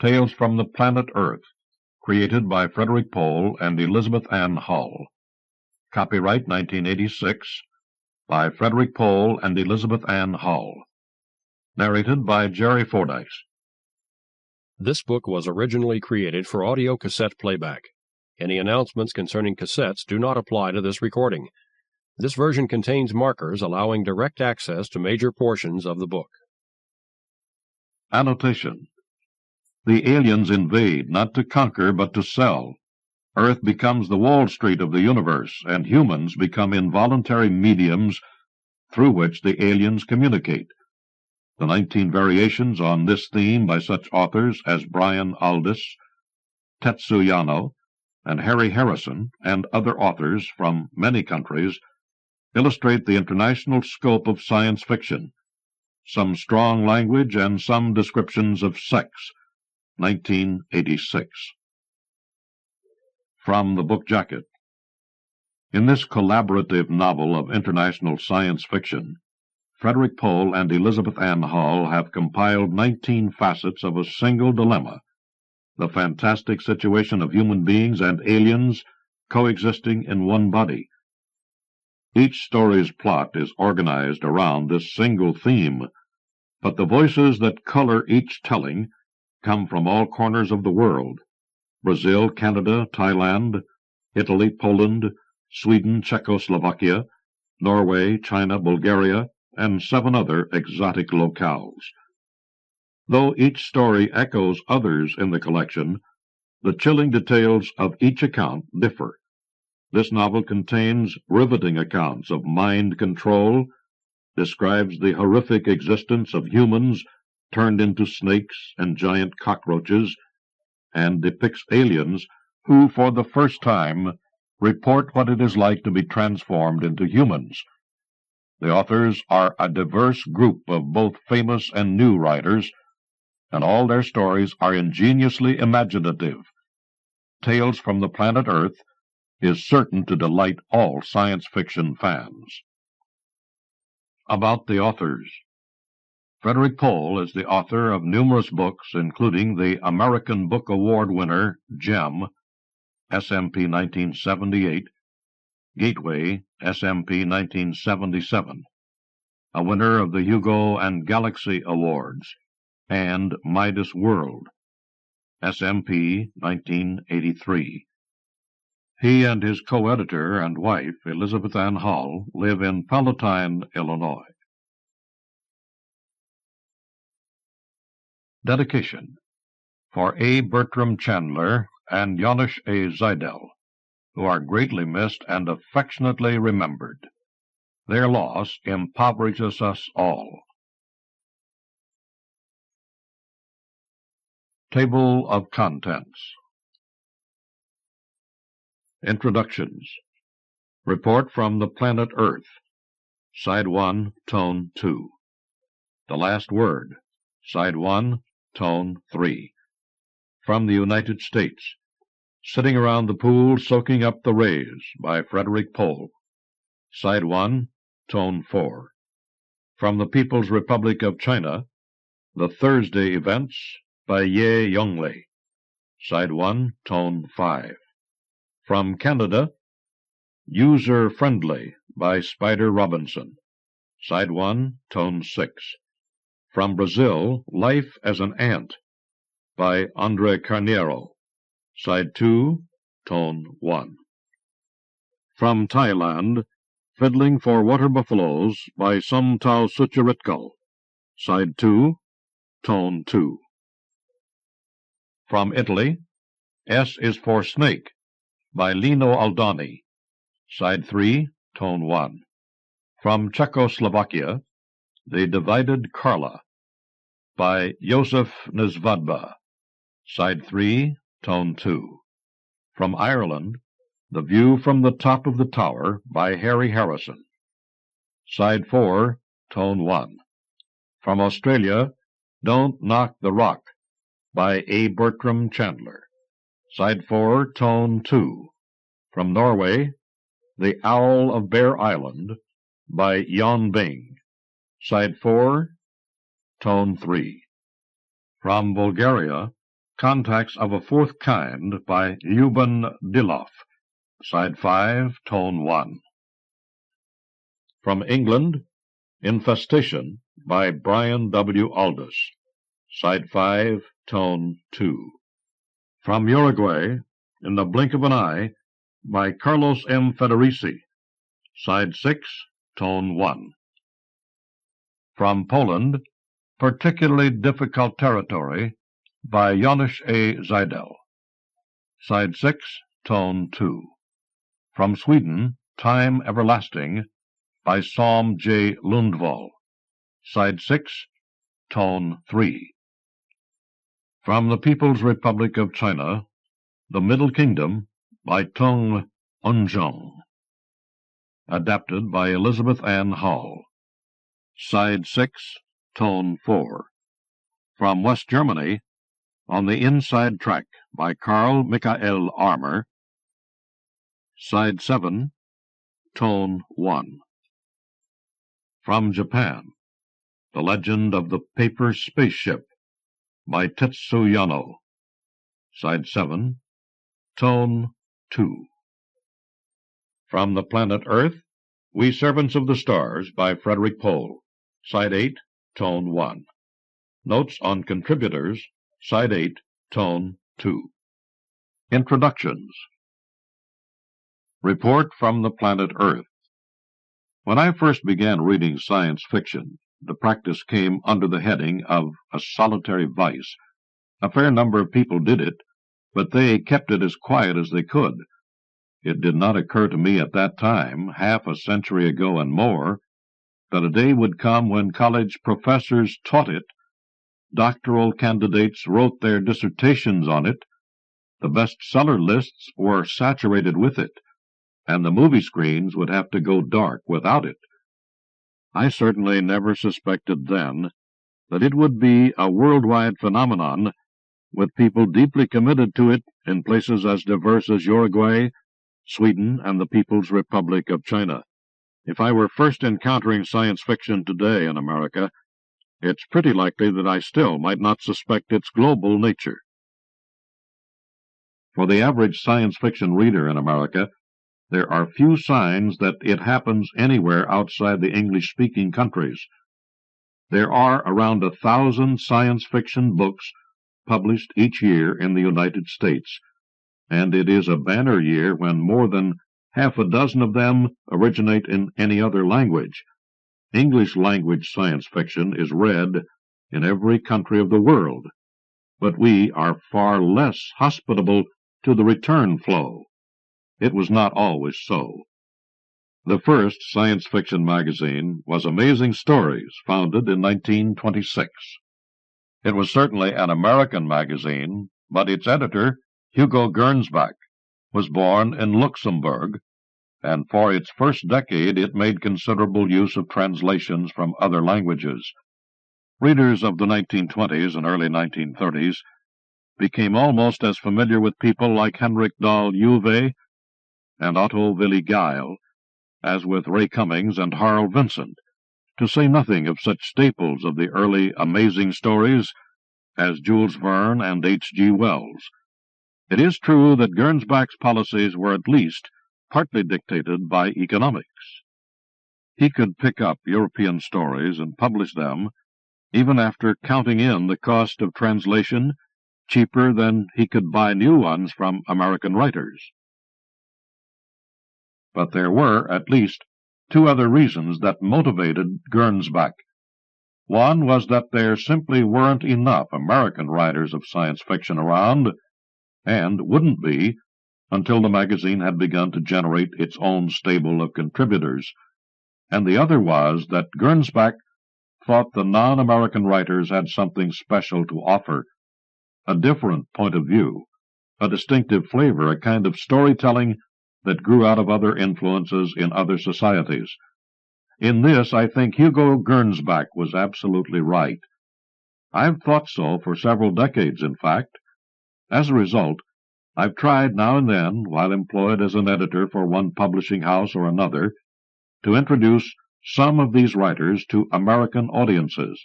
Tales from the Planet Earth, created by Frederik Pohl and Elizabeth Ann Hull. Copyright 1986 by Frederik Pohl and Elizabeth Ann Hull. Narrated by Jerry Fordyce. This book was originally created for audio cassette playback. Any announcements concerning cassettes do not apply to this recording. This version contains markers allowing direct access to major portions of the book. Annotation. The aliens invade not to conquer but to sell. Earth becomes the Wall Street of the universe, and humans become involuntary mediums through which the aliens communicate. The 19 variations on this theme by such authors as Brian Aldiss, Tetsu Yano, and Harry Harrison, and other authors from many countries, illustrate the international scope of science fiction. Some strong language and some descriptions of sex. 1986. From the book jacket. In this collaborative novel of international science fiction, Frederik Pohl and Elizabeth Ann Hull have compiled 19 facets of a single dilemma, the fantastic situation of human beings and aliens coexisting in one body. Each story's plot is organized around this single theme, but the voices that color each telling come from all corners of the world: Brazil, Canada, Thailand, Italy, Poland, Sweden, Czechoslovakia, Norway, China, Bulgaria, and 7 other exotic locales. Though each story echoes others in the collection, the chilling details of each account differ. This novel contains riveting accounts of mind control, describes the horrific existence of humans turned into snakes and giant cockroaches, and depicts aliens who, for the first time, report what it is like to be transformed into humans. The authors are a diverse group of both famous and new writers, and all their stories are ingeniously imaginative. Tales from the Planet Earth is certain to delight all science fiction fans. About the authors. Frederik Pohl is the author of numerous books, including the American Book Award winner Gem, SMP 1978, Gateway, SMP 1977, a winner of the Hugo and Galaxy Awards, and Midas World, SMP 1983. He and his co-editor and wife, Elizabeth Ann Hull, live in Palatine, Illinois. Dedication for A. Bertram Chandler and Janusz A. Zajdel, who are greatly missed and affectionately remembered. Their loss impoverishes us all. Table of Contents. Introductions. Report from the Planet Earth. Side 1, Tone 2. The Last Word. Side 1, Tone 3. From the United States. Sitting Around the Pool Soaking Up the Rays by Frederik Pohl. Side 1, Tone 4. From the People's Republic of China. The Thursday Events by Yonglie. Side 1, Tone 5. From Canada, User Friendly by Spider Robinson. Side 1, Tone 6. From Brazil, Life as an Ant by André Carneiro. Side 2, Tone 1. From Thailand, Fiddling for Waterbuffaloes by Somtow Sucharitkul. Side 2, Tone 2. From Italy, S is for Snake by Lino Aldani. Side 3, Tone 1. From Czechoslovakia, The Divided Carla by Josef Nesvadba. Side 3, Tone 2. From Ireland, The View from the Top of the Tower by Harry Harrison. Side 4, Tone 1. From Australia, Don't Knock the Rock by A. Bertram Chandler. Side 4, Tone 2. From Norway, The Owl of Bear Island by Yonglie. Side 4, Tone 3. From Bulgaria, Contacts of a Fourth Kind by Ljuben Dilov. Side 5, Tone 1. From England, Infestation by Brian W. Aldiss. Side 5, Tone 2. From Uruguay, In the Blink of an Eye by Carlos M. Federici. Side 6, Tone 1. From Poland, Particularly Difficult Territory by Janusz A. Zajdel. Side 6, Tone 2. From Sweden, Time Everlasting by Som J. Lundwall. Side 6, Tone 3. From the People's Republic of China, The Middle Kingdom by Tong Enzheng. Adapted by Elizabeth Ann Hall. Side 6, Tone 4. From West Germany, On the Inside Track by Karl Michael Armour. Side 7, Tone 1. From Japan, The Legend of the Paper Spaceship by Tetsu Yano. Side 7, Tone 2. From the Planet Earth, We Servants of the Stars by Frederik Pohl. Side 8, Tone 1. Notes on Contributors, Side 8, Tone 2. Introductions. Report from the Planet Earth. When I first began reading science fiction, the practice came under the heading of a solitary vice. A fair number of people did it, but they kept it as quiet as they could. It did not occur to me at that time, half a century ago and more, that a day would come when college professors taught it, doctoral candidates wrote their dissertations on it, the bestseller lists were saturated with it, and the movie screens would have to go dark without it. I certainly never suspected then that it would be a worldwide phenomenon, with people deeply committed to it in places as diverse as Uruguay, Sweden, and the People's Republic of China. If I were first encountering science fiction today in America, it's pretty likely that I still might not suspect its global nature. For the average science fiction reader in America, there are few signs that it happens anywhere outside the English-speaking countries. There are around 1,000 science fiction books published each year in the United States, and it is a banner year when more than half a dozen of them originate in any other language. English-language science fiction is read in every country of the world, but we are far less hospitable to the return flow. It was not always so. The first science fiction magazine was Amazing Stories, founded in 1926. It was certainly an American magazine, but its editor, Hugo Gernsback, was born in Luxembourg, and for its first decade it made considerable use of translations from other languages. Readers of the 1920s and early 1930s became almost as familiar with people like Henrik Dahl Juve and Otto Willy Geil as with Ray Cummings and Harl Vincent, to say nothing of such staples of the early Amazing Stories as Jules Verne and H.G. Wells. It is true that Gernsback's policies were at least partly dictated by economics. He could pick up European stories and publish them, even after counting in the cost of translation, cheaper than he could buy new ones from American writers. But there were at least two other reasons that motivated Gernsback. One was that there simply weren't enough American writers of science fiction around, and wouldn't be until the magazine had begun to generate its own stable of contributors. And the other was that Gernsback thought the non-American writers had something special to offer, a different point of view, a distinctive flavor, a kind of storytelling that grew out of other influences in other societies. In this, I think Hugo Gernsback was absolutely right. I've thought so for several decades, in fact. As a result, I've tried now and then, while employed as an editor for one publishing house or another, to introduce some of these writers to American audiences.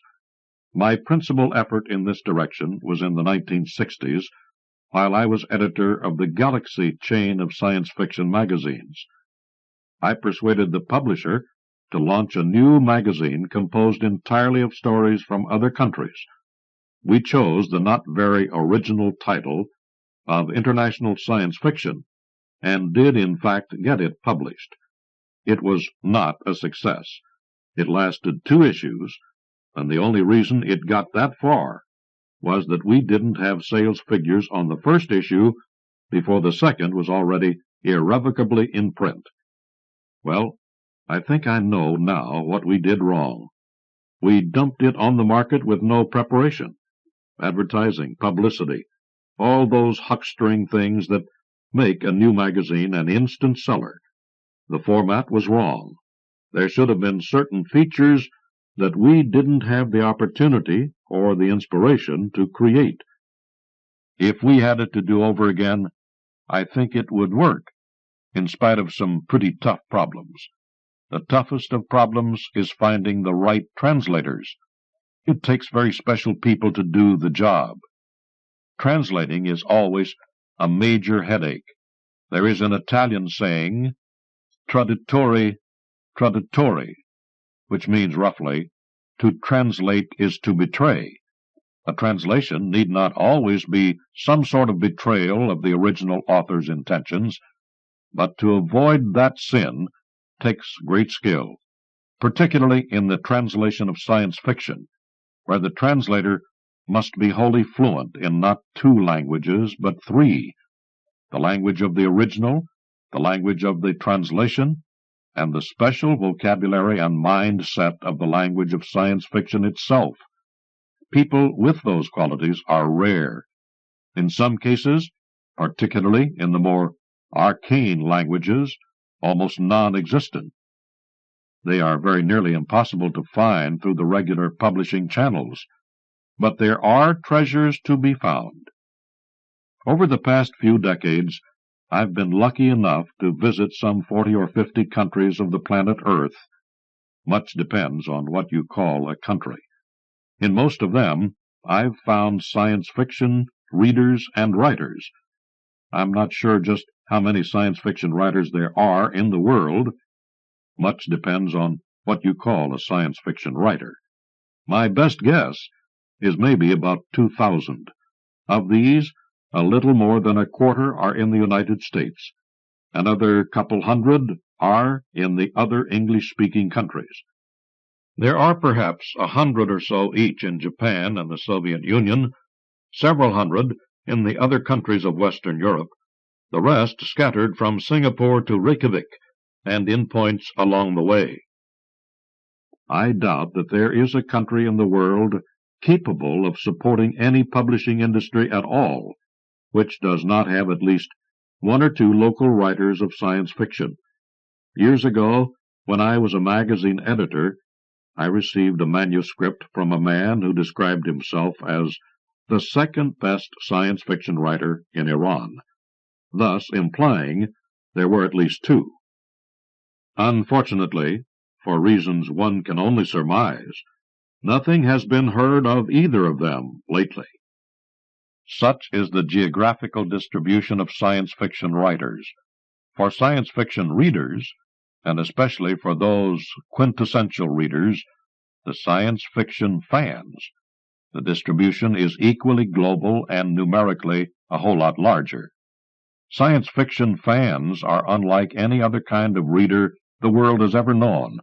My principal effort in this direction was in the 1960s, while I was editor of the Galaxy chain of science fiction magazines. I persuaded the publisher to launch a new magazine composed entirely of stories from other countries. We chose the not very original title of International Science Fiction, and did in fact get it published. It was not a success. It lasted 2 issues, and the only reason it got that far was that we didn't have sales figures on the first issue before the second was already irrevocably in print. Well, I think I know now what we did wrong. We dumped it on the market with no preparation. Advertising, publicity, all those huckstering things that make a new magazine an instant seller. The format was wrong. There should have been certain features that we didn't have the opportunity or the inspiration to create. If we had it to do over again, I think it would work, in spite of some pretty tough problems. The toughest of problems is finding the right translators. It takes very special people to do the job. Translating is always a major headache. There is an Italian saying, traditore traditori, which means roughly, to translate is to betray. A translation need not always be some sort of betrayal of the original author's intentions, but to avoid that sin takes great skill, particularly in the translation of science fiction, where the translator must be wholly fluent in not 2 languages, but 3, the language of the original, the language of the translation, and the special vocabulary and mindset of the language of science fiction itself. People with those qualities are rare. In some cases, particularly in the more arcane languages, almost non-existent. They are very nearly impossible to find through the regular publishing channels, but there are treasures to be found. Over the past few decades, I've been lucky enough to visit some 40 or 50 countries of the planet Earth. Much depends on what you call a country. In most of them, I've found science fiction readers and writers. I'm not sure just how many science fiction writers there are in the world. Much depends on what you call a science fiction writer. My best guess is maybe about 2,000. Of these, a little more than a quarter are in the United States. Another couple hundred are in the other English-speaking countries. There are perhaps 100 or so each in Japan and the Soviet Union, several hundred in the other countries of Western Europe, the rest scattered from Singapore to Reykjavik and in points along the way. I doubt that there is a country in the world capable of supporting any publishing industry at all which does not have at least 1 or 2 local writers of science fiction. Years ago, when I was a magazine editor, I received a manuscript from a man who described himself as the 2nd best science fiction writer in Iran, thus implying there were at least 2. Unfortunately, for reasons one can only surmise, nothing has been heard of either of them lately. Such is the geographical distribution of science fiction writers. For science fiction readers, and especially for those quintessential readers, the science fiction fans, the distribution is equally global and numerically a whole lot larger. Science fiction fans are unlike any other kind of reader the world has ever known.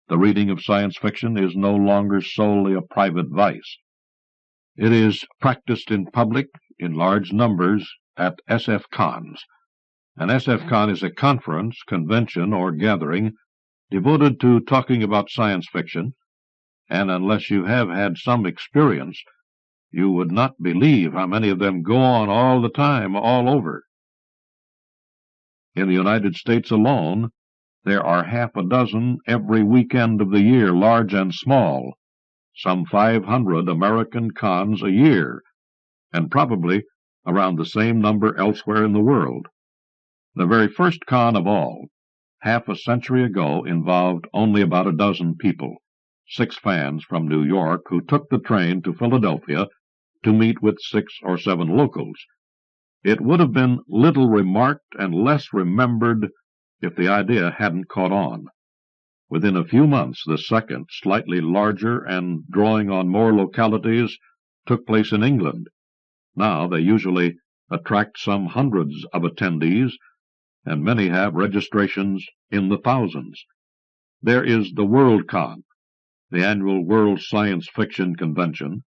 The reading of science fiction is no longer solely a private vice. It is practiced in public in large numbers at SF Cons. An SF Con is a conference, convention, or gathering devoted to talking about science fiction, and unless you have had some experience, you would not believe how many of them go on all the time, all over. In the United States alone, there are half a dozen every weekend of the year, large and small, some 500 American cons a year, and probably around the same number elsewhere in the world. The very first con of all, half a century ago, involved only about a dozen people, 6 fans from New York who took the train to Philadelphia to meet with 6 or 7 locals. It would have been little remarked and less remembered if the idea hadn't caught on. Within a few months, the second, slightly larger and drawing on more localities, took place in England. Now they usually attract some hundreds of attendees, and many have registrations in the thousands. There is the WorldCon, the annual World Science Fiction Convention,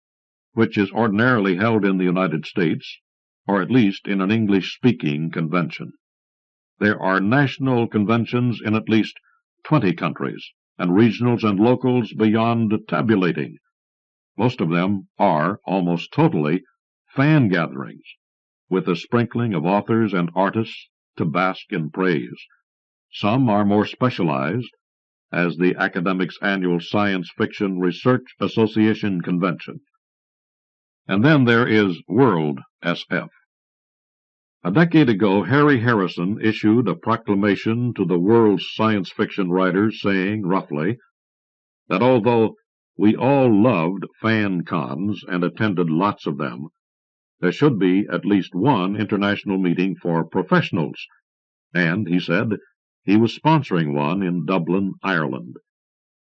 which is ordinarily held in the United States, or at least in an English-speaking convention. There are national conventions in at least 20 countries, and regionals and locals beyond tabulating. Most of them are, almost totally, fan gatherings, with a sprinkling of authors and artists to bask in praise. Some are more specialized, as the Academics' Annual Science Fiction Research Association Convention. And then there is World SF. A decade ago, Harry Harrison issued a proclamation to the world's science fiction writers saying, roughly, that although we all loved fan cons and attended lots of them, there should be at least one international meeting for professionals, and, he said, he was sponsoring one in Dublin, Ireland.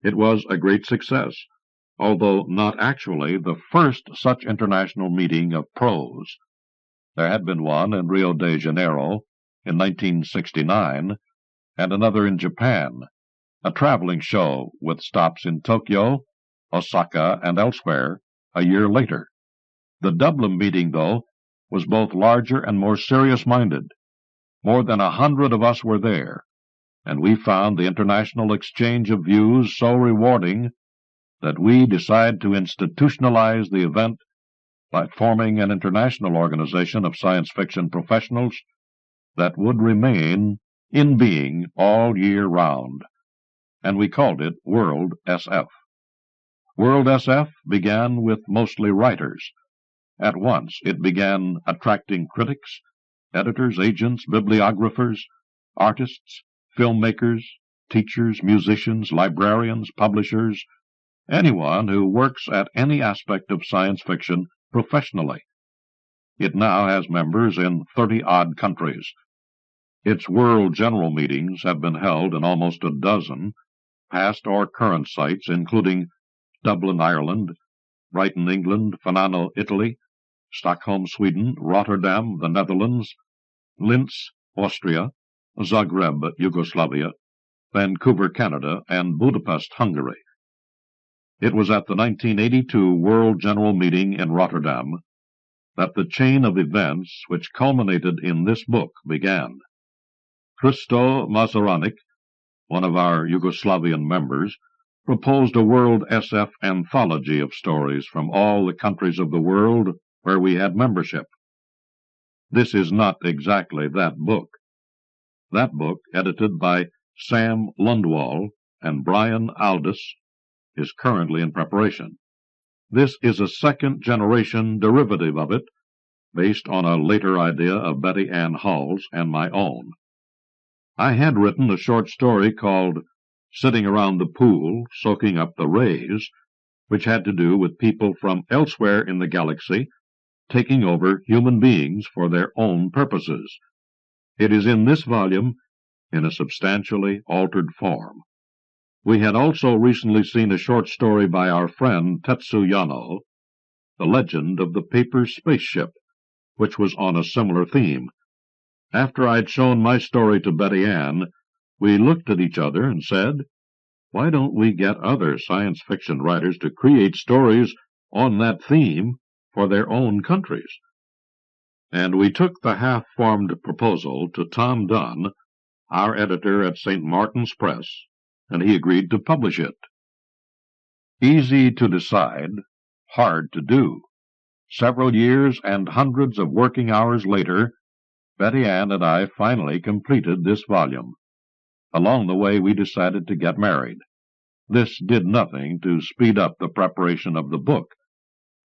It was a great success, although not actually the first such international meeting of pros. There had been one in Rio de Janeiro in 1969, and another in Japan, a traveling show with stops in Tokyo, Osaka, and elsewhere a year later. The Dublin meeting, though, was both larger and more serious-minded. More than 100 of us were there, and we found the international exchange of views so rewarding that we decided to institutionalize the event by forming an international organization of science fiction professionals that would remain in being all year round, and we called it World SF. World SF began with mostly writers. At once it began attracting critics, editors, agents, bibliographers, artists, filmmakers, teachers, musicians, librarians, publishers, anyone who works at any aspect of science fiction professionally. It now has members in 30-odd countries. Its world general meetings have been held in almost a dozen past or current sites, including Dublin, Ireland, Brighton, England, Fanano, Italy, Stockholm, Sweden, Rotterdam, the Netherlands, Linz, Austria, Zagreb, Yugoslavia, Vancouver, Canada, and Budapest, Hungary. It was at the 1982 World General Meeting in Rotterdam that the chain of events which culminated in this book began. Hristo Mazaranik, one of our Yugoslavian members, proposed a World SF anthology of stories from all the countries of the world where we had membership. This is not exactly that book. That book, edited by Sam Lundwall and Brian Aldiss, is currently in preparation. This is a second-generation derivative of it, based on a later idea of Betty Ann Hall's and my own. I had written a short story called Sitting Around the Pool, Soaking Up the Rays, which had to do with people from elsewhere in the galaxy taking over human beings for their own purposes. It is in this volume in a substantially altered form. We had also recently seen a short story by our friend Tetsu Yano, The Legend of the Paper Spaceship, which was on a similar theme. After I'd shown my story to Betty Ann, we looked at each other and said, why don't we get other science fiction writers to create stories on that theme for their own countries? And we took the half-formed proposal to Tom Dunn, our editor at St. Martin's Press, and he agreed to publish it. Easy to decide, hard to do. Several years and hundreds of working hours later, Betty Ann and I finally completed this volume. Along the way, we decided to get married. This did nothing to speed up the preparation of the book,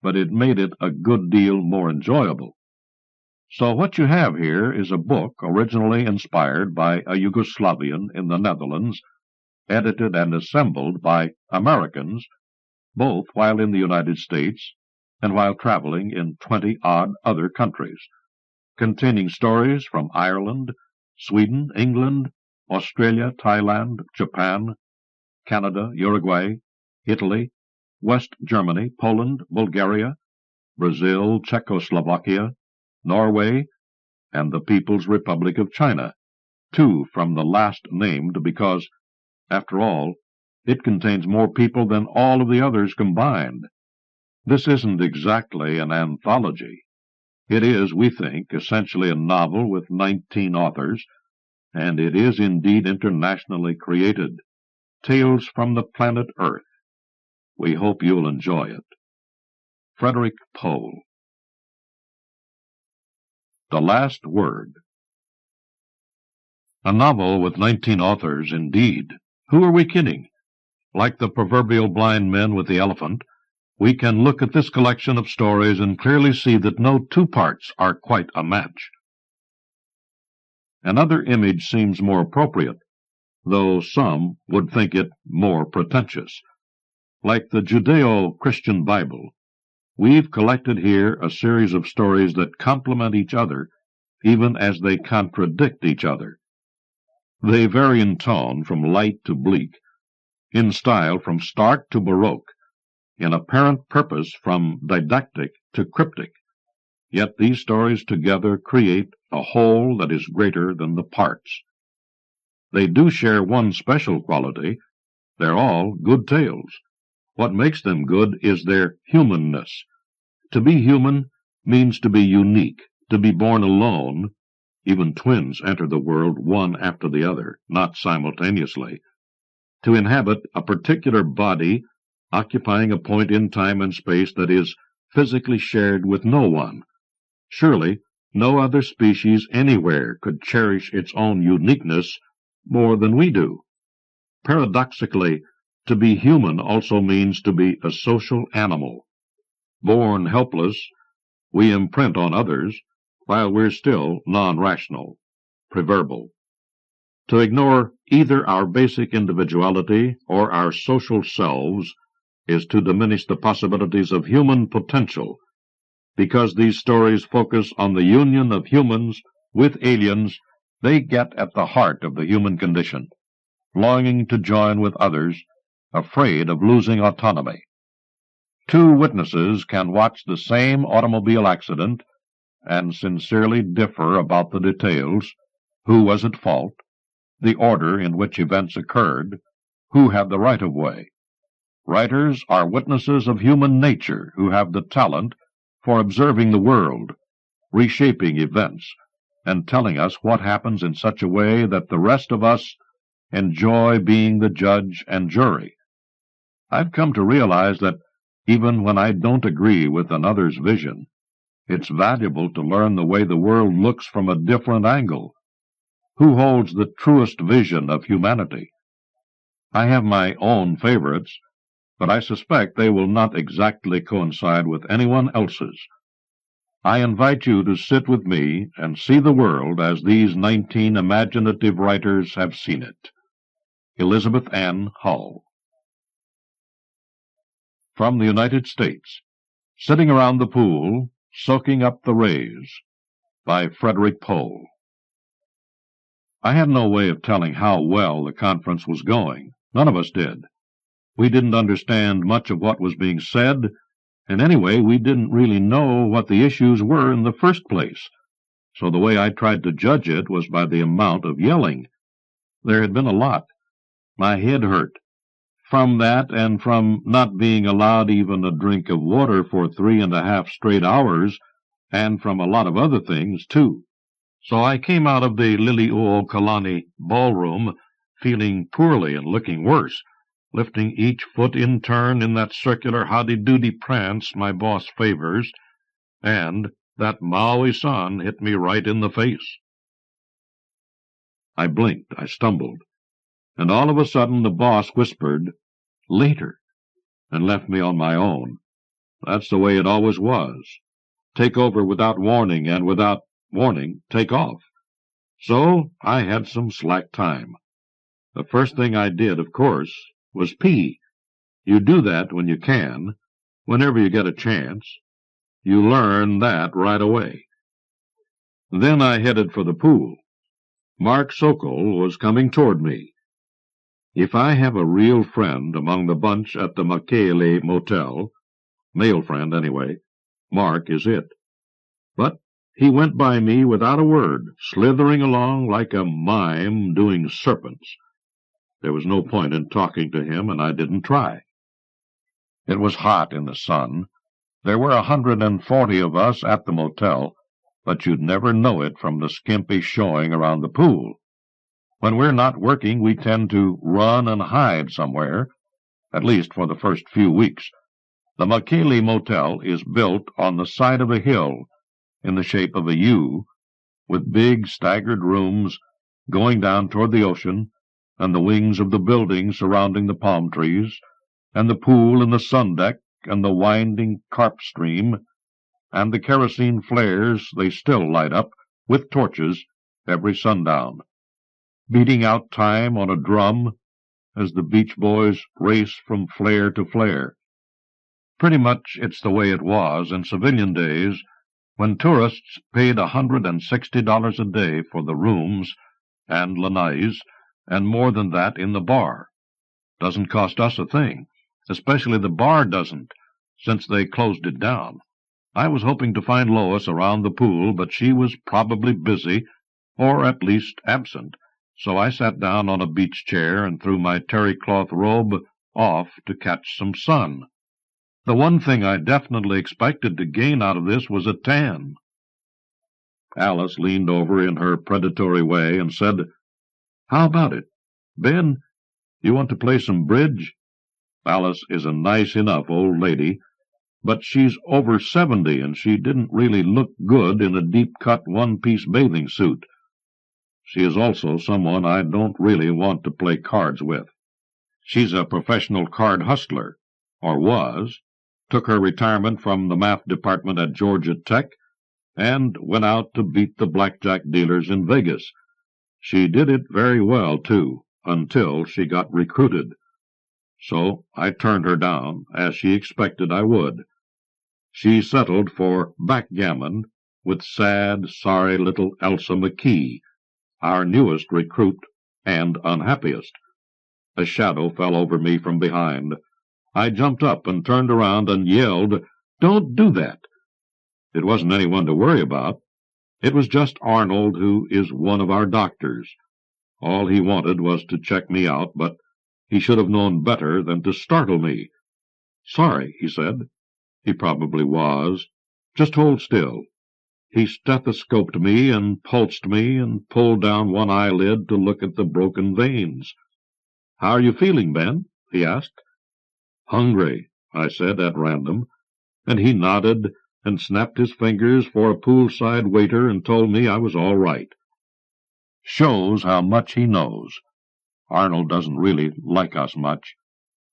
but it made it a good deal more enjoyable. So what you have here is a book originally inspired by a Yugoslavian in the Netherlands edited and assembled by Americans, both while in the United States and while traveling in 20-odd other countries, containing stories from Ireland, Sweden, England, Australia, Thailand, Japan, Canada, Uruguay, Italy, West Germany, Poland, Bulgaria, Brazil, Czechoslovakia, Norway, and the People's Republic of China, two from the last named because, after all, it contains more people than all of the others combined. This isn't exactly an anthology. It is, we think, essentially a novel with 19 authors, and it is indeed internationally created. Tales from the Planet Earth. We hope you'll enjoy it. Frederik Pohl. The Last Word. A novel with 19 authors, indeed. Who are we kidding? Like the proverbial blind men with the elephant, we can look at this collection of stories and clearly see that no two parts are quite a match. Another image seems more appropriate, though some would think it more pretentious. Like the Judeo-Christian Bible, we've collected here a series of stories that complement each other, even as they contradict each other. They vary in tone from light to bleak, in style from stark to baroque, in apparent purpose from didactic to cryptic, yet these stories together create a whole that is greater than the parts. They do share one special quality. They're all good tales. What makes them good is their humanness. To be human means to be unique, to be born alone. Even twins enter the world one after the other, not simultaneously. To inhabit a particular body occupying a point in time and space that is physically shared with no one. Surely no other species anywhere could cherish its own uniqueness more than we do. Paradoxically, to be human also means to be a social animal. Born helpless, we imprint on others, while we're still non-rational, preverbal. To ignore either our basic individuality or our social selves is to diminish the possibilities of human potential, because these stories focus on the union of humans with aliens. They get at the heart of the human condition, longing to join with others, afraid of losing autonomy. Two witnesses can watch the same automobile accident and sincerely differ about the details: who was at fault, the order in which events occurred, who had the right-of-way. Writers are witnesses of human nature who have the talent for observing the world, reshaping events, and telling us what happens in such a way that the rest of us enjoy being the judge and jury. I've come to realize that even when I don't agree with another's vision, it's valuable to learn the way the world looks from a different angle. Who holds the truest vision of humanity? I have my own favorites, but I suspect they will not exactly coincide with anyone else's. I invite you to sit with me and see the world as these 19 imaginative writers have seen it. Elizabeth Ann Hull. From the United States, Sitting Around the Pool, Soaking Up the Rays, by Frederik Pohl. I had no way of telling how well the conference was going. None of us did. We didn't understand much of what was being said, and anyway, we didn't really know what the issues were in the first place, so the way I tried to judge it was by the amount of yelling. There had been a lot. My head hurt. From that, and from not being allowed even a drink of water for 3.5 straight hours, and from a lot of other things, too. So I came out of the Liliuokalani ballroom feeling poorly and looking worse, lifting each foot in turn in that circular howdy-doody prance my boss favors, and that Maui sun hit me right in the face. I blinked, I stumbled, and all of a sudden the boss whispered, "Later," and left me on my own. That's the way it always was. Take over without warning, and without warning, take off. So I had some slack time. The first thing I did, of course, was pee. You do that when you can, whenever you get a chance. You learn that right away. Then I headed for the pool. Mark Sokol was coming toward me. If I have a real friend among the bunch at the Makele Motel, male friend anyway, Mark is it. But he went by me without a word, slithering along like a mime doing serpents. There was no point in talking to him, and I didn't try. It was hot in the sun. There were 140 of us at the motel, but you'd never know it from the skimpy showing around the pool. When we're not working, we tend to run and hide somewhere, at least for the first few weeks. The Makele Motel is built on the side of a hill in the shape of a U, with big staggered rooms going down toward the ocean, and the wings of the buildings surrounding the palm trees, and the pool and the sun deck, and the winding carp stream, and the kerosene flares they still light up with torches every sundown, beating out time on a drum as the beach boys race from flare to flare. Pretty much it's the way it was in civilian days, when tourists paid $160 a day for the rooms and lanais, and more than that in the bar. Doesn't cost us a thing, especially the bar doesn't, since they closed it down. I was hoping to find Lois around the pool, but she was probably busy, or at least absent, so I sat down on a beach chair and threw my terry-cloth robe off to catch some sun. The one thing I definitely expected to gain out of this was a tan. Alice leaned over in her predatory way and said, "How about it? Ben, you want to play some bridge?" Alice is a nice enough old lady, but she's over 70, and she didn't really look good in a deep-cut one-piece bathing suit. She is also someone I don't really want to play cards with. She's a professional card hustler, or was, took her retirement from the math department at Georgia Tech, and went out to beat the blackjack dealers in Vegas. She did it very well, too, until she got recruited. So I turned her down, as she expected I would. She settled for backgammon with sad, sorry little Elsa McKee, our newest recruit and unhappiest. A shadow fell over me from behind. I jumped up and turned around and yelled, "Don't do that!" It wasn't anyone to worry about. It was just Arnold, who is one of our doctors. All he wanted was to check me out, but he should have known better than to startle me. "Sorry," he said. He probably was. "Just hold still." He stethoscoped me and pulsed me and pulled down one eyelid to look at the broken veins. "How are you feeling, Ben?" he asked. "Hungry," I said at random, and he nodded and snapped his fingers for a poolside waiter and told me I was all right. Shows how much he knows. Arnold doesn't really like us much.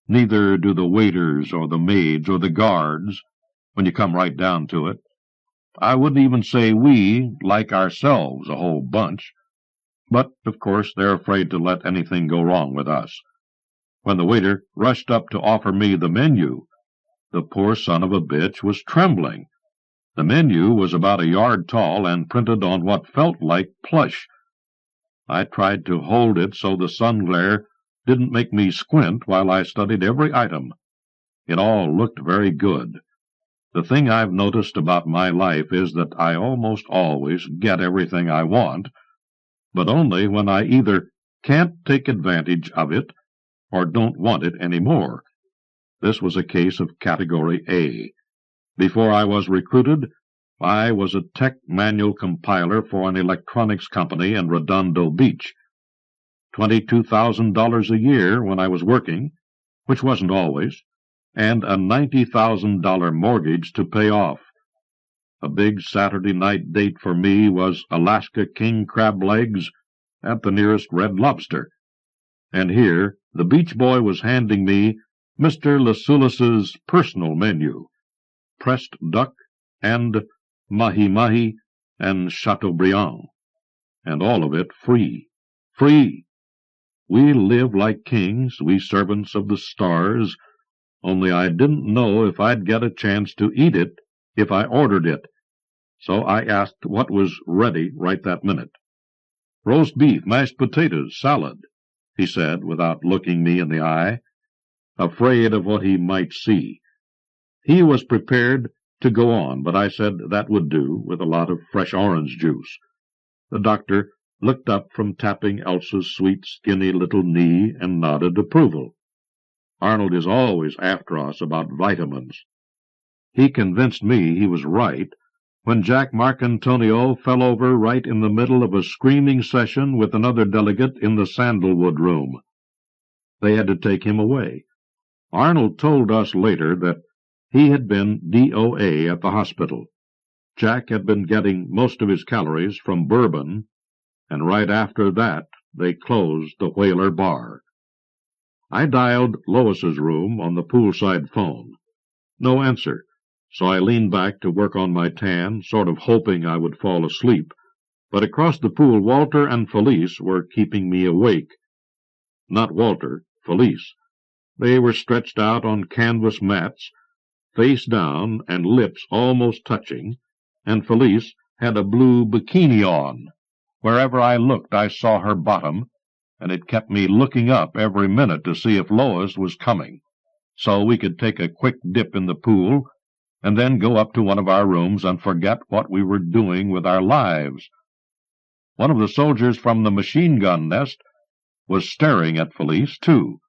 Neither do the waiters or the maids or the guards, when you come right down to it. I wouldn't even say we like ourselves a whole bunch. But, of course, they're afraid to let anything go wrong with us. When the waiter rushed up to offer me the menu, the poor son of a bitch was trembling. The menu was about a yard tall and printed on what felt like plush. I tried to hold it so the sun glare didn't make me squint while I studied every item. It all looked very good. The thing I've noticed about my life is that I almost always get everything I want, but only when I either can't take advantage of it or don't want it any more. This was a case of Category A. Before I was recruited, I was a tech manual compiler for an electronics company in Redondo Beach. $22,000 a year when I was working, which wasn't always, and a $90,000 mortgage to pay off. A big Saturday night date for me was Alaska king crab legs at the nearest Red Lobster. And here the beach boy was handing me Mr. Lasoulas's personal menu, pressed duck and mahi-mahi and chateaubriand, and all of it free. Free! We live like kings, we servants of the stars, only I didn't know if I'd get a chance to eat it if I ordered it, so I asked what was ready right that minute. "Roast beef, mashed potatoes, salad," he said, without looking me in the eye, afraid of what he might see. He was prepared to go on, but I said that would do, with a lot of fresh orange juice. The doctor looked up from tapping Elsa's sweet, skinny little knee and nodded approval. Arnold is always after us about vitamins. He convinced me he was right when Jack Marcantonio fell over right in the middle of a screaming session with another delegate in the sandalwood room. They had to take him away. Arnold told us later that he had been DOA at the hospital. Jack had been getting most of his calories from bourbon, and right after that they closed the Whaler bar. I dialed Lois's room on the poolside phone. No answer, so I leaned back to work on my tan, sort of hoping I would fall asleep. But across the pool, Walter and Felice were keeping me awake. Not Walter, Felice. They were stretched out on canvas mats, face down and lips almost touching, and Felice had a blue bikini on. Wherever I looked I saw her bottom, and it kept me looking up every minute to see if Lois was coming, so we could take a quick dip in the pool, and then go up to one of our rooms and forget what we were doing with our lives. One of the soldiers from the machine-gun nest was staring at Felice, too.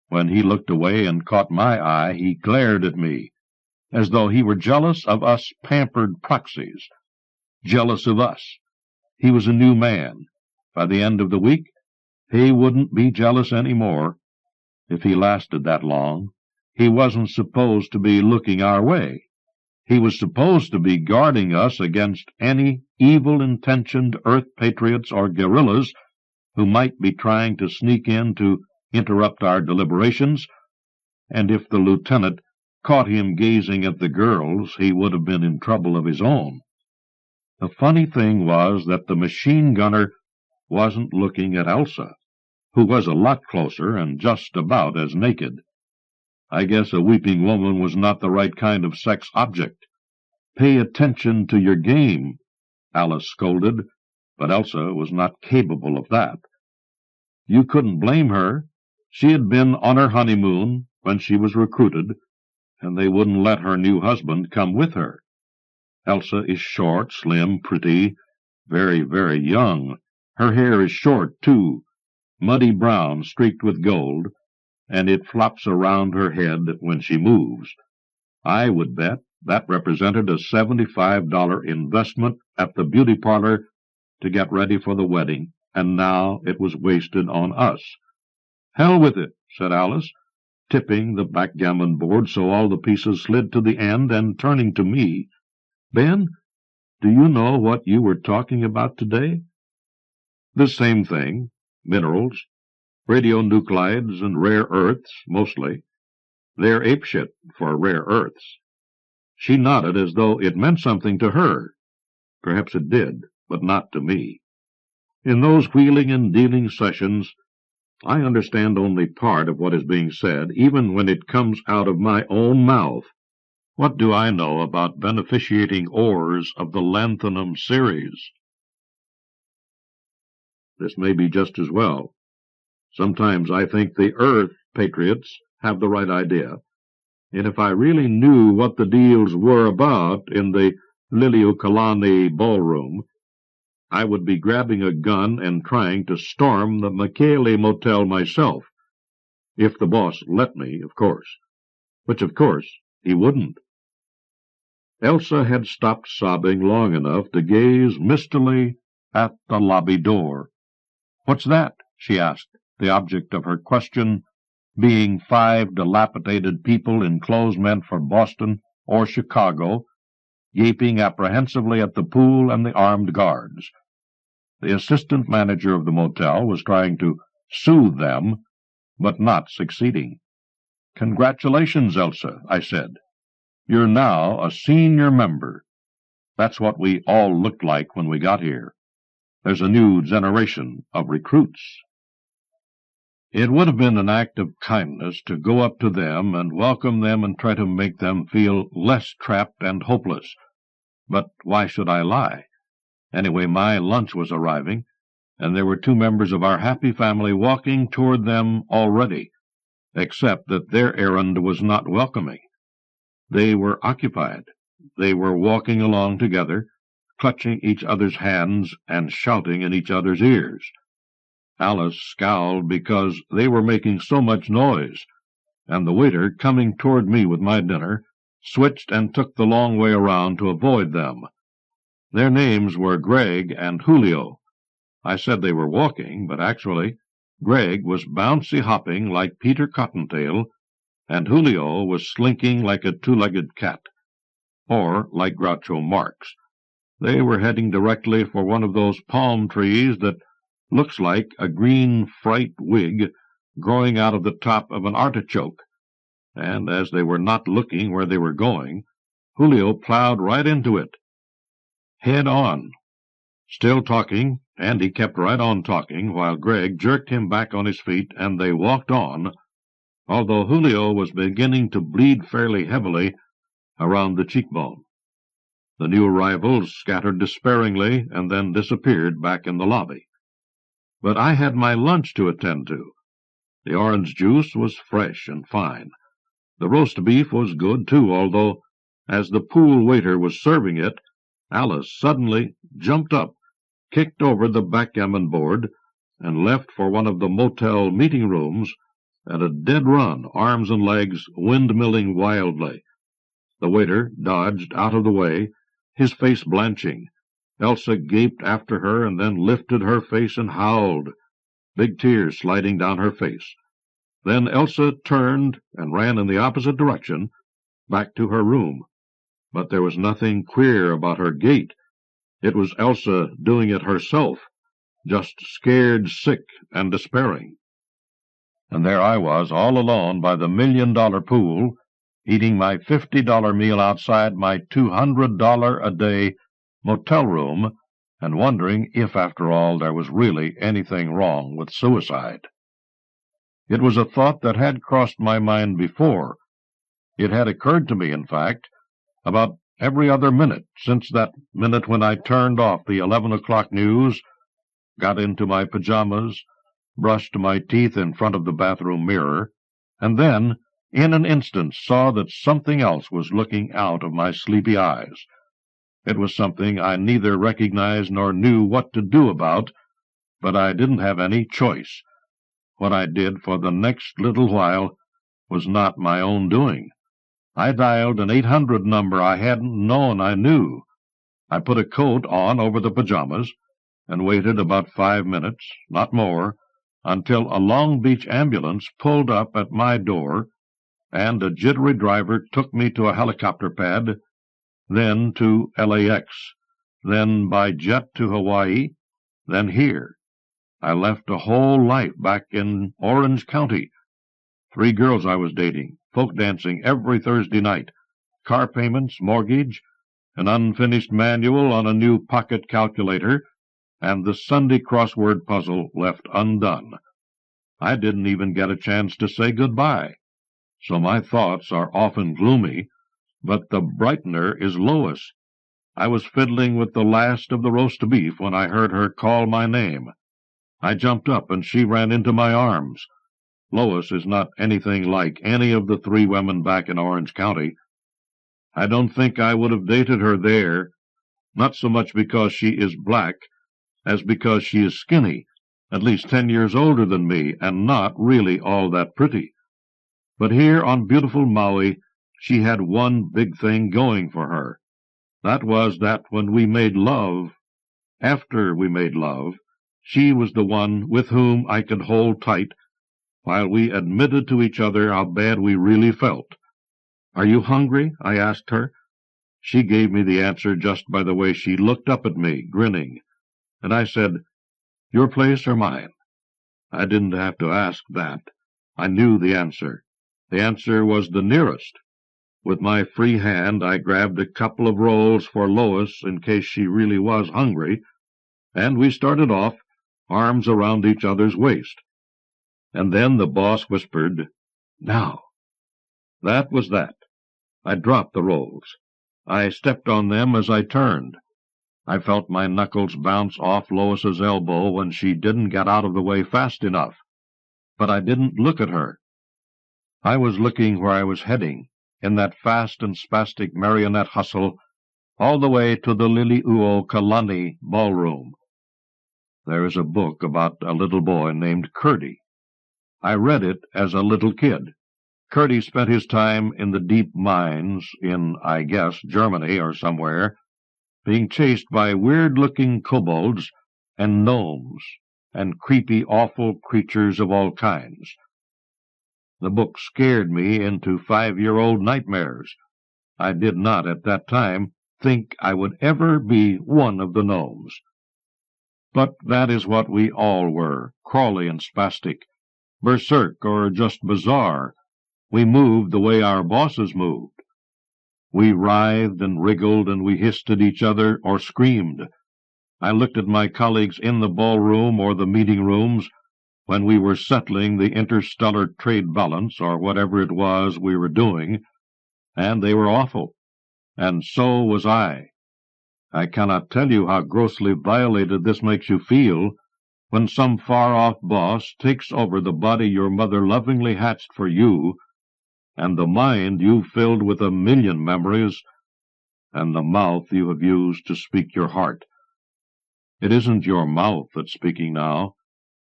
When he looked away and caught my eye, he glared at me, as though he were jealous of us pampered proxies. Jealous of us. He was a new man. By the end of the week, he wouldn't be jealous any more. If he lasted that long, he wasn't supposed to be looking our way. He was supposed to be guarding us against any evil-intentioned Earth patriots or guerrillas who might be trying to sneak in to interrupt our deliberations, and if the lieutenant caught him gazing at the girls, he would have been in trouble of his own. The funny thing was that the machine-gunner wasn't looking at Elsa, who was a lot closer and just about as naked. I guess a weeping woman was not the right kind of sex object. "Pay attention to your game," Alice scolded, but Elsa was not capable of that. You couldn't blame her. She had been on her honeymoon when she was recruited, and they wouldn't let her new husband come with her. Elsa is short, slim, pretty, very, very young. Her hair is short, too, muddy brown streaked with gold, and it flops around her head when she moves. I would bet that represented a $75 investment at the beauty parlor to get ready for the wedding, and now it was wasted on us. "Hell with it," said Alice, tipping the backgammon board so all the pieces slid to the end, and turning to me. "Ben, do you know what you were talking about today?" "The same thing. Minerals. Radionuclides and rare earths, mostly. They're apeshit for rare earths." She nodded as though it meant something to her. Perhaps it did, but not to me. In those wheeling and dealing sessions, I understand only part of what is being said, even when it comes out of my own mouth. What do I know about beneficiating ores of the lanthanum series? This may be just as well. Sometimes I think the Earth patriots have the right idea, and if I really knew what the deals were about in the Liliuokalani ballroom, I would be grabbing a gun and trying to storm the Michele Motel myself, if the boss let me, of course. Which, of course, he wouldn't. Elsa had stopped sobbing long enough to gaze mistily at the lobby door. "What's that?" she asked, the object of her question being 5 dilapidated people in clothes meant for Boston or Chicago, gaping apprehensively at the pool and the armed guards. The assistant manager of the motel was trying to soothe them, but not succeeding. "Congratulations, Elsa," I said. "You're now a senior member. That's what we all looked like when we got here. There's a new generation of recruits." It would have been an act of kindness to go up to them and welcome them and try to make them feel less trapped and hopeless. But why should I lie? Anyway, my lunch was arriving, and there were 2 members of our happy family walking toward them already, except that their errand was not welcoming. They were occupied. They were walking along together, clutching each other's hands and shouting in each other's ears. Alice scowled because they were making so much noise, and the waiter, coming toward me with my dinner, switched and took the long way around to avoid them. Their names were Greg and Julio. I said they were walking, but actually Greg was bouncy-hopping like Peter Cottontail, and Julio was slinking like a 2-legged cat, or like Groucho Marx. They were heading directly for one of those palm trees that looks like a green fright wig growing out of the top of an artichoke, and as they were not looking where they were going, Julio plowed right into it, head on, still talking, and he kept right on talking while Greg jerked him back on his feet, and they walked on, although Julio was beginning to bleed fairly heavily around the cheekbone. The new arrivals scattered despairingly and then disappeared back in the lobby. But I had my lunch to attend to. The orange juice was fresh and fine. The roast beef was good, too, although, as the pool waiter was serving it, Alice suddenly jumped up, kicked over the backgammon board, and left for one of the motel meeting rooms at a dead run, arms and legs windmilling wildly. The waiter dodged out of the way, his face blanching. Elsa gaped after her and then lifted her face and howled, big tears sliding down her face. Then Elsa turned and ran in the opposite direction, back to her room. But there was nothing queer about her gait. It was Elsa doing it herself, just scared, sick, and despairing. And there I was, all alone by the $1 million pool, eating my $50 meal outside my $200-a-day motel room, and wondering if, after all, there was really anything wrong with suicide. It was a thought that had crossed my mind before. It had occurred to me, in fact, about every other minute since that minute when I turned off the 11 o'clock news, got into my pajamas, brushed my teeth in front of the bathroom mirror, and then, in an instant, saw that something else was looking out of my sleepy eyes. It was something I neither recognized nor knew what to do about, but I didn't have any choice. What I did for the next little while was not my own doing. I dialed an 800 number I hadn't known I knew. I put a coat on over the pajamas and waited about 5 minutes, not more, until a Long Beach ambulance pulled up at my door, and a jittery driver took me to a helicopter pad, then to LAX, then by jet to Hawaii, then here. I left a whole life back in Orange County. 3 girls I was dating, folk dancing every Thursday night, car payments, mortgage, an unfinished manual on a new pocket calculator, and the Sunday crossword puzzle left undone. I didn't even get a chance to say goodbye, so my thoughts are often gloomy, but the brightener is Lois. I was fiddling with the last of the roast beef when I heard her call my name. I jumped up, and she ran into my arms. Lois is not anything like any of the 3 women back in Orange County. I don't think I would have dated her there, not so much because she is black, as because she is skinny, at least 10 years older than me, and not really all that pretty. But here on beautiful Maui, she had one big thing going for her. That was that when we made love, after we made love, she was the one with whom I could hold tight while we admitted to each other how bad we really felt. "Are you hungry?" I asked her. She gave me the answer just by the way she looked up at me, grinning, and I said, "Your place or mine?" I didn't have to ask that. I knew the answer. The answer was the nearest. With my free hand I grabbed a couple of rolls for Lois in case she really was hungry, and we started off, arms around each other's waist. And then the boss whispered, "Now." That was that. I dropped the rolls. I stepped on them as I turned. I felt my knuckles bounce off Lois's elbow when she didn't get out of the way fast enough. But I didn't look at her. I was looking where I was heading, in that fast and spastic marionette hustle, all the way to the Liliuokalani ballroom. There is a book about a little boy named Curdy. I read it as a little kid. Curdy spent his time in the deep mines in, I guess, Germany or somewhere, being chased by weird-looking kobolds and gnomes and creepy, awful creatures of all kinds. The book scared me into 5-year-old nightmares. I did not, at that time, think I would ever be one of the gnomes. But that is what we all were, crawly and spastic, berserk or just bizarre. We moved the way our bosses moved. We writhed and wriggled, and we hissed at each other or screamed. I looked at my colleagues in the ballroom or the meeting rooms when we were settling the interstellar trade balance or whatever it was we were doing, and they were awful. And so was I. I cannot tell you how grossly violated this makes you feel when some far-off boss takes over the body your mother lovingly hatched for you, and the mind you filled with 1,000,000 memories, and the mouth you have used to speak your heart. It isn't your mouth that's speaking now.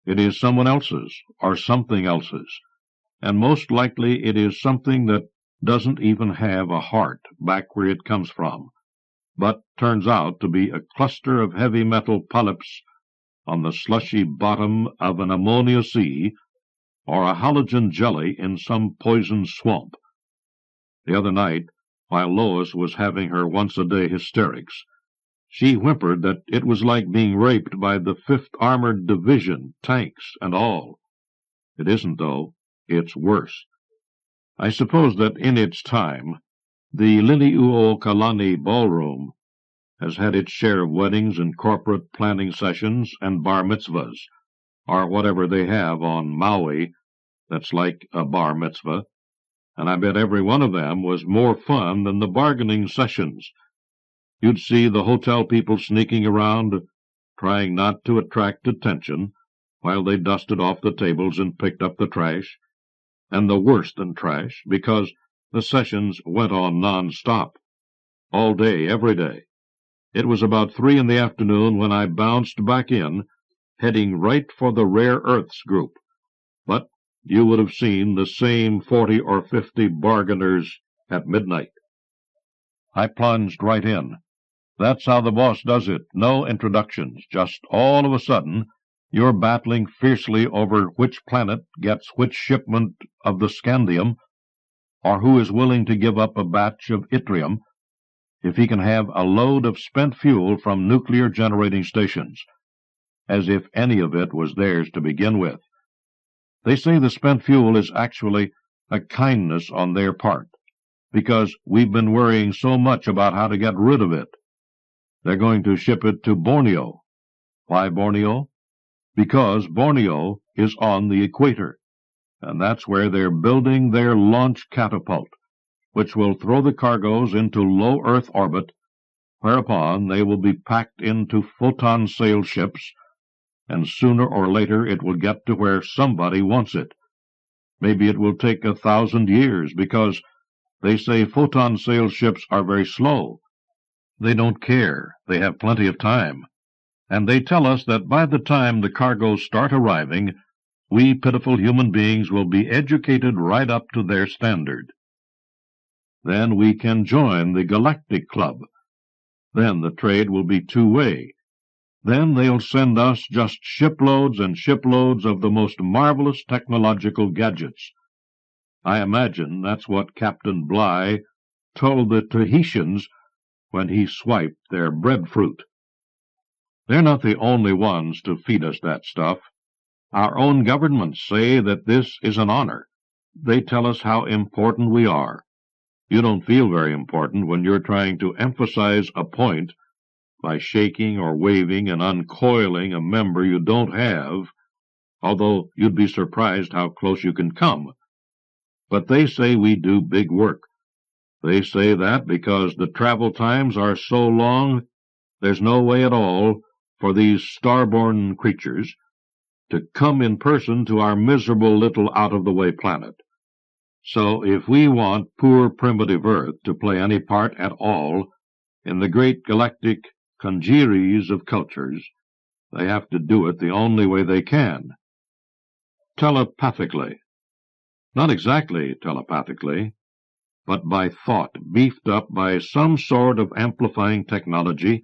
It is someone else's, or something else's, and most likely it is something that doesn't even have a heart back where it comes from, but turns out to be a cluster of heavy metal polyps on the slushy bottom of an ammonia sea, or a halogen jelly in some poisoned swamp. The other night, while Lois was having her once-a-day hysterics, she whimpered that it was like being raped by the 5th Armored Division, tanks and all. It isn't, though. It's worse. I suppose that in its time, the Liliuokalani ballroom has had its share of weddings and corporate planning sessions and bar mitzvahs, or whatever they have on Maui that's like a bar mitzvah, and I bet every one of them was more fun than the bargaining sessions. You'd see the hotel people sneaking around, trying not to attract attention, while they dusted off the tables and picked up the trash, and the worse than trash, because the sessions went on non-stop, all day, every day. It was about 3 in the afternoon when I bounced back in, heading right for the Rare Earths group. But you would have seen the same 40 or 50 bargainers at midnight. I plunged right in. That's how the boss does it. No introductions. Just all of a sudden, you're battling fiercely over which planet gets which shipment of the scandium, or who is willing to give up a batch of yttrium if he can have a load of spent fuel from nuclear generating stations, as if any of it was theirs to begin with. They say the spent fuel is actually a kindness on their part, because we've been worrying so much about how to get rid of it. They're going to ship it to Borneo. Why Borneo? Because Borneo is on the equator, and that's where they're building their launch catapult, which will throw the cargoes into low Earth orbit, whereupon they will be packed into photon sail ships, and sooner or later it will get to where somebody wants it. Maybe it will take 1,000 years, because they say photon sail ships are very slow. They don't care. They have plenty of time. And they tell us that by the time the cargoes start arriving, we pitiful human beings will be educated right up to their standard. Then we can join the Galactic Club. Then the trade will be two-way. Then they'll send us just shiploads and shiploads of the most marvelous technological gadgets. I imagine that's what Captain Bligh told the Tahitians when he swiped their breadfruit. They're not the only ones to feed us that stuff. Our own governments say that this is an honor. They tell us how important we are. You don't feel very important when you're trying to emphasize a point by shaking or waving and uncoiling a member you don't have, although you'd be surprised how close you can come. But they say we do big work. They say that because the travel times are so long, there's no way at all for these star-born creatures to come in person to our miserable little out-of-the-way planet. So if we want poor primitive Earth to play any part at all in the great galactic congeries of cultures, they have to do it the only way they can. Telepathically. Not exactly telepathically, but by thought beefed up by some sort of amplifying technology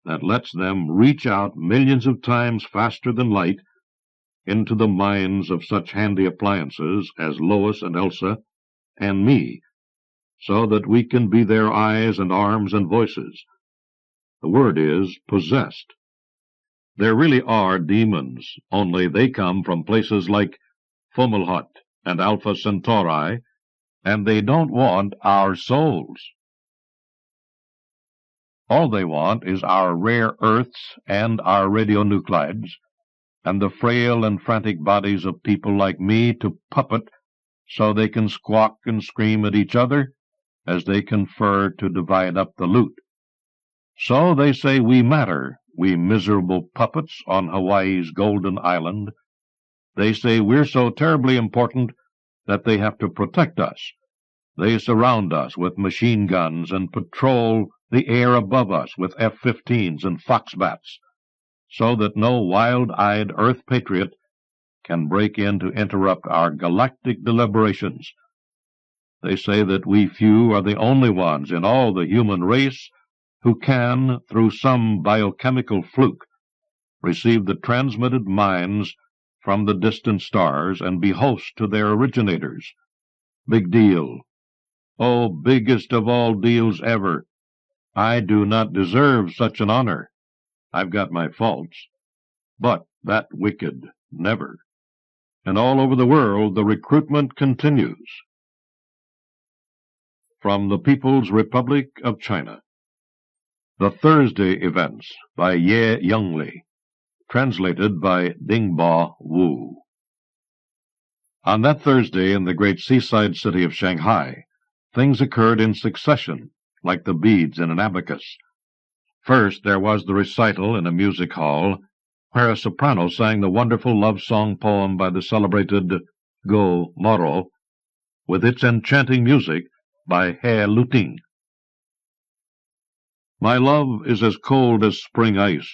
that lets them reach out millions of times faster than light into the minds of such handy appliances as Lois and Elsa and me, so that we can be their eyes and arms and voices. The word is possessed. There really are demons, only they come from places like Fomalhaut and Alpha Centauri, and they don't want our souls. All they want is our rare earths and our radionuclides, and the frail and frantic bodies of people like me to puppet so they can squawk and scream at each other as they confer to divide up the loot. So they say we matter, we miserable puppets on Hawaii's Golden Island. They say we're so terribly important that they have to protect us. They surround us with machine guns and patrol the air above us with F-15s and Foxbats, so that no wild-eyed Earth patriot can break in to interrupt our galactic deliberations. They say that we few are the only ones in all the human race who can, through some biochemical fluke, receive the transmitted minds from the distant stars and be host to their originators. Big deal. Oh, biggest of all deals ever. I do not deserve such an honor. I've got my faults, but that wicked never. And all over the world the recruitment continues. From the People's Republic of China. The Thursday Events by Ye Yonglie, translated by Dingba Wu. On that Thursday in the great seaside city of Shanghai, things occurred in succession, like the beads in an abacus. First, there was the recital in a music hall, where a soprano sang the wonderful love song poem by the celebrated Go Moro, with its enchanting music by He Luting. My love is as cold as spring ice.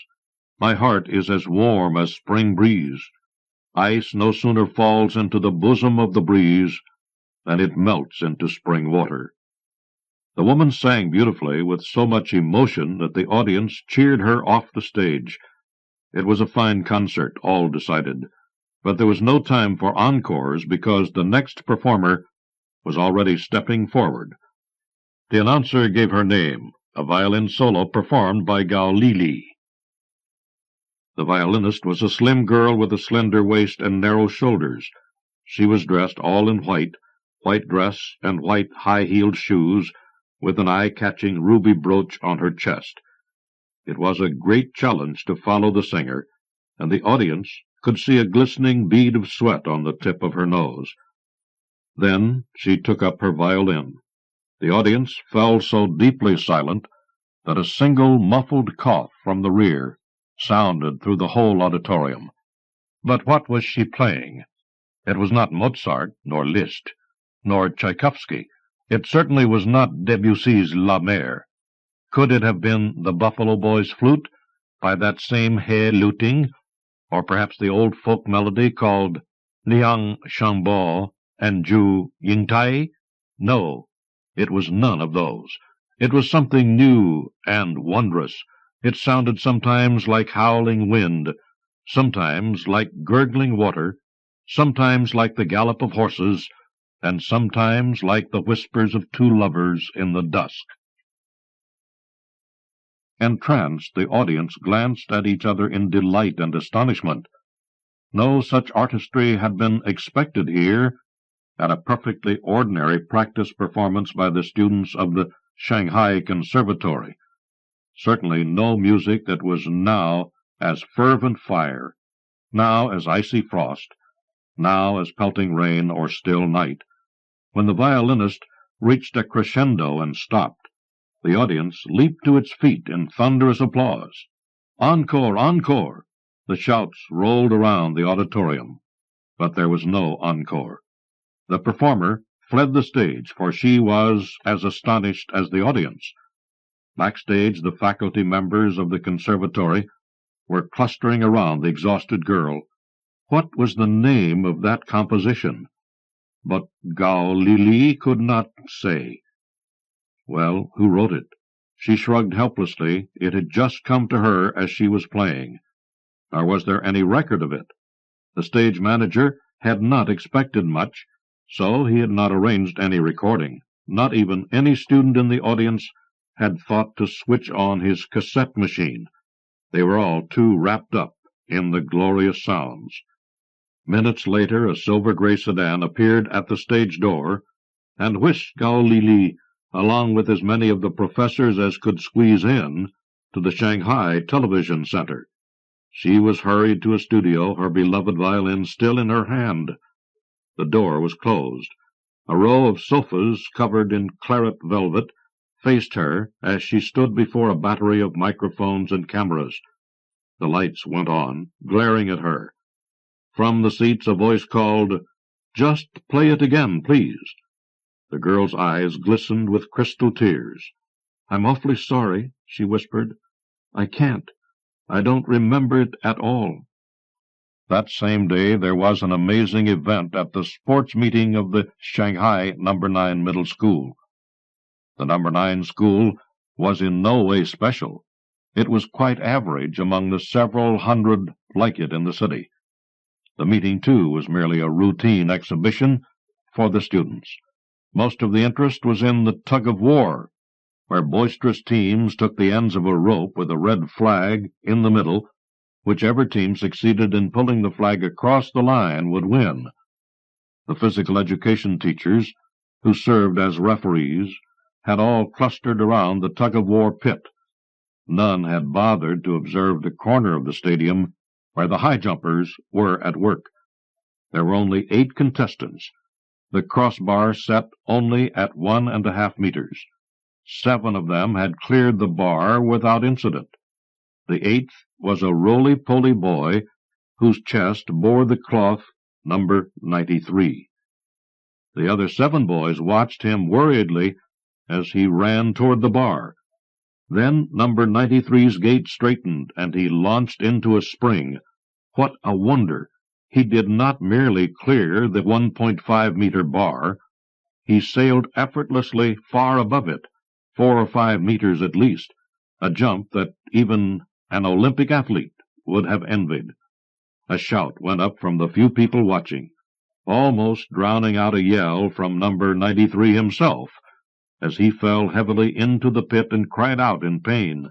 My heart is as warm as spring breeze. Ice no sooner falls into the bosom of the breeze than it melts into spring water. The woman sang beautifully, with so much emotion that the audience cheered her off the stage. It was a fine concert, all decided, but there was no time for encores because the next performer was already stepping forward. The announcer gave her name, a violin solo performed by Gao Lili. The violinist was a slim girl with a slender waist and narrow shoulders. She was dressed all in white dress and white high-heeled shoes, with an eye-catching ruby brooch on her chest. It was a great challenge to follow the singer, and the audience could see a glistening bead of sweat on the tip of her nose. Then she took up her violin. The audience fell so deeply silent that a single muffled cough from the rear sounded through the whole auditorium. But what was she playing? It was not Mozart, nor Liszt, nor Tchaikovsky. It certainly was not Debussy's La Mer. Could it have been the Buffalo Boys' flute by that same He Luting, or perhaps the old folk melody called Liang Shangbo and Ju Yingtai? No, it was none of those. It was something new and wondrous. It sounded sometimes like howling wind, sometimes like gurgling water, sometimes like the gallop of horses, and sometimes like the whispers of two lovers in the dusk. Entranced, the audience glanced at each other in delight and astonishment. No such artistry had been expected here at a perfectly ordinary practice performance by the students of the Shanghai Conservatory. Certainly no music that was now as fervent fire, now as icy frost, now as pelting rain or still night. When the violinist reached a crescendo and stopped, the audience leaped to its feet in thunderous applause. "Encore! Encore!" The shouts rolled around the auditorium, but there was no encore. The performer fled the stage, for she was as astonished as the audience. Backstage, the faculty members of the conservatory were clustering around the exhausted girl. What was the name of that composition? But Gao Lili could not say. Well, who wrote it? She shrugged helplessly. It had just come to her as she was playing. Nor was there any record of it. The stage manager had not expected much, so he had not arranged any recording. Not even any student in the audience had thought to switch on his cassette machine. They were all too wrapped up in the glorious sounds. Minutes later, a silver-gray sedan appeared at the stage door, and whisked Gao Lili, along with as many of the professors as could squeeze in, to the Shanghai Television Center. She was hurried to a studio, her beloved violin still in her hand. The door was closed. A row of sofas covered in claret velvet faced her as she stood before a battery of microphones and cameras. The lights went on, glaring at her. From the seats a voice called, "Just play it again, please." The girl's eyes glistened with crystal tears. "I'm awfully sorry," she whispered. "I can't. I don't remember it at all." That same day there was an amazing event at the sports meeting of the Shanghai No. 9 Middle School. The No. 9 school was in no way special. It was quite average among the several hundred like it in the city. The meeting, too, was merely a routine exhibition for the students. Most of the interest was in the tug-of-war, where boisterous teams took the ends of a rope with a red flag in the middle. Whichever team succeeded in pulling the flag across the line would win. The physical education teachers, who served as referees, had all clustered around the tug-of-war pit. None had bothered to observe the corner of the stadium where the high jumpers were at work. There were only 8 contestants, the crossbar set only at 1½ meters. 7 of them had cleared the bar without incident. The 8th was a roly-poly boy whose chest bore the cloth number 93. The other 7 boys watched him worriedly as he ran toward the bar. Then number 93's gait straightened, and he launched into a spring. What a wonder! He did not merely clear the 1.5-meter bar. He sailed effortlessly far above it, 4 or 5 meters at least, a jump that even an Olympic athlete would have envied. A shout went up from the few people watching, almost drowning out a yell from number 93 himself, as he fell heavily into the pit and cried out in pain.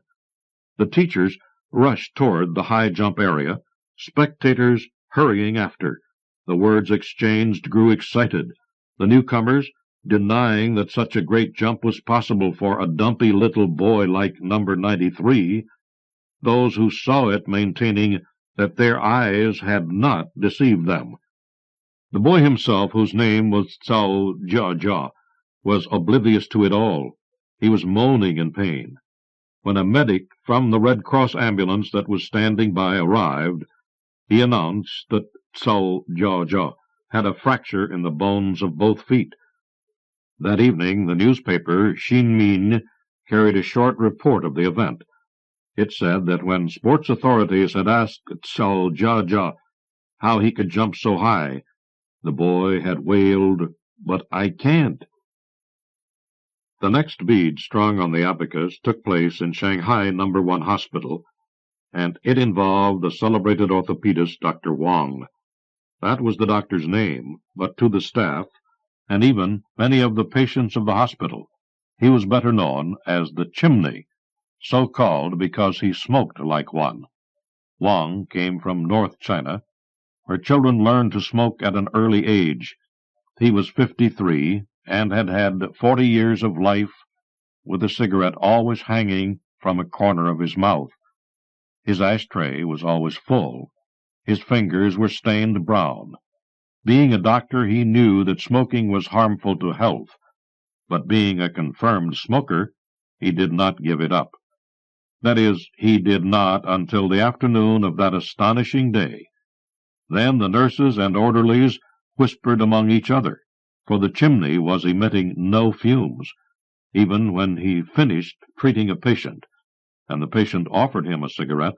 The teachers rushed toward the high jump area, spectators hurrying after. The words exchanged grew excited. The newcomers denying that such a great jump was possible for a dumpy little boy like number 93, those who saw it maintaining that their eyes had not deceived them. The boy himself, whose name was Cao Jia, was oblivious to it all. He was moaning in pain. When a medic from the Red Cross ambulance that was standing by arrived, he announced that Cao Jia had a fracture in the bones of both feet. That evening, the newspaper Xinmin carried a short report of the event. It said that when sports authorities had asked Cao Jia how he could jump so high, the boy had wailed, "But I can't." The next bead strung on the abacus took place in Shanghai No. 1 Hospital, and it involved the celebrated orthopedist Dr. Wang. That was the doctor's name, but to the staff, and even many of the patients of the hospital, he was better known as the Chimney, so called because he smoked like one. Wang came from North China, where children learned to smoke at an early age. He was 53, and had had 40 years of life with a cigarette always hanging from a corner of his mouth. His ashtray was always full. His fingers were stained brown. Being a doctor, he knew that smoking was harmful to health, but being a confirmed smoker, he did not give it up. That is, he did not until the afternoon of that astonishing day. Then the nurses and orderlies whispered among each other, for the chimney was emitting no fumes, even when he finished treating a patient, and the patient offered him a cigarette.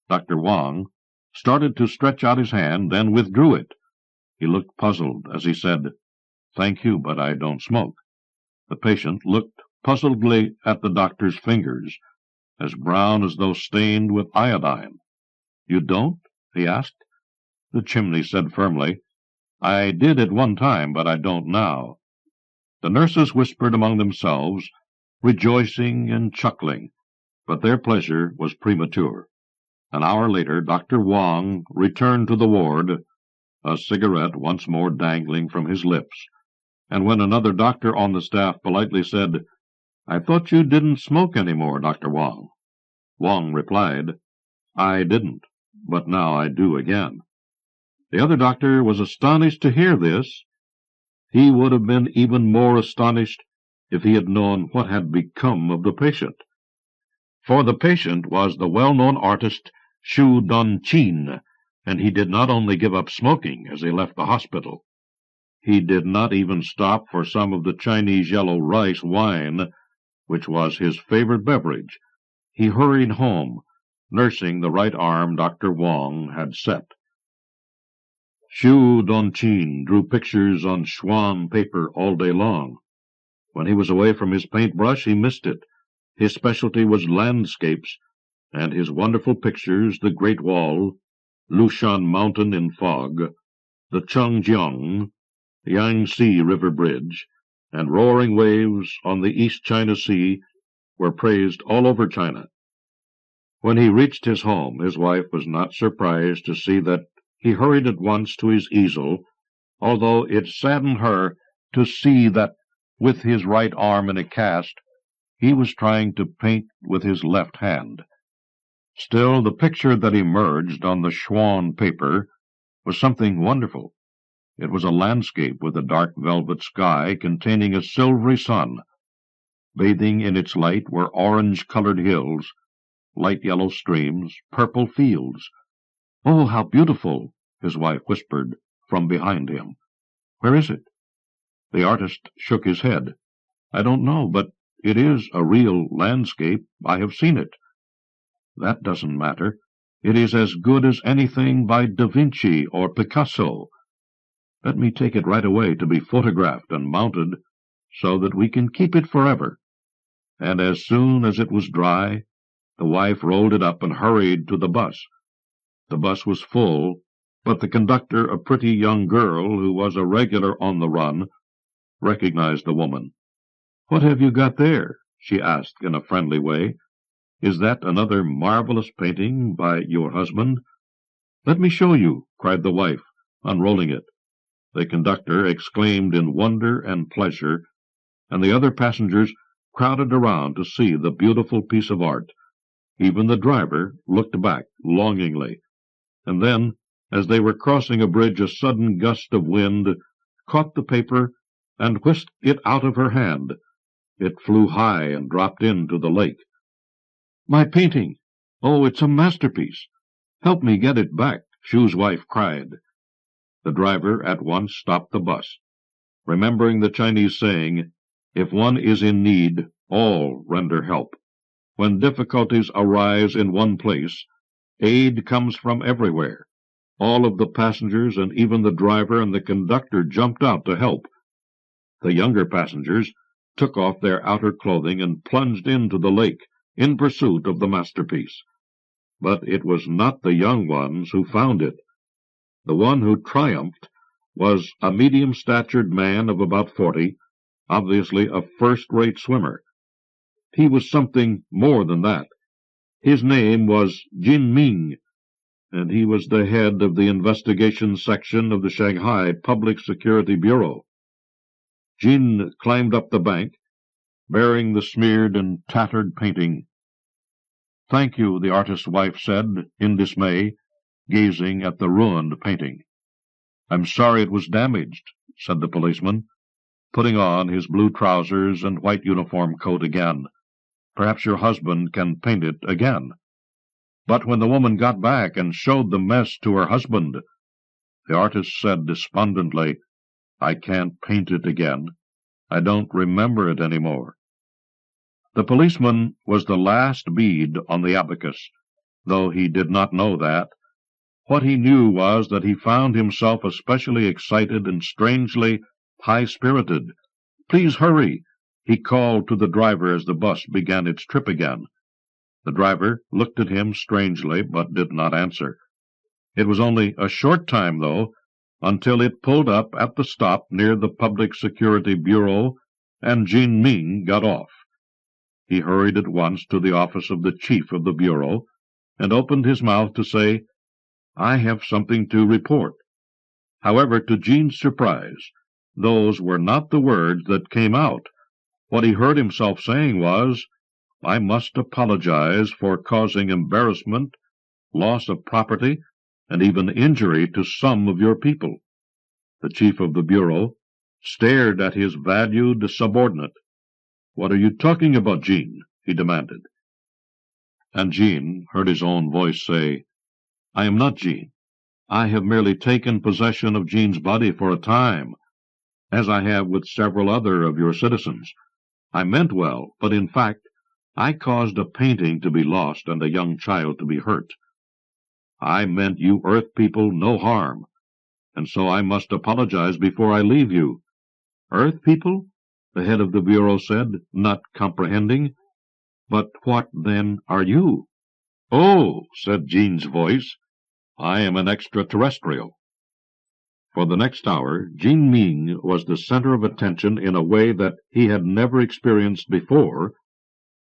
Dr. Wang started to stretch out his hand, then withdrew it. He looked puzzled as he said, "Thank you, but I don't smoke." The patient looked puzzledly at the doctor's fingers, as brown as though stained with iodine. "You don't?" he asked. The chimney said firmly, "I did at one time, but I don't now." The nurses whispered among themselves, rejoicing and chuckling, but their pleasure was premature. An hour later, Dr. Wang returned to the ward, a cigarette once more dangling from his lips, and when another doctor on the staff politely said, "I thought you didn't smoke any more, Dr. Wang," Wang replied, "I didn't, but now I do again." The other doctor was astonished to hear this. He would have been even more astonished if he had known what had become of the patient. For the patient was the well-known artist Shu Don-chin, and he did not only give up smoking as he left the hospital. He did not even stop for some of the Chinese yellow rice wine, which was his favorite beverage. He hurried home, nursing the right arm Dr. Wang had set. Shu Don-chin drew pictures on Schwan paper all day long. When he was away from his paintbrush, he missed it. His specialty was landscapes, and his wonderful pictures, the Great Wall, Lushan Mountain in fog, the Chengjiang, Yangtze River Bridge, and roaring waves on the East China Sea, were praised all over China. When he reached his home, his wife was not surprised to see that he hurried at once to his easel, although it saddened her to see that, with his right arm in a cast, he was trying to paint with his left hand. Still, the picture that emerged on the Schwan paper was something wonderful. It was a landscape with a dark velvet sky containing a silvery sun. Bathing in its light were orange-colored hills, light yellow streams, purple fields. "Oh, how beautiful!" his wife whispered from behind him. "Where is it?" The artist shook his head. "I don't know, but it is a real landscape. I have seen it." "That doesn't matter. It is as good as anything by Da Vinci or Picasso. Let me take it right away to be photographed and mounted so that we can keep it forever." And as soon as it was dry, the wife rolled it up and hurried to the bus. The bus was full, but the conductor, a pretty young girl who was a regular on the run, recognized the woman. "What have you got there?" she asked in a friendly way. "Is that another marvelous painting by your husband?" "Let me show you," cried the wife, unrolling it. The conductor exclaimed in wonder and pleasure, and the other passengers crowded around to see the beautiful piece of art. Even the driver looked back longingly, and then, as they were crossing a bridge, a sudden gust of wind caught the paper and whisked it out of her hand. It flew high and dropped into the lake. "My painting! Oh, it's a masterpiece! Help me get it back," Shu's wife cried. The driver at once stopped the bus. Remembering the Chinese saying, "If one is in need, all render help," when difficulties arise in one place, aid comes from everywhere. All of the passengers and even the driver and the conductor jumped out to help. The younger passengers took off their outer clothing and plunged into the lake in pursuit of the masterpiece. But it was not the young ones who found it. The one who triumphed was a medium-statured man of about 40, obviously a first-rate swimmer. He was something more than that. His name was Jin Ming, and he was the head of the investigation section of the Shanghai Public Security Bureau. Jin climbed up the bank, bearing the smeared and tattered painting. "Thank you," the artist's wife said, in dismay. gazing at the ruined painting. "I'm sorry it was damaged," said the policeman, putting on his blue trousers and white uniform coat again. "Perhaps your husband can paint it again." But when the woman got back and showed the mess to her husband, the artist said despondently, "I can't paint it again. I don't remember it any more." The policeman was the last bead on the abacus, though he did not know that. What he knew was that he found himself especially excited and strangely high-spirited. "Please hurry," he called to the driver as the bus began its trip again. The driver looked at him strangely, but did not answer. It was only a short time, though, until it pulled up at the stop near the Public Security Bureau, and Jin Ming got off. He hurried at once to the office of the chief of the bureau, and opened his mouth to say, "I have something to report." However, to Jean's surprise, those were not the words that came out. What he heard himself saying was, "I must apologize for causing embarrassment, loss of property, and even injury to some of your people." The chief of the bureau stared at his valued subordinate. "What are you talking about, Jean?" he demanded. And Jean heard his own voice say, "I am not Jean. I have merely taken possession of Jean's body for a time, as I have with several other of your citizens. I meant well, but in fact I caused a painting to be lost and a young child to be hurt. I meant you Earth people no harm, and so I must apologize before I leave you." "Earth people?" the head of the bureau said, not comprehending. "But what, then, are you?" "Oh," said Jean's voice, "I am an extraterrestrial." For the next hour, Jin Ming was the center of attention in a way that he had never experienced before,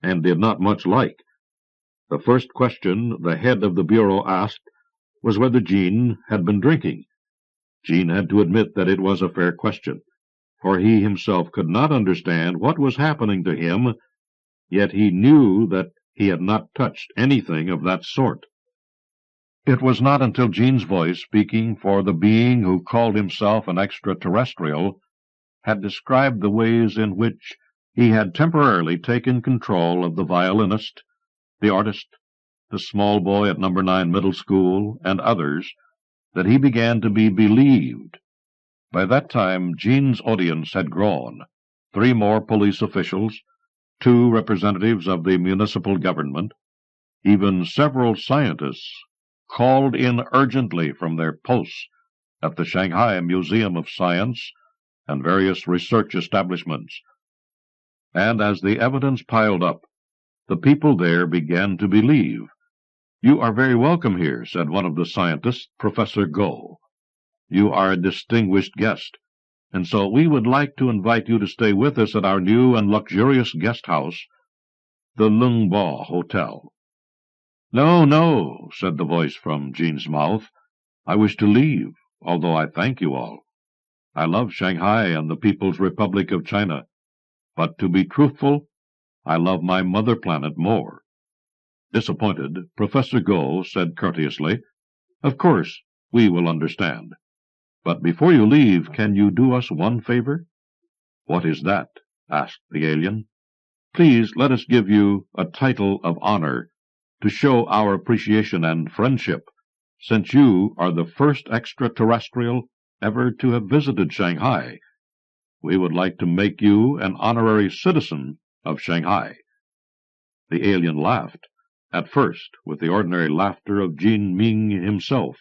and did not much like. The first question the head of the bureau asked was whether Jean had been drinking. Jean had to admit that it was a fair question, for he himself could not understand what was happening to him, yet he knew that he had not touched anything of that sort. It was not until Jean's voice, speaking for the being who called himself an extraterrestrial, had described the ways in which he had temporarily taken control of the violinist, the artist, the small boy at No. 9 Middle School, and others, that he began to be believed. By that time Jean's audience had grown. 3 more police officials, 2 representatives of the municipal government, even several scientists, called in urgently from their posts at the Shanghai Museum of Science and various research establishments. And as the evidence piled up, the people there began to believe. "You are very welcome here," said one of the scientists, Professor Go. "You are a distinguished guest, and so we would like to invite you to stay with us at our new and luxurious guest house, the Lundwall Hotel." "No, no," said the voice from Jean's mouth. "I wish to leave, although I thank you all. I love Shanghai and the People's Republic of China, but to be truthful, I love my mother planet more." Disappointed, Professor Go said courteously, "Of course, we will understand. But before you leave, can you do us one favor?" "What is that?" asked the alien. "Please let us give you a title of honor to show our appreciation and friendship, since you are the first extraterrestrial ever to have visited Shanghai. We would like to make you an honorary citizen of Shanghai." The alien laughed, at first with the ordinary laughter of Jin Ming himself,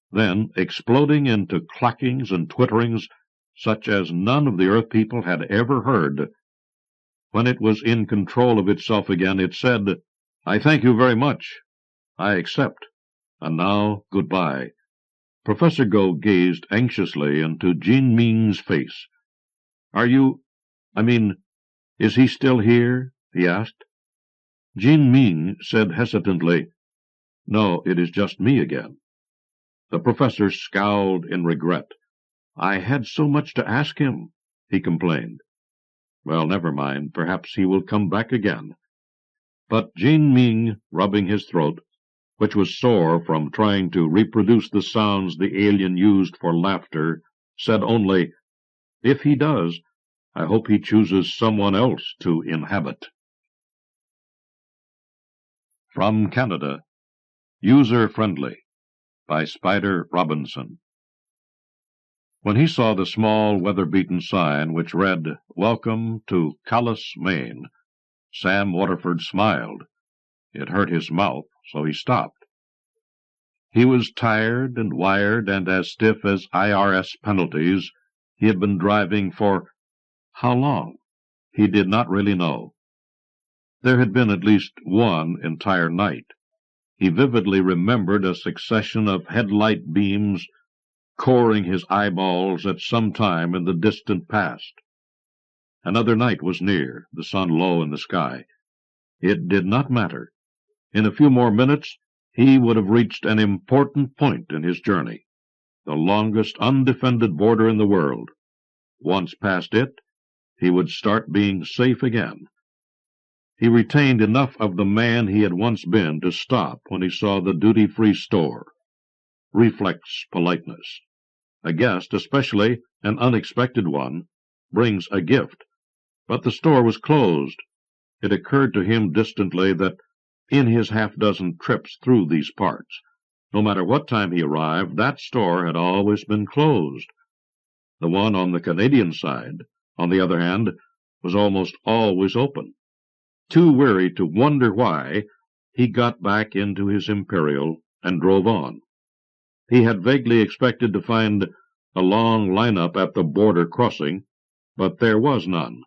then exploding into clackings and twitterings such as none of the Earth people had ever heard. When it was in control of itself again, it said, "I thank you very much. I accept. And now, goodbye." Professor Go gazed anxiously into Jin Ming's face. "Are is he still here?" he asked. Jin Ming said hesitantly, "No, it is just me again." The professor scowled in regret. "I had so much to ask him," he complained. "Well, never mind. Perhaps he will come back again." But Jin Ming, rubbing his throat, which was sore from trying to reproduce the sounds the alien used for laughter, said only, "If he does, I hope he chooses someone else to inhabit." From Canada, User-Friendly by Spider Robinson. When he saw the small, weather-beaten sign which read, "Welcome to Callus, Maine," Sam Waterford smiled. It hurt his mouth, so he stopped. He was tired and wired and as stiff as IRS penalties. He had been driving for how long? He did not really know. There had been at least one entire night. He vividly remembered a succession of headlight beams coring his eyeballs at some time in the distant past. Another night was near, the sun low in the sky. It did not matter. In a few more minutes he would have reached an important point in his journey, the longest undefended border in the world. Once past it, he would start being safe again. He retained enough of the man he had once been to stop when he saw the duty-free store. Reflex politeness. A guest, especially an unexpected one, brings a gift. But the store was closed. It occurred to him distantly that in his half-dozen trips through these parts, no matter what time he arrived, that store had always been closed. The one on the Canadian side, on the other hand, was almost always open. Too weary to wonder why, he got back into his Imperial and drove on. He had vaguely expected to find a long lineup at the border crossing, but there was none.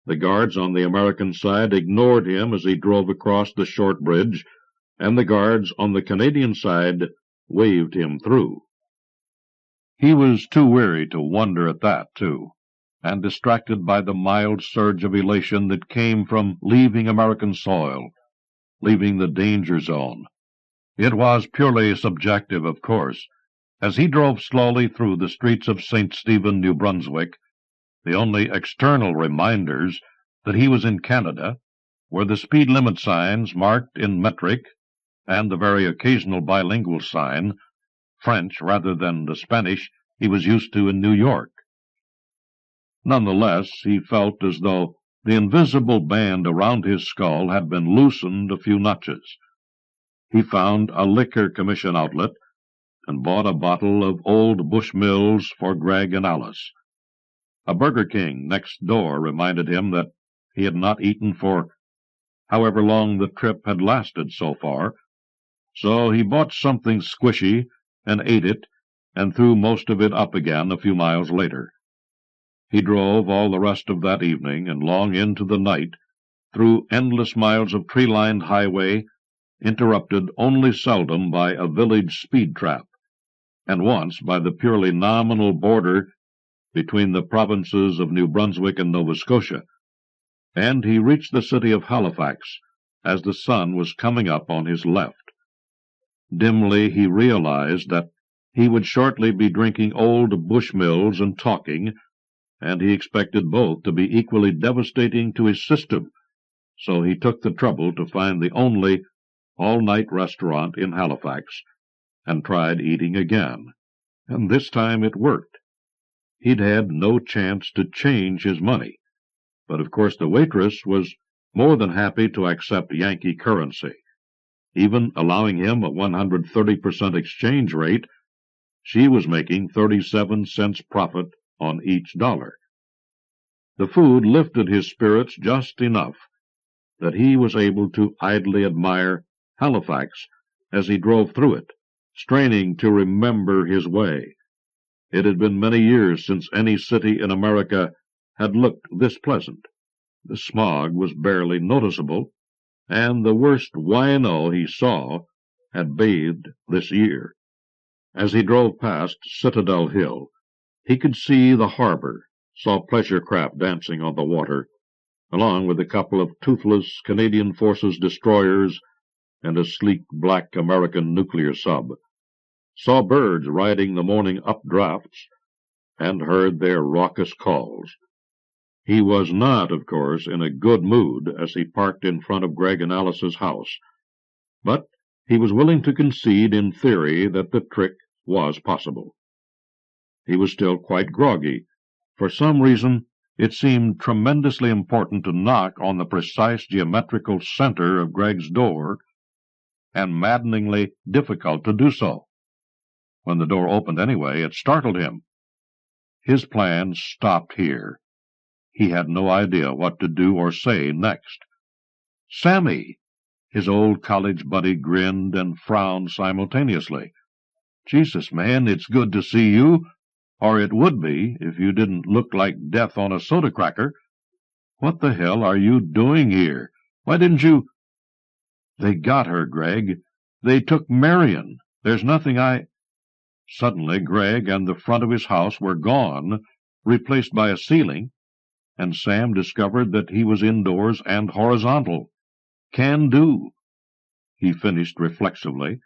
The guards on the American side ignored him as he drove across the short bridge, and the guards on the Canadian side waved him through. He was too weary to wonder at that, too, and distracted by the mild surge of elation that came from leaving American soil, leaving the danger zone. It was purely subjective, of course. As he drove slowly through the streets of St. Stephen, New Brunswick, the only external reminders that he was in Canada were the speed limit signs marked in metric and the very occasional bilingual sign, French rather than the Spanish he was used to in New York. Nonetheless, he felt as though the invisible band around his skull had been loosened a few notches. He found a liquor commission outlet and bought a bottle of Old Bushmills for Greg and Alice. A Burger King next door reminded him that he had not eaten for however long the trip had lasted so far, so he bought something squishy and ate it and threw most of it up again a few miles later. He drove all the rest of that evening and long into the night through endless miles of tree-lined highway, interrupted only seldom by a village speed trap, and once by the purely nominal border between the provinces of New Brunswick and Nova Scotia, and he reached the city of Halifax as the sun was coming up on his left. Dimly he realized that he would shortly be drinking Old Bushmills and talking, and he expected both to be equally devastating to his system, so he took the trouble to find the only all-night restaurant in Halifax, and tried eating again, and this time it worked. He'd had no chance to change his money, but of course the waitress was more than happy to accept Yankee currency. Even allowing him a 130% exchange rate, she was making 37 cents profit on each dollar. The food lifted his spirits just enough that he was able to idly admire Halifax as he drove through it, straining to remember his way. It had been many years since any city in America had looked this pleasant. The smog was barely noticeable, and the worst wino he saw had bathed this year. As he drove past Citadel Hill, he could see the harbor, saw pleasure craft dancing on the water, along with a couple of toothless Canadian Forces destroyers and a sleek black American nuclear sub, saw birds riding the morning updrafts, and heard their raucous calls. He was not, of course, in a good mood as he parked in front of Greg and Alice's house, but He was willing to concede in theory that the trick was possible. He was still quite groggy. For some reason, it seemed tremendously important to knock on the precise geometrical center of Greg's door, and maddeningly difficult to do so. When the door opened anyway, it startled him. His plan stopped here. He had no idea what to do or say next. Sammy! His old college buddy grinned and frowned simultaneously. Jesus, man, it's good to see you. Or it would be if you didn't look like death on a soda cracker. What the hell are you doing here? Why didn't you— They got her, Greg. They took Marion. There's nothing Suddenly, Greg and the front of his house were gone, replaced by a ceiling, and Sam discovered that he was indoors and horizontal. Can do. He finished reflexively,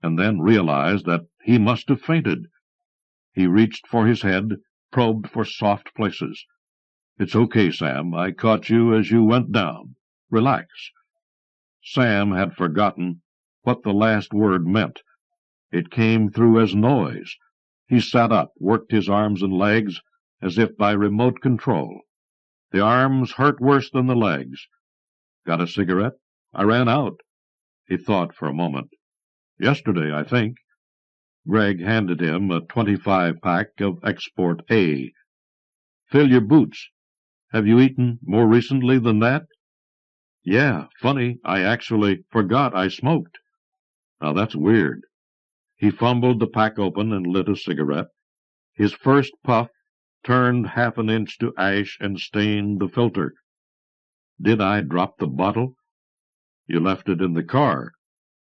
and then realized that he must have fainted. He reached for his head, probed for soft places. It's okay, Sam. I caught you as you went down. Relax. Sam had forgotten what the last word meant. It came through as noise. He sat up, worked his arms and legs as if by remote control. The arms hurt worse than the legs. Got a cigarette? I ran out. He thought for a moment. Yesterday, I think. Greg handed him a 25-pack of Export A. Fill your boots. Have you eaten more recently than that? Yeah, funny, I actually forgot I smoked. Now that's weird. He fumbled the pack open and lit a cigarette. His first puff turned half an inch to ash and stained the filter. Did I drop the bottle? You left it in the car.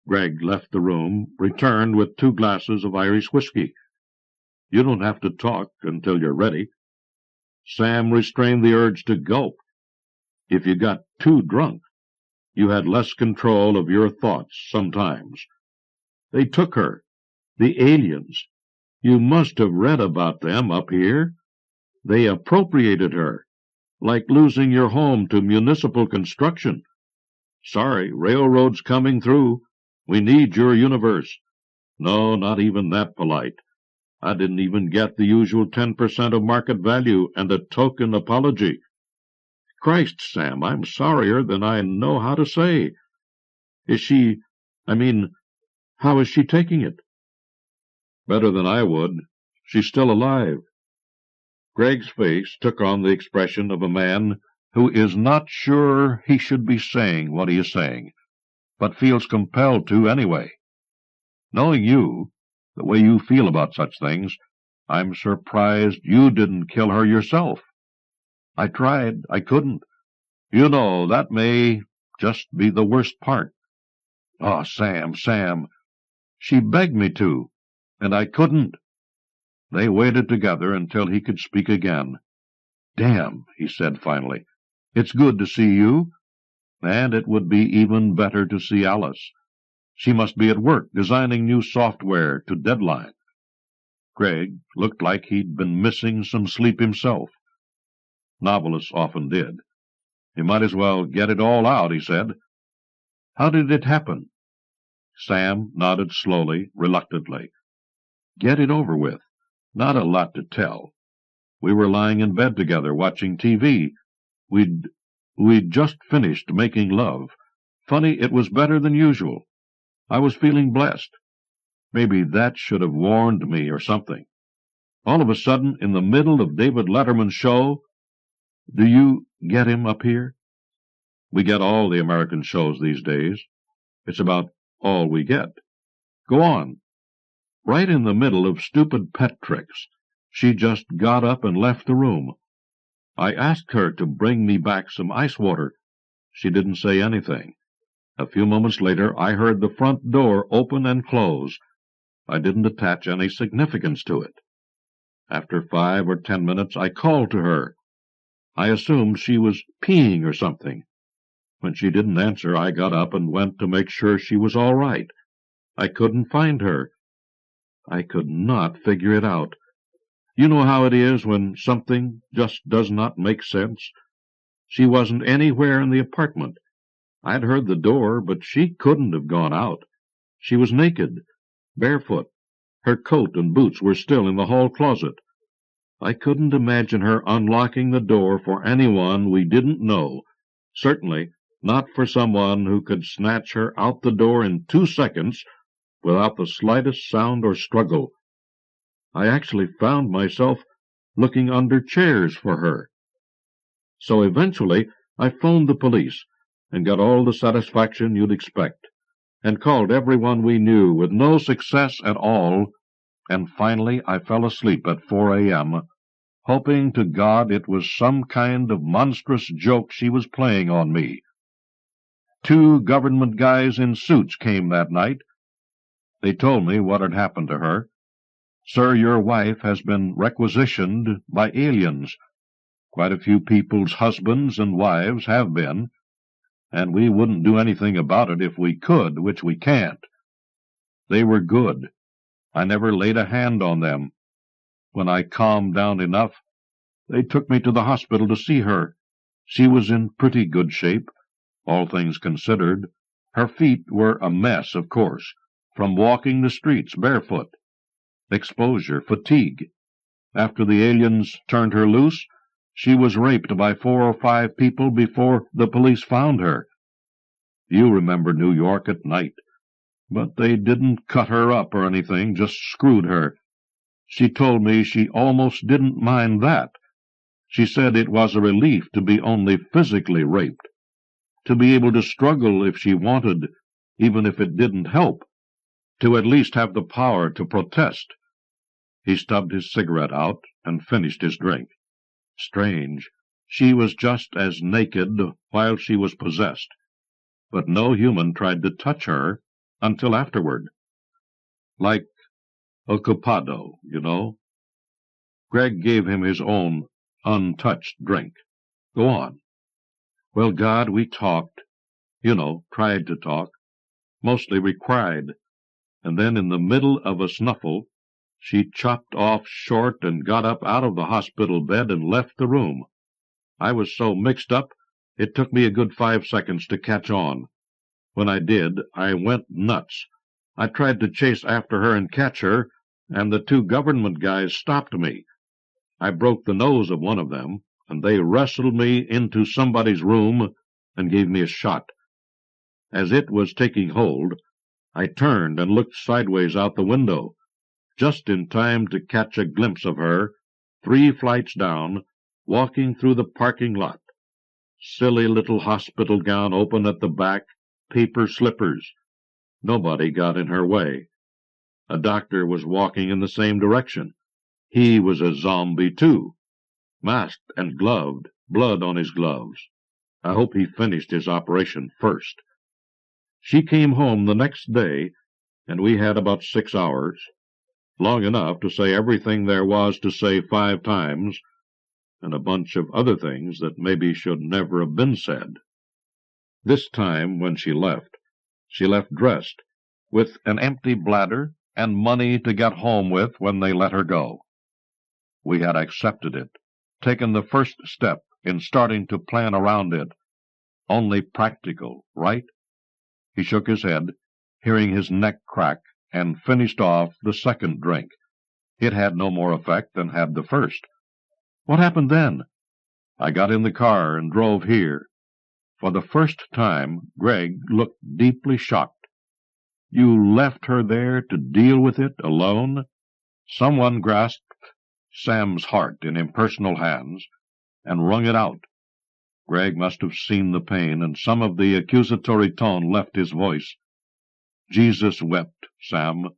Greg left the room, returned with 2 glasses of Irish whiskey. You don't have to talk until you're ready. Sam restrained the urge to gulp. If you got too drunk, you had less control of your thoughts sometimes. They took her. The aliens. You must have read about them up here. They appropriated her, like losing your home to municipal construction. Sorry, railroad's coming through. We need your universe. No, not even that polite. I didn't even get the usual 10% of market value and a token apology. Christ, Sam, I'm sorrier than I know how to say. How is she taking it? Better than I would. She's still alive. Greg's face took on the expression of a man who is not sure he should be saying what he is saying, but feels compelled to anyway. Knowing you, the way you feel about such things, I'm surprised you didn't kill her yourself. I tried. I couldn't. You know, that may just be the worst part. Oh, Sam. She begged me to, and I couldn't. They waited together until he could speak again. Damn, he said finally. It's good to see you. And it would be even better to see Alice. She must be at work, designing new software to deadline. Greg looked like he'd been missing some sleep himself. Novelists often did. You might as well get it all out, he said. How did it happen? Sam nodded slowly, reluctantly. Get it over with. Not a lot to tell. We were lying in bed together, watching TV. We'd just finished making love. Funny, it was better than usual. I was feeling blessed. Maybe that should have warned me or something. All of a sudden, in the middle of David Letterman's show, do you get him up here? We get all the American shows these days. It's about all we get. Go on. Right in the middle of stupid pet tricks, she just got up and left the room. I asked her to bring me back some ice water. She didn't say anything. A few moments later, I heard the front door open and close. I didn't attach any significance to it. After 5 or 10 minutes, I called to her. I assumed she was peeing or something. When she didn't answer, I got up and went to make sure she was all right. I couldn't find her. I could not figure it out. You know how it is when something just does not make sense? She wasn't anywhere in the apartment. I'd heard the door, but she couldn't have gone out. She was naked, barefoot. Her coat and boots were still in the hall closet. I couldn't imagine her unlocking the door for anyone we didn't know, certainly not for someone who could snatch her out the door in 2 seconds without the slightest sound or struggle. I actually found myself looking under chairs for her. So eventually I phoned the police and got all the satisfaction you'd expect, and called everyone we knew with no success at all, and finally I fell asleep at 4 a.m., hoping to God it was some kind of monstrous joke she was playing on me. 2 government guys in suits came that night. They told me what had happened to her. Sir, your wife has been requisitioned by aliens. Quite a few people's husbands and wives have been, and we wouldn't do anything about it if we could, which we can't. They were good. I never laid a hand on them. When I calmed down enough, they took me to the hospital to see her. She was in pretty good shape, all things considered. Her feet were a mess, of course, from walking the streets barefoot. Exposure, fatigue. After the aliens turned her loose, she was raped by 4 or 5 people before the police found her. You remember New York at night. But they didn't cut her up or anything, just screwed her. She told me she almost didn't mind that. She said it was a relief to be only physically raped, to be able to struggle if she wanted, even if it didn't help, to at least have the power to protest. He stubbed his cigarette out and finished his drink. Strange. She was just as naked while she was possessed, but no human tried to touch her until afterward. Like Ocupado, you know. Greg gave him his own untouched drink. Go on. Well, God, we talked. You know, tried to talk. Mostly we cried. And then in the middle of a snuffle, she chopped off short and got up out of the hospital bed and left the room. I was so mixed up, it took me a good 5 seconds to catch on. When I did, I went nuts. I tried to chase after her and catch her, and the 2 government guys stopped me. I broke the nose of one of them, and they wrestled me into somebody's room and gave me a shot. As it was taking hold, I turned and looked sideways out the window, just in time to catch a glimpse of her, 3 flights down, walking through the parking lot. Silly little hospital gown open at the back, paper slippers. Nobody got in her way. A doctor was walking in the same direction. He was a zombie, too, masked and gloved, blood on his gloves. I hope he finished his operation first. She came home the next day, and we had about 6 hours, long enough to say everything there was to say 5 times, and a bunch of other things that maybe should never have been said. This time, when she left dressed, with an empty bladder and money to get home with when they let her go. We had accepted it, taken the first step in starting to plan around it. Only practical, right? He shook his head, hearing his neck crack, and finished off the second drink. It had no more effect than had the first. What happened then? I got in the car and drove here. For the first time, Greg looked deeply shocked. You left her there to deal with it alone? Someone grasped Sam's heart in impersonal hands and wrung it out. Greg must have seen the pain, and some of the accusatory tone left his voice. Jesus wept, Sam.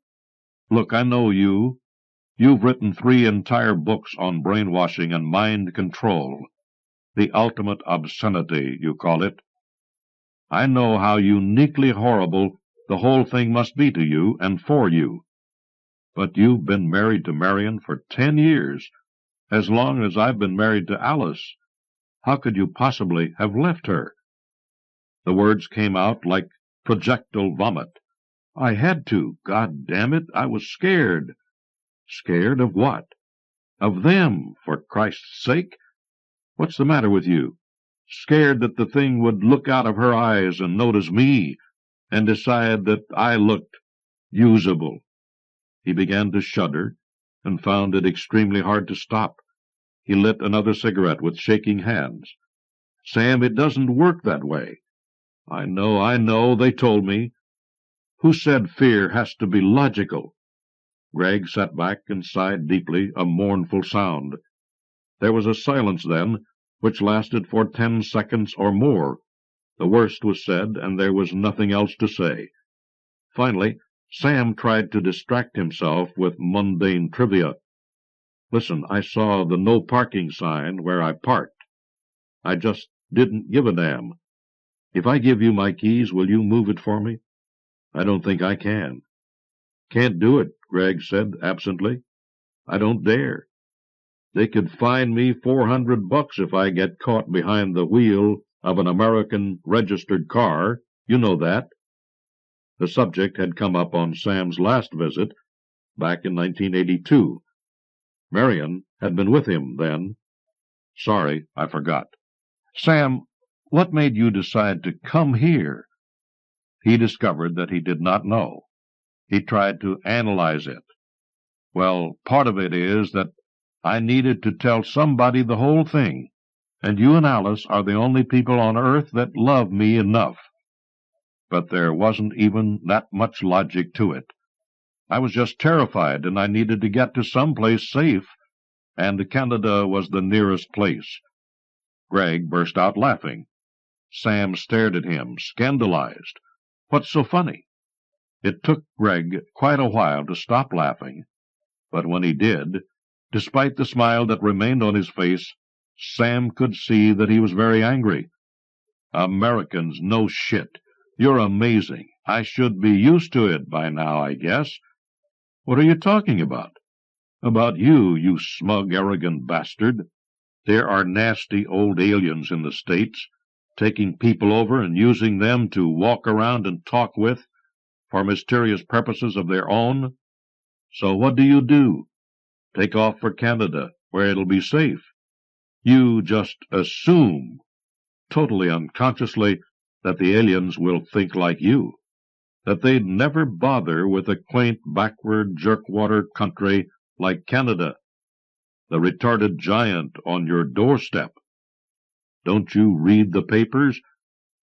Look, I know you. You've written 3 entire books on brainwashing and mind control. The ultimate obscenity, you call it. I know how uniquely horrible the whole thing must be to you and for you. But you've been married to Marion for 10 years, as long as I've been married to Alice. How could you possibly have left her? The words came out like projectile vomit. I had to. God damn it, I was scared. Scared of what? Of them, for Christ's sake. What's the matter with you? Scared that the thing would look out of her eyes and notice me, and decide that I looked usable. He began to shudder, and found it extremely hard to stop. He lit another cigarette with shaking hands. "Sam, it doesn't work that way." I know, they told me." "Who said fear has to be logical?" Gregg sat back and sighed deeply, a mournful sound. There was a silence then, which lasted for 10 seconds or more. The worst was said, and there was nothing else to say. Finally, Sam tried to distract himself with mundane trivia. "Listen, I saw the no parking sign where I parked. I just didn't give a damn. If I give you my keys, will you move it for me?" "I don't think I can." "Can't do it," Gregg said absently. "I don't dare. They could fine me $400 if I get caught behind the wheel of an American registered car. You know that." The subject had come up on Sam's last visit, back in 1982. Marion had been with him then. "Sorry, I forgot." "Sam, what made you decide to come here?" He discovered that he did not know. He tried to analyze it. "Well, part of it is that I needed to tell somebody the whole thing, and you and Alice are the only people on earth that love me enough." But there wasn't even that much logic to it. "I was just terrified, and I needed to get to some place safe, and Canada was the nearest place." Gregg burst out laughing. Sam stared at him, scandalized. "What's so funny?" It took Gregg quite a while to stop laughing, but when he did, despite the smile that remained on his face, Sam could see that he was very angry. "Americans, no shit. You're amazing. I should be used to it by now, I guess." "What are you talking about?" "About you, you smug, arrogant bastard. There are nasty old aliens in the States, taking people over and using them to walk around and talk with, for mysterious purposes of their own. So what do? Take off for Canada, where it'll be safe. You just assume, totally unconsciously, that the aliens will think like you, that they'd never bother with a quaint, backward, jerkwater country like Canada, the retarded giant on your doorstep. Don't you read the papers?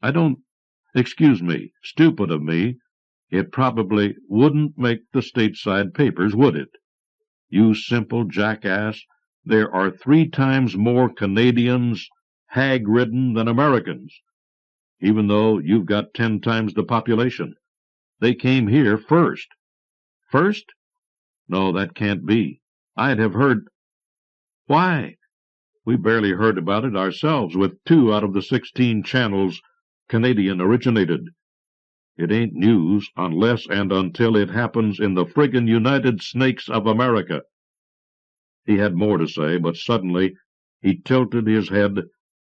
I don't. Excuse me, stupid of me. It probably wouldn't make the stateside papers, would it? You simple jackass, there are 3 times more Canadians hag-ridden than Americans, even though you've got 10 times the population. They came here first." "First? No, that can't be. I'd have heard—" "Why? We barely heard about it ourselves, with 2 out of the 16 channels Canadian-originated. It ain't news unless and until it happens in the friggin' United Snakes of America." He had more to say, but suddenly he tilted his head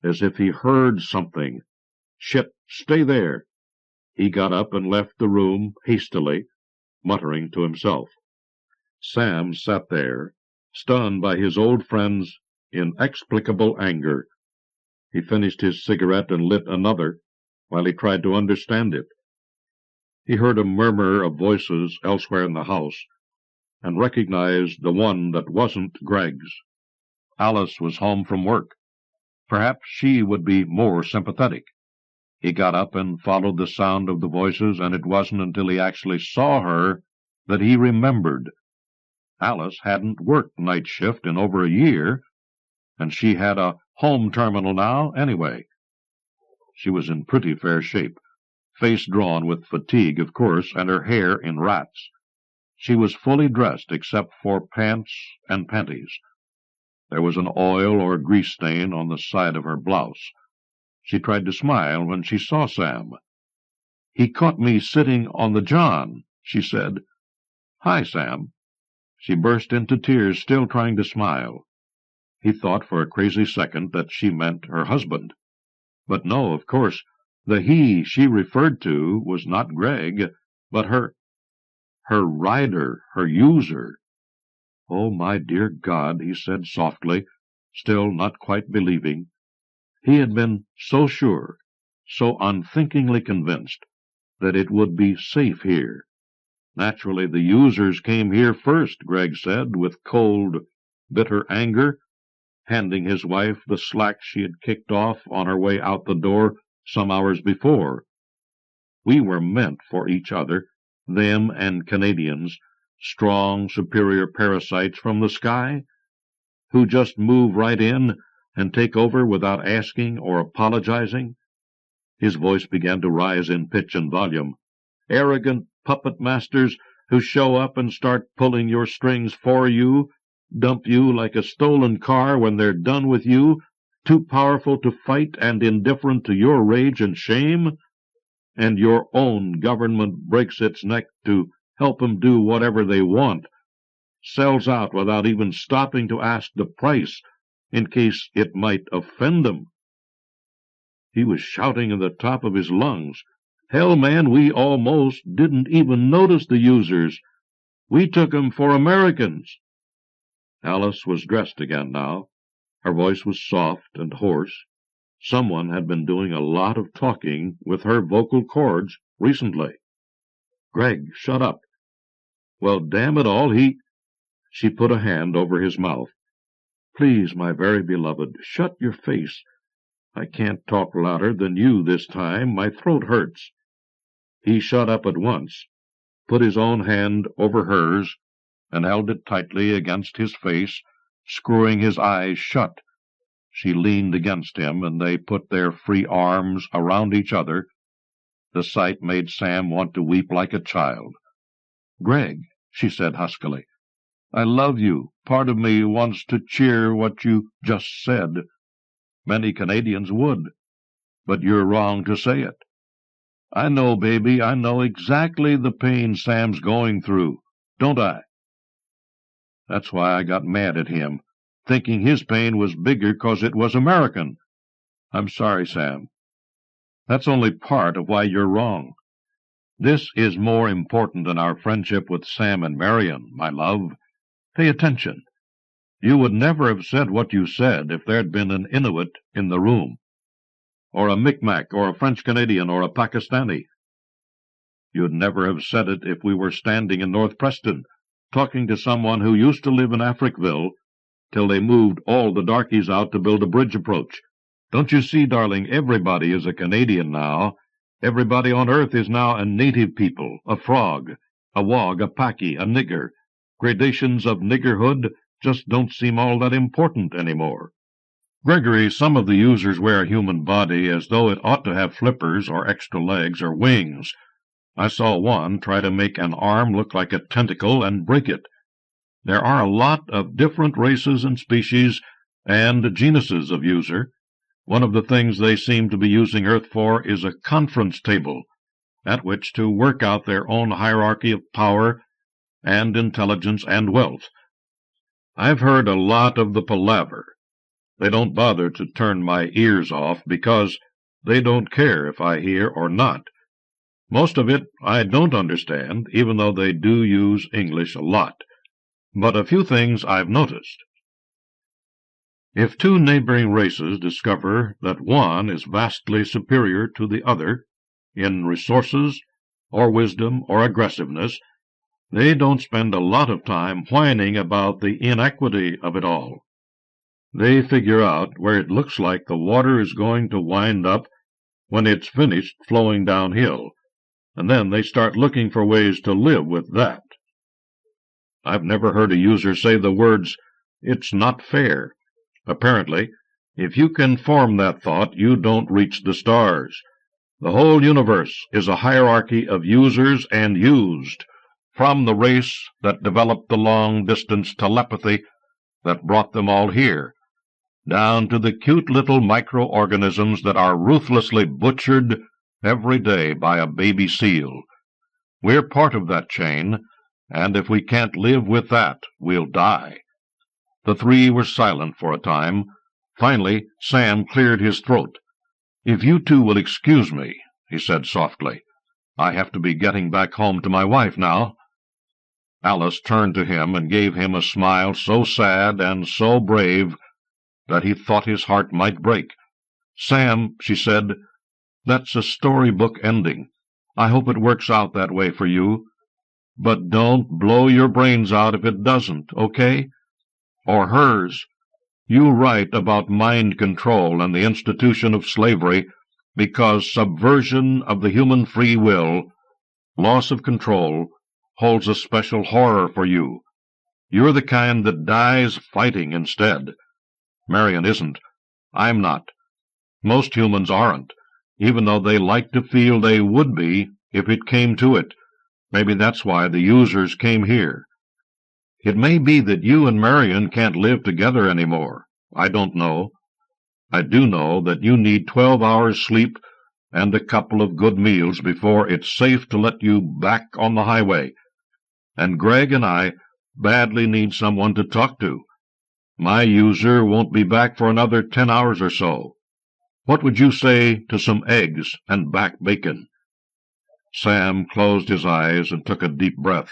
as if he heard something. "Shit, stay there." He got up and left the room hastily, muttering to himself. Sam sat there, stunned by his old friend's inexplicable anger. He finished his cigarette and lit another, while he tried to understand it. He heard a murmur of voices elsewhere in the house, and recognized the one that wasn't Gregg's. Alice was home from work. Perhaps she would be more sympathetic. He got up and followed the sound of the voices, and it wasn't until he actually saw her that he remembered. Alice hadn't worked night shift in over a year, and she had a home terminal now anyway. She was in pretty fair shape, face drawn with fatigue, of course, and her hair in rats. She was fully dressed except for pants and panties. There was an oil or grease stain on the side of her blouse. She tried to smile when she saw Sam. "He caught me sitting on the john," she said. "Hi, Sam." She burst into tears, still trying to smile. He thought for a crazy second that she meant her husband. But no, of course, the he she referred to was not Gregg, but her rider, her user. "Oh, my dear God," he said softly, still not quite believing. He had been so sure, so unthinkingly convinced, that it would be safe here. Naturally, the users came here first, Greg said, with cold, bitter anger, handing his wife the slack she had kicked off on her way out the door some hours before. We were meant for each other, them and Canadians, strong, superior parasites from the sky, who just move right in and take over without asking or apologizing. His voice began to rise in pitch and volume. Arrogant puppet masters who show up and start pulling your strings for you, dump you like a stolen car when they're done with you, too powerful to fight and indifferent to your rage and shame, and your own government breaks its neck to help 'em do whatever they want, sells out without even stopping to ask the price in case it might offend them. He was shouting at the top of his lungs. Hell, man, we almost didn't even notice the users. We took 'em for Americans. Alice was dressed again now. Her voice was soft and hoarse. Someone had been doing a lot of talking with her vocal cords recently. Greg, shut up. Well, damn it all, She put a hand over his mouth. Please, my very beloved, shut your face. I can't talk louder than you this time. My throat hurts. He shut up at once, put his own hand over hers, and held it tightly against his face, screwing his eyes shut. She leaned against him, and they put their free arms around each other. The sight made Sam want to weep like a child. Greg, she said huskily, I love you. Part of me wants to cheer what you just said. Many Canadians would, but you're wrong to say it. I know, baby, I know exactly the pain Sam's going through, don't I? That's why I got mad at him, thinking his pain was bigger 'cause it was American. I'm sorry, Sam. That's only part of why you're wrong. This is more important than our friendship with Sam and Marion, my love. Pay attention. You would never have said what you said if there'd been an Inuit in the room, or a Micmac, or a French-Canadian, or a Pakistani. You'd never have said it if we were standing in North Preston, talking to someone who used to live in Africville, till they moved all the darkies out to build a bridge approach. Don't you see, darling, everybody is a Canadian now. Everybody on earth is now a native people, a frog, a wog, a paki, a nigger. Gradations of niggerhood just don't seem all that important anymore. Gregory, some of the users wear a human body as though it ought to have flippers or extra legs or wings. I saw one try to make an arm look like a tentacle and break it. There are a lot of different races and species and genuses of user. One of the things they seem to be using Earth for is a conference table, at which to work out their own hierarchy of power and intelligence and wealth. I've heard a lot of the palaver. They don't bother to turn my ears off because they don't care if I hear or not. Most of it I don't understand, even though they do use English a lot. But a few things I've noticed. If two neighboring races discover that one is vastly superior to the other in resources or wisdom or aggressiveness, they don't spend a lot of time whining about the inequity of it all. They figure out where it looks like the water is going to wind up when it's finished flowing downhill, and then they start looking for ways to live with that. I've never heard a user say the words, "It's not fair." Apparently, if you can form that thought, you don't reach the stars. The whole universe is a hierarchy of users and used, from the race that developed the long-distance telepathy that brought them all here, down to the cute little microorganisms that are ruthlessly butchered every day by a baby seal. We're part of that chain, and if we can't live with that, we'll die. The three were silent for a time. Finally, Sam cleared his throat. "If you two will excuse me," he said softly, "I have to be getting back home to my wife now." Alice turned to him and gave him a smile so sad and so brave that he thought his heart might break. "Sam," she said, "that's a storybook ending. I hope it works out that way for you. But don't blow your brains out if it doesn't, okay? Or hers. You write about mind control and the institution of slavery because subversion of the human free will, loss of control, holds a special horror for you. You're the kind that dies fighting instead. Marion isn't. I'm not. Most humans aren't, even though they like to feel they would be if it came to it. Maybe that's why the users came here. It may be that you and Marion can't live together anymore. I don't know. I do know that you need 12 hours sleep and a couple of good meals before it's safe to let you back on the highway. And Greg and I badly need someone to talk to. My user won't be back for another 10 hours or so. What would you say to some eggs and back bacon? Sam closed his eyes and took a deep breath.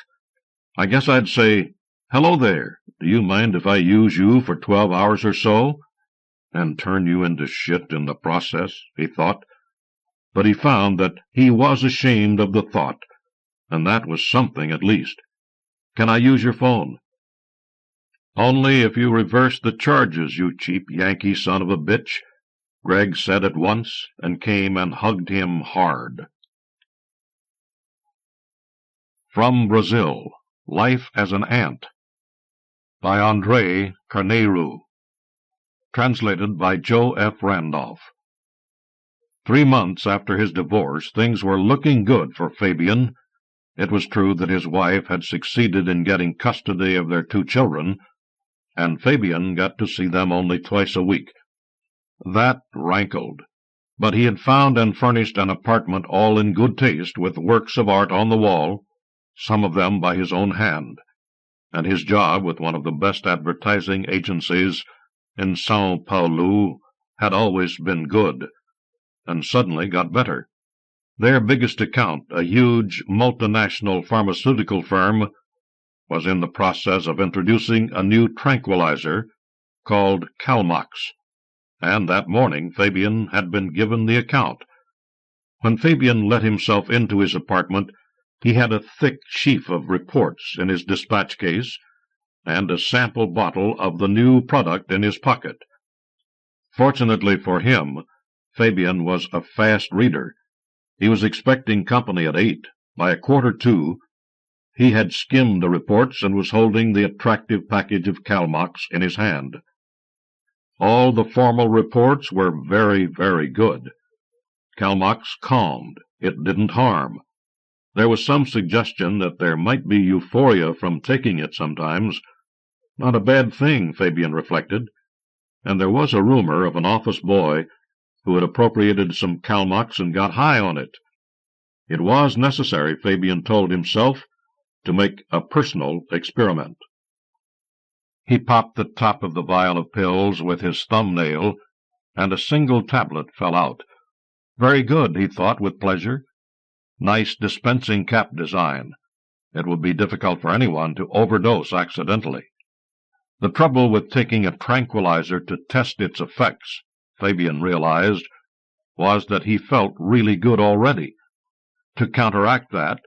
I guess I'd say, hello there, do you mind if I use you for 12 hours or so? And turn you into shit in the process, he thought. But he found that he was ashamed of the thought, and that was something at least. Can I use your phone? Only if you reverse the charges, you cheap Yankee son of a bitch, Greg said at once, and came and hugged him hard. From Brazil, Life as an Ant, by André, Carneiro. Translated by Joe F. Randolph. 3 months after his divorce, things were looking good for Fabian. It was true that his wife had succeeded in getting custody of their 2 children, and Fabian got to see them only twice a week. That rankled, but he had found and furnished an apartment all in good taste, with works of art on the wall, some of them by his own hand, and his job with one of the best advertising agencies in São Paulo had always been good, and suddenly got better. Their biggest account, a huge multinational pharmaceutical firm, was in the process of introducing a new tranquilizer called Calmox, and that morning Fabian had been given the account. When Fabian let himself into his apartment, he had a thick sheaf of reports in his dispatch case, and a sample bottle of the new product in his pocket. Fortunately for him, Fabian was a fast reader. He was expecting company at 8. By 1:45, he had skimmed the reports and was holding the attractive package of Calmox in his hand. All the formal reports were very, very good. Calmox calmed. It didn't harm. There was some suggestion that there might be euphoria from taking it sometimes. Not a bad thing, Fabian reflected. And there was a rumor of an office boy who had appropriated some Calmox and got high on it. It was necessary, Fabian told himself, to make a personal experiment. He popped the top of the vial of pills with his thumbnail, and a single tablet fell out. Very good, he thought with pleasure. Nice dispensing cap design. It would be difficult for anyone to overdose accidentally. The trouble with taking a tranquilizer to test its effects, Fabian realized, was that he felt really good already. To counteract that,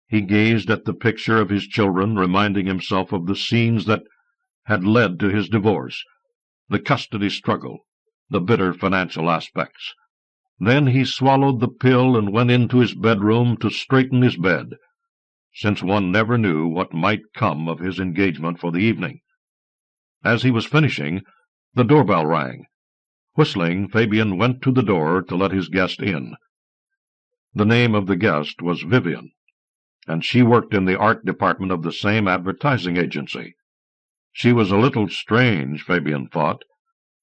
he gazed at the picture of his children, reminding himself of the scenes that had led to his divorce, the custody struggle, the bitter financial aspects. Then he swallowed the pill and went into his bedroom to straighten his bed, since one never knew what might come of his engagement for the evening. As he was finishing, the doorbell rang. Whistling, Fabian went to the door to let his guest in. The name of the guest was Vivian, and she worked in the art department of the same advertising agency. She was a little strange, Fabian thought,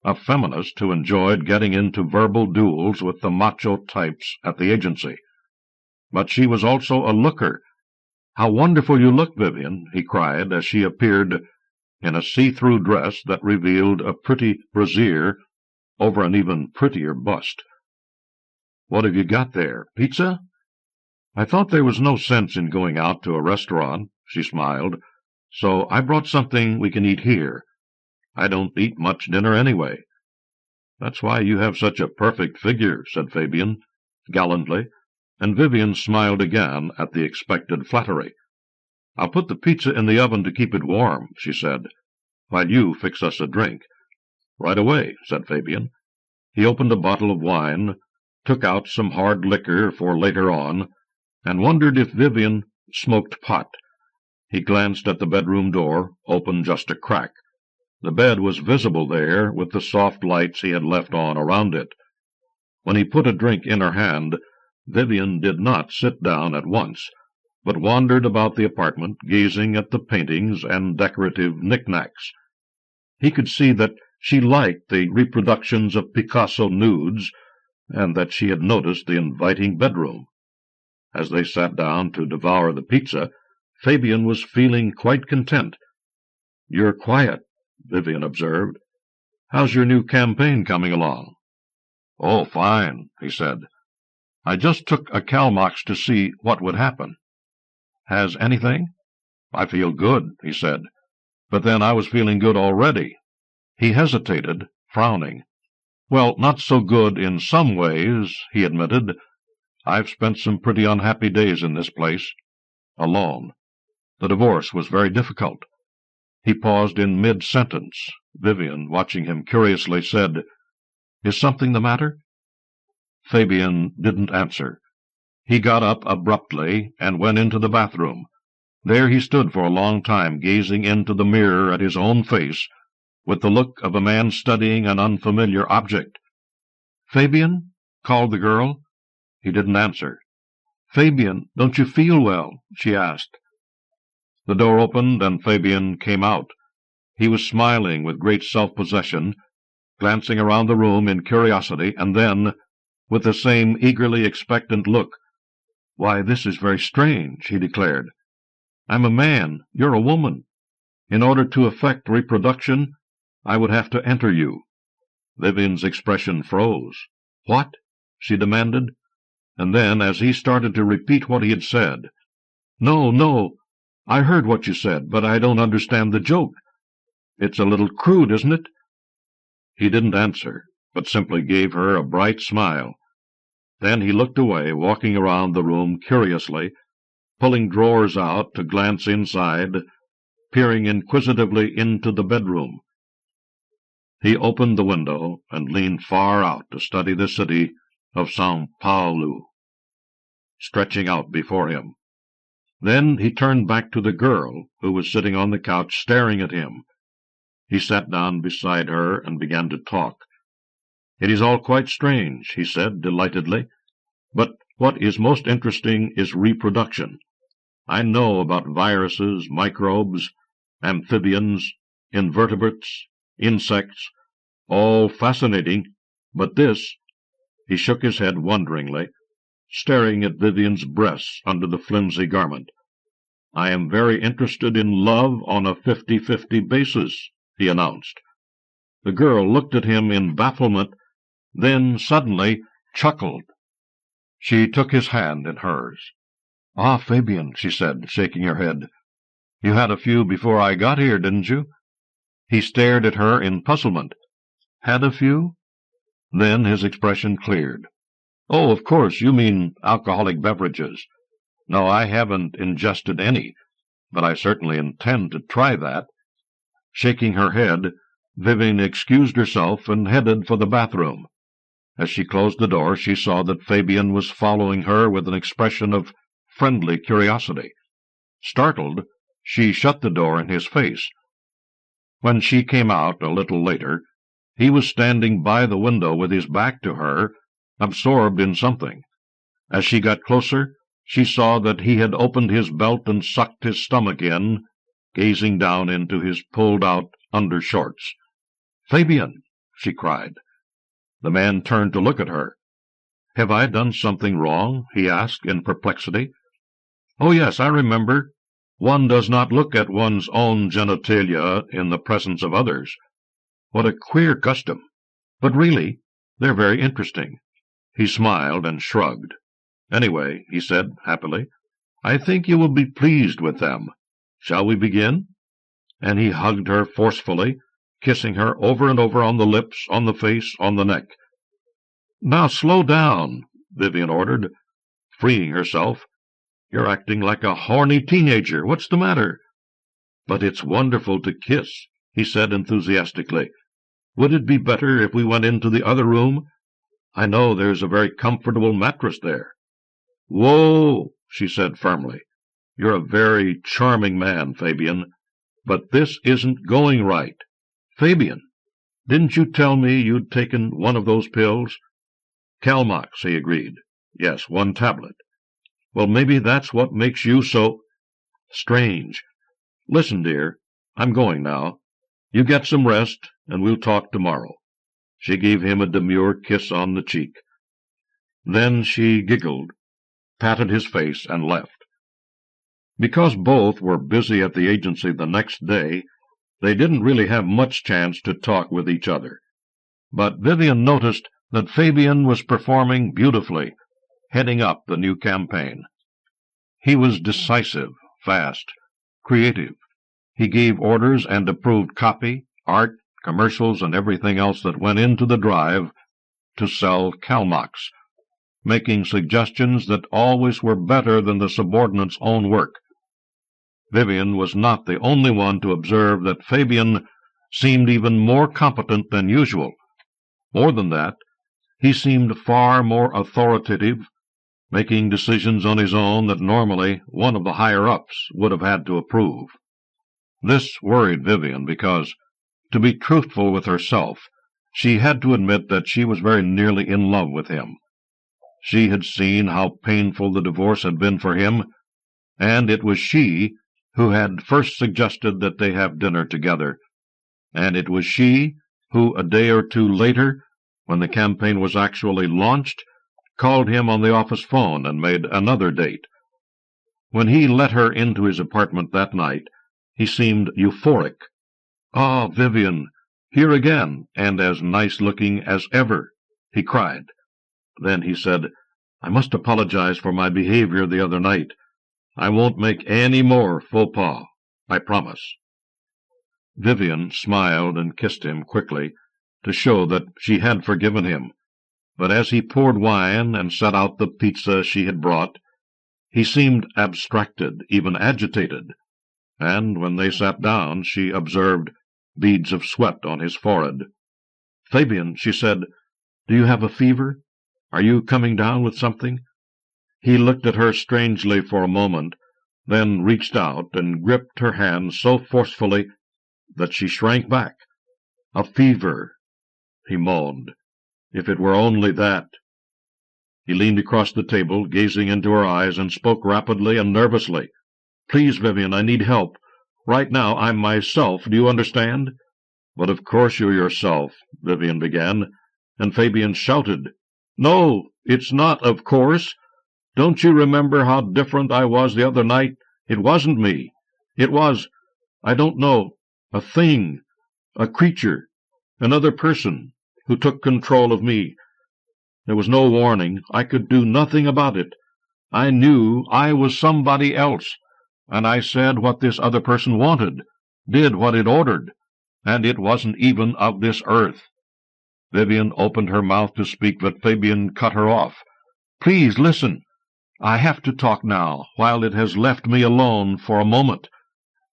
a feminist who enjoyed getting into verbal duels with the macho types at the agency. But she was also a looker. "How wonderful you look, Vivian," he cried, as she appeared in a see-through dress that revealed a pretty brassiere over an even prettier bust. "What have you got there? Pizza?" "I thought there was no sense in going out to a restaurant," she smiled, "so I brought something we can eat here. I don't eat much dinner anyway." "That's why you have such a perfect figure," said Fabian, gallantly, and Vivian smiled again at the expected flattery. "I'll put the pizza in the oven to keep it warm," she said, "while you fix us a drink." "Right away," said Fabian. He opened a bottle of wine, took out some hard liquor for later on, and wondered if Vivian smoked pot. He glanced at the bedroom door, open just a crack. The bed was visible there, with the soft lights he had left on around it. When he put a drink in her hand, Vivian did not sit down at once, but wandered about the apartment, gazing at the paintings and decorative knickknacks. He could see that she liked the reproductions of Picasso nudes, and that she had noticed the inviting bedroom. As they sat down to devour the pizza, Fabian was feeling quite content. "You're quiet," Vivian observed. "How's your new campaign coming along?" "Oh, fine," he said. "I just took a Kalmox to see what would happen." "Has anything?" "I feel good," he said. "But then I was feeling good already." He hesitated, frowning. "Well, not so good in some ways," he admitted. "I've spent some pretty unhappy days in this place. Alone. The divorce was very difficult." He paused in mid-sentence. Vivian, watching him curiously, said, "Is something the matter?" Fabian didn't answer. He got up abruptly and went into the bathroom. There he stood for a long time, gazing into the mirror at his own face, with the look of a man studying an unfamiliar object. "Fabian?" called the girl. He didn't answer. "Fabian, don't you feel well?" she asked. The door opened, and Fabian came out. He was smiling with great self-possession, glancing around the room in curiosity, and then, with the same eagerly expectant look, "Why, this is very strange," he declared. "I'm a man, you're a woman. In order to effect reproduction, I would have to enter you." Vivian's expression froze. "What?" she demanded, and then, as he started to repeat what he had said, No, I heard what you said, but I don't understand the joke. It's a little crude, isn't it?" He didn't answer, but simply gave her a bright smile. Then he looked away, walking around the room curiously, pulling drawers out to glance inside, peering inquisitively into the bedroom. He opened the window and leaned far out to study the city of São Paulo, stretching out before him. Then he turned back to the girl, who was sitting on the couch staring at him. He sat down beside her and began to talk. "It is all quite strange," he said delightedly, "but what is most interesting is reproduction. I know about viruses, microbes, amphibians, invertebrates, insects, all fascinating, but this—" He shook his head wonderingly, staring at Vivian's breasts under the flimsy garment. "I am very interested in love on a 50-50 basis," he announced. The girl looked at him in bafflement, then suddenly chuckled. She took his hand in hers. "Ah, Fabian," she said, shaking her head. "You had a few before I got here, didn't you?" He stared at her in puzzlement. "Had a few?" Then his expression cleared. "Oh, of course, you mean alcoholic beverages. No, I haven't ingested any, but I certainly intend to try that." Shaking her head, Vivian excused herself and headed for the bathroom. As she closed the door, she saw that Fabian was following her with an expression of friendly curiosity. Startled, she shut the door in his face. When she came out a little later, he was standing by the window with his back to her, absorbed in something. As she got closer, she saw that he had opened his belt and sucked his stomach in, gazing down into his pulled-out undershorts. "Fabian!" she cried. The man turned to look at her. "Have I done something wrong?" he asked in perplexity. "Oh, yes, I remember. One does not look at one's own genitalia in the presence of others. What a queer custom! But really, they're very interesting." He smiled and shrugged. "Anyway," he said happily, "I think you will be pleased with them. Shall we begin?" And he hugged her forcefully, kissing her over and over on the lips, on the face, on the neck. "Now slow down," Vivian ordered, freeing herself. You're acting like a horny teenager. What's the matter?" "But it's wonderful to kiss," he said enthusiastically. "Would it be better if we went into the other room? I know there's a very comfortable mattress there." "Whoa," she said firmly. "You're a very charming man, Fabian, but this isn't going right. Fabian, didn't you tell me you'd taken one of those pills?" "Calmax," he agreed. "Yes, 1 tablet. Well, maybe that's what makes you so strange. Listen, dear, I'm going now. You get some rest, and we'll talk tomorrow." She gave him a demure kiss on the cheek. Then she giggled, patted his face, and left. Because both were busy at the agency the next day, they didn't really have much chance to talk with each other. But Vivian noticed that Fabian was performing beautifully, heading up the new campaign. He was decisive, fast, creative. He gave orders and approved copy, art, commercials, and everything else that went into the drive to sell Calmax, making suggestions that always were better than the subordinate's own work. Vivian was not the only one to observe that Fabian seemed even more competent than usual. More than that, he seemed far more authoritative, making decisions on his own that normally one of the higher-ups would have had to approve. This worried Vivian because, to be truthful with herself, she had to admit that she was very nearly in love with him. She had seen how painful the divorce had been for him, and it was she who had first suggested that they have dinner together, and it was she who, a day or two later, when the campaign was actually launched, called him on the office phone and made another date. When he let her into his apartment that night, he seemed euphoric. "Ah, Vivian, here again, and as nice-looking as ever," he cried. Then he said, "I must apologize for my behavior the other night. I won't make any more faux pas, I promise." Vivian smiled and kissed him quickly, to show that she had forgiven him, but as he poured wine and set out the pizza she had brought, he seemed abstracted, even agitated, and when they sat down she observed beads of sweat on his forehead. "Fabian," she said, "do you have a fever? Are you coming down with something?" He looked at her strangely for a moment, then reached out and gripped her hand so forcefully that she shrank back. "A fever," he moaned. "If it were only that." He leaned across the table, gazing into her eyes, and spoke rapidly and nervously. "Please, Vivian, I need help. Right now I'm myself, do you understand?" "But of course you're yourself," Vivian began, and Fabian shouted, "No, it's not of course. Don't you remember how different I was the other night? It wasn't me. It was, I don't know, a thing, a creature, another person, who took control of me. There was no warning. I could do nothing about it. I knew I was somebody else, and I said what this other person wanted, did what it ordered, and it wasn't even of this earth." Vivian opened her mouth to speak, but Fabian cut her off. "Please listen. I have to talk now, while it has left me alone for a moment.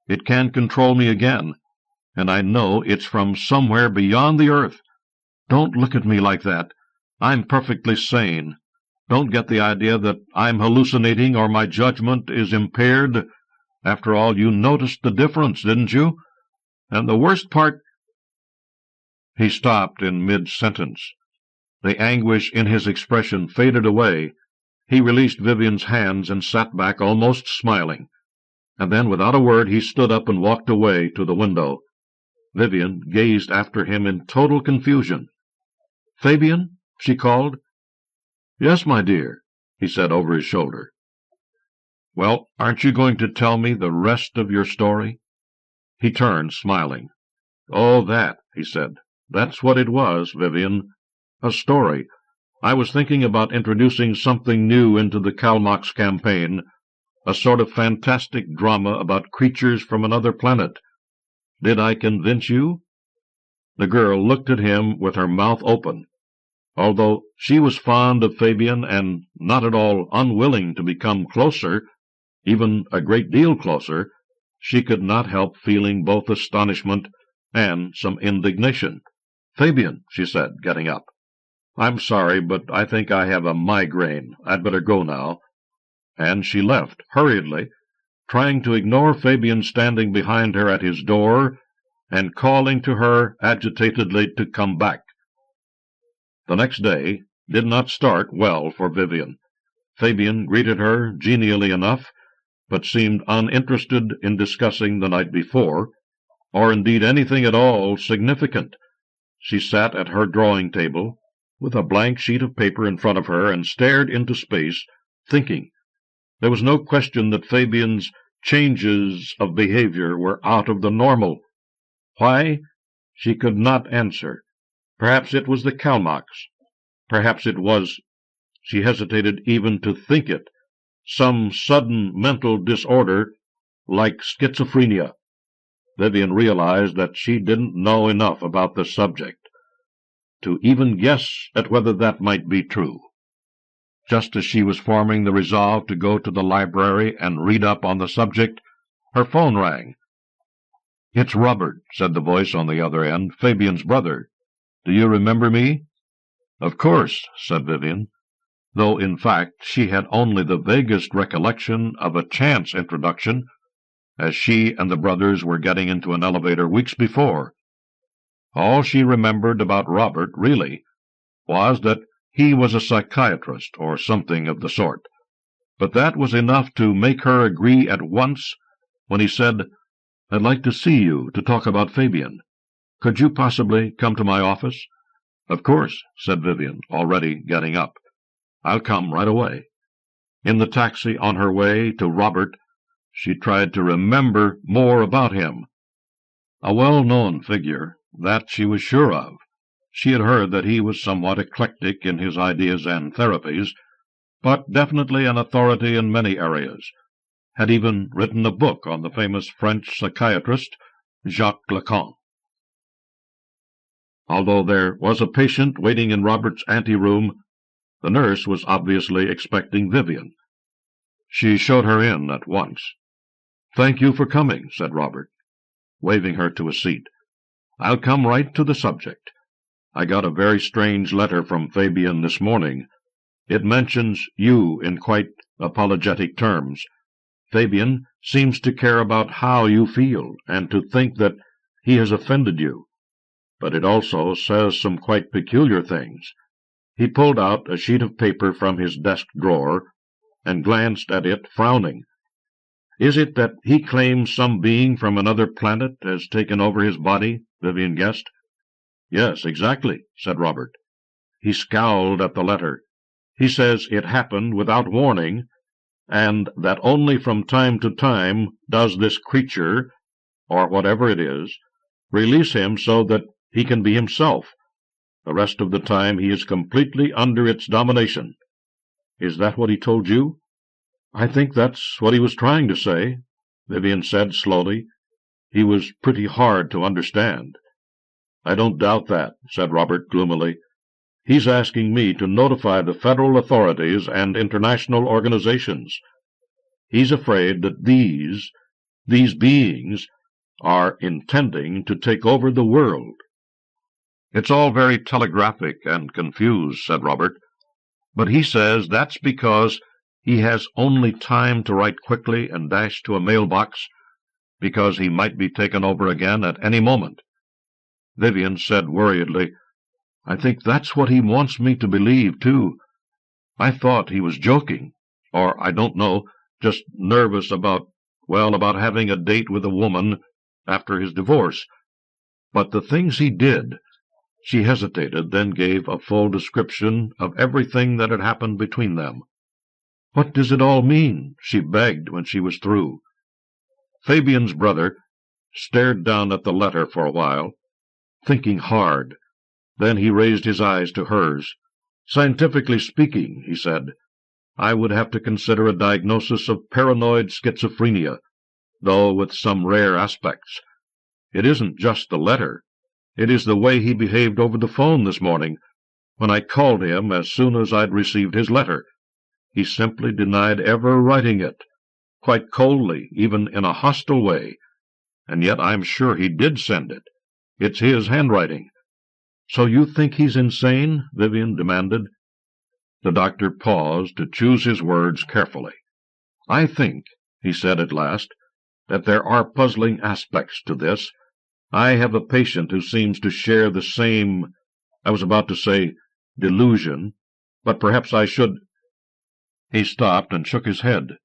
It can control me again, and I know it's from somewhere beyond the earth. Don't look at me like that. I'm perfectly sane. Don't get the idea that I'm hallucinating or my judgment is impaired. After all, you noticed the difference, didn't you? And the worst part—" He stopped in mid-sentence. The anguish in his expression faded away. He released Vivian's hands and sat back, almost smiling. And then, without a word, he stood up and walked away to the window. Vivian gazed after him in total confusion. "Fabian?" she called. "Yes, my dear," he said over his shoulder. "Well, aren't you going to tell me the rest of your story?" He turned, smiling. "Oh, that," he said. "That's what it was, Vivian. A story. I was thinking about introducing something new into the Calmax campaign, a sort of fantastic drama about creatures from another planet. Did I convince you?" The girl looked at him with her mouth open. Although she was fond of Fabian and not at all unwilling to become closer, even a great deal closer, she could not help feeling both astonishment and some indignation. "Fabian," she said, getting up, "I'm sorry, but I think I have a migraine. I'd better go now." And she left, hurriedly, trying to ignore Fabian standing behind her at his door and calling to her agitatedly to come back. The next day did not start well for Vivian. Fabian greeted her genially enough, but seemed uninterested in discussing the night before, or indeed anything at all significant. She sat at her drawing-table, with a blank sheet of paper in front of her, and stared into space, thinking. There was no question that Fabian's changes of behavior were out of the normal. Why? She could not answer. Perhaps it was the Kalmaks. Perhaps it was, she hesitated even to think it, some sudden mental disorder like schizophrenia. Vivian realized that she didn't know enough about the subject to even guess at whether that might be true. Just as she was forming the resolve to go to the library and read up on the subject, her phone rang. "It's Robert," said the voice on the other end, "Fabian's brother. Do you remember me?" "Of course," said Vivian, though in fact she had only the vaguest recollection of a chance introduction, as she and the brothers were getting into an elevator weeks before. All she remembered about Robert, really, was that he was a psychiatrist, or something of the sort. But that was enough to make her agree at once when he said, "I'd like to see you to talk about Fabian. Could you possibly come to my office?" "Of course," said Vivian, already getting up. "I'll come right away." In the taxi on her way to Robert, she tried to remember more about him. A well-known figure, that she was sure of. She had heard that he was somewhat eclectic in his ideas and therapies, but definitely an authority in many areas. Had even written a book on the famous French psychiatrist, Jacques Lacan. Although there was a patient waiting in Robert's anteroom, the nurse was obviously expecting Vivian. She showed her in at once. "Thank you for coming," said Robert, waving her to a seat. "I'll come right to the subject. I got a very strange letter from Fabian this morning. It mentions you in quite apologetic terms. Fabian seems to care about how you feel, and to think that he has offended you. But it also says some quite peculiar things." He pulled out a sheet of paper from his desk drawer, and glanced at it, frowning. "Is it that he claims some being from another planet has taken over his body?" Vivian guessed. "Yes, exactly," said Robert. He scowled at the letter. "He says it happened without warning, and that only from time to time does this creature, or whatever it is, release him so that he can be himself. The rest of the time he is completely under its domination. Is that what he told you?" "I think that's what he was trying to say," Vivian said slowly. "He was pretty hard to understand." "I don't doubt that," said Robert gloomily. "He's asking me to notify the federal authorities and international organizations. He's afraid that these beings are intending to take over the world." "It's all very telegraphic and confused," said Robert. "But he says that's because he has only time to write quickly and dash to a mailbox, because he might be taken over again at any moment." Vivian said worriedly, "I think that's what he wants me to believe, too. I thought he was joking, or, I don't know, just nervous about having a date with a woman after his divorce. But the things he did—" She hesitated, then gave a full description of everything that had happened between them. "What does it all mean?" she begged when she was through. Fabian's brother stared down at the letter for a while, thinking hard. Then he raised his eyes to hers. "Scientifically speaking," he said, "I would have to consider a diagnosis of paranoid schizophrenia, though with some rare aspects. It isn't just the letter. It is the way he behaved over the phone this morning, when I called him as soon as I'd received his letter. He simply denied ever writing it. quite coldly, even in a hostile way. And yet I'm sure he did send it. It's his handwriting." "So you think he's insane?" Vivian demanded. The doctor paused to choose his words carefully. "I think," he said at last, "that there are puzzling aspects to this. I have a patient who seems to share the same, I was about to say, delusion, but perhaps I should—" He stopped and shook his head.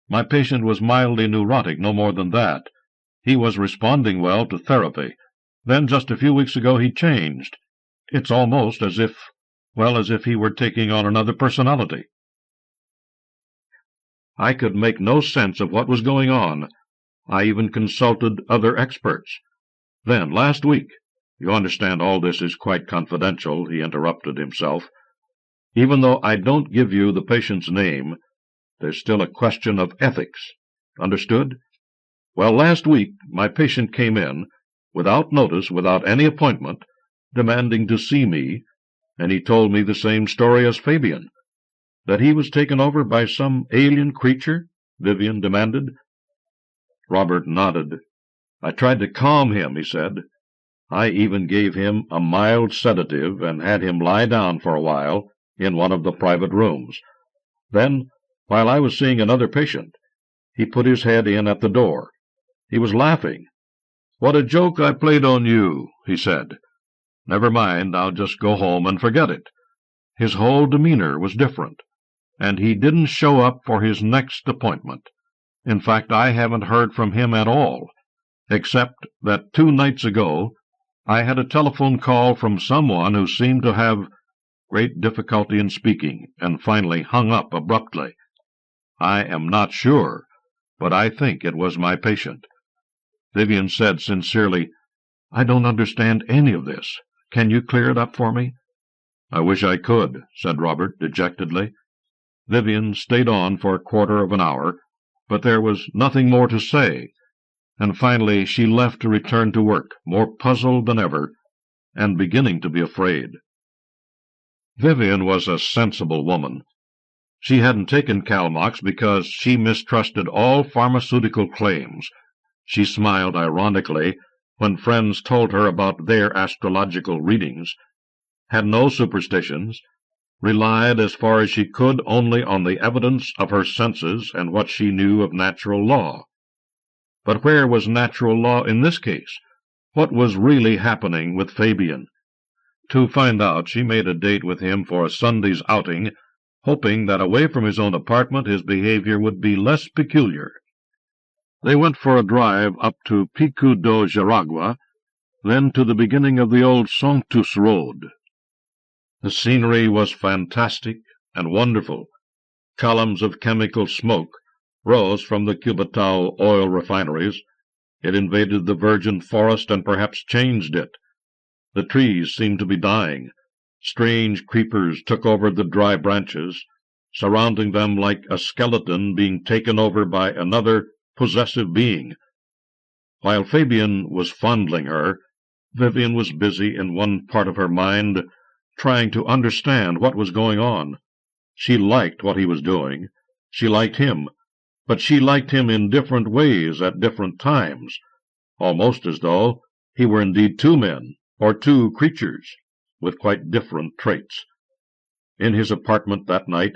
"My patient was mildly neurotic, no more than that. He was responding well to therapy. Then just a few weeks ago he changed. It's almost as if he were taking on another personality. I could make no sense of what was going on. I even consulted other experts. Then, last week— You understand all this is quite confidential," he interrupted himself. "Even though I don't give you the patient's name, there's still a question of ethics. Understood? Well, last week my patient came in, without notice, without any appointment, demanding to see me, and he told me the same story as Fabian." "That he was taken over by some alien creature?" Vivian demanded. Robert nodded. "I tried to calm him," he said. "I even gave him a mild sedative and had him lie down for a while in one of the private rooms. Then, while I was seeing another patient, he put his head in at the door. He was laughing. 'What a joke I played on you,' he said. 'Never mind, I'll just go home and forget it.' His whole demeanor was different, and he didn't show up for his next appointment. In fact, I haven't heard from him at all, except that 2 nights ago I had a telephone call from someone who seemed to have great difficulty in speaking, and finally hung up abruptly. I am not sure, but I think it was my patient." Vivian said sincerely, "I don't understand any of this. Can you clear it up for me?" "I wish I could," said Robert dejectedly. Vivian stayed on for a quarter of an hour, but there was nothing more to say, and finally she left to return to work, more puzzled than ever, and beginning to be afraid. Vivian was a sensible woman. She hadn't taken Calmox because she mistrusted all pharmaceutical claims. She smiled ironically when friends told her about their astrological readings, had no superstitions, relied as far as she could only on the evidence of her senses and what she knew of natural law. But where was natural law in this case? What was really happening with Fabian? To find out, she made a date with him for a Sunday's outing, hoping that away from his own apartment his behavior would be less peculiar. They went for a drive up to Pico do Jaragua, then to the beginning of the old Somtow road. The scenery was fantastic and wonderful. Columns of chemical smoke rose from the Cubatao oil refineries. It invaded the virgin forest and perhaps changed it. The trees seemed to be dying. Strange creepers took over the dry branches, surrounding them like a skeleton being taken over by another possessive being. While Fabian was fondling her, Vivian was busy in one part of her mind trying to understand what was going on. She liked what he was doing. She liked him, but she liked him in different ways at different times, almost as though he were indeed 2 men, or 2 creatures, with quite different traits. In his apartment that night,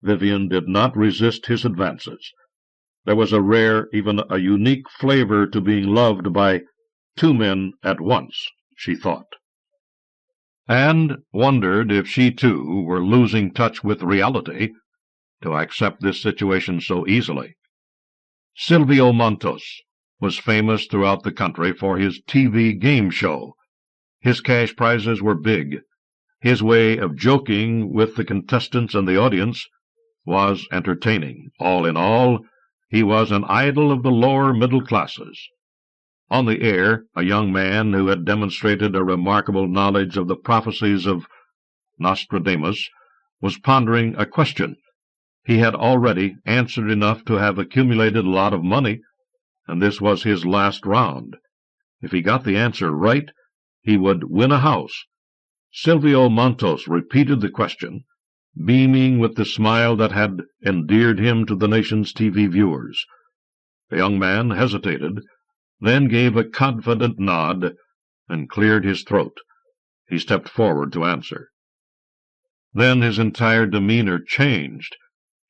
Vivian did not resist his advances. There was a rare, even a unique flavor to being loved by 2 men at once, she thought, and wondered if she, too, were losing touch with reality to accept this situation so easily. Silvio Montos was famous throughout the country for his TV game show. His cash prizes were big. His way of joking with the contestants and the audience was entertaining. All in all, he was an idol of the lower middle classes. On the air, a young man who had demonstrated a remarkable knowledge of the prophecies of Nostradamus was pondering a question. He had already answered enough to have accumulated a lot of money, and this was his last round. If he got the answer right, he would win a house. Silvio Montos repeated the question, beaming with the smile that had endeared him to the nation's TV viewers. The young man hesitated, then gave a confident nod and cleared his throat. He stepped forward to answer. Then his entire demeanor changed.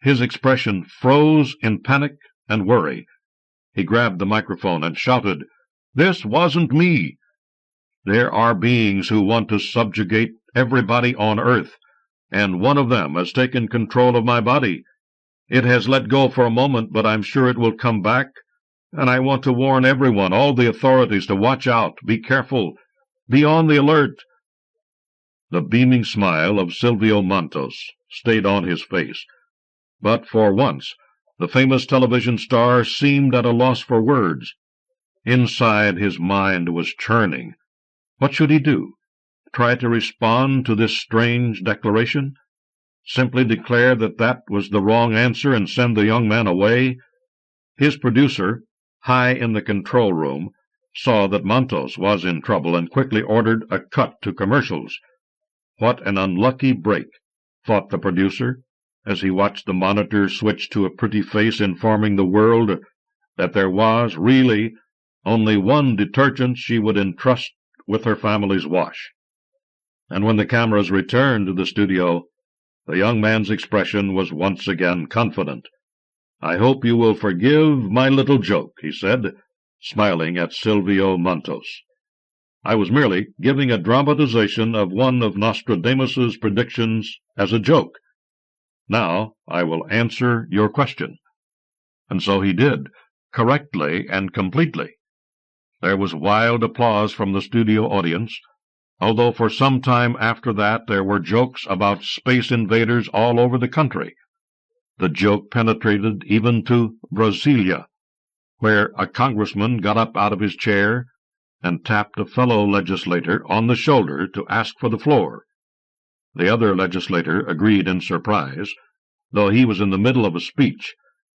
His expression froze in panic and worry. He grabbed the microphone and shouted, "This wasn't me! There are beings who want to subjugate everybody on Earth, and one of them has taken control of my body. It has let go for a moment, but I'm sure it will come back, and I want to warn everyone, all the authorities, to watch out, be careful, be on the alert." The beaming smile of Silvio Montos stayed on his face, but for once the famous television star seemed at a loss for words. Inside his mind was churning. What should he do? Try to respond to this strange declaration? Simply declare that that was the wrong answer and send the young man away? His producer, high in the control room, saw that Montos was in trouble and quickly ordered a cut to commercials. What an unlucky break, thought the producer, as he watched the monitor switch to a pretty face informing the world that there was really only one detergent she would entrust with her family's wash. And when the cameras returned to the studio, the young man's expression was once again confident. "I hope you will forgive my little joke," he said, smiling at Silvio Montos. "I was merely giving a dramatization of one of Nostradamus's predictions as a joke. Now I will answer your question." And so he did, correctly and completely. There was wild applause from the studio audience, although for some time after that there were jokes about space invaders all over the country. The joke penetrated even to Brasilia, where a congressman got up out of his chair and tapped a fellow legislator on the shoulder to ask for the floor. The other legislator agreed in surprise, though he was in the middle of a speech,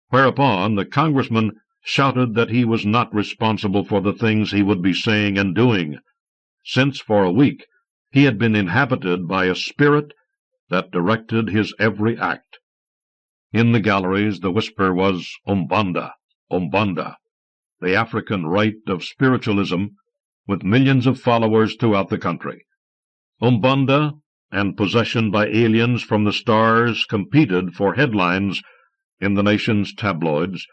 whereupon the congressman shouted that he was not responsible for the things he would be saying and doing, since for a week he had been inhabited by a spirit that directed his every act. In the galleries the whisper was Umbanda, Umbanda, the African rite of spiritualism, with millions of followers throughout the country. Umbanda and possession by aliens from the stars competed for headlines in the nation's tabloids,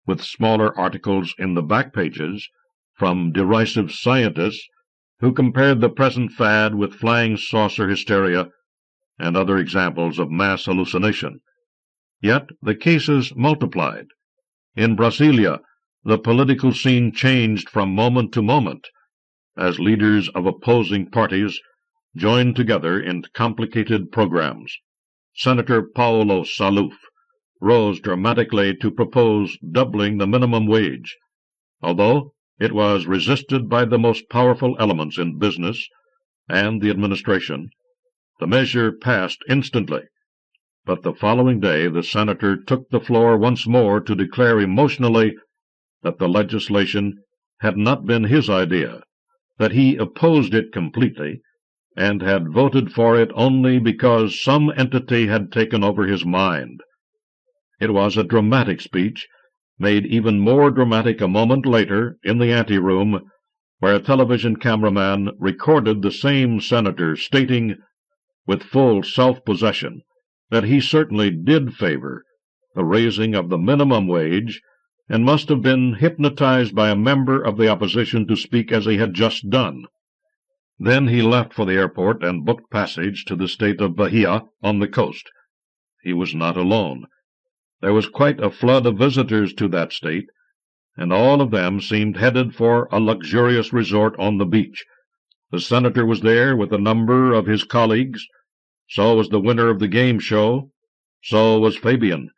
with smaller articles in the back pages from derisive scientists who compared the present fad with flying saucer hysteria and other examples of mass hallucination. Yet the cases multiplied. In Brasilia, the political scene changed from moment to moment, as leaders of opposing parties joined together in complicated programs. Senator Paulo Saluf rose dramatically to propose doubling the minimum wage, although it was resisted by the most powerful elements in business and the administration. The measure passed instantly, but the following day the senator took the floor once more to declare emotionally that the legislation had not been his idea, that he opposed it completely, and had voted for it only because some entity had taken over his mind. It was a dramatic speech, made even more dramatic a moment later in the anteroom, where a television cameraman recorded the same senator stating, with full self-possession, that he certainly did favor the raising of the minimum wage, and must have been hypnotized by a member of the opposition to speak as he had just done. Then he left for the airport and booked passage to the state of Bahia on the coast. He was not alone. There was quite a flood of visitors to that state, and all of them seemed headed for a luxurious resort on the beach. The senator was there with a number of his colleagues. So was the winner of the game show. So was Fabian.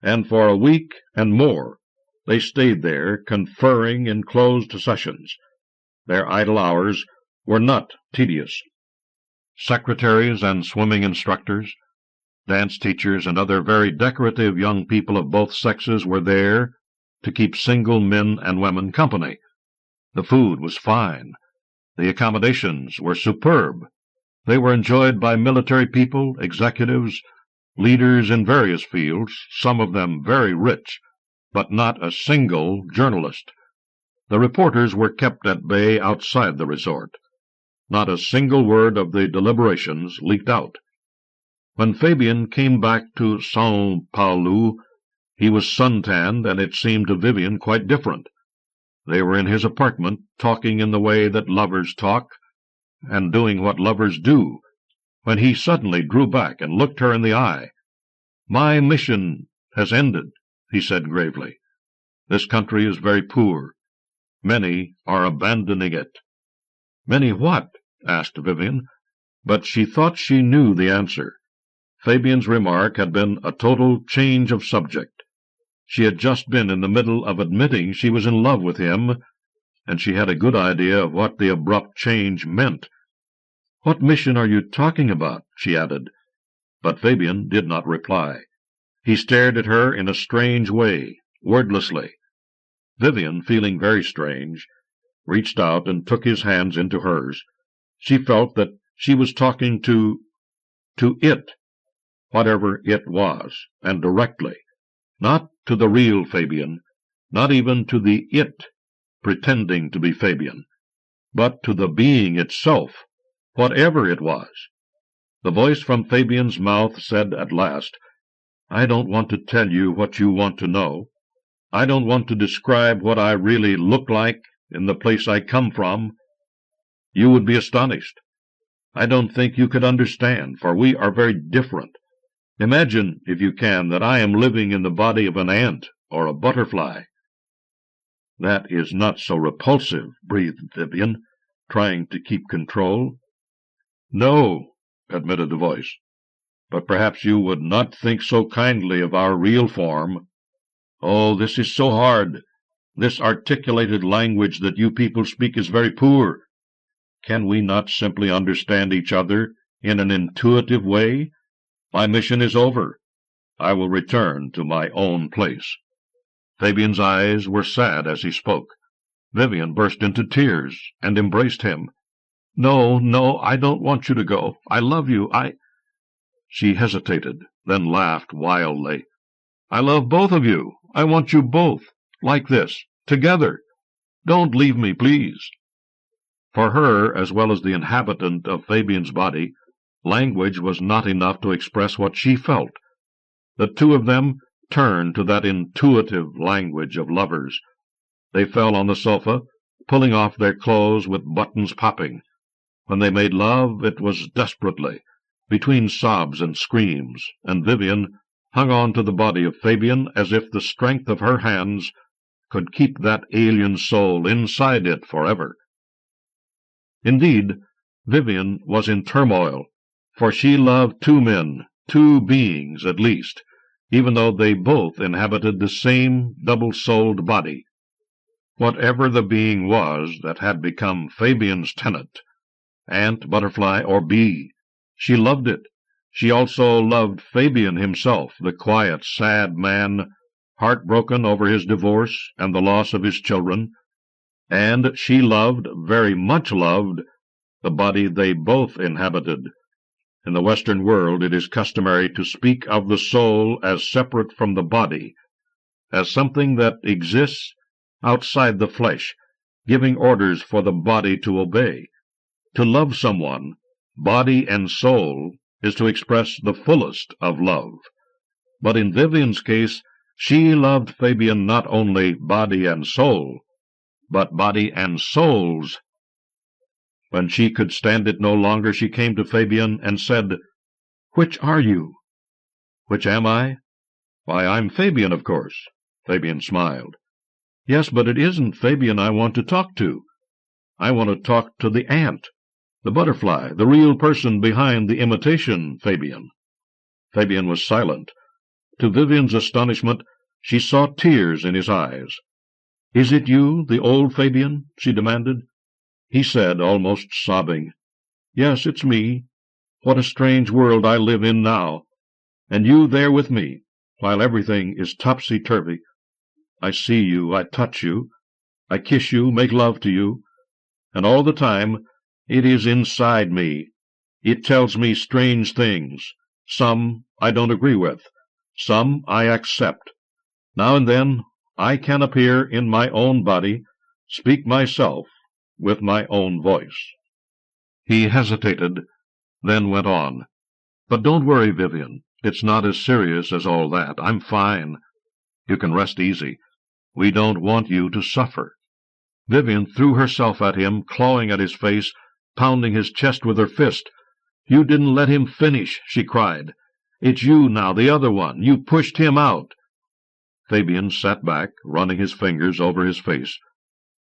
And for a week and more they stayed there, conferring in closed sessions. Their idle hours were not tedious. Secretaries and swimming instructors, dance teachers, and other very decorative young people of both sexes were there to keep single men and women company. The food was fine. The accommodations were superb. They were enjoyed by military people, executives, leaders in various fields, some of them very rich, but not a single journalist. The reporters were kept at bay outside the resort. Not a single word of the deliberations leaked out. When Fabian came back to Somtow, he was suntanned, and it seemed to Vivian quite different. They were in his apartment, talking in the way that lovers talk, and doing what lovers do, when he suddenly drew back and looked her in the eye. "My mission has ended," he said gravely. "This country is very poor. Many are abandoning it." "Many what?" asked Vivian, but she thought she knew the answer. Fabian's remark had been a total change of subject. She had just been in the middle of admitting she was in love with him, and she had a good idea of what the abrupt change meant. "What mission are you talking about?" she added. But Fabian did not reply. He stared at her in a strange way, wordlessly. Vivian, feeling very strange, reached out and took his hands into hers. She felt that she was talking to it, whatever it was, and directly. Not to the real Fabian, not even to the it pretending to be Fabian, but to the being itself, whatever it was. The voice from Fabian's mouth said at last, "I don't want to tell you what you want to know. I don't want to describe what I really look like in the place I come from. You would be astonished. I don't think you could understand, for we are very different. Imagine, if you can, that I am living in the body of an ant or a butterfly." "That is not so repulsive," breathed Vivian, trying to keep control. "No," admitted the voice, "but perhaps you would not think so kindly of our real form. Oh, this is so hard. This articulated language that you people speak is very poor. Can we not simply understand each other in an intuitive way? My mission is over. I will return to my own place." Fabian's eyes were sad as he spoke. Vivian burst into tears and embraced him. "No, no, I don't want you to go. I love you. She hesitated, then laughed wildly. "I love both of you. I want you both, like this, together. Don't leave me, please." For her, as well as the inhabitant of Fabian's body, language was not enough to express what she felt. The two of them turned to that intuitive language of lovers. They fell on the sofa, pulling off their clothes with buttons popping. When they made love, it was desperately, between sobs and screams, and Vivian hung on to the body of Fabian as if the strength of her hands could keep that alien soul inside it forever. Indeed, Vivian was in turmoil, for she loved two men, two beings at least, even though they both inhabited the same double-souled body. Whatever the being was that had become Fabian's tenant, ant, butterfly, or bee, she loved it. She also loved Fabian himself, the quiet, sad man, heartbroken over his divorce and the loss of his children, and she loved, very much loved, the body they both inhabited. In the Western world it is customary to speak of the soul as separate from the body, as something that exists outside the flesh, giving orders for the body to obey. To love someone, body and soul, is to express the fullest of love. But in Vivian's case, she loved Fabian not only body and soul, but body and souls. When she could stand it no longer, she came to Fabian and said, "Which are you?" "Which am I? Why, I'm Fabian, of course." Fabian smiled. "Yes, but it isn't Fabian I want to talk to. I want to talk to the ant, the butterfly, the real person behind the imitation Fabian." Fabian was silent. To Vivian's astonishment, she saw tears in his eyes. "Is it you, the old Fabian?" she demanded. He said, almost sobbing, "Yes, it's me. What a strange world I live in now, and you there with me, while everything is topsy-turvy. I see you, I touch you, I kiss you, make love to you, and all the time it is inside me. It tells me strange things. Some I don't agree with, some I accept. Now and then I can appear in my own body, speak myself with my own voice." He hesitated, then went on. "But don't worry, Vivian. It's not as serious as all that. I'm fine. You can rest easy. We don't want you to suffer." Vivian threw herself at him, clawing at his face, pounding his chest with her fist. "You didn't let him finish," she cried. "It's you now, the other one. You pushed him out." Fabian sat back, running his fingers over his face.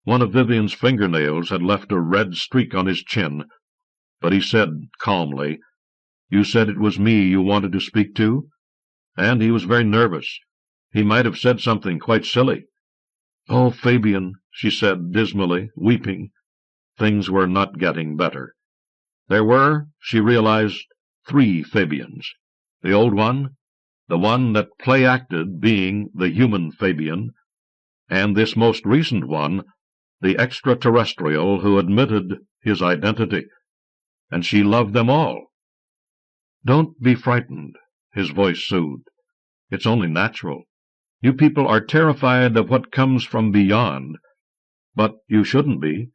One of Vivian's fingernails had left a red streak on his chin, but he said calmly, "You said it was me you wanted to speak to?" And he was very nervous. He might have said something quite silly. "Oh, Fabian," she said dismally, weeping. Things were not getting better. There were, she realized, 3 Fabians. The old one, the one that play-acted being the human Fabian, and this most recent one, the extraterrestrial who admitted his identity. And she loved them all. "Don't be frightened," his voice soothed. "It's only natural. You people are terrified of what comes from beyond, but you shouldn't be,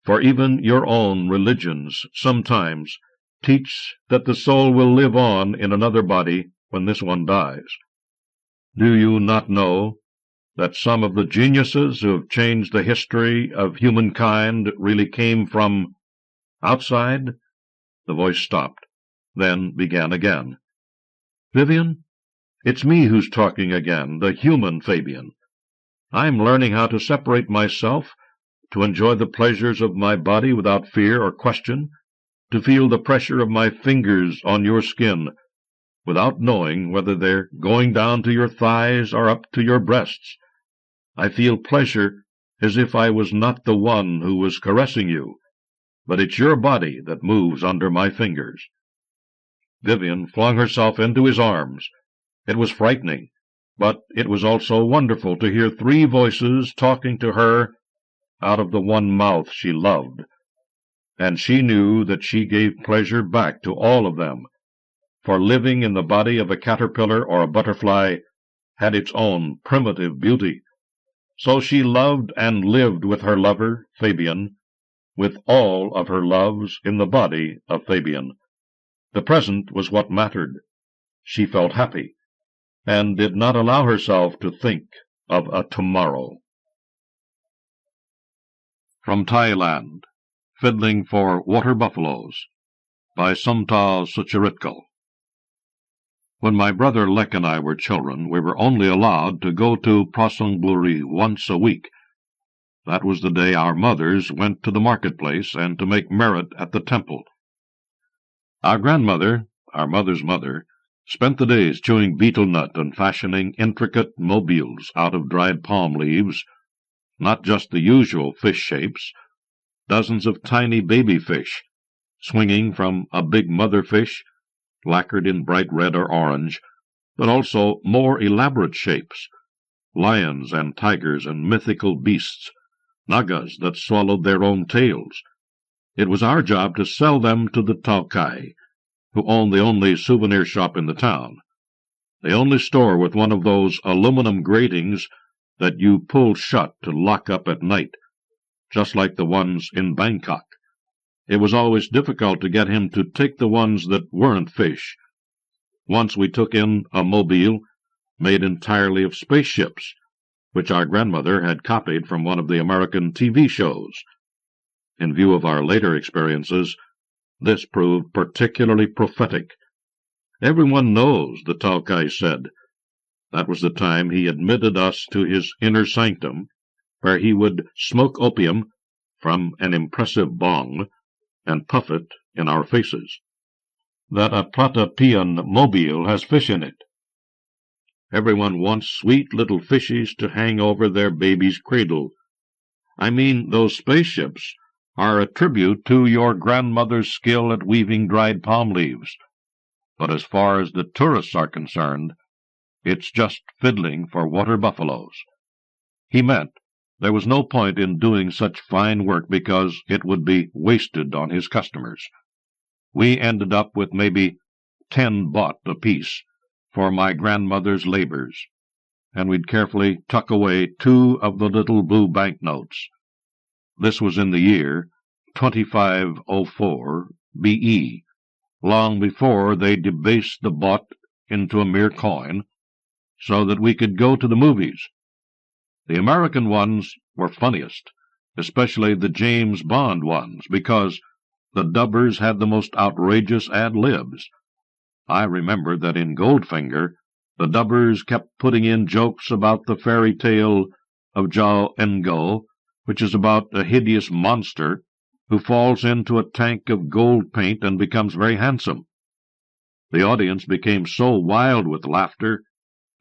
for even your own religions sometimes teach that the soul will live on in another body when this one dies. Do you not know that some of the geniuses who have changed the history of humankind really came from outside?" The voice stopped, then began again. "Vivian, it's me who's talking again, the human Fabian. I'm learning how to separate myself, to enjoy the pleasures of my body without fear or question, to feel the pressure of my fingers on your skin, without knowing whether they're going down to your thighs or up to your breasts. I feel pleasure as if I was not the one who was caressing you, but it's your body that moves under my fingers." Vivian flung herself into his arms. It was frightening, but it was also wonderful to hear 3 voices talking to her out of the one mouth she loved. And she knew that she gave pleasure back to all of them, for living in the body of a caterpillar or a butterfly had its own primitive beauty. So she loved and lived with her lover, Fabian, with all of her loves in the body of Fabian. The present was what mattered. She felt happy, and did not allow herself to think of a tomorrow. From Thailand, Fiddling for Waterbuffaloes, by Somtow Sucharitkal. When my brother Lek and I were children, we were only allowed to go to Prasangburi once a week. That was the day our mothers went to the marketplace and to make merit at the temple. Our grandmother, our mother's mother, spent the days chewing betel nut and fashioning intricate mobiles out of dried palm leaves, not just the usual fish shapes, dozens of tiny baby fish, swinging from a big mother fish, lacquered in bright red or orange, but also more elaborate shapes, lions and tigers and mythical beasts, nagas that swallowed their own tails. It was our job to sell them to the Taukai, who owned the only souvenir shop in the town, the only store with one of those aluminum gratings that you pull shut to lock up at night, just like the ones in Bangkok. It was always difficult to get him to take the ones that weren't fish. Once we took in a mobile made entirely of spaceships, which our grandmother had copied from one of the American TV shows. In view of our later experiences, this proved particularly prophetic. "Everyone knows," the Taukai said. That was the time he admitted us to his inner sanctum, where he would smoke opium from an impressive bong and puff it in our faces. "That a Platapian mobile has fish in it. Everyone wants sweet little fishies to hang over their baby's cradle. I mean, those spaceships are a tribute to your grandmother's skill at weaving dried palm leaves. But as far as the tourists are concerned, it's just fiddling for water buffaloes." He meant there was no point in doing such fine work because it would be wasted on his customers. We ended up with maybe 10 baht apiece for my grandmother's labors. and we'd carefully tuck away 2 of the little blue banknotes. This was in the year 2504 B.E., long before they debased the baht into a mere coin, so that we could go to the movies. The American ones were funniest, especially the James Bond ones, because the dubbers had the most outrageous ad-libs. I remember that in Goldfinger, the dubbers kept putting in jokes about the fairy tale of Zhao Engo, which is about a hideous monster who falls into a tank of gold paint and becomes very handsome. The audience became so wild with laughter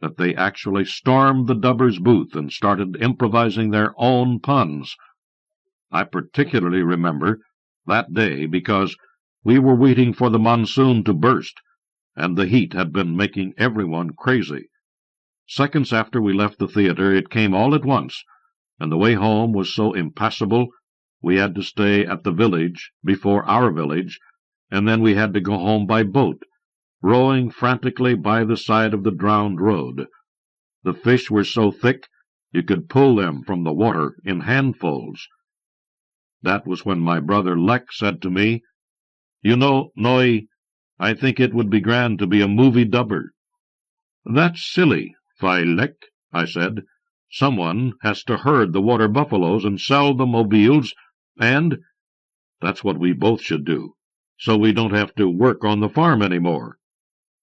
that they actually stormed the dubber's booth and started improvising their own puns. I particularly remember that day because we were waiting for the monsoon to burst, and the heat had been making everyone crazy. Seconds after we left the theater, it came all at once, and the way home was so impassable we had to stay at the village before our village, and then we had to go home by boat, rowing frantically by the side of the drowned road. The fish were so thick you could pull them from the water in handfuls. That was when my brother Lek said to me, "You know, Noi, I think it would be grand to be a movie dubber." "That's silly, Phi Lek," I said. "Someone has to herd the Waterbuffaloes and sell the mobiles, and that's what we both should do, so we don't have to work on the farm any more."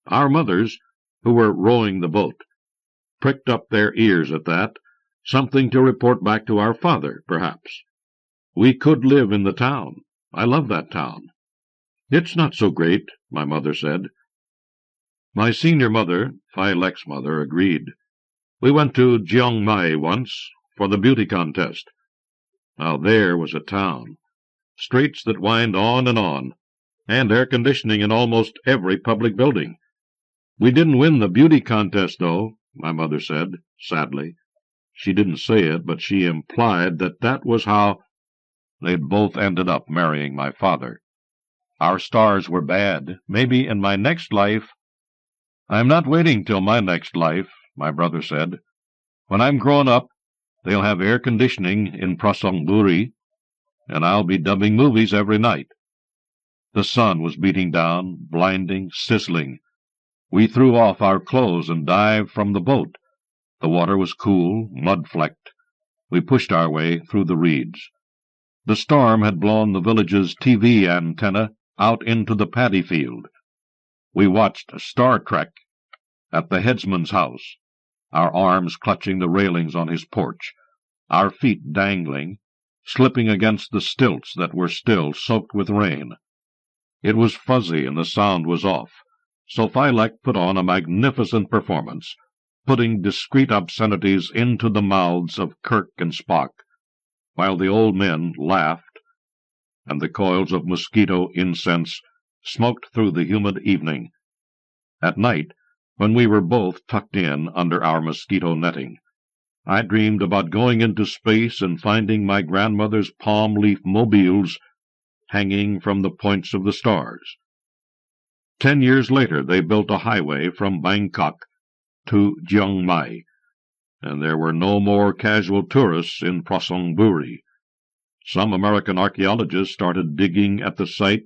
Our mothers, who were rowing the boat, pricked up their ears at that, something to report back to our father, perhaps. We could live in the town. I love that town. "It's not so great," my mother said. My senior mother, Phi Lek's mother, agreed. We went to Yonglie once for the beauty contest. Now there was a town. Streets that wind on, and air conditioning in almost every public building. "We didn't win the beauty contest, though," my mother said, sadly. She didn't say it, but she implied that that was how they'd both ended up marrying my father. Our stars were bad. Maybe in my next life— "I'm not waiting till my next life," my brother said. "When I'm grown up, they'll have air conditioning in Prasongburi, and I'll be dubbing movies every night." The sun was beating down, blinding, sizzling. We threw off our clothes and dived from the boat. The water was cool, mud-flecked. We pushed our way through the reeds. The storm had blown the village's TV antenna out into the paddy field. We watched Star Trek at the headsman's house, our arms clutching the railings on his porch, our feet dangling, slipping against the stilts that were still soaked with rain. It was fuzzy and the sound was off, so Phi Lek put on a magnificent performance, putting discreet obscenities into the mouths of Kirk and Spock, while the old men laughed, and the coils of mosquito incense smoked through the humid evening. At night, when we were both tucked in under our mosquito netting, I dreamed about going into space and finding my grandmother's palm-leaf mobiles hanging from the points of the stars. 10 years later they built a highway from Bangkok to Yonglie, and there were no more casual tourists in Prasongburi. Some American archaeologists started digging at the site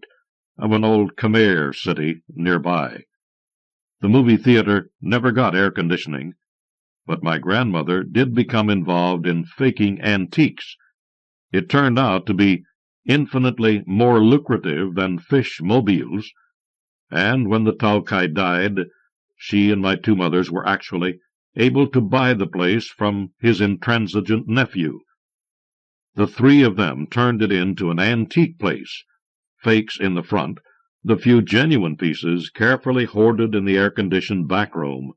of an old Khmer city nearby. The movie theater never got air conditioning, but my grandmother did become involved in faking antiques. It turned out to be infinitely more lucrative than fish mobiles, and when the Taukai died, she and my 2 mothers were actually able to buy the place from his intransigent nephew. The 3 of them turned it into an antique place, fakes in the front, the few genuine pieces carefully hoarded in the air-conditioned back room,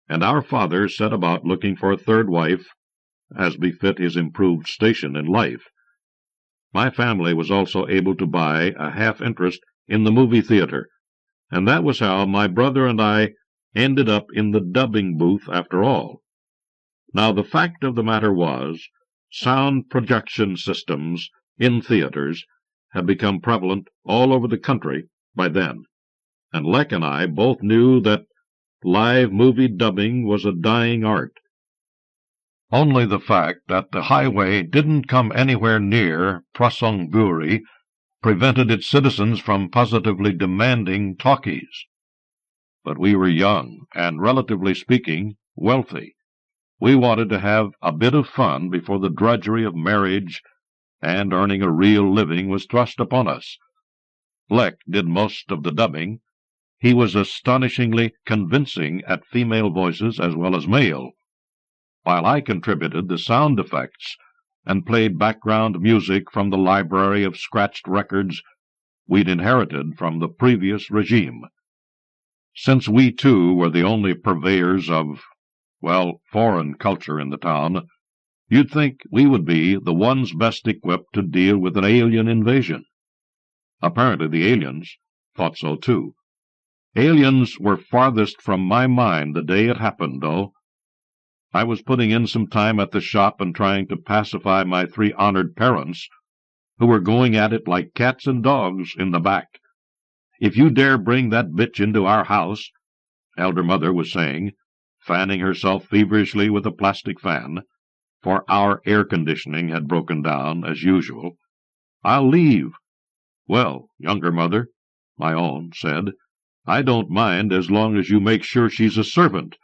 and our father set about looking for a 3rd wife, as befit his improved station in life. My family was also able to buy a half-interest in the movie theater, and that was how my brother and I ended up in the dubbing booth after all. Now, the fact of the matter was, sound projection systems in theaters had become prevalent all over the country by then, and Lek and I both knew that live movie dubbing was a dying art, Only the fact that the highway didn't come anywhere near Prasongburi prevented its citizens from positively demanding talkies. But we were young, and, relatively speaking, wealthy. We wanted to have a bit of fun before the drudgery of marriage and earning a real living was thrust upon us. Fleck did most of the dubbing. He was astonishingly convincing at female voices as well as male, while I contributed the sound effects and played background music from the library of scratched records we'd inherited from the previous regime. Since we, too, were the only purveyors of, well, foreign culture in the town, you'd think we would be the ones best equipped to deal with an alien invasion. Apparently the aliens thought so, too. Aliens were farthest from my mind the day it happened, though. I was putting in some time at the shop and trying to pacify my 3 honored parents, who were going at it like cats and dogs in the back. "If you dare bring that bitch into our house," elder mother was saying, fanning herself feverishly with a plastic fan, for our air conditioning had broken down, as usual, "I'll leave." "Well, younger mother," my own said, "I don't mind as long as you make sure she's a servant,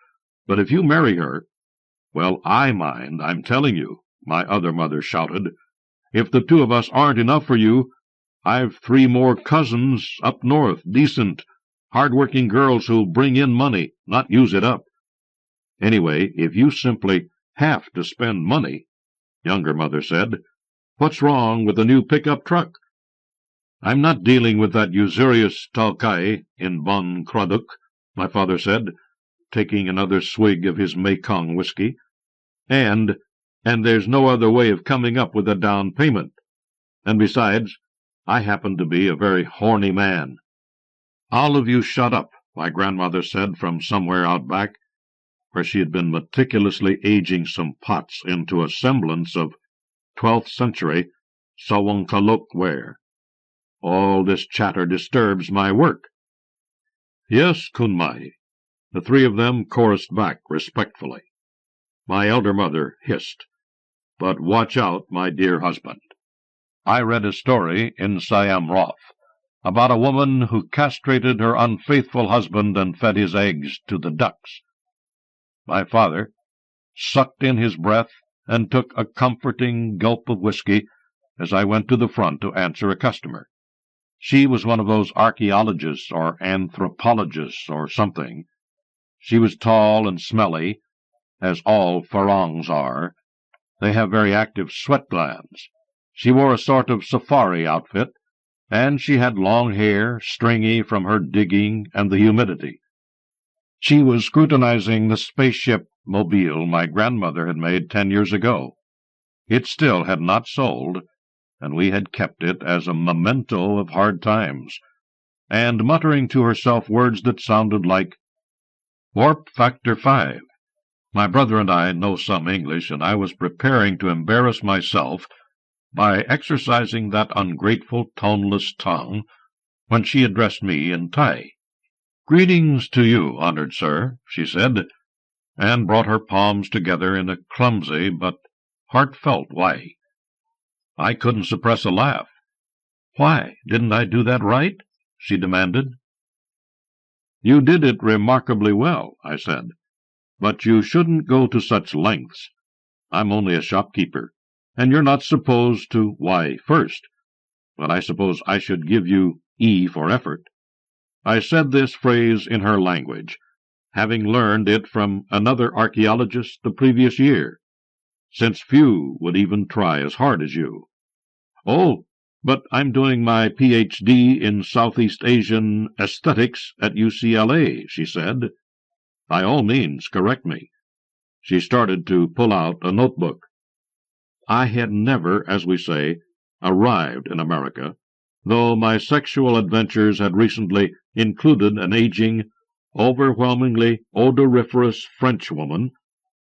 but if you marry her—" "Well, I mind, I'm telling you," my other mother shouted. "If the 2 of us aren't enough for you, I've 3 more cousins up north, decent, hard-working girls who'll bring in money, not use it up. Anyway, if you simply have to spend money," younger mother said, "what's wrong with a new pickup truck?" "I'm not dealing with that usurious Talkai in Bon Kraduk," my father said, taking another swig of his Mekong whiskey, and there's no other way of coming up with a down payment. And besides, I happen to be a very horny man." "All of you shut up," my grandmother said from somewhere out back, where she had been meticulously aging some pots into a semblance of 12th century Sawangkalok ware. "All this chatter disturbs my work." "Yes, Kunmai," the 3 of them chorused back respectfully. My elder mother hissed, "But watch out, my dear husband." I read a story in Siam Roth about a woman who castrated her unfaithful husband and fed his eggs to the ducks. My father sucked in his breath and took a comforting gulp of whiskey as I went to the front to answer a customer. She was one of those archaeologists or anthropologists or something. She was tall and smelly, as all Farangs are. They have very active sweat glands. She wore a sort of safari outfit, and she had long hair, stringy from her digging and the humidity. She was scrutinizing the spaceship mobile my grandmother had made 10 years ago. It still had not sold, and we had kept it as a memento of hard times, and muttering to herself words that sounded like warp factor 5. My brother and I know some English, and I was preparing to embarrass myself by exercising that ungrateful, toneless tongue, when she addressed me in Thai. "Greetings to you, honored sir," she said, and brought her palms together in a clumsy but heartfelt way. I couldn't suppress a laugh. "Why, didn't I do that right?" she demanded. "You did it remarkably well," I said, "but you shouldn't go to such lengths. I'm only a shopkeeper, and you're not supposed to, why, first, but I suppose I should give you E for effort." I said this phrase in her language, having learned it from another archaeologist the previous year, since few would even try as hard as you. "Oh, but I'm doing my Ph.D. in Southeast Asian aesthetics at UCLA, she said. "By all means, correct me." She started to pull out a notebook. I had never, as we say, arrived in America, though my sexual adventures had recently included an aging, overwhelmingly odoriferous Frenchwoman,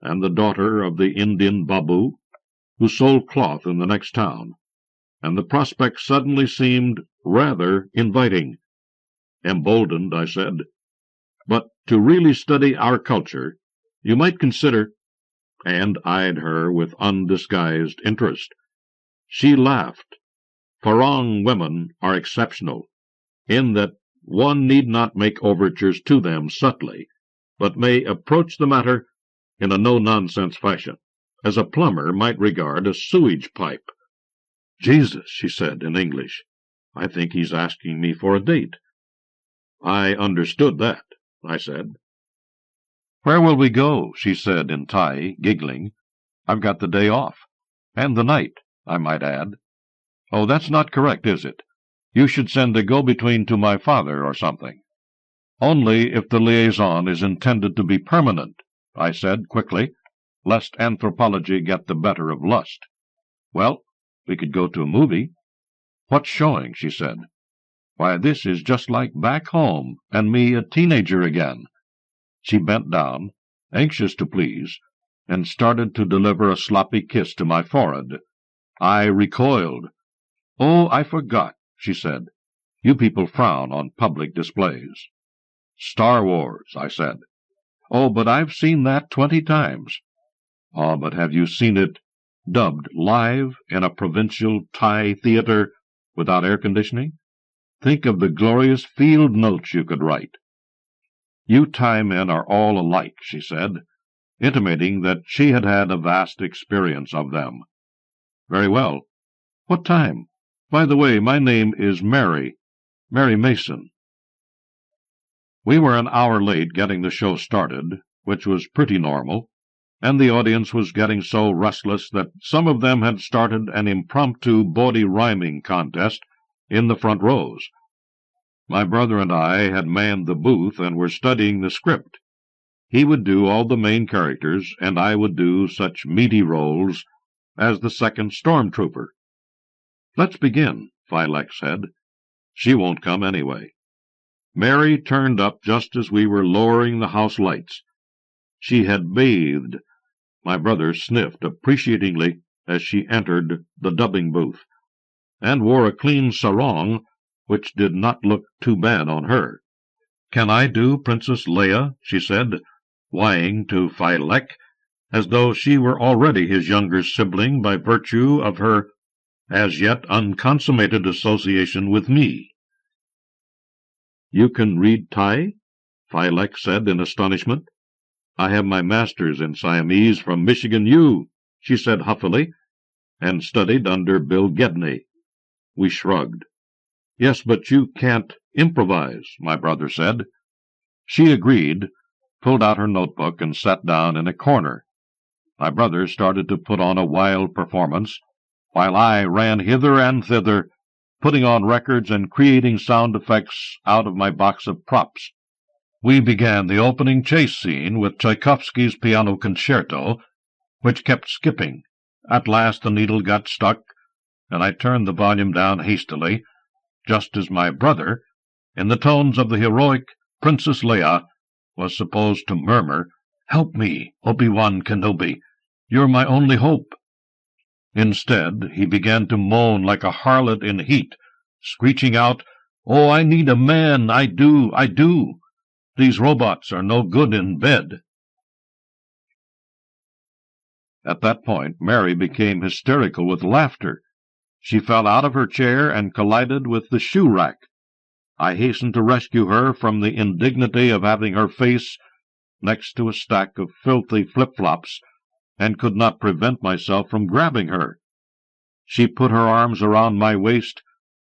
and the daughter of the Indian Babu, who sold cloth in the next town, and the prospect suddenly seemed rather inviting. Emboldened, I said, "But to really study our culture, you might consider—" and eyed her with undisguised interest. She laughed. Farang women are exceptional, in that one need not make overtures to them subtly, but may approach the matter in a no-nonsense fashion, as a plumber might regard a sewage pipe. "Jesus," she said in English, "I think he's asking me for a date." "I understood that," I said. "Where will we go?" she said in Thai, giggling. "I've got the day off. And the night, I might add." "Oh, that's not correct, is it? You should send a go-between to my father or something." "Only if the liaison is intended to be permanent," I said quickly, lest anthropology get the better of lust. "Well, we could go to a movie." "What's showing?" she said. "Why, this is just like back home, and me a teenager again." She bent down, anxious to please, and started to deliver a sloppy kiss to my forehead. I recoiled. "Oh, I forgot," she said. "You people frown on public displays." "Star Wars," I said. "Oh, but I've seen that 20 times. "Oh, but have you seen it dubbed live in a provincial Thai theater without air conditioning? Think of the glorious field notes you could write." "You Thai men are all alike," she said, intimating that she had had a vast experience of them. "Very well. What time? By the way, my name is Mary Mason." We were an hour late getting the show started, which was pretty normal, and the audience was getting so restless that some of them had started an impromptu bawdy rhyming contest in the front rows. My brother and I had manned the booth and were studying the script. He would do all the main characters, and I would do such meaty roles as the second storm-trooper. "Let's begin," Phylex said. "She won't come anyway." Mary turned up just as we were lowering the house lights. She had bathed. My brother sniffed appreciatingly as she entered the dubbing booth, and wore a clean sarong, which did not look too bad on her. "Can I do Princess Leia?" she said, wying to Phylex, as though she were already his younger sibling by virtue of her as yet unconsummated association with me. "You can read Thai?" Phylex said in astonishment. "I have my master's in Siamese from Michigan U," she said huffily, "and studied under Bill Gedney." We shrugged. "Yes, but you can't improvise," my brother said. She agreed, pulled out her notebook, and sat down in a corner. My brother started to put on a wild performance, while I ran hither and thither, putting on records and creating sound effects out of my box of props. We began the opening chase scene with Tchaikovsky's piano concerto, which kept skipping. At last the needle got stuck, and I turned the volume down hastily, just as my brother, in the tones of the heroic Princess Leia, was supposed to murmur, "Help me, Obi-Wan Kenobi. You're my only hope." Instead, he began to moan like a harlot in heat, screeching out, "Oh, I need a man, I do, I do. These robots are no good in bed." At that point, Mary became hysterical with laughter. She fell out of her chair and collided with the shoe rack. I hastened to rescue her from the indignity of having her face next to a stack of filthy flip-flops, and could not prevent myself from grabbing her. She put her arms around my waist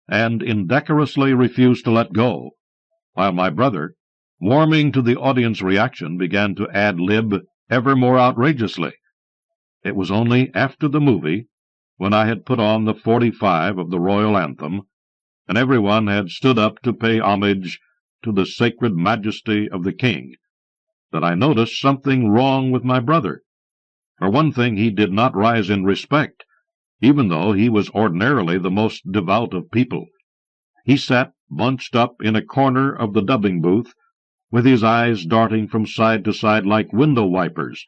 and indecorously refused to let go, while my brother, warming to the audience reaction, began to ad-lib ever more outrageously. It was only after the movie, when I had put on the 45 of the royal anthem, and everyone had stood up to pay homage to the sacred majesty of the king, that I noticed something wrong with my brother. For one thing, he did not rise in respect, even though he was ordinarily the most devout of people. He sat bunched up in a corner of the dubbing booth, with his eyes darting from side to side like window wipers.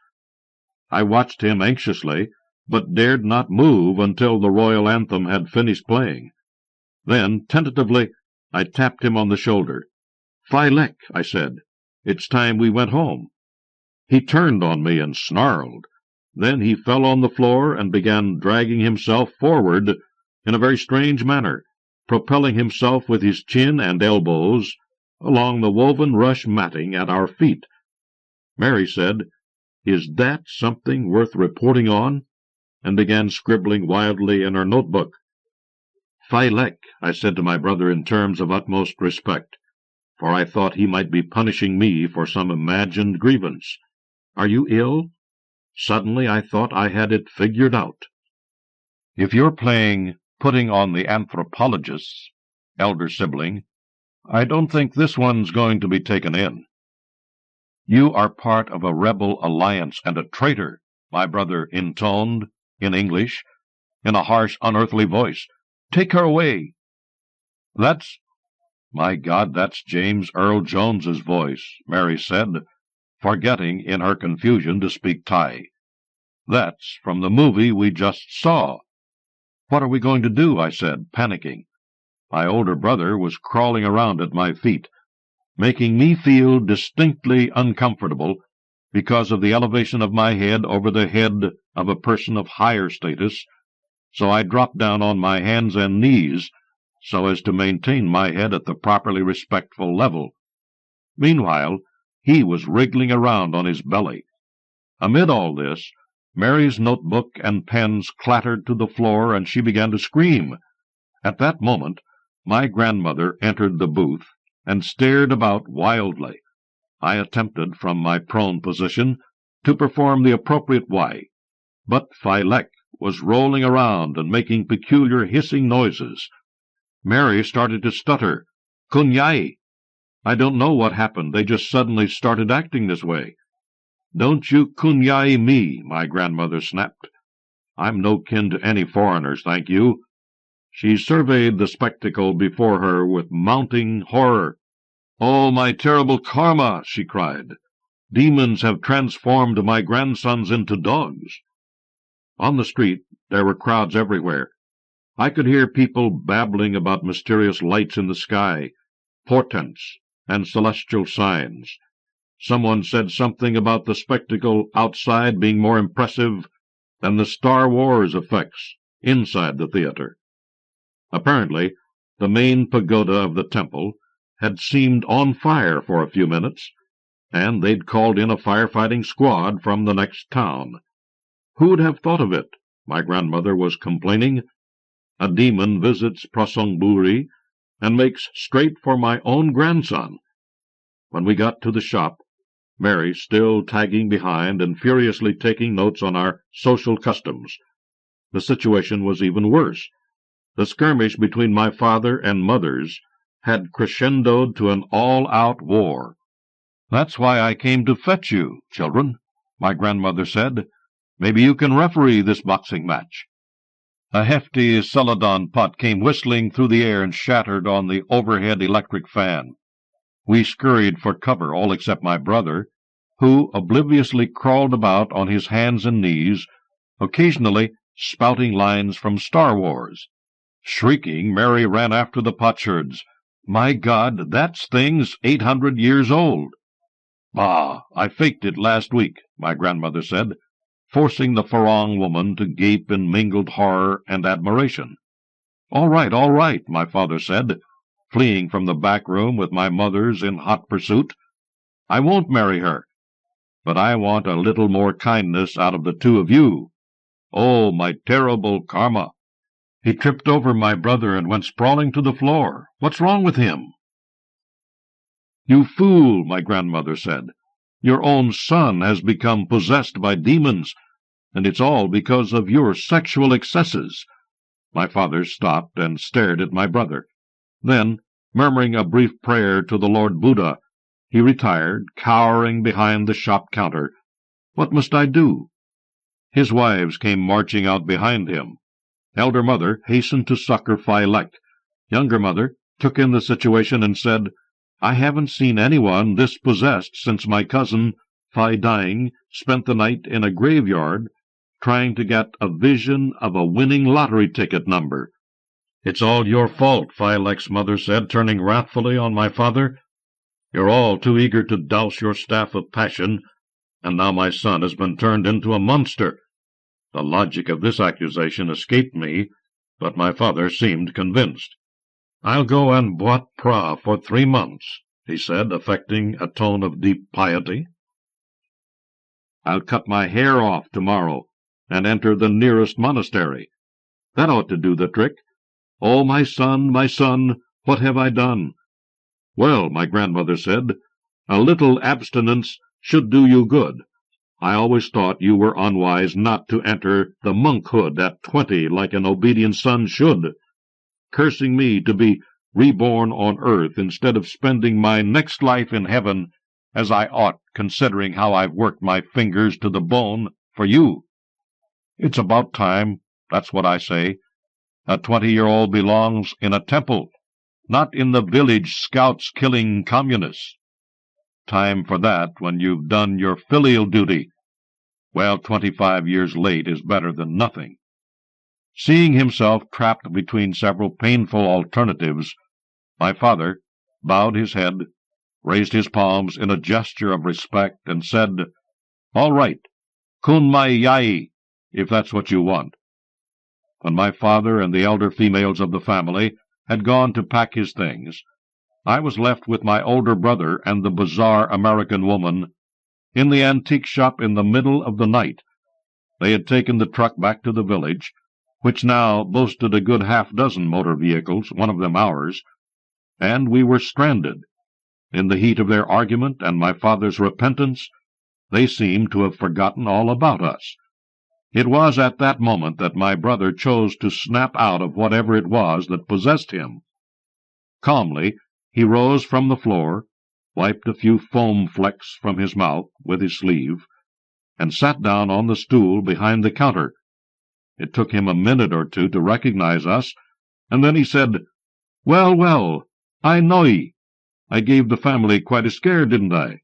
I watched him anxiously, but dared not move until the royal anthem had finished playing. Then, tentatively, I tapped him on the shoulder. "Phylex," I said, "it's time we went home." He turned on me and snarled. Then he fell on the floor and began dragging himself forward in a very strange manner, propelling himself with his chin and elbows along the woven rush matting at our feet. Mary said, "Is that something worth reporting on?" and began scribbling wildly in her notebook. "Filek," I said to my brother in terms of utmost respect, for I thought he might be punishing me for some imagined grievance. "Are you ill?" Suddenly I thought I had it figured out. "If you're playing putting on the anthropologist's elder sibling, I don't think this one's going to be taken in." "You are part of a rebel alliance and a traitor," my brother intoned, in English, in a harsh, unearthly voice. "Take her away." My God, that's James Earl Jones's voice," Mary said, forgetting in her confusion to speak Thai. "That's from the movie we just saw." "What are we going to do?" I said, panicking. My older brother was crawling around at my feet, making me feel distinctly uncomfortable because of the elevation of my head over the head of a person of higher status, so I dropped down on my hands and knees so as to maintain my head at the properly respectful level. Meanwhile, he was wriggling around on his belly. Amid all this, Mary's notebook and pens clattered to the floor, and she began to scream. At that moment, my grandmother entered the booth and stared about wildly. I attempted, from my prone position, to perform the appropriate way, but Filek was rolling around and making peculiar hissing noises. Mary started to stutter. "Kunyai!" "I don't know what happened. They just suddenly started acting this way." "Don't you kunyai me," my grandmother snapped. "I'm no kin to any foreigners, thank you." She surveyed the spectacle before her with mounting horror. "Oh, my terrible karma!" she cried. "Demons have transformed my grandsons into dogs." On the street there were crowds everywhere. I could hear people babbling about mysterious lights in the sky, portents, and celestial signs. Someone said something about the spectacle outside being more impressive than the Star Wars effects inside the theater. Apparently, the main pagoda of the temple had seemed on fire for a few minutes, and they'd called in a firefighting squad from the next town. "Who'd have thought of it?" my grandmother was complaining. "A demon visits Prasongburi and makes straight for my own grandson." When we got to the shop, Mary still tagging behind and furiously taking notes on our social customs, the situation was even worse. The skirmish between my father and mother's had crescendoed to an all-out war. "That's why I came to fetch you, children," my grandmother said. "Maybe you can referee this boxing match." A hefty celadon pot came whistling through the air and shattered on the overhead electric fan. We scurried for cover, all except my brother, who obliviously crawled about on his hands and knees, occasionally spouting lines from Star Wars. Shrieking, Mary ran after the potsherds. "My God, that thing's 800 years old." "Bah, I faked it last week," my grandmother said, forcing the Farang woman to gape in mingled horror and admiration. All right, my father said, fleeing from the back room with my mother's in hot pursuit. "I won't marry her, but I want a little more kindness out of the two of you. Oh, my terrible karma!" He tripped over my brother and went sprawling to the floor. "What's wrong with him?" "You fool," my grandmother said. "Your own son has become possessed by demons, and it's all because of your sexual excesses." My father stopped and stared at my brother. Then, murmuring a brief prayer to the Lord Buddha, he retired, cowering behind the shop counter. What must I do? His wives came marching out behind him. Elder mother hastened to succor Filek. Younger mother took in the situation and said, "I haven't seen anyone this possessed since my cousin, Federici, spent the night in a graveyard trying to get a vision of a winning lottery ticket number." "It's all your fault," Filek's mother said, turning wrathfully on my father. "You're all too eager to douse your staff of passion and now my son has been turned into a monster. The logic of this accusation escaped me, but my father seemed convinced. "I'll go and boit pra for 3 months," he said, affecting a tone of deep piety. "I'll cut my hair off tomorrow, and enter the nearest monastery. That ought to do the trick. Oh, my son, what have I done?" "Well," my grandmother said, "a little abstinence should do you good. I always thought you were unwise not to enter the monkhood at 20 like an obedient son should, cursing me to be reborn on earth instead of spending my next life in heaven as I ought, considering how I've worked my fingers to the bone for you. It's about time, that's what I say. A 20-year-old belongs in a temple, not in the village scouts killing communists. Time for that when you've done your filial duty. Well, 25 years late is better than nothing." Seeing himself trapped between several painful alternatives, my father bowed his head, raised his palms in a gesture of respect, and said, "All right, kun mai yai, if that's what you want." When my father and the elder females of the family had gone to pack his things, I was left with my older brother and the bizarre American woman in the antique shop in the middle of the night. They had taken the truck back to the village, which now boasted a good half-dozen motor vehicles, one of them ours, and we were stranded. In the heat of their argument and my father's repentance, they seemed to have forgotten all about us. It was at that moment that my brother chose to snap out of whatever it was that possessed him. Calmly, he rose from the floor, wiped a few foam flecks from his mouth with his sleeve, and sat down on the stool behind the counter. It took him a minute or two to recognize us, and then he said, "Well, well, I know ye. I gave the family quite a scare, didn't I?"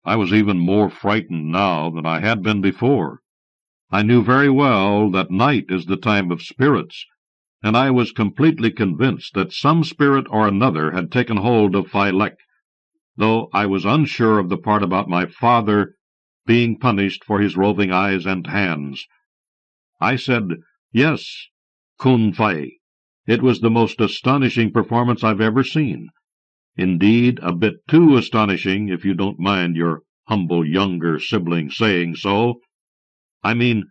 I was even more frightened now than I had been before. I knew very well that night is the time of spirits, and I was completely convinced that some spirit or another had taken hold of Phylek, though I was unsure of the part about my father being punished for his roving eyes and hands. I said, "Yes, Kun Fai. It was the most astonishing performance I've ever seen. Indeed, a bit too astonishing, if you don't mind your humble younger sibling saying so. I mean,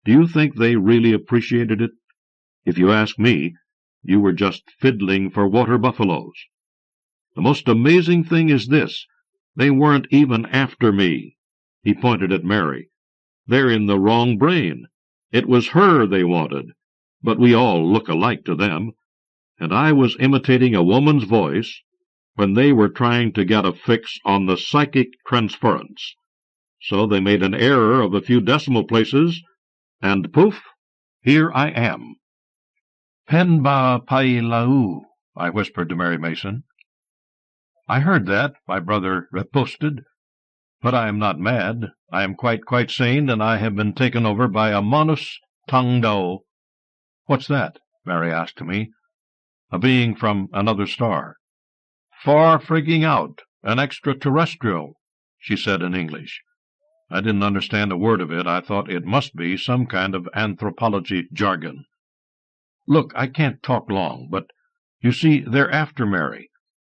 do you think they really appreciated it? If you ask me, you were just fiddling for Waterbuffaloes. The most amazing thing is this. They weren't even after me." He pointed at Mary. "They're in the wrong brain. It was her they wanted, but we all look alike to them, and I was imitating a woman's voice when they were trying to get a fix on the psychic transference. So they made an error of a few decimal places, and poof, here I am." "Penba pai lau," I whispered to Mary Mason. "I heard that," my brother riposted, "but I am not mad. I am quite sane, and I have been taken over by a monus tangdo." "What's that?" Mary asked me. "A being from another star." "Far frigging out, an extraterrestrial," she said in English. I didn't understand a word of it. I thought it must be some kind of anthropology jargon. "Look, I can't talk long, but you see, they're after Mary.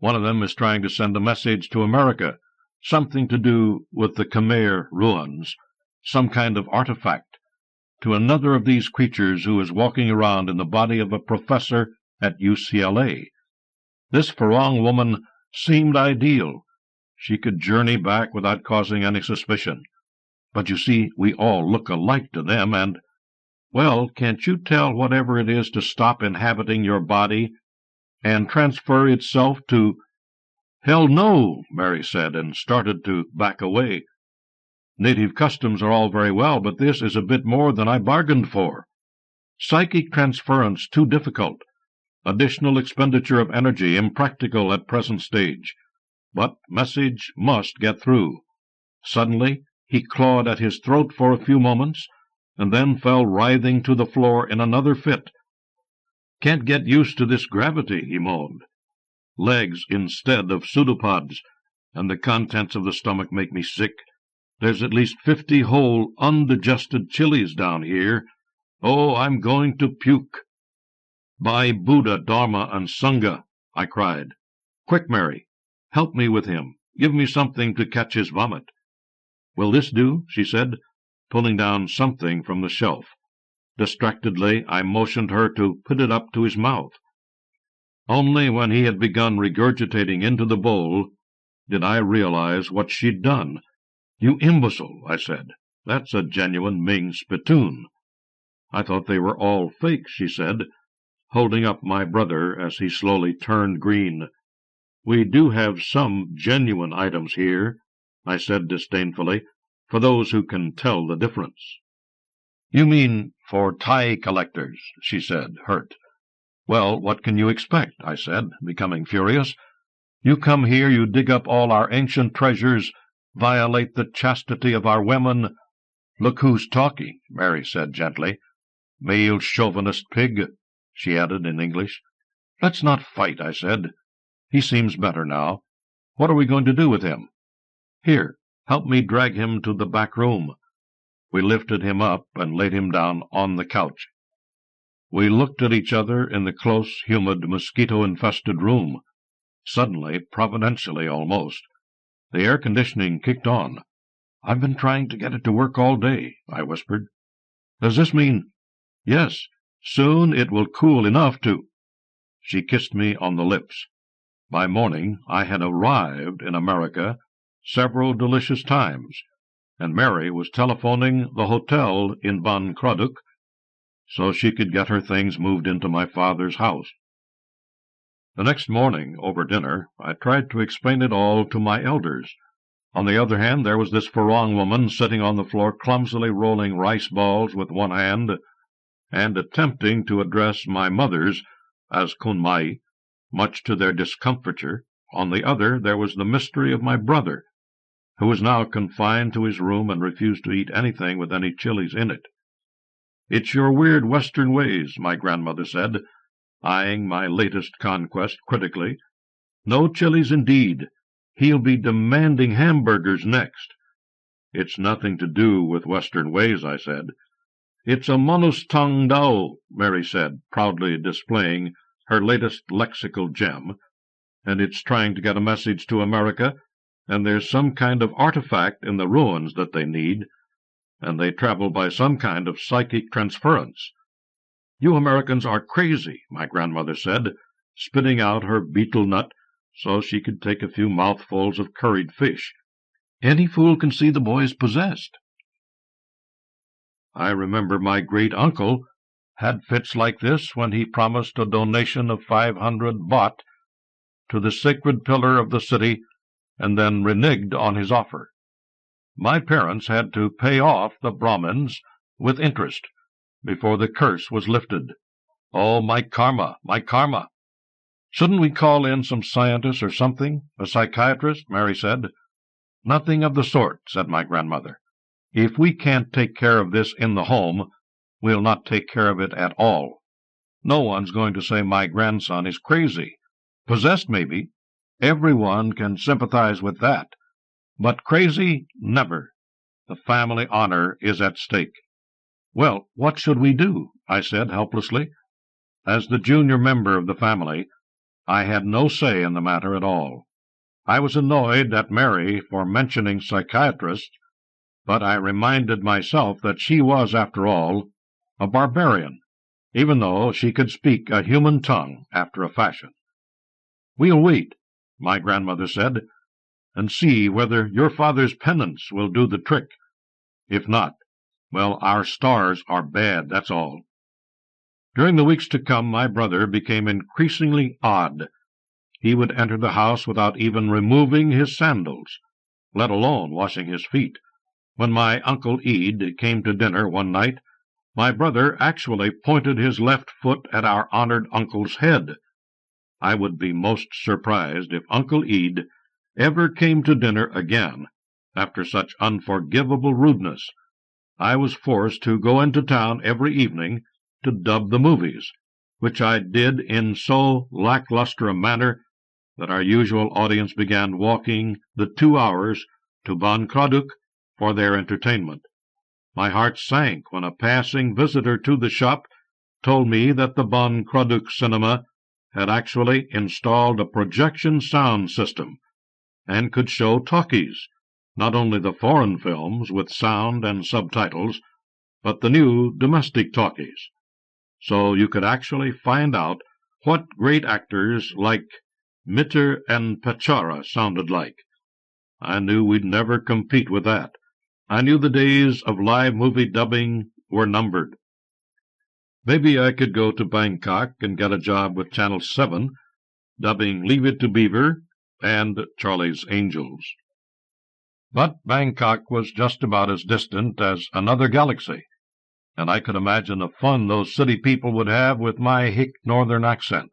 One of them is trying to send a message to America, something to do with the Khmer ruins, some kind of artifact, to another of these creatures who is walking around in the body of a professor at UCLA. This Farong woman seemed ideal. She could journey back without causing any suspicion. But you see, we all look alike to them, and, well, can't you tell whatever it is to stop inhabiting your body and transfer itself to—" "Hell no," Mary said, and started to back away. "Native customs are all very well, but this is a bit more than I bargained for. Psychic transference too difficult. Additional expenditure of energy impractical at present stage. But message must get through." Suddenly he clawed at his throat for a few moments, and then fell writhing to the floor in another fit. "Can't get used to this gravity," he moaned. "Legs instead of pseudopods, and the contents of the stomach make me sick. There's at least 50 whole, undigested chilies down here. Oh, I'm going to puke." "By Buddha, Dharma, and Sangha," I cried. "Quick, Mary, help me with him. Give me something to catch his vomit." "Will this do?" she said, pulling down something from the shelf. Distractedly, I motioned her to put it up to his mouth. Only when he had begun regurgitating into the bowl did I realize what she'd done. "You imbecile," I said. "That's a genuine Ming spittoon." "I thought they were all fake," she said, holding up my brother as he slowly turned green. "We do have some genuine items here," I said disdainfully, "for those who can tell the difference." "You mean for tie collectors," she said, hurt. "Well, what can you expect?" I said, becoming furious. "You come here, you dig up all our ancient treasures, violate the chastity of our women—" "Look who's talking," Mary said gently. "Male chauvinist pig," she added in English. "Let's not fight," I said. "He seems better now. What are we going to do with him? Here, help me drag him to the back room." We lifted him up and laid him down on the couch. We looked at each other in the close, humid, mosquito-infested room. Suddenly, providentially almost, the air-conditioning kicked on. "I've been trying to get it to work all day," I whispered. "Does this mean—" "Yes, soon it will cool enough to—" She kissed me on the lips. By morning I had arrived in America several delicious times, and Mary was telephoning the hotel in Ban Craddock so she could get her things moved into my father's house. The next morning, over dinner, I tried to explain it all to my elders. On the other hand, there was this Farang woman sitting on the floor clumsily rolling rice balls with one hand, and attempting to address my mothers as Kunmai, much to their discomfiture. On the other, there was the mystery of my brother, who was now confined to his room and refused to eat anything with any chilies in it. "It's your weird Western ways," my grandmother said, eyeing my latest conquest critically. "No chilies indeed. He'll be demanding hamburgers next." "It's nothing to do with Western ways," I said. "It's a monostang dao," Mary said, proudly displaying her latest lexical gem, "and it's trying to get a message to America, and there's some kind of artifact in the ruins that they need, and they travel by some kind of psychic transference." "You Americans are crazy," my grandmother said, spitting out her betel nut so she could take a few mouthfuls of curried fish. "Any fool can see the boy's possessed." I remember my great-uncle had fits like this when he promised a donation of 500 baht to the sacred pillar of the city and then reneged on his offer. My parents had to pay off the Brahmins with interest before the curse was lifted. Oh, my karma, my karma! "Shouldn't we call in some scientist or something, a psychiatrist?" Mary said. "Nothing of the sort," said my grandmother. "If we can't take care of this in the home, we'll not take care of it at all. No one's going to say my grandson is crazy. Possessed, maybe. Everyone can sympathize with that. But crazy, never. The family honor is at stake." "Well, what should we do?" I said helplessly. As the junior member of the family, I had no say in the matter at all. I was annoyed at Mary for mentioning psychiatrists, but I reminded myself that she was, after all, a barbarian, even though she could speak a human tongue after a fashion. "We'll wait," my grandmother said, "and see whether your father's penance will do the trick. If not, well, our stars are bad, that's all." During the weeks to come, my brother became increasingly odd. He would enter the house without even removing his sandals, let alone washing his feet. When my Uncle Ede came to dinner one night, my brother actually pointed his left foot at our honored uncle's head. I would be most surprised if Uncle Ede ever came to dinner again after such unforgivable rudeness. I was forced to go into town every evening to dub the movies, which I did in so lackluster a manner that our usual audience began walking the 2 hours to Ban Craddock for their entertainment. My heart sank when a passing visitor to the shop told me that the Bon Croduk Cinema had actually installed a projection sound system and could show talkies, not only the foreign films with sound and subtitles, but the new domestic talkies. So you could actually find out what great actors like Mitter and Pechara sounded like. I knew we'd never compete with that. I knew the days of live movie dubbing were numbered. Maybe I could go to Bangkok and get a job with Channel 7, dubbing Leave It to Beaver and Charlie's Angels. But Bangkok was just about as distant as another galaxy, and I could imagine the fun those city people would have with my hick northern accent.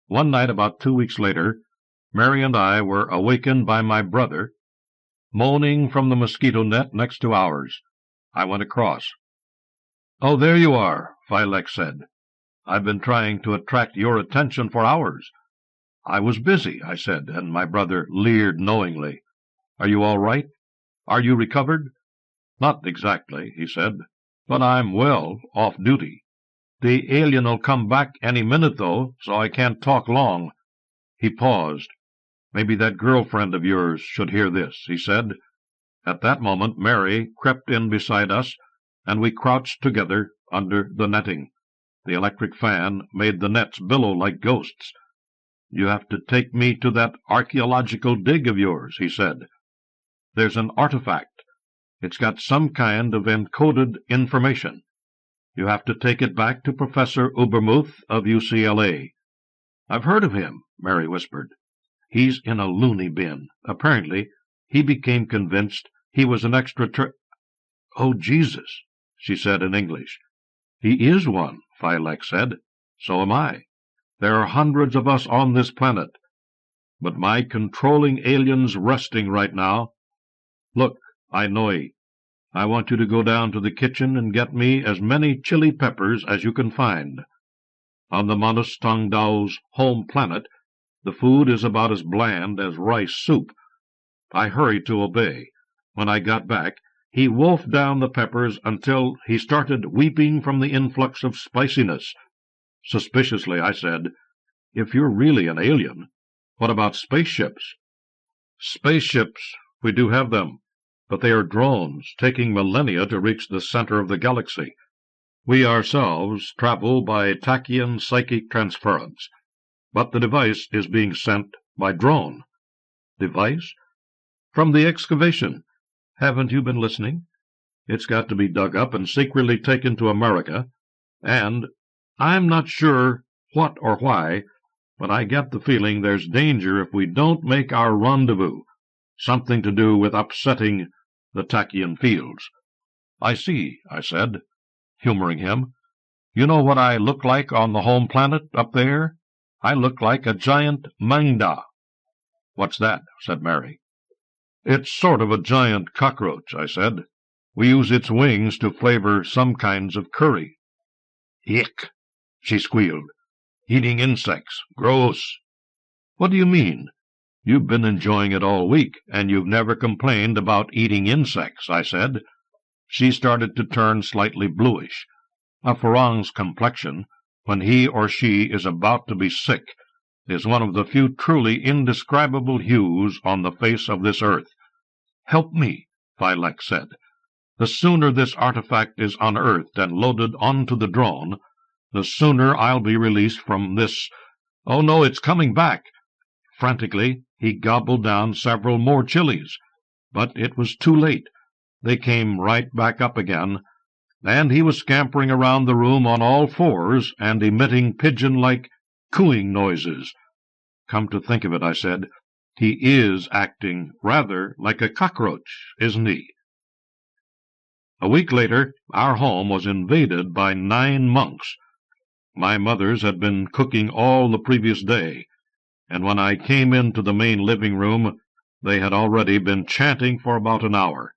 One night about 2 weeks later, Mary and I were awakened by my brother, moaning from the mosquito net next to ours. I went across. "Oh, there you are," Filek said. "I've been trying to attract your attention for hours." "I was busy," I said, and my brother leered knowingly. "Are you all right? Are you recovered?" "Not exactly," he said, "but I'm well off duty. The alien'll come back any minute, though, so I can't talk long." He paused. "Maybe that girlfriend of yours should hear this," he said. At that moment Mary crept in beside us, and we crouched together under the netting. The electric fan made the nets billow like ghosts. "You have to take me to that archaeological dig of yours," he said. "There's an artifact. It's got some kind of encoded information. You have to take it back to Professor Ubermuth of UCLA. "I've heard of him," Mary whispered. "He's in a loony bin. Apparently, he became convinced he was an "Oh, Jesus," she said in English. "He is one," Filek said. "So am I. There are hundreds of us on this planet. But my controlling alien's resting right now. Look, I know ye. I want you to go down to the kitchen and get me as many chili peppers as you can find. On the Manus Tongdao's home planet, the food is about as bland as rice soup." I hurried to obey. When I got back, he wolfed down the peppers until he started weeping from the influx of spiciness. Suspiciously, I said, "If you're really an alien, what about spaceships?" "Spaceships, we do have them, but they are drones, taking millennia to reach the center of the galaxy. We ourselves travel by tachyon psychic transference, but the device is being sent by drone." "Device?" "From the excavation. Haven't you been listening? It's got to be dug up and secretly taken to America, and I'm not sure what or why, but I get the feeling there's danger if we don't make our rendezvous, something to do with upsetting the tachyon fields." "I see," I said, humoring him. "You know what I look like on the home planet up there? I look like a giant mangda." "What's that?" said Mary. "It's sort of a giant cockroach," I said. "We use its wings to flavor some kinds of curry." "Ick!" she squealed. "Eating insects. Gross." "What do you mean? You've been enjoying it all week, and you've never complained about eating insects," I said. She started to turn slightly bluish. A Farang's complexion, when he or she is about to be sick, is one of the few truly indescribable hues on the face of this earth. "Help me," Filek said. "The sooner this artifact is unearthed and loaded onto the drone, the sooner I'll be released from this— Oh, no, it's coming back!" Frantically, he gobbled down several more chilies, but it was too late. They came right back up again, and he was scampering around the room on all fours and emitting pigeon-like cooing noises. "Come to think of it," I said, "he is acting rather like a cockroach, isn't he?" A week later, our home was invaded by 9 monks. My mothers had been cooking all the previous day, and when I came into the main living room, they had already been chanting for about an hour,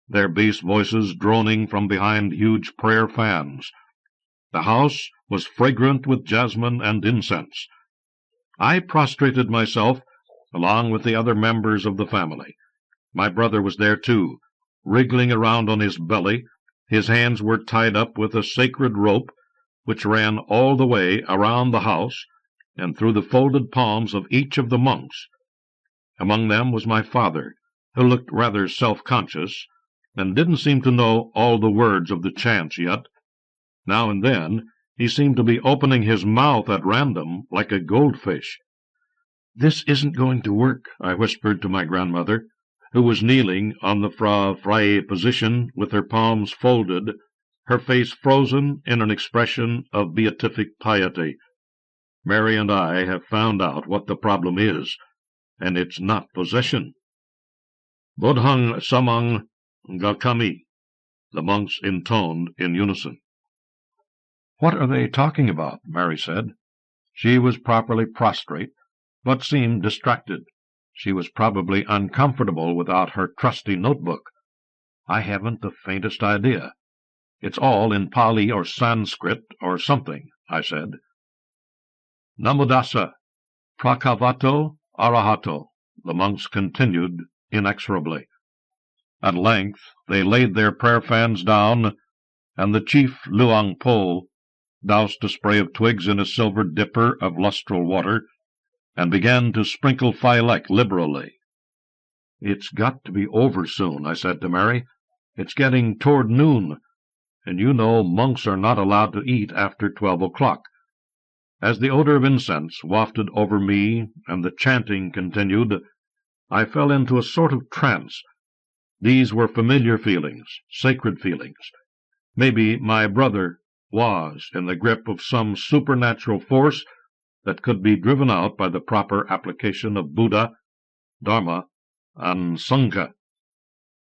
their bass voices droning from behind huge prayer fans. The house was fragrant with jasmine and incense. I prostrated myself, along with the other members of the family. My brother was there, too, wriggling around on his belly. His hands were tied up with a sacred rope, which ran all the way around the house and through the folded palms of each of the monks. Among them was my father, who looked rather self-conscious, and didn't seem to know all the words of the chants yet. Now and then he seemed to be opening his mouth at random, like a goldfish. "This isn't going to work," I whispered to my grandmother, who was kneeling on the fra-frae position with her palms folded, her face frozen in an expression of beatific piety. "Mary and I have found out what the problem is, and it's not possession." "Bodhang samang gakami," the monks intoned in unison. "What are they talking about?" Mary said. She was properly prostrate, but seemed distracted. She was probably uncomfortable without her trusty notebook. "I haven't the faintest idea. It's all in Pali or Sanskrit or something," I said. "Namodasa, prakavato arahato," the monks continued inexorably. At length they laid their prayer fans down, and the chief Luang Po doused a spray of twigs in a silver dipper of lustral water, and began to sprinkle Phylek liberally. "It's got to be over soon," I said to Mary. "It's getting toward noon, and you know monks are not allowed to eat after 12 o'clock. As the odor of incense wafted over me and the chanting continued, I fell into a sort of trance. These were familiar feelings, sacred feelings. Maybe my brother was in the grip of some supernatural force that could be driven out by the proper application of Buddha, Dharma, and Sangha.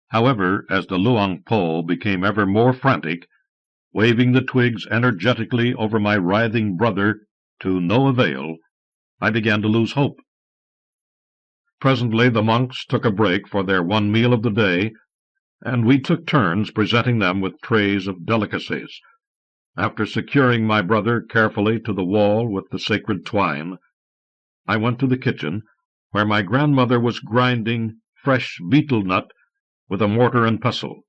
However, as the Luang Po became ever more frantic, waving the twigs energetically over my writhing brother to no avail, I began to lose hope. Presently the monks took a break for their one meal of the day, and we took turns presenting them with trays of delicacies. After securing my brother carefully to the wall with the sacred twine, I went to the kitchen, where my grandmother was grinding fresh betel nut with a mortar and pestle.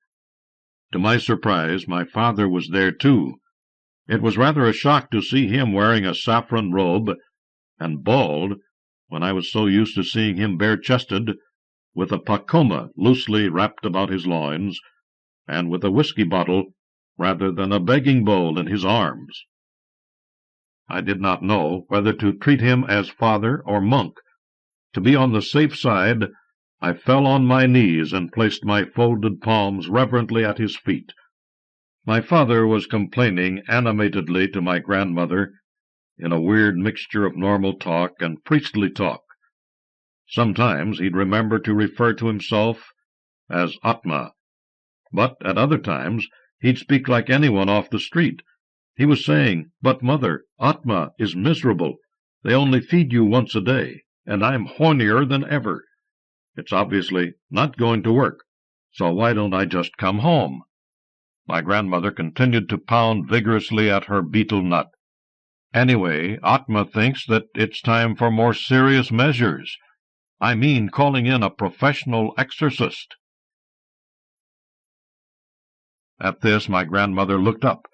To my surprise, my father was there too. It was rather a shock to see him wearing a saffron robe, and bald, when I was so used to seeing him bare-chested, with a pakoma loosely wrapped about his loins, and with a whiskey bottle rather than a begging bowl in his arms. I did not know whether to treat him as father or monk. To be on the safe side, I fell on my knees and placed my folded palms reverently at his feet. My father was complaining animatedly to my grandmother in a weird mixture of normal talk and priestly talk. Sometimes he'd remember to refer to himself as Atma, but at other times he'd speak like anyone off the street. He was saying, "But, mother, Atma is miserable. They only feed you once a day, and I'm hornier than ever. It's obviously not going to work, so why don't I just come home?" My grandmother continued to pound vigorously at her betel nut. "Anyway, Atma thinks that it's time for more serious measures. I mean calling in a professional exorcist." At this my grandmother looked up.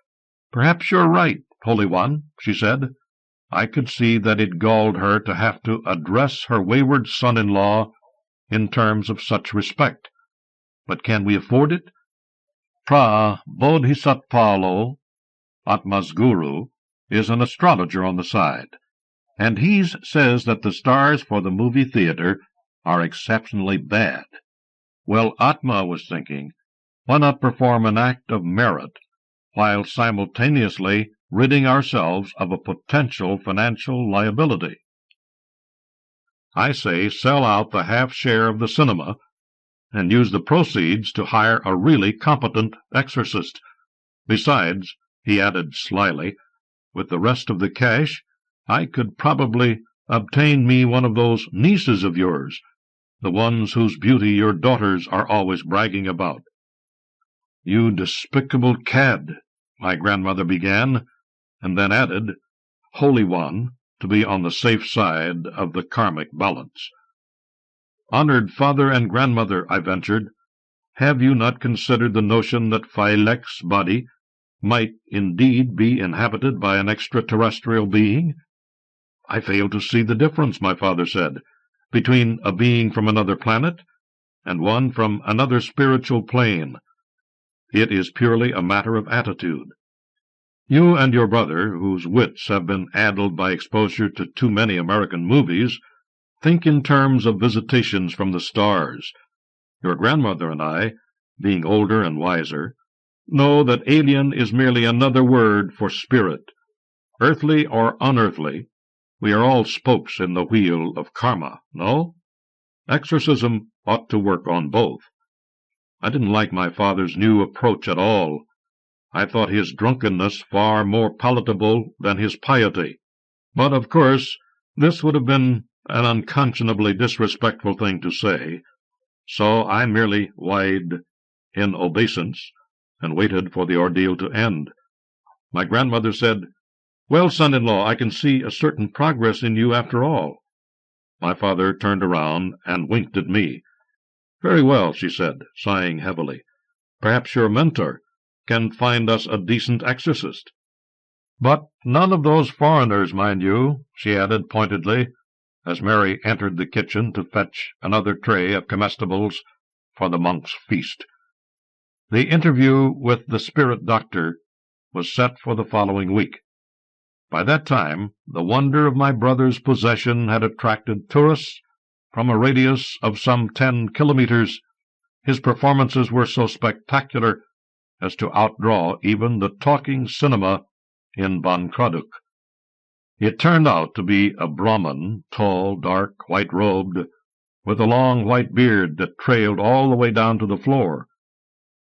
"Perhaps you're right, Holy One," she said. I could see that it galled her to have to address her wayward son-in-law in terms of such respect. "But can we afford it? Bodhisattva, Atma's guru, is an astrologer on the side, and he says that the stars for the movie theater are exceptionally bad. Well, Atma was thinking, why not perform an act of merit, while simultaneously ridding ourselves of a potential financial liability? I say sell out the half-share of the cinema, and use the proceeds to hire a really competent exorcist. Besides," he added slyly, "with the rest of the cash, I could probably obtain me one of those nieces of yours, the ones whose beauty your daughters are always bragging about." "You despicable cad," my grandmother began, and then added, "Holy One," to be on the safe side of the karmic balance. "Honored father and grandmother," I ventured, Have you not considered the notion that Phylek's body might indeed be inhabited by an extraterrestrial being? I fail to see the difference, my father said, between a being from another planet and one from another spiritual plane. It is purely a matter of attitude. You and your brother, whose wits have been addled by exposure to too many American movies, think in terms of visitations from the stars. Your grandmother and I, being older and wiser, know that alien is merely another word for spirit. Earthly or unearthly, we are all spokes in the wheel of karma, no? Exorcism ought to work on both. I didn't like my father's new approach at all. I thought his drunkenness far more palatable than his piety. But, of course, this would have been an unconscionably disrespectful thing to say, so I merely whined in obeisance and waited for the ordeal to end. My grandmother said, "Well, son-in-law, I can see a certain progress in you after all." My father turned around and winked at me. "Very well," she said, sighing heavily. "Perhaps your mentor can find us a decent exorcist. But none of those foreigners, mind you," she added pointedly, as Mary entered the kitchen to fetch another tray of comestibles for the monk's feast. The interview with the spirit doctor was set for the following week. By that time, the wonder of my brother's possession had attracted tourists from a radius of some 10 kilometers. His performances were so spectacular as to outdraw even the talking cinema in Ban Kraduk. It turned out to be a Brahmin, tall, dark, white-robed, with a long white beard that trailed all the way down to the floor.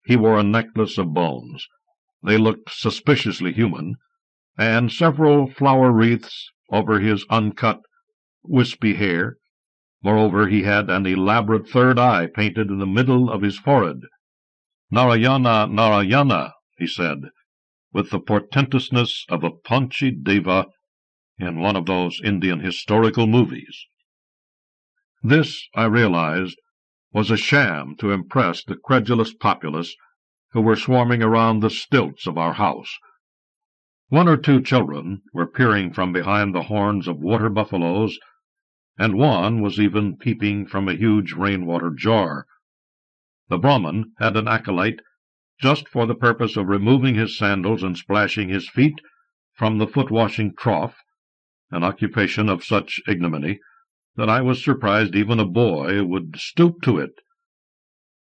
He wore a necklace of bones. They looked suspiciously human, and several flower wreaths over his uncut, wispy hair. Moreover, he had an elaborate third eye painted in the middle of his forehead. "Narayana, Narayana," he said, with the portentousness of a paunchy deva in one of those Indian historical movies. This, I realized, was a sham to impress the credulous populace who were swarming around the stilts of our house. One or two children were peering from behind the horns of water-buffaloes, and one was even peeping from a huge rainwater jar. The Brahmin had an acolyte just for the purpose of removing his sandals and splashing his feet from the foot-washing trough, an occupation of such ignominy that I was surprised even a boy would stoop to it.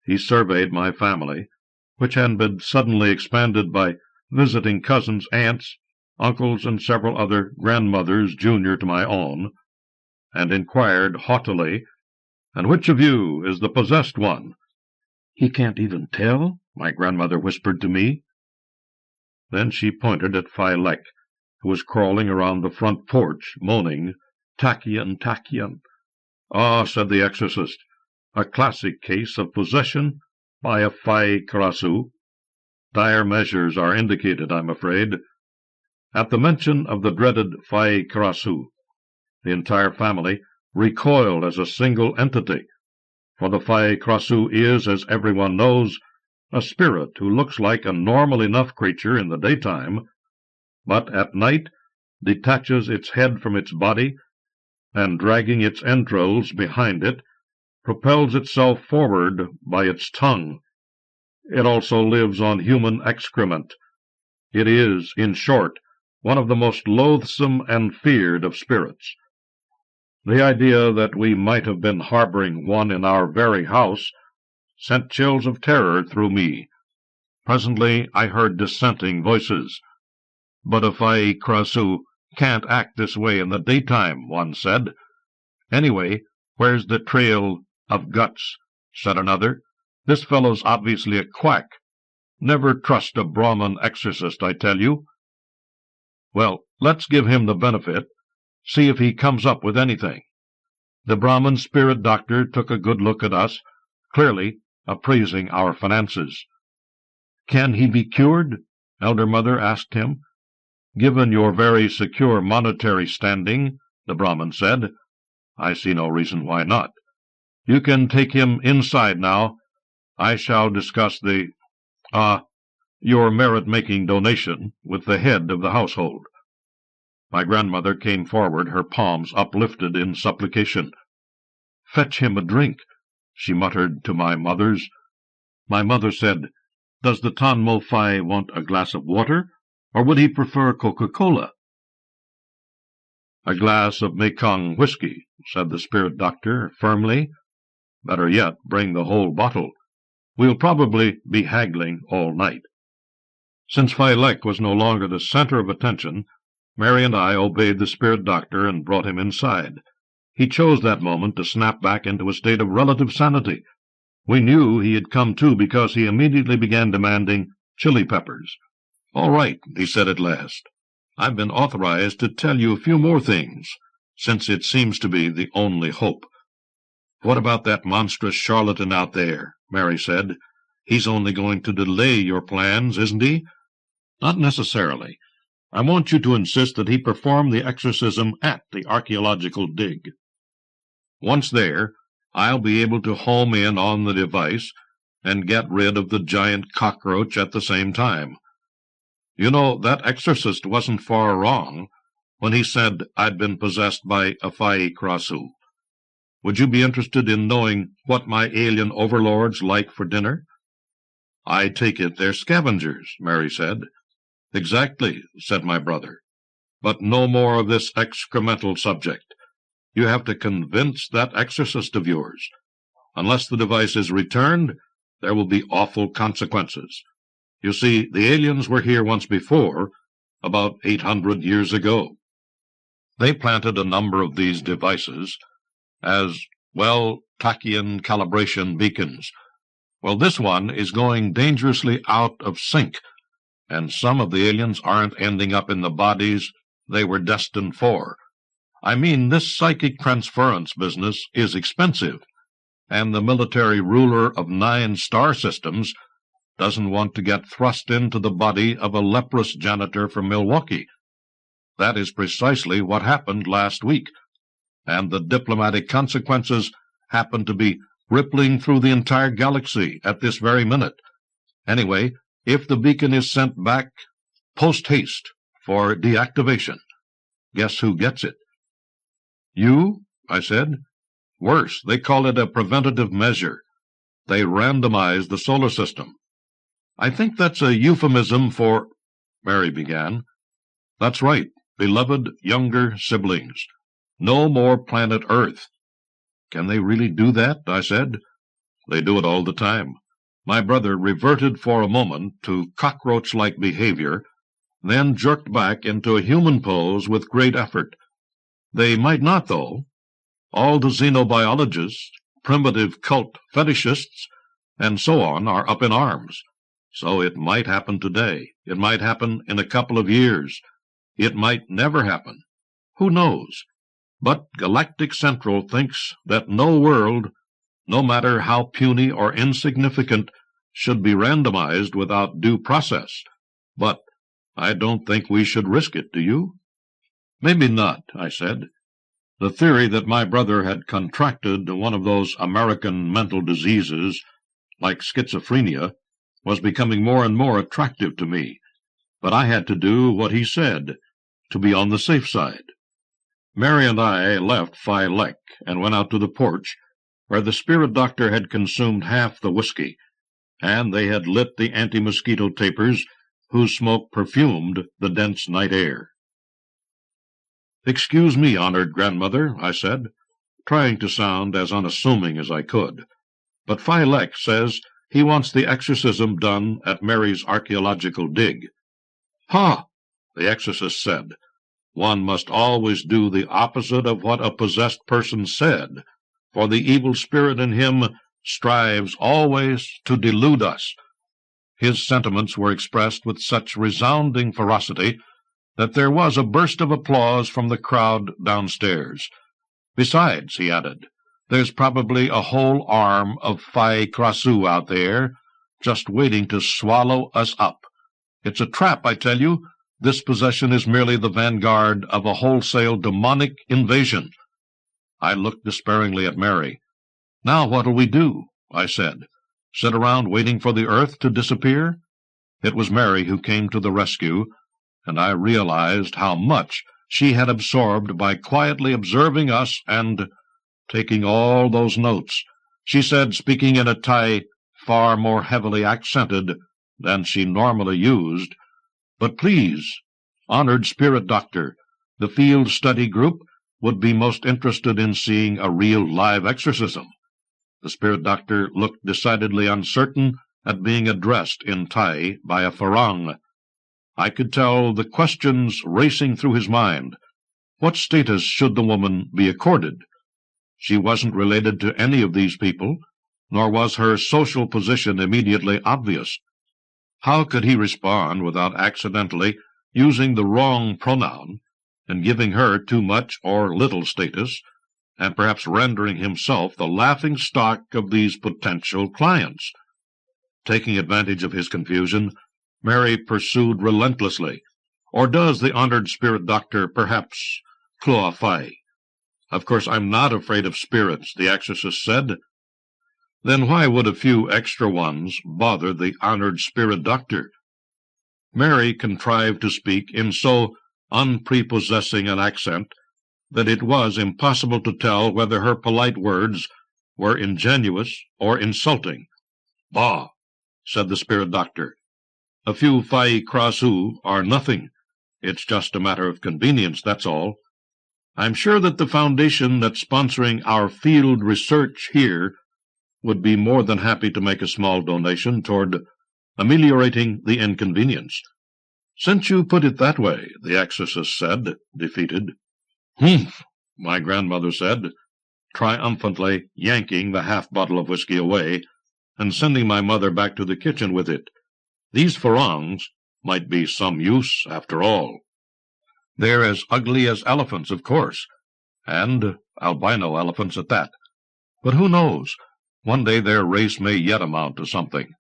He surveyed my family, which had been suddenly expanded by visiting cousins, aunts, uncles, and several other grandmothers junior to my own, and inquired haughtily, "And which of you is the possessed one?" "He can't even tell," my grandmother whispered to me. Then she pointed at Phylek, who was crawling around the front porch, moaning, "Takian, Takian." "Ah," said the exorcist, "a classic case of possession by a Phai Karasu. Dire measures are indicated, I'm afraid." At the mention of the dreaded Phai Karasu, the entire family recoiled as a single entity, for the Phai Karasu is, as everyone knows, a spirit who looks like a normal enough creature in the daytime, but at night detaches its head from its body, and dragging its entrails behind it, propels itself forward by its tongue. It also lives on human excrement. It is, in short, one of the most loathsome and feared of spirits. The idea that we might have been harboring one in our very house sent chills of terror through me. Presently I heard dissenting voices. "But a Phai Karasu can't act this way in the daytime," one said. "Anyway, where's the trail of guts?" said another. "This fellow's obviously a quack. Never trust a Brahmin exorcist, I tell you." "Well, let's give him the benefit, see if he comes up with anything." The Brahmin spirit doctor took a good look at us, clearly appraising our finances. "Can he be cured?" Elder Mother asked him. "Given your very secure monetary standing," the Brahmin said, "I see no reason why not. You can take him inside now. I shall discuss your merit-making donation with the head of the household." My grandmother came forward, her palms uplifted in supplication. "Fetch him a drink," she muttered to my mother's. My mother said, "Does the Tan Mo Fai want a glass of water, or would he prefer Coca-Cola?" "A glass of Mekong whiskey," said the spirit doctor firmly. "Better yet, bring the whole bottle. We'll probably be haggling all night." Since Phi Lek was no longer the center of attention, Mary and I obeyed the spirit doctor and brought him inside. He chose that moment to snap back into a state of relative sanity. We knew he had come to because he immediately began demanding chili peppers. "All right," he said at last. "I've been authorized to tell you a few more things, since it seems to be the only hope." "What about that monstrous charlatan out there?" Mary said. "He's only going to delay your plans, isn't he?" "Not necessarily. I want you to insist that he perform the exorcism at the archaeological dig. Once there, I'll be able to home in on the device and get rid of the giant cockroach at the same time. You know, that exorcist wasn't far wrong when he said I'd been possessed by a Fai Krasu. Would you be interested in knowing what my alien overlords like for dinner?" "I take it they're scavengers," Mary said. "Exactly," said my brother. "But no more of this excremental subject. You have to convince that exorcist of yours. Unless the device is returned, there will be awful consequences. You see, the aliens were here once before, about 800 years ago. They planted a number of these devices as, well, Tachyon calibration beacons. Well, this one is going dangerously out of sync, and some of the aliens aren't ending up in the bodies they were destined for. I mean, this psychic transference business is expensive, and the military ruler of 9 star systems doesn't want to get thrust into the body of a leprous janitor from Milwaukee. That is precisely what happened last week, and the diplomatic consequences happen to be rippling through the entire galaxy at this very minute. Anyway, if the beacon is sent back post-haste for deactivation, guess who gets it?" "You?" I said. "Worse, they call it a preventative measure. They randomize the solar system." "I think that's a euphemism for—" Mary began. "That's right, beloved younger siblings. No more planet Earth." "Can they really do that?" I said. "They do it all the time." My brother reverted for a moment to cockroach-like behavior, then jerked back into a human pose with great effort. "They might not, though. All the xenobiologists, primitive cult fetishists, and so on are up in arms. So it might happen today. It might happen in a couple of years. It might never happen. Who knows? But Galactic Central thinks that no world, no matter how puny or insignificant, should be randomized without due process. But I don't think we should risk it, do you?" "Maybe not," I said. The theory that my brother had contracted one of those American mental diseases, like schizophrenia, was becoming more and more attractive to me, but I had to do what he said, to be on the safe side. Mary and I left Phi Lek and went out to the porch, where the spirit doctor had consumed half the whiskey, and they had lit the anti-mosquito tapers, whose smoke perfumed the dense night air. "Excuse me, honored grandmother," I said, trying to sound as unassuming as I could, "but Phi Lek says he wants the exorcism done at Mary's archaeological dig." "Ha!" the exorcist said. "One must always do the opposite of what a possessed person said, for the evil spirit in him strives always to delude us." His sentiments were expressed with such resounding ferocity that there was a burst of applause from the crowd downstairs. "Besides," he added, "there's probably a whole arm of Phi Krasu out there, just waiting to swallow us up. It's a trap, I tell you. This possession is merely the vanguard of a wholesale demonic invasion." I looked despairingly at Mary. "Now what'll we do?" I said. Sit around waiting for the earth to disappear? It was Mary who came to the rescue, and I realized how much she had absorbed by quietly observing us and taking all those notes. She said, speaking in a Thai far more heavily accented than she normally used, "But please, honored spirit doctor, the field study group would be most interested in seeing a real live exorcism." The spirit doctor looked decidedly uncertain at being addressed in Thai by a Farang. I could tell the questions racing through his mind. What status should the woman be accorded? She wasn't related to any of these people, nor was her social position immediately obvious. How could he respond without accidentally using the wrong pronoun and giving her too much or little status, and perhaps rendering himself the laughing-stock of these potential clients? Taking advantage of his confusion, Mary pursued relentlessly. "Or does the honored spirit doctor perhaps Kloa Fai?" "Of course I'm not afraid of spirits," the exorcist said. "Then why would a few extra ones bother the honored spirit doctor?" Mary contrived to speak in so unprepossessing an accent that it was impossible to tell whether her polite words were ingenuous or insulting. "Bah!" said the spirit doctor. "A few Fai Krasu are nothing. It's just a matter of convenience, that's all. I'm sure that the foundation that's sponsoring our field research here would be more than happy to make a small donation toward ameliorating the inconvenience." "Since you put it that way," the exorcist said, defeated. "Humph," my grandmother said, triumphantly yanking the half-bottle of whiskey away and sending my mother back to the kitchen with it. "These Farangs might be some use, after all. They're as ugly as elephants, of course, and albino elephants at that. But who knows? One day their race may yet amount to something."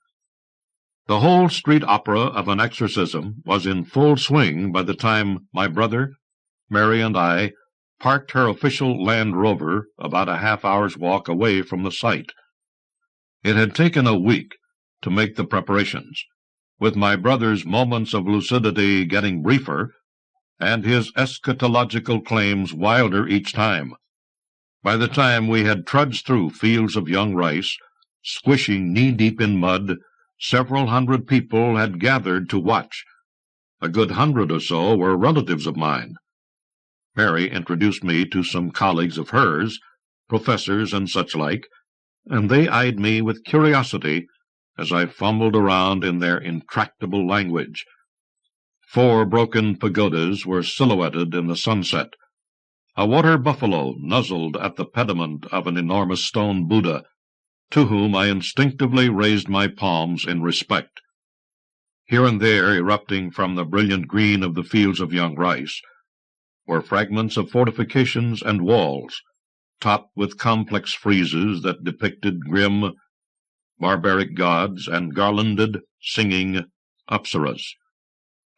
The whole street opera of an exorcism was in full swing by the time my brother, Mary, and I parked her official Land Rover about a half-hour's walk away from the site. It had taken a week to make the preparations, with my brother's moments of lucidity getting briefer, and his eschatological claims wilder each time. By the time we had trudged through fields of young rice, squishing knee-deep in mud, several hundred people had gathered to watch. A good 100 or so were relatives of mine. Mary introduced me to some colleagues of hers, professors and such like, and they eyed me with curiosity as I fumbled around in their intractable language. 4 broken pagodas were silhouetted in the sunset. A water buffalo nuzzled at the pediment of an enormous stone Buddha, to whom I instinctively raised my palms in respect. Here and there, erupting from the brilliant green of the fields of young rice, were fragments of fortifications and walls, topped with complex friezes that depicted grim, barbaric gods and garlanded, singing apsaras.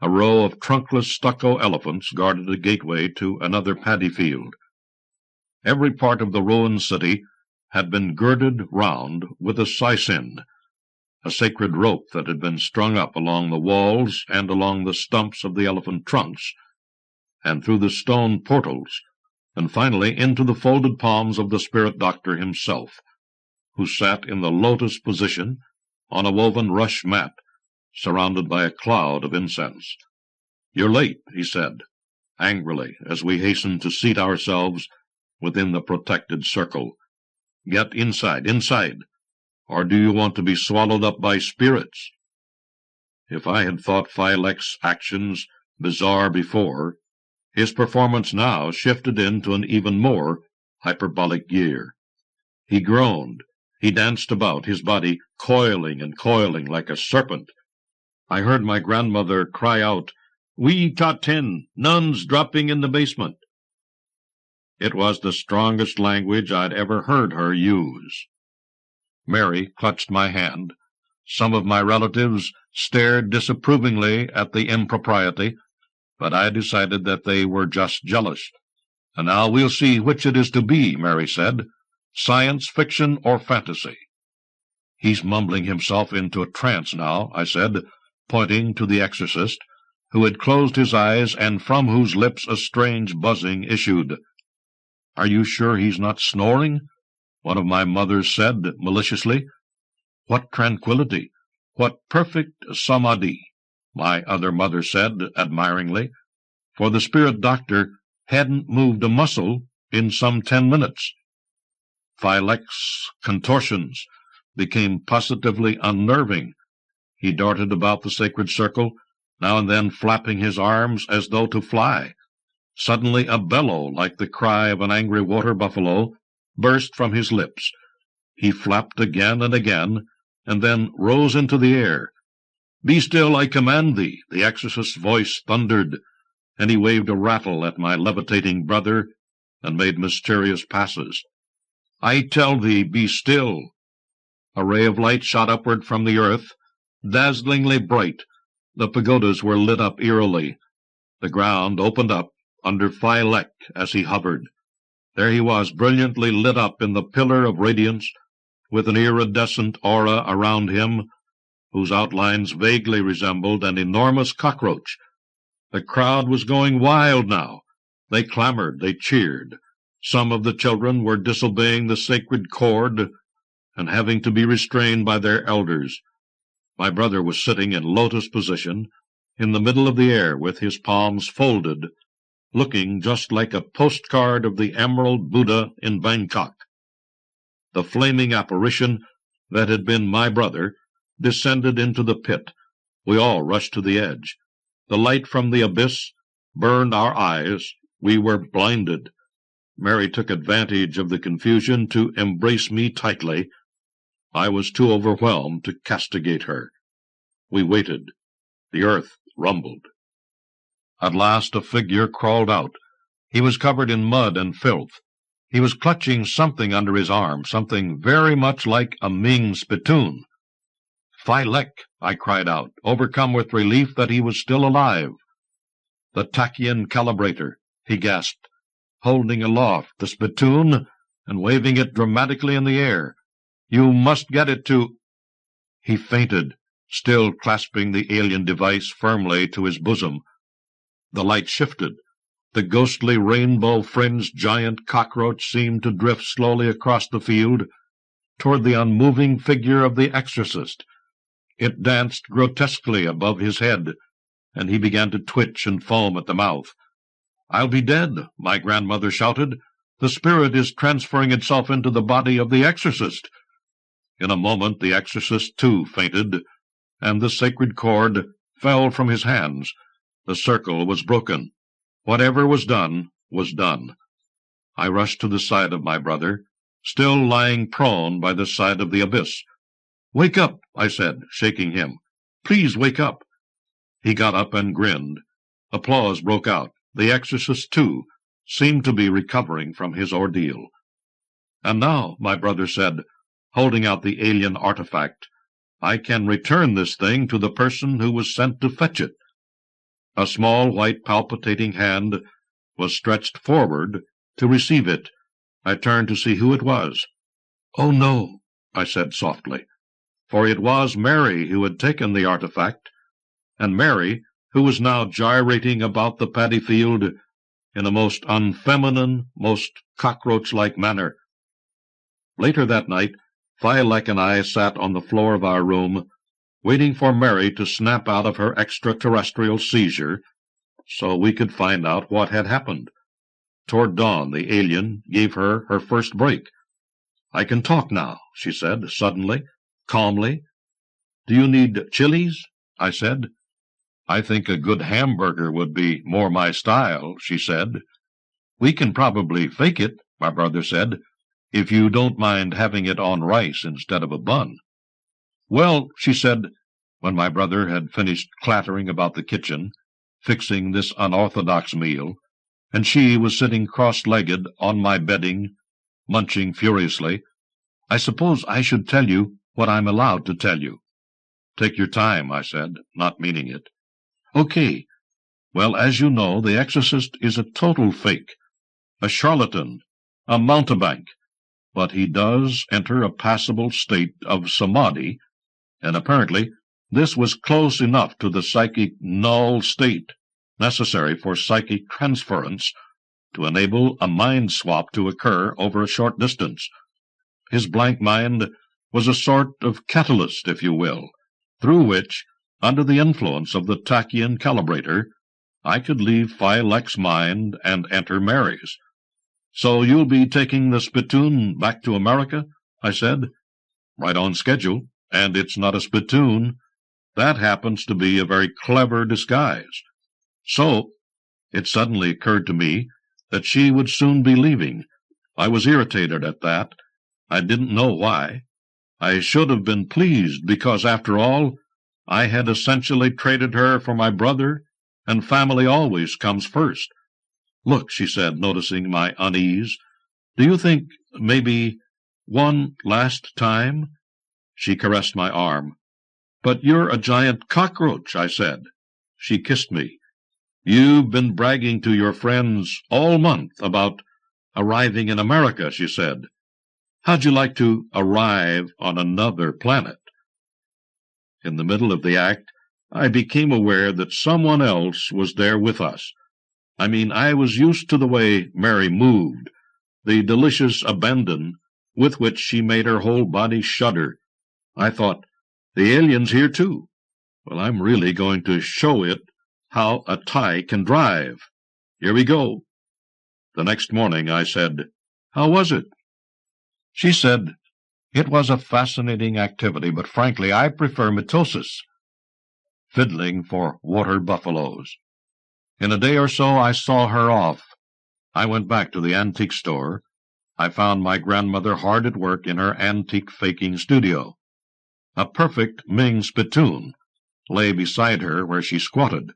A row of trunkless stucco elephants guarded the gateway to another paddy field. Every part of the ruined city had been girded round with a saisin, a sacred rope that had been strung up along the walls and along the stumps of the elephant trunks, and through the stone portals, and finally into the folded palms of the spirit doctor himself, who sat in the lotus position on a woven rush mat, surrounded by a cloud of incense. "You're late," he said, angrily, as we hastened to seat ourselves within the protected circle. "Get inside, or do you want to be swallowed up by spirits?" If I had thought Phylex's actions bizarre before, his performance now shifted into an even more hyperbolic gear. He groaned, he danced about, his body coiling and coiling like a serpent. I heard my grandmother cry out, "We Ta-Ten, nuns dropping in the basement." It was the strongest language I'd ever heard her use. Mary clutched my hand. Some of my relatives stared disapprovingly at the impropriety, but I decided that they were just jealous. "And now we'll see which it is to be," Mary said, "science fiction or fantasy." "He's mumbling himself into a trance now," I said, pointing to the exorcist, who had closed his eyes and from whose lips a strange buzzing issued. "Are you sure he's not snoring?" one of my mothers said maliciously. "What tranquillity! What perfect samadhi!" my other mother said admiringly, for the spirit doctor hadn't moved a muscle in some 10 minutes. Phylek's contortions became positively unnerving. He darted about the sacred circle, now and then flapping his arms as though to fly. Suddenly a bellow, like the cry of an angry water buffalo, burst from his lips. He flapped again and again, and then rose into the air. "Be still, I command thee," the exorcist's voice thundered, and he waved a rattle at my levitating brother and made mysterious passes. "I tell thee, be still." A ray of light shot upward from the earth, dazzlingly bright. The pagodas were lit up eerily. The ground opened up under Phylek as he hovered. There he was, brilliantly lit up in the pillar of radiance, with an iridescent aura around him, whose outlines vaguely resembled an enormous cockroach. The crowd was going wild now. They clamored, they cheered. Some of the children were disobeying the sacred cord and having to be restrained by their elders. My brother was sitting in lotus position, in the middle of the air, with his palms folded, looking just like a postcard of the Emerald Buddha in Bangkok. The flaming apparition that had been my brother descended into the pit. We all rushed to the edge. The light from the abyss burned our eyes. We were blinded. Mary took advantage of the confusion to embrace me tightly. I was too overwhelmed to castigate her. We waited. The earth rumbled. At last a figure crawled out. He was covered in mud and filth. He was clutching something under his arm, something very much like a Ming spittoon. "Phylek!" I cried out, overcome with relief that he was still alive. "The Tachyon calibrator," he gasped, holding aloft the spittoon and waving it dramatically in the air. "You must get it to—" He fainted, still clasping the alien device firmly to his bosom. The light shifted. The ghostly rainbow-fringed giant cockroach seemed to drift slowly across the field toward the unmoving figure of the exorcist. It danced grotesquely above his head, and he began to twitch and foam at the mouth. "I'll be dead," my grandmother shouted. "The spirit is transferring itself into the body of the exorcist." In a moment the exorcist, too, fainted, and the sacred cord fell from his hands. The circle was broken. Whatever was done, was done. I rushed to the side of my brother, still lying prone by the side of the abyss. "Wake up," I said, shaking him. "Please wake up." He got up and grinned. Applause broke out. The exorcist, too, seemed to be recovering from his ordeal. "And now," my brother said, holding out the alien artifact, "I can return this thing to the person who was sent to fetch it." A small, white, palpitating hand was stretched forward to receive it. I turned to see who it was. "Oh, no," I said softly, for it was Mary who had taken the artifact, and Mary who was now gyrating about the paddy field in a most unfeminine, most cockroach-like manner. Later that night, Phylek and I sat on the floor of our room, waiting for Mary to snap out of her extraterrestrial seizure, so we could find out what had happened. Toward dawn, the alien gave her her first break. "I can talk now," she said, suddenly, calmly. "Do you need chilies?" I said. "I think a good hamburger would be more my style," she said. "We can probably fake it," my brother said, "if you don't mind having it on rice instead of a bun." "Well," she said, when my brother had finished clattering about the kitchen, fixing this unorthodox meal, and she was sitting cross-legged on my bedding, munching furiously, "I suppose I should tell you what I'm allowed to tell you." "Take your time," I said, not meaning it. "Okay. Well, as you know, the exorcist is a total fake, a charlatan, a mountebank. but he does enter a passable state of samadhi, and apparently this was close enough to the psychic null state necessary for psychic transference to enable a mind swap to occur over a short distance. His blank mind was a sort of catalyst, if you will, through which, under the influence of the tachyon calibrator, I could leave Phi Lex mind and enter Mary's. "So you'll be taking the spittoon back to America?" I said. "Right on schedule, and it's not a spittoon. That happens to be a very clever disguise." So, it suddenly occurred to me that she would soon be leaving. I was irritated at that. I didn't know why. I should have been pleased, because, after all, I had essentially traded her for my brother, and family always comes first. "Look," she said, noticing my unease, "do you think, maybe, one last time?" She caressed my arm. "But you're a giant cockroach," I said. She kissed me. "You've been bragging to your friends all month about arriving in America," she said. "How'd you like to arrive on another planet?" In the middle of the act, I became aware that someone else was there with us. I mean, I was used to the way Mary moved, the delicious abandon with which she made her whole body shudder. I thought, the alien's here too. Well, I'm really going to show it how a Thai can drive. Here we go. The next morning I said, "How was it?" She said, "It was a fascinating activity, but frankly I prefer mitosis." Fiddling for Waterbuffaloes. In a day or so I saw her off. I went back to the antique store. I found my grandmother hard at work in her antique faking studio. A perfect Ming spittoon lay beside her where she squatted.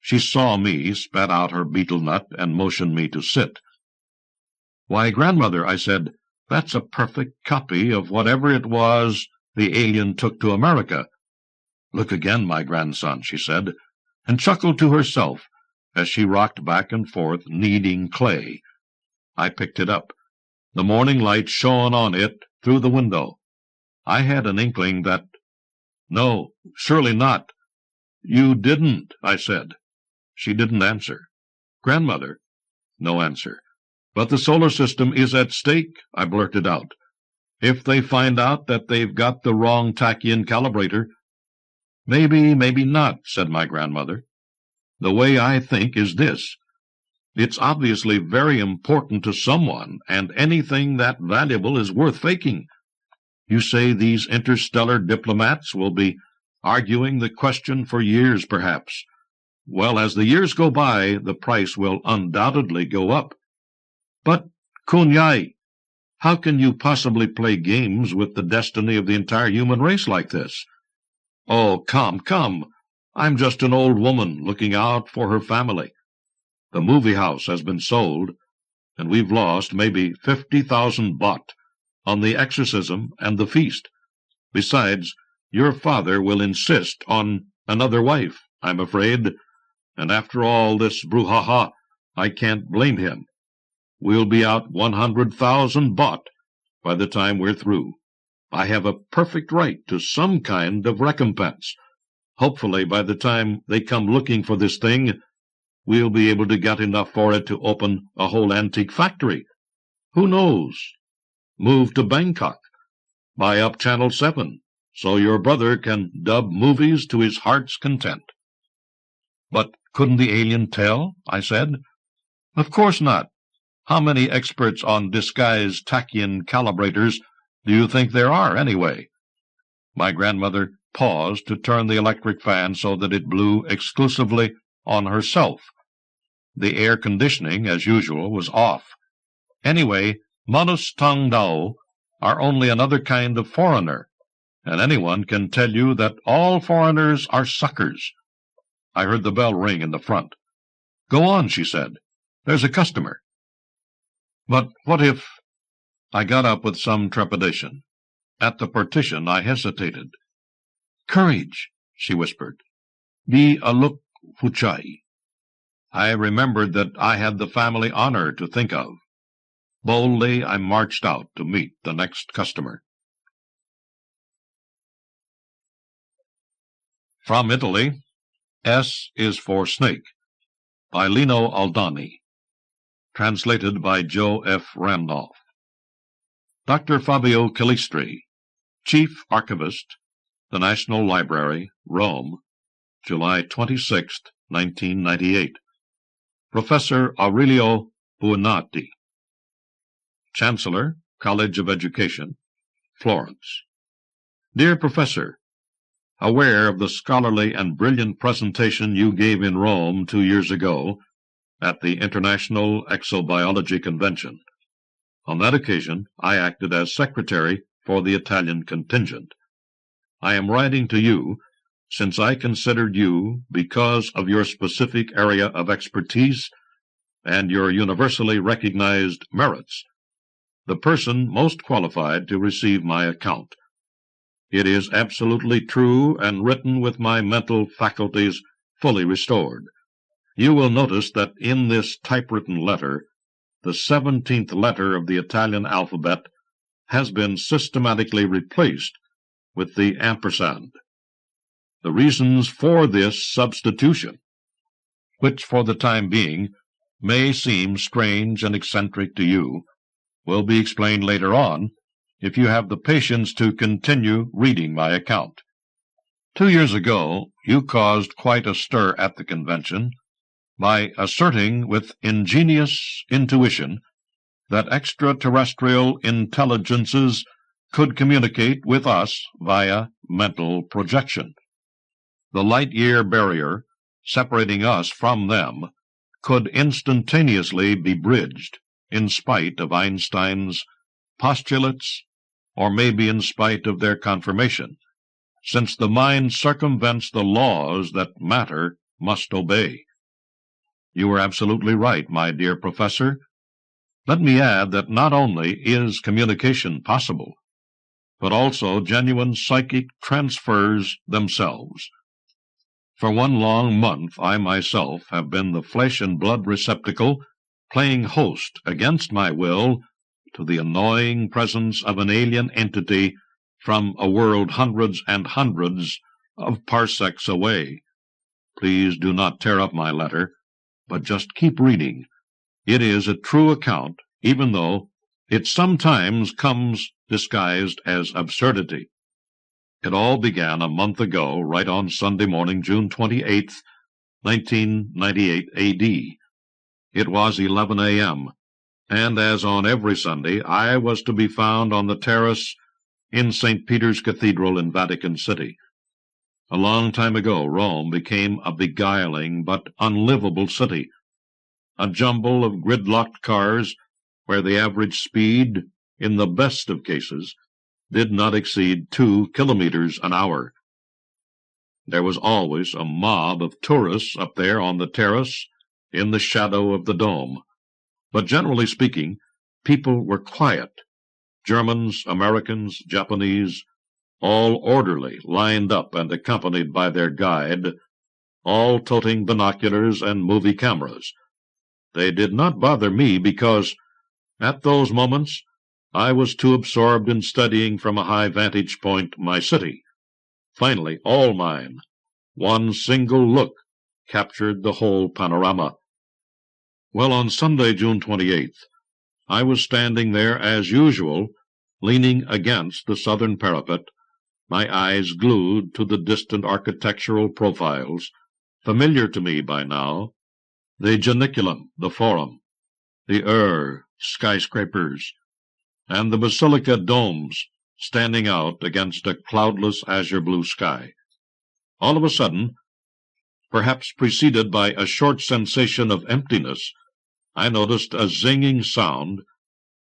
She saw me, spat out her betel nut, and motioned me to sit. "Why, grandmother," I said, "that's a perfect copy of whatever it was the alien took to America." "Look again, my grandson," she said, and chuckled to herself as she rocked back and forth, kneading clay. I picked it up. The morning light shone on it through the window. I had an inkling that— "No, surely not." "You didn't," I said. She didn't answer. "Grandmother?" No answer. "But the solar system is at stake," I blurted out. "If they find out that they've got the wrong tachyon calibrator—" "Maybe, maybe not," said my grandmother. "The way I think is this. It's obviously very important to someone, and anything that valuable is worth faking. You say these interstellar diplomats will be arguing the question for years, perhaps. Well, as the years go by, the price will undoubtedly go up. But, Kunyai, how can you possibly play games with the destiny of the entire human race like this?" "Oh, come. I'm just an old woman looking out for her family. The movie house has been sold, and we've lost maybe 50,000 baht on the exorcism and the feast. Besides, your father will insist on another wife, I'm afraid, and after all this brouhaha, I can't blame him. We'll be out 100,000 baht by the time we're through. I have a perfect right to some kind of recompense. Hopefully, by the time they come looking for this thing, we'll be able to get enough for it to open a whole antique factory. Who knows? Move to Bangkok. Buy up Channel 7, so your brother can dub movies to his heart's content." "But couldn't the alien tell?" I said. "Of course not. How many experts on disguised tachyon calibrators do you think there are, anyway?" My grandmother paused to turn the electric fan so that it blew exclusively on herself. The air conditioning, as usual, was off. "Anyway, Manus Tong Dao are only another kind of foreigner, and anyone can tell you that all foreigners are suckers." I heard the bell ring in the front. "Go on," she said. "There's a customer." "But what if—" I got up with some trepidation. At the partition I hesitated. "Courage," she whispered. "Be a look fuchai." I remembered that I had the family honor to think of. Boldly I marched out to meet the next customer. From Italy, S is for Snake, by Lino Aldani. Translated by Joe F. Randolph. Dr. Fabio Calistri, Chief Archivist, the National Library, Rome, July 26, 1998. Professor Aurelio Buonatti, Chancellor, College of Education, Florence. Dear Professor, aware of the scholarly and brilliant presentation you gave in Rome 2 years ago at the International Exobiology Convention. On that occasion, I acted as secretary for the Italian contingent. I am writing to you since I considered you, because of your specific area of expertise and your universally recognized merits, the person most qualified to receive my account. It is absolutely true and written with my mental faculties fully restored. You will notice that in this typewritten letter, the 17th letter of the Italian alphabet has been systematically replaced with the ampersand. The reasons for this substitution, which for the time being may seem strange and eccentric to you, will be explained later on if you have the patience to continue reading my account. 2 years ago, you caused quite a stir at the convention by asserting with ingenious intuition that extraterrestrial intelligences could communicate with us via mental projection. The light-year barrier separating us from them could instantaneously be bridged in spite of Einstein's postulates, or maybe in spite of their confirmation, since the mind circumvents the laws that matter must obey. You are absolutely right, my dear Professor. Let me add that not only is communication possible, but also genuine psychic transfers themselves. For 1 long month I myself have been the flesh and blood receptacle, playing host against my will to the annoying presence of an alien entity from a world hundreds and hundreds of parsecs away. Please do not tear up my letter, but just keep reading. It is a true account, even though it sometimes comes disguised as absurdity. It all began a month ago, right on Sunday morning, June 28th, 1998 A.D. It was 11 a.m., and as on every Sunday, I was to be found on the terrace in St. Peter's Cathedral in Vatican City. A long time ago, Rome became a beguiling but unlivable city, a jumble of gridlocked cars where the average speed, in the best of cases, did not exceed 2 kilometers an hour. There was always a mob of tourists up there on the terrace in the shadow of the dome, but generally speaking, people were quiet. Germans, Americans, Japanese, all orderly, lined up and accompanied by their guide, all toting binoculars and movie cameras. They did not bother me because, at those moments, I was too absorbed in studying from a high vantage point my city. Finally, all mine, one single look, captured the whole panorama. Well, on Sunday, June 28th, I was standing there as usual, leaning against the southern parapet, my eyes glued to the distant architectural profiles, familiar to me by now, the Janiculum, the Forum, the skyscrapers, and the basilica domes standing out against a cloudless azure blue sky. All of a sudden, perhaps preceded by a short sensation of emptiness, I noticed a zinging sound,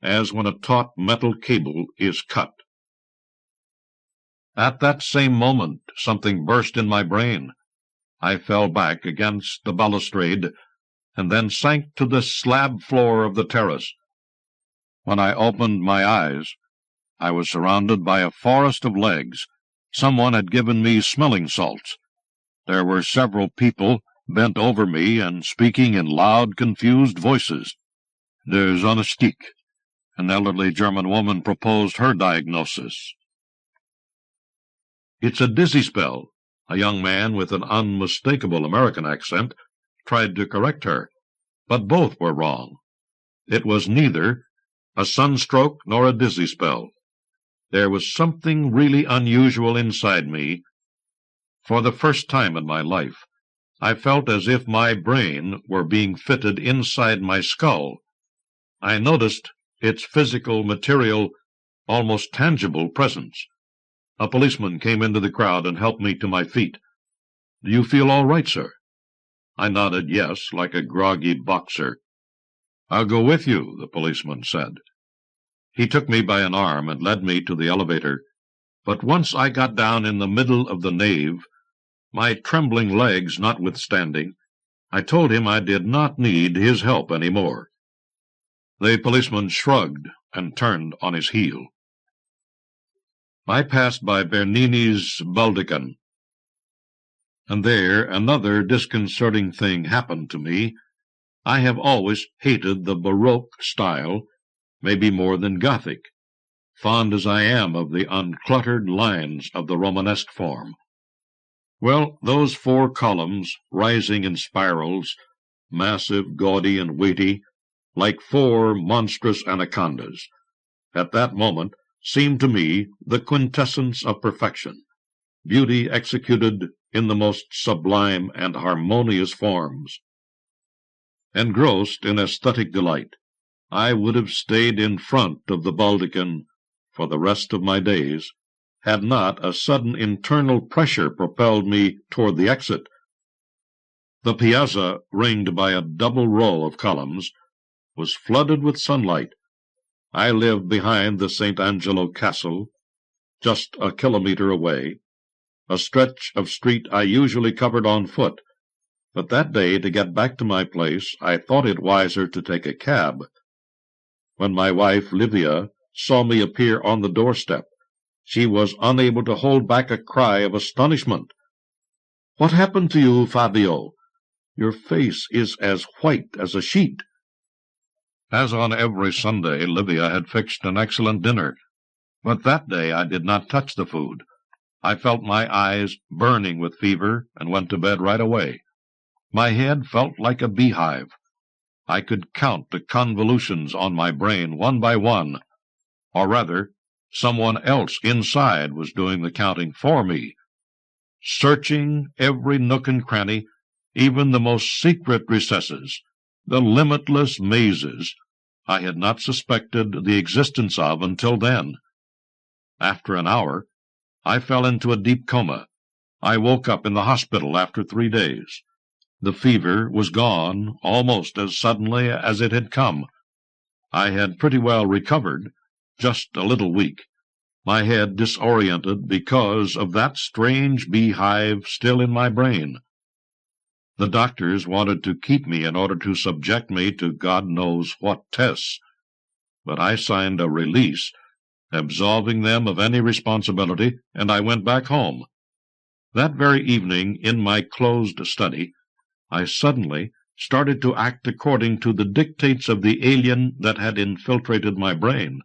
as when a taut metal cable is cut. At that same moment, something burst in my brain. I fell back against the balustrade, and then sank to the slab floor of the terrace. When I opened my eyes, I was surrounded by a forest of legs. Someone had given me smelling salts. There were several people bent over me and speaking in loud, confused voices. "There's on a stick. An elderly German woman proposed her diagnosis. "It's a dizzy spell." A young man with an unmistakable American accent tried to correct her, but both were wrong. It was neither a sunstroke nor a dizzy spell. There was something really unusual inside me. For the first time in my life, I felt as if my brain were being fitted inside my skull. I noticed its physical, material, almost tangible presence. A policeman came into the crowd and helped me to my feet. "Do you feel all right, sir?" I nodded yes, like a groggy boxer. "I'll go with you," the policeman said. He took me by an arm and led me to the elevator, but once I got down in the middle of the nave, my trembling legs notwithstanding, I told him I did not need his help any more. The policeman shrugged and turned on his heel. I passed by Bernini's Baldachin, and there another disconcerting thing happened to me. I have always hated the Baroque style, maybe more than Gothic, fond as I am of the uncluttered lines of the Romanesque form. Well, those 4 columns, rising in spirals, massive, gaudy, and weighty, like 4 monstrous anacondas, at that moment seemed to me the quintessence of perfection, beauty executed in the most sublime and harmonious forms. Engrossed in aesthetic delight, I would have stayed in front of the Baldachin for the rest of my days, had not a sudden internal pressure propelled me toward the exit. The piazza, ringed by a double row of columns, was flooded with sunlight. I lived behind the St. Angelo Castle, just a kilometre away, a stretch of street I usually covered on foot, but that day, to get back to my place, I thought it wiser to take a cab. When my wife, Livia, saw me appear on the doorstep, she was unable to hold back a cry of astonishment. "What happened to you, Fabio? Your face is as white as a sheet." As on every Sunday, Livia had fixed an excellent dinner, but that day I did not touch the food. I felt my eyes burning with fever and went to bed right away. My head felt like a beehive. I could count the convolutions on my brain one by one, or rather, someone else inside was doing the counting for me, searching every nook and cranny, even the most secret recesses, the limitless mazes I had not suspected the existence of until then. After an hour, I fell into a deep coma. I woke up in the hospital after 3 days. The fever was gone almost as suddenly as it had come. I had pretty well recovered, just a little weak, my head disoriented because of that strange beehive still in my brain. The doctors wanted to keep me in order to subject me to God knows what tests, but I signed a release, absolving them of any responsibility, and I went back home. That very evening, in my closed study, I suddenly started to act according to the dictates of the alien that had infiltrated my brain.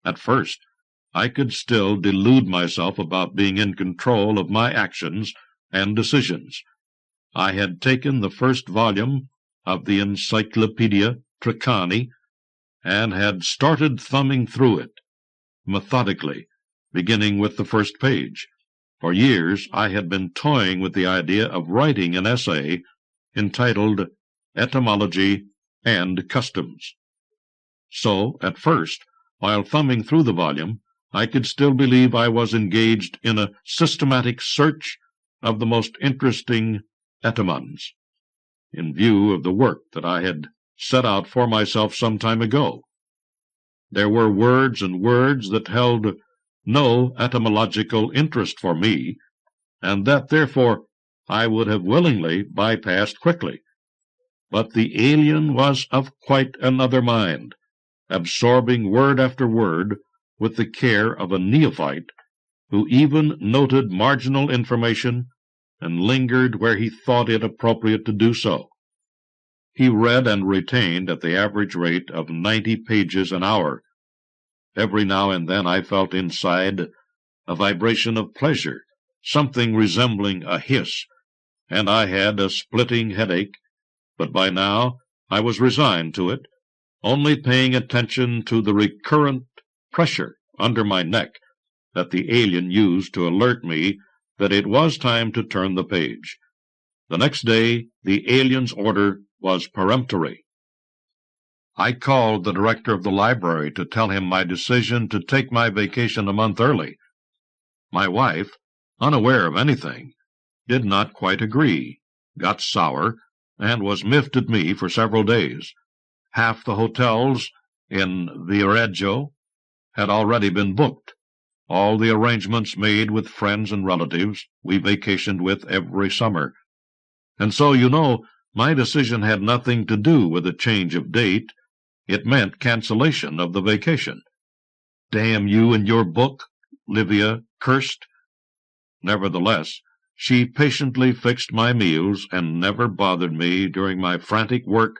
At first, I could still delude myself about being in control of my actions and decisions. I had taken the first volume of the Encyclopedia Treccani and had started thumbing through it, methodically, beginning with the first page. For years I had been toying with the idea of writing an essay entitled Etymology and Customs. So, at first, while thumbing through the volume, I could still believe I was engaged in a systematic search of the most interesting etymons, in view of the work that I had set out for myself some time ago. There were words and words that held no etymological interest for me, and that, therefore, I would have willingly bypassed quickly. But the alien was of quite another mind, absorbing word after word with the care of a neophyte, who even noted marginal information and lingered where he thought it appropriate to do so. He read and retained at the average rate of 90 pages an hour. Every now and then I felt inside a vibration of pleasure, something resembling a hiss, and I had a splitting headache, but by now I was resigned to it, only paying attention to the recurrent pressure under my neck that the alien used to alert me that it was time to turn the page. The next day, the alien's order was peremptory. I called the director of the library to tell him my decision to take my vacation a month early. My wife, unaware of anything, did not quite agree, got sour, and was miffed at me for several days. Half the hotels in Viareggio had already been booked. All the arrangements made with friends and relatives we vacationed with every summer. And so, you know, my decision had nothing to do with a change of date. It meant cancellation of the vacation. Damn you and your book, Livia cursed. Nevertheless, she patiently fixed my meals and never bothered me during my frantic work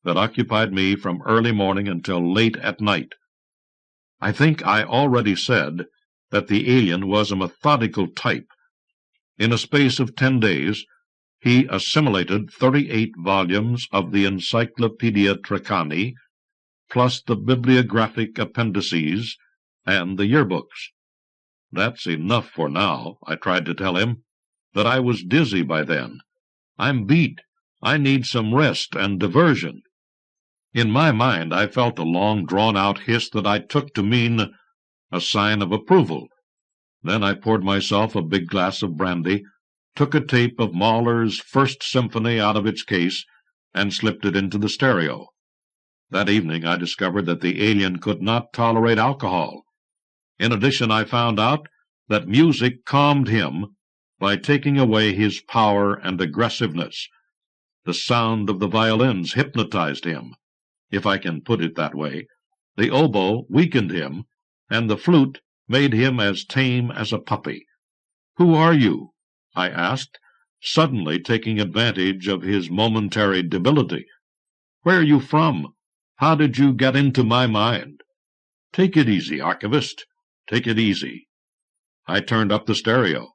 that occupied me from early morning until late at night. I think I already said that the alien was a methodical type. In a space of 10 days, he assimilated 38 volumes of the Encyclopedia Treccani, plus the bibliographic appendices and the yearbooks. That's enough for now, I tried to tell him, that I was dizzy by then. I'm beat. I need some rest and diversion. In my mind, I felt a long drawn-out hiss that I took to mean a sign of approval. Then I poured myself a big glass of brandy, took a tape of Mahler's First Symphony out of its case, and slipped it into the stereo. That evening I discovered that the alien could not tolerate alcohol. In addition, I found out that music calmed him by taking away his power and aggressiveness. The sound of the violins hypnotized him, if I can put it that way. The oboe weakened him, and the flute made him as tame as a puppy. "Who are you?" I asked, suddenly taking advantage of his momentary debility. "Where are you from? How did you get into my mind?" "Take it easy, Archivist. Take it easy." I turned up the stereo.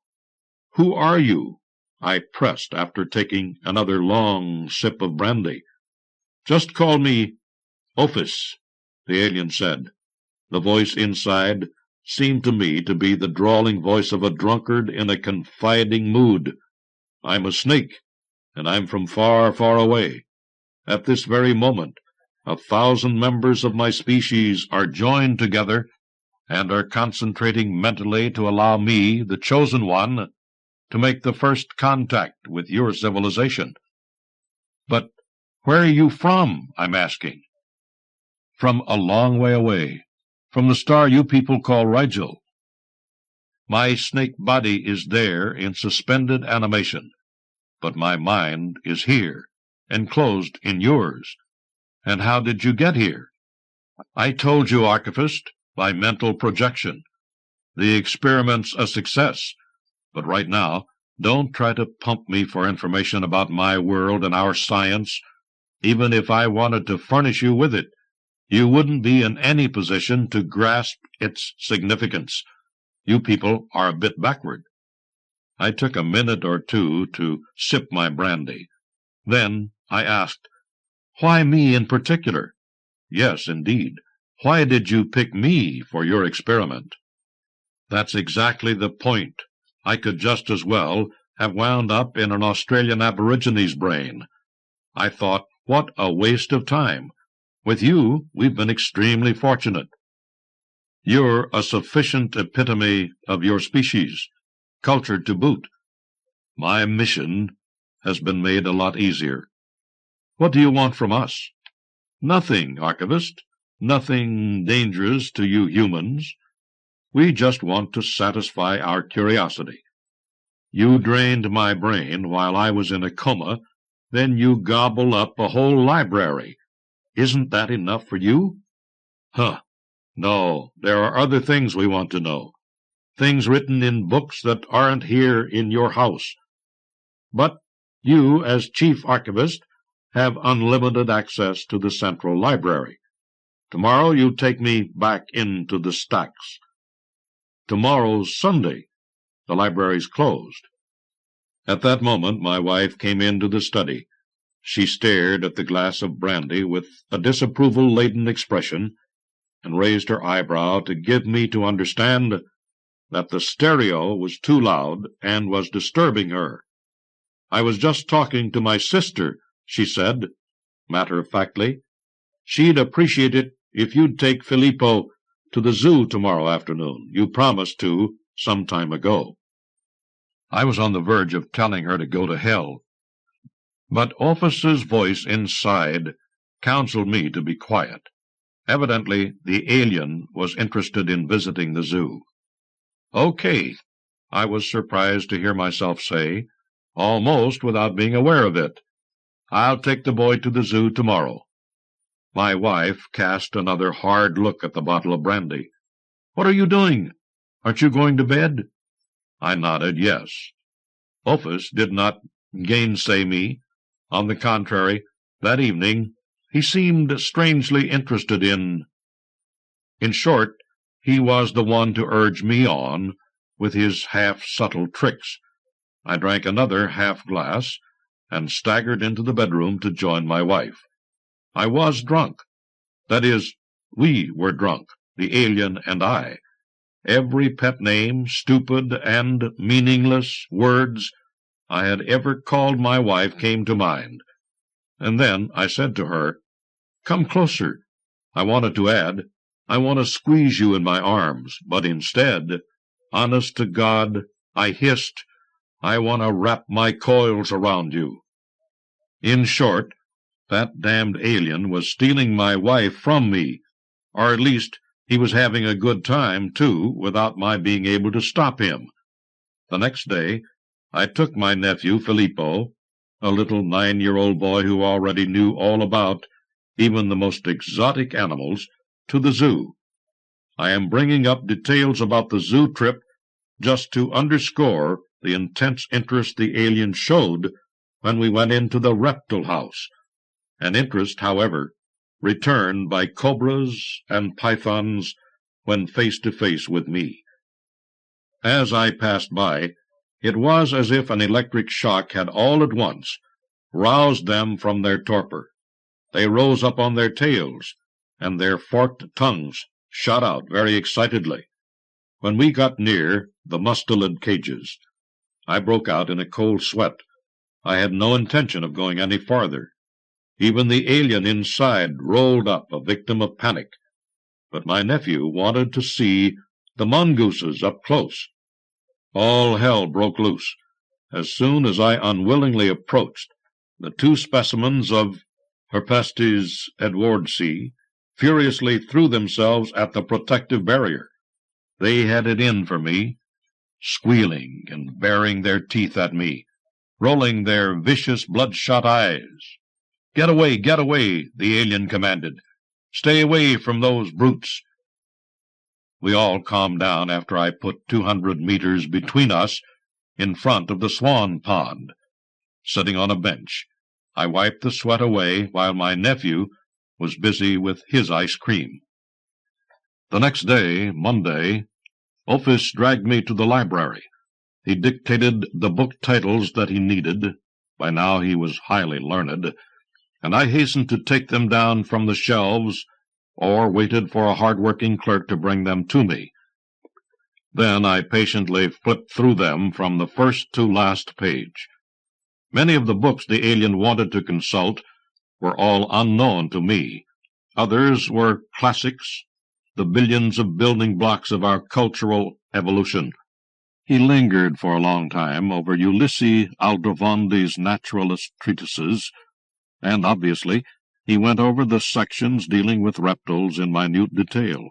"Who are you?" I pressed after taking another long sip of brandy. "Just call me Office," the alien said. The voice inside seemed to me to be the drawling voice of a drunkard in a confiding mood. "I'm a snake, and I'm from far, far away. At this very moment, 1,000 members of my species are joined together and are concentrating mentally to allow me, the chosen one, to make the first contact with your civilization." "But where are you from?" I'm asking. "From a long way away, from the star you people call Rigel. My snake body is there in suspended animation, but my mind is here, enclosed in yours. And how did you get here?" "I told you, Archivist, by mental projection. The experiment's a success, but right now, don't try to pump me for information about my world and our science. Even if I wanted to furnish you with it, you wouldn't be in any position to grasp its significance. You people are a bit backward." I took a minute or two to sip my brandy. Then I asked, "Why me in particular?" "Yes, indeed. Why did you pick me for your experiment?" "That's exactly the point. I could just as well have wound up in an Australian Aborigines' brain. I thought, what a waste of time. With you, we've been extremely fortunate. You're a sufficient epitome of your species, cultured to boot. My mission has been made a lot easier. What do you want from us?" "Nothing, Archivist. Nothing dangerous to you humans. We just want to satisfy our curiosity. You drained my brain while I was in a coma, then you gobble up a whole library. Isn't that enough for you?" "Huh. No, there are other things we want to know. Things written in books that aren't here in your house. But you, as chief archivist, have unlimited access to the central library. Tomorrow you take me back into the stacks. Tomorrow's Sunday. The library's closed." At that moment my wife came into the study. She stared at the glass of brandy with a disapproval-laden expression, and raised her eyebrow to give me to understand that the stereo was too loud and was disturbing her. "I was just talking to my sister," she said, matter-of-factly. "She'd appreciate it if you'd take Filippo to the zoo tomorrow afternoon. You promised to some time ago." I was on the verge of telling her to go to hell, but Office's voice inside counseled me to be quiet. Evidently, the alien was interested in visiting the zoo. "Okay," I was surprised to hear myself say, almost without being aware of it. "I'll take the boy to the zoo tomorrow." My wife cast another hard look at the bottle of brandy. "What are you doing? Aren't you going to bed?" I nodded yes. Office did not gainsay me. On the contrary, that evening he seemed strangely interested in short, he was the one to urge me on with his half-subtle tricks. I drank another half-glass and staggered into the bedroom to join my wife. I was drunk. That is, we were drunk, the alien and I. Every pet name, stupid and meaningless words I had ever called my wife came to mind. And then I said to her, "Come closer." I wanted to add, "I want to squeeze you in my arms," but instead, honest to God, I hissed, "I want to wrap my coils around you." In short, that damned alien was stealing my wife from me, or at least he was having a good time, too, without my being able to stop him. The next day, I took my nephew Filippo, a little 9-year-old boy who already knew all about even the most exotic animals, to the zoo. I am bringing up details about the zoo trip just to underscore the intense interest the alien showed when we went into the reptile house, an interest, however, returned by cobras and pythons when face to face with me. As I passed by, it was as if an electric shock had all at once roused them from their torpor. They rose up on their tails, and their forked tongues shot out very excitedly. When we got near the mustelid cages, I broke out in a cold sweat. I had no intention of going any farther. Even the alien inside rolled up, a victim of panic. But my nephew wanted to see the mongooses up close. All hell broke loose. As soon as I unwillingly approached, the 2 specimens of Herpestes edwardsi furiously threw themselves at the protective barrier. They had it in for me, squealing and baring their teeth at me, rolling their vicious bloodshot eyes. Get away, the alien commanded. "Stay away from those brutes." We all calmed down after I put 200 meters between us in front of the swan pond. Sitting on a bench, I wiped the sweat away while my nephew was busy with his ice cream. The next day, Monday, Office dragged me to the library. He dictated the book titles that he needed. By now he was highly learned, and I hastened to take them down from the shelves or waited for a hard-working clerk to bring them to me. Then I patiently flipped through them from the first to last page. Many of the books the alien wanted to consult were all unknown to me. Others were classics, the billions of building blocks of our cultural evolution. He lingered for a long time over Ulysses Aldrovand's naturalist treatises, and obviously he went over the sections dealing with reptiles in minute detail.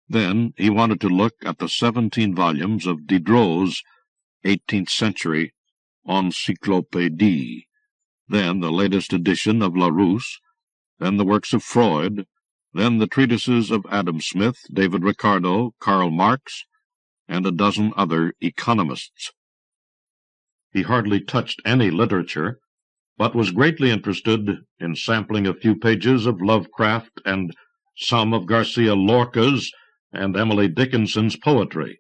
Then he wanted to look at the 17 volumes of Diderot's 18th century Encyclopédie, then the latest edition of Larousse, then the works of Freud, then the treatises of Adam Smith, David Ricardo, Karl Marx, and a dozen other economists. He hardly touched any literature, but was greatly interested in sampling a few pages of Lovecraft and some of Garcia Lorca's and Emily Dickinson's poetry.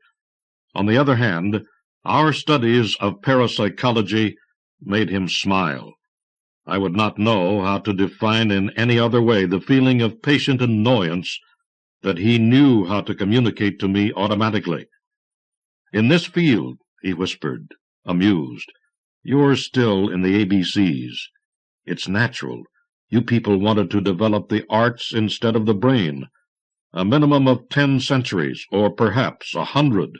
On the other hand, our studies of parapsychology made him smile. I would not know how to define in any other way the feeling of patient annoyance that he knew how to communicate to me automatically. "In this field," he whispered, amused, "you're still in the ABCs. It's natural. You people wanted to develop the arts instead of the brain. A minimum of 10 centuries, or perhaps 100,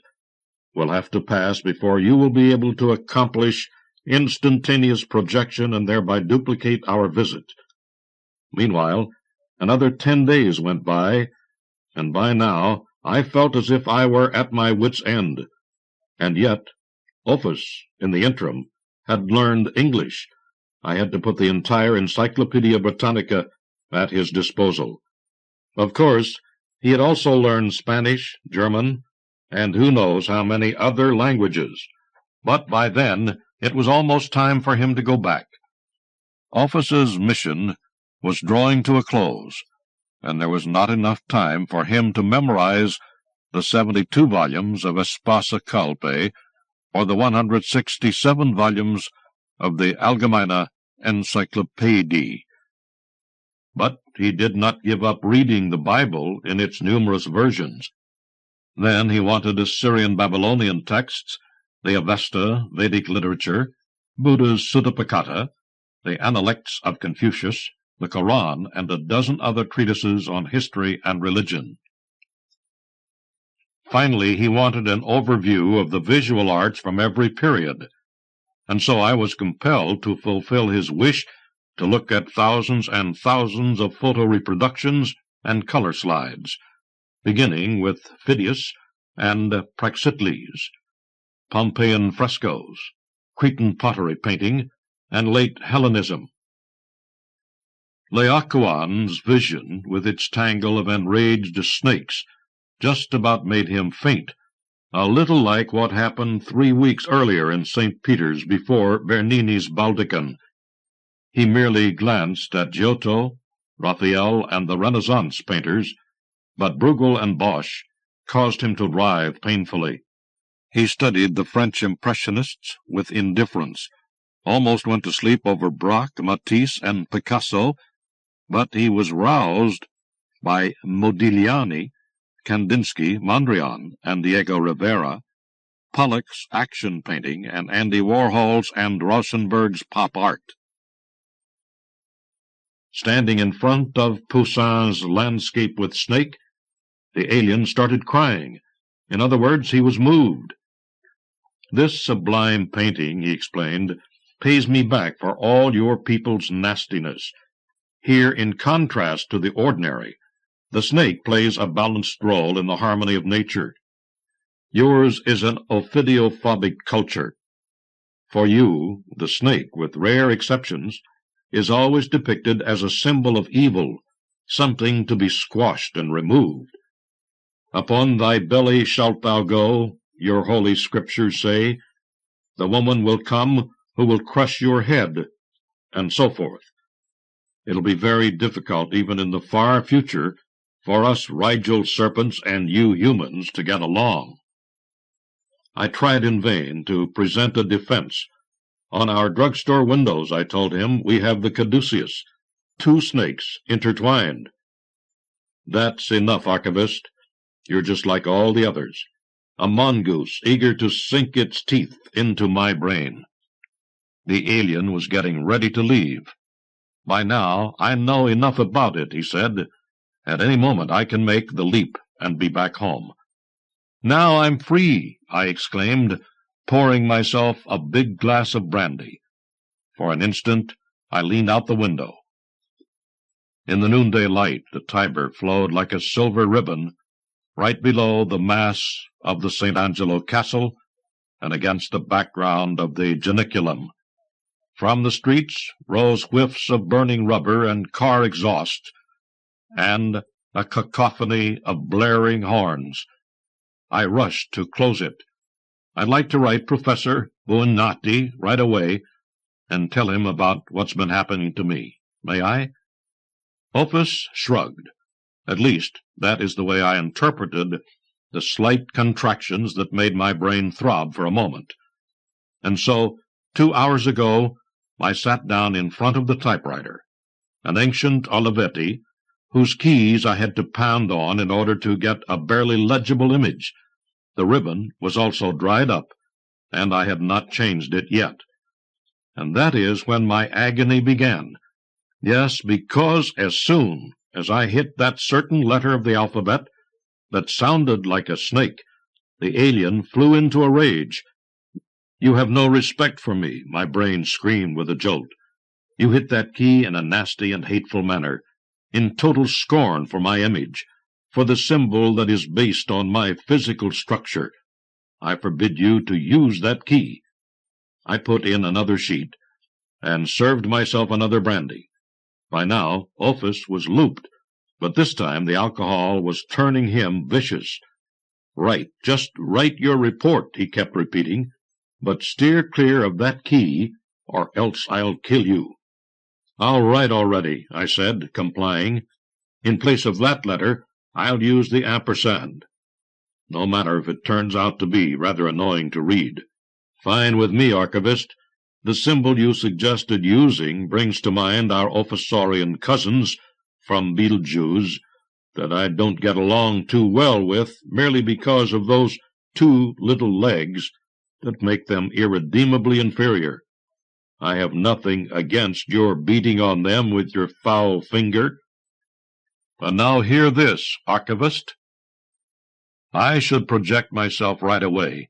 will have to pass before you will be able to accomplish instantaneous projection and thereby duplicate our visit." Meanwhile, another 10 days went by, and by now I felt as if I were at my wits' end. And yet, Ophis, in the interim, had learned English. I had to put the entire Encyclopedia Britannica at his disposal. Of course, he had also learned Spanish, German, and who knows how many other languages. But by then, it was almost time for him to go back. Ophis's mission was drawing to a close, and there was not enough time for him to memorize the 72 volumes of Espasa Calpe or the 167 volumes of the Allgemeine Encyclopädie. But he did not give up reading the Bible in its numerous versions. Then he wanted Assyrian-Babylonian texts, the Avesta Vedic literature, Buddha's Suttapakata, the Analects of Confucius, the Koran, and a dozen other treatises on history and religion. Finally, he wanted an overview of the visual arts from every period, and so I was compelled to fulfill his wish to look at thousands and thousands of photo reproductions and color slides, beginning with Phidias and Praxiteles, Pompeian frescoes, Cretan pottery painting, and late Hellenism. Laocoon's vision, with its tangle of enraged snakes, just about made him faint, a little like what happened 3 weeks earlier in St. Peter's before Bernini's Baldachin. He merely glanced at Giotto, Raphael, and the Renaissance painters, but Bruegel and Bosch caused him to writhe painfully. He studied the French Impressionists with indifference, almost went to sleep over Braque, Matisse, and Picasso, but he was roused by Modigliani, Kandinsky, Mondrian, and Diego Rivera, Pollock's action painting, and Andy Warhol's and Rosenberg's pop art. Standing in front of Poussin's Landscape with Snake, the alien started crying. In other words, he was moved. "This sublime painting," he explained, "pays me back for all your people's nastiness. Here, in contrast to the ordinary, the snake plays a balanced role in the harmony of nature. Yours is an ophidiophobic culture. For you, the snake, with rare exceptions, is always depicted as a symbol of evil, something to be squashed and removed. Upon thy belly shalt thou go, your holy scriptures say. The woman will come who will crush your head, and so forth. It'll be very difficult, even in the far future, for us Rigel serpents and you humans to get along." I tried in vain to present a defense. "On our drugstore windows," I told him, "we have the caduceus, 2 snakes intertwined." "That's enough, archivist. You're just like all the others, a mongoose eager to sink its teeth into my brain." The alien was getting ready to leave. "By now, I know enough about it," he said. "At any moment I can make the leap and be back home." "Now I'm free," I exclaimed, pouring myself a big glass of brandy. For an instant I leaned out the window. In the noonday light the Tiber flowed like a silver ribbon right below the mass of the St. Angelo Castle and against the background of the Janiculum. From the streets rose whiffs of burning rubber and car exhaust, and a cacophony of blaring horns. I rushed to close it. "I'd like to write Professor Buonatti right away, and tell him about what's been happening to me. May I?" Opus shrugged. At least, that is the way I interpreted the slight contractions that made my brain throb for a moment. And so, 2 hours ago, I sat down in front of the typewriter, an ancient Olivetti, whose keys I had to pound on in order to get a barely legible image. The ribbon was also dried up, and I had not changed it yet. And that is when my agony began. Yes, because as soon as I hit that certain letter of the alphabet that sounded like a snake, the alien flew into a rage. "You have no respect for me," my brain screamed with a jolt. "You hit that key in a nasty and hateful manner, in total scorn for my image, for the symbol that is based on my physical structure. I forbid you to use that key." I put in another sheet, and served myself another brandy. By now, Opus was looped, but this time the alcohol was turning him vicious. "Write, just write your report," he kept repeating, "but steer clear of that key, or else I'll kill you." "I'll write already," I said, complying. "In place of that letter, I'll use the ampersand. No matter if it turns out to be rather annoying to read. Fine with me, Archivist. The symbol you suggested using brings to mind our Ophusaurian cousins from Betelgeuse that I don't get along too well with merely because of those 2 little legs that make them irredeemably inferior. I have nothing against your beating on them with your foul finger. And now hear this, Archivist. I should project myself right away,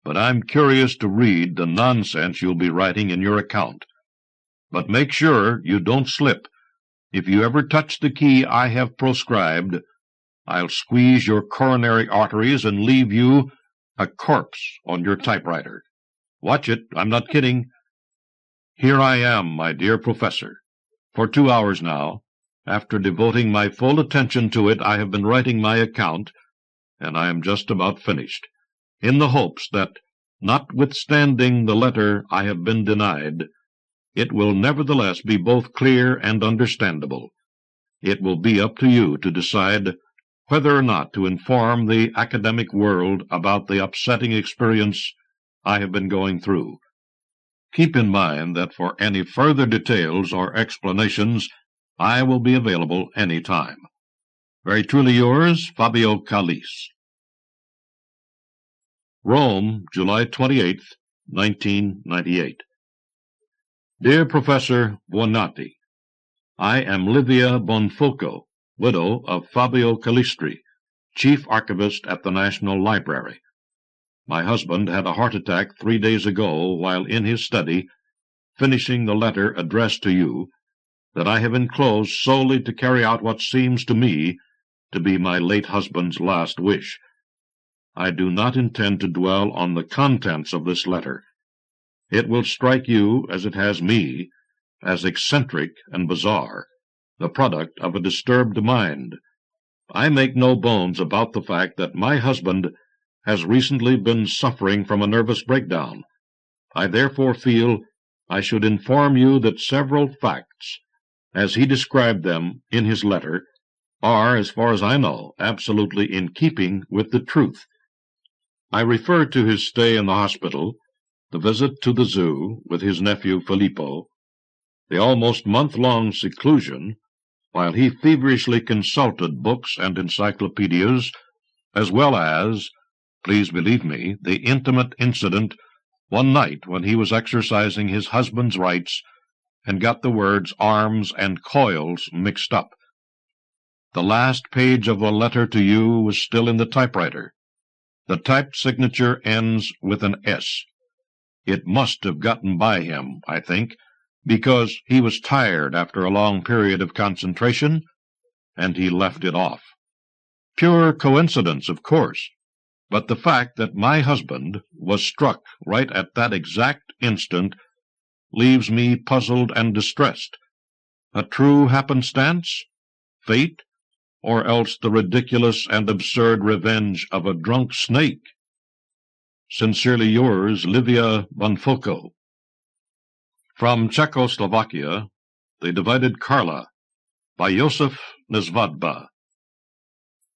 but I'm curious to read the nonsense you'll be writing in your account. But make sure you don't slip. If you ever touch the key I have proscribed, I'll squeeze your coronary arteries and leave you a corpse on your typewriter. Watch it, I'm not kidding. Here I am, my dear Professor. For 2 hours now, after devoting my full attention to it, I have been writing my account, and I am just about finished, in the hopes that, notwithstanding the letter I have been denied, it will nevertheless be both clear and understandable. It will be up to you to decide whether or not to inform the academic world about the upsetting experience I have been going through. Keep in mind that for any further details or explanations, I will be available any time. Very truly yours, Fabio Callis. Rome, July 28, 1998. Dear Professor Buonatti, I am Livia Bonfoco, widow of Fabio Callistri, chief archivist at the National Library. My husband had a heart attack 3 days ago while in his study, finishing the letter addressed to you, that I have enclosed solely to carry out what seems to me to be my late husband's last wish. I do not intend to dwell on the contents of this letter. It will strike you, as it has me, as eccentric and bizarre, the product of a disturbed mind. I make no bones about the fact that my husband has recently been suffering from a nervous breakdown. I therefore feel I should inform you that several facts, as he described them in his letter, are, as far as I know, absolutely in keeping with the truth. I refer to his stay in the hospital, the visit to the zoo with his nephew Filippo, the almost month-long seclusion, while he feverishly consulted books and encyclopedias, as well as, please believe me, the intimate incident one night when he was exercising his husband's rights and got the words arms and coils mixed up. The last page of the letter to you was still in the typewriter. The typed signature ends with an S. It must have gotten by him, I think, because he was tired after a long period of concentration, and he left it off. Pure coincidence, of course, but the fact that my husband was struck right at that exact instant leaves me puzzled and distressed. A true happenstance? Fate? Or else the ridiculous and absurd revenge of a drunk snake? Sincerely yours, Livia Bonfoco. From Czechoslovakia, they divided Carla by Josef Nesvadba.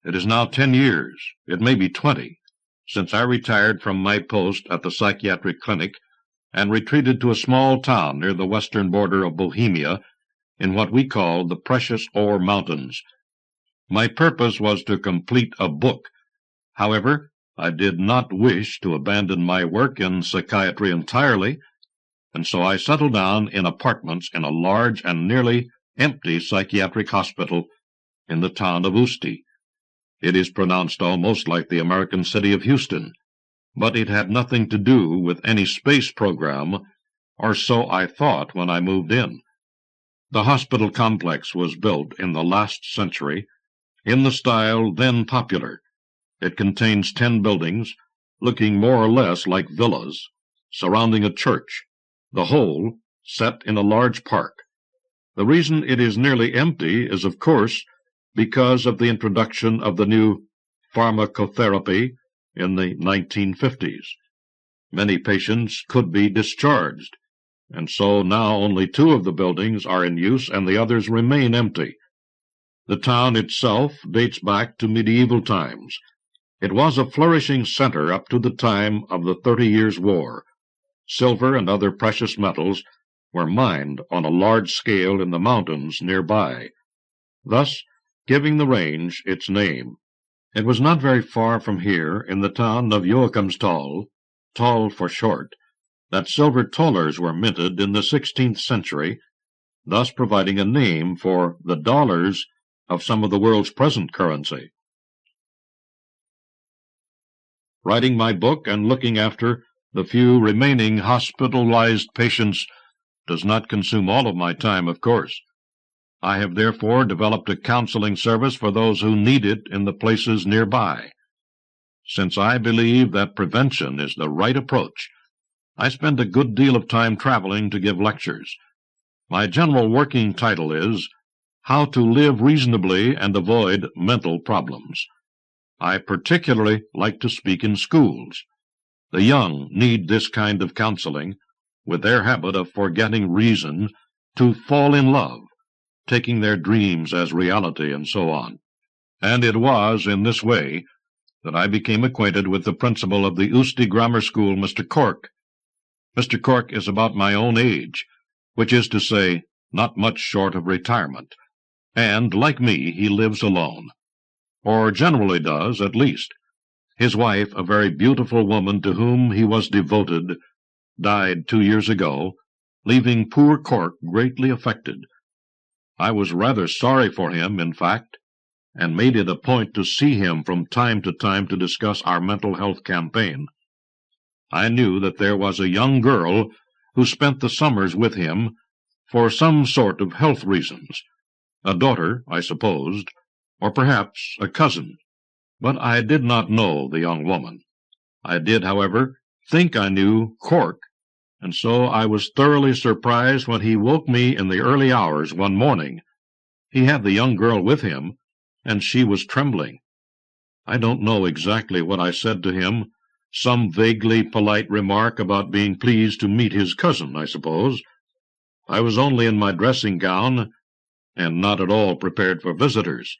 It is now 10 years, it may be 20, since I retired from my post at the psychiatric clinic and retreated to a small town near the western border of Bohemia in what we call the Precious Ore Mountains. My purpose was to complete a book. However, I did not wish to abandon my work in psychiatry entirely, and so I settled down in apartments in a large and nearly empty psychiatric hospital in the town of Usti. It is pronounced almost like the American city of Houston, but it had nothing to do with any space program, or so I thought when I moved in. The hospital complex was built in the last century, in the style then popular. It contains 10 buildings, looking more or less like villas, surrounding a church, the whole set in a large park. The reason it is nearly empty is, of course, because of the introduction of the new pharmacotherapy in the 1950s. Many patients could be discharged, and so now only 2 of the buildings are in use and the others remain empty. The town itself dates back to medieval times. It was a flourishing center up to the time of the 30 Years' War. Silver and other precious metals were mined on a large scale in the mountains nearby, thus giving the range its name. It was not very far from here, in the town of Joachimsthal, Thal for short, that silver thalers were minted in the 16th century, thus providing a name for the dollars of some of the world's present currency. Writing my book and looking after the few remaining hospitalized patients does not consume all of my time, of course. I have therefore developed a counseling service for those who need it in the places nearby. Since I believe that prevention is the right approach, I spend a good deal of time traveling to give lectures. My general working title is How to Live Reasonably and Avoid Mental Problems. I particularly like to speak in schools. The young need this kind of counseling, with their habit of forgetting reason, to fall in love, taking their dreams as reality, and so on. And it was in this way that I became acquainted with the principal of the Usti Grammar School, Mr. Cork. Mr. Cork is about my own age, which is to say, not much short of retirement, and, like me, he lives alone, or generally does, at least. His wife, a very beautiful woman to whom he was devoted, died 2 years ago, leaving poor Cork greatly affected. I was rather sorry for him, in fact, and made it a point to see him from time to discuss our mental health campaign. I knew that there was a young girl who spent the summers with him for some sort of health reasons, a daughter, I supposed, or perhaps a cousin, but I did not know the young woman. I did, however, think I knew Cork, and so I was thoroughly surprised when he woke me in the early hours one morning. He had the young girl with him, and she was trembling. I don't know exactly what I said to him, some vaguely polite remark about being pleased to meet his cousin, I suppose. I was only in my dressing gown, and not at all prepared for visitors.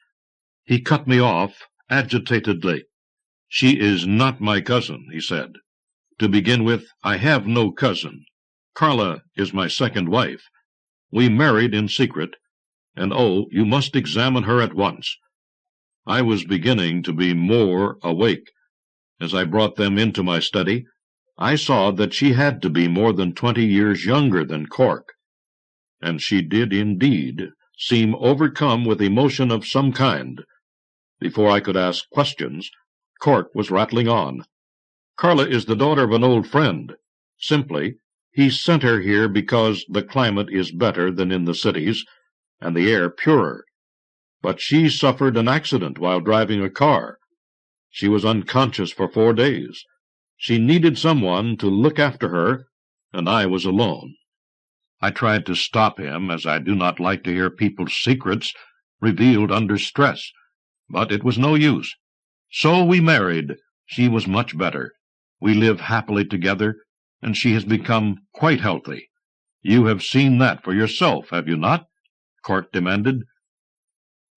He cut me off agitatedly. "She is not my cousin," he said. "To begin with, I have no cousin. Carla is my second wife. We married in secret, and oh, you must examine her at once." I was beginning to be more awake. As I brought them into my study, I saw that she had to be more than 20 years younger than Cork, and she did indeed seem overcome with emotion of some kind. Before I could ask questions, Cork was rattling on. "Carla is the daughter of an old friend. Simply, he sent her here because the climate is better than in the cities, and the air purer. But she suffered an accident while driving a car. She was unconscious for 4 days. She needed someone to look after her, and I was alone." I tried to stop him, as I do not like to hear people's secrets revealed under stress, but it was no use. So we married. She was much better. We live happily together, and she has become quite healthy. You have seen that for yourself, have you not?" Cork demanded.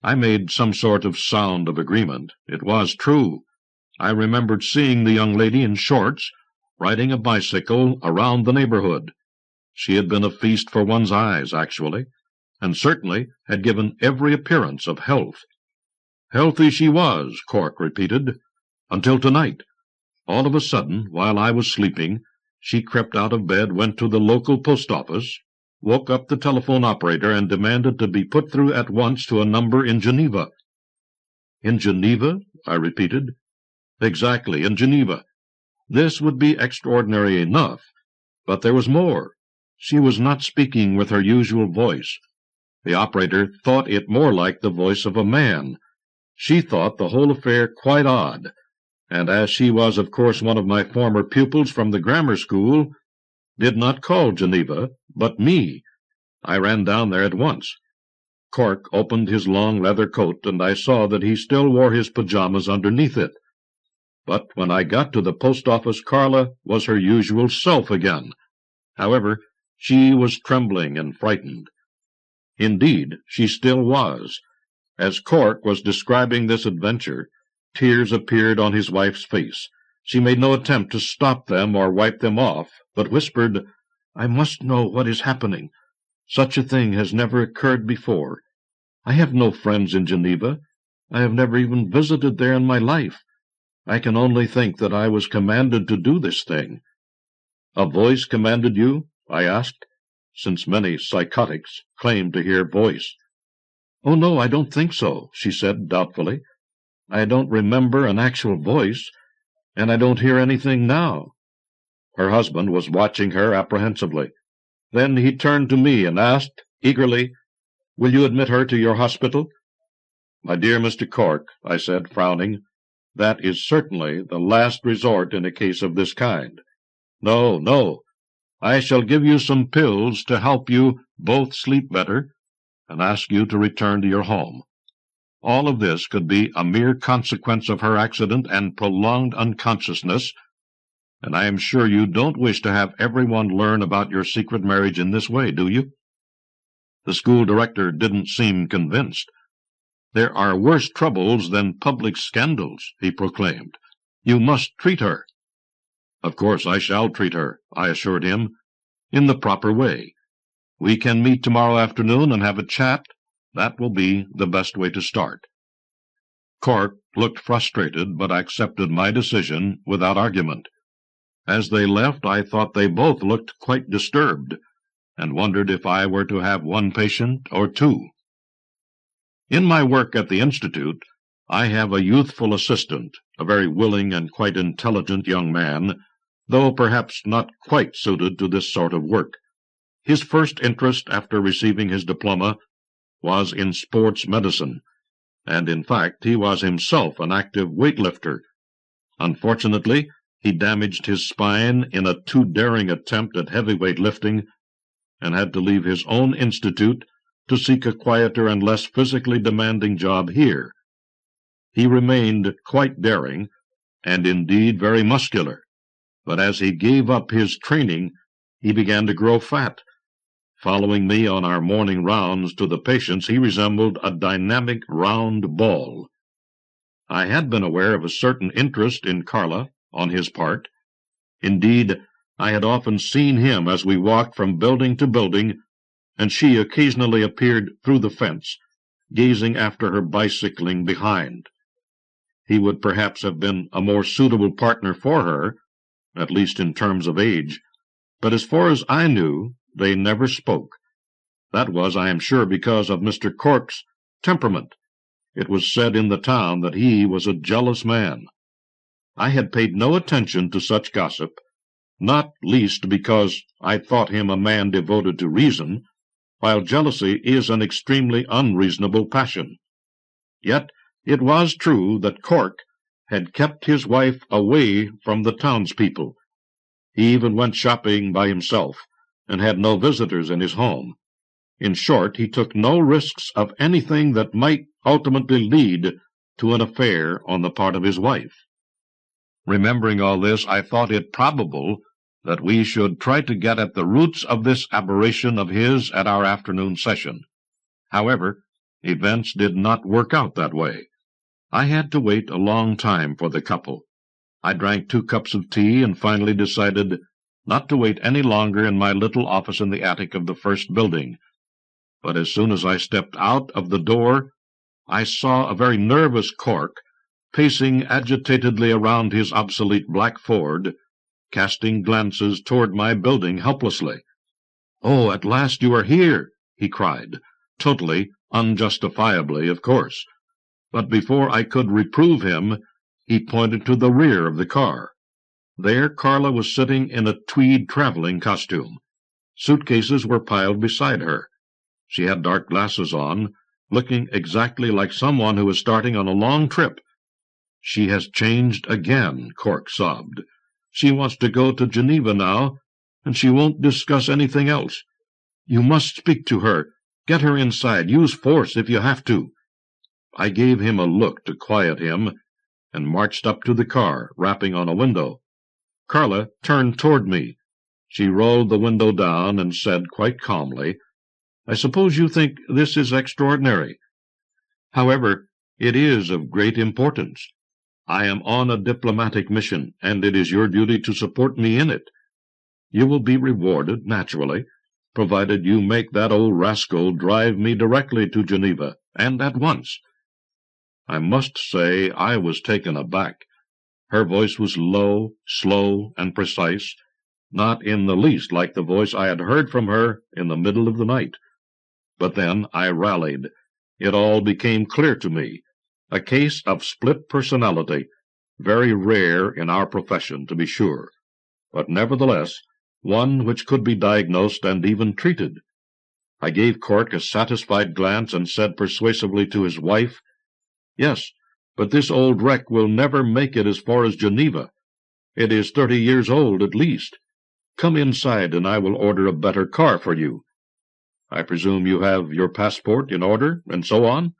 I made some sort of sound of agreement. It was true. I remembered seeing the young lady in shorts, riding a bicycle around the neighborhood. She had been a feast for one's eyes, actually, and certainly had given every appearance of health. "Healthy she was," Cork repeated, "until tonight. All of a sudden, while I was sleeping, she crept out of bed, went to the local post office, woke up the telephone operator, and demanded to be put through at once to a number in Geneva." "In Geneva?" I repeated. "Exactly, in Geneva. This would be extraordinary enough, but there was more. She was not speaking with her usual voice. The operator thought it more like the voice of a man. She thought the whole affair quite odd, and as she was of course one of my former pupils from the grammar school, did not call Geneva, but me. I ran down there at once." Cork opened his long leather coat, and I saw that he still wore his pajamas underneath it. But when I got to the post office, Carla was her usual self again. However, she was trembling and frightened. Indeed, she still was. As Cork was describing this adventure, tears appeared on his wife's face. She made no attempt to stop them or wipe them off, but whispered, "I must know what is happening. Such a thing has never occurred before. I have no friends in Geneva. I have never even visited there in my life. I can only think that I was commanded to do this thing." "A voice commanded you?" I asked, since many psychotics claim to hear voice. "Oh, no, I don't think so," she said doubtfully. "I don't remember an actual voice, and I don't hear anything now." Her husband was watching her apprehensively. Then he turned to me and asked, eagerly, "Will you admit her to your hospital?" "My dear Mr. Cork," I said, frowning, "that is certainly the last resort in a case of this kind. No, no. I shall give you some pills to help you both sleep better, and ask you to return to your home. All of this could be a mere consequence of her accident and prolonged unconsciousness, and I am sure you don't wish to have everyone learn about your secret marriage in this way, do you?" The school director didn't seem convinced. "There are worse troubles than public scandals," he proclaimed. "You must treat her." "Of course I shall treat her," I assured him, "in the proper way. We can meet tomorrow afternoon and have a chat. That will be the best way to start." Cork looked frustrated, but accepted my decision without argument. As they left, I thought they both looked quite disturbed, and wondered if I were to have one patient or two. In my work at the Institute, I have a youthful assistant, a very willing and quite intelligent young man, though perhaps not quite suited to this sort of work. His first interest after receiving his diploma was in sports medicine, and in fact he was himself an active weightlifter. Unfortunately, he damaged his spine in a too daring attempt at heavyweight lifting, and had to leave his own institute to seek a quieter and less physically demanding job here. He remained quite daring, and indeed very muscular, but as he gave up his training, he began to grow fat. Following me on our morning rounds to the patients, he resembled a dynamic round ball. I had been aware of a certain interest in Carla on his part. Indeed, I had often seen him as we walked from building to building, and she occasionally appeared through the fence, gazing after her bicycling behind. He would perhaps have been a more suitable partner for her, at least in terms of age, but as far as I knew, they never spoke. That was, I am sure, because of Mr. Cork's temperament. It was said in the town that he was a jealous man. I had paid no attention to such gossip, not least because I thought him a man devoted to reason, while jealousy is an extremely unreasonable passion. Yet it was true that Cork had kept his wife away from the townspeople. He even went shopping by himself, and had no visitors in his home. In short, he took no risks of anything that might ultimately lead to an affair on the part of his wife. Remembering all this, I thought it probable that we should try to get at the roots of this aberration of his at our afternoon session. However, events did not work out that way. I had to wait a long time for the couple. I drank 2 cups of tea and finally decided not to wait any longer in my little office in the attic of the first building. But as soon as I stepped out of the door, I saw a very nervous Cork pacing agitatedly around his obsolete black Ford, casting glances toward my building helplessly. "Oh, at last you are here!" he cried, totally, unjustifiably, of course. But before I could reprove him, he pointed to the rear of the car. There Carla was sitting in a tweed traveling costume. Suitcases were piled beside her. She had dark glasses on, looking exactly like someone who is starting on a long trip. "She has changed again," Cork sobbed. "She wants to go to Geneva now, and she won't discuss anything else. You must speak to her. Get her inside. Use force if you have to." I gave him a look to quiet him, and marched up to the car, rapping on a window. Carla turned toward me. She rolled the window down and said quite calmly, "I suppose you think this is extraordinary. However, it is of great importance. I am on a diplomatic mission, and it is your duty to support me in it. You will be rewarded, naturally, provided you make that old rascal drive me directly to Geneva, and at once." I must say I was taken aback. Her voice was low, slow, and precise, not in the least like the voice I had heard from her in the middle of the night. But then I rallied. It all became clear to me. A case of split personality, very rare in our profession, to be sure, but nevertheless one which could be diagnosed and even treated. I gave Cork a satisfied glance and said persuasively to his wife, "Yes, but this old wreck will never make it as far as Geneva. It is 30 years old at least. Come inside, and I will order a better car for you. I presume you have your passport in order, and so on?"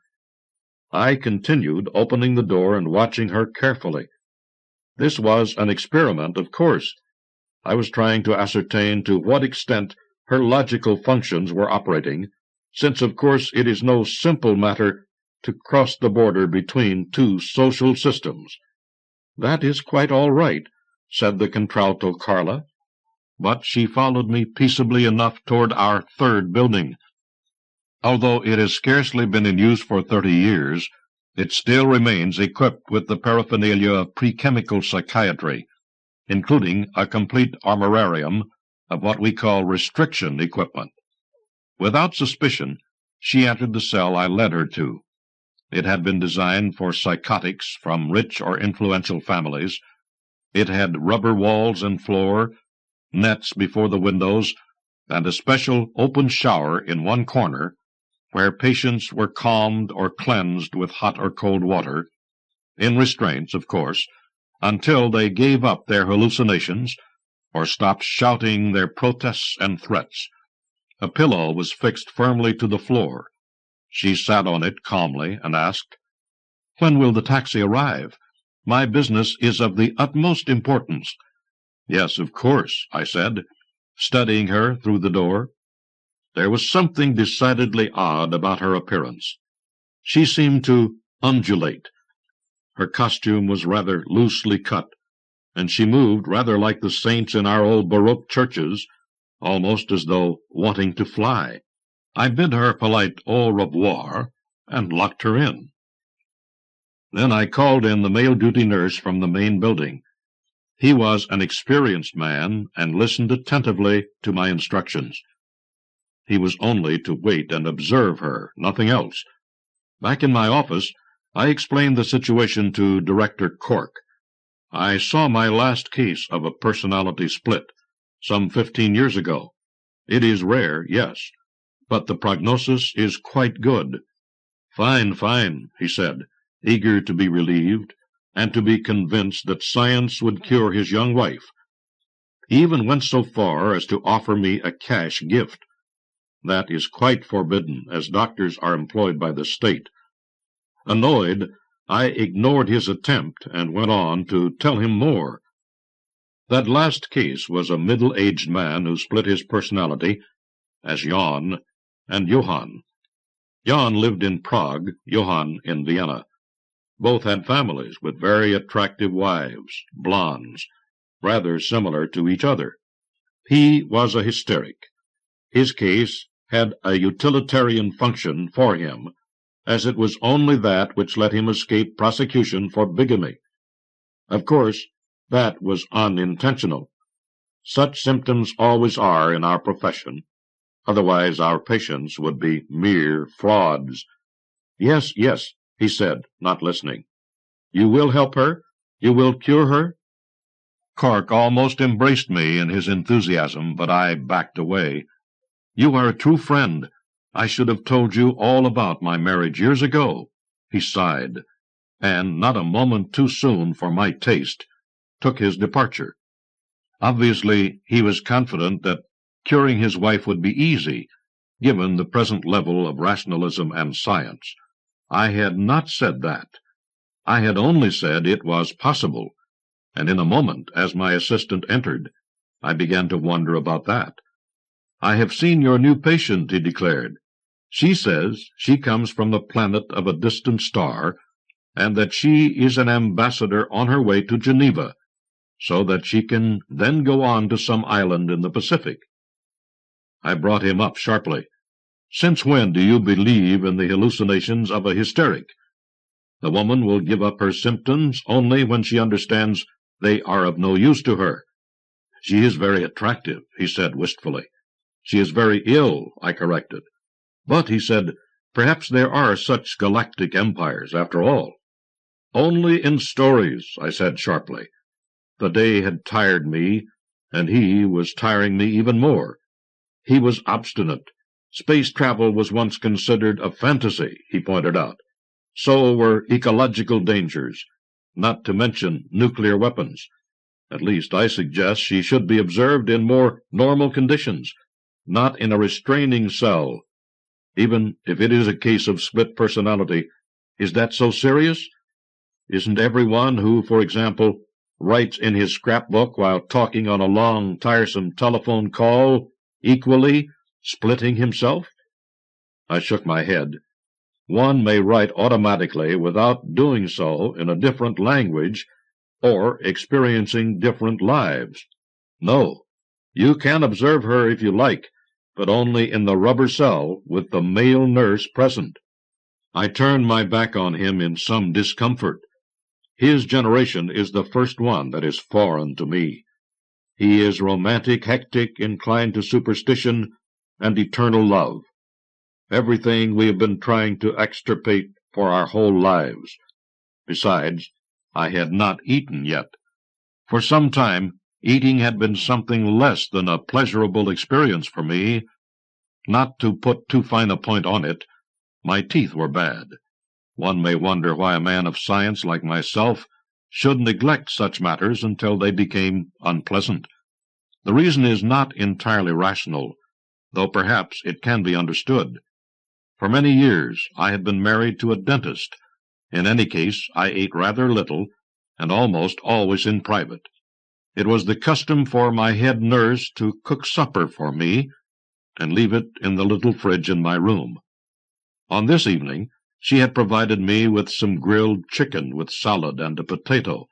I continued, opening the door and watching her carefully. This was an experiment, of course. I was trying to ascertain to what extent her logical functions were operating, since of course it is no simple matter to cross the border between 2 social systems. "That is quite all right," said the contralto Carla, but she followed me peaceably enough toward our 3rd building. Although it has scarcely been in use for 30 years, it still remains equipped with the paraphernalia of pre-chemical psychiatry, including a complete armorarium of what we call restriction equipment. Without suspicion, she entered the cell I led her to. It had been designed for psychotics from rich or influential families. It had rubber walls and floor, nets before the windows, and a special open shower in one corner, where patients were calmed or cleansed with hot or cold water, in restraints, of course, until they gave up their hallucinations or stopped shouting their protests and threats. A pillow was fixed firmly to the floor. She sat on it calmly and asked, "When will the taxi arrive? My business is of the utmost importance." "Yes, of course," I said, studying her through the door. There was something decidedly odd about her appearance. She seemed to undulate. Her costume was rather loosely cut, and she moved rather like the saints in our old Baroque churches, almost as though wanting to fly. I bid her a polite au revoir, and locked her in. Then I called in the male duty nurse from the main building. He was an experienced man, and listened attentively to my instructions. He was only to wait and observe her, nothing else. Back in my office, I explained the situation to Director Cork. I saw my last case of a personality split, some 15 years ago. It is rare, yes, but the prognosis is quite good. "Fine, fine," he said, eager to be relieved, and to be convinced that science would cure his young wife. He even went so far as to offer me a cash gift. That is quite forbidden, as doctors are employed by the state. Annoyed, I ignored his attempt and went on to tell him more. That last case was a middle-aged man who split his personality as Jan and Johann. Jan lived in Prague, Johann in Vienna. Both had families with very attractive wives, blondes, rather similar to each other. He was a hysteric. His case had a utilitarian function for him, as it was only that which let him escape prosecution for bigamy. Of course, that was unintentional. Such symptoms always are in our profession. Otherwise our patients would be mere frauds. "Yes, yes," he said, not listening. "You will help her? You will cure her?" Cork almost embraced me in his enthusiasm, but I backed away. "You are a true friend. I should have told you all about my marriage years ago." He sighed, and, not a moment too soon for my taste, took his departure. Obviously, he was confident that curing his wife would be easy, given the present level of rationalism and science. I had not said that. I had only said it was possible, and in a moment, as my assistant entered, I began to wonder about that. "I have seen your new patient," he declared. "She says she comes from the planet of a distant star, and that she is an ambassador on her way to Geneva, so that she can then go on to some island in the Pacific." I brought him up sharply. "Since when do you believe in the hallucinations of a hysteric? The woman will give up her symptoms only when she understands they are of no use to her." "She is very attractive," he said wistfully. "She is very ill," I corrected. "But," he said, "perhaps there are such galactic empires after all." "Only in stories," I said sharply. The day had tired me, and he was tiring me even more. He was obstinate. Space travel was once considered a fantasy, he pointed out. So were ecological dangers, not to mention nuclear weapons. At least I suggest she should be observed in more normal conditions, not in a restraining cell. Even if it is a case of split personality, is that so serious? Isn't everyone who, for example, writes in his scrapbook while talking on a long, tiresome telephone call equally splitting himself? I shook my head. One may write automatically without doing so in a different language or experiencing different lives. No, you can observe her if you like, but only in the rubber cell with the male nurse present. I turned my back on him in some discomfort. His generation is the first one that is foreign to me. He is romantic, hectic, inclined to superstition and eternal love. Everything we have been trying to extirpate for our whole lives. Besides, I had not eaten yet. For some time, eating had been something less than a pleasurable experience for me. Not to put too fine a point on it, my teeth were bad. One may wonder why a man of science like myself should neglect such matters until they became unpleasant. The reason is not entirely rational, though perhaps it can be understood. For many years I had been married to a dentist. In any case, I ate rather little, and almost always in private. It was the custom for my head nurse to cook supper for me, and leave it in the little fridge in my room. On this evening, she had provided me with some grilled chicken with salad and a potato.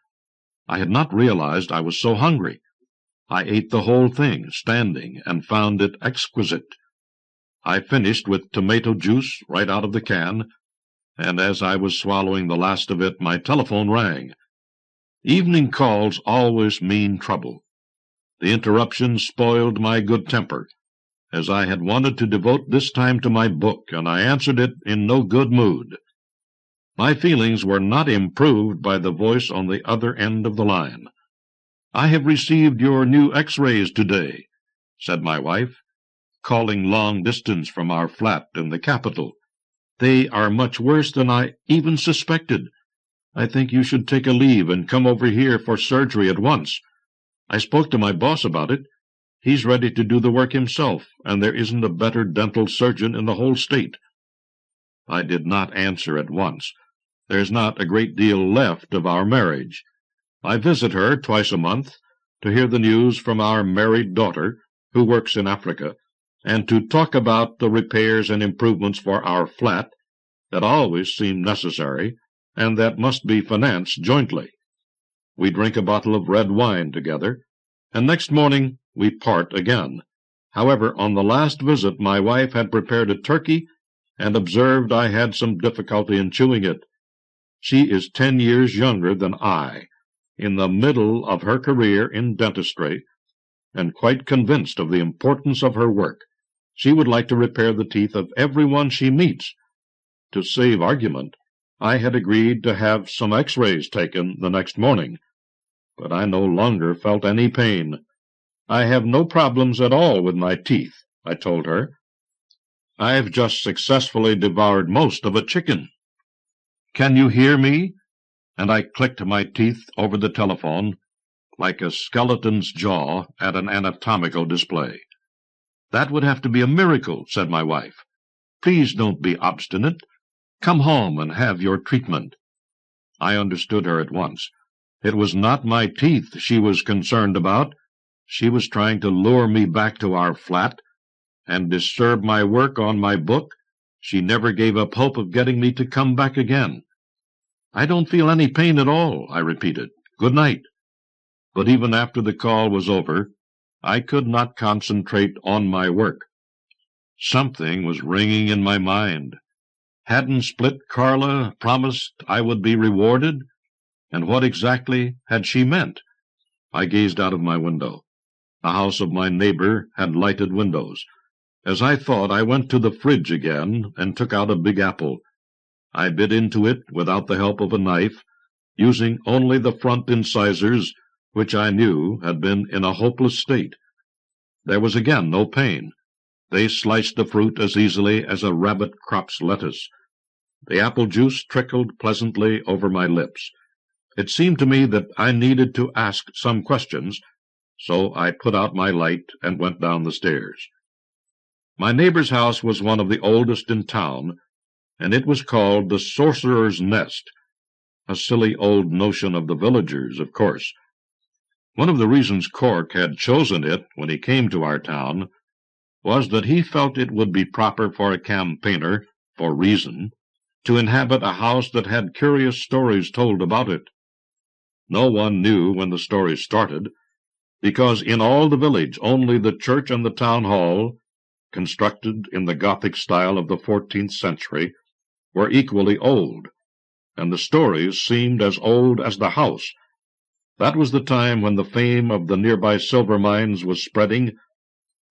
I had not realized I was so hungry. I ate the whole thing, standing, and found it exquisite. I finished with tomato juice right out of the can, and as I was swallowing the last of it, my telephone rang. Evening calls always mean trouble. The interruption spoiled my good temper, as I had wanted to devote this time to my book, and I answered it in no good mood. My feelings were not improved by the voice on the other end of the line. "I have received your new X-rays today," said my wife, calling long distance from our flat in the capital. "They are much worse than I even suspected. I think you should take a leave and come over here for surgery at once. I spoke to my boss about it. He's ready to do the work himself, and there isn't a better dental surgeon in the whole state." I did not answer at once. There's not a great deal left of our marriage. I visit her twice a month, to hear the news from our married daughter, who works in Africa, and to talk about the repairs and improvements for our flat that always seem necessary and that must be financed jointly. We drink a bottle of red wine together, and next morning we part again. However, on the last visit my wife had prepared a turkey and observed I had some difficulty in chewing it. She is 10 years younger than I, in the middle of her career in dentistry, and quite convinced of the importance of her work. She would like to repair the teeth of everyone she meets. To save argument, I had agreed to have some x-rays taken the next morning, but I no longer felt any pain. I have no problems at all with my teeth, I told her. I've just successfully devoured most of a chicken. Can you hear me? And I clicked my teeth over the telephone like a skeleton's jaw at an anatomical display. That would have to be a miracle, said my wife. Please don't be obstinate. Come home and have your treatment. I understood her at once. It was not my teeth she was concerned about. She was trying to lure me back to our flat and disturb my work on my book. She never gave up hope of getting me to come back again. I don't feel any pain at all, I repeated. Good night. But even after the call was over, I could not concentrate on my work. Something was ringing in my mind. Hadn't Split Carla promised I would be rewarded? And what exactly had she meant? I gazed out of my window. The house of my neighbor had lighted windows. As I thought, I went to the fridge again and took out a big apple. I bit into it without the help of a knife, using only the front incisors, which I knew had been in a hopeless state. There was again no pain. They sliced the fruit as easily as a rabbit crops lettuce. The apple juice trickled pleasantly over my lips. It seemed to me that I needed to ask some questions, so I put out my light and went down the stairs. My neighbor's house was one of the oldest in town, and it was called the Sorcerer's Nest, a silly old notion of the villagers, of course. One of the reasons Cork had chosen it when he came to our town was that he felt it would be proper for a campaigner, for reason, to inhabit a house that had curious stories told about it. No one knew when the stories started, because in all the village only the church and the town hall, constructed in the Gothic style of the 14th century, were equally old, and the stories seemed as old as the house. That was the time when the fame of the nearby silver mines was spreading,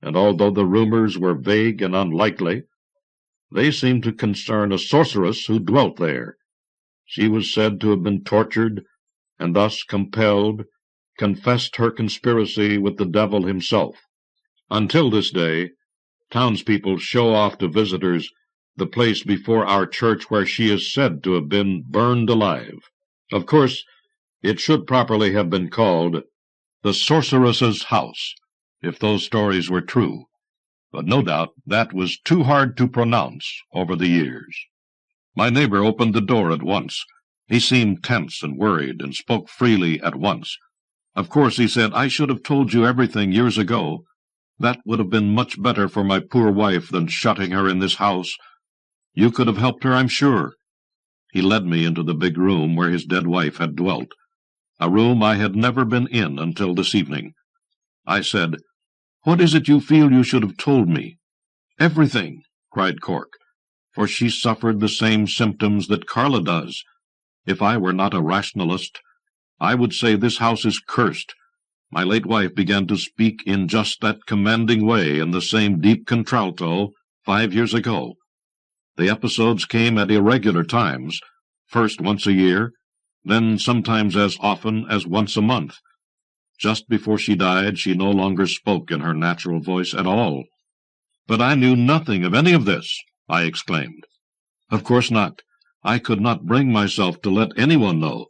and although the rumors were vague and unlikely, they seemed to concern a sorceress who dwelt there. She was said to have been tortured, and thus compelled, confessed her conspiracy with the devil himself. Until this day, townspeople show off to visitors the place before our church where she is said to have been burned alive. Of course, it should properly have been called the Sorceress's House, if those stories were true, but no doubt that was too hard to pronounce over the years. My neighbor opened the door at once. He seemed tense and worried, and spoke freely at once. Of course, he said, I should have told you everything years ago. That would have been much better for my poor wife than shutting her in this house. You could have helped her, I'm sure. He led me into the big room where his dead wife had dwelt, a room I had never been in until this evening. I said, What is it you feel you should have told me? Everything, cried Cork, for she suffered the same symptoms that Carla does. If I were not a rationalist, I would say this house is cursed. My late wife began to speak in just that commanding way, in the same deep contralto, 5 years ago. The episodes came at irregular times, first once a year, then sometimes as often as once a month. Just before she died, she no longer spoke in her natural voice at all. But I knew nothing of any of this, I exclaimed. Of course not. I could not bring myself to let anyone know,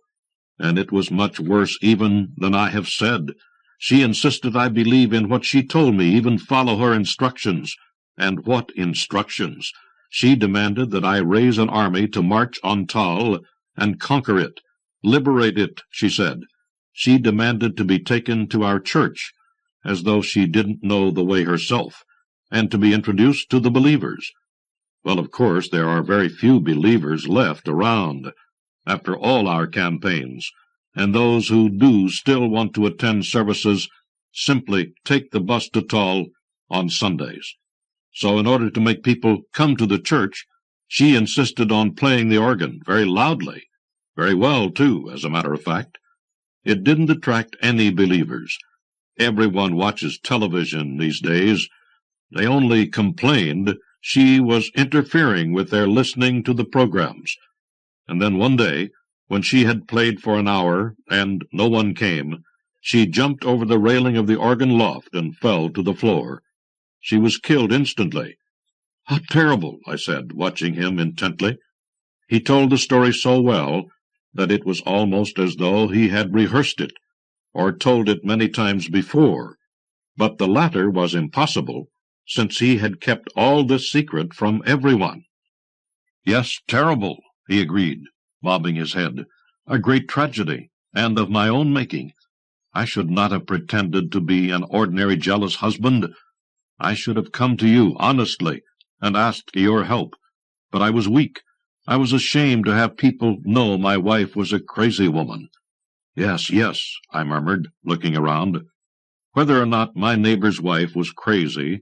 and it was much worse even than I have said. She insisted I believe in what she told me, even follow her instructions. And what instructions? She demanded that I raise an army to march on Tal and conquer it. Liberate it, she said. she demanded to be taken to our church, as though she didn't know the way herself, and to be introduced to the believers. Well, of course, there are very few believers left around, after all our campaigns, and those who do still want to attend services simply take the bus to Tull on Sundays. So in order to make people come to the church, she insisted on playing the organ very loudly, very well, too, as a matter of fact. It didn't attract any believers. Everyone watches television these days. They only complained she was interfering with their listening to the programs. And then one day, when she had played for an hour and no one came, she jumped over the railing of the organ loft and fell to the floor. She was killed instantly. "How terrible," I said, watching him intently. He told the story so well that it was almost as though he had rehearsed it, or told it many times before. But the latter was impossible, since he had kept all this secret from everyone. "Yes, terrible," he agreed, bobbing his head. "A great tragedy, and of my own making. I should not have pretended to be an ordinary jealous husband. I should have come to you honestly and asked your help. But I was weak. I was ashamed to have people know my wife was a crazy woman." "Yes, yes," I murmured, looking around. Whether or not my neighbor's wife was crazy,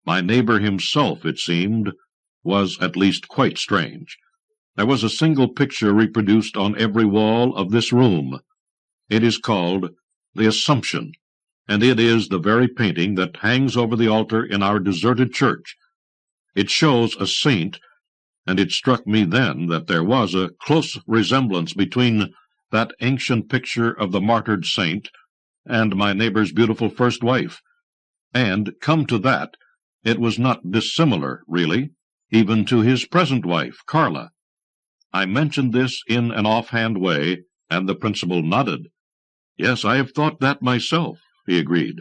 my neighbor himself, it seemed, was at least quite strange. There was a single picture reproduced on every wall of this room. It is called The Assumption, and it is the very painting that hangs over the altar in our deserted church. It shows a saint, and it struck me then that there was a close resemblance between that ancient picture of the martyred saint and my neighbor's beautiful first wife. And, come to that, it was not dissimilar, really, even to his present wife, Carla. I mentioned this in an offhand way, and the principal nodded. "Yes, I have thought that myself," he agreed.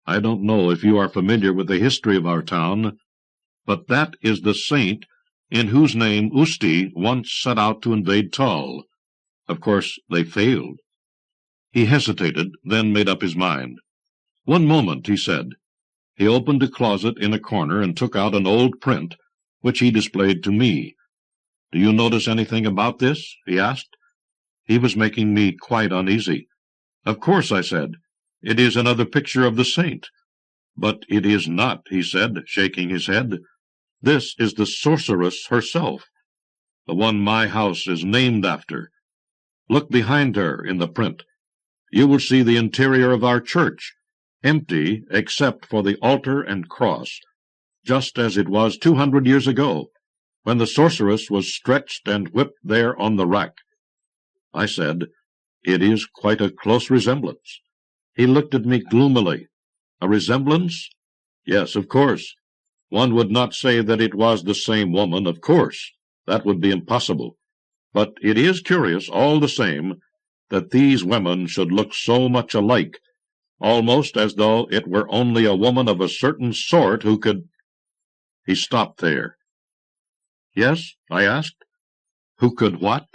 "I don't know if you are familiar with the history of our town, but that is the saint in whose name Usti once set out to invade Tull. Of course, they failed." He hesitated, then made up his mind. "One moment," he said. He opened a closet in a corner and took out an old print, which he displayed to me. "Do you notice anything about this?" he asked. He was making me quite uneasy. "Of course," I said. "It is another picture of the saint." "But it is not," he said, shaking his head. "This is the sorceress herself, the one my house is named after. Look behind her in the print. You will see the interior of our church, empty except for the altar and cross, just as it was 200 years ago, when the sorceress was stretched and whipped there on the rack." I said, "It is quite a close resemblance." He looked at me gloomily. "A resemblance? Yes, of course. One would not say that it was the same woman, of course. That would be impossible. But it is curious, all the same, that these women should look so much alike, almost as though it were only a woman of a certain sort who could—" He stopped there. "Yes?" I asked. "Who could what?"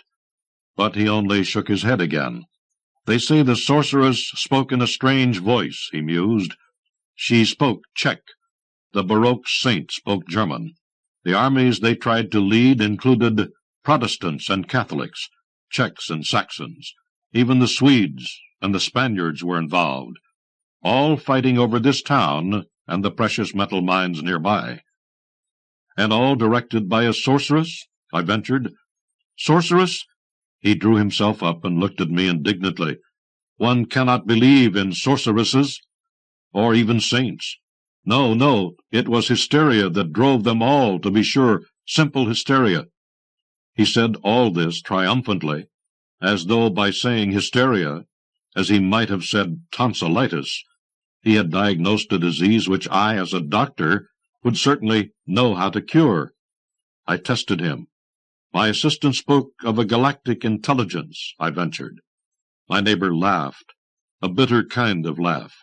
But he only shook his head again. "They say the sorceress spoke in a strange voice," he mused. "She spoke Czech. The Baroque saint spoke German. The armies they tried to lead included Protestants and Catholics, Czechs and Saxons. Even the Swedes and the Spaniards were involved, all fighting over this town and the precious metal mines nearby." "And all directed by a sorceress?" I ventured. "Sorceress?" He drew himself up and looked at me indignantly. "One cannot believe in sorceresses, or even saints. No, no, it was hysteria that drove them all, to be sure, simple hysteria." He said all this triumphantly, as though by saying hysteria, as he might have said tonsillitis, he had diagnosed a disease which I, as a doctor, would certainly know how to cure. I tested him. "My assistant spoke of a galactic intelligence," I ventured. My neighbor laughed, a bitter kind of laugh.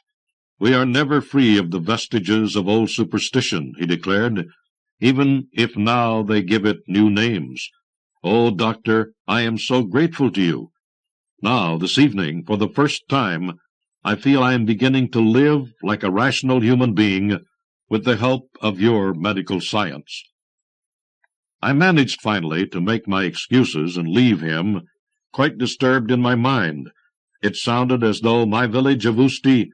"We are never free of the vestiges of old superstition," he declared, "even if now they give it new names. Oh, doctor, I am so grateful to you. Now, this evening, for the first time, I feel I am beginning to live like a rational human being with the help of your medical science." I managed finally to make my excuses and leave him, quite disturbed in my mind. It sounded as though my village of Usti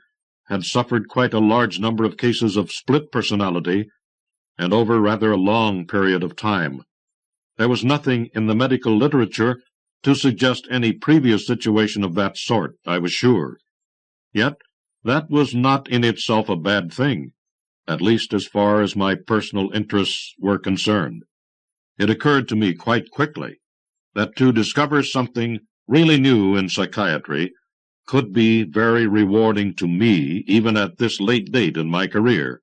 had suffered quite a large number of cases of split personality, and over rather a long period of time. There was nothing in the medical literature to suggest any previous situation of that sort, I was sure. Yet that was not in itself a bad thing, at least as far as my personal interests were concerned. It occurred to me quite quickly that to discover something really new in psychiatry could be very rewarding to me even at this late date in my career.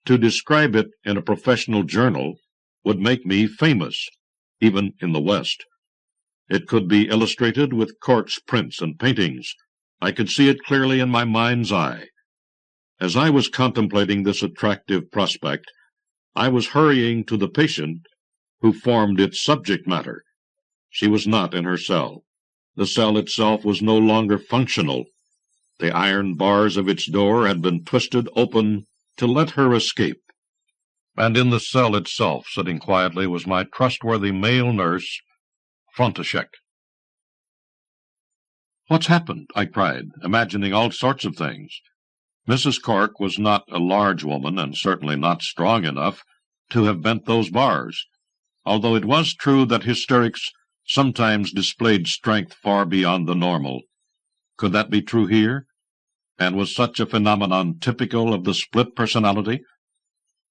To describe it in a professional journal would make me famous, even in the West. It could be illustrated with corpse prints and paintings. I could see it clearly in my mind's eye. As I was contemplating this attractive prospect, I was hurrying to the patient who formed its subject matter. She was not in her cell. The cell itself was no longer functional. The iron bars of its door had been twisted open to let her escape. And in the cell itself, sitting quietly, was my trustworthy male nurse, Frantashek. "What's happened?" I cried, imagining all sorts of things. Mrs. Cork was not a large woman, and certainly not strong enough to have bent those bars, although it was true that hysterics sometimes displayed strength far beyond the normal. Could that be true here? And was such a phenomenon typical of the split personality?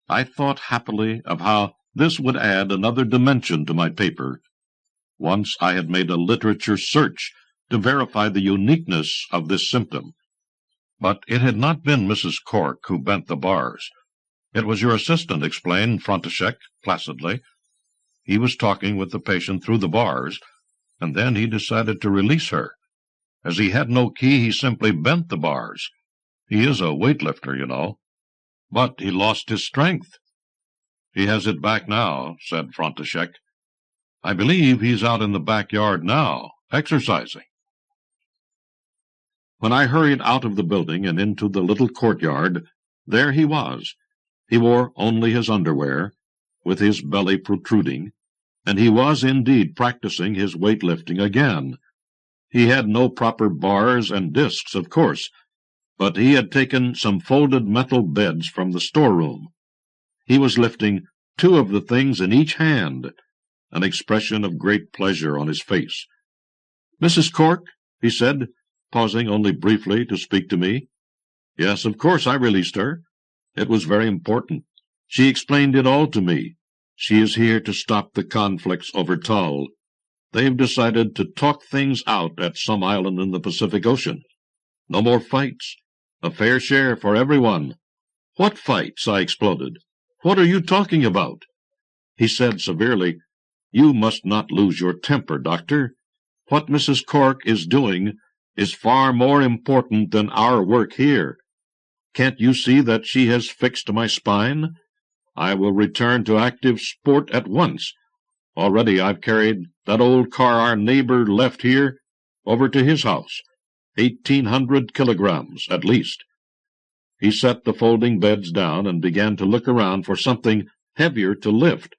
I thought happily of how this would add another dimension to my paper. Once I had made a literature search to verify the uniqueness of this symptom. But it had not been Mrs. Cork who bent the bars. "It was your assistant," explained Frantashek placidly. "He was talking with the patient through the bars, and then he decided to release her. As he had no key, he simply bent the bars. He is a weightlifter, you know. But he lost his strength." "He has it back now," said Frantashek. "I believe he's out in the backyard now, exercising." When I hurried out of the building and into the little courtyard, there he was. He wore only his underwear, with his belly protruding, and he was indeed practicing his weightlifting again. He had no proper bars and discs, of course, but he had taken some folded metal beds from the storeroom. He was lifting 2 of the things in each hand, an expression of great pleasure on his face. "Mrs. Cork," he said, pausing only briefly to speak to me. "Yes, of course I released her. It was very important. She explained it all to me. She is here to stop the conflicts over Tull. They've decided to talk things out at some island in the Pacific Ocean. No more fights. A fair share for everyone." "What fights?" I exploded. "What are you talking about?" He said severely, "You must not lose your temper, Doctor. What Mrs. Cork is doing is far more important than our work here. Can't you see that she has fixed my spine? I will return to active sport at once. Already I've carried that old car our neighbor left here over to his house. 1,800 kilograms, at least." He set the folding beds down and began to look around for something heavier to lift.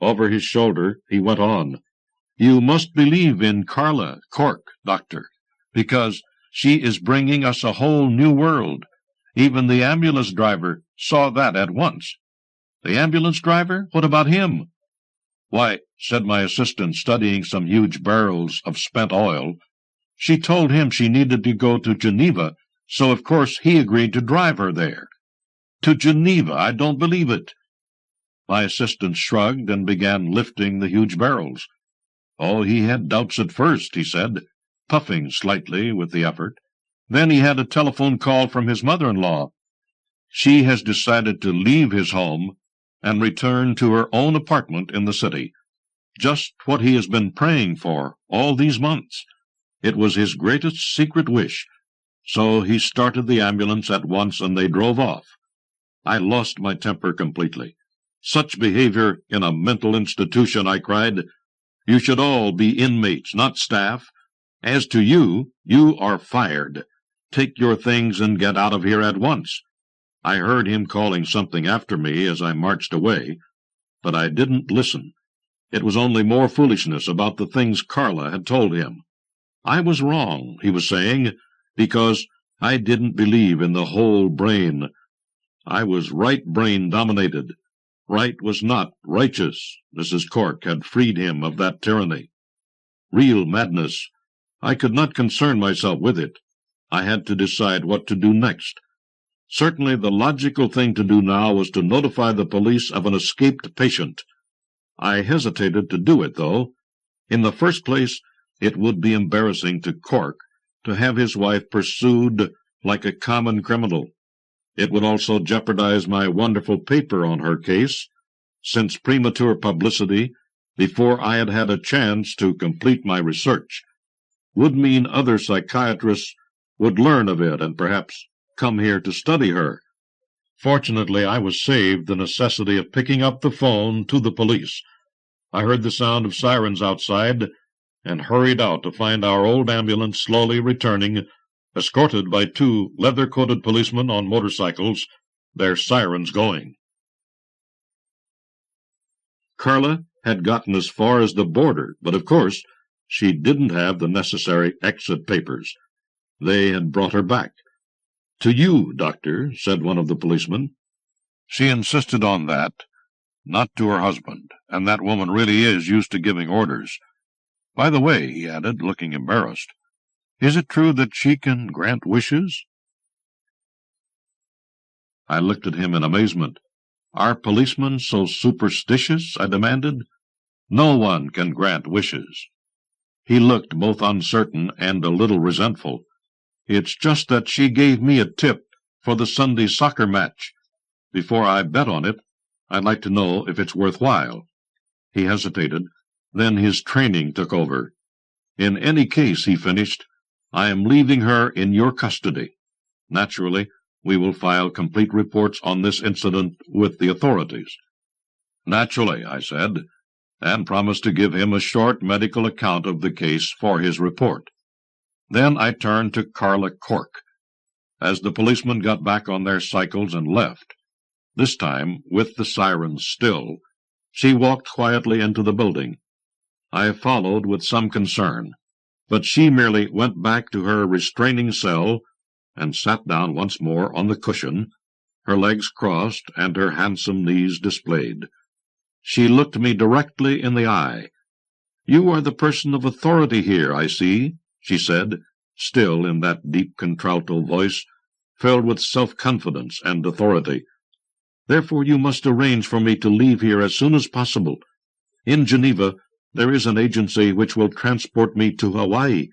Over his shoulder he went on, "You must believe in Carla Cork, Doctor, because she is bringing us a whole new world. Even the ambulance driver saw that at once." "The ambulance driver? What about him?" "Why," said my assistant, studying some huge barrels of spent oil, "she told him she needed to go to Geneva, so of course he agreed to drive her there." "To Geneva? I don't believe it." My assistant shrugged and began lifting the huge barrels. "Oh, he had doubts at first," he said, puffing slightly with the effort. "Then he had a telephone call from his mother-in-law. She has decided to leave his home and return to her own apartment in the city. Just what he has been praying for all these months. It was his greatest secret wish. So he started the ambulance at once, and they drove off. I lost my temper completely. "Such behavior in a mental institution," I cried. "You should all be inmates, not staff. As to you, you are fired. Take your things and get out of here at once. I heard him calling something after me as I marched away, but I didn't listen. It was only more foolishness about the things Carla had told him. I was wrong, he was saying, because I didn't believe in the whole brain. I was right-brain dominated. Right was not righteous. Mrs. Cork had freed him of that tyranny. Real madness. I could not concern myself with it. I had to decide what to do next. Certainly the logical thing to do now was to notify the police of an escaped patient. I hesitated to do it, though. In the first place, it would be embarrassing to Cork to have his wife pursued like a common criminal. It would also jeopardize my wonderful paper on her case, since premature publicity, before I had had a chance to complete my research, would mean other psychiatrists would learn of it and perhaps come here to study her. Fortunately, I was saved the necessity of picking up the phone to the police. I heard the sound of sirens outside and hurried out to find our old ambulance slowly returning, escorted by 2 leather-coated policemen on motorcycles, their sirens going. Carla had gotten as far as the border, but of course she didn't have the necessary exit papers. They had brought her back. "To you, doctor," said one of the policemen. She insisted on that, not to her husband, and that woman really is used to giving orders. By the way, he added, looking embarrassed, is it true that she can grant wishes? I looked at him in amazement. Are policemen so superstitious? I demanded. No one can grant wishes. He looked both uncertain and a little resentful. It's just that she gave me a tip for the Sunday soccer match. Before I bet on it, I'd like to know if it's worthwhile. He hesitated. Then his training took over. In any case, he finished, I am leaving her in your custody. Naturally, we will file complete reports on this incident with the authorities. Naturally, I said, and promised to give him a short medical account of the case for his report. Then I turned to Carla Cork. As the policemen got back on their cycles and left, this time with the sirens still, she walked quietly into the building. I followed with some concern, but she merely went back to her restraining cell and sat down once more on the cushion, her legs crossed and her handsome knees displayed. She looked me directly in the eye. "You are the person of authority here, I see," she said, still in that deep contralto voice, filled with self-confidence and authority. "Therefore you must arrange for me to leave here as soon as possible. In Geneva there is an agency which will transport me to Hawaii.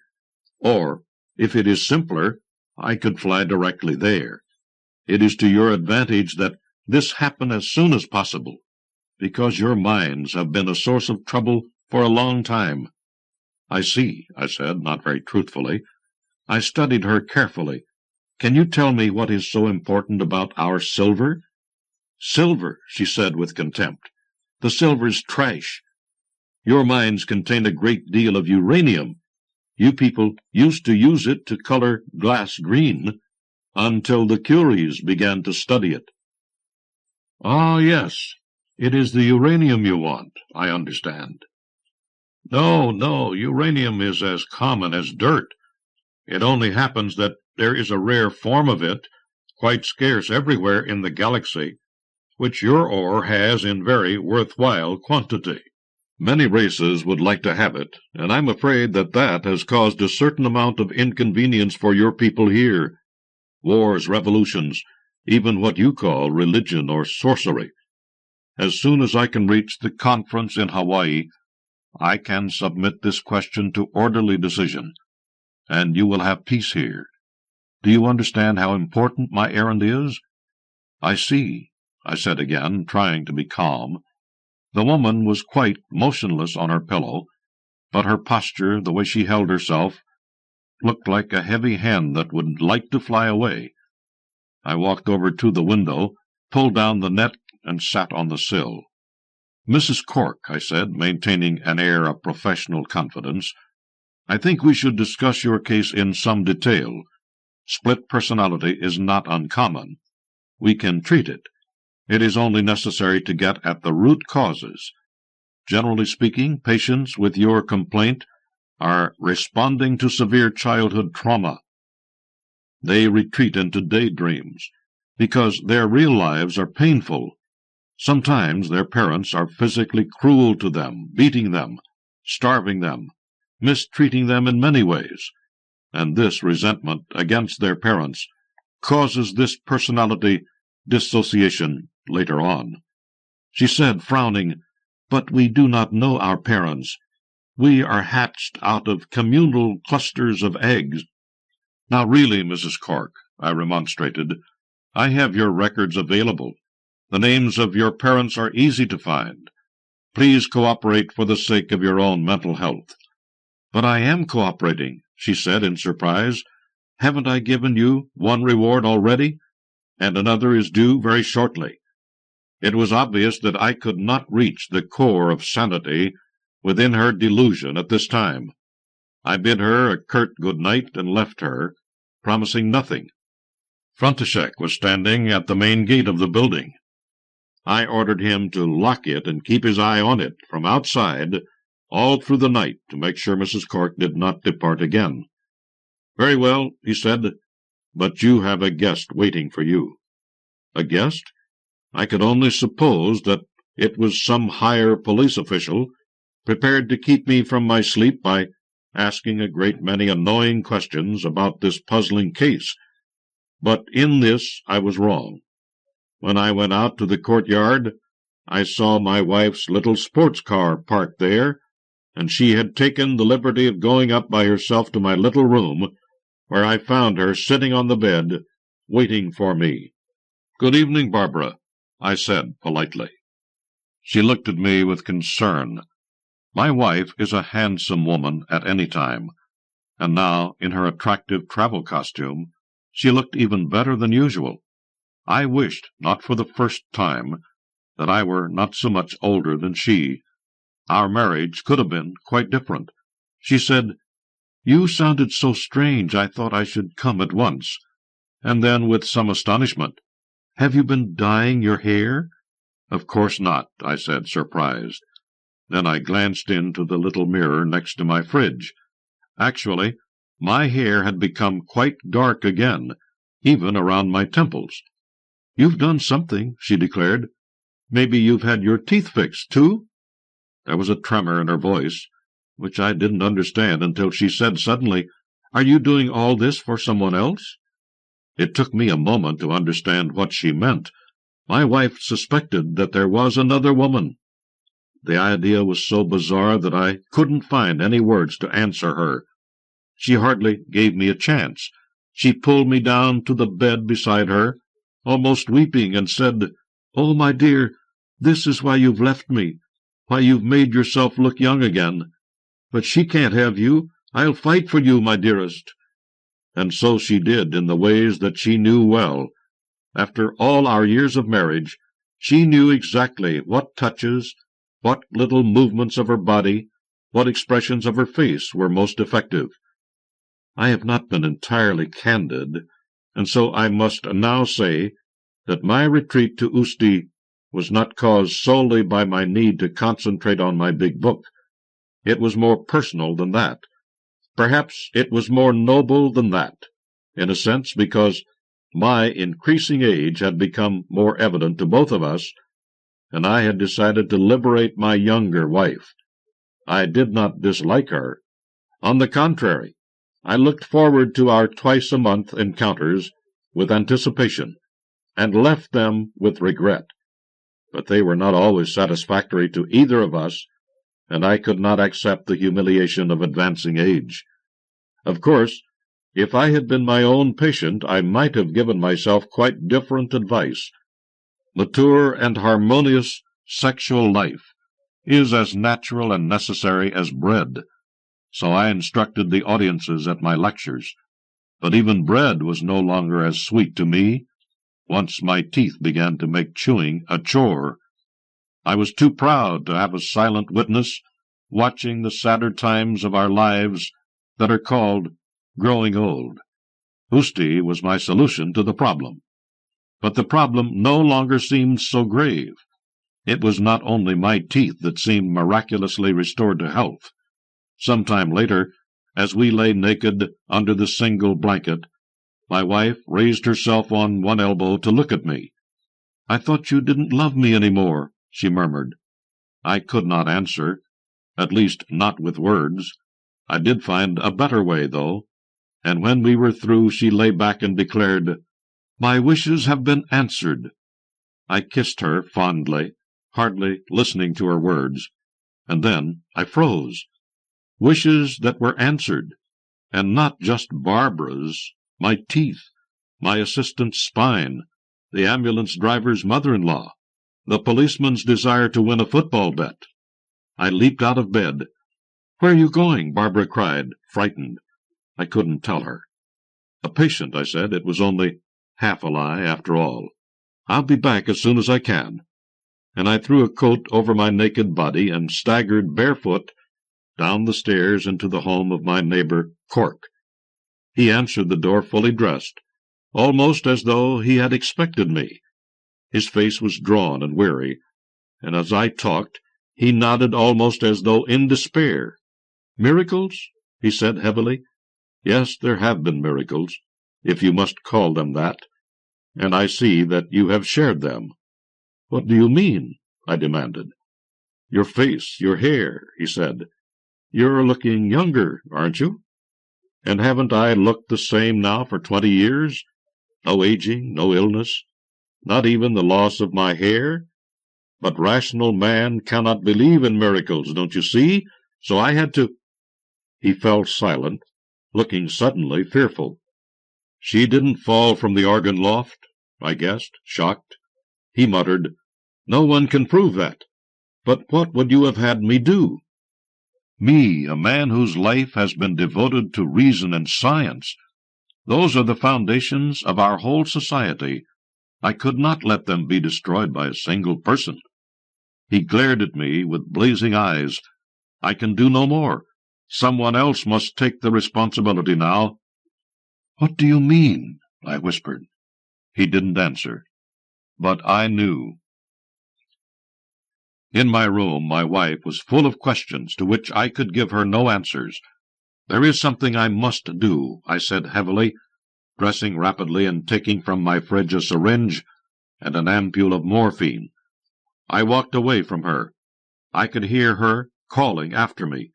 Or, if it is simpler, I could fly directly there. It is to your advantage that this happen as soon as possible, because your minds have been a source of trouble for a long time." "I see," I said, not very truthfully. "I studied her carefully. Can you tell me what is so important about our silver?" "Silver," she said with contempt. "The silver's trash. Your mines contain a great deal of uranium. You people used to use it to color glass green, until the Curies began to study it." "Ah, yes. It is the uranium you want, I understand." No, uranium is as common as dirt. It only happens that there is a rare form of it, quite scarce everywhere in the galaxy, which your ore has in very worthwhile quantity. Many races would like to have it, and I'm afraid that that has caused a certain amount of inconvenience for your people here. Wars, revolutions, even what you call religion or sorcery. As soon as I can reach the conference in Hawaii, I can submit this question to orderly decision, and you will have peace here. Do you understand how important my errand is?" "I see," I said again, trying to be calm. The woman was quite motionless on her pillow, but her posture, the way she held herself, looked like a heavy hen that would like to fly away. I walked over to the window, pulled down the net, and sat on the sill. "Mrs. Cork," I said, maintaining an air of professional confidence, I think we should discuss your case in some detail. Split personality is not uncommon. We can treat it. It is only necessary to get at the root causes. Generally speaking, patients with your complaint are responding to severe childhood trauma. They retreat into daydreams because their real lives are painful. Sometimes their parents are physically cruel to them, beating them, starving them, mistreating them in many ways, and this resentment against their parents causes this personality dissociation later on. She said, frowning, "But we do not know our parents. We are hatched out of communal clusters of eggs." "Now really, Mrs. Cork," I remonstrated, "I have your records available. The names of your parents are easy to find. Please cooperate for the sake of your own mental health." "But I am cooperating," she said in surprise. "Haven't I given you one reward already? And another is due very shortly." It was obvious that I could not reach the core of sanity within her delusion at this time. I bid her a curt good night and left her, promising nothing. František was standing at the main gate of the building. I ordered him to lock it and keep his eye on it from outside all through the night to make sure Mrs. Cork did not depart again. "Very well," he said, "but you have a guest waiting for you." A guest? I could only suppose that it was some higher police official, prepared to keep me from my sleep by asking a great many annoying questions about this puzzling case. But in this I was wrong. When I went out to the courtyard, I saw my wife's little sports car parked there, and she had taken the liberty of going up by herself to my little room, where I found her sitting on the bed, waiting for me. "Good evening, Barbara," I said politely. She looked at me with concern. My wife is a handsome woman at any time, and now, in her attractive travel costume, she looked even better than usual. I wished, not for the first time, that I were not so much older than she. Our marriage could have been quite different. She said, "You sounded so strange I thought I should come at once." And then, with some astonishment, "Have you been dyeing your hair?" "Of course not," I said, surprised. Then I glanced into the little mirror next to my fridge. Actually, my hair had become quite dark again, even around my temples. "You've done something," she declared. "Maybe you've had your teeth fixed, too?" There was a tremor in her voice, which I didn't understand until she said suddenly, "Are you doing all this for someone else?" It took me a moment to understand what she meant. My wife suspected that there was another woman. The idea was so bizarre that I couldn't find any words to answer her. She hardly gave me a chance. She pulled me down to the bed beside her, almost weeping, and said, "Oh, my dear, this is why you've left me, why you've made yourself look young again. But she can't have you. I'll fight for you, my dearest." And so she did, in the ways that she knew well. After all our years of marriage, she knew exactly what touches, what little movements of her body, what expressions of her face were most effective. I have not been entirely candid, and so I must now say that my retreat to Usti was not caused solely by my need to concentrate on my big book. It was more personal than that. Perhaps it was more noble than that, in a sense, because my increasing age had become more evident to both of us, and I had decided to liberate my younger wife. I did not dislike her. On the contrary, I looked forward to our twice-a-month encounters with anticipation, and left them with regret. But they were not always satisfactory to either of us, and I could not accept the humiliation of advancing age. Of course, if I had been my own patient, I might have given myself quite different advice. Mature and harmonious sexual life is as natural and necessary as bread. So I instructed the audiences at my lectures. But even bread was no longer as sweet to me, once my teeth began to make chewing a chore. I was too proud to have a silent witness watching the sadder times of our lives that are called growing old. Usti was my solution to the problem. But the problem no longer seemed so grave. It was not only my teeth that seemed miraculously restored to health. Some time later, as we lay naked under the single blanket, my wife raised herself on one elbow to look at me. "I thought you didn't love me any more," she murmured. I could not answer, at least not with words. I did find a better way, though, and when we were through she lay back and declared, "My wishes have been answered." I kissed her fondly, hardly listening to her words, and then I froze. Wishes that were answered, and not just Barbara's, my teeth, my assistant's spine, the ambulance driver's mother-in-law, the policeman's desire to win a football bet. I leaped out of bed. "Where are you going?" Barbara cried, frightened. I couldn't tell her. "A patient," I said. It was only half a lie, after all. "I'll be back as soon as I can." And I threw a coat over my naked body and staggered barefoot down the stairs into the home of my neighbor Cork. He answered the door fully dressed, almost as though he had expected me. His face was drawn and weary, and as I talked, he nodded almost as though in despair. "Miracles?" he said heavily. "Yes, there have been miracles, if you must call them that, and I see that you have shared them." "What do you mean?" I demanded. "Your face, your hair," he said. "You're looking younger, aren't you? And haven't I looked the same now for 20 years? No aging, no illness, not even the loss of my hair? But rational man cannot believe in miracles, don't you see? So I had to—" He fell silent, looking suddenly fearful. "She didn't fall from the organ loft?" I guessed, shocked. He muttered, "No one can prove that. But what would you have had me do?" Me, a man whose life has been devoted to reason and science. Those are the foundations of our whole society. I could not let them be destroyed by a single person. He glared at me with blazing eyes. "I can do no more. Someone else must take the responsibility now." "What do you mean?" I whispered. He didn't answer. But I knew. In my room, my wife was full of questions to which I could give her no answers. "There is something I must do," I said heavily, dressing rapidly and taking from my fridge a syringe and an ampule of morphine. I walked away from her. I could hear her calling after me,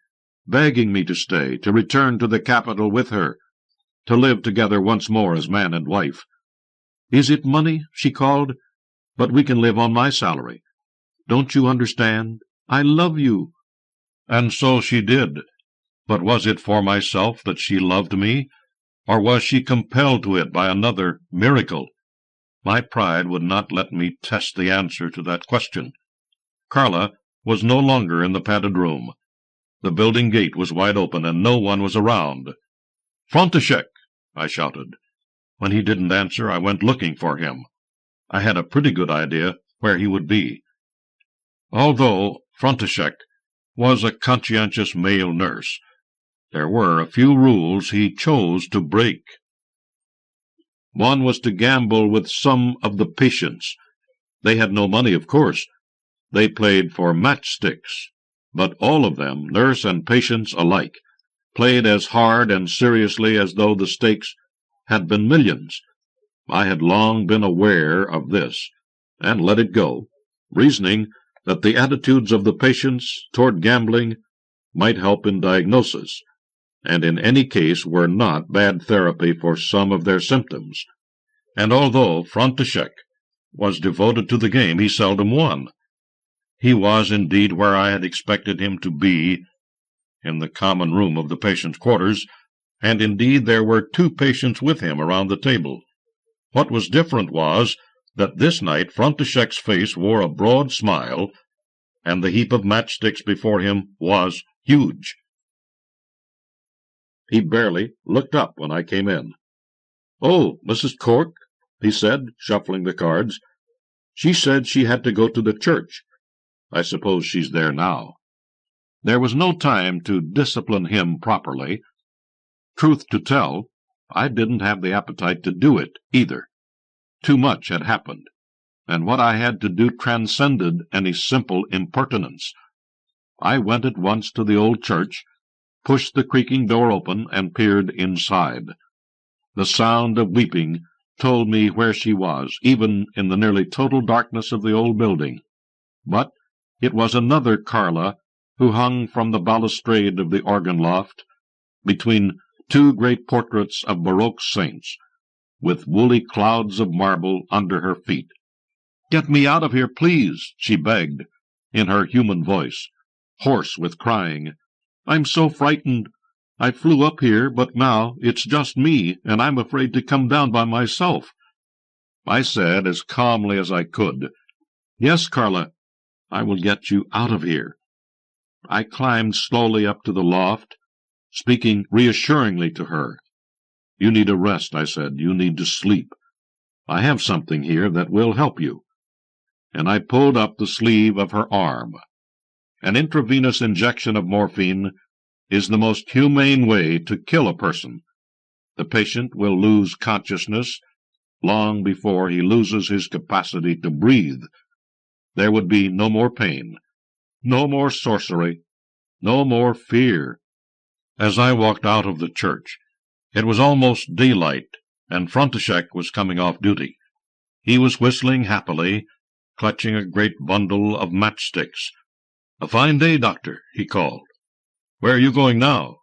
begging me to stay, to return to the capital with her, to live together once more as man and wife. "Is it money?" she called. "But we can live on my salary. Don't you understand? I love you." And so she did. But was it for myself that she loved me, or was she compelled to it by another miracle? My pride would not let me test the answer to that question. Carla was no longer in the padded room. The building gate was wide open, and no one was around. "František!" I shouted. When he didn't answer, I went looking for him. I had a pretty good idea where he would be. Although František was a conscientious male nurse, there were a few rules he chose to break. One was to gamble with some of the patients. They had no money, of course. They played for matchsticks. But all of them, nurse and patients alike, played as hard and seriously as though the stakes had been millions. I had long been aware of this, and let it go, reasoning that the attitudes of the patients toward gambling might help in diagnosis, and in any case were not bad therapy for some of their symptoms. And although František was devoted to the game, he seldom won. He was indeed where I had expected him to be, in the common room of the patient's quarters, and indeed there were 2 patients with him around the table. What was different was that this night František's face wore a broad smile, and the heap of matchsticks before him was huge. He barely looked up when I came in. "Oh, Mrs. Cork," he said, shuffling the cards. "She said she had to go to the church. I suppose she's there now." There was no time to discipline him properly. Truth to tell, I didn't have the appetite to do it, either. Too much had happened, and what I had to do transcended any simple impertinence. I went at once to the old church, pushed the creaking door open, and peered inside. The sound of weeping told me where she was, even in the nearly total darkness of the old building. But it was another Carla who hung from the balustrade of the organ loft, between two great portraits of Baroque saints, with woolly clouds of marble under her feet. "Get me out of here, please," she begged, in her human voice, hoarse with crying. "I'm so frightened. I flew up here, but now it's just me, and I'm afraid to come down by myself." I said, as calmly as I could, "Yes, Carla, I will get you out of here." I climbed slowly up to the loft, speaking reassuringly to her. "You need a rest," I said. "You need to sleep. I have something here that will help you." And I pulled up the sleeve of her arm. An intravenous injection of morphine is the most humane way to kill a person. The patient will lose consciousness long before he loses his capacity to breathe. There would be no more pain, no more sorcery, no more fear. As I walked out of the church, it was almost daylight, and František was coming off duty. He was whistling happily, clutching a great bundle of matchsticks. "A fine day, Doctor," he called. "Where are you going now?"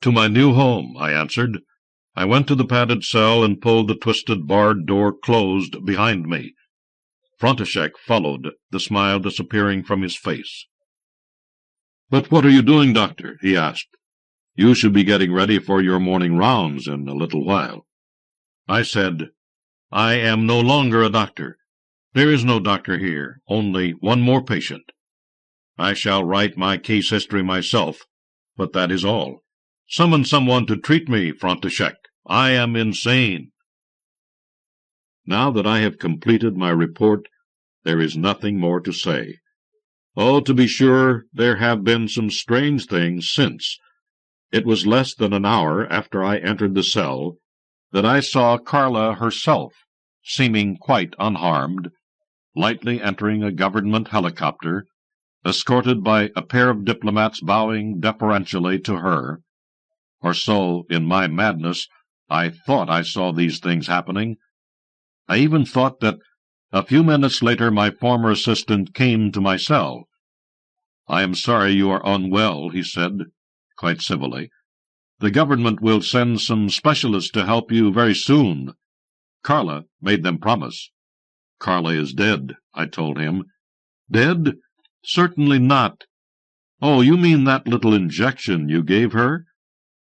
"To my new home," I answered. I went to the padded cell and pulled the twisted barred door closed behind me. František followed, the smile disappearing from his face. "But what are you doing, Doctor?" he asked. "You should be getting ready for your morning rounds in a little while." I said, "I am no longer a doctor. There is no doctor here, only one more patient. I shall write my case history myself, but that is all. Summon someone to treat me, František. I am insane." Now that I have completed my report, there is nothing more to say. Oh, to be sure, there have been some strange things since. It was less than an hour after I entered the cell that I saw Carla herself, seeming quite unharmed, lightly entering a government helicopter, escorted by a pair of diplomats bowing deferentially to her. Or so, in my madness, I thought I saw these things happening. I even thought that a few minutes later my former assistant came to my cell. "I am sorry you are unwell," he said, quite civilly. "The government will send some specialists to help you very soon. Carla made them promise." "Carla is dead," I told him. "Dead? Certainly not." "Oh, you mean that little injection you gave her?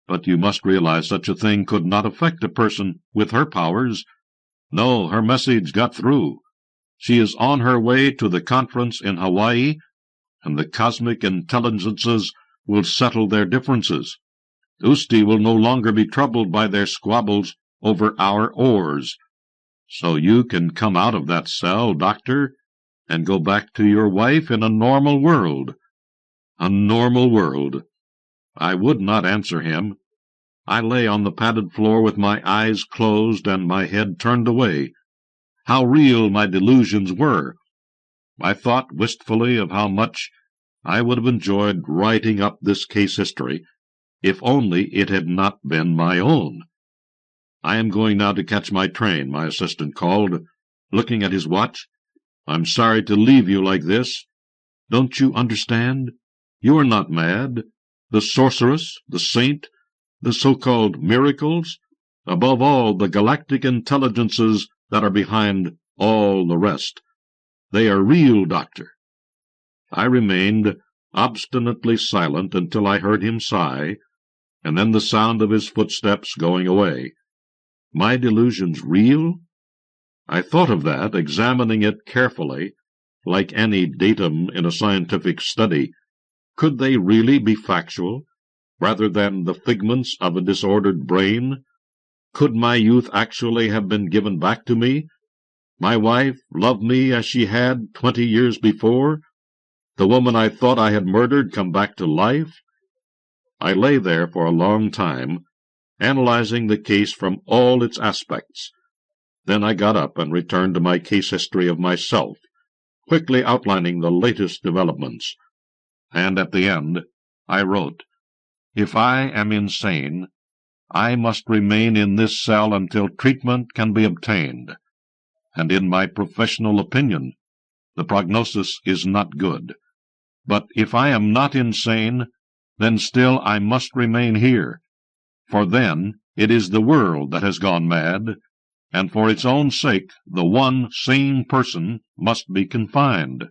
But you must realize such a thing could not affect a person with her powers. No, her message got through. She is on her way to the conference in Hawaii, and the cosmic intelligences will settle their differences. Usti will no longer be troubled by their squabbles over our oars. So you can come out of that cell, Doctor, and go back to your wife in a normal world." A normal world! I would not answer him. I lay on the padded floor with my eyes closed and my head turned away. How real my delusions were! I thought wistfully of how much I would have enjoyed writing up this case history, if only it had not been my own. "I am going now to catch my train," my assistant called, looking at his watch. "I'm sorry to leave you like this. Don't you understand? You are not mad. The sorceress, the saint, the so-called miracles, above all the galactic intelligences that are behind all the rest. They are real, Doctor." I remained obstinately silent until I heard him sigh, and then the sound of his footsteps going away. My delusions real? I thought of that, examining it carefully, like any datum in a scientific study. Could they really be factual, rather than the figments of a disordered brain? Could my youth actually have been given back to me? My wife love me as she had 20 years before? The woman I thought I had murdered come back to life? I lay there for a long time, analyzing the case from all its aspects. Then I got up and returned to my case history of myself, quickly outlining the latest developments. And at the end, I wrote, "If I am insane, I must remain in this cell until treatment can be obtained. And in my professional opinion, the prognosis is not good. But if I am not insane, then still I must remain here, for then it is the world that has gone mad, and for its own sake the one sane person must be confined."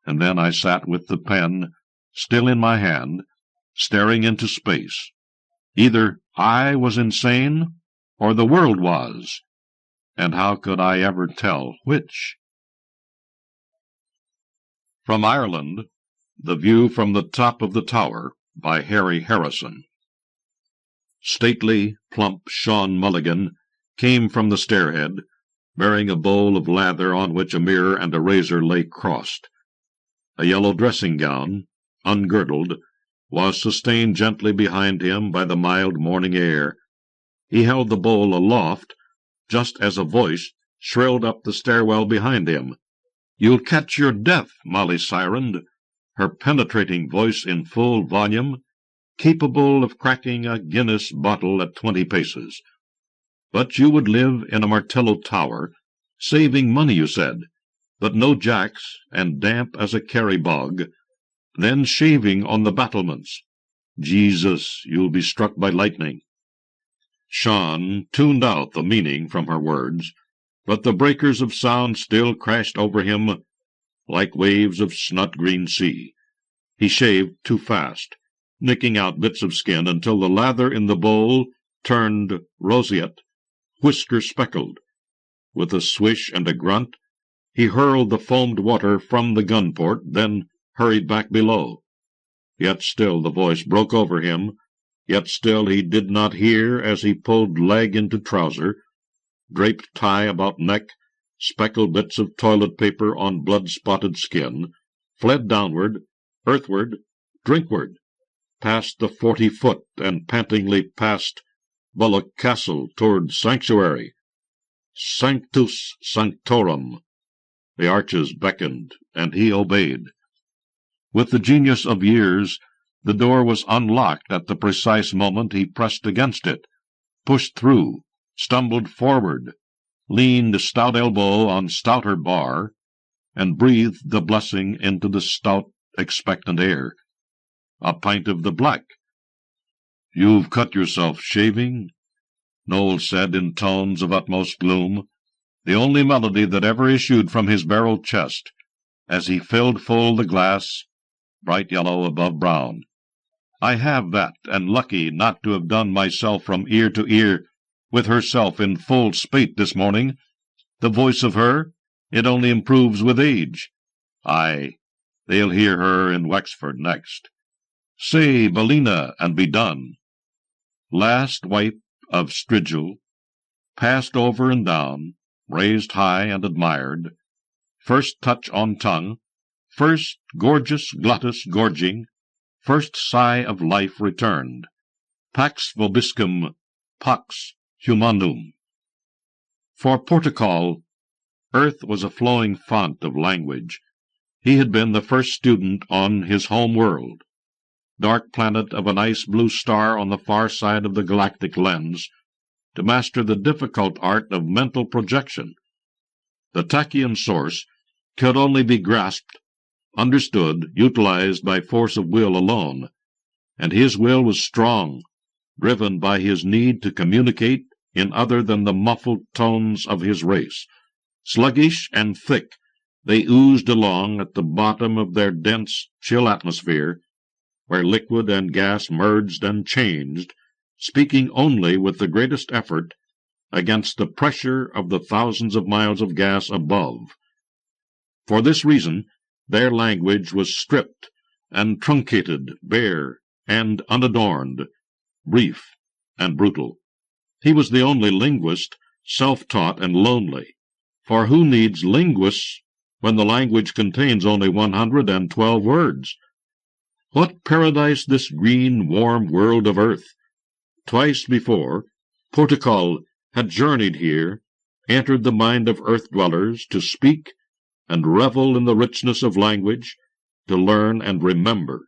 And then I sat with the pen still in my hand, staring into space. Either I was insane, or the world was, and how could I ever tell which? From Ireland, The View from the Top of the Tower, by Harry Harrison. Stately, plump Sean Mulligan came from the stairhead, bearing a bowl of lather on which a mirror and a razor lay crossed. A yellow dressing-gown, ungirdled, was sustained gently behind him by the mild morning air. He held the bowl aloft, just as a voice shrilled up the stairwell behind him. "You'll catch your death," Molly sirened, her penetrating voice in full volume, capable of cracking a Guinness bottle at 20 paces. "But you would live in a Martello tower, saving money, you said, but no jacks, and damp as a carry bog, then shaving on the battlements. Jesus, you'll be struck by lightning." Sean tuned out the meaning from her words, but the breakers of sound still crashed over him like waves of snot-green sea. He shaved too fast, nicking out bits of skin until the lather in the bowl turned roseate, whisker-speckled. With a swish and a grunt, he hurled the foamed water from the gun-port, then hurried back below. Yet still the voice broke over him, yet still he did not hear as he pulled leg into trouser, draped tie about neck, speckled bits of toilet paper on blood-spotted skin, fled downward, earthward, drinkward, past the 40-foot, and pantingly past Bullock Castle toward Sanctuary. Sanctus Sanctorum. The arches beckoned, and he obeyed. With the genius of years, the door was unlocked at the precise moment he pressed against it, pushed through, stumbled forward, leaned stout elbow on stouter bar, and breathed the blessing into the stout, expectant air. "A pint of the black." "You've cut yourself shaving?" Noel said in tones of utmost gloom, the only melody that ever issued from his barrel chest, as he filled full the glass, bright yellow above brown. "I have that, and lucky not to have done myself from ear to ear, with herself in full spate this morning. The voice of her, it only improves with age. Aye, they'll hear her in Wexford next. Say Ballina, and be done." Last wipe of Strigil, passed over and down, raised high and admired. First touch on tongue, first gorgeous glottis gorging, first sigh of life returned. Pax vobiscum, pax humanum. For Portugal, earth was a flowing font of language. He had been the first student on his home world, dark planet of an ice-blue star on the far side of the galactic lens, to master the difficult art of mental projection. The Tachyon source could only be grasped, understood, utilized by force of will alone, and his will was strong, driven by his need to communicate in other than the muffled tones of his race. Sluggish and thick, they oozed along at the bottom of their dense, chill atmosphere, where liquid and gas merged and changed, speaking only with the greatest effort against the pressure of the thousands of miles of gas above. For this reason, their language was stripped and truncated, bare and unadorned, brief and brutal. He was the only linguist, self-taught and lonely, for who needs linguists when the language contains only 112 words? What paradise this green, warm world of earth! Twice before, Portugal had journeyed here, entered the mind of earth-dwellers to speak and revel in the richness of language, to learn and remember.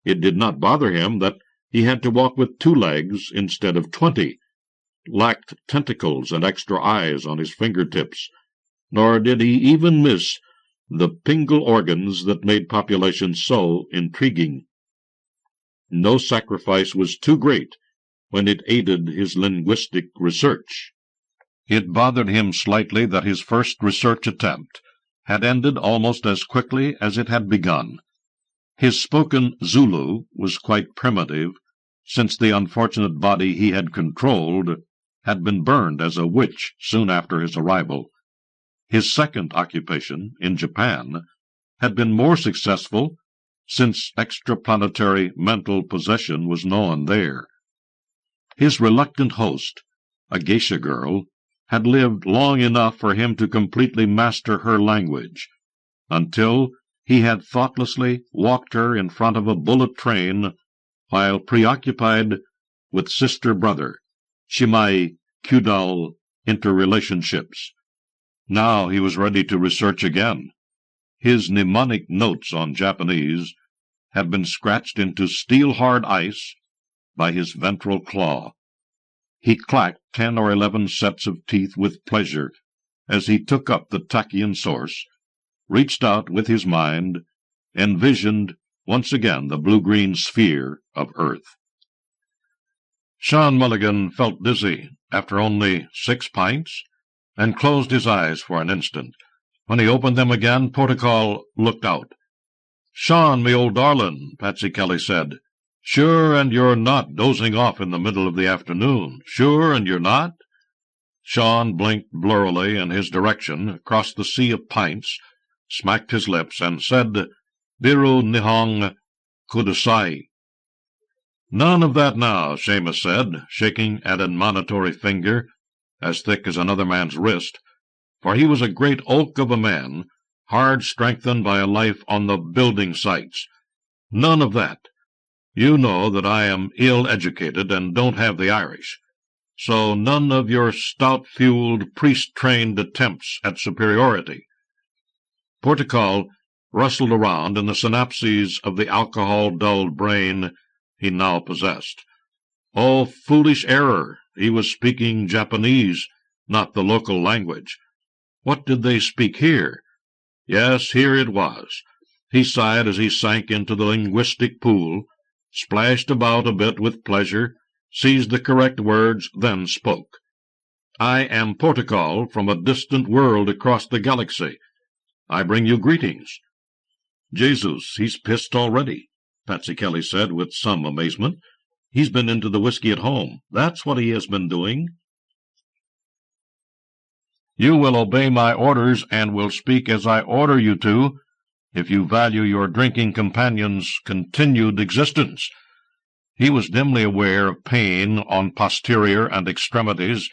It did not bother him that he had to walk with 2 legs instead of 20, lacked tentacles and extra eyes on his fingertips, nor did he even miss the pingle organs that made population so intriguing. No sacrifice was too great when it aided his linguistic research. It bothered him slightly that his first research attempt had ended almost as quickly as it had begun. His spoken Zulu was quite primitive, since the unfortunate body he had controlled had been burned as a witch soon after his arrival. His second occupation, in Japan, had been more successful, since extraplanetary mental possession was known there. His reluctant host, a geisha girl, had lived long enough for him to completely master her language, until he had thoughtlessly walked her in front of a bullet train while preoccupied with sister-brother, Shimai-Kudal interrelationships. Now he was ready to research again. His mnemonic notes on Japanese had been scratched into steel-hard ice by his ventral claw. He clacked 10 or 11 sets of teeth with pleasure as he took up the tachyon source, reached out with his mind, envisioned once again the blue-green sphere of Earth. Sean Mulligan felt dizzy after only 6 pints, and closed his eyes for an instant. When he opened them again, Portugal looked out. "Sean, me old darlin'," Patsy Kelly said. "Sure, and you're not dozing off in the middle of the afternoon? Sure, and you're not?" Sean blinked blurrily in his direction, across the sea of pints, smacked his lips, and said, "Biru Nihong Kudasai." "None of that now," Seamus said, shaking an admonitory finger as thick as another man's wrist, for he was a great oak of a man, hard strengthened by a life on the building sites. "None of that. You know that I am ill-educated and don't have the Irish, so none of your stout-fueled, priest-trained attempts at superiority." Portugal rustled around in the synapses of the alcohol-dulled brain he now possessed. Oh, foolish error! He was speaking Japanese, not the local language. What did they speak here? Yes, here it was. He sighed as he sank into the linguistic pool, splashed about a bit with pleasure, seized the correct words, then spoke. "I am Portugal from a distant world across the galaxy. I bring you greetings." "Jesus, he's pissed already," Patsy Kelly said with some amazement. "He's been into the whiskey at home. That's what he has been doing." "You will obey my orders and will speak as I order you to, if you value your drinking companion's continued existence." He was dimly aware of pain on posterior and extremities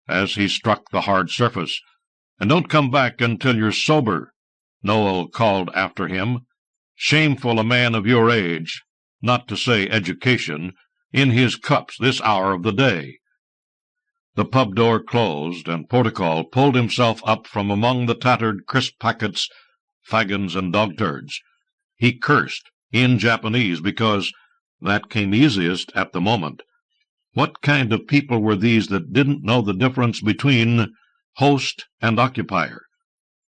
as he struck the hard surface. "And don't come back until you're sober," Noel called after him. "Shameful a man of your age, not to say education, in his cups this hour of the day." The pub door closed, and Portugal pulled himself up from among the tattered crisp packets, fagons, and dog-turds. He cursed, in Japanese, because that came easiest at the moment. What kind of people were these that didn't know the difference between host and occupier?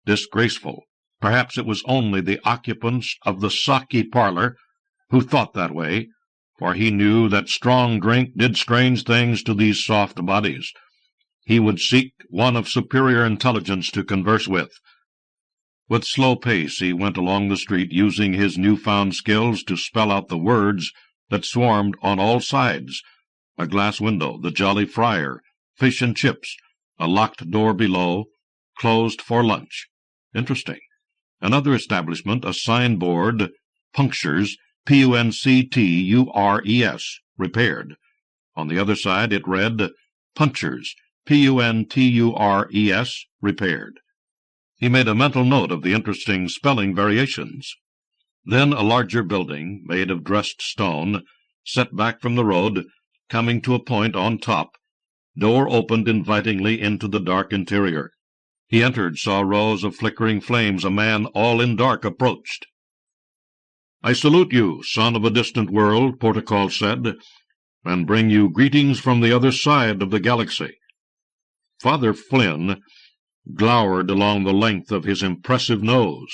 Disgraceful. Perhaps it was only the occupants of the sake parlor who thought that way, for he knew that strong drink did strange things to these soft bodies. He would seek one of superior intelligence to converse with. With slow pace he went along the street, using his new-found skills to spell out the words that swarmed on all sides: a glass window, the Jolly Friar, fish and chips, a locked door below, closed for lunch. Interesting. Another establishment, a signboard, punctures, Punctures, repaired. On the other side it read, Punchers, Puntures, repaired. He made a mental note of the interesting spelling variations. Then a larger building, made of dressed stone, set back from the road, coming to a point on top, door opened invitingly into the dark interior. He entered, saw rows of flickering flames. A man all in dark approached. "I salute you, son of a distant world," Portugal said, "and bring you greetings from the other side of the galaxy." Father Flynn glowered along the length of his impressive nose.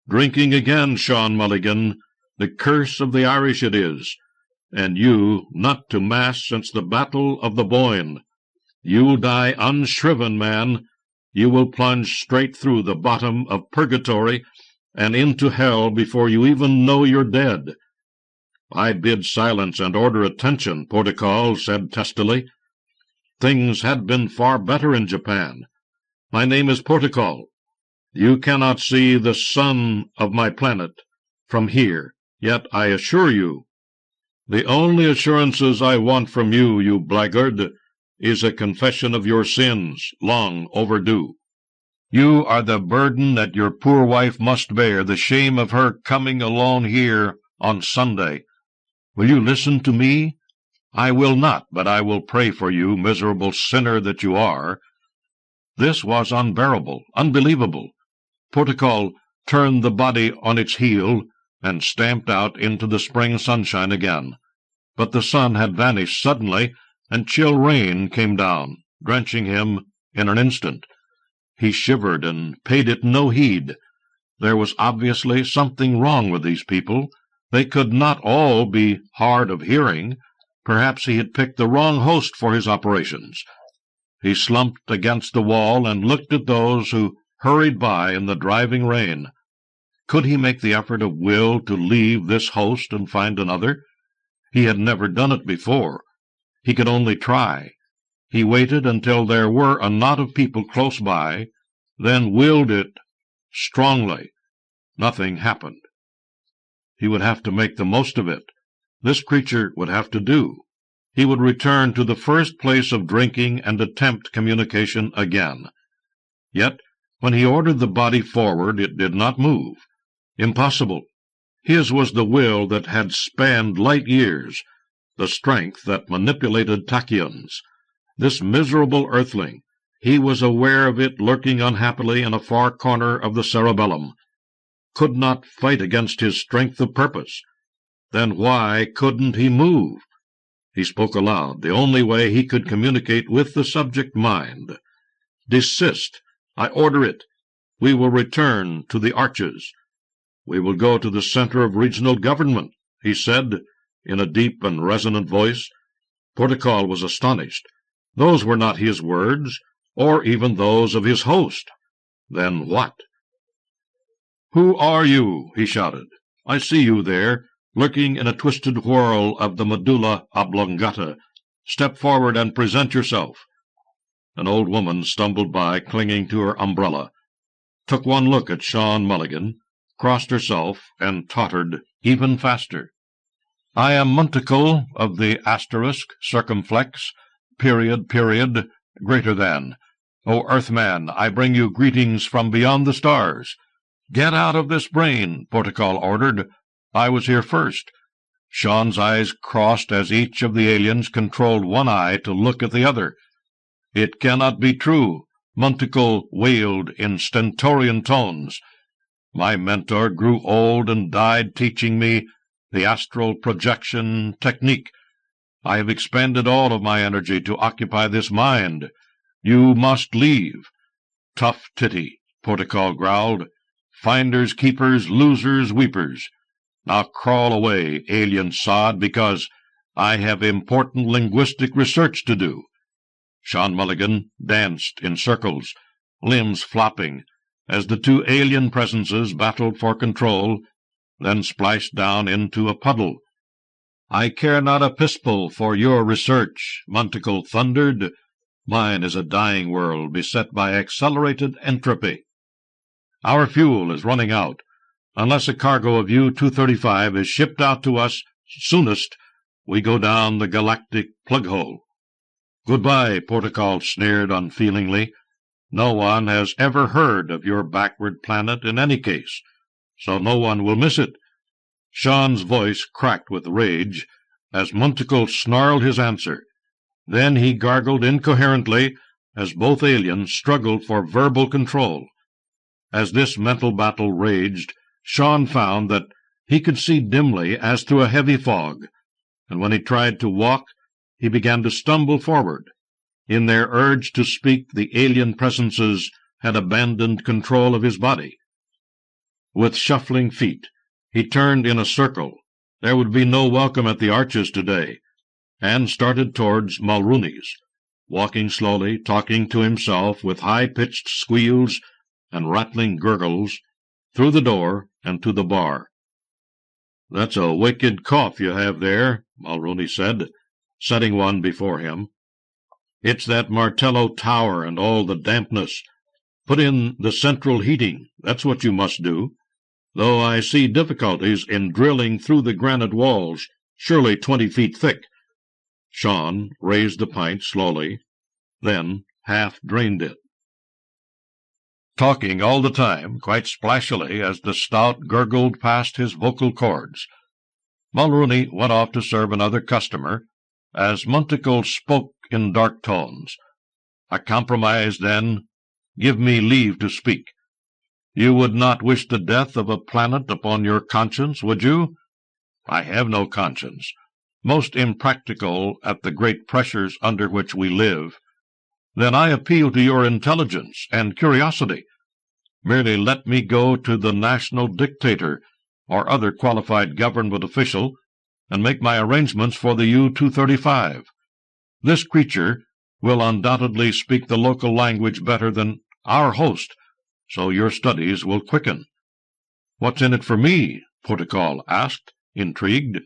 "Drinking again, Sean Mulligan. The curse of the Irish it is. And you, not to mass since the Battle of the Boyne. You'll die unshriven, man. You will plunge straight through the bottom of purgatory and into hell before you even know you're dead." "I bid silence and order attention," Portugal said testily. "Things had been far better in Japan. My name is Portugal. You cannot see the sun of my planet from here, yet I assure you, the only assurances I want from you, you blackguard, is a confession of your sins, long overdue. You are the burden that your poor wife must bear, the shame of her coming alone here on Sunday. Will you listen to me? I will not, but I will pray for you, miserable sinner that you are." This was unbearable, unbelievable. Portugal turned the body on its heel and stamped out into the spring sunshine again. But the sun had vanished suddenly, and chill rain came down, drenching him in an instant. He shivered and paid it no heed. There was obviously something wrong with these people. They could not all be hard of hearing. Perhaps he had picked the wrong host for his operations. He slumped against the wall and looked at those who hurried by in the driving rain. Could he make the effort of will to leave this host and find another? He had never done it before. He could only try. He waited until there were a knot of people close by, then willed it strongly. Nothing happened. He would have to make the most of it. This creature would have to do. He would return to the first place of drinking and attempt communication again. Yet, when he ordered the body forward, it did not move. Impossible. His was the will that had spanned light years, the strength that manipulated tachyons. This miserable earthling, he was aware of it lurking unhappily in a far corner of the cerebellum, could not fight against his strength of purpose. Then why couldn't he move? He spoke aloud, the only way he could communicate with the subject mind. "Desist. I order it. We will return to the arches. We will go to the center of regional government," he said, in a deep and resonant voice. Portugal was astonished. Those were not his words, or even those of his host. Then what? "Who are you?" he shouted. "I see you there, lurking in a twisted whirl of the medulla oblongata. Step forward and present yourself." An old woman stumbled by, clinging to her umbrella, took one look at Sean Mulligan, crossed herself, and tottered even faster. "I am Monticle of the asterisk, circumflex, period, greater than. O Earthman, I bring you greetings from beyond the stars." "Get out of this brain," Portugal ordered. "I was here first." Sean's eyes crossed as each of the aliens controlled one eye to look at the other. "It cannot be true," Monticle wailed in stentorian tones. "My mentor grew old and died teaching me the astral projection technique. I have expended all of my energy to occupy this mind. You must leave." "Tough titty," Portugal growled. "Finders, keepers, losers, weepers. Now crawl away, alien sod, because I have important linguistic research to do." Sean Mulligan danced in circles, limbs flopping, as the two alien presences battled for control, then splashed down into a puddle. "I care not a pistil for your research," Monticle thundered. "Mine is a dying world beset by accelerated entropy. Our fuel is running out. Unless a cargo of U-235 is shipped out to us soonest, we go down the galactic plug-hole." "Goodbye," Portugal sneered unfeelingly. "No one has ever heard of your backward planet in any case, so no one will miss it." Sean's voice cracked with rage. as Monticle snarled his answer. Then he gargled incoherently as both aliens struggled for verbal control. As this mental battle raged, Sean found that he could see dimly as through a heavy fog, and when he tried to walk, he began to stumble forward. In their urge to speak, the alien presences had abandoned control of his body. With shuffling feet, he turned in a circle. There would be no welcome at the Arches today, and started towards Mulrooney's, walking slowly, talking to himself with high-pitched squeals and rattling gurgles, through the door and to the bar. "That's a wicked cough you have there," Mulrooney said, setting one before him. "It's that Martello Tower and all the dampness. Put in the central heating, that's what you must do, though I see difficulties in drilling through the granite walls, surely 20 feet thick." Sean raised the pint slowly, then half-drained it, talking all the time, quite splashily, as the stout gurgled past his vocal cords. Mulrooney went off to serve another customer, as Monticle spoke in dark tones. "A compromise, then. Give me leave to speak. You would not wish the death of a planet upon your conscience, would you?" "I have no conscience. Most impractical at the great pressures under which we live." "Then I appeal to your intelligence and curiosity. Merely let me go to the national dictator or other qualified government official and make my arrangements for the U-235. This creature will undoubtedly speak the local language better than our host, so your studies will quicken." "What's in it for me?" Portugal asked, intrigued.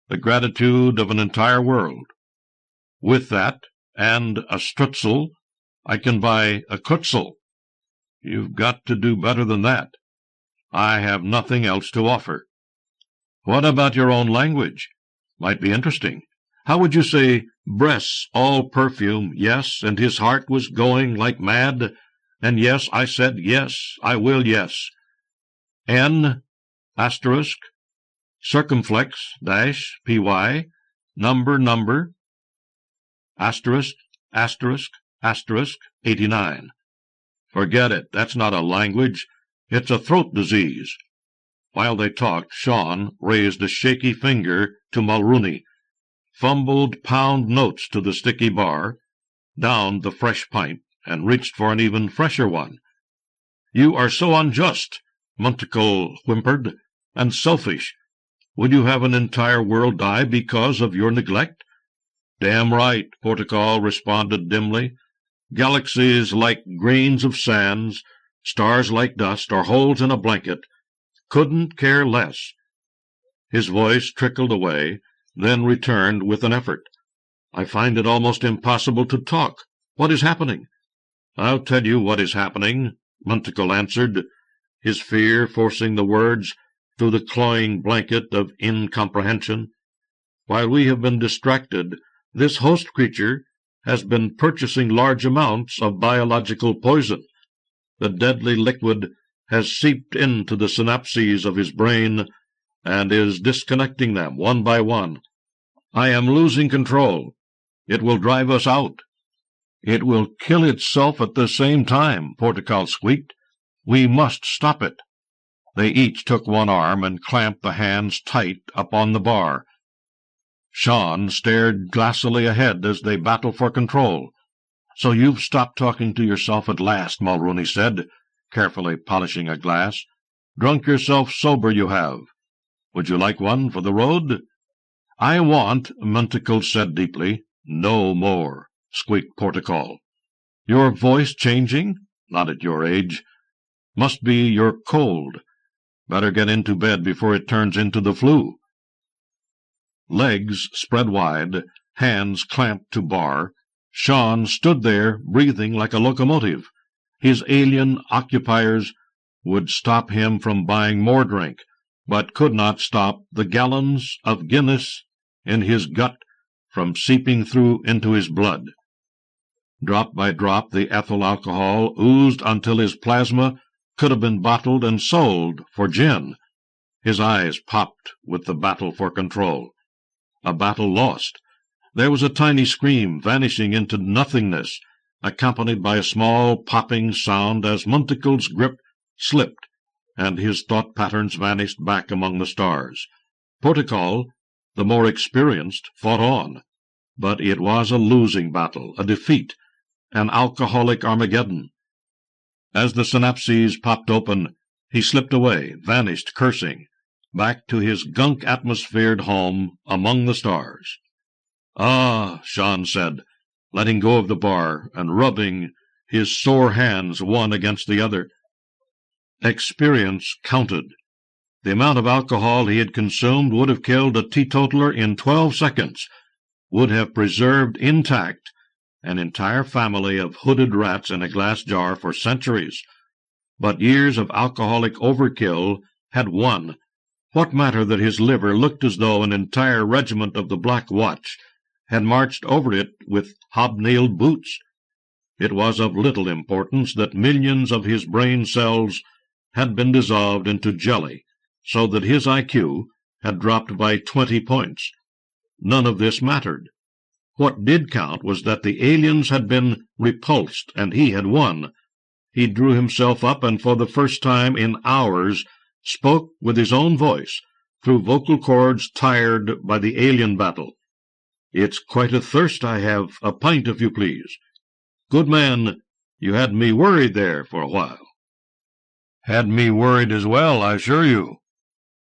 "The gratitude of an entire world. With that, and a strutzel, I can buy a kutzel." "You've got to do better than that." "I have nothing else to offer." "What about your own language? Might be interesting. How would you say, 'breasts all perfume, yes, and his heart was going like mad, and yes, I said yes, I will, yes. N, asterisk, circumflex, dash, py, number, asterisk, asterisk, asterisk, 89. "Forget it. That's not a language. It's a throat disease." While they talked, Sean raised a shaky finger to Mulrooney, fumbled pound notes to the sticky bar, downed the fresh pint, and reached for an even fresher one. "You are so unjust," Monticle whimpered, "and selfish. Would you have an entire world die because of your neglect?" "Damn right," Portugal responded dimly. "Galaxies like grains of sands, stars like dust, or holes in a blanket. Couldn't care less." His voice trickled away, then returned with an effort. "I find it almost impossible to talk. What is happening?" "I'll tell you what is happening," Monticle answered, his fear forcing the words through the cloying blanket of incomprehension. "While we have been distracted, this host creature has been purchasing large amounts of biological poison. The deadly liquid has seeped into the synapses of his brain and is disconnecting them one by one. I am losing control. It will drive us out." "It will kill itself at the same time," Portugal squeaked. "We must stop it." They each took one arm and clamped the hands tight upon the bar. Sean stared glassily ahead as they battled for control. "So you've stopped talking to yourself at last," Mulrooney said, carefully polishing a glass. "Drunk yourself sober, you have. Would you like one for the road?" "I want," Monticle said deeply. "No more," squeaked Portugal. "Your voice changing? Not at your age. Must be your cold. Better get into bed before it turns into the flu." Legs spread wide, hands clamped to bar, Sean stood there, breathing like a locomotive. His alien occupiers would stop him from buying more drink, but could not stop the gallons of Guinness in his gut from seeping through into his blood. Drop by drop the ethyl alcohol oozed until his plasma could have been bottled and sold for gin. His eyes popped with the battle for control. A battle lost. There was a tiny scream vanishing into nothingness, accompanied by a small popping sound as Monticle's grip slipped, and his thought patterns vanished back among the stars. Protocol, the more experienced, fought on, but it was a losing battle, a defeat, an alcoholic Armageddon. As the synapses popped open, he slipped away, vanished, cursing, back to his gunk-atmosphered home among the stars. "Ah," Sean said, letting go of the bar and rubbing his sore hands one against the other. Experience counted. The amount of alcohol he had consumed would have killed a teetotaler in 12 seconds, would have preserved intact an entire family of hooded rats in a glass jar for centuries. But years of alcoholic overkill had won. What matter that his liver looked as though an entire regiment of the Black Watch had marched over it with hobnailed boots? It was of little importance that millions of his brain cells had been dissolved into jelly, so that his IQ had dropped by 20 points. None of this mattered. What did count was that the aliens had been repulsed, and he had won. He drew himself up, and for the first time in hours spoke with his own voice, through vocal cords tired by the alien battle. "It's quite a thirst I have. A pint, if you please. Good man, you had me worried there for a while." "Had me worried as well, I assure you."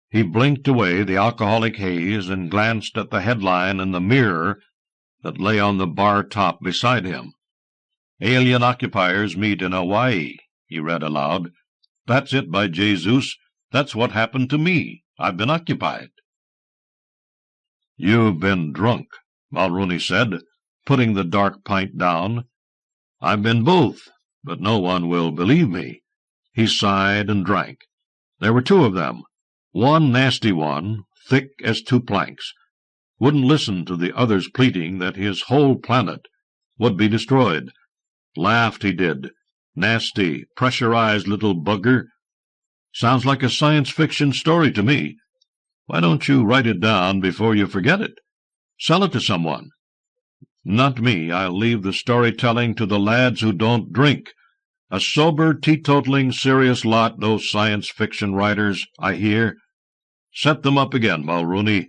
He blinked away the alcoholic haze and glanced at the headline in the Mirror that lay on the bar top beside him. "Alien occupiers meet in Hawaii," he read aloud. "That's it, by Jesus. That's what happened to me. I've been occupied." "You've been drunk," Mulrooney said, putting the dark pint down. "I've been both, but no one will believe me." He sighed and drank. There were two of them. One nasty one, thick as 2 planks, wouldn't listen to the other's pleading that his whole planet would be destroyed. Laughed, he did. Nasty, pressurized little bugger. Sounds like a science fiction story to me. Why don't you write it down before you forget it? Sell it to someone. Not me. I'll leave the storytelling to the lads who don't drink. A sober, teetotaling, serious lot, those science fiction writers, I hear. Set them up again, Mulrooney,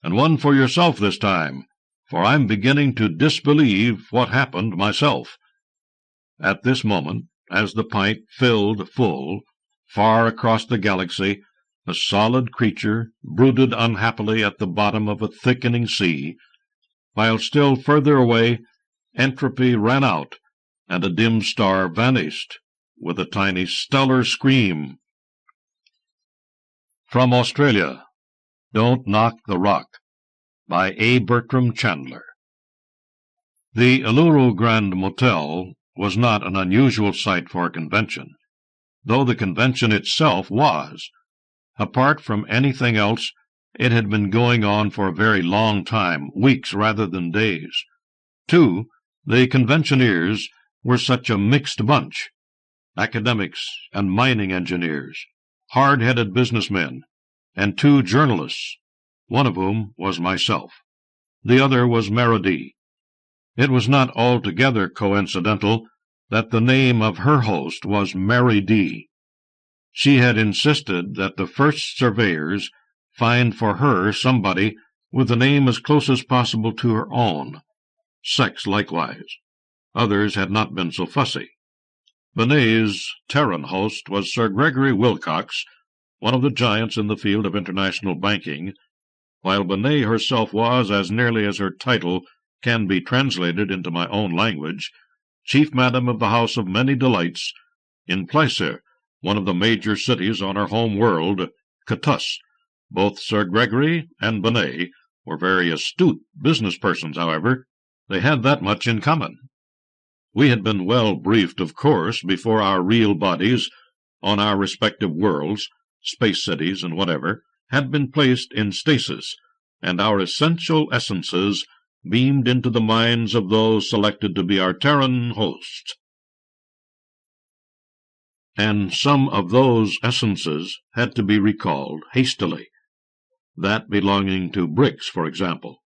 and one for yourself this time, for I'm beginning to disbelieve what happened myself." At this moment, as the pint filled full, far across the galaxy, a solid creature brooded unhappily at the bottom of a thickening sea, while still further away entropy ran out, and a dim star vanished with a tiny stellar scream. From Australia, Don't Knock the Rock, by A. Bertram Chandler. The Uluru Grand Motel was not an unusual site for a convention, though the convention itself was. Apart from anything else, it had been going on for a very long time, weeks rather than days. Too, the conventioneers were such a mixed bunch. Academics and mining engineers, hard-headed businessmen, and 2 journalists, one of whom was myself. The other was Meredy. It was not altogether coincidental that the name of her host was Mary D. She had insisted that the first surveyors find for her somebody with a name as close as possible to her own. Sex likewise. Others had not been so fussy. Benet's Terran host was Sir Gregory Wilcox, one of the giants in the field of international banking, while Benet herself was, as nearly as her title can be translated into my own language, chief madam of the House of Many Delights, in Placer, one of the major cities on our home world, Catus. Both Sir Gregory and Benet were very astute business persons, however. They had that much in common. We had been well briefed, of course, before our real bodies, on our respective worlds, space cities and whatever, had been placed in stasis, and our essential essences beamed into the minds of those selected to be our Terran hosts. And some of those essences had to be recalled hastily. That belonging to Bricks, for example.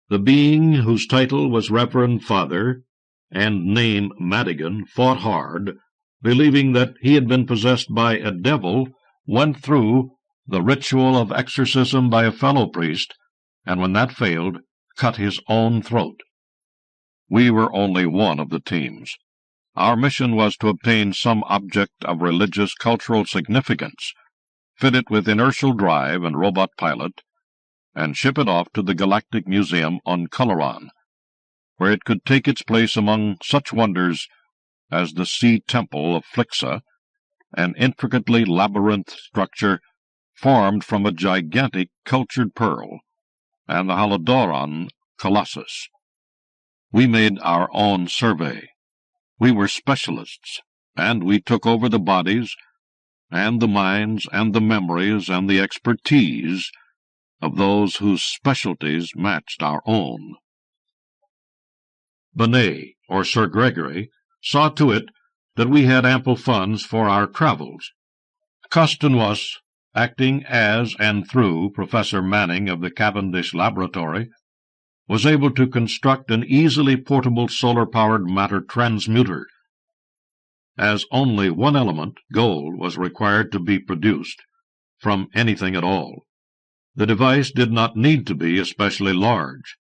The being whose title was Reverend Father, and name Madigan, fought hard, believing that he had been possessed by a devil, went through the ritual of exorcism by a fellow priest, and when that failed, cut his own throat. We were only one of the teams. Our mission was to obtain some object of religious cultural significance, fit it with inertial drive and robot pilot, and ship it off to the Galactic Museum on Coloran, where it could take its place among such wonders as the Sea Temple of Flixa, an intricately labyrinth structure formed from a gigantic cultured pearl, and the Halodoron Colossus. We made our own survey. We were specialists, and we took over the bodies, and the minds, and the memories, and the expertise of those whose specialties matched our own. Benet, or Sir Gregory, saw to it that we had ample funds for our travels. Costanwas, acting as and through Professor Manning of the Cavendish Laboratory, was able to construct an easily portable solar-powered matter transmuter, as only one element, gold, was required to be produced from anything at all. The device did not need to be especially large.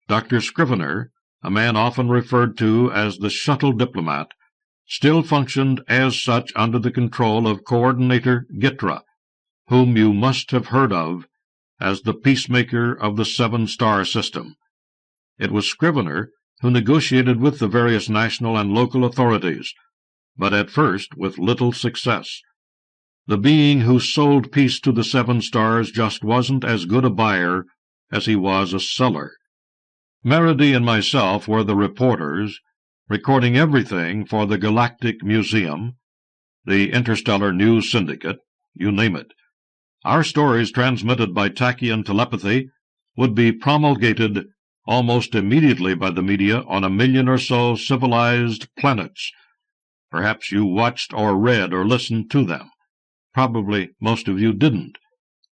Dr. Scrivener, a man often referred to as the shuttle diplomat, still functioned as such under the control of Coordinator Gitra, whom you must have heard of as the peacemaker of the seven-star system. It was Scrivener who negotiated with the various national and local authorities, but at first with little success. The being who sold peace to the seven stars just wasn't as good a buyer as he was a seller. Meredy and myself were the reporters, recording everything for the Galactic Museum, the Interstellar News Syndicate, you name it. Our stories, transmitted by tachyon telepathy, would be promulgated almost immediately by the media on 1 million or so civilized planets. Perhaps you watched or read or listened to them. Probably most of you didn't.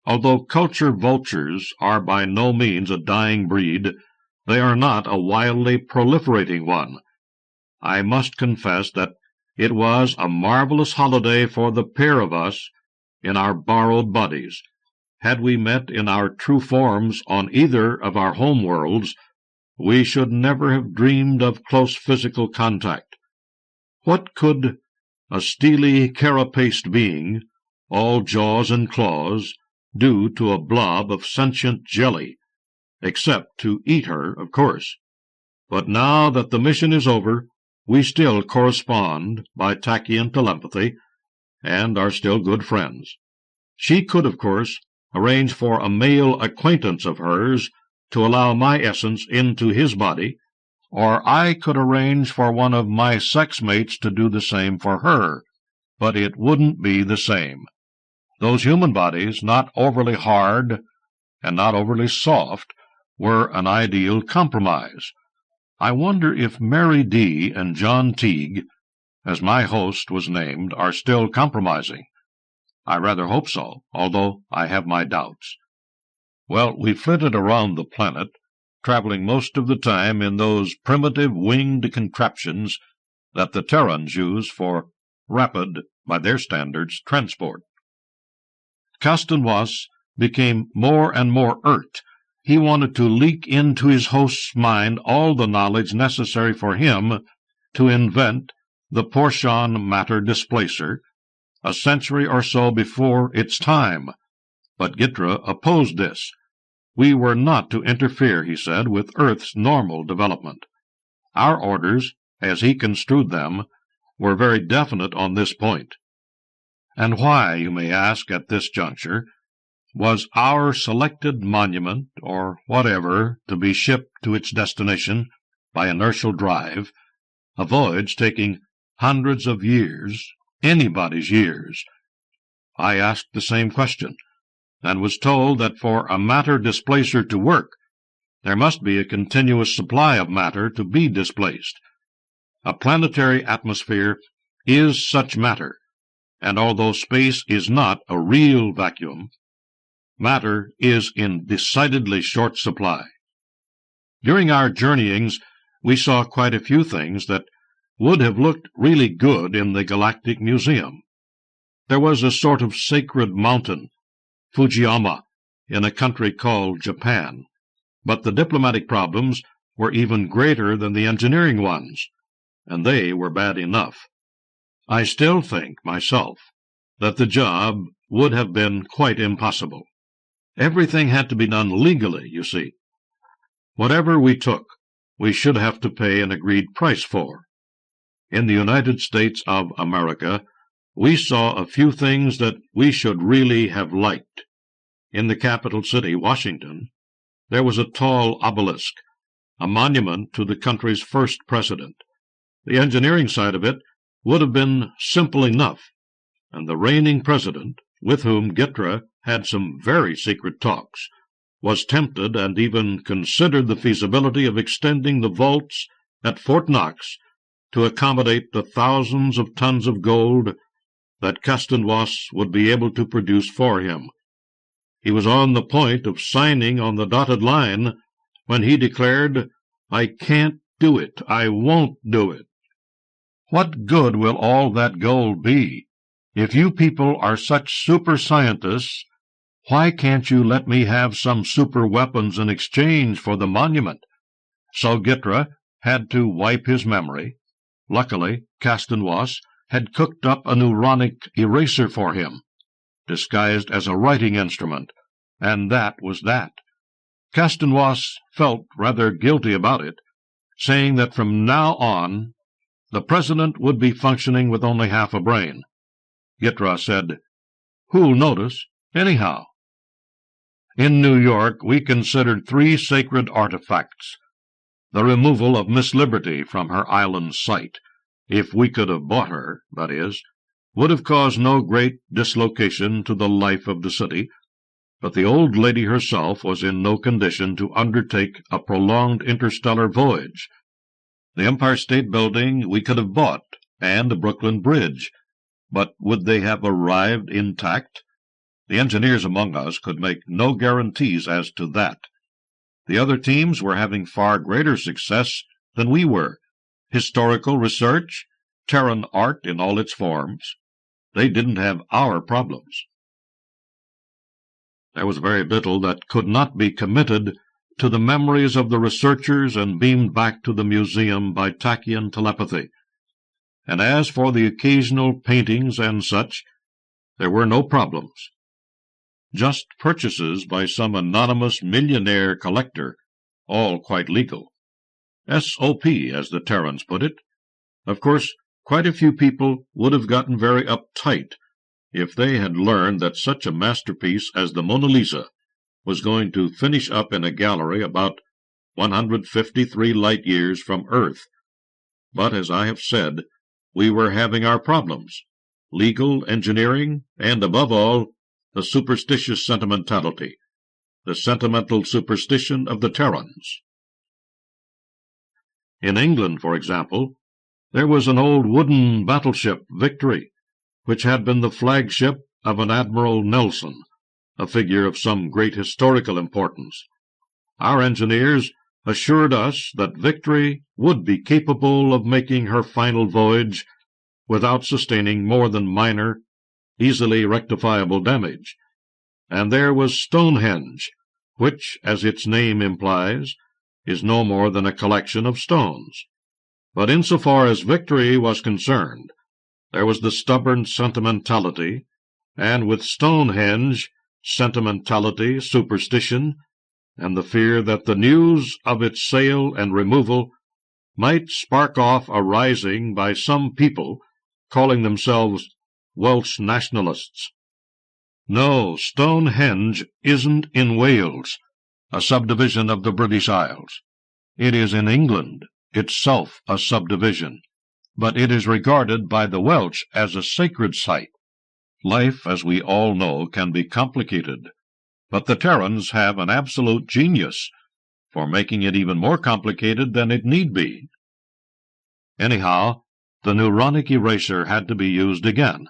Although culture vultures are by no means a dying breed, they are not a wildly proliferating one. I must confess that it was a marvelous holiday for the pair of us in our borrowed bodies. Had we met in our true forms on either of our home worlds, we should never have dreamed of close physical contact. What could a steely, carapaced being, all jaws and claws, do to a blob of sentient jelly, except to eat her, of course? But now that the mission is over, we still correspond by tachyon telepathy, and are still good friends. She could, of course, arrange for a male acquaintance of hers to allow my essence into his body, or I could arrange for one of my sex-mates to do the same for her, but it wouldn't be the same. Those human bodies, not overly hard and not overly soft, were an ideal compromise. I wonder if Mary D. and John Teague, as my host was named, are still compromising. I rather hope so, although I have my doubts. Well, we flitted around the planet, traveling most of the time in those primitive winged contraptions that the Terrans use for rapid, by their standards, transport. Costanwas became more and more irked. He wanted to leak into his host's mind all the knowledge necessary for him to invent the Portion matter displacer a century or so before its time. But Gitra opposed this. We were not to interfere, he said, with Earth's normal development. Our orders, as he construed them, were very definite on this point. And why, you may ask at this juncture, was our selected monument, or whatever, to be shipped to its destination by inertial drive, a voyage taking hundreds of years, anybody's years? I asked the same question, and was told that for a matter displacer to work, there must be a continuous supply of matter to be displaced. A planetary atmosphere is such matter, and although space is not a real vacuum, matter is in decidedly short supply. During our journeyings, we saw quite a few things that would have looked really good in the Galactic Museum. There was a sort of sacred mountain, Fujiyama, in a country called Japan, but the diplomatic problems were even greater than the engineering ones, and they were bad enough. I still think, myself, that the job would have been quite impossible. Everything had to be done legally, you see. Whatever we took, we should have to pay an agreed price for. In the United States of America, we saw a few things that we should really have liked. In the capital city, Washington, there was a tall obelisk, a monument to the country's first president. The engineering side of it would have been simple enough, and the reigning president, with whom Gitra had some very secret talks, was tempted and even considered the feasibility of extending the vaults at Fort Knox to accommodate the thousands of tons of gold that Kastanwas would be able to produce for him. He was on the point of signing on the dotted line when he declared, "I can't do it. I won't do it." What good will all that gold be? If you people are such super scientists, why can't you let me have some super weapons in exchange for the monument? So Gitra had to wipe his memory. Luckily, Kastanwas had cooked up a neuronic eraser for him, disguised as a writing instrument, and that was that. Kastanwas felt rather guilty about it, saying that from now on the president would be functioning with only half a brain. Gitra said, "Who'll notice, anyhow?" In New York, we considered 3 sacred artifacts. The removal of Miss Liberty from her island site, if we could have bought her, that is, would have caused no great dislocation to the life of the city, but the old lady herself was in no condition to undertake a prolonged interstellar voyage. The Empire State Building we could have bought, and the Brooklyn Bridge, but would they have arrived intact? The engineers among us could make no guarantees as to that. The other teams were having far greater success than we were. Historical research, Terran art in all its forms. They didn't have our problems. There was very little that could not be committed to the memories of the researchers and beamed back to the museum by tachyon telepathy. And as for the occasional paintings and such, there were no problems. Just purchases by some anonymous millionaire collector, all quite legal. S.O.P., as the Terrans put it. Of course, quite a few people would have gotten very uptight if they had learned that such a masterpiece as the Mona Lisa was going to finish up in a gallery about 153 light-years from Earth. But, as I have said, we were having our problems, legal, engineering, and, above all, the superstitious sentimentality, the sentimental superstition of the Terrans. In England, for example, there was an old wooden battleship, Victory, which had been the flagship of an Admiral Nelson, a figure of some great historical importance. Our engineers assured us that Victory would be capable of making her final voyage without sustaining more than minor, easily rectifiable damage. And there was Stonehenge, which, as its name implies, is no more than a collection of stones. But insofar as Victory was concerned, there was the stubborn sentimentality, and with Stonehenge, sentimentality, superstition, and the fear that the news of its sale and removal might spark off a rising by some people calling themselves Welsh nationalists. No, Stonehenge isn't in Wales, a subdivision of the British Isles. It is in England, itself a subdivision, but it is regarded by the Welsh as a sacred site. Life, as we all know, can be complicated, but the Terrans have an absolute genius for making it even more complicated than it need be. Anyhow, the neuronic eraser had to be used again.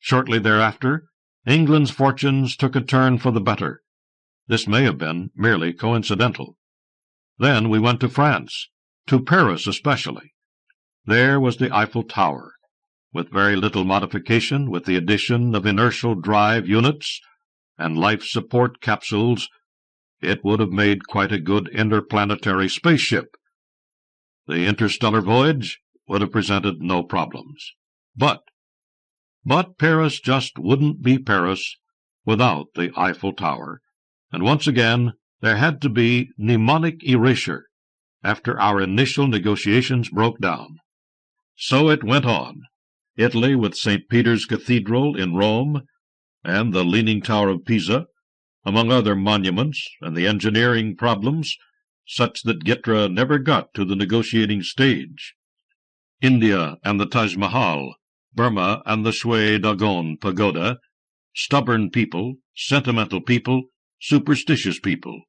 Shortly thereafter, England's fortunes took a turn for the better. This may have been merely coincidental. Then we went to France, to Paris especially. There was the Eiffel Tower, with very little modification, with the addition of inertial drive units and life support capsules. It would have made quite a good interplanetary spaceship. The interstellar voyage would have presented no problems. But Paris just wouldn't be Paris without the Eiffel Tower, and once again there had to be mnemonic erasure after our initial negotiations broke down. So it went on. Italy with St. Peter's Cathedral in Rome, and the Leaning Tower of Pisa, among other monuments, and the engineering problems, such that Gitra never got to the negotiating stage. India and the Taj Mahal, Burma and the Shwe Dagon Pagoda, stubborn people, sentimental people, superstitious people,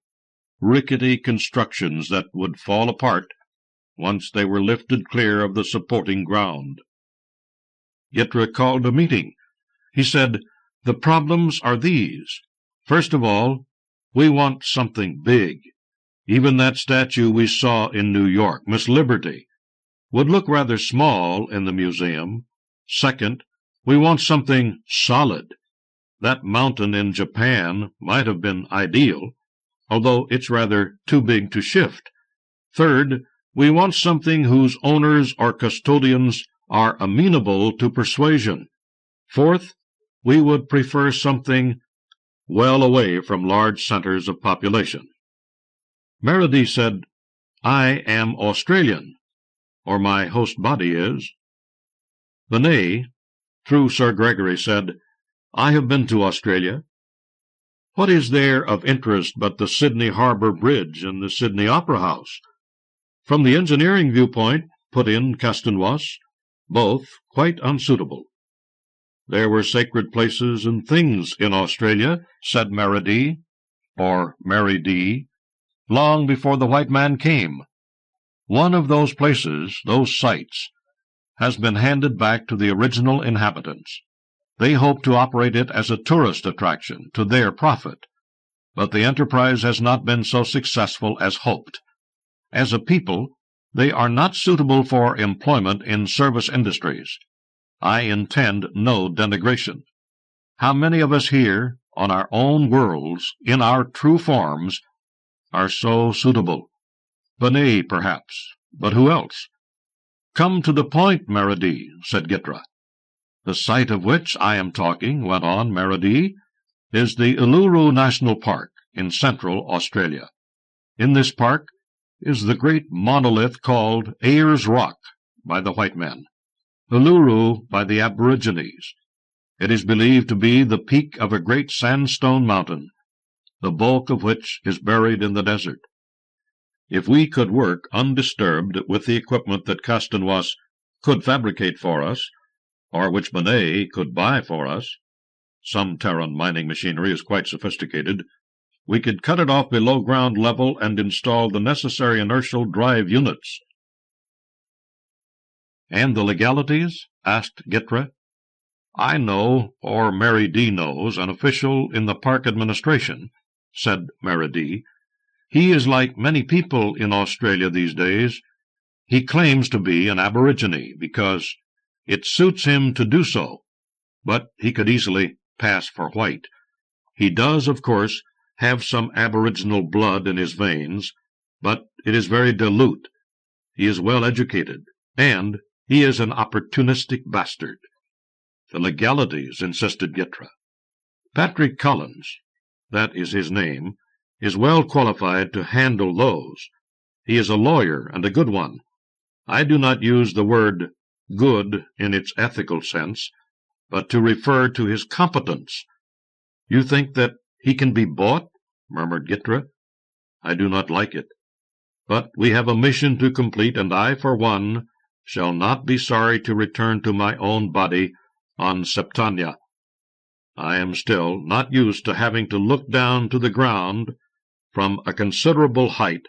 rickety constructions that would fall apart once they were lifted clear of the supporting ground. Gitra called a meeting. He said, "The problems are these. First of all, we want something big. Even that statue we saw in New York, Miss Liberty, would look rather small in the museum. Second, we want something solid. That mountain in Japan might have been ideal, although it's rather too big to shift. Third, we want something whose owners or custodians are amenable to persuasion. Fourth, we would prefer something well away from large centers of population." Meredy said, "I am Australian, or my host body is." Benet, through Sir Gregory, said, "I have been to Australia. What is there of interest but the Sydney Harbour Bridge and the Sydney Opera House?" From the engineering viewpoint, put in Castaneous, both quite unsuitable. "There were sacred places and things in Australia," said Meredy, or Meredy, "long before the white man came. One of those places, those sites, has been handed back to the original inhabitants. They hope to operate it as a tourist attraction, to their profit. But the enterprise has not been so successful as hoped. As a people, they are not suitable for employment in service industries. I intend no denigration. How many of us here, on our own worlds, in our true forms, are so suitable? Benet, perhaps, but who else?" "Come to the point, Meredy," said Gitra. "The site of which I am talking," went on Meredy, "is the Uluru National Park in central Australia. In this park is the great monolith called Ayers Rock by the white men, Uluru by the Aborigines. It is believed to be the peak of a great sandstone mountain, the bulk of which is buried in the desert. If we could work undisturbed with the equipment that Castaneous could fabricate for us, or which Benet could buy for us, some Terran mining machinery is quite sophisticated, we could cut it off below ground level and install the necessary inertial drive units." "And the legalities?" asked Gitra. "I know, or Meredy knows, an official in the park administration," said Meredy. "He is like many people in Australia these days. He claims to be an aborigine, because it suits him to do so, but he could easily pass for white. He does, of course, have some aboriginal blood in his veins, but it is very dilute. He is well educated, and he is an opportunistic bastard." "The legalities," insisted Gitra. "Patrick Collins, that is his name, is well qualified to handle those. He is a lawyer, and a good one. I do not use the word good in its ethical sense, but to refer to his competence." "You think that he can be bought?" murmured Gitra. "I do not like it. But we have a mission to complete, and I, for one, shall not be sorry to return to my own body on Septania. I am still not used to having to look down to the ground from a considerable height,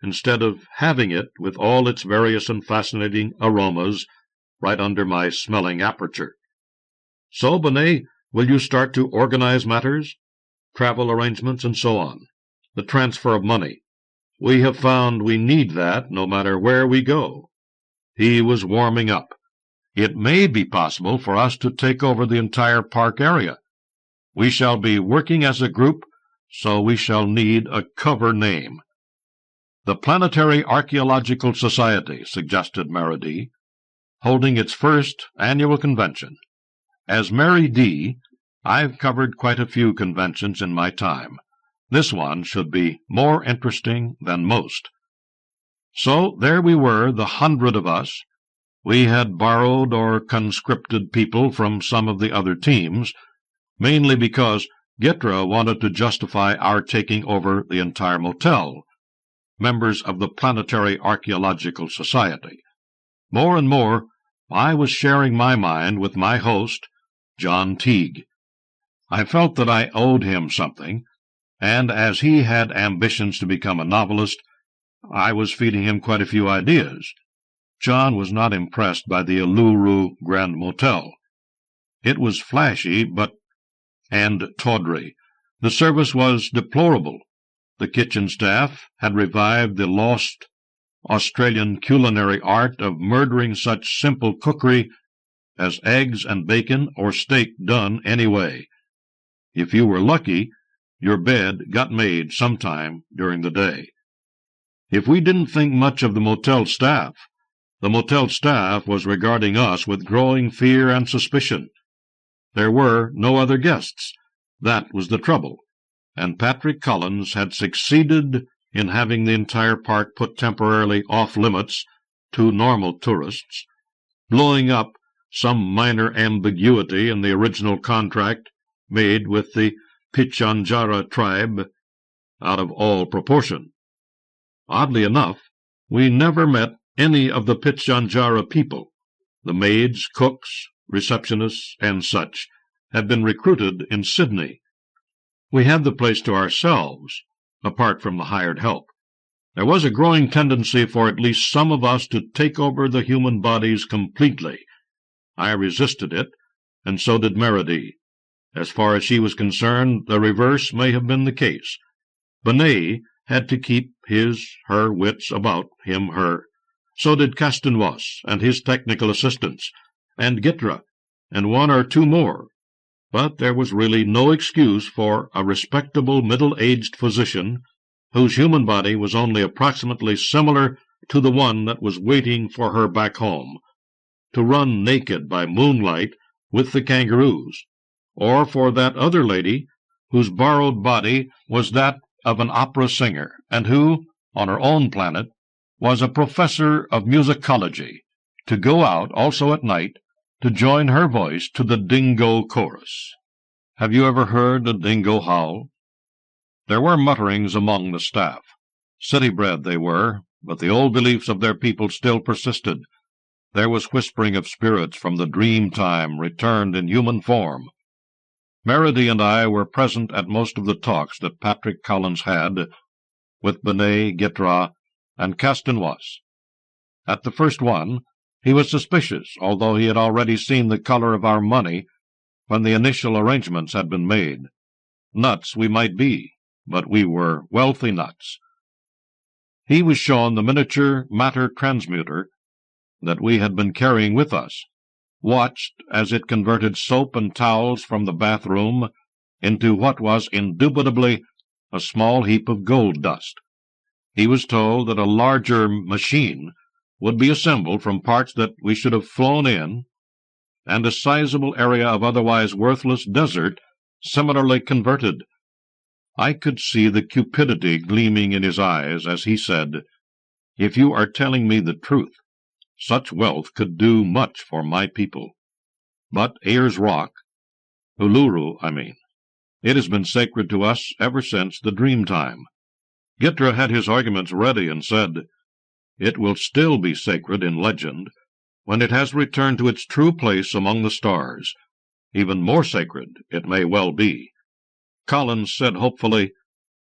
instead of having it, with all its various and fascinating aromas, right under my smelling aperture. So, Benet, will you start to organize matters? Travel arrangements and so on. The transfer of money. We have found we need that no matter where we go." He was warming up. "It may be possible for us to take over the entire park area. We shall be working as a group, so we shall need a cover name." "The Planetary Archaeological Society," suggested Mary D., "holding its first annual convention. As Mary D., I've covered quite a few conventions in my time. This one should be more interesting than most." So there we were, the 100 of us. We had borrowed or conscripted people from some of the other teams, mainly because Gitra wanted to justify our taking over the entire motel, members of the Planetary Archaeological Society. More and more, I was sharing my mind with my host, John Teague. I felt that I owed him something, and as he had ambitions to become a novelist, I was feeding him quite a few ideas. John was not impressed by the Uluru Grand Motel. It was flashy, and tawdry. The service was deplorable. The kitchen staff had revived the lost Australian culinary art of murdering such simple cookery as eggs and bacon or steak done any way. If you were lucky, your bed got made sometime during the day. If we didn't think much of the motel staff was regarding us with growing fear and suspicion. There were no other guests. That was the trouble, and Patrick Collins had succeeded in having the entire park put temporarily off-limits to normal tourists, blowing up some minor ambiguity in the original contract made with the Pitjantjara tribe out of all proportion. Oddly enough, we never met any of the Pitjantjara people. The maids, cooks, receptionists, and such had been recruited in Sydney. We had the place to ourselves, apart from the hired help. There was a growing tendency for at least some of us to take over the human bodies completely. I resisted it, and so did Meredy. As far as she was concerned, the reverse may have been the case. Benet had to keep her wits about him, her. So did Castelnuoce and his technical assistants, and Gitra, and one or two more. But there was really no excuse for a respectable middle-aged physician whose human body was only approximately similar to the one that was waiting for her back home, to run naked by moonlight with the kangaroos, or for that other lady whose borrowed body was that of an opera singer, and who, on her own planet, was a professor of musicology, to go out also at night to join her voice to the dingo chorus. Have you ever heard a dingo howl? There were mutterings among the staff. City-bred they were, but the old beliefs of their people still persisted. There was whispering of spirits from the dream time returned in human form. Meredy and I were present at most of the talks that Patrick Collins had with Benet, Gitra, and Castelnuoce. At the first one, he was suspicious, although he had already seen the color of our money when the initial arrangements had been made. Nuts we might be, but we were wealthy nuts. He was shown the miniature matter transmuter that we had been carrying with us, watched as it converted soap and towels from the bathroom into what was indubitably a small heap of gold dust. He was told that a larger machine would be assembled from parts that we should have flown in, and a sizable area of otherwise worthless desert similarly converted. I could see the cupidity gleaming in his eyes as he said, "If you are telling me the truth, such wealth could do much for my people. But Ayers Rock, Uluru, it has been sacred to us ever since the dream time." Gitra had his arguments ready and said, "It will still be sacred in legend when it has returned to its true place among the stars. Even more sacred, it may well be." Collins said hopefully,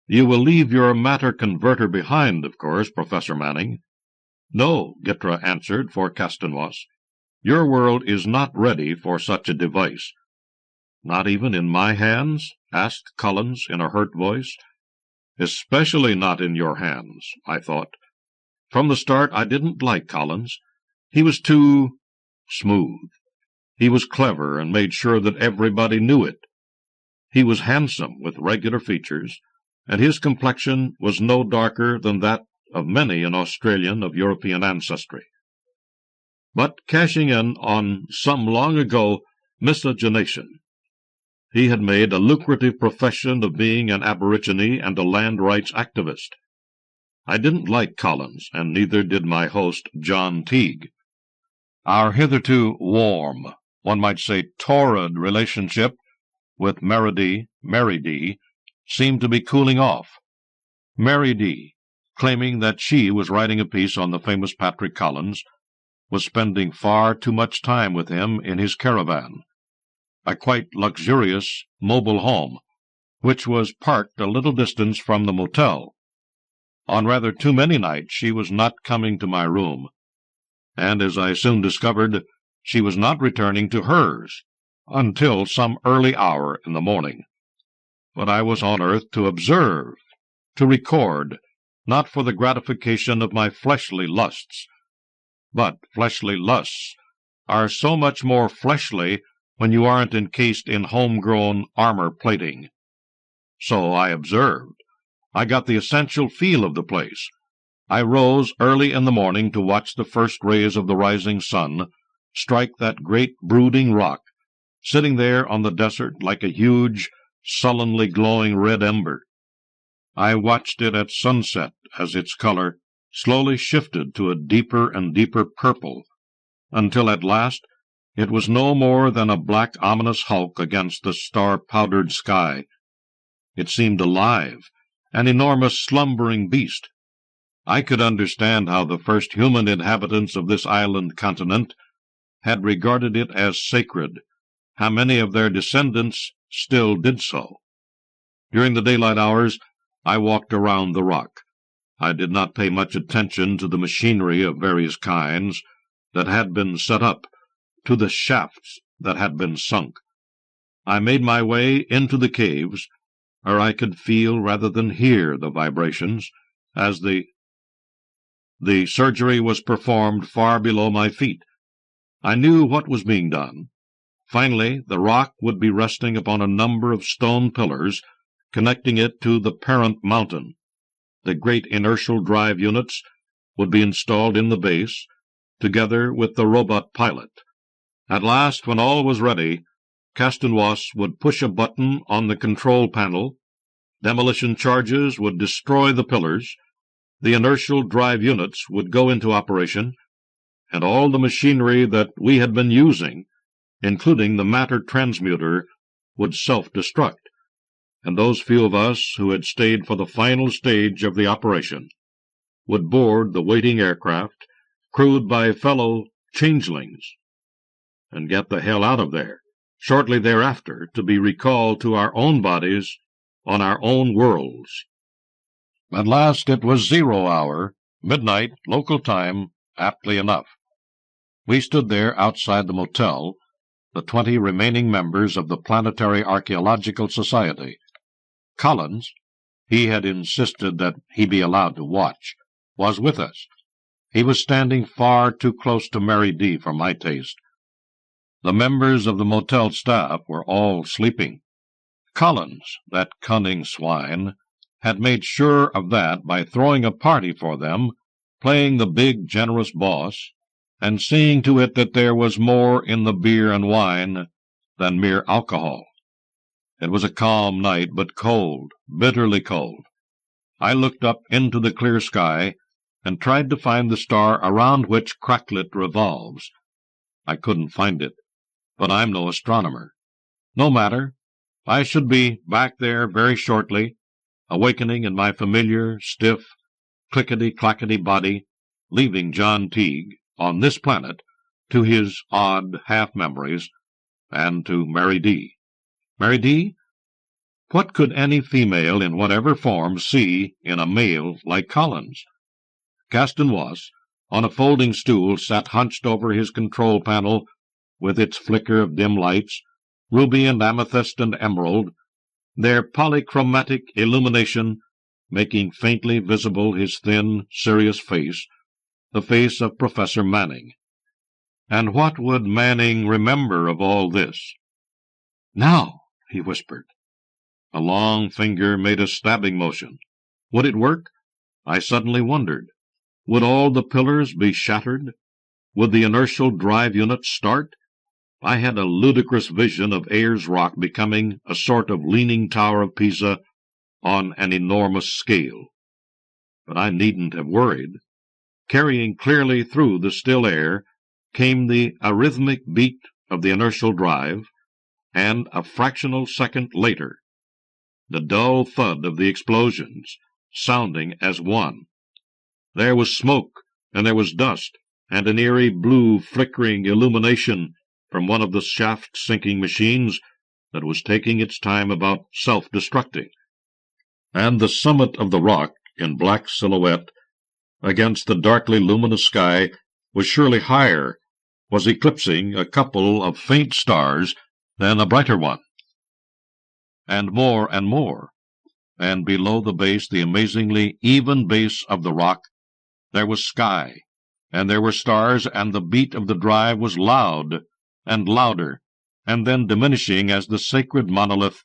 "You will leave your matter converter behind, of course, Professor Manning." "No," Gitra answered for Castelnuoce. "Your world is not ready for such a device." "Not even in my hands?" asked Collins in a hurt voice. Especially not in your hands, I thought. From the start, I didn't like Collins. He was too smooth. He was clever and made sure that everybody knew it. He was handsome, with regular features, and his complexion was no darker than that of many an Australian of European ancestry. But cashing in on some long-ago miscegenation, he had made a lucrative profession of being an aborigine and a land rights activist. I didn't like Collins, and neither did my host, John Teague. Our hitherto warm, one might say torrid relationship with Mary D, seemed to be cooling off. Mary D, claiming that she was writing a piece on the famous Patrick Collins, was spending far too much time with him in his caravan, a quite luxurious mobile home, which was parked a little distance from the motel. On rather too many nights she was not coming to my room, and as I soon discovered, she was not returning to hers until some early hour in the morning. But I was on earth to observe, to record, not for the gratification of my fleshly lusts. But fleshly lusts are so much more fleshly when you aren't encased in homegrown armor plating. So I observed. I got the essential feel of the place. I rose early in the morning to watch the first rays of the rising sun strike that great brooding rock, sitting there on the desert like a huge, sullenly glowing red ember. I watched it at sunset as its color slowly shifted to a deeper and deeper purple, until at last it was no more than a black ominous hulk against the star-powdered sky. It seemed alive, an enormous slumbering beast. I could understand how the first human inhabitants of this island continent had regarded it as sacred, how many of their descendants still did so. During the daylight hours, I walked around the rock. I did not pay much attention to the machinery of various kinds that had been set up, to the shafts that had been sunk. I made my way into the caves, where I could feel rather than hear the vibrations, as the surgery was performed far below my feet. I knew what was being done. Finally, the rock would be resting upon a number of stone pillars, connecting it to the parent mountain. The great inertial drive units would be installed in the base, together with the robot pilot. At last, when all was ready, Castanos would push a button on the control panel, demolition charges would destroy the pillars, the inertial drive units would go into operation, and all the machinery that we had been using, including the matter transmuter, would self-destruct, and those few of us who had stayed for the final stage of the operation would board the waiting aircraft, crewed by fellow changelings, and get the hell out of there, shortly thereafter to be recalled to our own bodies on our own worlds. At last it was 0 hour, midnight, local time, aptly enough. We stood there outside the motel, the 20 remaining members of the Planetary Archaeological Society. Collins, he had insisted that he be allowed to watch, was with us. He was standing far too close to Mary D. for my taste. The members of the motel staff were all sleeping. Collins, that cunning swine, had made sure of that by throwing a party for them, playing the big, generous boss, and seeing to it that there was more in the beer and wine than mere alcohol. It was a calm night, but cold, bitterly cold. I looked up into the clear sky and tried to find the star around which Cracklet revolves. I couldn't find it, but I'm no astronomer. No matter. I should be back there very shortly, awakening in my familiar, stiff, clickety-clackety body, leaving John Teague on this planet to his odd half-memories, and to Mary D. Mary D.? What could any female in whatever form see in a male like Collins? Castanos, on a folding stool, sat hunched over his control panel, with its flicker of dim lights, ruby and amethyst and emerald, their polychromatic illumination making faintly visible his thin, serious face, the face of Professor Manning. And what would Manning remember of all this? "Now," he whispered. A long finger made a stabbing motion. Would it work? I suddenly wondered. Would all the pillars be shattered? Would the inertial drive unit start? I had a ludicrous vision of Ayers Rock becoming a sort of leaning tower of Pisa on an enormous scale. But I needn't have worried. Carrying clearly through the still air came the arrhythmic beat of the inertial drive, and a fractional second later, the dull thud of the explosions, sounding as one. There was smoke, and there was dust, and an eerie blue flickering illumination from one of the shaft-sinking machines that was taking its time about self-destructing. And the summit of the rock, in black silhouette, against the darkly luminous sky, was surely higher, was eclipsing a couple of faint stars than a brighter one. And more, and below the base, the amazingly even base of the rock, there was sky, and there were stars, and the beat of the drive was loud and louder, and then diminishing as the sacred monolith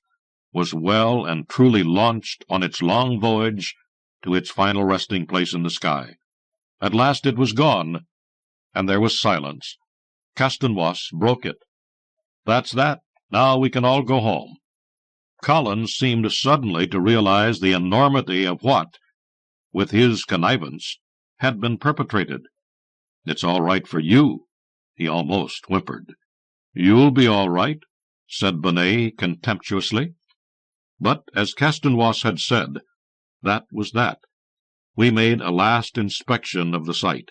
was well and truly launched on its long voyage to its final resting place in the sky. At last it was gone, and there was silence. Castanwas broke it. "That's that. Now we can all go home." Collins seemed suddenly to realize the enormity of what, with his connivance, had been perpetrated. "It's all right for you," he almost whimpered. "You'll be all right," said Bonnet contemptuously. But, as Castanwas had said, that was that. We made a last inspection of the site.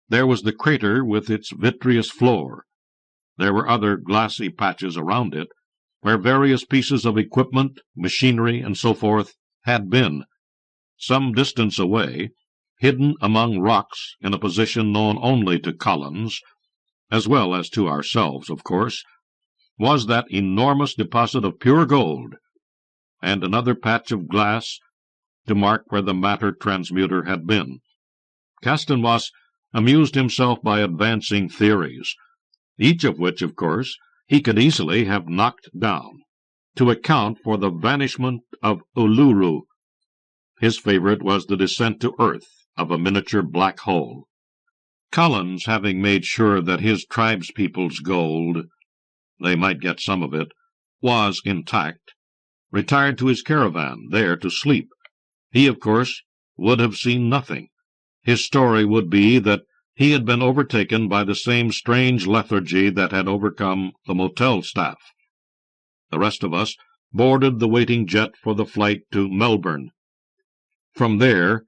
There was the crater with its vitreous floor. There were other glassy patches around it, where various pieces of equipment, machinery, and so forth, had been. Some distance away, hidden among rocks in a position known only to Collins, as well as to ourselves, of course, was that enormous deposit of pure gold, and another patch of glass to mark where the matter transmuter had been. Castanwas amused himself by advancing theories, each of which, of course, he could easily have knocked down, to account for the vanishment of Uluru. His favorite was the descent to earth of a miniature black hole. Collins, having made sure that his tribespeople's gold, they might get some of it, was intact, retired to his caravan, there to sleep. He, of course, would have seen nothing. His story would be that he had been overtaken by the same strange lethargy that had overcome the motel staff. The rest of us boarded the waiting jet for the flight to Melbourne. From there,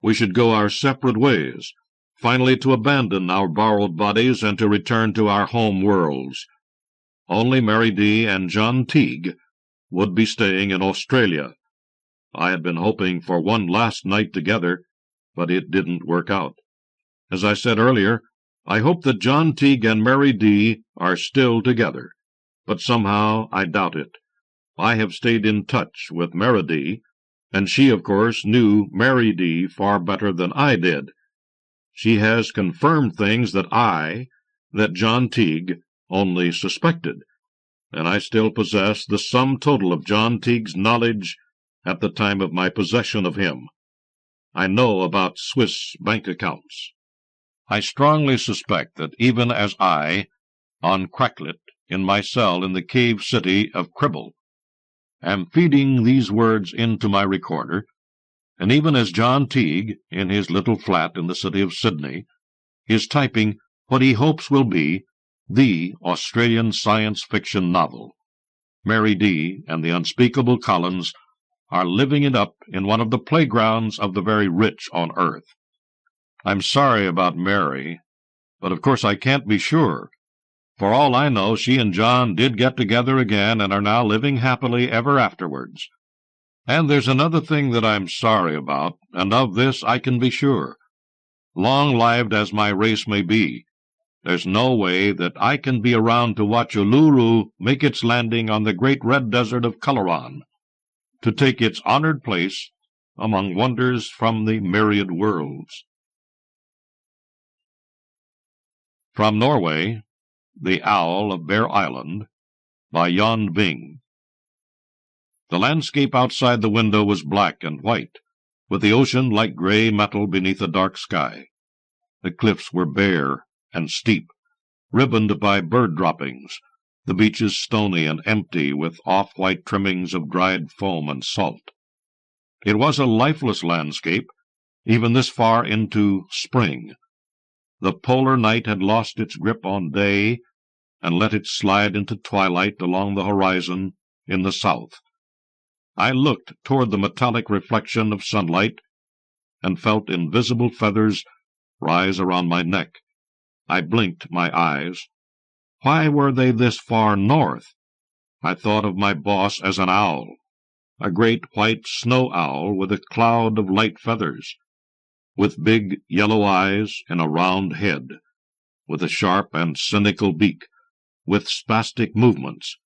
we should go our separate ways, finally to abandon our borrowed bodies and to return to our home worlds. Only Mary D. and John Teague would be staying in Australia. I had been hoping for one last night together, but it didn't work out. As I said earlier, I hope that John Teague and Mary D. are still together, but somehow I doubt it. I have stayed in touch with Mary D., and she, of course, knew Mary D. far better than I did. She has confirmed things that John Teague, only suspected, and I still possess the sum total of John Teague's knowledge at the time of my possession of him. I know about Swiss bank accounts. I strongly suspect that even as I, on Cracklet, in my cell in the cave city of Cribble, am feeding these words into my recorder, and even as John Teague, in his little flat in the city of Sydney, is typing what he hopes will be the Australian science fiction novel, Mary D. and the unspeakable Collins are living it up in one of the playgrounds of the very rich on earth. I'm sorry about Mary, but of course I can't be sure. For all I know, she and John did get together again and are now living happily ever afterwards. And there's another thing that I'm sorry about, and of this I can be sure. Long-lived as my race may be, there's no way that I can be around to watch Uluru make its landing on the great red desert of Coloran, to take its honored place among wonders from the myriad worlds. From Norway, The Owl of Bear Island, by Yonglie. The landscape outside the window was black and white, with the ocean like gray metal beneath a dark sky. The cliffs were bare and steep, ribboned by bird droppings, the beaches stony and empty with off-white trimmings of dried foam and salt. It was a lifeless landscape, even this far into spring. The polar night had lost its grip on day and let it slide into twilight along the horizon in the south. I looked toward the metallic reflection of sunlight and felt invisible feathers rise around my neck. I blinked my eyes. Why were they this far north? I thought of my boss as an owl, a great white snow owl with a cloud of light feathers, with big yellow eyes and a round head, with a sharp and cynical beak, with spastic movements.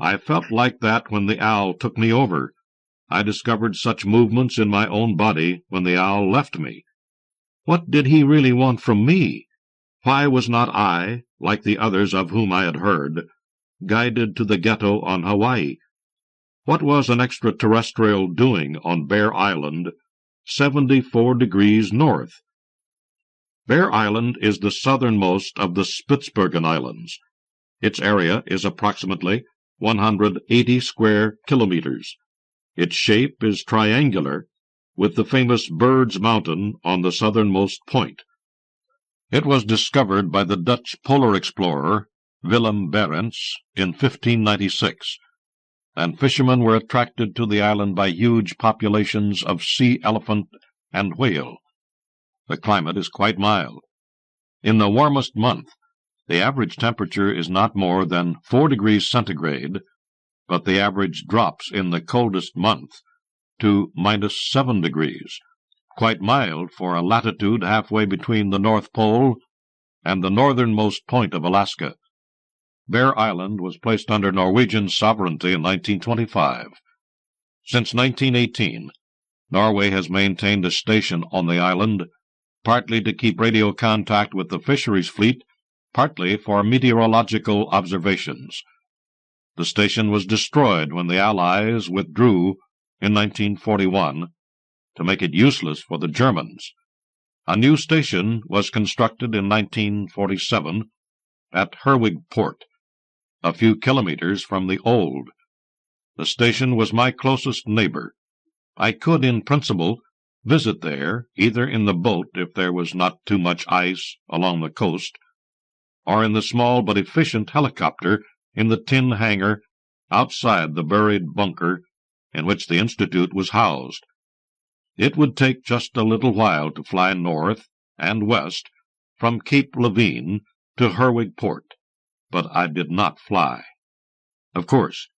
I felt like that when the owl took me over. I discovered such movements in my own body when the owl left me. What did he really want from me? Why was not I, like the others of whom I had heard, guided to the ghetto on Hawaii? What was an extraterrestrial doing on Bear Island, 74 degrees north? Bear Island is the southernmost of the Spitzbergen Islands. Its area is approximately 180 square kilometers. Its shape is triangular, with the famous Bird's Mountain on the southernmost point. It was discovered by the Dutch polar explorer Willem Barents in 1596, and fishermen were attracted to the island by huge populations of sea elephant and whale. The climate is quite mild. In the warmest month, the average temperature is not more than 4 degrees centigrade, but the average drops in the coldest month to -7 degrees, quite mild for a latitude halfway between the North Pole and the northernmost point of Alaska. Bear Island was placed under Norwegian sovereignty in 1925. Since 1918, Norway has maintained a station on the island, partly to keep radio contact with the fisheries fleet, partly for meteorological observations. The station was destroyed when the Allies withdrew in 1941 to make it useless for the Germans. A new station was constructed in 1947 at Herwigport, a few kilometers from the old. The station was my closest neighbor. I could, in principle, visit there, either in the boat if there was not too much ice along the coast, or in the small but efficient helicopter in the tin hangar outside the buried bunker in which the Institute was housed. It would take just a little while to fly north and west from Cape Levine to Herwigport, but I did not fly. Of course,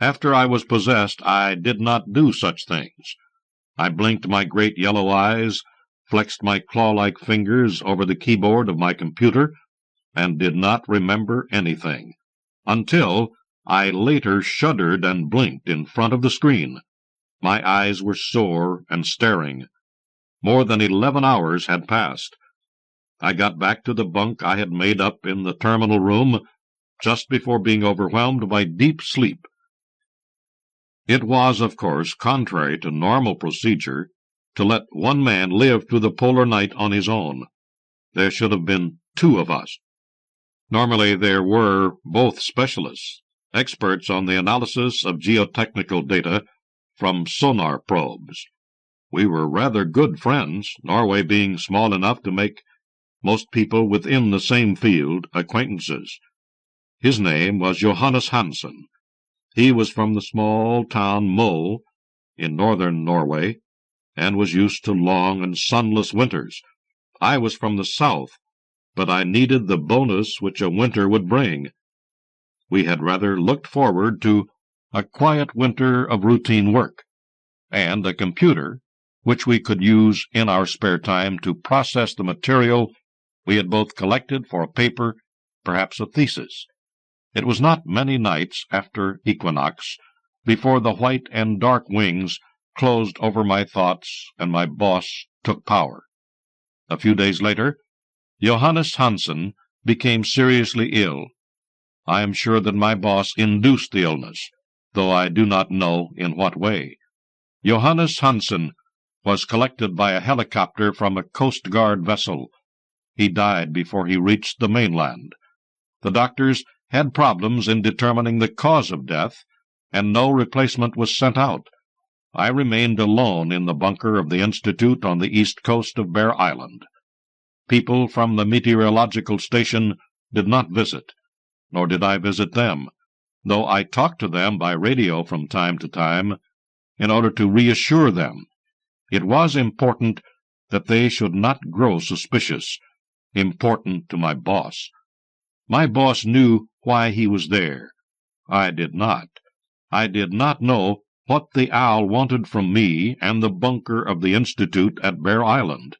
after I was possessed, I did not do such things. I blinked my great yellow eyes, flexed my claw-like fingers over the keyboard of my computer, and did not remember anything, until I later shuddered and blinked in front of the screen. My eyes were sore and staring. More than 11 hours had passed. I got back to the bunk I had made up in the terminal room just before being overwhelmed by deep sleep. It was, of course, contrary to normal procedure to let one man live through the polar night on his own. There should have been 2 of us. Normally there were both specialists, experts on the analysis of geotechnical data from sonar probes. We were rather good friends, Norway being small enough to make most people within the same field acquaintances. His name was Johannes Hansen. He was from the small town Mo in northern Norway, and was used to long and sunless winters. I was from the south, but I needed the bonus which a winter would bring. We had rather looked forward to a quiet winter of routine work, and a computer which we could use in our spare time to process the material we had both collected for a paper, perhaps a thesis. It was not many nights after equinox before the white and dark wings closed over my thoughts, and my boss took power. A few days later, Johannes Hansen became seriously ill. I am sure that my boss induced the illness, though I do not know in what way. Johannes Hansen was collected by a helicopter from a Coast Guard vessel. He died before he reached the mainland. The doctors had problems in determining the cause of death, and no replacement was sent out. I remained alone in the bunker of the Institute on the east coast of Bear Island. People from the meteorological station did not visit, nor did I visit them, though I talked to them by radio from time to time in order to reassure them. It was important that they should not grow suspicious, important to my boss. My boss knew why he was there. I did not. I did not know what the owl wanted from me and the bunker of the Institute at Bear Island.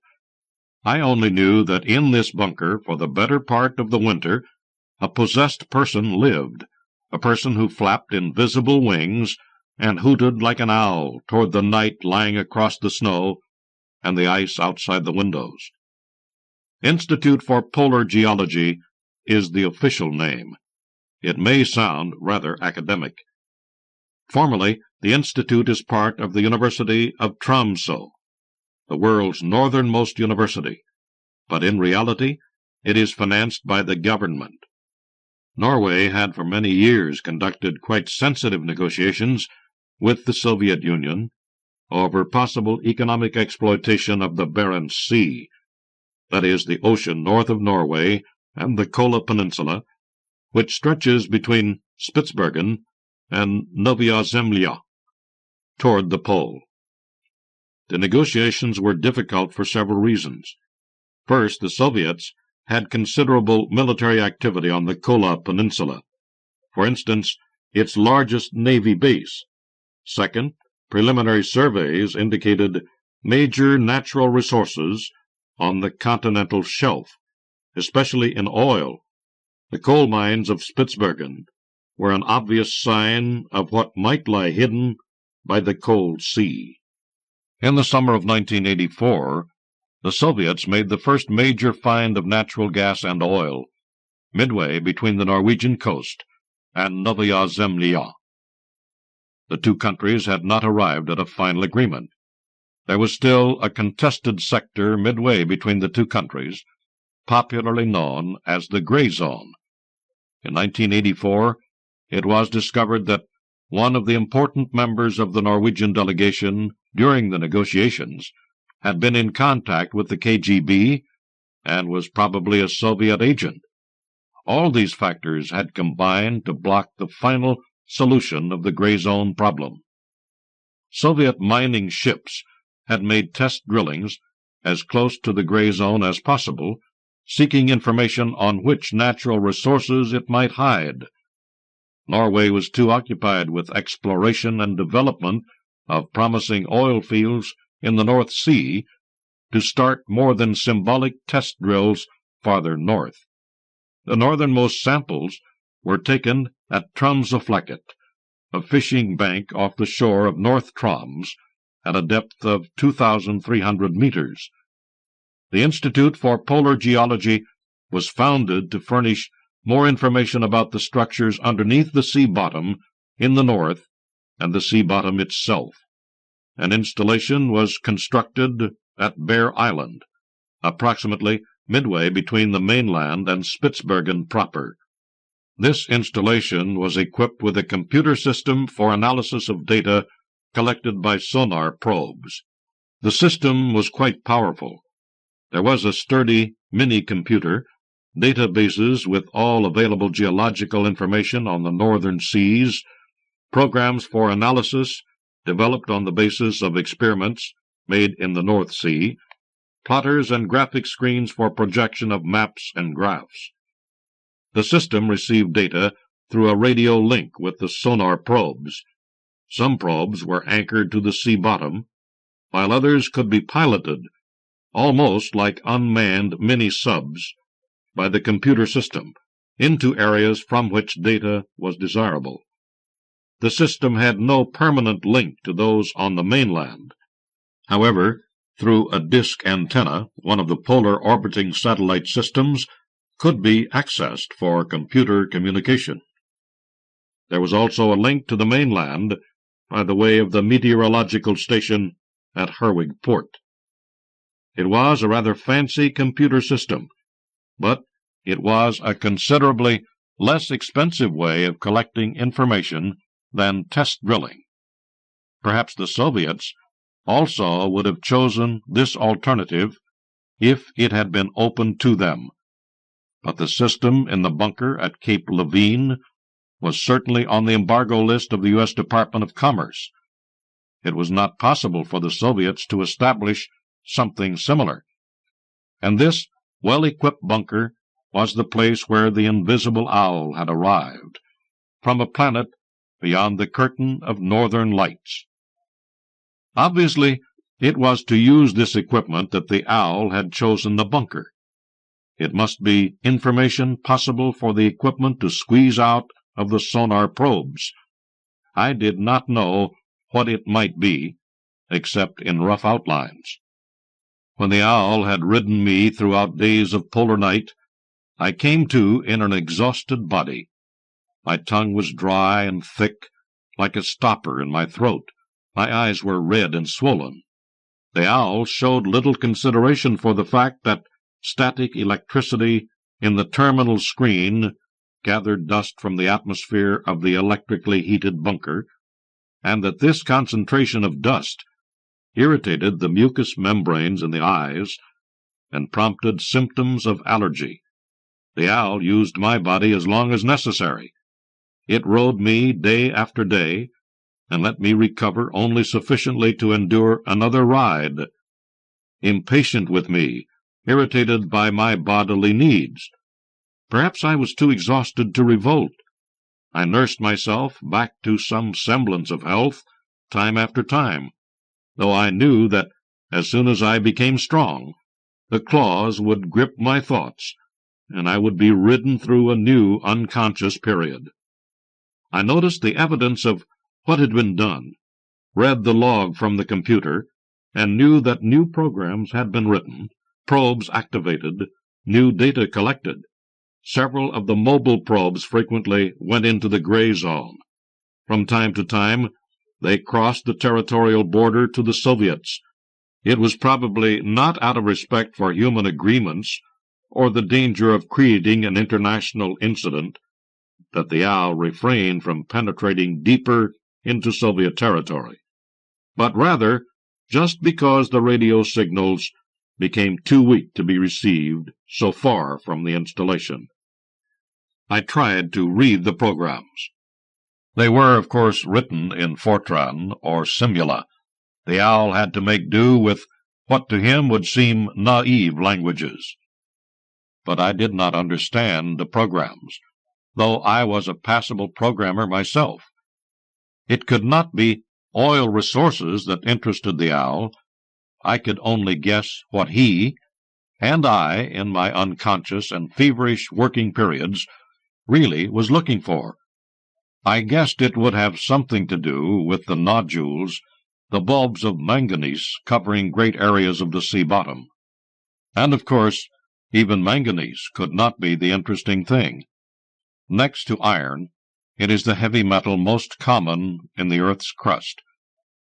I only knew that in this bunker, for the better part of the winter, a possessed person lived, a person who flapped invisible wings and hooted like an owl toward the night lying across the snow and the ice outside the windows. Institute for Polar Geology is the official name. It may sound rather academic. Formally, the Institute is part of the University of Tromsø, the world's northernmost university, but in reality it is financed by the government. Norway had for many years conducted quite sensitive negotiations with the Soviet Union over possible economic exploitation of the Barents Sea, that is, the ocean north of Norway and the Kola Peninsula, which stretches between Spitsbergen and Novaya Zemlya, toward the pole. The negotiations were difficult for several reasons. First, the Soviets had considerable military activity on the Kola Peninsula, for instance, its largest Navy base. Second, preliminary surveys indicated major natural resources on the continental shelf, especially in oil. The coal mines of Spitsbergen were an obvious sign of what might lie hidden by the cold sea. In the summer of 1984, the Soviets made the first major find of natural gas and oil, midway between the Norwegian coast and Novaya Zemlya. The two countries had not arrived at a final agreement. There was still a contested sector midway between the two countries, popularly known as the Gray Zone. In 1984, it was discovered that one of the important members of the Norwegian delegation during the negotiations had been in contact with the KGB and was probably a Soviet agent. All these factors had combined to block the final solution of the Gray Zone problem. Soviet mining ships had made test drillings as close to the Gray Zone as possible, seeking information on which natural resources it might hide. Norway was too occupied with exploration and development of promising oil fields in the North Sea to start more than symbolic test drills farther north. The northernmost samples were taken at Tromsøflekket, a fishing bank off the shore of North Troms at a depth of 2,300 meters. The Institute for Polar Geology was founded to furnish more information about the structures underneath the sea bottom in the north and the sea bottom itself. An installation was constructed at Bear Island, approximately midway between the mainland and Spitsbergen proper. This installation was equipped with a computer system for analysis of data collected by sonar probes. The system was quite powerful. There was a sturdy mini-computer, databases with all available geological information on the northern seas, programs for analysis developed on the basis of experiments made in the North Sea, plotters and graphic screens for projection of maps and graphs. The system received data through a radio link with the sonar probes. Some probes were anchored to the sea bottom, while others could be piloted, almost like unmanned mini-subs, by the computer system, into areas from which data was desirable. the system had no permanent link to those on the mainland. However, through a disk antenna, one of the polar orbiting satellite systems could be accessed for computer communication. There was also a link to the mainland by the way of the meteorological station at Herwig Port. It was a rather fancy computer system, but it was a considerably less expensive way of collecting information than test drilling. Perhaps the Soviets also would have chosen this alternative if it had been open to them, but the system in the bunker at Cape Levine was certainly on the embargo list of the U.S. Department of Commerce. It was not possible for the Soviets to establish something similar, and this well-equipped bunker was the place where the invisible owl had arrived, from a planet beyond the curtain of northern lights. Obviously, it was to use this equipment that the owl had chosen the bunker. It must be information possible for the equipment to squeeze out of the sonar probes. I did not know what it might be, except in rough outlines. When the owl had ridden me throughout days of polar night, I came to in an exhausted body. My tongue was dry and thick, like a stopper in my throat. My eyes were red and swollen. The owl showed little consideration for the fact that static electricity in the terminal screen gathered dust from the atmosphere of the electrically heated bunker, and that this concentration of dust irritated the mucous membranes in the eyes and prompted symptoms of allergy. The owl used my body as long as necessary. It rode me day after day, and let me recover only sufficiently to endure another ride. Impatient with me, irritated by my bodily needs. Perhaps I was too exhausted to revolt. I nursed myself back to some semblance of health time after time, though I knew that as soon as I became strong, the claws would grip my thoughts, and I would be ridden through a new unconscious period. I noticed the evidence of what had been done, read the log from the computer, and knew that new programs had been written, probes activated, new data collected. Several of the mobile probes frequently went into the gray zone. From time to time, they crossed the territorial border to the Soviets. It was probably not out of respect for human agreements or the danger of creating an international incident that the owl refrained from penetrating deeper into Soviet territory, but rather just because the radio signals became too weak to be received so far from the installation. I tried to read the programs. They were, of course, written in Fortran or Simula. The owl had to make do with what to him would seem naive languages. But I did not understand the programs, though I was a passable programmer myself. It could not be oil resources that interested the owl. I could only guess what he, and I, in my unconscious and feverish working periods, really was looking for. I guessed it would have something to do with the nodules, the bulbs of manganese covering great areas of the sea bottom. And, of course, even manganese could not be the interesting thing. Next to iron, it is the heavy metal most common in the Earth's crust,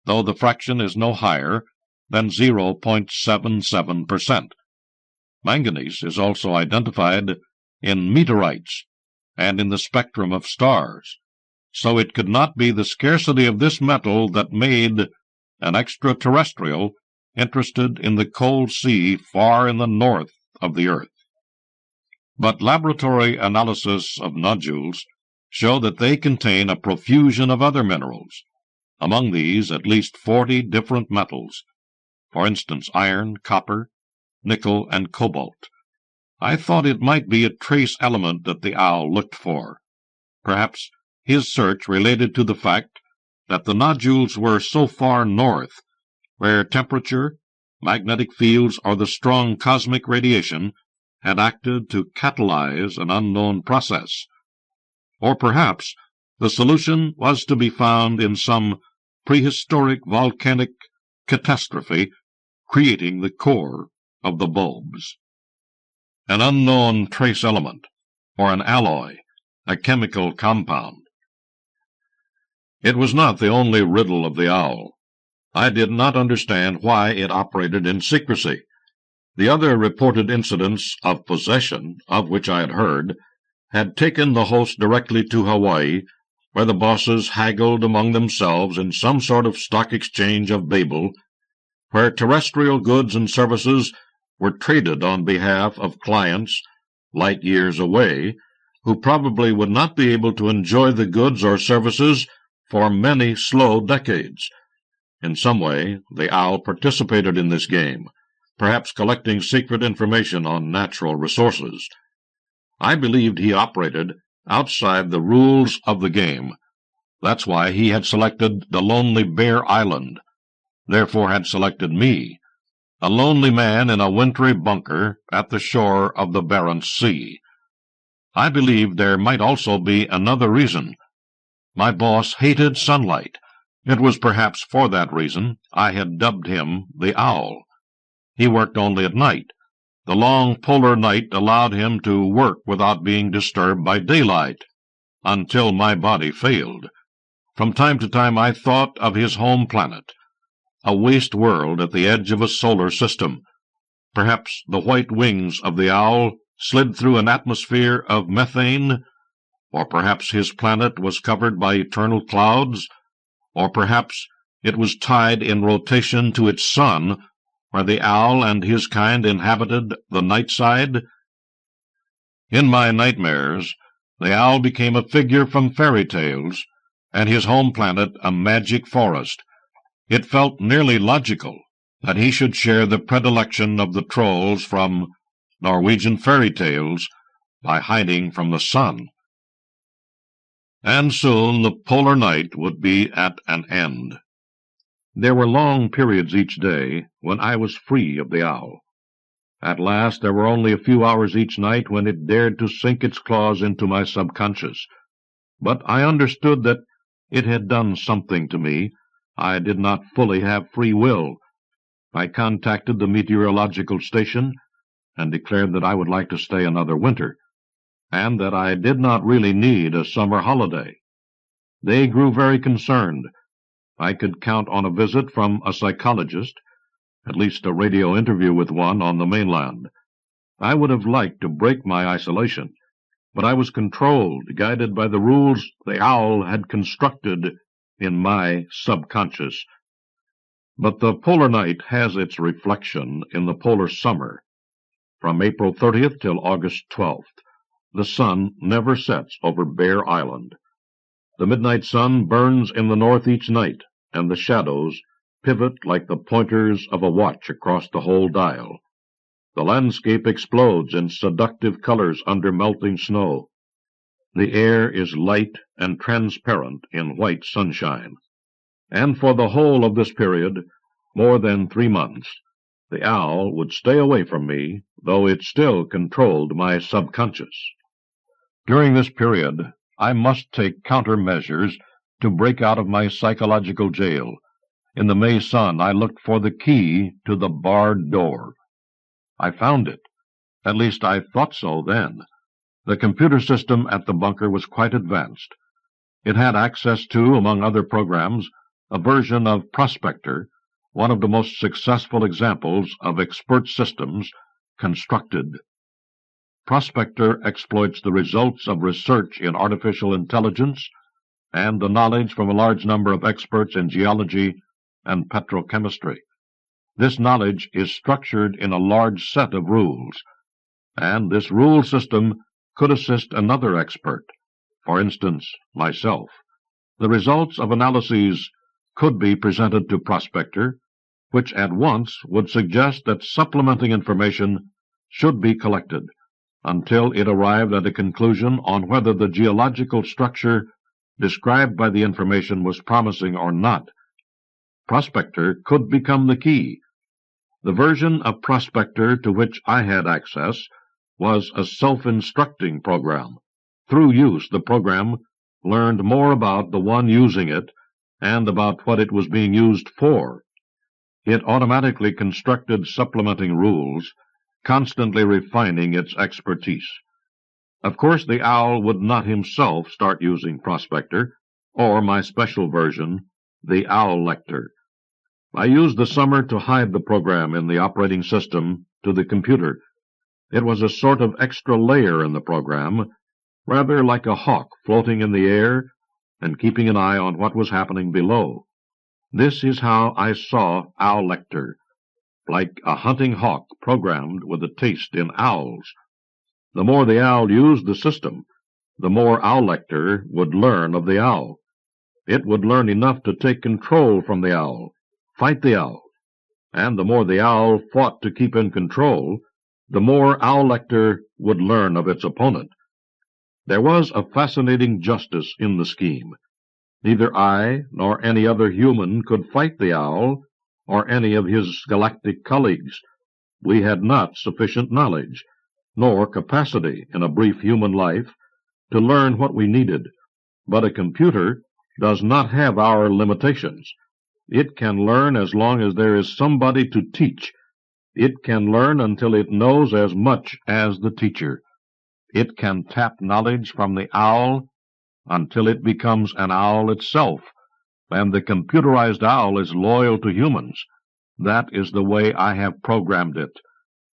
though the fraction is no higher than 0.77%. Manganese is also identified in meteorites and in the spectrum of stars, so it could not be the scarcity of this metal that made an extraterrestrial interested in the cold sea far in the north of the Earth. But laboratory analysis of nodules show that they contain a profusion of other minerals, among these at least 40 different metals, for instance iron, copper, nickel, and cobalt. I thought it might be a trace element that the owl looked for. Perhaps his search related to the fact that the nodules were so far north, where temperature, magnetic fields, or the strong cosmic radiation had acted to catalyze an unknown process. Or perhaps The solution was to be found in some prehistoric volcanic catastrophe creating the core of the bulbs. An unknown trace element, or an alloy, a chemical compound. It was not the only riddle of the owl. I did not understand why it operated in secrecy. The other reported incidents of possession, of which I had heard, had taken the host directly to Hawaii, where the bosses haggled among themselves in some sort of stock exchange of Babel, where terrestrial goods and services were traded on behalf of clients light years away, who probably would not be able to enjoy the goods or services for many slow decades. In some way, the owl participated in this game, perhaps collecting secret information on natural resources. I believed he operated outside the rules of the game. That's why he had selected the lonely Bear Island, therefore had selected me, a lonely man in a wintry bunker at the shore of the Barents Sea. I believed there might also be another reason. My boss hated sunlight. It was perhaps for that reason I had dubbed him the Owl. He worked only at night. The long polar night allowed him to work without being disturbed by daylight, until my body failed. From time to time I thought of his home planet, a waste world at the edge of a solar system. Perhaps the white wings of the owl slid through an atmosphere of methane, or perhaps his planet was covered by eternal clouds, or perhaps it was tied in rotation to its sun, where the owl and his kind inhabited the night side. In my nightmares, the owl became a figure from fairy tales, and his home planet a magic forest. It felt nearly logical that he should share the predilection of the trolls from Norwegian fairy tales by hiding from the sun. And soon the polar night would be at an end. There were long periods each day when I was free of the owl. At last there were only a few hours each night when it dared to sink its claws into my subconscious. But I understood that it had done something to me. I did not fully have free will. I contacted the meteorological station and declared that I would like to stay another winter, and that I did not really need a summer holiday. They grew very concerned. I could count on a visit from a psychologist, at least a radio interview with one on the mainland. I would have liked to break my isolation, but I was controlled, guided by the rules the owl had constructed in my subconscious. But the polar night has its reflection in the polar summer. From April 30th till August 12th, the sun never sets over Bear Island. The midnight sun burns in the north each night, and the shadows pivot like the pointers of a watch across the whole dial. The landscape explodes in seductive colors under melting snow. The air is light and transparent in white sunshine. And for the whole of this period, more than 3 months, the owl would stay away from me, though it still controlled my subconscious. During this period, I must take countermeasures to break out of my psychological jail. In the May sun, I looked for the key to the barred door. I found it. At least I thought so then. The computer system at the bunker was quite advanced. It had access to, among other programs, a version of Prospector, one of the most successful examples of expert systems constructed. Prospector exploits the results of research in artificial intelligence and the knowledge from a large number of experts in geology and petrochemistry. This knowledge is structured in a large set of rules, and this rule system could assist another expert, for instance, myself. The results of analyses could be presented to Prospector, which at once would suggest that supplementing information should be collected, until it arrived at a conclusion on whether the geological structure described by the information was promising or not. Prospector could become the key. The version of Prospector to which I had access was a self-instructing program. Through use, the program learned more about the one using it and about what it was being used for. It automatically constructed supplementing rules, constantly refining its expertise. Of course, the owl would not himself start using Prospector, or my special version, the Owl Lector. I used the summer to hide the program in the operating system to the computer. It was a sort of extra layer in the program, rather like a hawk floating in the air and keeping an eye on what was happening below. This is how I saw Owl Lector, like a hunting hawk programmed with a taste in owls. The more the owl used the system, the more Owl Lector would learn of the owl. It would learn enough to take control from the owl, fight the owl, and the more the owl fought to keep in control, the more Owl Lector would learn of its opponent. There was a fascinating justice in the scheme. Neither I nor any other human could fight the owl or any of his galactic colleagues. We had not sufficient knowledge, nor capacity in a brief human life to learn what we needed. But a computer does not have our limitations. It can learn as long as there is somebody to teach. It can learn until it knows as much as the teacher. It can tap knowledge from the owl until it becomes an owl itself, and the computerized owl is loyal to humans. That is the way I have programmed it,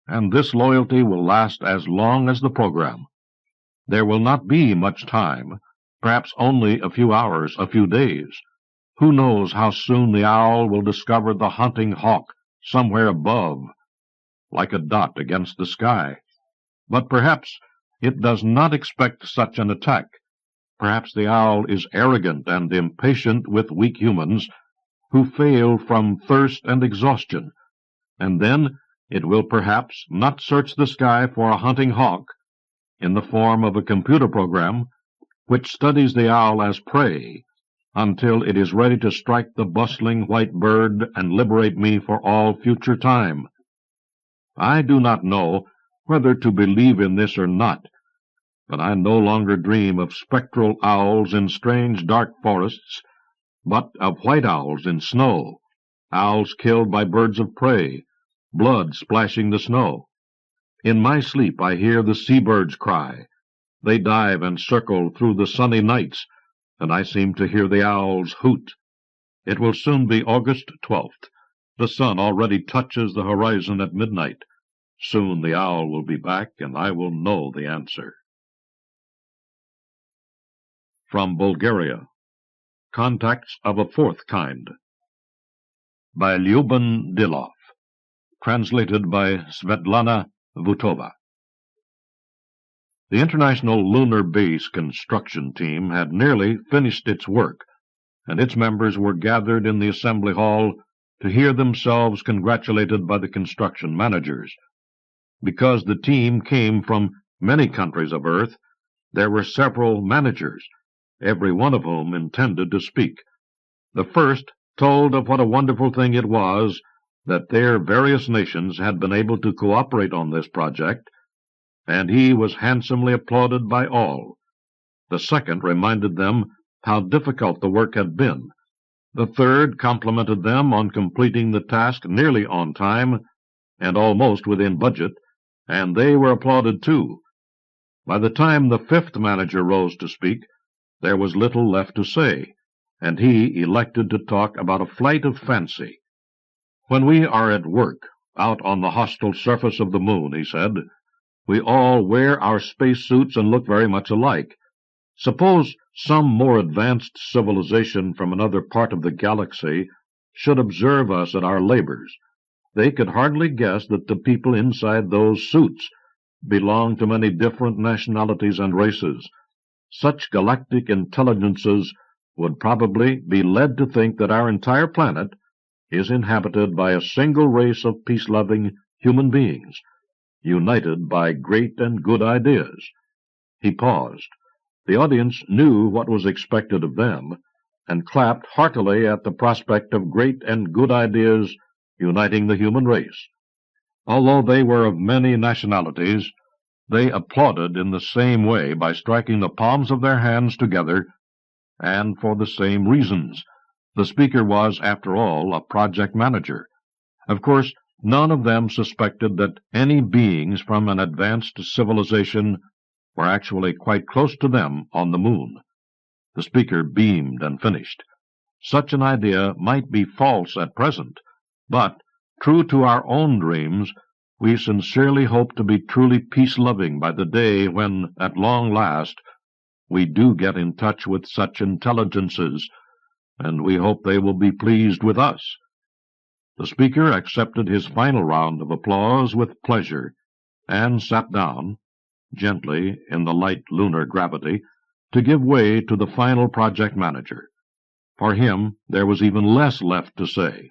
and this loyalty will last as long as the program. There will not be much time, perhaps only a few hours, a few days. Who knows how soon the owl will discover the hunting hawk somewhere above, like a dot against the sky. But perhaps it does not expect such an attack. Perhaps the owl is arrogant and impatient with weak humans who fail from thirst and exhaustion, and then it will perhaps not search the sky for a hunting hawk in the form of a computer program which studies the owl as prey until it is ready to strike the bustling white bird and liberate me for all future time. I do not know whether to believe in this or not, but I no longer dream of spectral owls in strange dark forests, but of white owls in snow, owls killed by birds of prey, blood splashing the snow. In my sleep I hear the seabirds cry. They dive and circle through the sunny nights, and I seem to hear the owls hoot. It will soon be August 12th. The sun already touches the horizon at midnight. Soon the owl will be back, and I will know the answer. From Bulgaria, Contacts of a Fourth Kind, by Ljuben Dilov, translated by Svetlana Vutova. The International Lunar Base construction team had nearly finished its work, and its members were gathered in the assembly hall to hear themselves congratulated by the construction managers. Because the team came from many countries of Earth, there were several managers, every one of whom intended to speak. The first told of what a wonderful thing it was that their various nations had been able to cooperate on this project, and he was handsomely applauded by all. The second reminded them how difficult the work had been. The third complimented them on completing the task nearly on time and almost within budget, and they were applauded too. By the time the fifth manager rose to speak, there was little left to say, and he elected to talk about a flight of fancy. When we are at work, out on the hostile surface of the moon, he said, we all wear our space suits and look very much alike. Suppose some more advanced civilization from another part of the galaxy should observe us at our labors. They could hardly guess that the people inside those suits belong to many different nationalities and races. Such galactic intelligences would probably be led to think that our entire planet is inhabited by a single race of peace-loving human beings, united by great and good ideas. He paused. The audience knew what was expected of them, and clapped heartily at the prospect of great and good ideas uniting the human race. Although they were of many nationalities, they applauded in the same way by striking the palms of their hands together and for the same reasons. The speaker was, after all, a project manager. Of course, none of them suspected that any beings from an advanced civilization were actually quite close to them on the moon. The speaker beamed and finished. Such an idea might be false at present, but, true to our own dreams, we sincerely hope to be truly peace-loving by the day when, at long last, we do get in touch with such intelligences, and we hope they will be pleased with us. The speaker accepted his final round of applause with pleasure, and sat down, gently in the light lunar gravity, to give way to the final project manager. For him, there was even less left to say.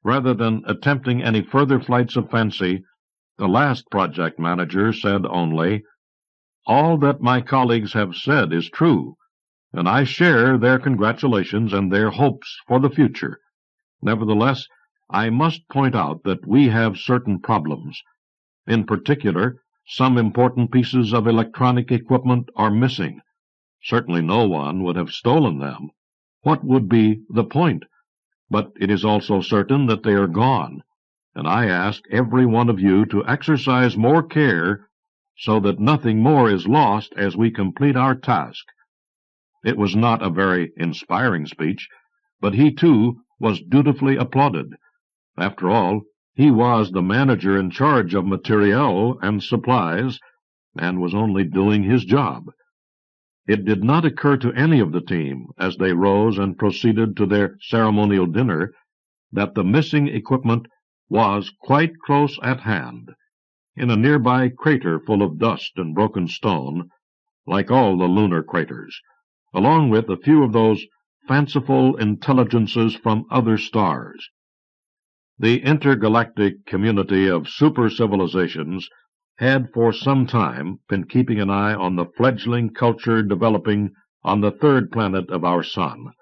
Rather than attempting any further flights of fancy, the last project manager said only, "All that my colleagues have said is true, and I share their congratulations and their hopes for the future. Nevertheless, I must point out that we have certain problems. In particular, some important pieces of electronic equipment are missing. Certainly no one would have stolen them. What would be the point? But it is also certain that they are gone, and I ask every one of you to exercise more care so that nothing more is lost as we complete our task." It was not a very inspiring speech, but he, too, was dutifully applauded. After all, he was the manager in charge of materiel and supplies, and was only doing his job. It did not occur to any of the team, as they rose and proceeded to their ceremonial dinner, that the missing equipment was quite close at hand, in a nearby crater full of dust and broken stone, like all the lunar craters, along with a few of those fanciful intelligences from other stars. The intergalactic community of super-civilizations had for some time been keeping an eye on the fledgling culture developing on the third planet of our sun.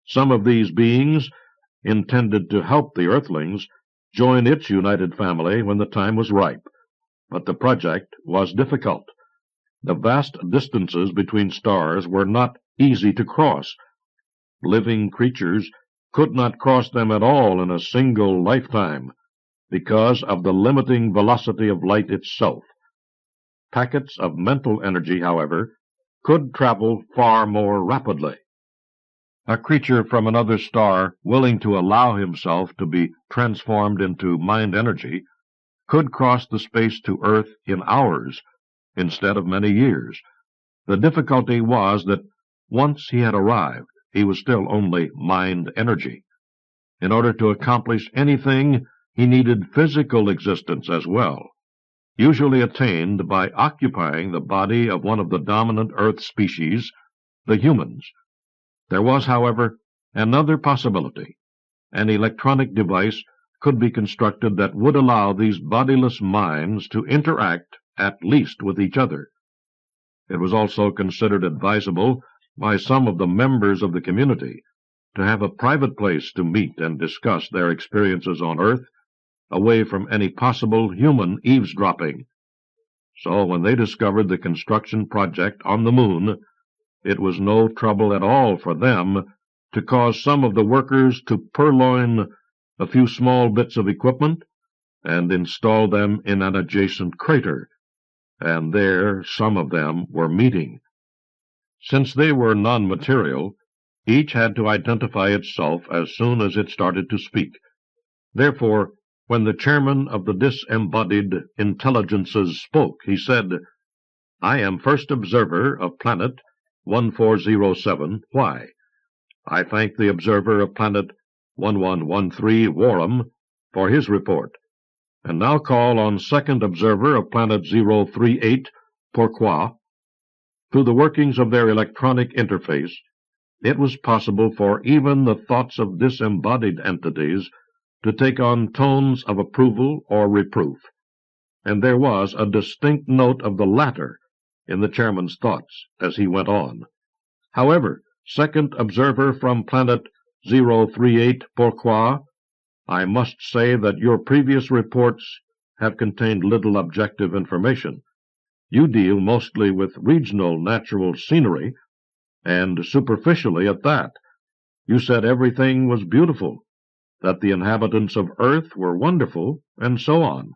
Some of these beings, intended to help the Earthlings, join its united family when the time was ripe. But the project was difficult. The vast distances between stars were not easy to cross. Living creatures could not cross them at all in a single lifetime, because of the limiting velocity of light itself. Packets of mental energy, however, could travel far more rapidly. A creature from another star willing to allow himself to be transformed into mind energy could cross the space to Earth in hours instead of many years. The difficulty was that once he had arrived, he was still only mind energy. In order to accomplish anything, he needed physical existence as well, usually attained by occupying the body of one of the dominant Earth species, the humans. There was, however, another possibility. An electronic device could be constructed that would allow these bodiless minds to interact at least with each other. It was also considered advisable by some of the members of the community to have a private place to meet and discuss their experiences on Earth, away from any possible human eavesdropping. So when they discovered the construction project on the moon, it was no trouble at all for them to cause some of the workers to purloin a few small bits of equipment and install them in an adjacent crater, and there some of them were meeting. Since they were non-material, each had to identify itself as soon as it started to speak. Therefore, when the chairman of the disembodied intelligences spoke, he said, "I am first observer of planet 1407, Y. I thank the observer of planet 1113, Warham, for his report, and now call on second observer of planet 038, Pourquoi." Through the workings of their electronic interface, it was possible for even the thoughts of disembodied entities to take on tones of approval or reproof, and there was a distinct note of the latter in the chairman's thoughts as he went on. "However, second observer from planet 038, Pourquoi, I must say that your previous reports have contained little objective information. You deal mostly with regional natural scenery, and superficially at that. You said everything was beautiful, that the inhabitants of Earth were wonderful, and so on.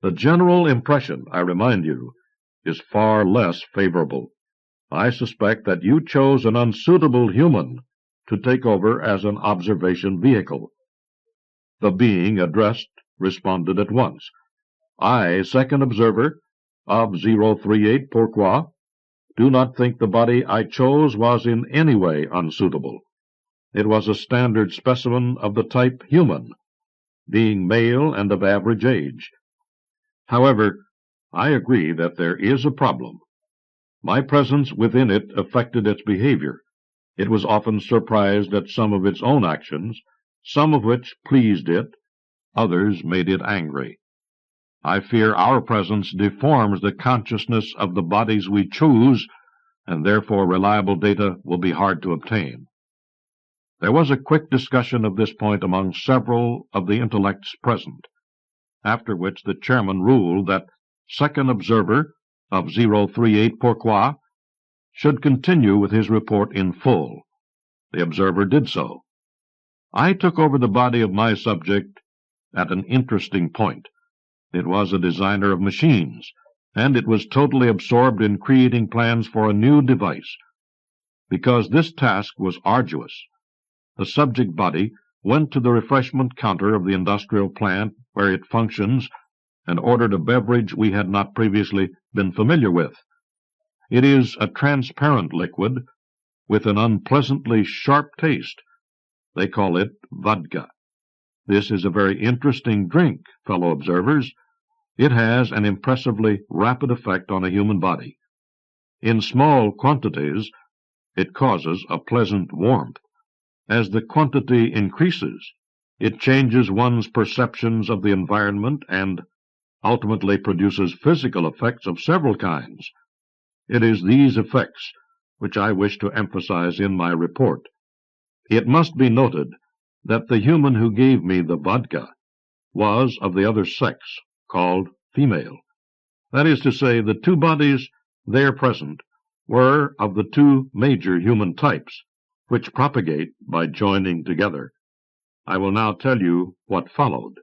The general impression, I remind you, is far less favorable. I suspect that you chose an unsuitable human to take over as an observation vehicle. The being addressed responded at once. I, second observer of 038 Pourquoi, do not think the body I chose was in any way unsuitable. It was a standard specimen of the type human, being male and of average age. However, I agree that there is a problem. My presence within it affected its behavior. It was often surprised at some of its own actions, some of which pleased it, others made it angry. I fear our presence deforms the consciousness of the bodies we choose, and therefore reliable data will be hard to obtain. There was a quick discussion of this point among several of the intellects present, after which the chairman ruled that second observer of 038 Pourquoi should continue with his report in full. The observer did so. I took over the body of my subject at an interesting point. It was a designer of machines, and it was totally absorbed in creating plans for a new device. Because this task was arduous, the subject body went to the refreshment counter of the industrial plant where it functions and ordered a beverage we had not previously been familiar with. It is a transparent liquid with an unpleasantly sharp taste. They call it vodka. This is a very interesting drink, fellow observers. It has an impressively rapid effect on a human body. In small quantities, it causes a pleasant warmth. As the quantity increases, it changes one's perceptions of the environment and ultimately produces physical effects of several kinds. It is these effects which I wish to emphasize in my report. It must be noted that the human who gave me the vodka was of the other sex, called female. That is to say, the two bodies there present were of the two major human types, which propagate by joining together. I will now tell you what followed.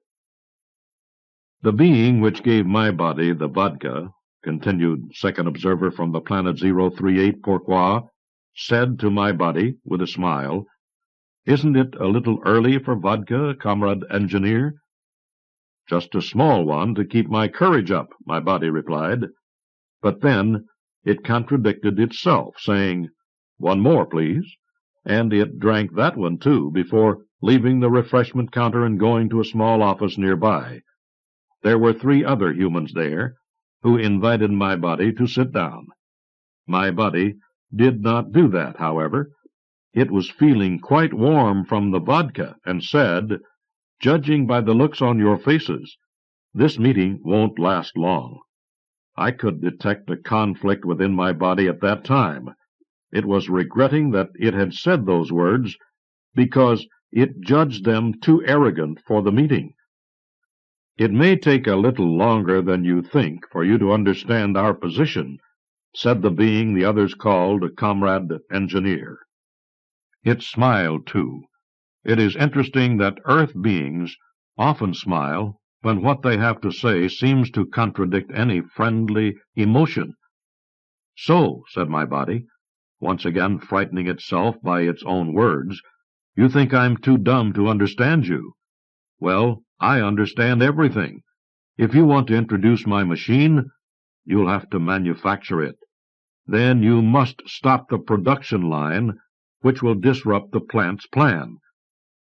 The being which gave my body the vodka, continued second observer from the planet 038 Pourquoi, said to my body with a smile, "Isn't it a little early for vodka, comrade engineer?" "Just a small one to keep my courage up," my body replied. But then it contradicted itself, saying, "One more, please," and it drank that one too before leaving the refreshment counter and going to a small office nearby. There were 3 other humans there, who invited my body to sit down. My body did not do that, however. It was feeling quite warm from the vodka, and said, "Judging by the looks on your faces, this meeting won't last long." I could detect a conflict within my body at that time. It was regretting that it had said those words, because it judged them too arrogant for the meeting. "It may take a little longer than you think for you to understand our position," said the being the others called a comrade engineer. It smiled, too. It is interesting that Earth beings often smile when what they have to say seems to contradict any friendly emotion. "So," said my body, once again frightening itself by its own words, "you think I'm too dumb to understand you? Well, I understand everything. If you want to introduce my machine, you'll have to manufacture it. Then you must stop the production line, which will disrupt the plant's plan.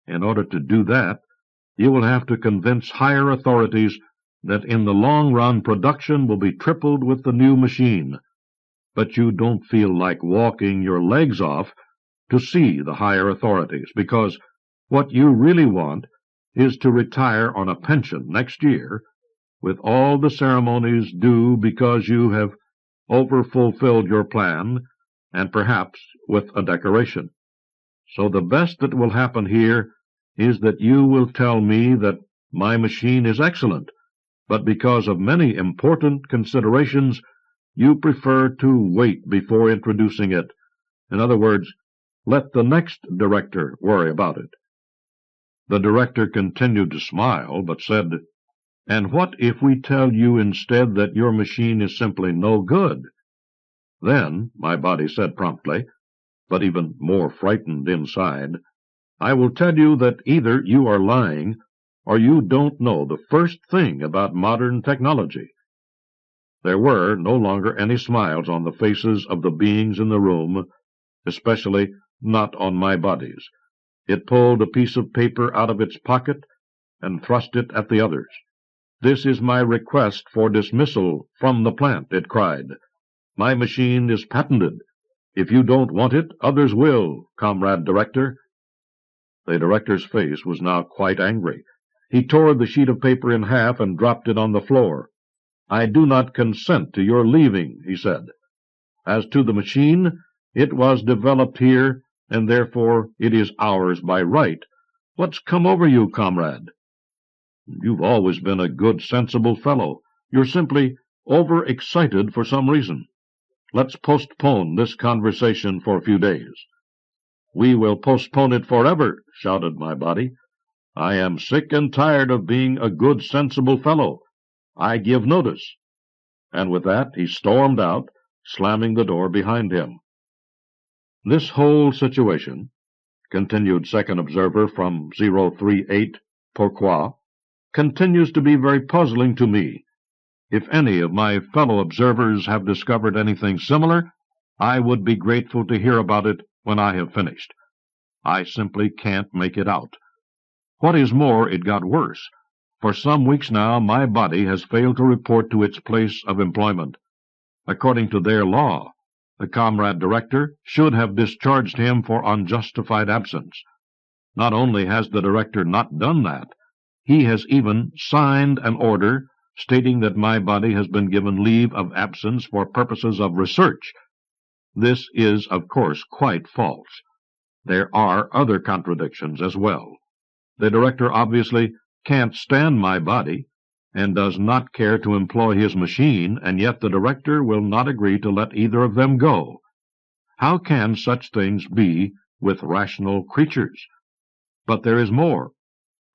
In order to do that, you will have to convince higher authorities that in the long run production will be tripled with the new machine. But you don't feel like walking your legs off to see the higher authorities, because what you really want is to retire on a pension next year, with all the ceremonies due because you have overfulfilled your plan, and perhaps with a decoration. So the best that will happen here is that you will tell me that my machine is excellent, but because of many important considerations, you prefer to wait before introducing it, In other words, let the next director worry about it. The director continued to smile, but said, "And what if we tell you instead that your machine is simply no good?" "Then," my body said promptly, but even more frightened inside, "I will tell you that either you are lying or you don't know the first thing about modern technology." There were no longer any smiles on the faces of the beings in the room, especially not on my body's. It pulled a piece of paper out of its pocket and thrust it at the others. "This is my request for dismissal from the plant," it cried. "My machine is patented. If you don't want it, others will, Comrade Director." The director's face was now quite angry. He tore the sheet of paper in half and dropped it on the floor. "I do not consent to your leaving," he said. "As to the machine, it was developed here, and therefore it is ours by right. What's come over you, comrade?" "You've always been a good, sensible fellow. You're simply overexcited for some reason. Let's postpone this conversation for a few days." "We will postpone it forever," shouted my body. "I am sick and tired of being a good, sensible fellow. I give notice." And with that he stormed out, slamming the door behind him. "This whole situation," continued Second Observer from 038 Pourquoi, "continues to be very puzzling to me. If any of my fellow observers have discovered anything similar, I would be grateful to hear about it when I have finished. I simply can't make it out. What is more, it got worse. For some weeks now my body has failed to report to its place of employment. According to their law, the Comrade Director should have discharged him for unjustified absence. Not only has the Director not done that, he has even signed an order stating that my body has been given leave of absence for purposes of research. This is, of course, quite false. There are other contradictions as well. The Director obviously can't stand my body, and does not care to employ his machine, and yet the Director will not agree to let either of them go. How can such things be with rational creatures? But there is more.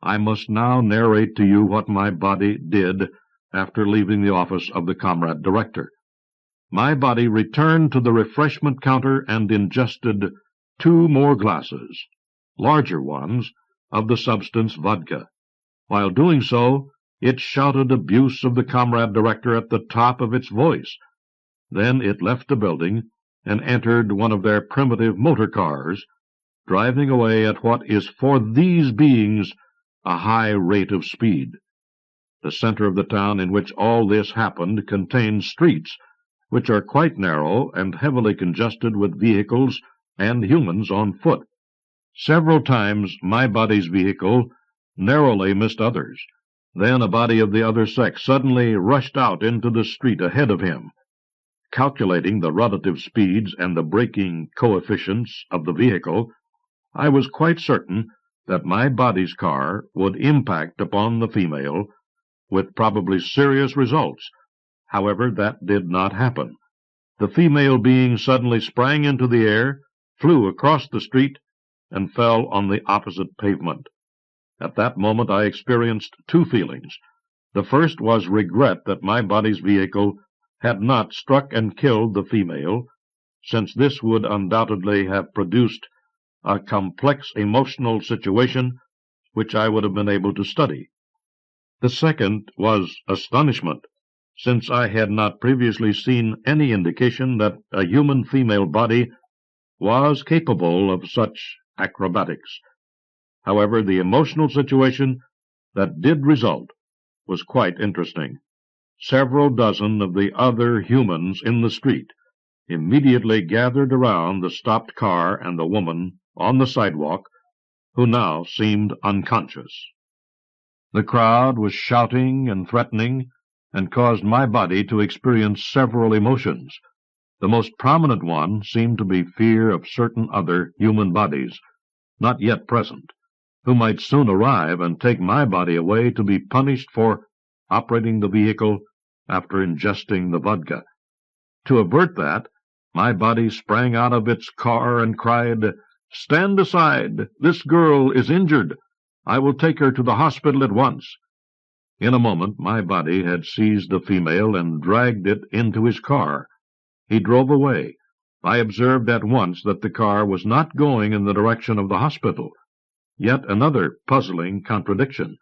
I must now narrate to you what my body did after leaving the office of the Comrade Director. My body returned to the refreshment counter and ingested 2 more glasses, larger ones, of the substance vodka. While doing so, it shouted abuse of the Comrade Director at the top of its voice. Then it left the building and entered one of their primitive motor cars, driving away at what is for these beings a high rate of speed. The center of the town in which all this happened contains streets which are quite narrow and heavily congested with vehicles and humans on foot. Several times my body's vehicle narrowly missed others. Then a body of the other sex suddenly rushed out into the street ahead of him. Calculating the relative speeds and the braking coefficients of the vehicle, I was quite certain that my body's car would impact upon the female, with probably serious results. However, that did not happen. The female being suddenly sprang into the air, flew across the street, and fell on the opposite pavement. At that moment I experienced 2 feelings. The first was regret that my body's vehicle had not struck and killed the female, since this would undoubtedly have produced a complex emotional situation which I would have been able to study. The second was astonishment, since I had not previously seen any indication that a human female body was capable of such acrobatics. However, the emotional situation that did result was quite interesting. Several dozen of the other humans in the street immediately gathered around the stopped car and the woman on the sidewalk, who now seemed unconscious. The crowd was shouting and threatening, and caused my body to experience several emotions. The most prominent one seemed to be fear of certain other human bodies, not yet present, who might soon arrive and take my body away to be punished for operating the vehicle after ingesting the vodka. To avert that, My body sprang out of its car and cried, "Stand aside! This girl is injured. I will take her to the hospital at once." In a moment my body had seized the female and dragged it into his car. He drove away. I observed at once that the car was not going in the direction of the hospital. Yet another puzzling contradiction.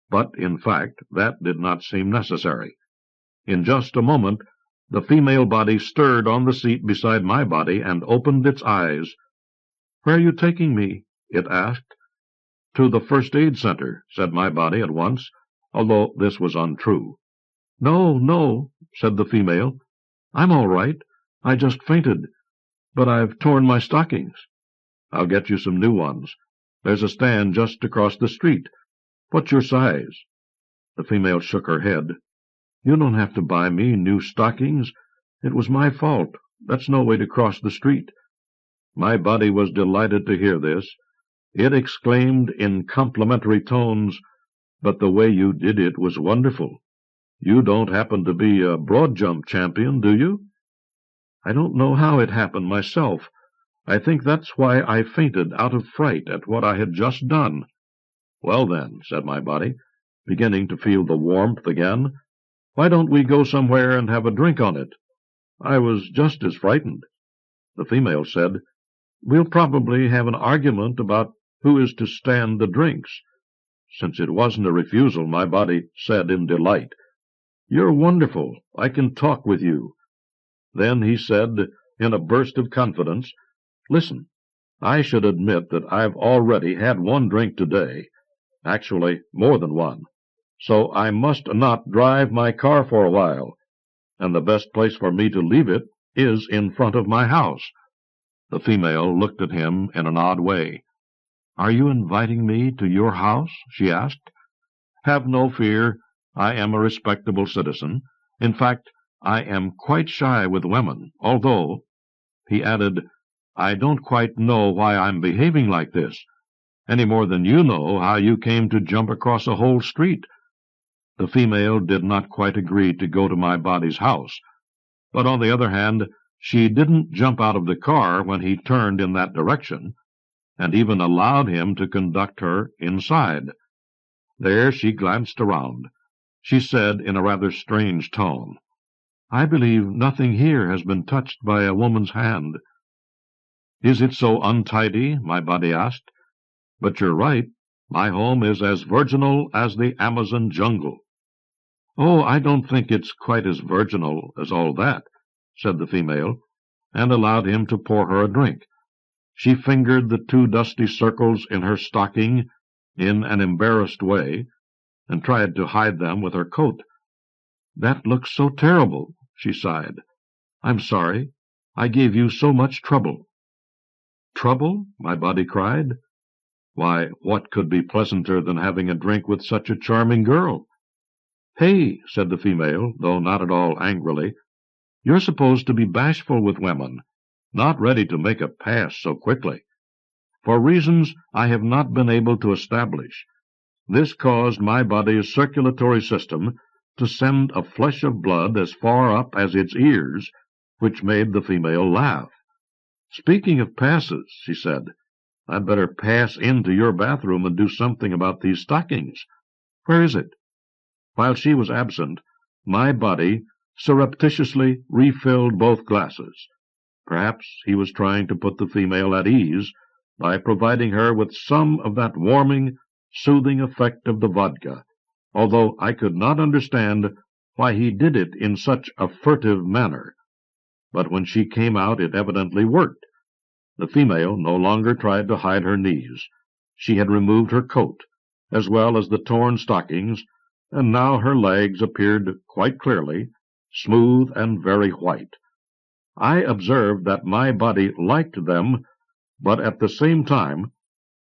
But, in fact, that did not seem necessary. In just a moment, the female body stirred on the seat beside my body and opened its eyes. "Where are you taking me?" it asked. "To the first aid center," said my body at once, although this was untrue. "No, no," said the female. "I'm all right. I just fainted. But I've torn my stockings." "I'll get you some new ones. There's a stand just across the street. What's your size?" The female shook her head. "You don't have to buy me new stockings. It was my fault. That's no way to cross the street." My body was delighted to hear this. It exclaimed in complimentary tones, "But the way you did it was wonderful. You don't happen to be a broad jump champion, do you?" "I don't know how it happened myself. I think that's why I fainted out of fright at what I had just done." "Well, then," said my body, beginning to feel the warmth again, "why don't we go somewhere and have a drink on it? I was just as frightened." The female said, "We'll probably have an argument about who is to stand the drinks." Since it wasn't a refusal, my body said in delight, "You're wonderful. I can talk with you." Then he said, in a burst of confidence, "Listen, I should admit that I've already had one drink today, actually more than one, so I must not drive my car for a while, and the best place for me to leave it is in front of my house." The female looked at him in an odd way. "Are you inviting me to your house?" she asked. "Have no fear. I am a respectable citizen. In fact, I am quite shy with women, although," he added, "I don't quite know why I'm behaving like this, any more than you know how you came to jump across a whole street." The female did not quite agree to go to my body's house, but on the other hand, she didn't jump out of the car when he turned in that direction, and even allowed him to conduct her inside. There she glanced around. She said in a rather strange tone, "I believe nothing here has been touched by a woman's hand." "Is it so untidy?" my body asked. "But you're right. My home is as virginal as the Amazon jungle." "Oh, I don't think it's quite as virginal as all that," said the female, and allowed him to pour her a drink. She fingered the 2 dusty circles in her stocking in an embarrassed way, and tried to hide them with her coat. "That looks so terrible," she sighed. "I'm sorry. I gave you so much trouble." "Trouble?" my body cried. "Why, what could be pleasanter than having a drink with such a charming girl?" "Hey," said the female, though not at all angrily, "you're supposed to be bashful with women, not ready to make a pass so quickly. For reasons I have not been able to establish, this caused my body's circulatory system to send a flush of blood as far up as its ears, which made the female laugh. "Speaking of passes," she said, "I'd better pass into your bathroom and do something about these stockings. Where is it?" While she was absent, my body surreptitiously refilled both glasses. Perhaps he was trying to put the female at ease by providing her with some of that warming, soothing effect of the vodka, although I could not understand why he did it in such a furtive manner. But when she came out, it evidently worked. The female no longer tried to hide her knees. She had removed her coat, as well as the torn stockings, and now her legs appeared quite clearly, smooth and very white. I observed that my body liked them, but at the same time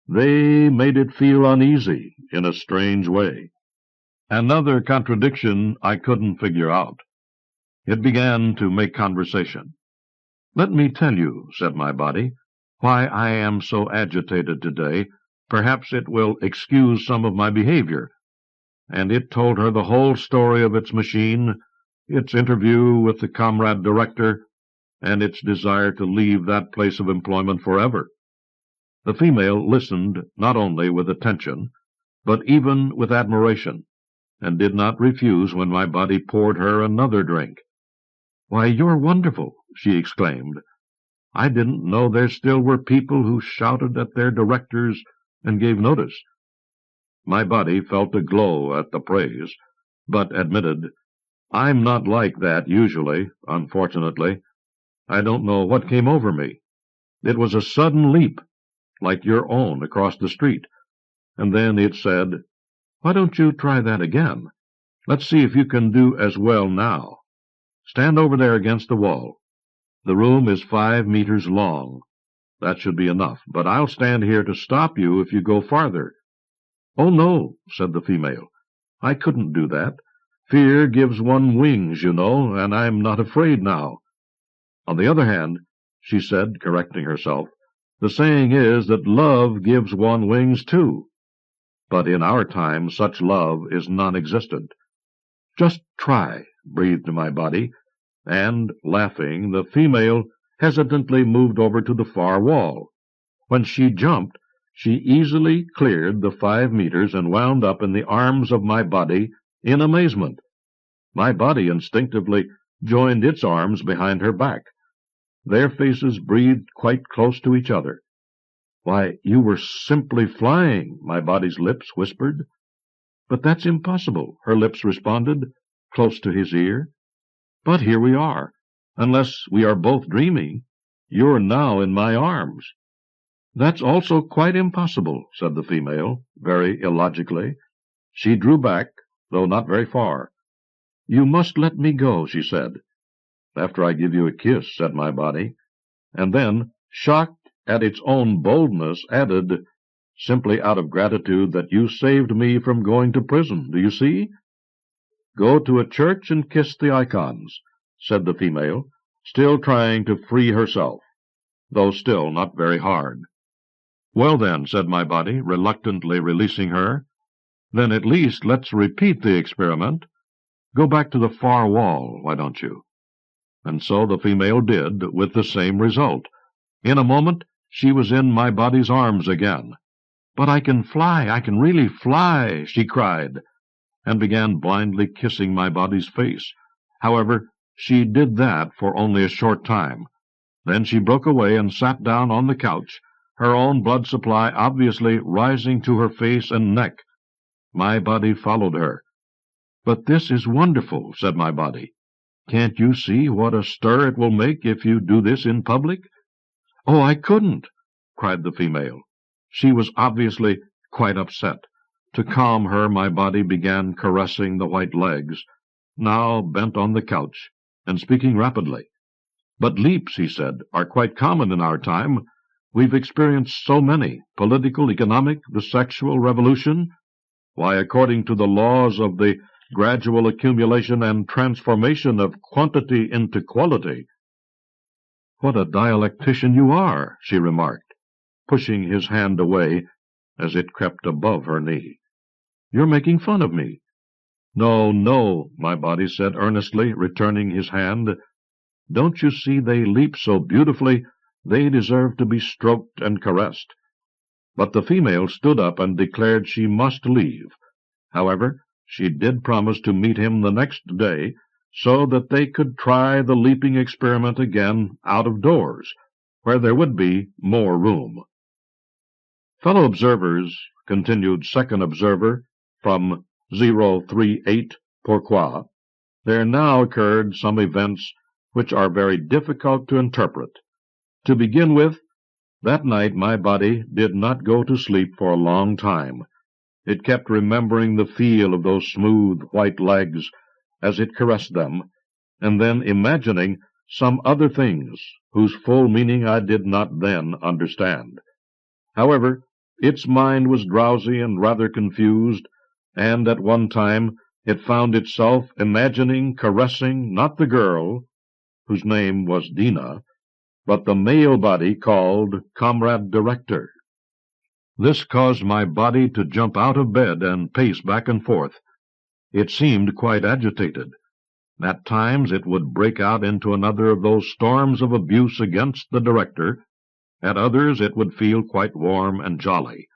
they made it feel uneasy in a strange way. Another contradiction I couldn't figure out. It began to make conversation. "Let me tell you," said my body, "why I am so agitated today. Perhaps it will excuse some of my behavior." And it told her the whole story of its machine, its interview with the comrade director, and its desire to leave that place of employment forever. The female listened not only with attention, but even with admiration, and did not refuse when my body poured her another drink. "Why, you're wonderful!" she exclaimed. "I didn't know there still were people who shouted at their directors and gave notice." My body felt a glow at the praise, but admitted, "I'm not like that usually, unfortunately. I don't know what came over me. It was a sudden leap, like your own across the street, and then it said, 'Why don't you try that again? Let's see if you can do as well now. Stand over there against the wall. The room is 5 meters long. That should be enough, but I'll stand here to stop you if you go farther.' 'Oh, no,' said the female. 'I couldn't do that. Fear gives one wings, you know, and I'm not afraid now.' 'On the other hand,' she said, correcting herself, 'the saying is that love gives one wings, too. But in our time such love is non-existent.' 'Just try,' breathed my body, and, laughing, the female hesitantly moved over to the far wall. When she jumped, she easily cleared the 5 meters and wound up in the arms of my body in amazement. My body instinctively joined its arms behind her back. Their faces breathed quite close to each other. 'Why, you were simply flying,' my body's lips whispered. 'But that's impossible,' her lips responded, close to his ear. 'But here we are. Unless we are both dreaming, you're now in my arms.' 'That's also quite impossible,' said the female, very illogically. She drew back, though not very far. 'You must let me go,' she said. 'After I give you a kiss,' said my body, and then, shocked at its own boldness, added, 'simply out of gratitude that you saved me from going to prison, do you see?' 'Go to a church and kiss the icons,' said the female, still trying to free herself, though still not very hard. 'Well, then,' said my body, reluctantly releasing her, 'then at least let's repeat the experiment. Go back to the far wall, why don't you?' And so the female did, with the same result. In a moment she was in my body's arms again. 'But I can fly, I can really fly!' she cried, and began blindly kissing my body's face. However, she did that for only a short time. Then she broke away and sat down on the couch, her own blood supply obviously rising to her face and neck. My body followed her. 'But this is wonderful,' said my body. 'Can't you see what a stir it will make if you do this in public?' 'Oh, I couldn't!' cried the female. She was obviously quite upset. To calm her, my body began caressing the white legs, now bent on the couch, and speaking rapidly. 'But leaps,' he said, 'are quite common in our time. We've experienced so many, political, economic, the sexual revolution. Why, according to the laws of the gradual accumulation and transformation of quantity into quality.' 'What a dialectician you are,' she remarked, pushing his hand away as it crept above her knee. 'You're making fun of me.' 'No, no,' my body said earnestly, returning his hand. 'Don't you see they leap so beautifully, they deserve to be stroked and caressed.' But the female stood up and declared she must leave. However, she did promise to meet him the next day, so that they could try the leaping experiment again out of doors, where there would be more room. 'Fellow observers,' continued second observer from 038 Pourquoi, 'there now occurred some events which are very difficult to interpret. To begin with, that night my body did not go to sleep for a long time. It kept remembering the feel of those smooth white legs as it caressed them, and then imagining some other things whose full meaning I did not then understand. However, its mind was drowsy and rather confused, and at one time it found itself imagining caressing not the girl, whose name was Dina, but the male body called Comrade Director. This caused my body to jump out of bed and pace back and forth. It seemed quite agitated. At times it would break out into another of those storms of abuse against the director. At others it would feel quite warm and jolly,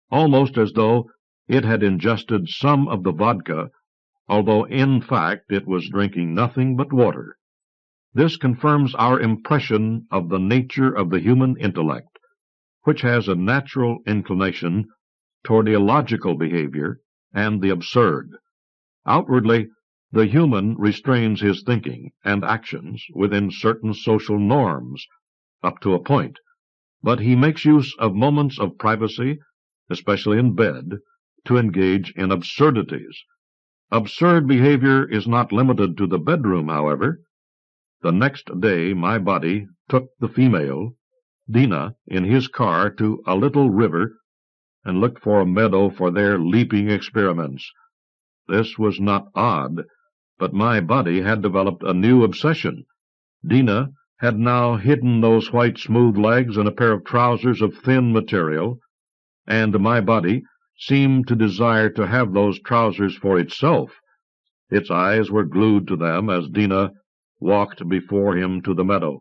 almost as though it had ingested some of the vodka, although in fact it was drinking nothing but water. This confirms our impression of the nature of the human intellect, which has a natural inclination toward illogical behavior and the absurd. Outwardly, the human restrains his thinking and actions within certain social norms, up to a point, but he makes use of moments of privacy, especially in bed, to engage in absurdities. Absurd behavior is not limited to the bedroom, however. The next day my body took the female, Dina, in his car to a little river and looked for a meadow for their leaping experiments. This was not odd, but my body had developed a new obsession. Dina had now hidden those white smooth legs in a pair of trousers of thin material, and my body seemed to desire to have those trousers for itself. Its eyes were glued to them as Dina walked before him to the meadow.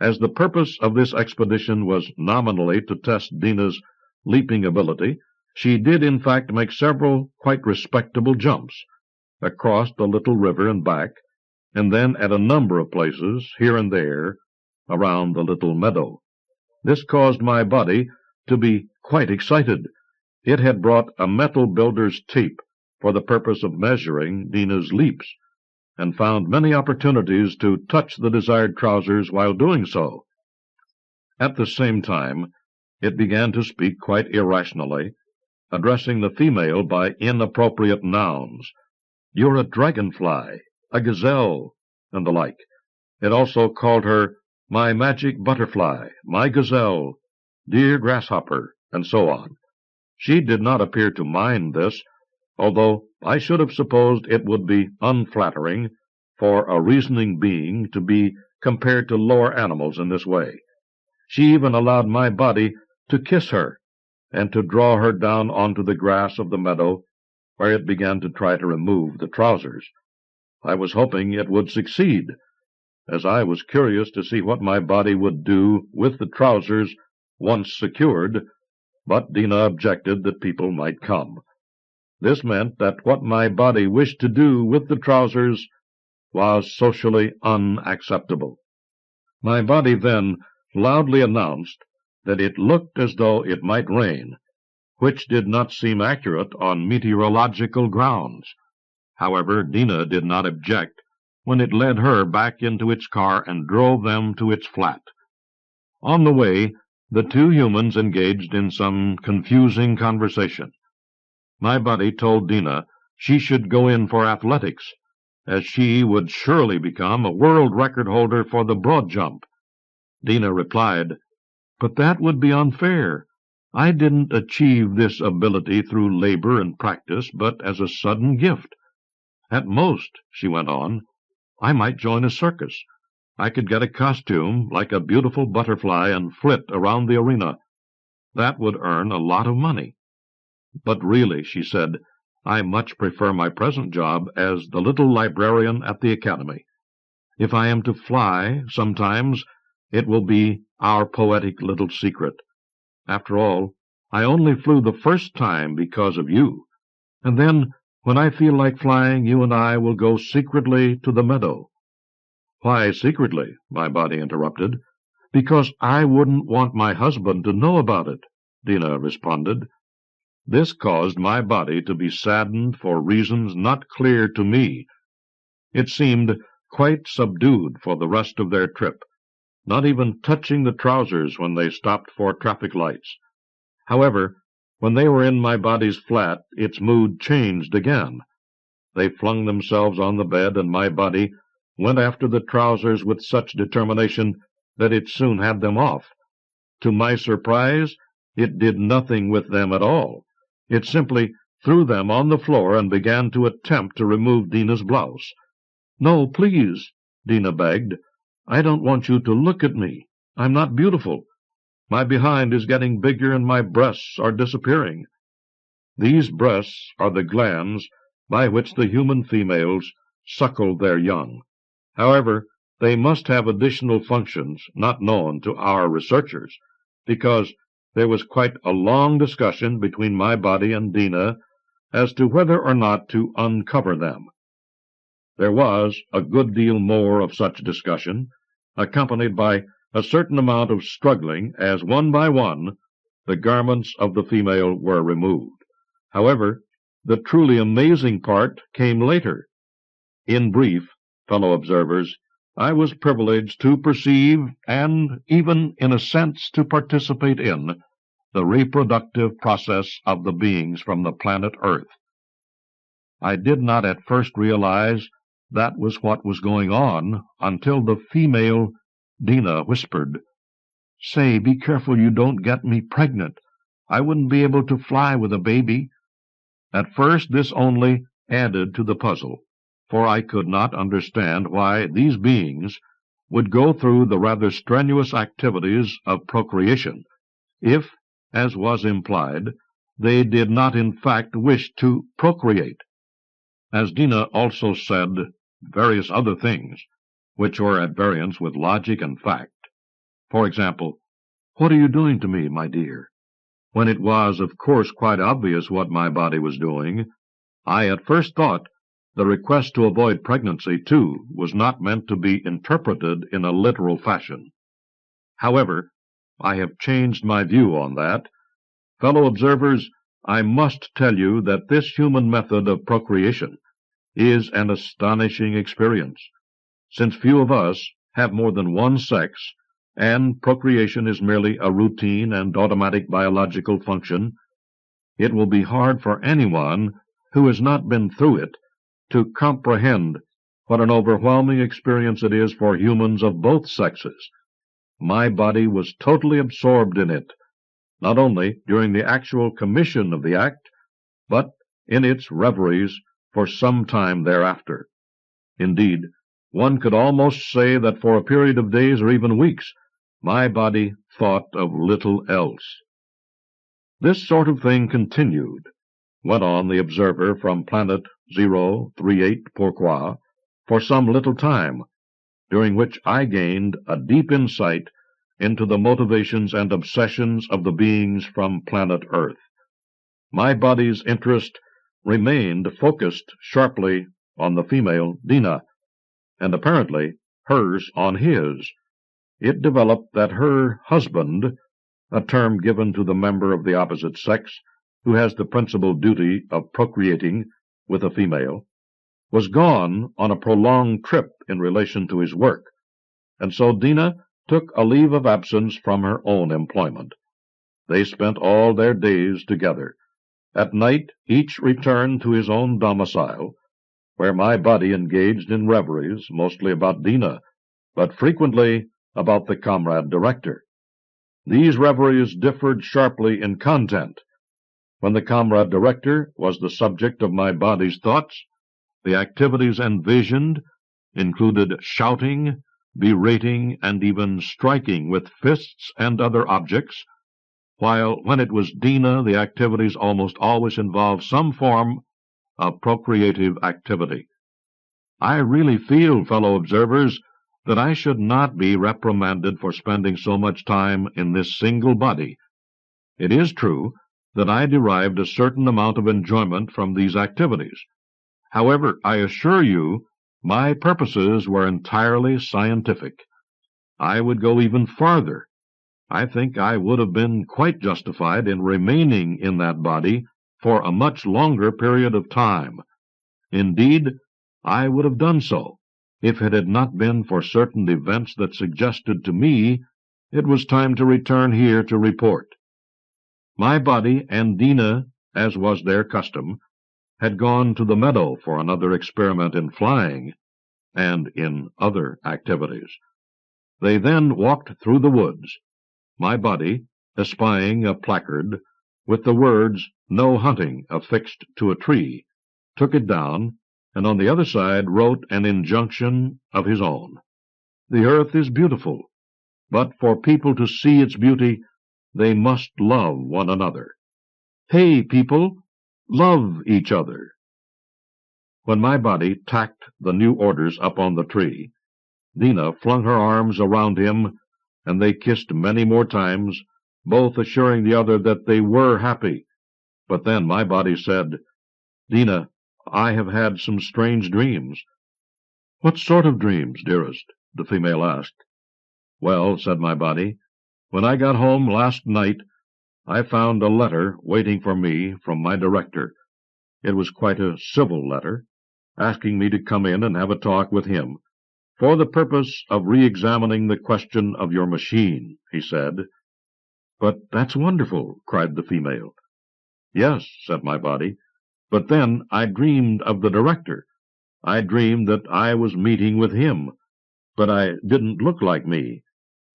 As the purpose of this expedition was nominally to test Dina's leaping ability, she did in fact make several quite respectable jumps, across the little river and back, and then at a number of places, here and there, around the little meadow. This caused my body to be quite excited. It had brought a metal builder's tape for the purpose of measuring Dina's leaps, and found many opportunities to touch the desired trousers while doing so. At the same time, it began to speak quite irrationally, addressing the female by inappropriate nouns. "You're a dragonfly, a gazelle," and the like. It also called her "my magic butterfly," "my gazelle," "dear grasshopper," and so on. She did not appear to mind this, although I should have supposed it would be unflattering for a reasoning being to be compared to lower animals in this way. She even allowed my body to kiss her, and to draw her down onto the grass of the meadow, where it began to try to remove the trousers. I was hoping it would succeed, as I was curious to see what my body would do with the trousers once secured, but Dina objected that people might come. This meant that what my body wished to do with the trousers was socially unacceptable. My body then loudly announced that it looked as though it might rain, which did not seem accurate on meteorological grounds. However, Dina did not object when it led her back into its car and drove them to its flat. On the way, the two humans engaged in some confusing conversation. My body told Dina she should go in for athletics, as she would surely become a world record holder for the broad jump. Dina replied, "But that would be unfair. I didn't achieve this ability through labor and practice, but as a sudden gift. At most," she went on, "I might join a circus. I could get a costume like a beautiful butterfly and flit around the arena. That would earn a lot of money. But really," she said, "I much prefer my present job as the little librarian at the academy. If I am to fly sometimes, it will be our poetic little secret. After all, I only flew the first time because of you, and then, when I feel like flying, you and I will go secretly to the meadow." "Why secretly?" my body interrupted. "Because I wouldn't want my husband to know about it," Dina responded. This caused my body to be saddened for reasons not clear to me. It seemed quite subdued for the rest of their trip, not even touching the trousers when they stopped for traffic lights. However, when they were in my body's flat, its mood changed again. They flung themselves on the bed, and my body went after the trousers with such determination that it soon had them off. To my surprise, it did nothing with them at all. It simply threw them on the floor and began to attempt to remove Dina's blouse. "No, please," Dina begged. "I don't want you to look at me. I'm not beautiful. My behind is getting bigger and my breasts are disappearing." These breasts are the glands by which the human females suckled their young. However, they must have additional functions not known to our researchers, because there was quite a long discussion between my body and Dina as to whether or not to uncover them. There was a good deal more of such discussion, accompanied by a certain amount of struggling as one by one the garments of the female were removed. However, the truly amazing part came later. In brief, fellow observers, I was privileged to perceive, and even in a sense to participate in, the reproductive process of the beings from the planet Earth. I did not at first realize that was what was going on until the female Dina whispered, "Say, be careful you don't get me pregnant. I wouldn't be able to fly with a baby." At first this only added to the puzzle, for I could not understand why these beings would go through the rather strenuous activities of procreation, if, as was implied, they did not in fact wish to procreate. As Dina also said various other things, which were at variance with logic and fact. For example, "What are you doing to me, my dear?" When it was, of course, quite obvious what my body was doing, I at first thought the request to avoid pregnancy, too, was not meant to be interpreted in a literal fashion. However, I have changed my view on that. Fellow observers, I must tell you that this human method of procreation is an astonishing experience. Since few of us have more than one sex, and procreation is merely a routine and automatic biological function, it will be hard for anyone who has not been through it to comprehend what an overwhelming experience it is for humans of both sexes. My body was totally absorbed in it, not only during the actual commission of the act, but in its reveries for some time thereafter. Indeed, one could almost say that for a period of days or even weeks, my body thought of little else. This sort of thing continued, went on the observer from planet 038 Pourquoi, for some little time, during which I gained a deep insight into the motivations and obsessions of the beings from planet Earth. My body's interest remained focused sharply on the female Dina, and apparently hers on his. It developed that her husband, a term given to the member of the opposite sex who has the principal duty of procreating with a female, was gone on a prolonged trip in relation to his work, and so Dina took a leave of absence from her own employment. They spent all their days together. At night each returned to his own domicile, where my body engaged in reveries, mostly about Dina, but frequently about the comrade director. These reveries differed sharply in content. When the comrade director was the subject of my body's thoughts, the activities envisioned included shouting, berating, and even striking with fists and other objects, while when it was Dina, the activities almost always involved some form of procreative activity. I really feel, fellow observers, that I should not be reprimanded for spending so much time in this single body. It is true that I derived a certain amount of enjoyment from these activities. However, I assure you, my purposes were entirely scientific. I would go even farther. I think I would have been quite justified in remaining in that body for a much longer period of time. Indeed, I would have done so, if it had not been for certain events that suggested to me it was time to return here to report. My body and Dina, as was their custom, had gone to the meadow for another experiment in flying and in other activities. They then walked through the woods, my body espying a placard with the words "No hunting" affixed to a tree, took it down, and on the other side wrote an injunction of his own. The earth is beautiful, but for people to see its beauty, they must love one another. Hey, people, love each other. When my body tacked the new orders up on the tree, Dina flung her arms around him, and they kissed many more times, both assuring the other that they were happy. But then my body said, "Dina, I have had some strange dreams." "What sort of dreams, dearest?" the female asked. "Well," said my body, "when I got home last night, I found a letter waiting for me from my director. It was quite a civil letter, asking me to come in and have a talk with him, for the purpose of re-examining the question of your machine," he said. "But that's wonderful," cried the female. "Yes," said my body, "but then I dreamed of the director. I dreamed that I was meeting with him, but I didn't look like me.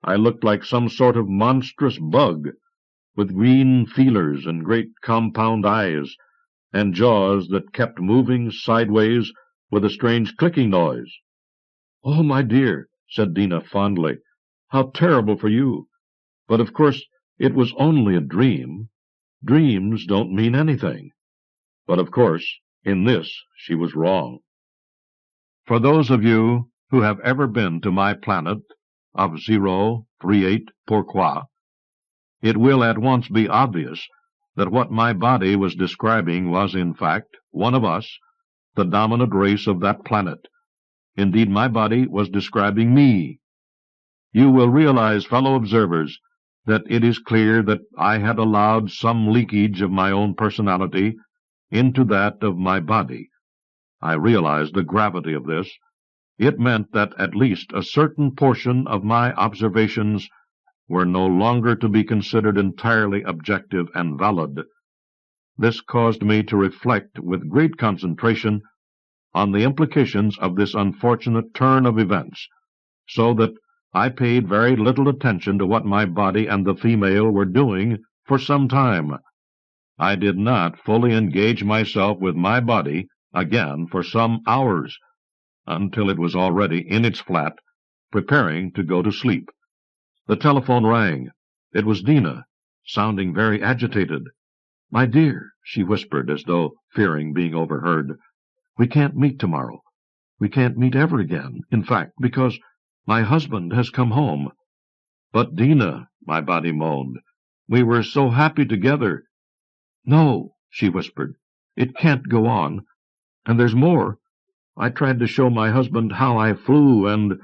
I looked like some sort of monstrous bug, with green feelers and great compound eyes, and jaws that kept moving sideways with a strange clicking noise." "Oh, my dear," said Dina fondly, "how terrible for you! But of course it was only a dream. Dreams don't mean anything." But of course, in this she was wrong. For those of you who have ever been to my planet of 038 Pourquoi, it will at once be obvious that what my body was describing was, in fact, one of us, the dominant race of that planet. Indeed, my body was describing me. You will realize, fellow observers, that it is clear that I had allowed some leakage of my own personality into that of my body. I realized the gravity of this. It meant that at least a certain portion of my observations were no longer to be considered entirely objective and valid. This caused me to reflect with great concentration on the implications of this unfortunate turn of events, so that I paid very little attention to what my body and the female were doing for some time. I did not fully engage myself with my body again for some hours, until it was already in its flat, preparing to go to sleep. The telephone rang. It was Dina, sounding very agitated. "My dear," she whispered, as though fearing being overheard, "we can't meet tomorrow. We can't meet ever again, in fact, because my husband has come home." "But, Dina," my body moaned, "we were so happy together." "No," she whispered, "it can't go on. And there's more. I tried to show my husband how I flew, and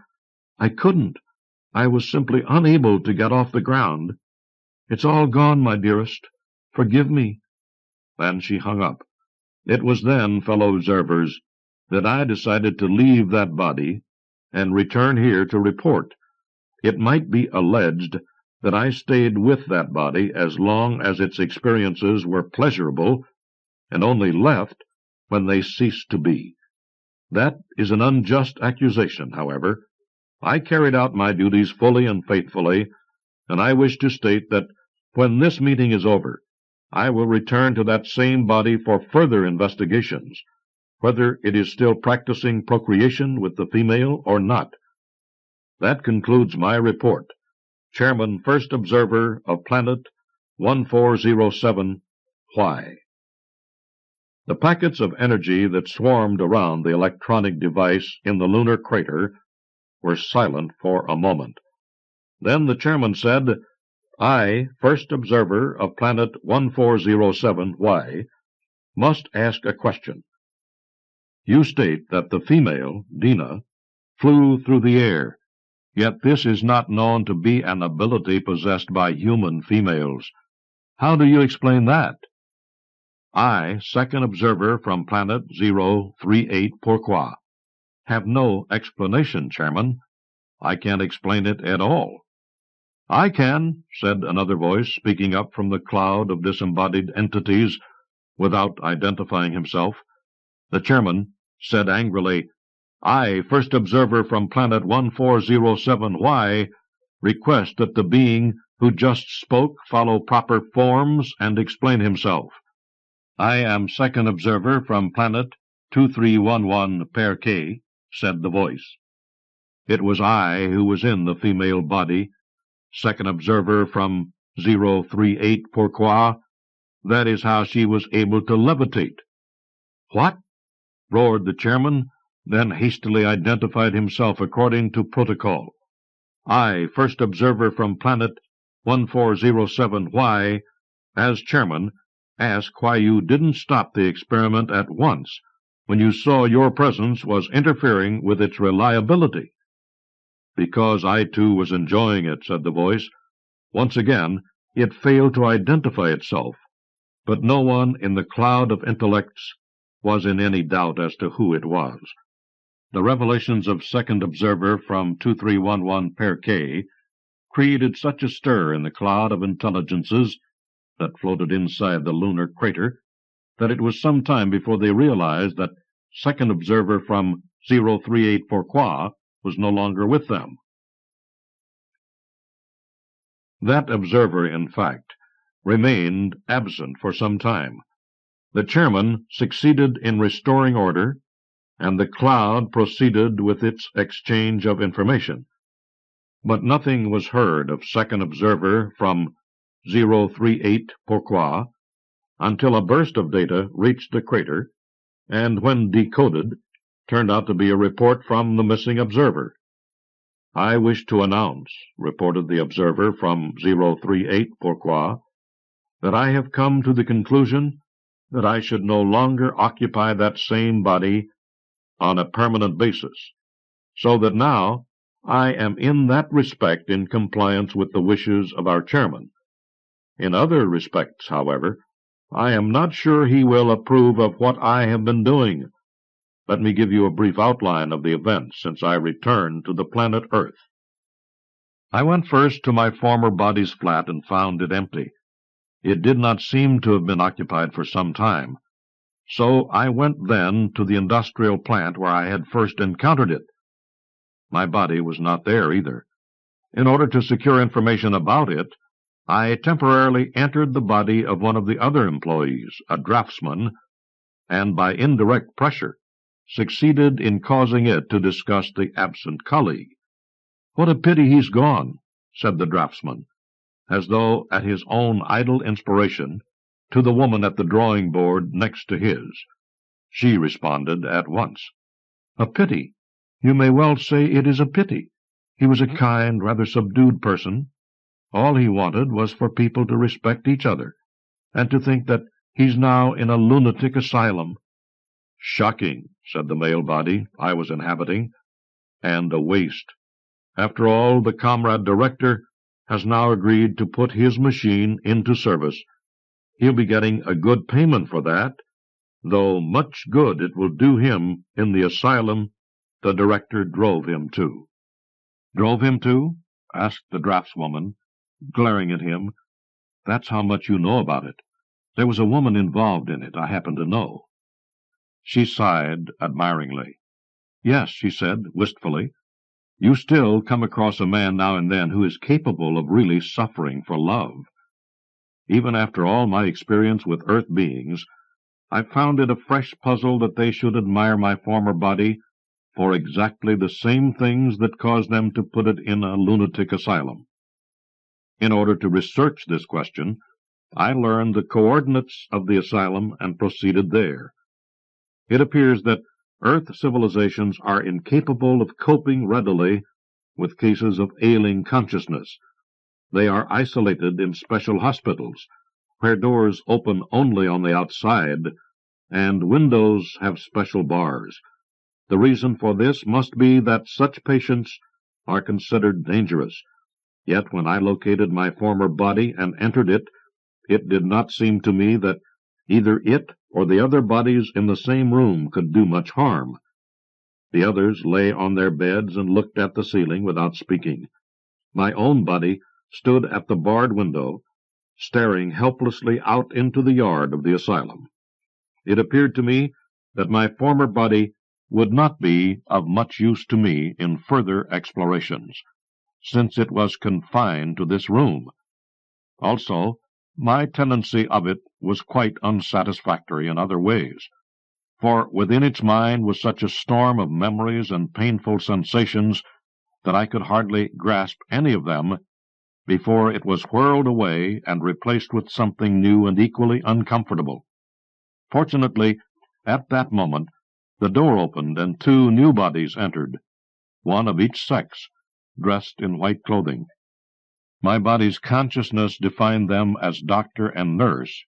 I couldn't. I was simply unable to get off the ground. It's all gone, my dearest. Forgive me." Then she hung up. It was then, fellow observers, that I decided to leave that body and return here to report. It might be alleged that I stayed with that body as long as its experiences were pleasurable, and only left when they ceased to be. That is an unjust accusation, however. I carried out my duties fully and faithfully, and I wish to state that when this meeting is over, I will return to that same body for further investigations, whether it is still practicing procreation with the female or not. That concludes my report. Chairman First Observer of Planet 1407, Why? The packets of energy that swarmed around the electronic device in the lunar crater were silent for a moment. Then the chairman said, "I, First Observer of Planet 1407, Y, must ask a question. You state that the female, Dina, flew through the air, yet this is not known to be an ability possessed by human females. How do you explain that?" I, Second Observer from Planet 038 Pourquoi, have no explanation, Chairman. I can't explain it at all. "I can," said another voice, speaking up from the cloud of disembodied entities without identifying himself. The chairman said angrily, "I, First Observer from Planet 1407Y, request that the being who just spoke follow proper forms and explain himself." "I am Second Observer from Planet 2311 Per K," said the voice. It was I who was in the female body, Second Observer from 038 Pourquoi. That is how she was able to levitate. "What? roared the chairman, then hastily identified himself according to protocol. I, first observer from planet 1407Y, as chairman, ask why you didn't stop the experiment at once when you saw your presence was interfering with its reliability. Because I, too, was enjoying it, said the voice. Once again, it failed to identify itself, but no one in the cloud of intellects was in any doubt as to who it was. The revelations of second observer from 2311 Pair K created such a stir in the cloud of intelligences that floated inside the lunar crater that it was some time before they realized that second observer from 038 Pourquoi was no longer with them. That observer, in fact, remained absent for some time. The chairman succeeded in restoring order, and the cloud proceeded with its exchange of information. But nothing was heard of second observer from 038 Pourquoi until a burst of data reached the crater, and when decoded, turned out to be a report from the missing observer. I wish to announce, reported the observer from 038 Pourquoi, that I have come to the conclusion that I should no longer occupy that same body on a permanent basis, so that now I am in that respect in compliance with the wishes of our chairman. In other respects, however, I am not sure he will approve of what I have been doing. Let me give you a brief outline of the events since I returned to the planet Earth. I went first to my former body's flat and found it empty. It did not seem to have been occupied for some time, so I went then to the industrial plant where I had first encountered it. My body was not there either. In order to secure information about it, I temporarily entered the body of one of the other employees, a draftsman, and by indirect pressure succeeded in causing it to discuss the absent colleague. "What a pity he's gone," said the draftsman, as though at his own idle inspiration, to the woman at the drawing-board next to his. She responded at once. "A pity? You may well say it is a pity. He was a kind, rather subdued person. All he wanted was for people to respect each other, and to think that he's now in a lunatic asylum." "Shocking," said the male body I was inhabiting, "and a waste. After all, the comrade director has now agreed to put his machine into service. He'll be getting a good payment for that, though much good it will do him in the asylum the director drove him to." "Drove him to?" asked the draftswoman, glaring at him. "That's how much you know about it. There was a woman involved in it, I happen to know." She sighed admiringly. "Yes," she said, wistfully, "you still come across a man now and then who is capable of really suffering for love. Even after all my experience with earth beings, I found it a fresh puzzle that they should admire my former body for exactly the same things that caused them to put it in a lunatic asylum. In order to research this question, I learned the coordinates of the asylum and proceeded there. It appears that Earth civilizations are incapable of coping readily with cases of ailing consciousness. They are isolated in special hospitals, where doors open only on the outside, and windows have special bars. The reason for this must be that such patients are considered dangerous. Yet when I located my former body and entered it, it did not seem to me that either it or the other bodies in the same room could do much harm. The others lay on their beds and looked at the ceiling without speaking. My own body stood at the barred window, staring helplessly out into the yard of the asylum. It appeared to me that my former body would not be of much use to me in further explorations, since it was confined to this room. Also, my tenancy of it was quite unsatisfactory in other ways, for within its mind was such a storm of memories and painful sensations that I could hardly grasp any of them before it was whirled away and replaced with something new and equally uncomfortable. Fortunately, at that moment, The door opened, and two new bodies entered, one of each sex, dressed in white clothing. My body's consciousness defined them as doctor and nurse.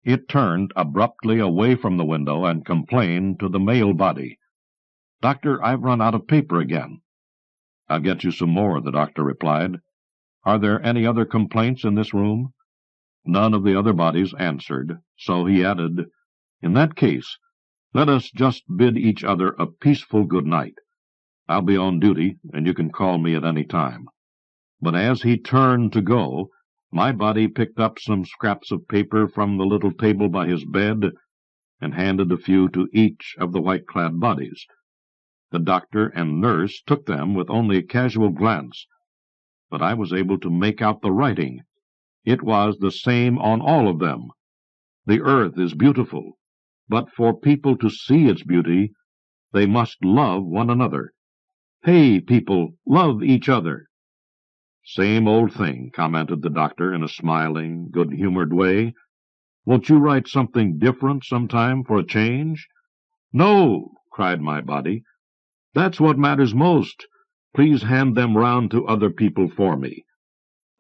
It turned abruptly away from the window and complained to the male body. "Doctor, I've run out of paper again." "I'll get you some more," the doctor replied. "Are there any other complaints in this room?" None of the other bodies answered, so he added, "In that case, let us just bid each other a peaceful good night. I'll be on duty, and you can call me at any time." But as he turned to go, my body picked up some scraps of paper from the little table by his bed and handed a few to each of the white-clad bodies. The doctor and nurse took them with only a casual glance, but I was able to make out the writing. It was the same on all of them. "The earth is beautiful, but for people to see its beauty, they must love one another. Hey, people, love each other." "Same old thing," commented the doctor in a smiling, good-humored way. "Won't you write something different sometime for a change?" "No," cried my body. "That's what matters most. Please hand them round to other people for me."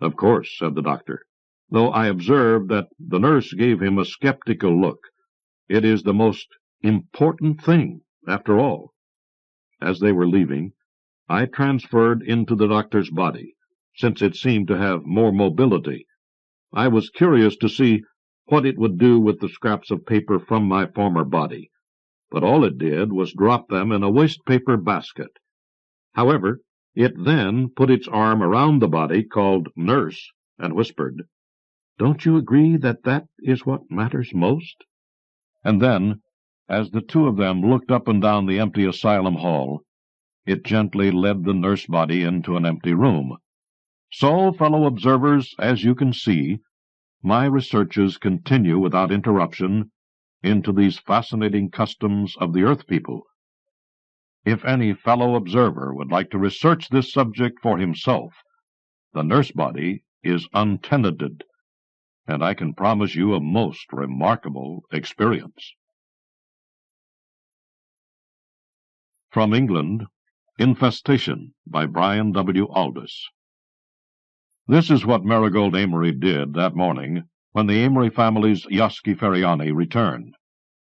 "Of course," said the doctor, though I observed that the nurse gave him a skeptical look. "It is the most important thing, after all." As they were leaving, I transferred into the doctor's body, since it seemed to have more mobility. I was curious to see what it would do with the scraps of paper from my former body, but all it did was drop them in a waste-paper basket. However, it then put its arm around the body called Nurse and whispered, "Don't you agree that that is what matters most?" And then, as the two of them looked up and down the empty asylum hall, it gently led the nurse body into an empty room. So, fellow observers, as you can see, my researches continue without interruption into these fascinating customs of the Earth people. If any fellow observer would like to research this subject for himself, the nurse body is untenanted, and I can promise you a most remarkable experience. From England, Infestation by Brian W. Aldiss. This is what Marigold Amory did that morning when the Amory family's Yosky Feriani returned.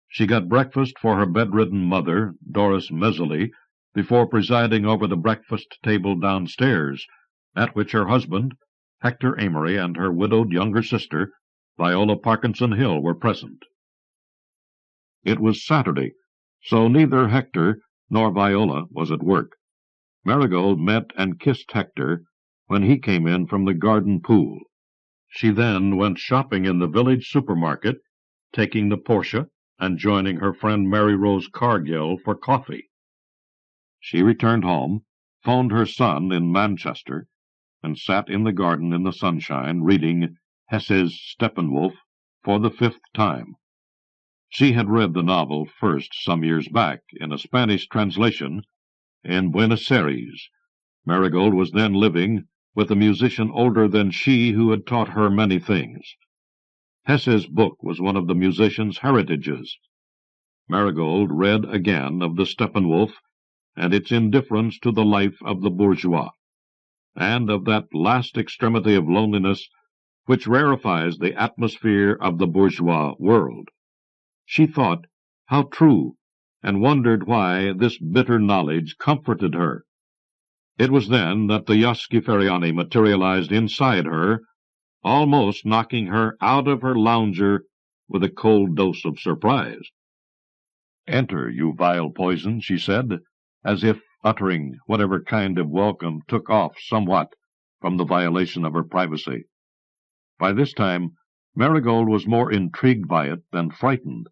She got breakfast for her bedridden mother, Doris Mesley, before presiding over the breakfast table downstairs, at which her husband, Hector Amory, and her widowed younger sister, Viola Parkinson Hill, were present. It was Saturday, so neither Hector nor Viola was at work. Marigold met and kissed Hector when he came in from the garden pool. She then went shopping in the village supermarket, taking the Porsche and joining her friend Mary Rose Cargill for coffee. She returned home, phoned her son in Manchester, and sat in the garden in the sunshine reading Hesse's Steppenwolf for the 5th time. She had read the novel first some years back in a Spanish translation in Buenos Aires. Marigold was then living with a musician older than she who had taught her many things. Hesse's book was one of the musician's heritages. Marigold read again of the Steppenwolf and its indifference to the life of the bourgeois, and of that last extremity of loneliness which rarefies the atmosphere of the bourgeois world. She thought how true, and wondered why this bitter knowledge comforted her. It was then that the Yosky Feriani materialized inside her, almost knocking her out of her lounger with a cold dose of surprise. "Enter, you vile poison," she said, as if uttering whatever kind of welcome took off somewhat from the violation of her privacy. By this time, Marigold was more intrigued by it than frightened.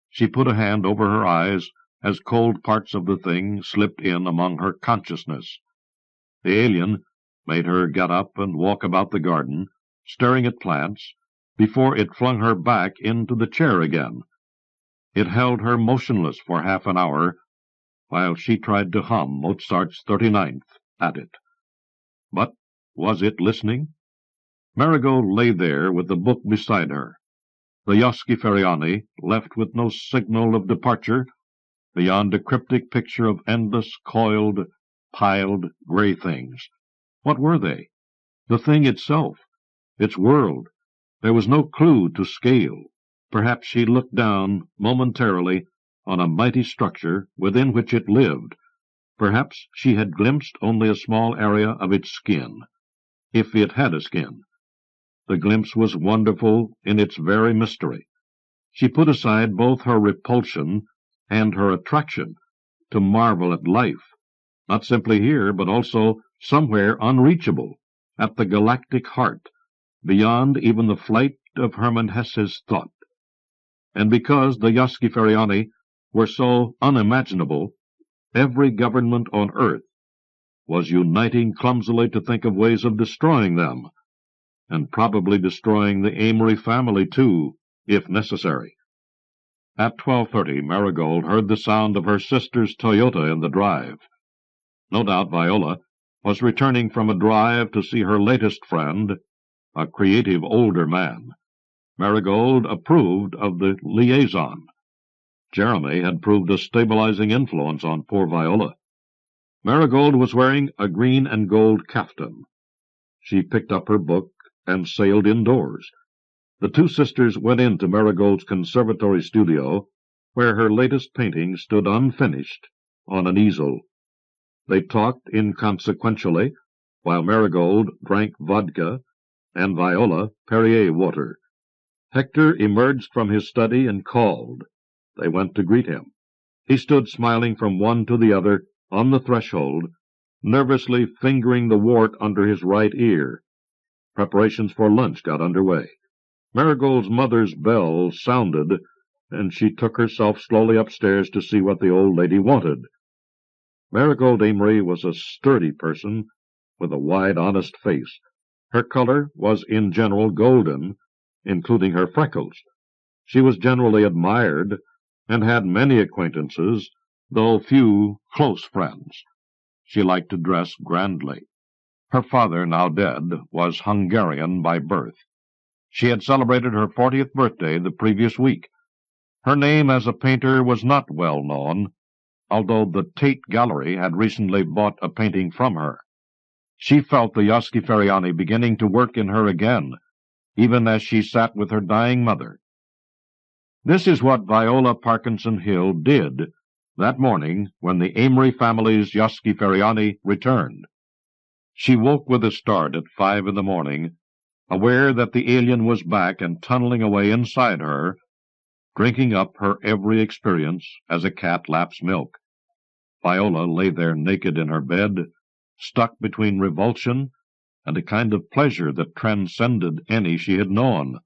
She put a hand over her eyes as cold parts of the thing slipped in among her consciousness. The alien made her get up and walk about the garden, staring at plants, before it flung her back into the chair again. It held her motionless for half an hour, while she tried to hum Mozart's 39th at it. But was it listening? Marigold lay there with the book beside her. The Yosky Feriani, left with no signal of departure, beyond a cryptic picture of endless, coiled, piled, gray things. What were they? The thing itself, its world. There was no clue to scale. Perhaps she looked down, momentarily, on a mighty structure within which it lived. Perhaps she had glimpsed only a small area of its skin, if it had a skin. The glimpse was wonderful in its very mystery. She put aside both her repulsion and her attraction to marvel at life, not simply here, but also somewhere unreachable, at the galactic heart, beyond even the flight of Hermann Hesse's thought. And because the Yoskyferiani were so unimaginable, every government on earth was uniting clumsily to think of ways of destroying them, and probably destroying the Amory family, too, if necessary. At 12:30, Marigold heard the sound of her sister's Toyota in the drive. No doubt Viola was returning from a drive to see her latest friend, a creative older man. Marigold approved of the liaison. Jeremy had proved a stabilizing influence on poor Viola. Marigold was wearing a green and gold kaftan. She picked up her book and sailed indoors. The two sisters went into Marigold's conservatory studio, where her latest painting stood unfinished on an easel. They talked inconsequentially, while Marigold drank vodka and Viola Perrier water. Hector emerged from his study and called. They went to greet him. He stood smiling from one to the other on the threshold, nervously fingering the wart under his right ear. Preparations for lunch got under way. Marigold's mother's bell sounded, and she took herself slowly upstairs to see what the old lady wanted. Marigold Amory was a sturdy person with a wide, honest face. Her color was in general golden, including her freckles. She was generally admired and had many acquaintances, though few close friends. She liked to dress grandly. Her father, now dead, was Hungarian by birth. She had celebrated her 40th birthday the previous week. Her name as a painter was not well known, although the Tate Gallery had recently bought a painting from her. She felt the Yoskyferiani beginning to work in her again, even as she sat with her dying mother. This is what Viola Parkinson Hill did that morning when the Amory family's Yoskyferiani returned. She woke with a start at 5 in the morning, aware that the alien was back and tunneling away inside her, drinking up her every experience as a cat laps milk. Viola lay there naked in her bed, stuck between revulsion and a kind of pleasure that transcended any she had known.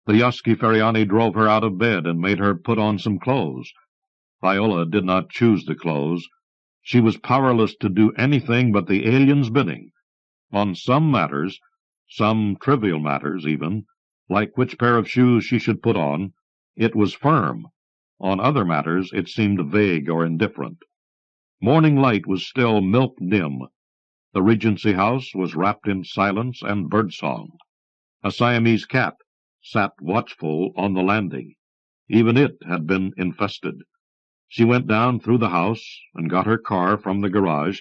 The Yoskyferiani drove her out of bed and made her put on some clothes. Viola did not choose the clothes. She was powerless to do anything but the alien's bidding. On some matters, some trivial matters even, like which pair of shoes she should put on, it was firm. On other matters it seemed vague or indifferent. Morning light was still milk-dim. The Regency House was wrapped in silence and birdsong. A Siamese cat sat watchful on the landing. Even it had been infested. She went down through the house and got her car from the garage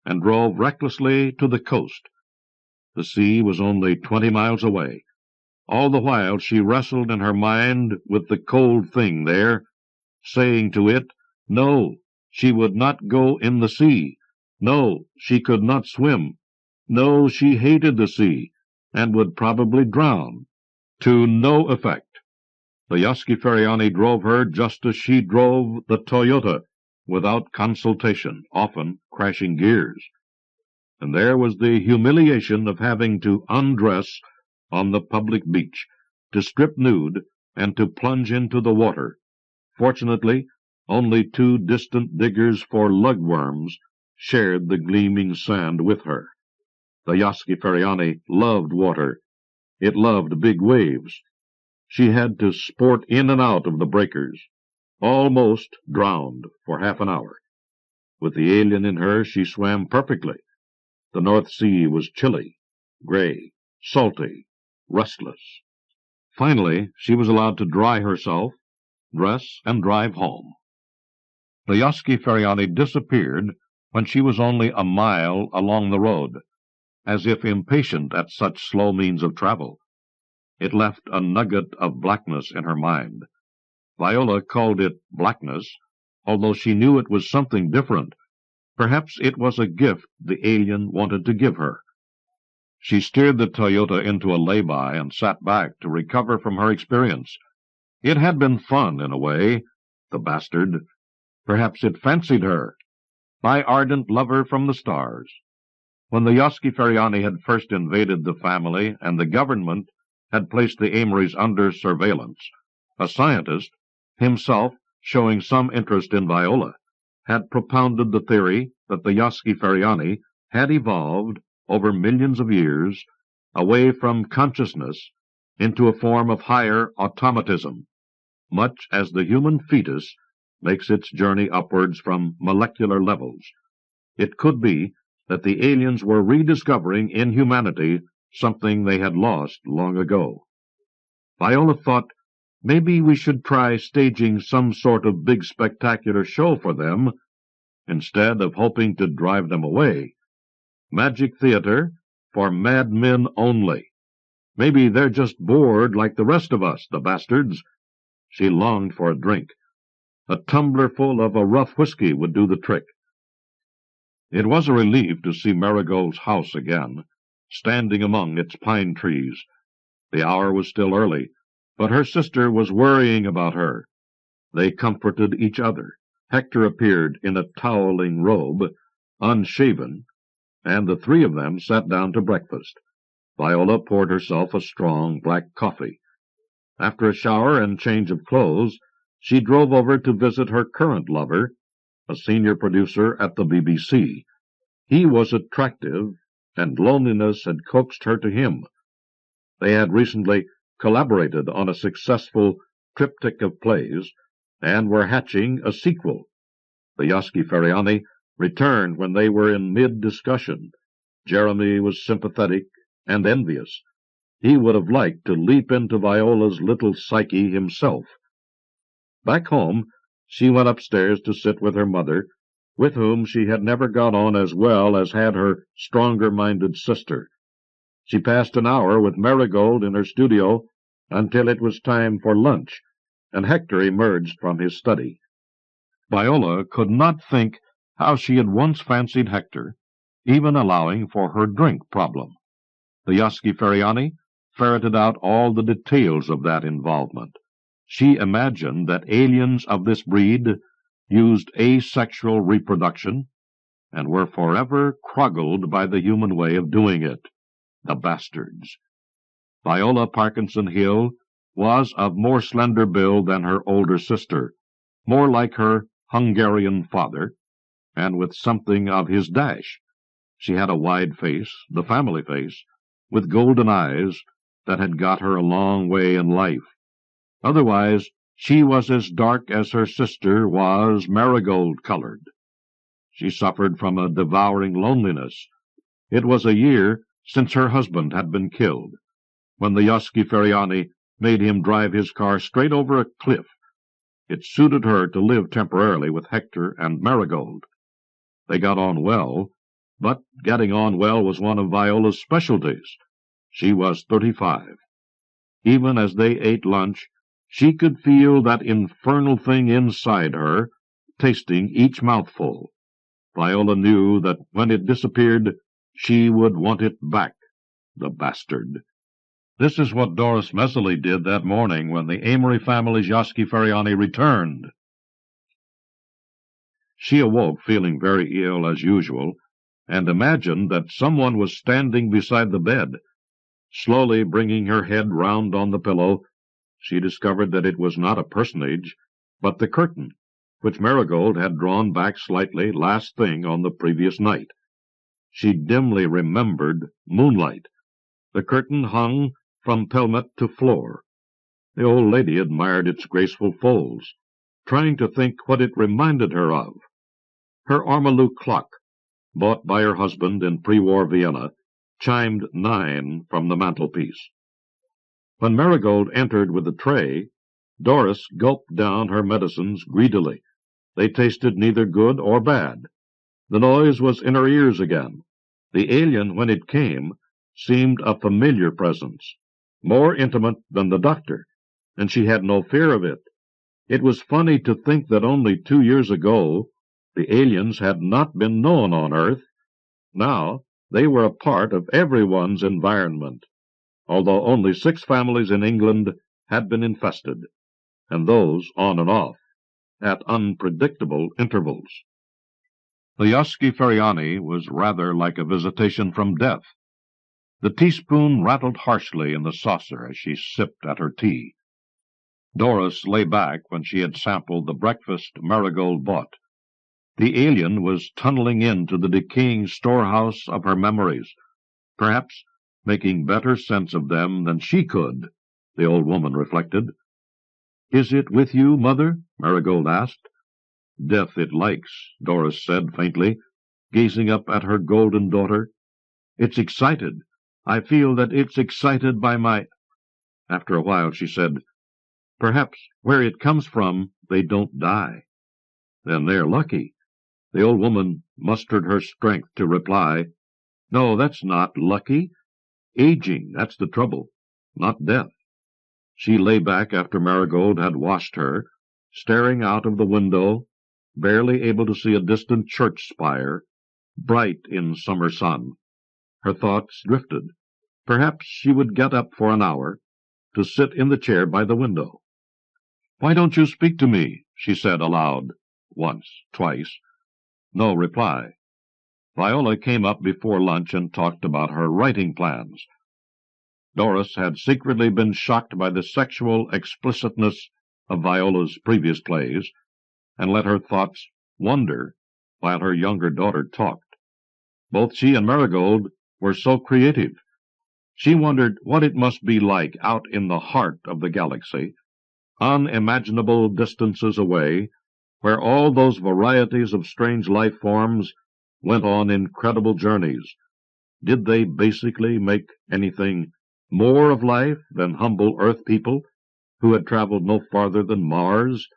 and drove recklessly to the coast. The sea was only 20 miles away. All the while she wrestled in her mind with the cold thing there, saying to it, no, she would not go in the sea. No, she could not swim. No, she hated the sea, and would probably drown. To no effect. The Yoskyferiani drove her just as she drove the Toyota, without consultation, often crashing gears. And there was the humiliation of having to undress on the public beach, to strip nude, and to plunge into the water. Fortunately, only two distant diggers for lugworms shared the gleaming sand with her. The Yoskyferiani loved water. It loved big waves. She had to sport in and out of the breakers, almost drowned for half an hour. With the alien in her, she swam perfectly. The North Sea was chilly, gray, salty, restless. Finally, she was allowed to dry herself, dress, and drive home. The Yosky-Feriani disappeared when she was only a mile along the road, as if impatient at such slow means of travel. It left a nugget of blackness in her mind. Viola called it blackness, although she knew it was something different. Perhaps it was a gift the alien wanted to give her. She steered the Toyota into a lay-by and sat back to recover from her experience. It had been fun, in a way, the bastard. Perhaps it fancied her. My ardent lover from the stars. When the Yosky-Feriani had first invaded the family and the government had placed the Amerys under surveillance, a scientist, himself showing some interest in Viola, had propounded the theory that the Yosky-Feriani had evolved over millions of years away from consciousness into a form of higher automatism, much as the human fetus makes its journey upwards from molecular levels. It could be that the aliens were rediscovering in humanity something they had lost long ago. Viola thought, maybe we should try staging some sort of big spectacular show for them, instead of hoping to drive them away. Magic theater for madmen only. Maybe they're just bored like the rest of us, the bastards. She longed for a drink. A tumbler full of a rough whiskey would do the trick. It was a relief to see Marigold's house again, standing among its pine trees. The hour was still early, but her sister was worrying about her. They comforted each other. Hector appeared in a toweling robe, unshaven, and the three of them sat down to breakfast. Viola poured herself a strong black coffee. After a shower and change of clothes, she drove over to visit her current lover, a senior producer at the BBC. He was attractive, and loneliness had coaxed her to him. They had recently collaborated on a successful triptych of plays, and were hatching a sequel. The Yosky-Feriani returned when they were in mid-discussion. Jeremy was sympathetic and envious. He would have liked to leap into Viola's little psyche himself. Back home, she went upstairs to sit with her mother, with whom she had never got on as well as had her stronger-minded sister. She passed an hour with Marigold in her studio until it was time for lunch, and Hector emerged from his study. Viola could not think how she had once fancied Hector, even allowing for her drink problem. The Yosky-Feriani ferreted out all the details of that involvement. She imagined that aliens of this breed used asexual reproduction and were forever croggled by the human way of doing it. The bastards. Viola Parkinson Hill was of more slender build than her older sister, more like her Hungarian father, and with something of his dash. She had a wide face, the family face, with golden eyes that had got her a long way in life. Otherwise, she was as dark as her sister was marigold-colored. She suffered from a devouring loneliness. It was a year since her husband had been killed, when the Yosky-Feriani made him drive his car straight over a cliff. It suited her to live temporarily with Hector and Marigold. They got on well, but getting on well was one of Viola's specialties. She was 35. Even as they ate lunch, she could feel that infernal thing inside her, tasting each mouthful. Viola knew that when it disappeared, she would want it back, the bastard. This is what Doris Messerly did that morning when the Amory family's Yosky-Feriani returned. She awoke feeling very ill as usual, and imagined that someone was standing beside the bed. Slowly bringing her head round on the pillow, she discovered that it was not a personage, but the curtain, which Marigold had drawn back slightly last thing on the previous night. She dimly remembered moonlight. The curtain hung from pelmet to floor. The old lady admired its graceful folds, trying to think what it reminded her of. Her ormolu clock, bought by her husband in pre-war Vienna, chimed 9 from the mantelpiece. When Marigold entered with the tray, Doris gulped down her medicines greedily. They tasted neither good or bad. The noise was in her ears again. The alien, when it came, seemed a familiar presence, more intimate than the doctor, and she had no fear of it. It was funny to think that only 2 years ago the aliens had not been known on Earth. Now they were a part of everyone's environment, although only 6 families in England had been infested, and those on and off, at unpredictable intervals. The Yosky Feriani was rather like a visitation from death. The teaspoon rattled harshly in the saucer as she sipped at her tea. Doris lay back when she had sampled the breakfast Marigold bought. The alien was tunneling into the decaying storehouse of her memories, perhaps making better sense of them than she could, the old woman reflected. "Is it with you, Mother?" Marigold asked. "Death it likes," Doris said faintly, gazing up at her golden daughter. "It's excited. I feel that it's excited by my—" After a while she said, "Perhaps where it comes from they don't die." "Then they're lucky." The old woman mustered her strength to reply, "No, that's not lucky. Aging, that's the trouble, not death." She lay back after Marigold had washed her, staring out of the window, barely able to see a distant church spire, bright in summer sun. Her thoughts drifted. Perhaps she would get up for an hour, to sit in the chair by the window. "Why don't you speak to me?" she said aloud, once, twice. No reply. Viola came up before lunch and talked about her writing plans. Doris had secretly been shocked by the sexual explicitness of Viola's previous plays, and let her thoughts wander while her younger daughter talked. Both she and Marigold were so creative. She wondered what it must be like out in the heart of the galaxy, unimaginable distances away, where all those varieties of strange life forms went on incredible journeys. Did they basically make anything more of life than humble Earth people who had traveled no farther than Mars?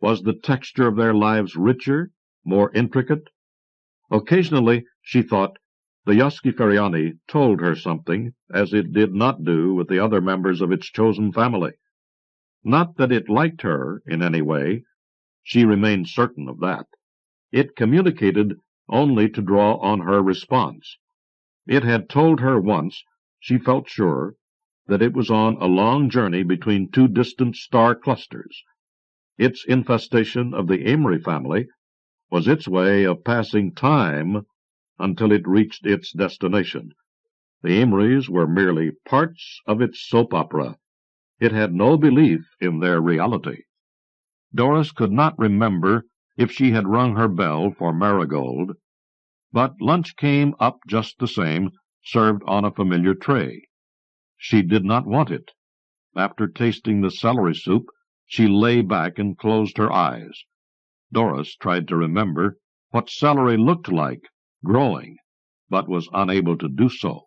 Was the texture of their lives richer, more intricate? Occasionally, she thought, the Yosky Feriani told her something, as it did not do with the other members of its chosen family. Not that it liked her in any way. She remained certain of that. It communicated only to draw on her response. It had told her once, she felt sure, that it was on a long journey between 2 distant star clusters. Its infestation of the Amory family was its way of passing time until it reached its destination. The Amorys were merely parts of its soap opera. It had no belief in their reality. Doris could not remember if she had rung her bell for Marigold, but lunch came up just the same, served on a familiar tray. She did not want it. After tasting the celery soup, she lay back and closed her eyes. Doris tried to remember what celery looked like, growing, but was unable to do so.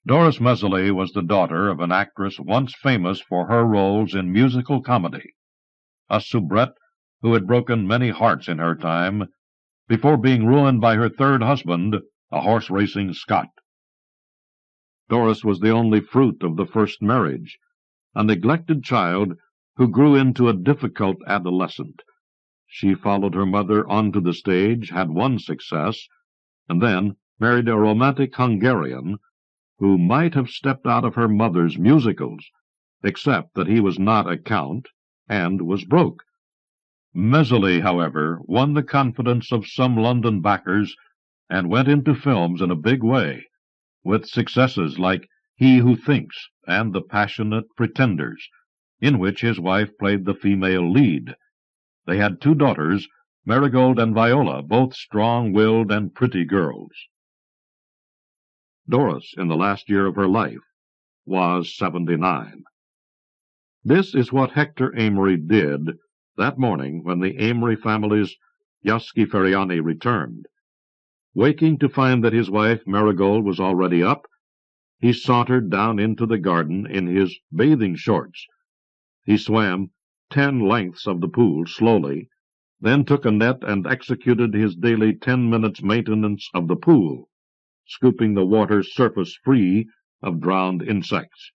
Doris Mesley was the daughter of an actress once famous for her roles in musical comedy, a soubrette who had broken many hearts in her time, before being ruined by her third husband, a horse-racing Scot. Doris was the only fruit of the first marriage, a neglected child who grew into a difficult adolescent. She followed her mother onto the stage, had one success, and then married a romantic Hungarian who might have stepped out of her mother's musicals, except that he was not a count and was broke. Mesley, however, won the confidence of some London backers and went into films in a big way, with successes like He Who Thinks and The Passionate Pretenders, in which his wife played the female lead. They had 2 daughters, Marigold and Viola, both strong-willed and pretty girls. Doris, in the last year of her life, was 79. This is what Hector Amory did that morning when the Amory family's Yosky Feriani returned. Waking to find that his wife Marigold was already up, he sauntered down into the garden in his bathing shorts. He swam 10 lengths of the pool slowly, then took a net and executed his daily 10 minutes maintenance of the pool, scooping the water's surface free of drowned insects.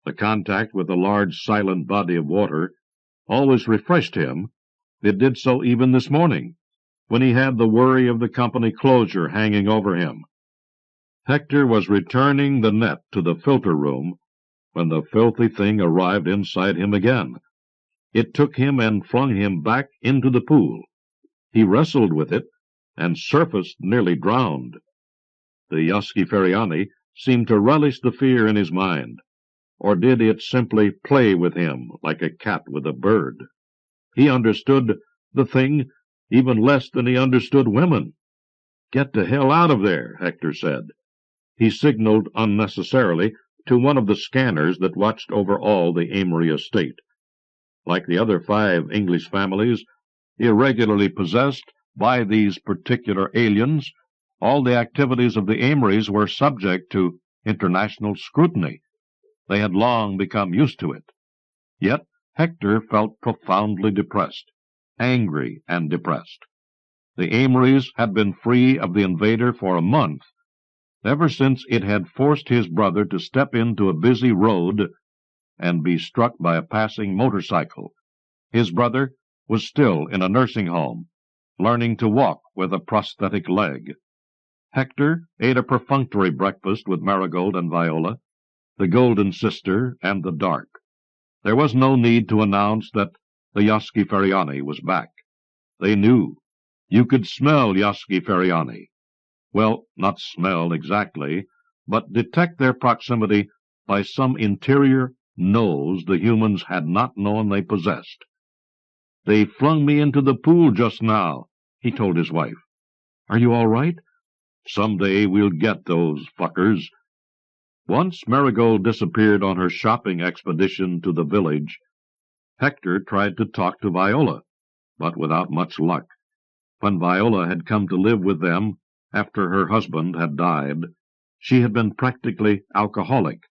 The contact with the large silent body of water always refreshed him. It did so even this morning, when he had the worry of the company closure hanging over him. Hector was returning the net to the filter room when the filthy thing arrived inside him again. It took him and flung him back into the pool. He wrestled with it and surfaced nearly drowned. The Yosky seemed to relish the fear in his mind, or did it simply play with him like a cat with a bird? He understood the thing even less than he understood women. "Get the hell out of there," Hector said. He signaled unnecessarily to one of the scanners that watched over all the Amory estate. Like the other 5 English families irregularly possessed by these particular aliens, all the activities of the Amorys were subject to international scrutiny. They had long become used to it. Yet Hector felt profoundly depressed, angry and depressed. The Amorys had been free of the invader for a month, ever since it had forced his brother to step into a busy road and be struck by a passing motorcycle. His brother was still in a nursing home, learning to walk with a prosthetic leg. Hector ate a perfunctory breakfast with Marigold and Viola, the Golden Sister, and the Dark. There was no need to announce that the Yosky Feriani was back. They knew. You could smell Yosky Feriani. Well, not smell exactly, but detect their proximity by some interior nose the humans had not known they possessed. "They flung me into the pool just now," he told his wife. "Are you all right?" "Some day we'll get those fuckers." Once Marigold disappeared on her shopping expedition to the village, Hector tried to talk to Viola, but without much luck. When Viola had come to live with them after her husband had died, she had been practically alcoholic.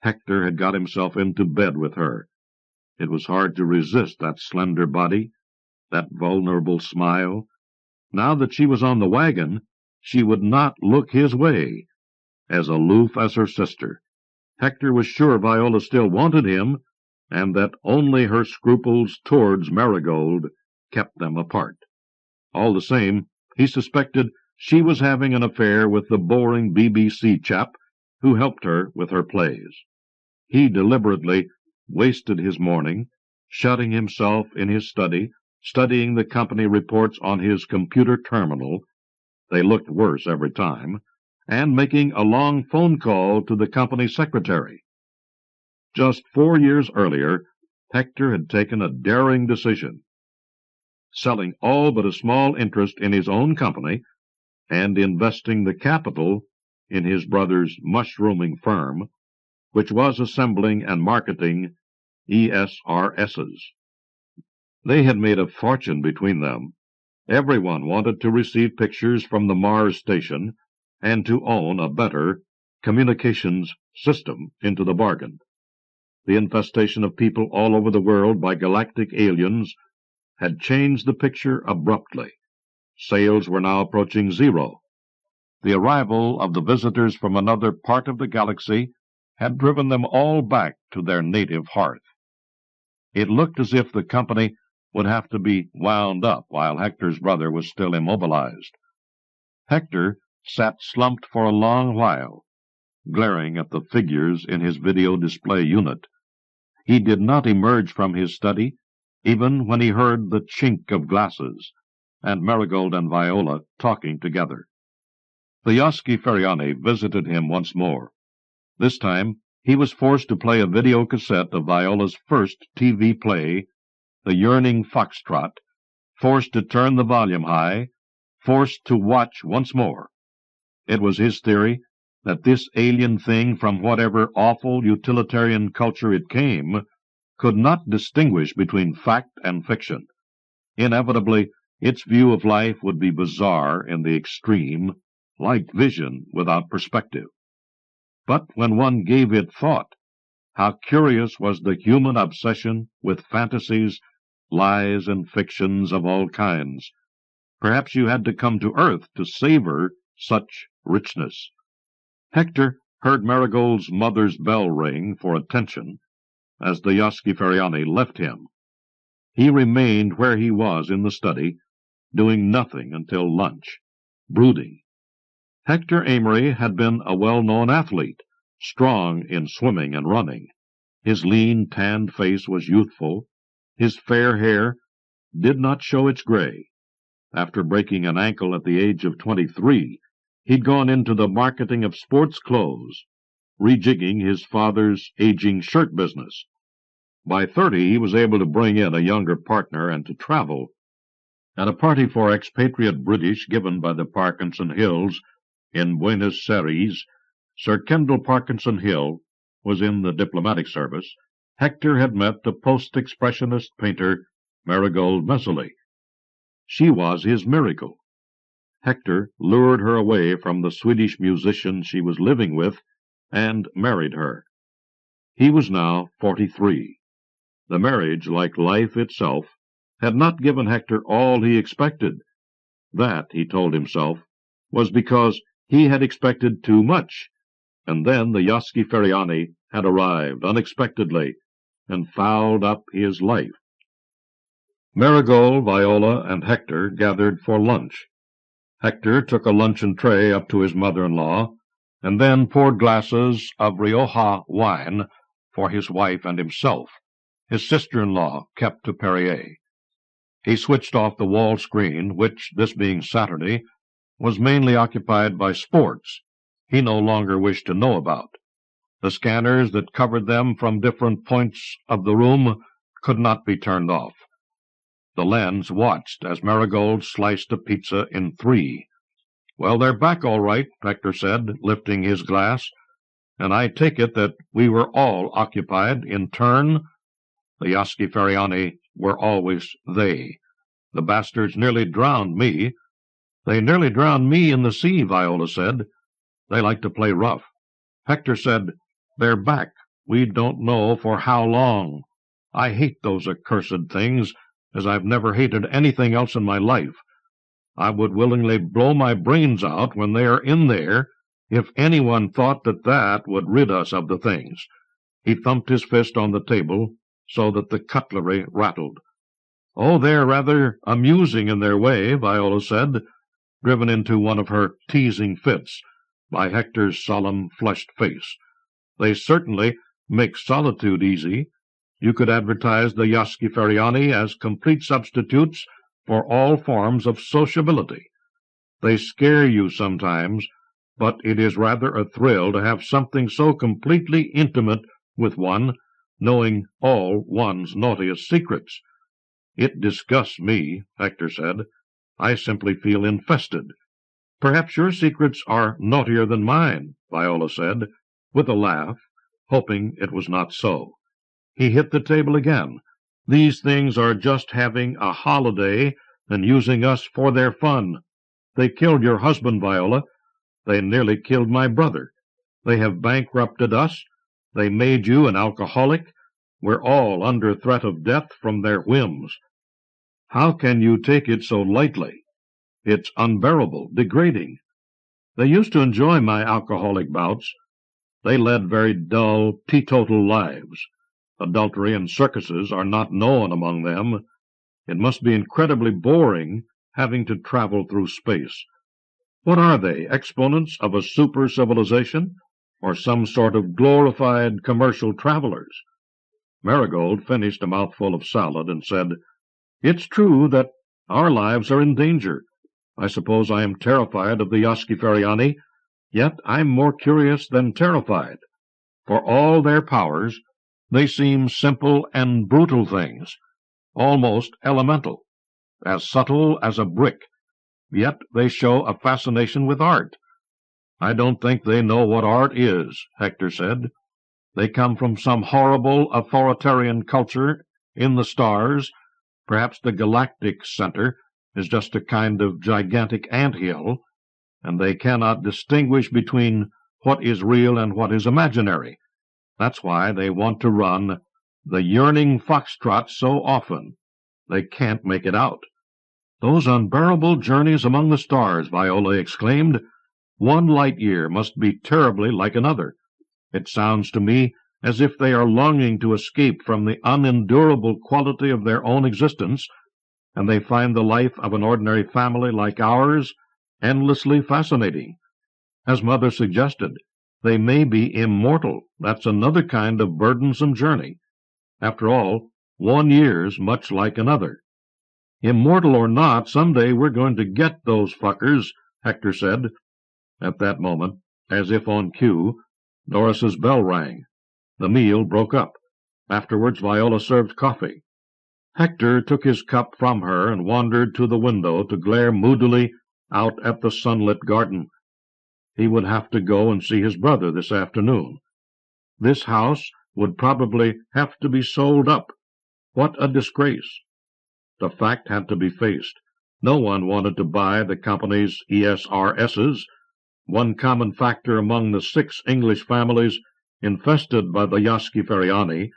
Hector had got himself into bed with her. It was hard to resist that slender body, that vulnerable smile. Now that she was on the wagon, she would not look his way. As aloof as her sister, Hector was sure Viola still wanted him, and that only her scruples towards Marigold kept them apart. All the same, he suspected she was having an affair with the boring BBC chap who helped her with her plays. He deliberately wasted his morning, shutting himself in his study, studying the company reports on his computer terminal — they looked worse every time — and making a long phone call to the company secretary. Just 4 years earlier, Hector had taken a daring decision, selling all but a small interest in his own company and investing the capital in his brother's mushrooming firm, which was assembling and marketing ESRSs. They had made a fortune between them. Everyone wanted to receive pictures from the Mars station and to own a better communications system into the bargain. The infestation of people all over the world by galactic aliens had changed the picture abruptly. Sales were now approaching zero. The arrival of the visitors from another part of the galaxy had driven them all back to their native hearth. It looked as if the company would have to be wound up while Hector's brother was still immobilized. Hector sat slumped for a long while, glaring at the figures in his video display unit. He did not emerge from his study even when he heard the chink of glasses and Marigold and Viola talking together. The Yosky Feriani visited him once more. This time he was forced to play a video cassette of Viola's first TV play, The Yearning Foxtrot, forced to turn the volume high, forced to watch once more. It was his theory that this alien thing, from whatever awful utilitarian culture it came, could not distinguish between fact and fiction. Inevitably, its view of life would be bizarre in the extreme, like vision without perspective. But when one gave it thought, how curious was the human obsession with fantasies lies and fictions of all kinds. Perhaps you had to come to earth to savor such richness. Hector heard Marigold's mother's bell ring for attention as the Yosky-Feriani left him. He remained where he was in the study, doing nothing until lunch, brooding. Hector Amory had been a well-known athlete, strong in swimming and running. His lean, tanned face was youthful. His fair hair did not show its gray. After breaking an ankle at the age of 23, he'd gone into the marketing of sports clothes, rejigging his father's aging shirt business. By 30, he was able to bring in a younger partner and to travel. At a party for expatriate British given by the Parkinson Hills in Buenos Aires, Sir Kendall Parkinson Hill was in the diplomatic service. Hector had met the post-expressionist painter Marigold Messerly. She was his miracle. Hector lured her away from the Swedish musician she was living with and married her. He was now 43. The marriage, like life itself, had not given Hector all he expected. That, he told himself, was because he had expected too much, and then the Yosky-Feriani had arrived unexpectedly and fouled up his life. Marigold, Viola, and Hector gathered for lunch. Hector took a luncheon tray up to his mother-in-law, and then poured glasses of Rioja wine for his wife and himself. His sister-in-law kept to Perrier. He switched off the wall screen, which, this being Saturday, was mainly occupied by sports he no longer wished to know about. The scanners that covered them from different points of the room could not be turned off. The lens watched as Marigold sliced a pizza in 3. "Well, they're back all right," Hector said, lifting his glass, "and I take it that we were all occupied in turn." The Yosky-Feriani were always they. "The bastards nearly drowned me." "They nearly drowned me in the sea," Viola said. "They like to play rough." Hector said, "They're back. We don't know for how long. I hate those accursed things, as I've never hated anything else in my life. I would willingly blow my brains out when they are in there, if anyone thought that that would rid us of the things." He thumped his fist on the table so that the cutlery rattled. "Oh, they're rather amusing in their way," Viola said, driven into one of her teasing fits by Hector's solemn, flushed face. "They certainly make solitude easy. You could advertise the Yosky-Feriani as complete substitutes for all forms of sociability. They scare you sometimes, but it is rather a thrill to have something so completely intimate with one, knowing all one's naughtiest secrets." "It disgusts me," Hector said. "I simply feel infested." "Perhaps your secrets are naughtier than mine," Viola said, with a laugh, hoping it was not so. He hit the table again. "These things are just having a holiday and using us for their fun. They killed your husband, Viola. They nearly killed my brother. They have bankrupted us. They made you an alcoholic. We're all under threat of death from their whims. How can you take it so lightly? It's unbearable, degrading. They used to enjoy my alcoholic bouts. They led very dull, teetotal lives. Adultery and circuses are not known among them. It must be incredibly boring having to travel through space. What are they, exponents of a super-civilization, or some sort of glorified commercial travelers?" Marigold finished a mouthful of salad and said, "It's true that our lives are in danger. I suppose I am terrified of the Yosky-Feriani, yet I'm more curious than terrified. For all their powers, they seem simple and brutal things, almost elemental, as subtle as a brick, yet they show a fascination with art." "I don't think they know what art is," Hector said. "They come from some horrible authoritarian culture in the stars. Perhaps the galactic center is just a kind of gigantic ant-hill, and they cannot distinguish between what is real and what is imaginary. That's why they want to run the yearning foxtrot so often. They can't make it out. Those unbearable journeys among the stars, Viola exclaimed. One light year must be terribly like another. It sounds to me as if they are longing to escape from the unendurable quality of their own existence, and they find the life of an ordinary family like ours endlessly fascinating. As Mother suggested, they may be immortal. That's another kind of burdensome journey. After all, 1 year's much like another. Immortal or not, someday we're going to get those fuckers, Hector said. At that moment, as if on cue, Doris's bell rang. The meal broke up. Afterwards Viola served coffee. Hector took his cup from her and wandered to the window to glare moodily out at the sunlit garden. He would have to go and see his brother this afternoon. This house would probably have to be sold up. What a disgrace! The fact had to be faced. No one wanted to buy the company's ESRSs. One common factor among the 6 English families infested by the Yonglie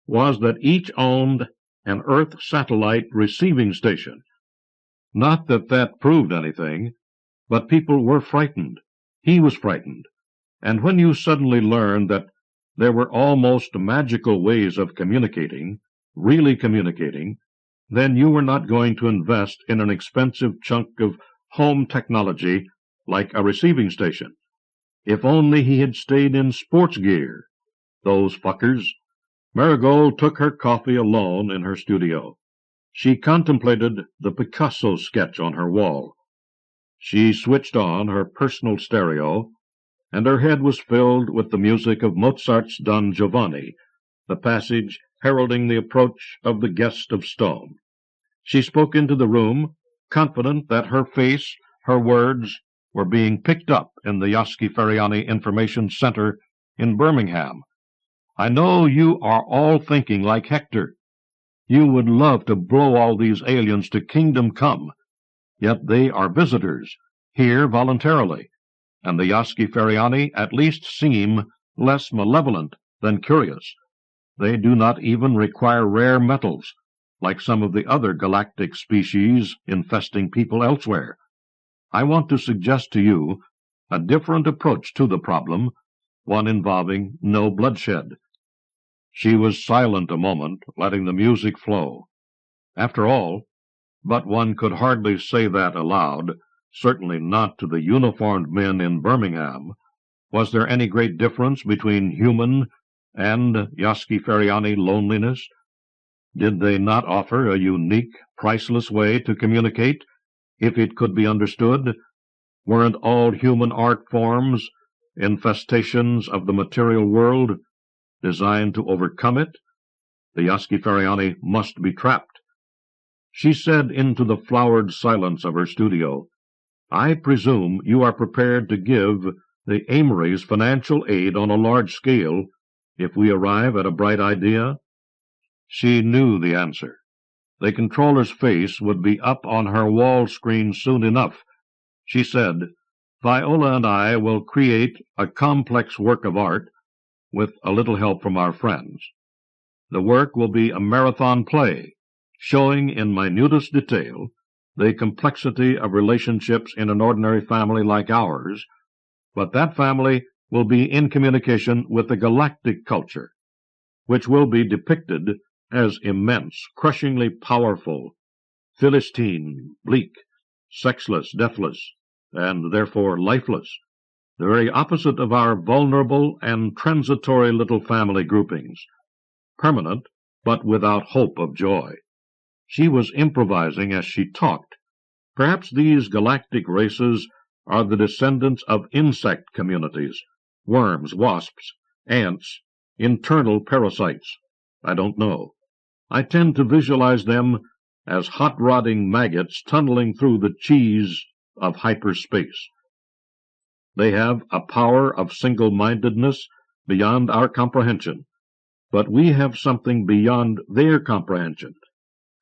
was that each owned an Earth satellite receiving station. Not that that proved anything, but people were frightened. He was frightened. And when you suddenly learned that there were almost magical ways of communicating, really communicating, then you were not going to invest in an expensive chunk of home technology like a receiving station. If only he had stayed in sports gear. Those fuckers. Marigold took her coffee alone in her studio. She contemplated the Picasso sketch on her wall. She switched on her personal stereo, and her head was filled with the music of Mozart's Don Giovanni, the passage heralding the approach of the guest of stone. She spoke into the room, confident that her face, her words, were being picked up in the Yonglie Information Center in Birmingham. I know you are all thinking like Hector. You would love to blow all these aliens to kingdom come, yet they are visitors, here voluntarily, and the Yonglie at least seem less malevolent than curious. They do not even require rare metals, like some of the other galactic species infesting people elsewhere. I want to suggest to you a different approach to the problem, one involving no bloodshed. She was silent a moment, letting the music flow. After all, but one could hardly say that aloud, certainly not to the uniformed men in Birmingham. Was there any great difference between human and Yonglie loneliness? Did they not offer a unique, priceless way to communicate, if it could be understood? Weren't all human art forms infestations of the material world, designed to overcome it? The Yonglie must be trapped. She said into the flowered silence of her studio, I presume you are prepared to give the Amories financial aid on a large scale if we arrive at a bright idea? She knew the answer. The controller's face would be up on her wall screen soon enough. She said, Viola and I will create a complex work of art with a little help from our friends. The work will be a marathon play, showing in minutest detail the complexity of relationships in an ordinary family like ours, but that family will be in communication with the galactic culture, which will be depicted as immense, crushingly powerful, Philistine, bleak, sexless, deathless, and therefore lifeless, the very opposite of our vulnerable and transitory little family groupings, permanent but without hope of joy. She was improvising as she talked. Perhaps these galactic races are the descendants of insect communities, worms, wasps, ants, internal parasites. I don't know. I tend to visualize them as hot-rodding maggots tunneling through the cheese of hyperspace. They have a power of single-mindedness beyond our comprehension, but we have something beyond their comprehension,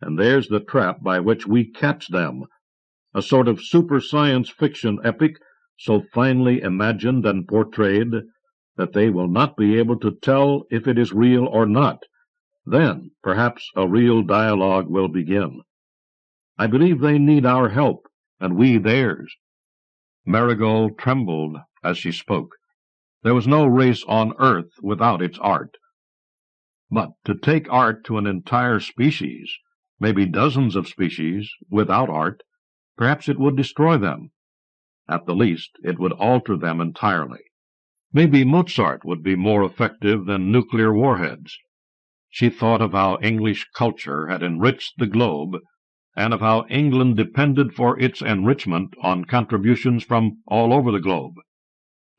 and there's the trap by which we catch them, a sort of super science fiction epic so finely imagined and portrayed that they will not be able to tell if it is real or not, Then, perhaps, a real dialogue will begin. I believe they need our help, and we theirs." Marigold trembled as she spoke. There was no race on earth without its art. But to take art to an entire species, maybe dozens of species, without art, perhaps it would destroy them. At the least, it would alter them entirely. Maybe Mozart would be more effective than nuclear warheads. She thought of how English culture had enriched the globe, and of how England depended for its enrichment on contributions from all over the globe.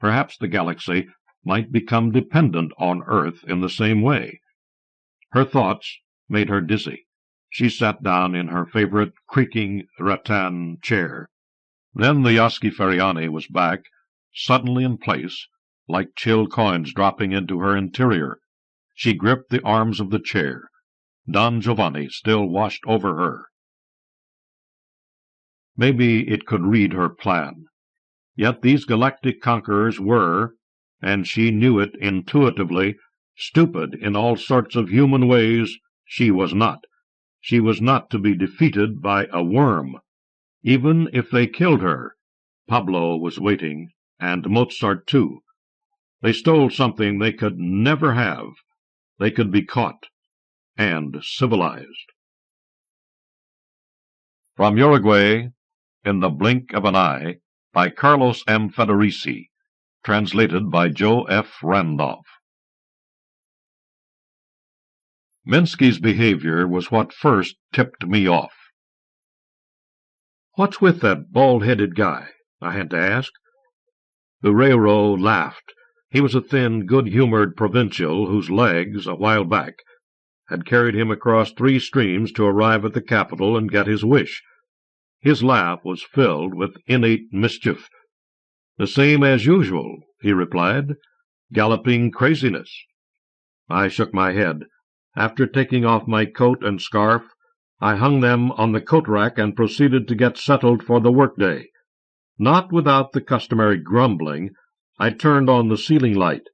Perhaps the galaxy might become dependent on Earth in the same way. Her thoughts made her dizzy. She sat down in her favorite creaking rattan chair. Then the Yosky-Feriani was back, suddenly in place, like chill coins dropping into her interior. She gripped the arms of the chair. Don Giovanni still washed over her. Maybe it could read her plan. Yet these galactic conquerors were, and she knew it intuitively, stupid in all sorts of human ways. She was not. She was not to be defeated by a worm. Even if they killed her, Pablo was waiting, and Mozart too. They stole something they could never have. They could be caught and civilized. From Uruguay, In the Blink of an Eye, by Carlos M. Federici, translated by Joe F. Randolph. Minsky's behavior was what first tipped me off. "What's with that bald-headed guy?" I had to ask. Loureiro laughed. He was a thin, good-humored provincial whose legs, a while back, had carried him across 3 streams to arrive at the capital and get his wish. His laugh was filled with innate mischief. "The same as usual," he replied. "Galloping craziness." I shook my head. After taking off my coat and scarf, I hung them on the coat-rack and proceeded to get settled for the workday. Not without the customary grumbling, I turned on the ceiling light.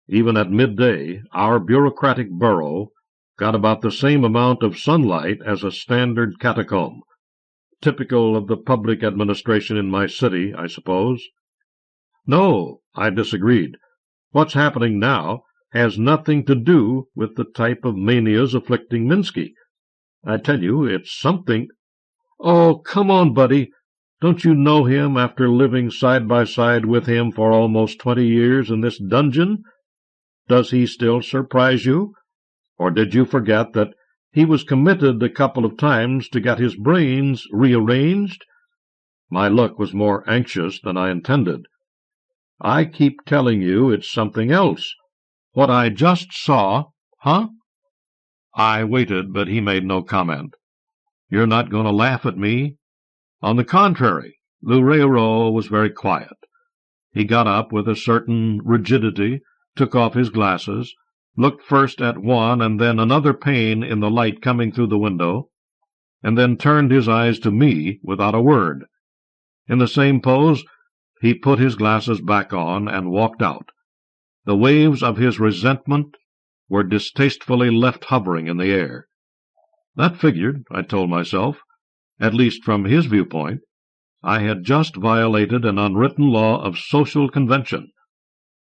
Even at midday, our bureaucratic burrow got about the same amount of sunlight as a standard catacomb. Typical of the public administration in my city, I suppose. "No," I disagreed. "What's happening now has nothing to do with the type of manias afflicting Minsky. I tell you, it's something—" "Oh, come on, buddy. Don't you know him after living side by side with him for almost 20 years in this dungeon? Does he still surprise you? Or did you forget that he was committed a couple of times to get his brains rearranged?" My look was more anxious than I intended. "I keep telling you it's something else. What I just saw—" "Huh?" I waited, but he made no comment. "You're not going to laugh at me?" On the contrary, Loureiro was very quiet. He got up with a certain rigidity, took off his glasses, looked first at one and then another pane in the light coming through the window, and then turned his eyes to me without a word. In the same pose, he put his glasses back on and walked out. The waves of his resentment were distastefully left hovering in the air. That figured, I told myself, at least from his viewpoint. I had just violated an unwritten law of social convention.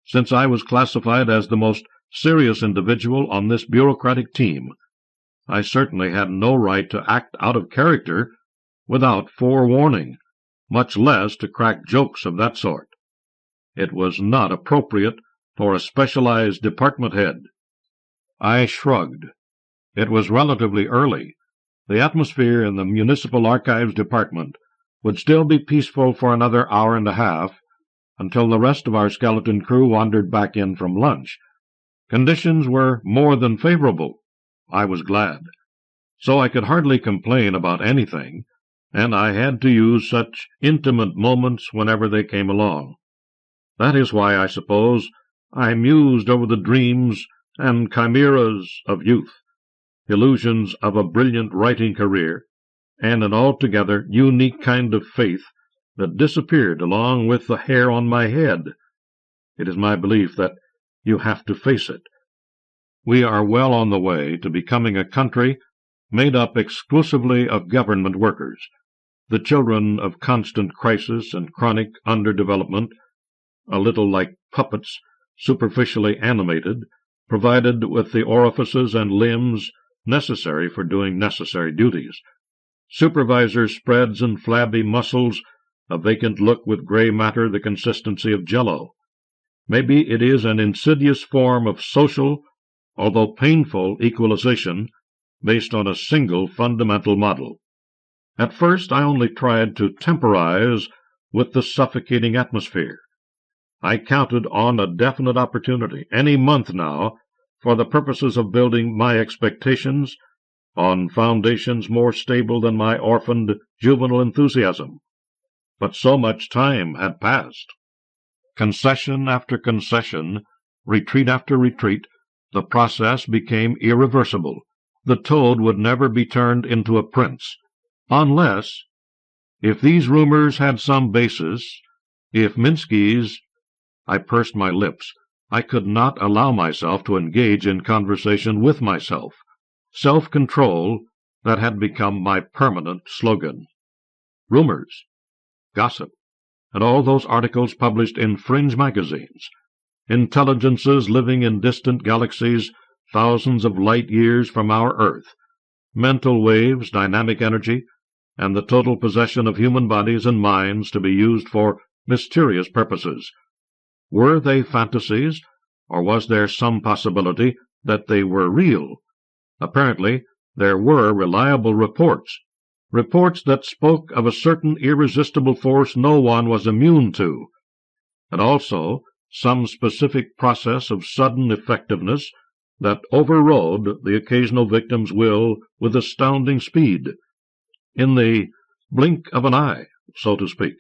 Since I was classified as the most serious individual on this bureaucratic team, I certainly had no right to act out of character without forewarning, much less to crack jokes of that sort. It was not appropriate for a specialized department head. I shrugged. It was relatively early. The atmosphere in the Municipal Archives Department would still be peaceful for another hour and a half, until the rest of our skeleton crew wandered back in from lunch. Conditions were more than favorable. I was glad. So I could hardly complain about anything, and I had to use such intimate moments whenever they came along. That is why, I suppose, I mused over the dreams and chimeras of youth, illusions of a brilliant writing career, and an altogether unique kind of faith that disappeared along with the hair on my head. It is my belief that you have to face it. we are well on the way to becoming a country made up exclusively of government workers, the children of constant crisis and chronic underdevelopment, a little like puppets, superficially animated, provided with the orifices and limbs necessary for doing necessary duties. Supervisor spreads and flabby muscles, a vacant look with gray matter the consistency of jello. Maybe it is an insidious form of social, although painful, equalization based on a single fundamental model. At first I only tried to temporize with the suffocating atmosphere. I counted on a definite opportunity, any month now, for the purposes of building my expectations on foundations more stable than my orphaned juvenile enthusiasm. But so much time had passed. Concession after concession, retreat after retreat, the process became irreversible. The toad would never be turned into a prince, unless, if these rumors had some basis, if Minsky's— I pursed my lips. I could not allow myself to engage in conversation with myself. Self-control, that had become my permanent slogan. Rumors, gossip, and all those articles published in fringe magazines. Intelligences living in distant galaxies, thousands of light-years from our Earth. Mental waves, dynamic energy, and the total possession of human bodies and minds to be used for mysterious purposes. Were they fantasies, or was there some possibility that they were real? Apparently, there were reliable reports that spoke of a certain irresistible force no one was immune to, and also some specific process of sudden effectiveness that overrode the occasional victim's will with astounding speed, in the blink of an eye, so to speak.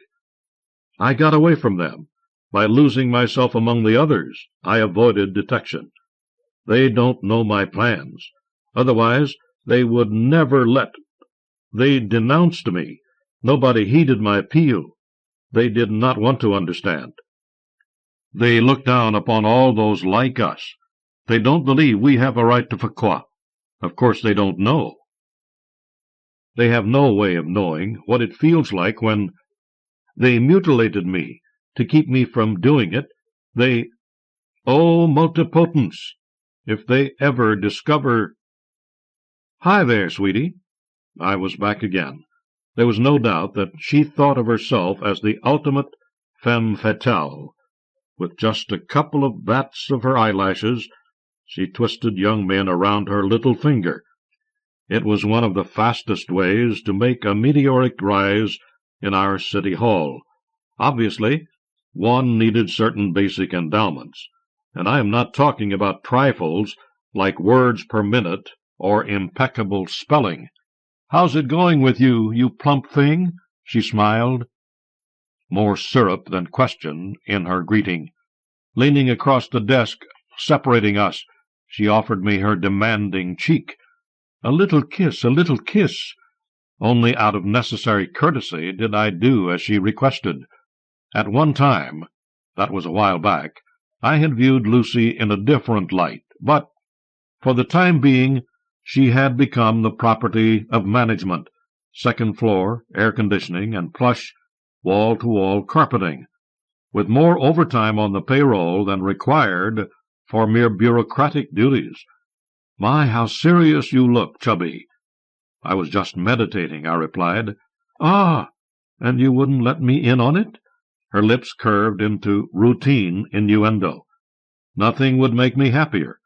I got away from them. By losing myself among the others, I avoided detection. They don't know my plans. Otherwise, they would never let. They denounced me. Nobody heeded my appeal. They did not want to understand. They look down upon all those like us. They don't believe we have a right to quoi. Of course they don't know. They have no way of knowing what it feels like when they mutilated me. To keep me from doing it, oh, multipotence, if they ever discover— Hi there, sweetie. I was back again. There was no doubt that she thought of herself as the ultimate femme fatale. With just a couple of bats of her eyelashes, she twisted young men around her little finger. It was one of the fastest ways to make a meteoric rise in our city hall. Obviously, one needed certain basic endowments, and I am not talking about trifles like words per minute or impeccable spelling. "How's it going with you, you plump thing?" she smiled, more syrup than question in her greeting. Leaning across the desk separating us, she offered me her demanding cheek. A little kiss, a little kiss. Only out of necessary courtesy did I do as she requested. At one time, that was a while back, I had viewed Lucy in a different light, but, for the time being, she had become the property of management, second floor, air conditioning, and plush, wall-to-wall carpeting, with more overtime on the payroll than required for mere bureaucratic duties. "My, how serious you look, Chubby." "I was just meditating," I replied. "Ah, and you wouldn't let me in on it?" Her lips curved into routine innuendo. "Nothing would make me happier.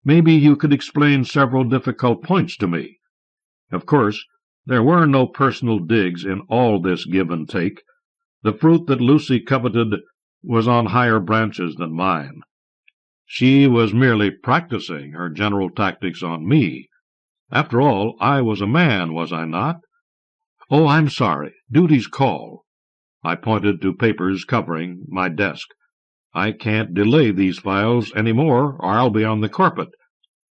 Maybe you could explain several difficult points to me." Of course, there were no personal digs in all this give and take. The fruit that Lucy coveted was on higher branches than mine. She was merely practicing her general tactics on me. After all, I was a man, was I not? "Oh, I'm sorry. Duties call." I pointed to papers covering my desk. "I can't delay these files any more, or I'll be on the carpet."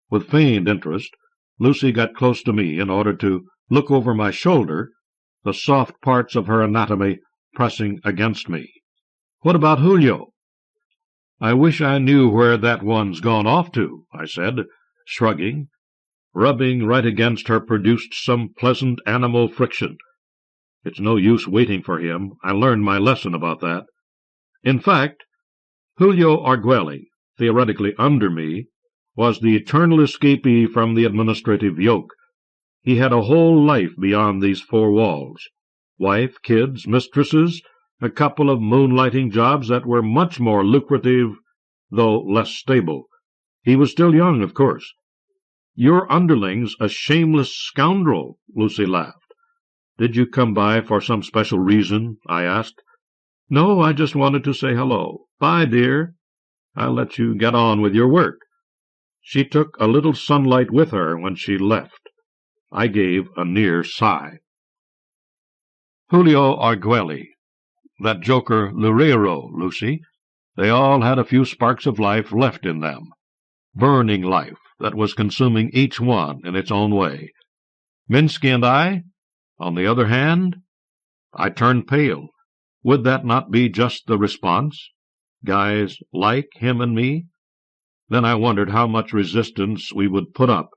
With feigned interest, Lucy got close to me in order to look over my shoulder, the soft parts of her anatomy pressing against me. "What about Julio?" "I wish I knew where that one's gone off to," I said. shrugging. Rubbing right against her produced some pleasant animal friction. It's no use waiting for him. I learned my lesson about that. In fact, Julio Arguelli, theoretically under me, was the eternal escapee from the administrative yoke. He had a whole life beyond these four walls. Wife, kids, mistresses, a couple of moonlighting jobs that were much more lucrative, though less stable. He was still young, of course. "Your underling's a shameless scoundrel," Lucy laughed. "Did you come by for some special reason?" I asked. "No, I just wanted to say hello. Bye, dear. I'll let you get on with your work." She took a little sunlight with her when she left. I gave a near sigh. Julio Arguelli, that joker Loureiro, Lucy, they all had a few sparks of life left in them. Burning life that was consuming each one in its own way. Minsky and I, on the other hand, I turned pale. Would that not be just the response? Guys like him and me? Then I wondered how much resistance we would put up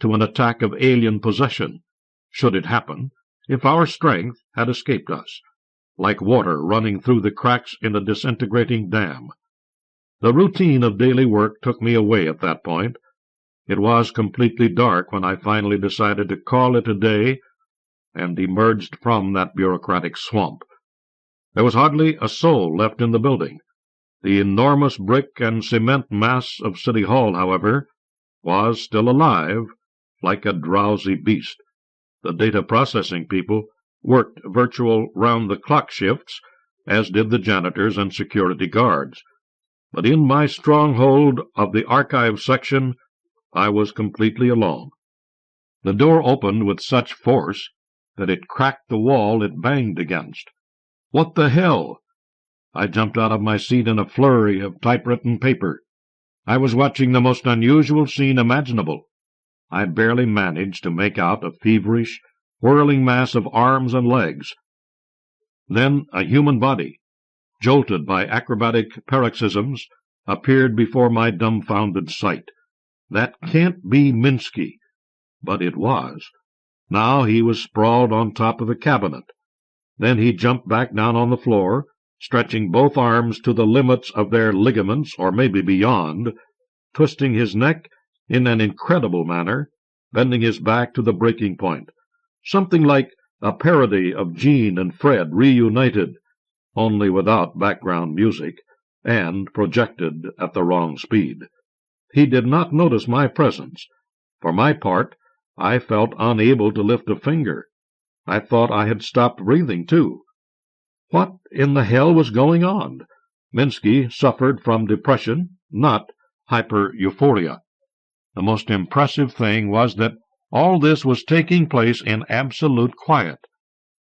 to an attack of alien possession, should it happen, if our strength had escaped us, like water running through the cracks in a disintegrating dam. The routine of daily work took me away at that point. It was completely dark when I finally decided to call it a day and emerged from that bureaucratic swamp. There was hardly a soul left in the building. The enormous brick and cement mass of City Hall, however, was still alive, like a drowsy beast. The data processing people worked virtual round-the-clock shifts, as did the janitors and security guards. But in my stronghold of the archive section, I was completely alone. The door opened with such force that it cracked the wall it banged against. What the hell? I jumped out of my seat in a flurry of typewritten paper. I was watching the most unusual scene imaginable. I barely managed to make out a feverish, whirling mass of arms and legs. Then a human body, jolted by acrobatic paroxysms, appeared before my dumbfounded sight. That can't be Minsky. But it was. Now he was sprawled on top of a cabinet. Then he jumped back down on the floor, stretching both arms to the limits of their ligaments, or maybe beyond, twisting his neck in an incredible manner, bending his back to the breaking point. Something like a parody of Jean and Fred reunited, only without background music, and projected at the wrong speed. He did not notice my presence. For my part, I felt unable to lift a finger. I thought I had stopped breathing, too. What in the hell was going on? Minsky suffered from depression, not hyper-euphoria. The most impressive thing was that all this was taking place in absolute quiet.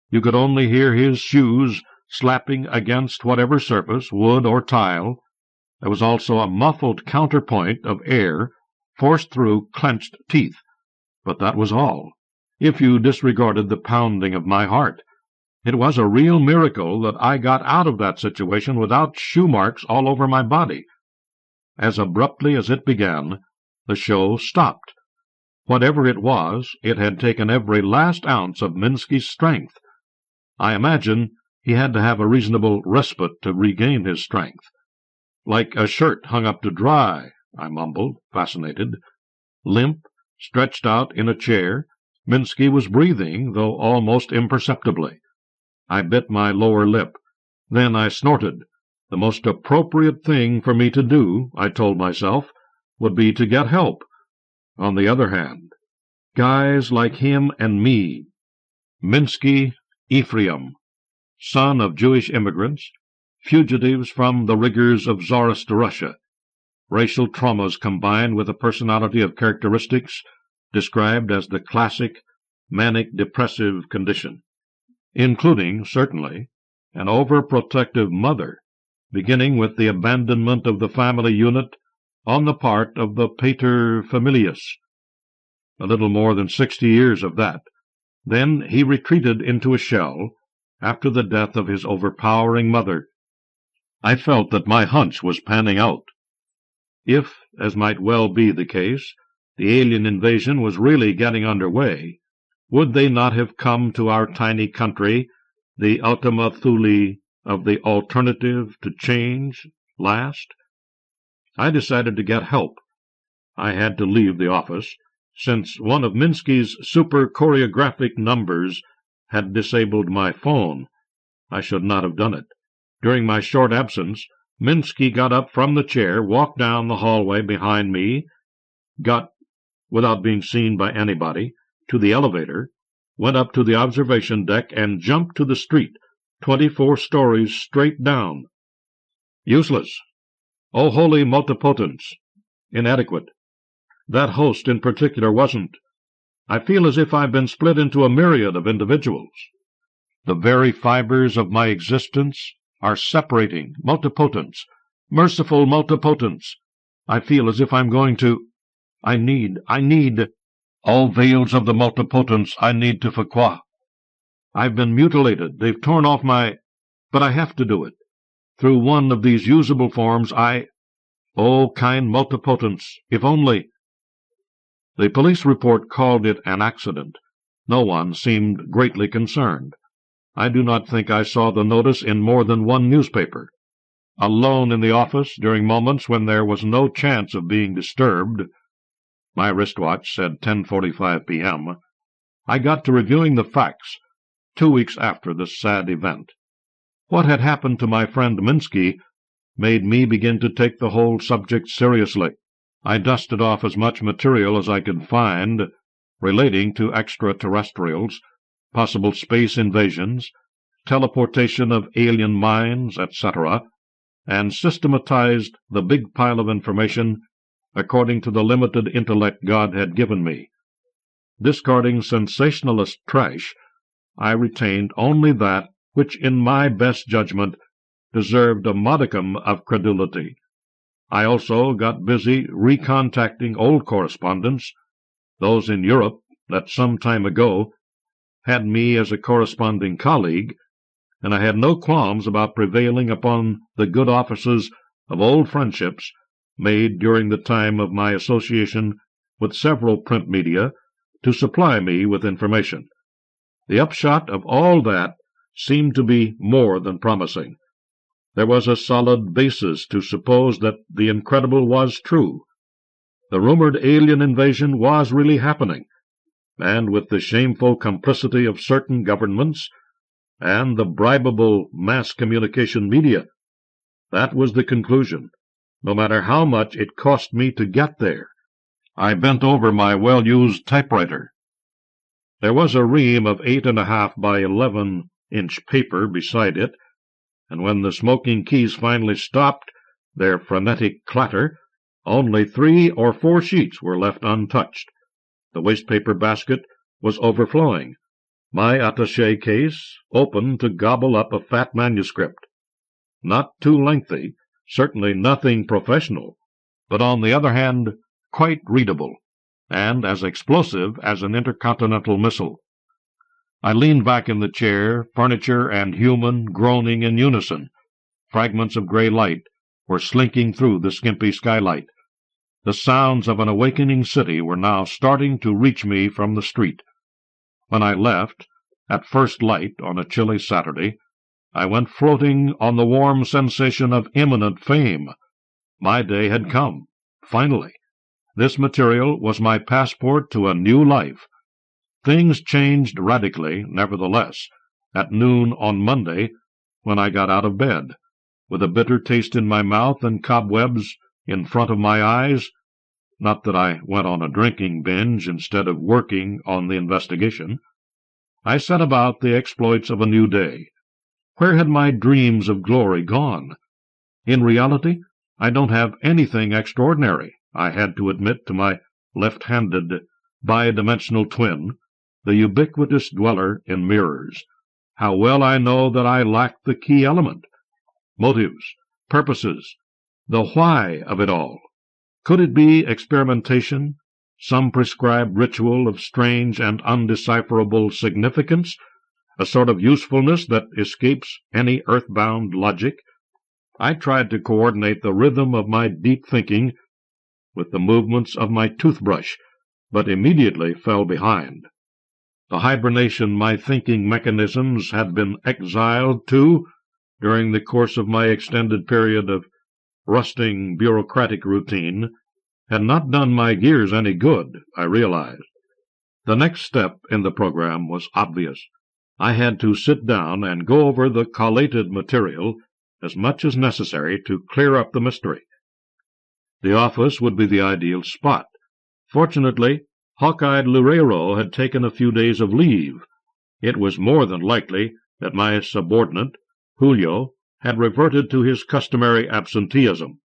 You could only hear his shoes slapping against whatever surface, wood or tile. There was also a muffled counterpoint of air forced through clenched teeth. But that was all, if you disregarded the pounding of my heart. It was a real miracle that I got out of that situation without shoe marks all over my body. As abruptly as it began, the show stopped. Whatever it was, it had taken every last ounce of Minsky's strength. I imagine he had to have a reasonable respite to regain his strength. "Like a shirt hung up to dry," I mumbled, fascinated. Limp, stretched out in a chair, Minsky was breathing, though almost imperceptibly. I bit my lower lip. Then I snorted. The most appropriate thing for me to do, I told myself, would be to get help. On the other hand, guys like him and me. Minsky Ephraim, son of Jewish immigrants, fugitives from the rigors of Tsarist Russia, racial traumas combined with a personality of characteristics described as the classic manic-depressive condition, including, certainly, an overprotective mother, beginning with the abandonment of the family unit on the part of the pater familias. A little more than 60 years of that. Then he retreated into a shell after the death of his overpowering mother. I felt that my hunch was panning out. If, as might well be the case, the alien invasion was really getting underway, would they not have come to our tiny country, the Ultima Thule of the alternative to change, last? I decided to get help. I had to leave the office, since one of Minsky's super choreographic numbers had disabled my phone. I should not have done it. During my short absence, Minsky got up from the chair, walked down the hallway behind me, got, without being seen by anybody, to the elevator, went up to the observation deck, and jumped to the street, 24 stories straight down. Useless. Oh, holy multipotence! Inadequate. That host in particular wasn't. I feel as if I've been split into a myriad of individuals. The very fibers of my existence are separating. Multipotence. Merciful multipotence. I feel as if I'm going to... I need... All veils of the multipotence I need to faqua. I've been mutilated. They've torn off my... But I have to do it. Through one of these usable forms, Oh, kind multipotence, if only... The police report called it an accident. No one seemed greatly concerned. I do not think I saw the notice in more than one newspaper. Alone in the office during moments when there was no chance of being disturbed, my wristwatch said 10:45 p.m., I got to reviewing the facts 2 weeks after this sad event. What had happened to my friend Minsky made me begin to take the whole subject seriously. I dusted off as much material as I could find relating to extraterrestrials, possible space invasions, teleportation of alien minds, etc., and systematized the big pile of information according to the limited intellect God had given me. Discarding sensationalist trash, I retained only that which, in my best judgment, deserved a modicum of credulity. I also got busy recontacting old correspondents, those in Europe that some time ago had me as a corresponding colleague, and I had no qualms about prevailing upon the good offices of old friendships made during the time of my association with several print media to supply me with information. The upshot of all that seemed to be more than promising. There was a solid basis to suppose that the incredible was true. The rumored alien invasion was really happening, and with the shameful complicity of certain governments and the bribable mass communication media. That was the conclusion, no matter how much it cost me to get there. I bent over my well-used typewriter. There was a ream of 8.5 by 11-inch paper beside it, and when the smoking keys finally stopped their frenetic clatter, only 3 or 4 sheets were left untouched. The wastepaper basket was overflowing, my attaché case open to gobble up a fat manuscript. Not too lengthy, certainly nothing professional, but on the other hand quite readable, and as explosive as an intercontinental missile. I leaned back in the chair, furniture and human groaning in unison. Fragments of gray light were slinking through the skimpy skylight. The sounds of an awakening city were now starting to reach me from the street. When I left, at first light on a chilly Saturday, I went floating on the warm sensation of imminent fame. My day had come, finally. This material was my passport to a new life. Things changed radically, nevertheless, at noon on Monday, when I got out of bed, with a bitter taste in my mouth and cobwebs in front of my eyes. Not that I went on a drinking binge instead of working on the investigation. I set about the exploits of a new day. Where had my dreams of glory gone? In reality, I don't have anything extraordinary, I had to admit to my left-handed bi-dimensional twin, the ubiquitous dweller in mirrors. How well I know that I lack the key element. Motives, purposes, the why of it all. Could it be experimentation, some prescribed ritual of strange and undecipherable significance, a sort of usefulness that escapes any earthbound logic? I tried to coordinate the rhythm of my deep thinking with the movements of my toothbrush, but immediately fell behind. The hibernation my thinking mechanisms had been exiled to during the course of my extended period of rusting bureaucratic routine had not done my gears any good, I realized. The next step in the program was obvious. I had to sit down and go over the collated material as much as necessary to clear up the mystery. The office would be the ideal spot. Fortunately, hawk-eyed Loureiro had taken a few days of leave. It was more than likely that my subordinate, Julio, had reverted to his customary absenteeism.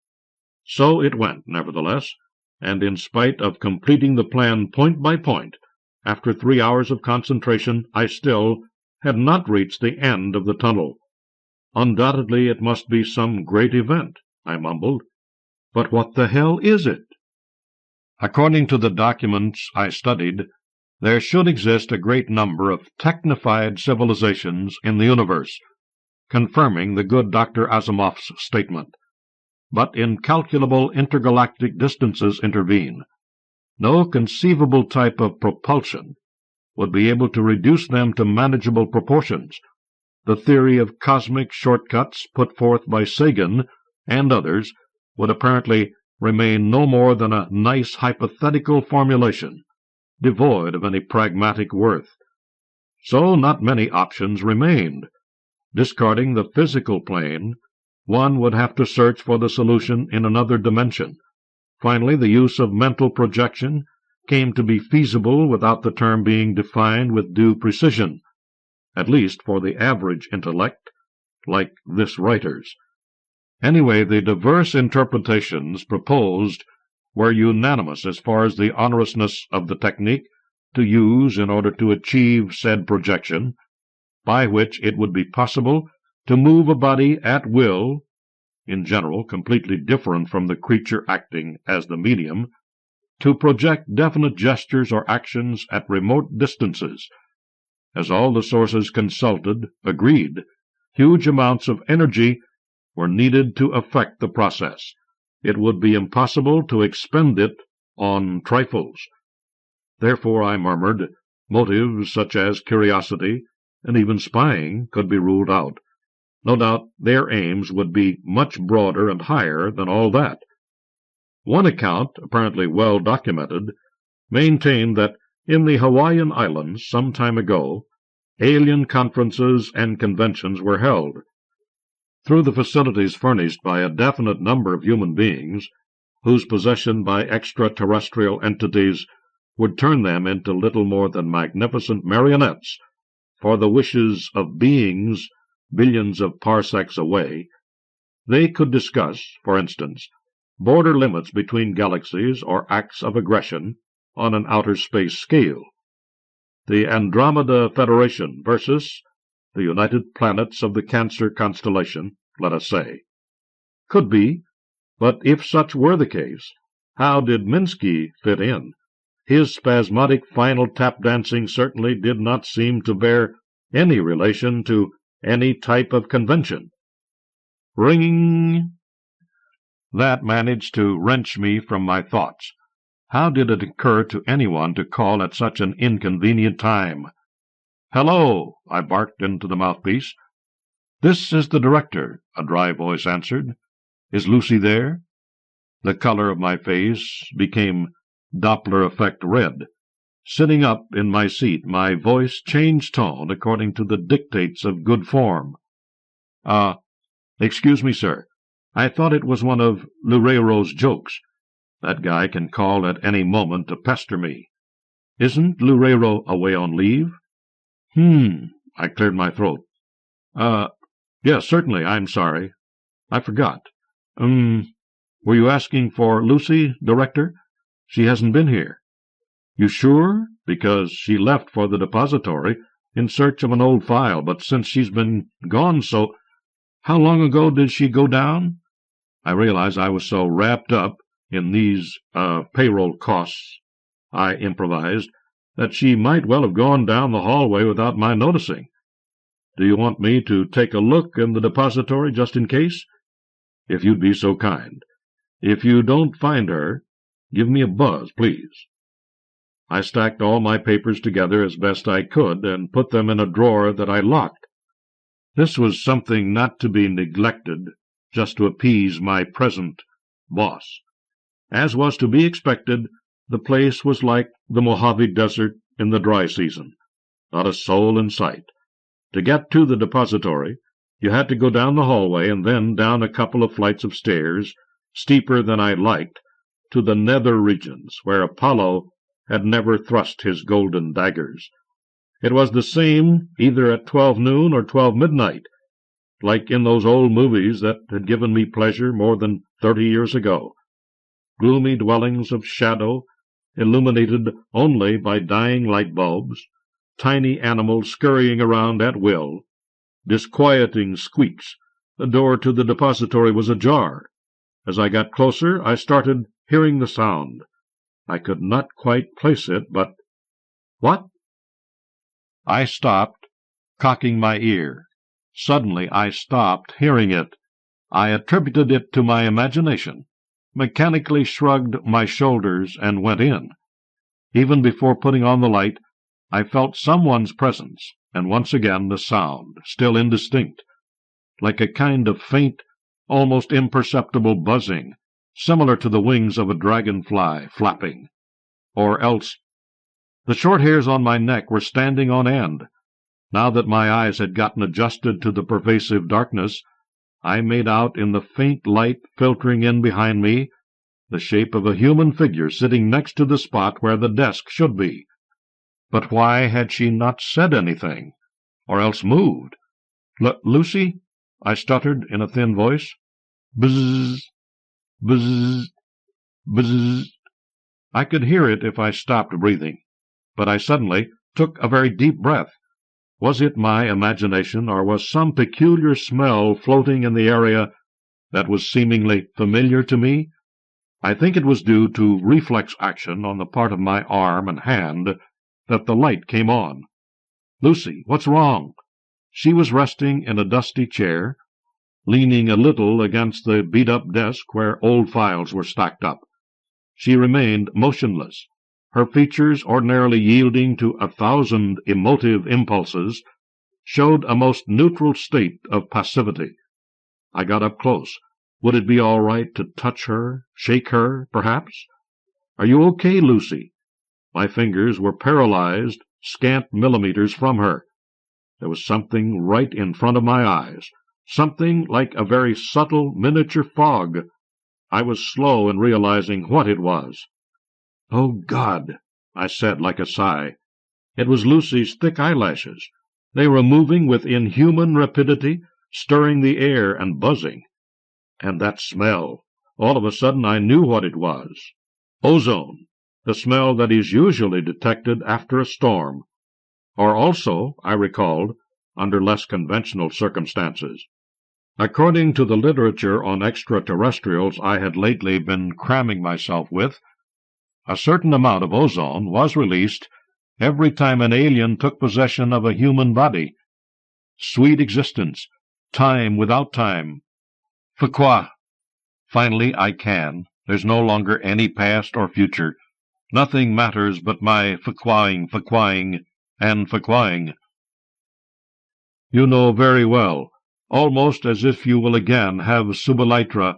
So it went, nevertheless, and in spite of completing the plan point by point, after 3 hours of concentration, I still had not reached the end of the tunnel. Undoubtedly it must be some great event, I mumbled. But what the hell is it? According to the documents I studied, there should exist a great number of technified civilizations in the universe, confirming the good Dr. Asimov's statement. But incalculable intergalactic distances intervene. No conceivable type of propulsion would be able to reduce them to manageable proportions. The theory of cosmic shortcuts put forth by Sagan and others would apparently remain no more than a nice hypothetical formulation, devoid of any pragmatic worth. So not many options remained. Discarding the physical plane, one would have to search for the solution in another dimension. Finally, the use of mental projection came to be feasible without the term being defined with due precision, at least for the average intellect, like this writer's. Anyway, the diverse interpretations proposed were unanimous as far as the honorousness of the technique to use in order to achieve said projection, by which it would be possible to move a body at will, in general completely different from the creature acting as the medium, to project definite gestures or actions at remote distances. As all the sources consulted agreed, huge amounts of energy were needed to effect the process. It would be impossible to expend it on trifles. Therefore, I murmured, motives such as curiosity and even spying could be ruled out. No doubt their aims would be much broader and higher than all that. One account, apparently well documented, maintained that in the Hawaiian Islands some time ago, alien conferences and conventions were held. Through the facilities furnished by a definite number of human beings, whose possession by extraterrestrial entities would turn them into little more than magnificent marionettes for the wishes of beings billions of parsecs away, they could discuss, for instance, border limits between galaxies or acts of aggression on an outer space scale. The Andromeda Federation versus the United Planets of the Cancer constellation, let us say. Could be, but if such were the case, how did Minsky fit in? His spasmodic final tap-dancing certainly did not seem to bear any relation to any type of convention. Ringing! That managed to wrench me from my thoughts. How did it occur to anyone to call at such an inconvenient time? "Hello!" I barked into the mouthpiece. "This is the director," a dry voice answered. "Is Lucy there?" The color of my face became Doppler effect red. Sitting up in my seat, my voice changed tone according to the dictates of good form. Excuse me, sir. I thought it was one of Loureiro's jokes. That guy can call at any moment to pester me. Isn't Loureiro away on leave?" I cleared my throat. Yes, certainly, I'm sorry. I forgot. Were you asking for Lucy, Director? She hasn't been here." "You sure? Because she left for the depository in search of an old file, but since she's been gone so—" "How long ago did she go down?" I realized I was so wrapped up in these payroll costs, I improvised, that she might well have gone down the hallway without my noticing. "Do you want me to take a look in the depository just in case?" "If you'd be so kind. If you don't find her, Give me a buzz, please." I stacked all my papers together as best I could and put them in a drawer that I locked. This was something not to be neglected, just to appease my present boss. As was to be expected, the place was like the Mojave Desert in the dry season. Not a soul in sight. To get to the depository, you had to go down the hallway and then down a couple of flights of stairs, steeper than I liked, to the nether regions, where Apollo had never thrust his golden daggers. It was the same either at 12 noon or 12 midnight, like in those old movies that had given me pleasure more than 30 years ago. Gloomy dwellings of shadow, illuminated only by dying light bulbs, tiny animals scurrying around at will, disquieting squeaks. The door to the depository was ajar. As I got closer, I started hearing the sound. I could not quite place it, but— "What?" I stopped, cocking my ear. Suddenly I stopped hearing it. I attributed it to my imagination, mechanically shrugged my shoulders, and went in. Even before putting on the light, I felt someone's presence, and once again the sound, still indistinct, like a kind of faint, almost imperceptible buzzing, similar to the wings of a dragonfly flapping. Or else the short hairs on my neck were standing on end. Now that my eyes had gotten adjusted to the pervasive darkness, I made out in the faint light filtering in behind me the shape of a human figure sitting next to the spot where the desk should be. But why had she not said anything, or else moved? "Lucy?" I stuttered in a thin voice. "Bzzz, bzzz, bzzz." I could hear it if I stopped breathing, but I suddenly took a very deep breath. Was it my imagination, or was some peculiar smell floating in the area that was seemingly familiar to me? I think it was due to reflex action on the part of my arm and hand that the light came on. "Lucy, what's wrong?" She was resting in a dusty chair, leaning a little against the beat-up desk where old files were stacked up. She remained motionless. Her features, ordinarily yielding to 1,000 emotive impulses, showed a most neutral state of passivity. I got up close. Would it be all right to touch her, shake her, perhaps? "Are you okay, Lucy?" My fingers were paralyzed, scant millimeters from her. There was something right in front of my eyes, something like a very subtle miniature fog. I was slow in realizing what it was. "Oh, God!" I said like a sigh. It was Lucy's thick eyelashes. They were moving with inhuman rapidity, stirring the air and buzzing. And that smell! All of a sudden I knew what it was. Ozone, the smell that is usually detected after a storm. Or also, I recalled, under less conventional circumstances. According to the literature on extraterrestrials I had lately been cramming myself with, a certain amount of ozone was released every time an alien took possession of a human body. Sweet existence, time without time. Fuqua! Finally I can. There's no longer any past or future. Nothing matters but my fuquaing, and fuquaing. You know very well, almost as if you will again have Subalitra,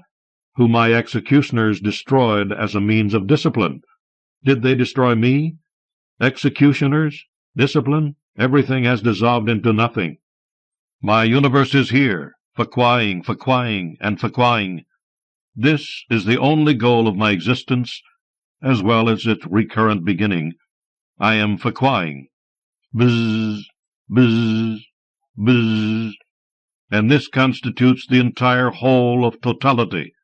whom my executioners destroyed as a means of discipline. Did they destroy me? Executioners? Discipline? Everything has dissolved into nothing. My universe is here, fuquaing, and fuquaing. This is the only goal of my existence, as well as its recurrent beginning. I am fuquaing. Bzzz, bzzz, bzzz. And this constitutes the entire whole of totality.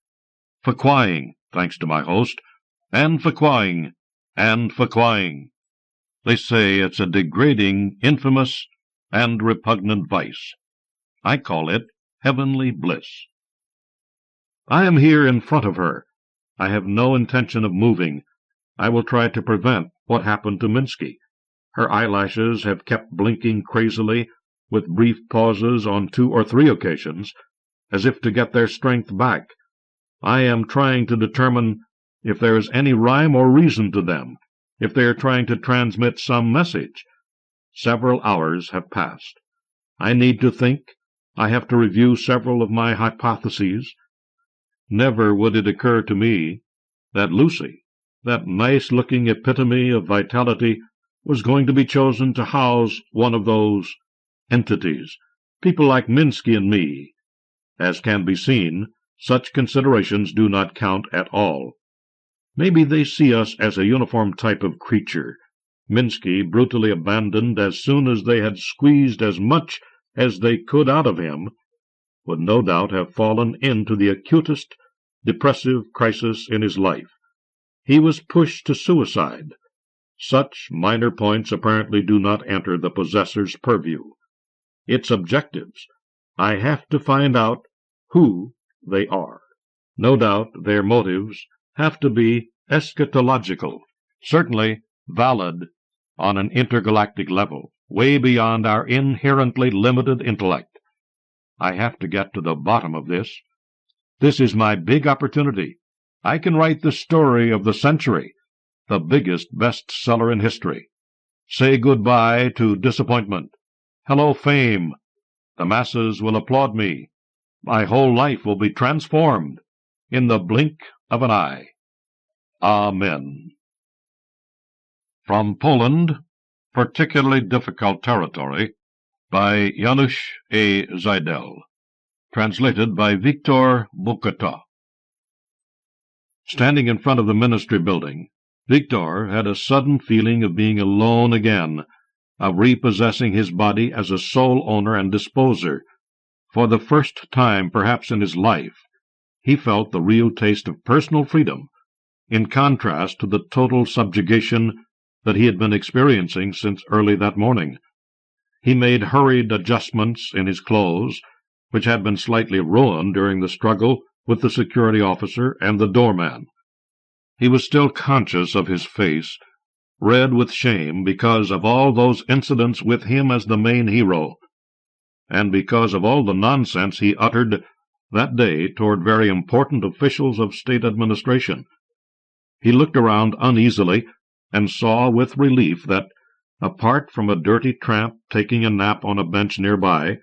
Fuquaing, thanks to my host, and fuquaing, and fuquaing. They say it's a degrading, infamous, and repugnant vice. I call it heavenly bliss. I am here in front of her. I have no intention of moving. I will try to prevent what happened to Minsky. Her eyelashes have kept blinking crazily, with brief pauses on 2 or 3 occasions, as if to get their strength back. I am trying to determine if there is any rhyme or reason to them, if they are trying to transmit some message. Several hours have passed. I need to think. I have to review several of my hypotheses. Never would it occur to me that Lucy, that nice-looking epitome of vitality, was going to be chosen to house one of those entities, people like Minsky and me. As can be seen, such considerations do not count at all. Maybe they see us as a uniform type of creature, Minsky brutally abandoned as soon as they had squeezed as much as they could out of him, would no doubt have fallen into the acutest depressive crisis in his life. He was pushed to suicide. Such minor points apparently do not enter the possessor's purview. Its objectives, I have to find out who they are. No doubt their motives have to be eschatological, certainly valid on an intergalactic level, way beyond our inherently limited intellect. I have to get to the bottom of this. This is my big opportunity. I can write the story of the century, the biggest bestseller in history. Say goodbye to disappointment. Hello, fame. The masses will applaud me. My whole life will be transformed in the blink of an eye. Amen. From Poland, Particularly Difficult Territory, by Janusz A. Zajdel. Translated by Victor Bukata. Standing in front of the ministry building, Victor had a sudden feeling of being alone again, of repossessing his body as a sole owner and disposer. For the first time, perhaps in his life, he felt the real taste of personal freedom, in contrast to the total subjugation that he had been experiencing since early that morning. He made hurried adjustments in his clothes, which had been slightly ruined during the struggle with the security officer and the doorman. He was still conscious of his face, red with shame because of all those incidents with him as the main hero, and because of all the nonsense he uttered that day toward very important officials of state administration. He looked around uneasily and saw with relief that, apart from a dirty tramp taking a nap on a bench nearby,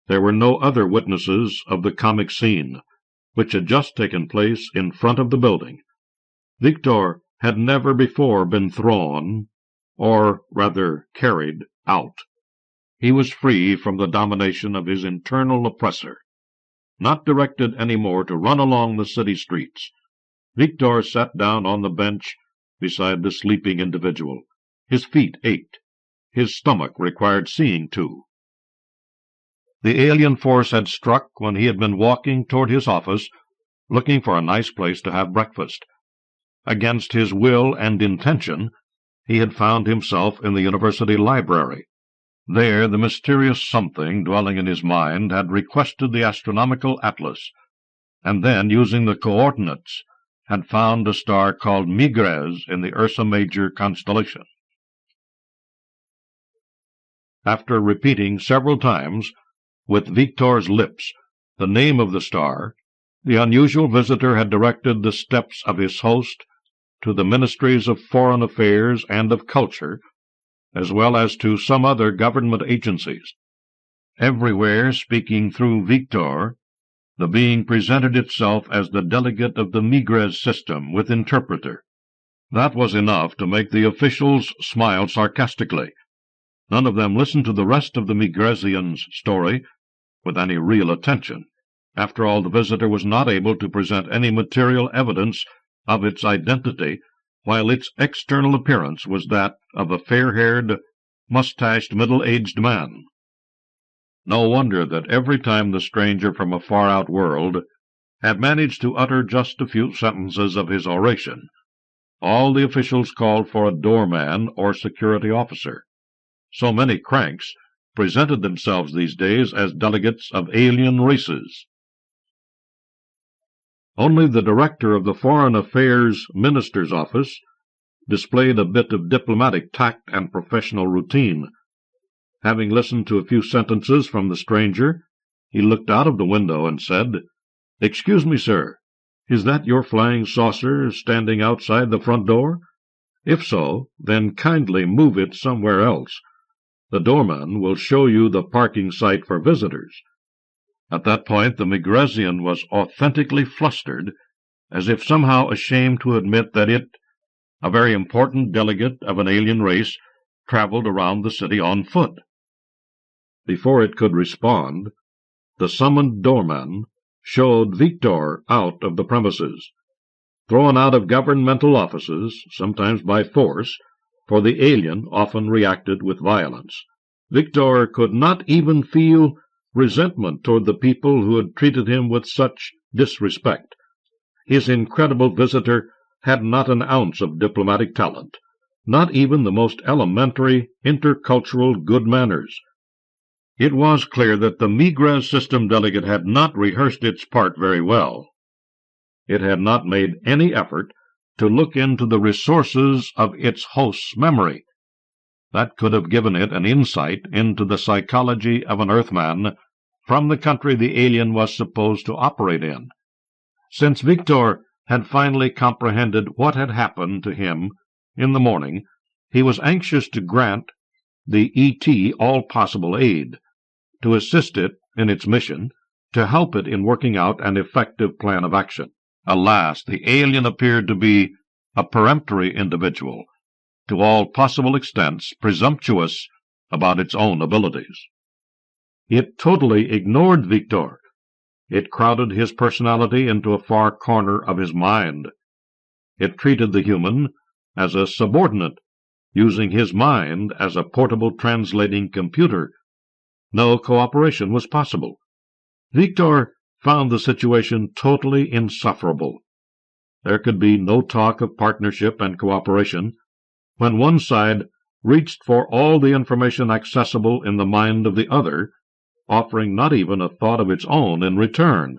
there were no other witnesses of the comic scene, which had just taken place in front of the building. Victor had never before been thrown, or rather carried, out. He was free from the domination of his internal oppressor, not directed any more to run along the city streets. Victor sat down on the bench beside the sleeping individual. His feet ached. His stomach required seeing to. The alien force had struck when he had been walking toward his office, looking for a nice place to have breakfast. Against his will and intention, he had found himself in the university library. There the mysterious something dwelling in his mind had requested the astronomical atlas, and then, using the coordinates, had found a star called Migres in the Ursa Major constellation. After repeating several times, with Victor's lips, the name of the star, the unusual visitor had directed the steps of his host to the Ministries of Foreign Affairs and of Culture, as well as to some other government agencies. Everywhere, speaking through Victor, the being presented itself as the delegate of the Migres system with interpreter. That was enough to make the officials smile sarcastically. None of them listened to the rest of the Migresian's story with any real attention. After all, the visitor was not able to present any material evidence of its identity, while its external appearance was that of a fair-haired, mustached, middle-aged man. No wonder that every time the stranger from a far-out world had managed to utter just a few sentences of his oration, all the officials called for a doorman or security officer. So many cranks presented themselves these days as delegates of alien races. Only the director of the Foreign Affairs Minister's office displayed a bit of diplomatic tact and professional routine. Having listened to a few sentences from the stranger, he looked out of the window and said, "Excuse me, sir. Is that your flying saucer standing outside the front door? If so, then kindly move it somewhere else. The doorman will show you the parking site for visitors." At that point the Migresian was authentically flustered, as if somehow ashamed to admit that it, a very important delegate of an alien race, traveled around the city on foot. Before it could respond, the summoned doorman showed Victor out of the premises, thrown out of governmental offices, sometimes by force, for the alien often reacted with violence. Victor could not even feel resentment toward the people who had treated him with such disrespect. His incredible visitor had not an ounce of diplomatic talent, not even the most elementary intercultural good manners. It was clear that the Migres system delegate had not rehearsed its part very well. It had not made any effort to look into the resources of its host's memory. That could have given it an insight into the psychology of an Earthman from the country the alien was supposed to operate in. Since Victor had finally comprehended what had happened to him in the morning, he was anxious to grant the ET all possible aid, to assist it in its mission, to help it in working out an effective plan of action. Alas, the alien appeared to be a peremptory individual, to all possible extents presumptuous about its own abilities. It totally ignored Victor. It crowded his personality into a far corner of his mind. It treated the human as a subordinate, using his mind as a portable translating computer. No cooperation was possible. Victor found the situation totally insufferable. There could be no talk of partnership and cooperation when one side reached for all the information accessible in the mind of the other, offering not even a thought of its own in return.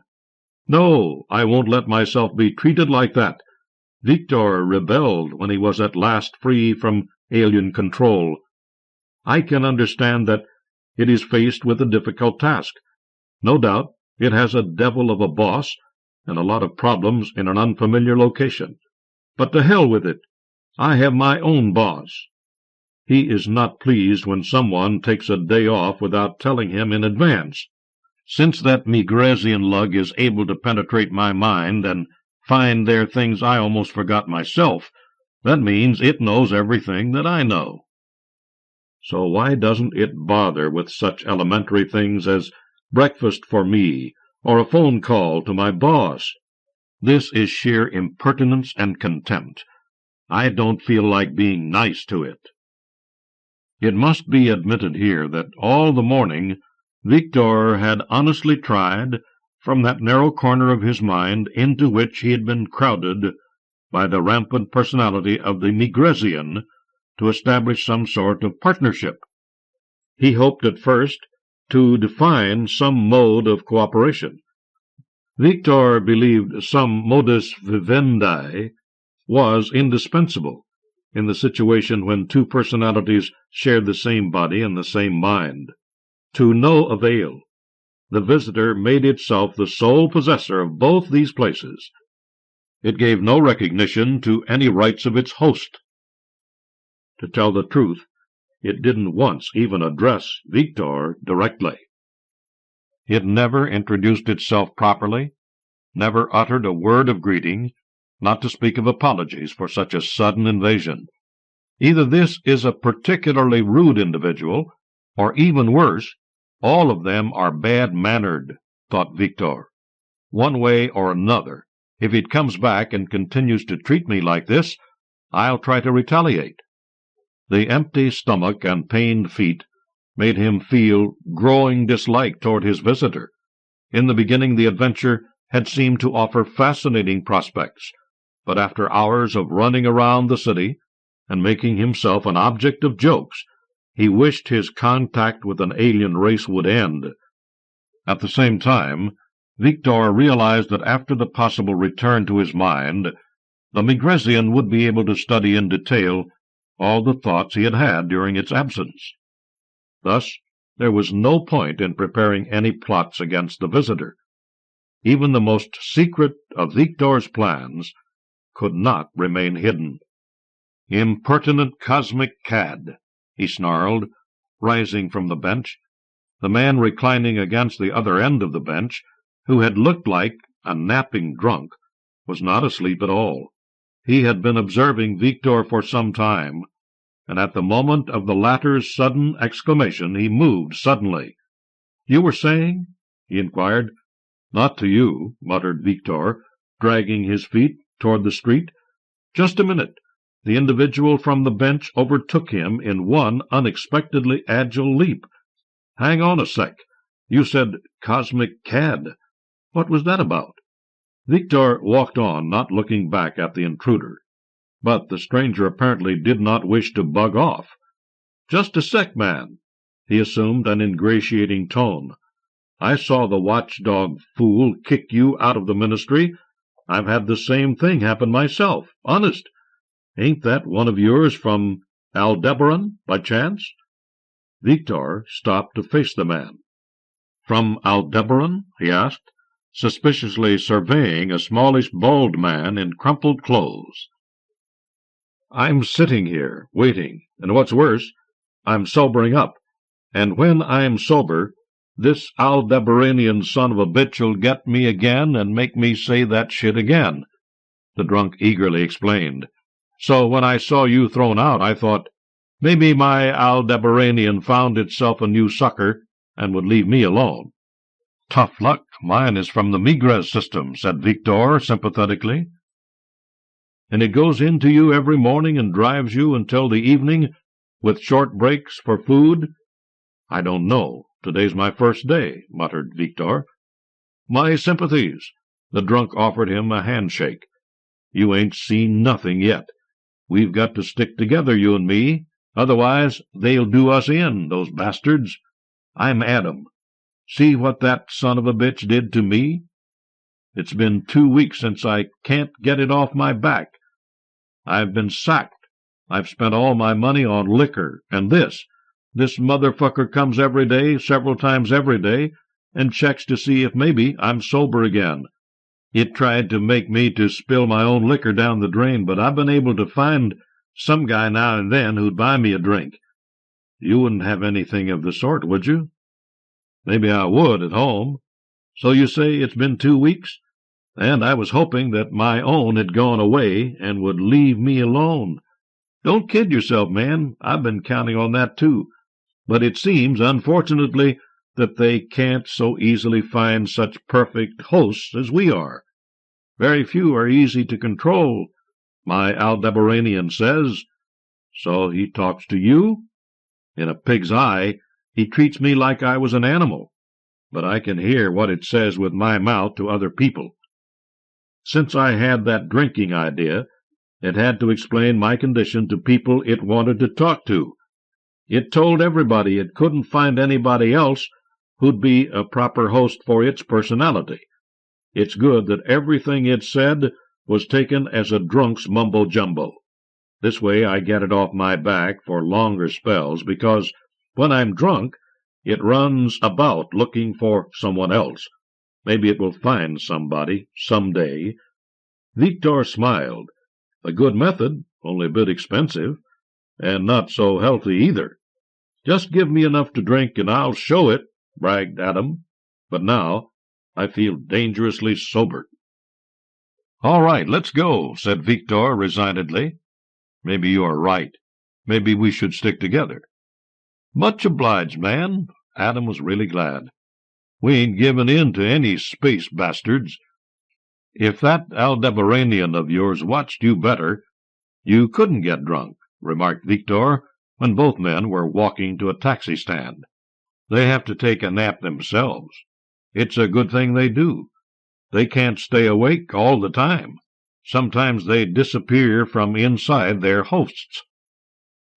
"No, I won't let myself be treated like that." Victor rebelled when he was at last free from alien control. "I can understand that it is faced with a difficult task. No doubt it has a devil of a boss and a lot of problems in an unfamiliar location. But to hell with it. I have my own boss. He is not pleased when someone takes a day off without telling him in advance. Since that Migresian lug is able to penetrate my mind and find there things I almost forgot myself, that means it knows everything that I know. So why doesn't it bother with such elementary things as breakfast for me or a phone call to my boss? This is sheer impertinence and contempt. I don't feel like being nice to it." It must be admitted here that all the morning Victor had honestly tried, from that narrow corner of his mind into which he had been crowded by the rampant personality of the Migresian, to establish some sort of partnership. He hoped at first to define some mode of cooperation. Victor believed some modus vivendi was indispensable in the situation when two personalities shared the same body and the same mind. To no avail. The visitor made itself the sole possessor of both these places. It gave no recognition to any rights of its host. To tell the truth, it didn't once even address Victor directly. It never introduced itself properly, never uttered a word of greeting, not to speak of apologies for such a sudden invasion. Either this is a particularly rude individual, or even worse, all of them are bad-mannered, thought Victor. One way or another, if it comes back and continues to treat me like this, I'll try to retaliate. The empty stomach and pained feet made him feel growing dislike toward his visitor. In the beginning the adventure had seemed to offer fascinating prospects, but after hours of running around the city and making himself an object of jokes, he wished his contact with an alien race would end. At the same time, Victor realized that after the possible return to his mind, the Migresian would be able to study in detail all the thoughts he had had during its absence. Thus, there was no point in preparing any plots against the visitor. even the most secret of Victor's plans, could not remain hidden. "Impertinent cosmic cad," he snarled, rising from the bench. The man reclining against the other end of the bench, who had looked like a napping drunk, was not asleep at all. He had been observing Victor for some time, and at the moment of the latter's sudden exclamation he moved suddenly. "You were saying?" he inquired. "Not to you," muttered Victor, dragging his feet toward the street. "Just a minute." The individual from the bench overtook him in one unexpectedly agile leap. "Hang on a sec. You said cosmic cad. What was that about?" Victor walked on, not looking back at the intruder. But the stranger apparently did not wish to bug off. "Just a sec, man." He assumed an ingratiating tone. "I saw the watchdog fool kick you out of the ministry. I've had the same thing happen myself. Honest. Ain't that one of yours from Aldebaran, by chance?" Victor stopped to face the man. "From Aldebaran?" he asked, suspiciously surveying a smallish bald man in crumpled clothes. "I'm sitting here, waiting, and what's worse, I'm sobering up, and when I'm sober, this Aldebaranian son of a bitch'll get me again and make me say that shit again," the drunk eagerly explained. "So when I saw you thrown out, I thought, maybe my Aldebaranian found itself a new sucker and would leave me alone." "Tough luck. Mine is from the Migres system," said Victor sympathetically. "And it goes into you every morning and drives you until the evening, with short breaks for food?" "I don't know. Today's my first day," muttered Victor. "My sympathies." The drunk offered him a handshake. "You ain't seen nothing yet. We've got to stick together, you and me. Otherwise they'll do us in, those bastards. I'm Adam. See what that son of a bitch did to me? It's been 2 weeks since I can't get it off my back. I've been sacked. I've spent all my money on liquor, and this motherfucker comes every day, several times every day, and checks to see if maybe I'm sober again. It tried to make me to spill my own liquor down the drain, but I've been able to find some guy now and then who'd buy me a drink. You wouldn't have anything of the sort, would you?" "Maybe I would at home." "So you say it's been 2 weeks? And I was hoping that my own had gone away and would leave me alone. Don't kid yourself, man. I've been counting on that too. But it seems, unfortunately, that they can't so easily find such perfect hosts as we are. Very few are easy to control, my Aldebaranian says. So he talks to you? In a pig's eye, he treats me like I was an animal, but I can hear what it says with my mouth to other people. Since I had that drinking idea, it had to explain my condition to people it wanted to talk to. It told everybody it couldn't find anybody else who'd be a proper host for its personality. It's good that everything it said was taken as a drunk's mumbo-jumbo. This way I get it off my back for longer spells, because when I'm drunk, it runs about looking for someone else. Maybe it will find somebody some day. Victor smiled. A good method, only a bit expensive, and not so healthy either. Just give me enough to drink and I'll show it, bragged Adam. But now I feel dangerously sober. "All right, let's go," said Victor resignedly. "Maybe you are right. Maybe we should stick together." "Much obliged, man." Adam was really glad. "We ain't giving in to any space bastards. If that Aldebaranian of yours watched you better, you couldn't get drunk," remarked Victor, when both men were walking to a taxi stand. "They have to take a nap themselves. It's a good thing they do. They can't stay awake all the time. Sometimes they disappear from inside their hosts.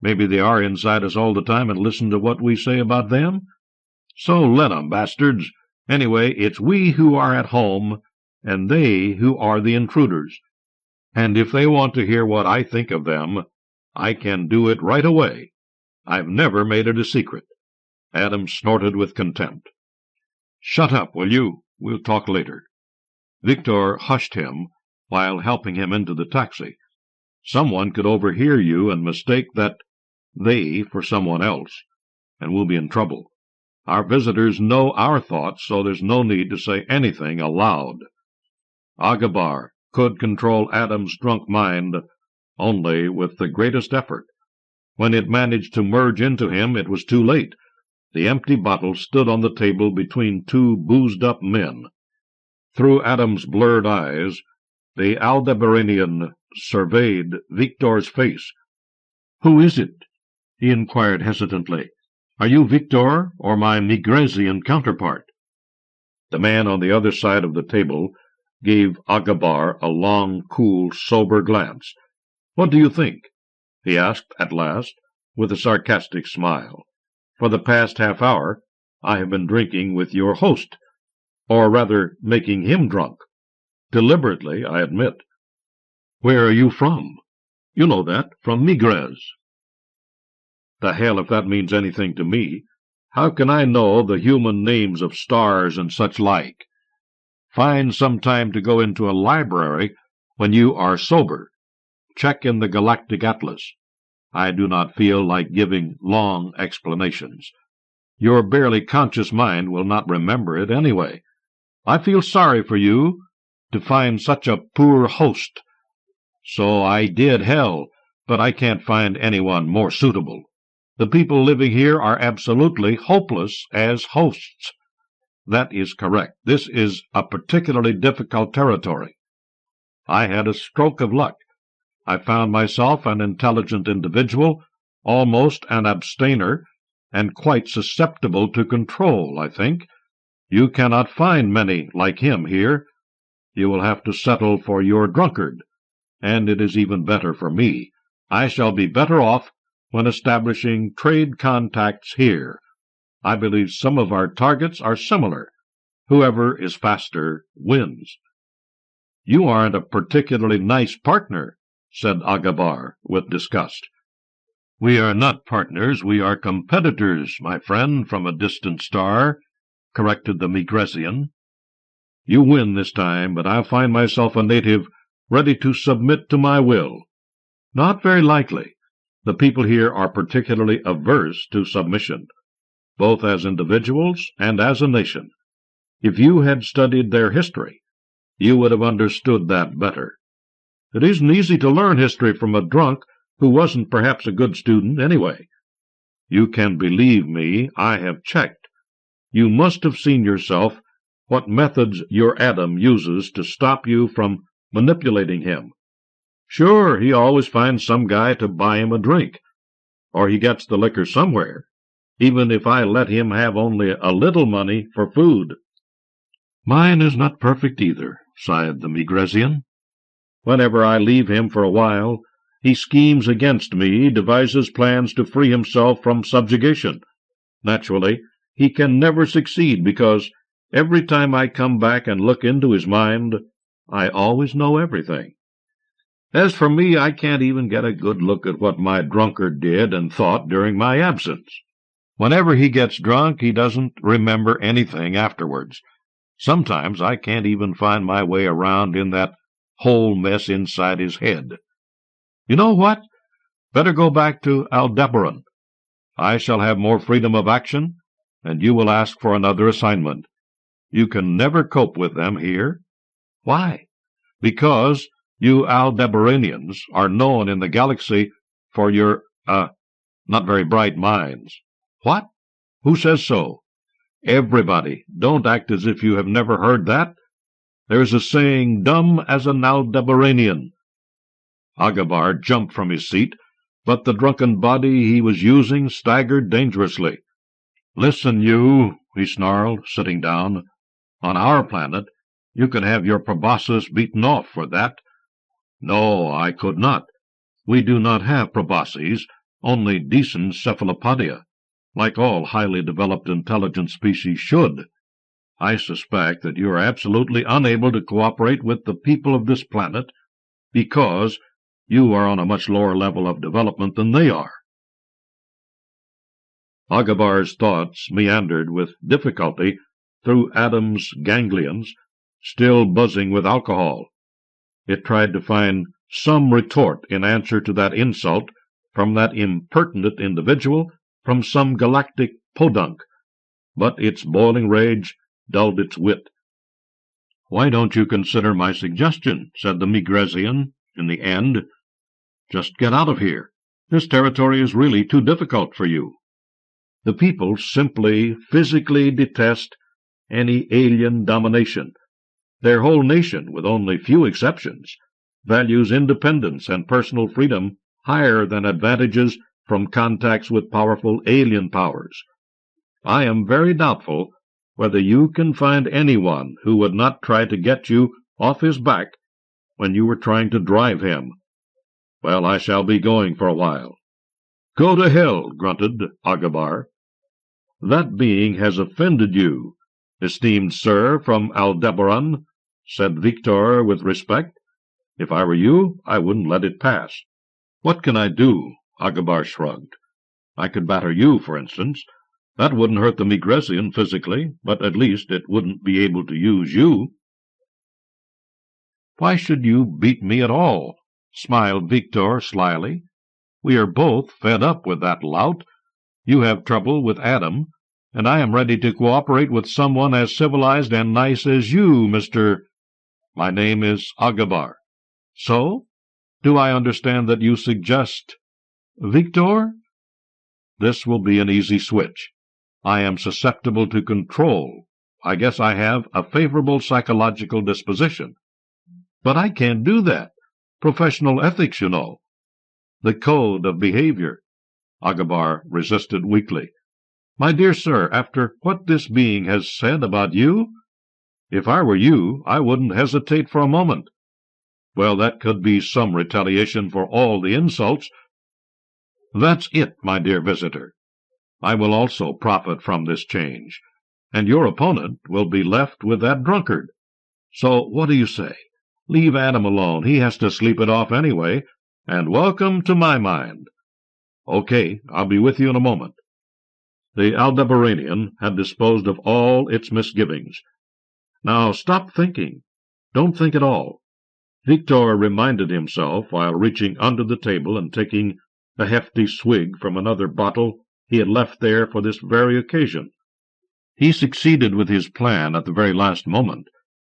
Maybe they are inside us all the time and listen to what we say about them. So let 'em, bastards. Anyway, it's we who are at home, and they who are the intruders. And if they want to hear what I think of them, I can do it right away. I've never made it a secret." Adam snorted with contempt. "Shut up, will you? We'll talk later." Victor hushed him while helping him into the taxi. Someone could overhear you and mistake that they for someone else, and we'll be in trouble. Our visitors know our thoughts, so there's no need to say anything aloud. Agabar could control Adam's drunk mind only with the greatest effort. When it managed to merge into him, it was too late. The empty bottle stood on the table between two boozed-up men. Through Adam's blurred eyes, the Aldebaranian surveyed Victor's face. "Who is it?" he inquired hesitantly. "Are you Victor, or my Migresian counterpart?" The man on the other side of the table gave Agabar a long, cool, sober glance. "What do you think?" he asked at last, with a sarcastic smile. "For the past half-hour I have been drinking with your host, or rather making him drunk. Deliberately, I admit." "Where are you from?" "You know that, from Migres." "The hell if that means anything to me. How can I know the human names of stars and such like? Find some time to go into a library when you are sober. Check in the Galactic Atlas. I do not feel like giving long explanations. Your barely conscious mind will not remember it anyway. I feel sorry for you to find such a poor host. So I did hell, but I can't find anyone more suitable. The people living here are absolutely hopeless as hosts." "That is correct. This is a particularly difficult territory. I had a stroke of luck. I found myself an intelligent individual, almost an abstainer, and quite susceptible to control, I think. You cannot find many like him here. You will have to settle for your drunkard, and it is even better for me. I shall be better off when establishing trade contacts here. I believe some of our targets are similar. Whoever is faster wins." "You aren't a particularly nice partner," said Agabar with disgust. "We are not partners, we are competitors, my friend from a distant star," corrected the Migresian. "You win this time, but I'll find myself a native ready to submit to my will." "Not very likely. The people here are particularly averse to submission, both as individuals and as a nation. If you had studied their history, you would have understood that better. It isn't easy to learn history from a drunk who wasn't perhaps a good student anyway. You can believe me, I have checked. You must have seen yourself what methods your Adam uses to stop you from manipulating him. Sure, he always finds some guy to buy him a drink, or he gets the liquor somewhere, even if I let him have only a little money for food." "Mine is not perfect either," sighed the Migresian. "Whenever I leave him for a while, he schemes against me, devises plans to free himself from subjugation. Naturally, he can never succeed, because every time I come back and look into his mind, I always know everything. As for me, I can't even get a good look at what my drunkard did and thought during my absence. Whenever he gets drunk, he doesn't remember anything afterwards. Sometimes I can't even find my way around in that whole mess inside his head. You know what? Better go back to Aldebaran. I shall have more freedom of action, and you will ask for another assignment. You can never cope with them here." "Why?" "Because you Aldebaranians are known in the galaxy for your, not very bright minds." "What? Who says so?" "Everybody. Don't act as if you have never heard that. There's a saying, dumb as an Aldebaranian." Agabar jumped from his seat, but the drunken body he was using staggered dangerously. "Listen, you," he snarled, sitting down. "On our planet, you could have your proboscis beaten off for that." "No, I could not. We do not have probosces, only decent cephalopodia, like all highly developed intelligent species should. I suspect that you are absolutely unable to cooperate with the people of this planet because you are on a much lower level of development than they are." Agabar's thoughts meandered with difficulty through Adam's ganglions still buzzing with alcohol. It tried to find some retort in answer to that insult from that impertinent individual, from some galactic podunk, but its boiling rage dulled its wit. "Why don't you consider my suggestion?" said the Migresian in the end. "Just get out of here. This territory is really too difficult for you. The people simply, physically detest any alien domination. Their whole nation, with only few exceptions, values independence and personal freedom higher than advantages from contacts with powerful alien powers. I am very doubtful whether you can find anyone who would not try to get you off his back when you were trying to drive him. Well, I shall be going for a while." "Go to hell," grunted Agabar. "That being has offended you, esteemed sir from Aldebaran," said Victor with respect. "If I were you, I wouldn't let it pass." "What can I do?" Agabar shrugged. "I could batter you, for instance. That wouldn't hurt the Migresian physically, but at least it wouldn't be able to use you." "Why should you beat me at all?" smiled Victor slyly. "We are both fed up with that lout. You have trouble with Adam, and I am ready to cooperate with someone as civilized and nice as you, Mr. My name is Agabar. So? Do I understand that you suggest Victor? This will be an easy switch. I am susceptible to control. I guess I have a favorable psychological disposition. But I can't do that. Professional ethics, you know. The code of behavior." Agabar resisted weakly. "My dear sir, after what this being has said about you, if I were you, I wouldn't hesitate for a moment." "Well, that could be some retaliation for all the insults." "That's it, my dear visitor. I will also profit from this change, and your opponent will be left with that drunkard. So what do you say? Leave Adam alone. He has to sleep it off anyway, and welcome to my mind." "Okay, I'll be with you in a moment." The Aldebaranian had disposed of all its misgivings. "Now stop thinking. Don't think at all." Victor reminded himself, while reaching under the table and taking a hefty swig from another bottle he had left there for this very occasion. He succeeded with his plan at the very last moment.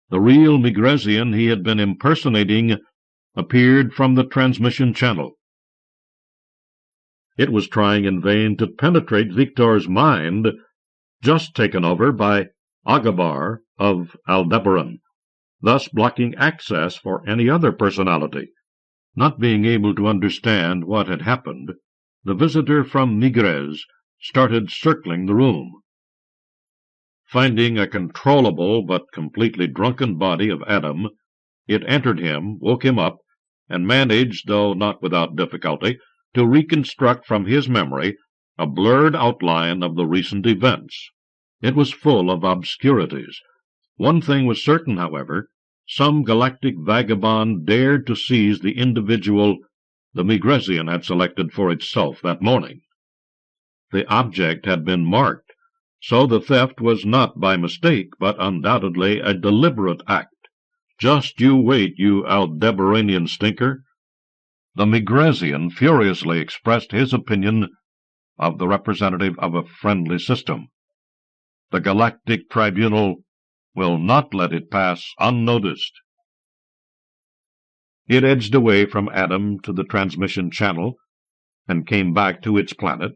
The real Migresian he had been impersonating appeared from the transmission channel. It was trying in vain to penetrate Victor's mind, just taken over by Agabar of Aldebaran, thus blocking access for any other personality. Not being able to understand what had happened, the visitor from Migres started circling the room. Finding a controllable but completely drunken body of Adam, it entered him, woke him up, and managed, though not without difficulty, to reconstruct from his memory a blurred outline of the recent events. It was full of obscurities. One thing was certain, however: some galactic vagabond dared to seize the individual the Migresian had selected for itself that morning. The object had been marked, so the theft was not by mistake, but undoubtedly a deliberate act. "Just you wait, you Aldebaranian stinker." The Migresian furiously expressed his opinion of the representative of a friendly system. "The Galactic Tribunal will not let it pass unnoticed." It edged away from Adam to the transmission channel, and came back to its planet,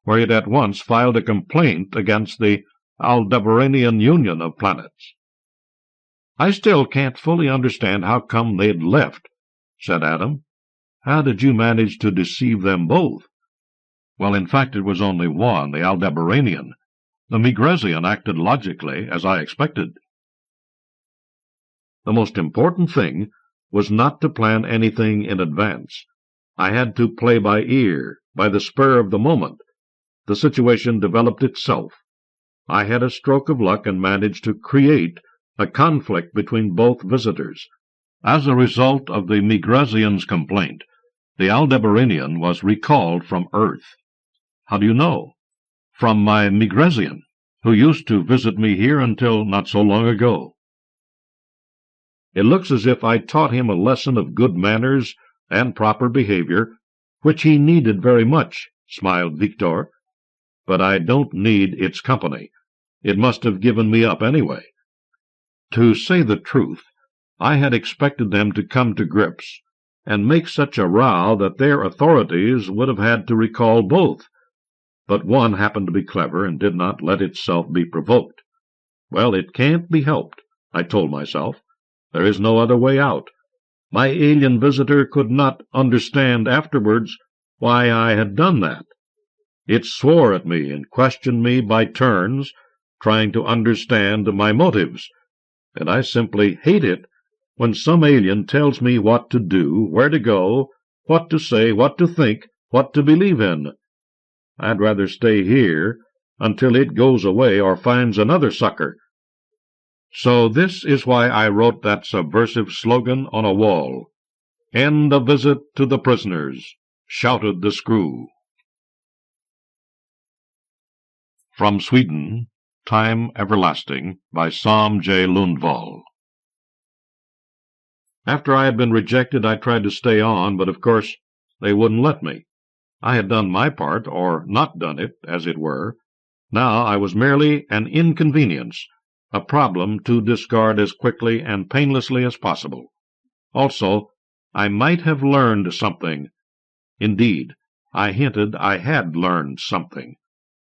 where it at once filed a complaint against the Aldebaranian Union of Planets. "I still can't fully understand how come they'd left," said Adam. "How did you manage to deceive them both?" "Well, in fact, it was only one, the Aldebaranian. The Migresian acted logically, as I expected." The most important thing was not to plan anything in advance. I had to play by ear, by the spur of the moment. The situation developed itself. I had a stroke of luck and managed to create a conflict between both visitors. As a result of the Migresian's complaint, the Aldebaranian was recalled from Earth. "How do you know?" "From my Migresian, who used to visit me here until not so long ago." It looks as if I taught him a lesson of good manners and proper behavior, which he needed very much," smiled Victor. "But I don't need its company. It must have given me up anyway." To say the truth, I had expected them to come to grips and make such a row that their authorities would have had to recall both. But one happened to be clever and did not let itself be provoked. Well, it can't be helped, I told myself. There is no other way out. My alien visitor could not understand afterwards why I had done that. It swore at me and questioned me by turns, trying to understand my motives, and I simply hate it when some alien tells me what to do, where to go, what to say, what to think, what to believe in. I'd rather stay here until it goes away or finds another sucker. So this is why I wrote that subversive slogan on a wall. "End a visit to the prisoners," shouted the screw. From Sweden, Time Everlasting, by Som J. Lundwall. After I had been rejected, I tried to stay on, but of course they wouldn't let me. I had done my part, or not done it, as it were. Now I was merely an inconvenience, a problem to discard as quickly and painlessly as possible. Also, I might have learned something. Indeed, I hinted I had learned something.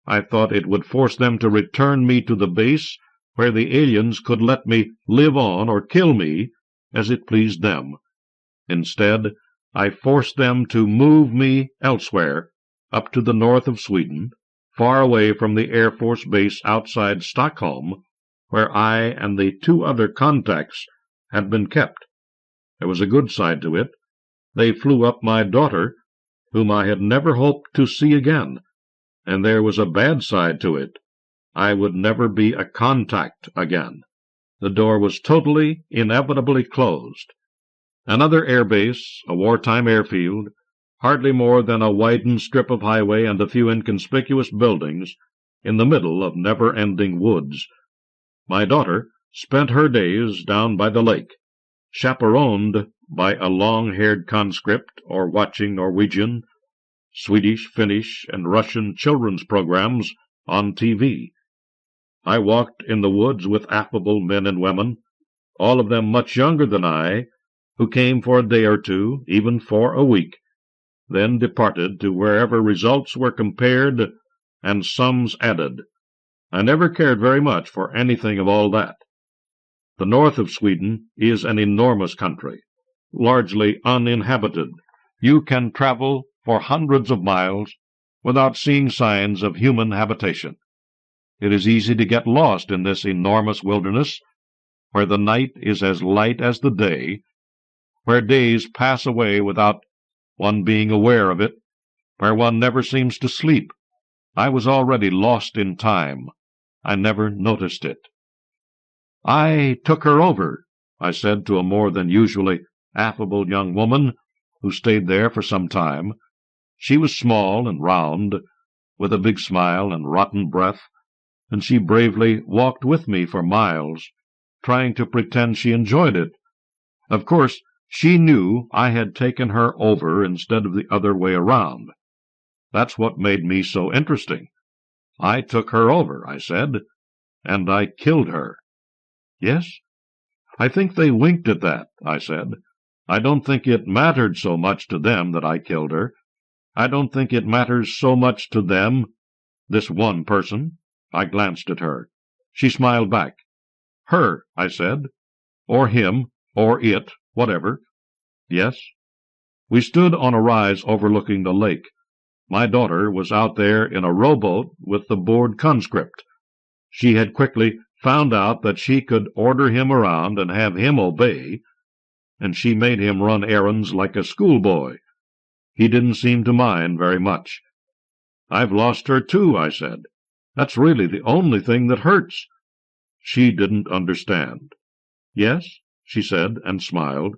I thought it would force them to return me to the base, where the aliens could let me live on or kill me as it pleased them. Instead, I forced them to move me elsewhere, up to the north of Sweden, far away from the Air Force base outside Stockholm, where I and the 2 other contacts had been kept. There was a good side to it. They flew up my daughter, whom I had never hoped to see again, and there was a bad side to it. I would never be a contact again. The door was totally, inevitably closed. Another air base, a wartime airfield, hardly more than a widened strip of highway and a few inconspicuous buildings in the middle of never-ending woods. My daughter spent her days down by the lake, chaperoned by a long-haired conscript or watching Norwegian, Swedish, Finnish, and Russian children's programs on TV. I walked in the woods with affable men and women, all of them much younger than I, who came for a day or two, even for a week, then departed to wherever results were compared and sums added. I never cared very much for anything of all that. The north of Sweden is an enormous country, largely uninhabited. You can travel for hundreds of miles without seeing signs of human habitation. It is easy to get lost in this enormous wilderness, where the night is as light as the day, where days pass away without one being aware of it, where one never seems to sleep. I was already lost in time. I never noticed it. "I took her over," I said to a more than usually affable young woman who stayed there for some time. She was small and round, with a big smile and rotten breath, and she bravely walked with me for miles, trying to pretend she enjoyed it. Of course, she knew I had taken her over instead of the other way around. That's what made me so interesting. "I took her over," I said, "and I killed her." "Yes?" "I think they winked at that," I said. "I don't think it mattered so much to them that I killed her. I don't think it matters so much to them, this one person." I glanced at her. She smiled back. "Her," I said. "Or him, or it, whatever." "Yes." We stood on a rise overlooking the lake. My daughter was out there in a rowboat with the bored conscript. She had quickly found out that she could order him around and have him obey, and she made him run errands like a schoolboy. He didn't seem to mind very much. "I've lost her too," I said. "That's really the only thing that hurts." She didn't understand. "Yes?" she said, and smiled.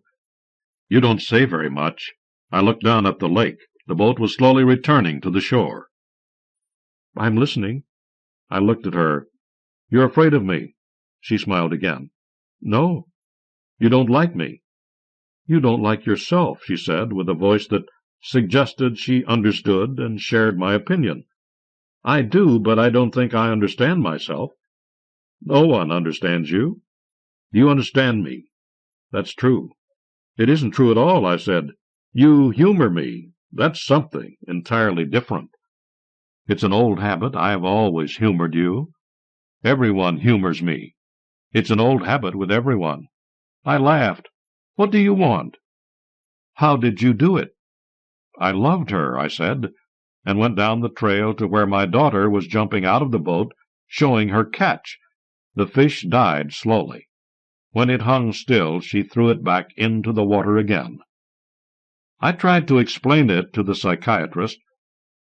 "You don't say very much." I looked down at the lake. The boat was slowly returning to the shore. "I'm listening." I looked at her. "You're afraid of me?" She smiled again. "No." You don't like me. You don't like yourself, she said, with a voice that suggested she understood and shared my opinion. I do, but I don't think I understand myself. No one understands you. Do you understand me? That's true. It isn't true at all, I said. You humor me. That's something entirely different. It's an old habit. I have always humored you. Everyone humors me. It's an old habit with everyone. I laughed. What do you want? How did you do it? I loved her, I said, and went down the trail to where my daughter was jumping out of the boat, showing her catch. The fish died slowly. When it hung still, she threw it back into the water again. I tried to explain it to the psychiatrist,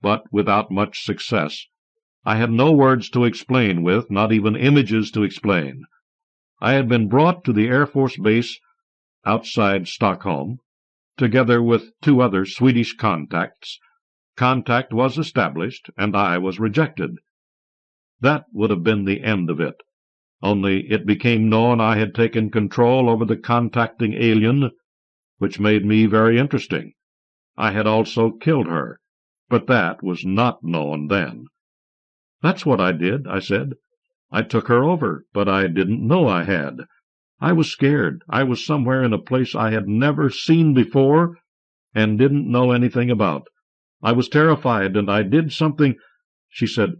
but without much success. I had no words to explain with, not even images to explain. I had been brought to the Air Force base outside Stockholm, together with 2 other Swedish contacts. Contact was established, and I was rejected. That would have been the end of it. Only it became known I had taken control over the contacting alien, which made me very interesting. I had also killed her, but that was not known then. That's what I did, I said. I took her over, but I didn't know I had. I was scared. I was somewhere in a place I had never seen before and didn't know anything about. I was terrified, and I did something. She said,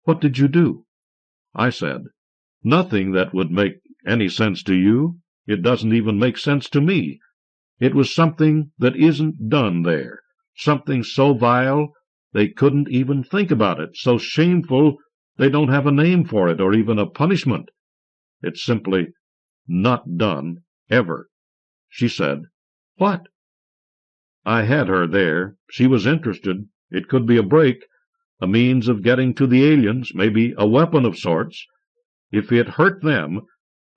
What did you do? I said, Nothing that would make any sense to you. It doesn't even make sense to me. It was something that isn't done there, something so vile they couldn't even think about it, so shameful they don't have a name for it or even a punishment. It's simply not done, ever. She said, What? I had her there. She was interested. It could be a break, a means of getting to the aliens, maybe a weapon of sorts. If it hurt them,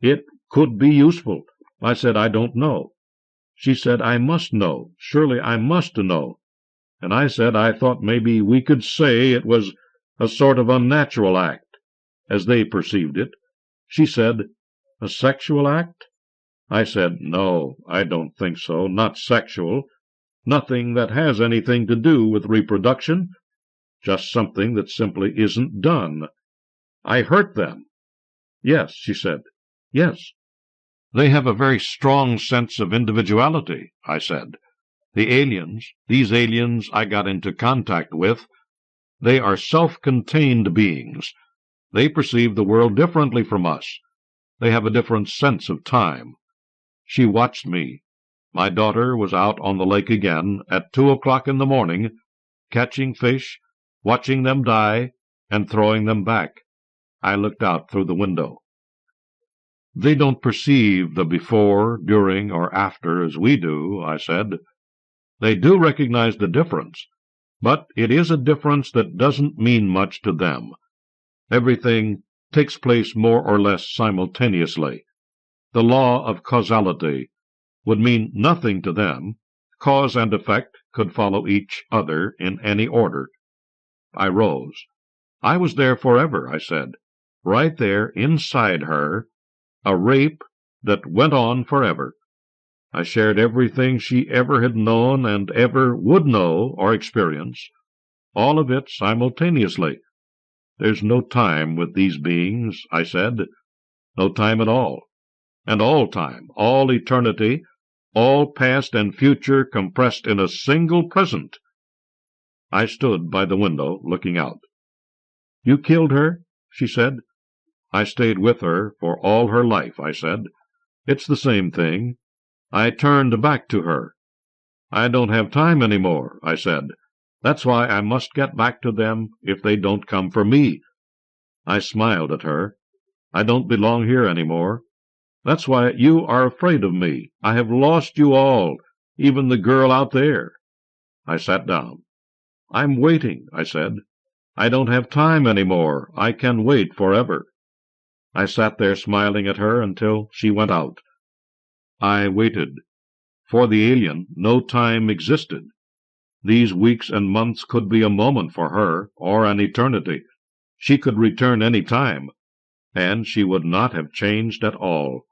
it could be useful. I said, I don't know. She said, I must know. Surely I must know. And I said I thought maybe we could say it was a sort of unnatural act, as they perceived it. She said, A sexual act? I said, No, I don't think so. Not sexual. Nothing that has anything to do with reproduction. Just something that simply isn't done. I hurt them. Yes, she said. Yes. They have a very strong sense of individuality, I said. The aliens, these aliens I got into contact with, they are self-contained beings. They perceive the world differently from us. They have a different sense of time. She watched me. My daughter was out on the lake again at 2 o'clock in the morning, catching fish, watching them die, and throwing them back. I looked out through the window. They don't perceive the before, during, or after as we do, I said. They do recognize the difference, but it is a difference that doesn't mean much to them. Everything takes place more or less simultaneously. The law of causality would mean nothing to them. Cause and effect could follow each other in any order. I rose. I was there forever, I said. Right there, inside her, a rape that went on forever. I shared everything she ever had known and ever would know or experience, all of it simultaneously. There's no time with these beings, I said, no time at all. And all time, all eternity, all past and future compressed in a single present. I stood by the window, looking out. You killed her? She said. I stayed with her for all her life, I said. It's the same thing. I turned back to her. I don't have time any more, I said. That's why I must get back to them if they don't come for me. I smiled at her. I don't belong here any more. That's why you are afraid of me. I have lost you all, even the girl out there. I sat down. I'm waiting, I said. I don't have time any more. I can wait forever. I sat there smiling at her until she went out. I waited. For the alien, no time existed. These weeks and months could be a moment for her, or an eternity. She could return any time, and she would not have changed at all.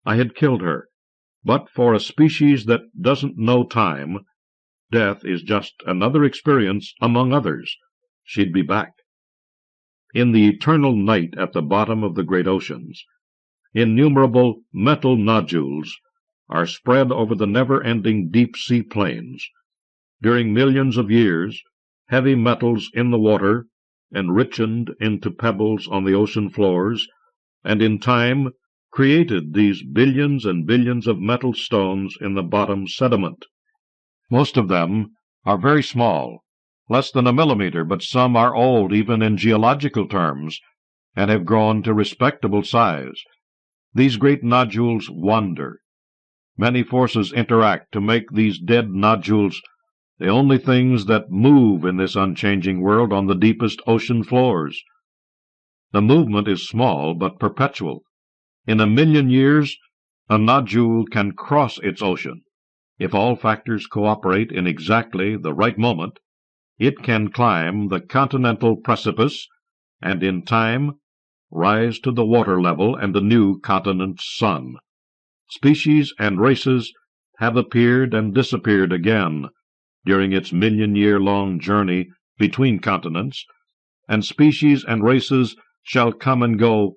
I had killed her. But for a species that doesn't know time, death is just another experience among others. She'd be back. In the eternal night at the bottom of the great oceans, innumerable metal nodules are spread over the never-ending deep-sea plains. During millions of years, heavy metals in the water enrichened into pebbles on the ocean floors, and in time created these billions and billions of metal stones in the bottom sediment. Most of them are very small, less than a millimeter, but some are old even in geological terms, and have grown to respectable size. These great nodules wander. Many forces interact to make these dead nodules the only things that move in this unchanging world on the deepest ocean floors. The movement is small but perpetual. In 1,000,000 years, a nodule can cross its ocean. If all factors cooperate in exactly the right moment, it can climb the continental precipice and in time rise to the water level and the new continent's sun. Species and races have appeared and disappeared again during its 1,000,000-year-long journey between continents, and species and races shall come and go,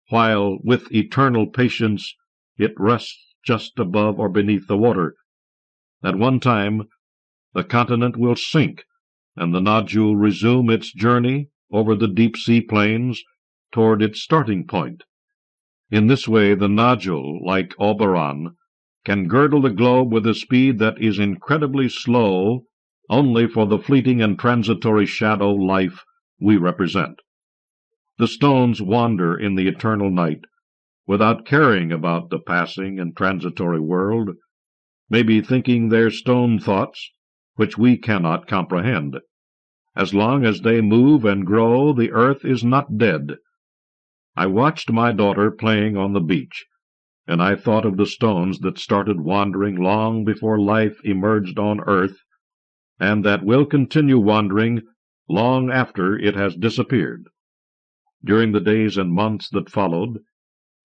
while with eternal patience it rests just above or beneath the water. At one time the continent will sink, and the nodule resume its journey over the deep-sea plains toward its starting point. In this way the nodule, like Oberon, can girdle the globe with a speed that is incredibly slow only for the fleeting and transitory shadow life we represent. The stones wander in the eternal night, without caring about the passing and transitory world, maybe thinking their stone thoughts, which we cannot comprehend. As long as they move and grow, the earth is not dead. I watched my daughter playing on the beach, and I thought of the stones that started wandering long before life emerged on earth, and that will continue wandering long after it has disappeared. During the days and months that followed,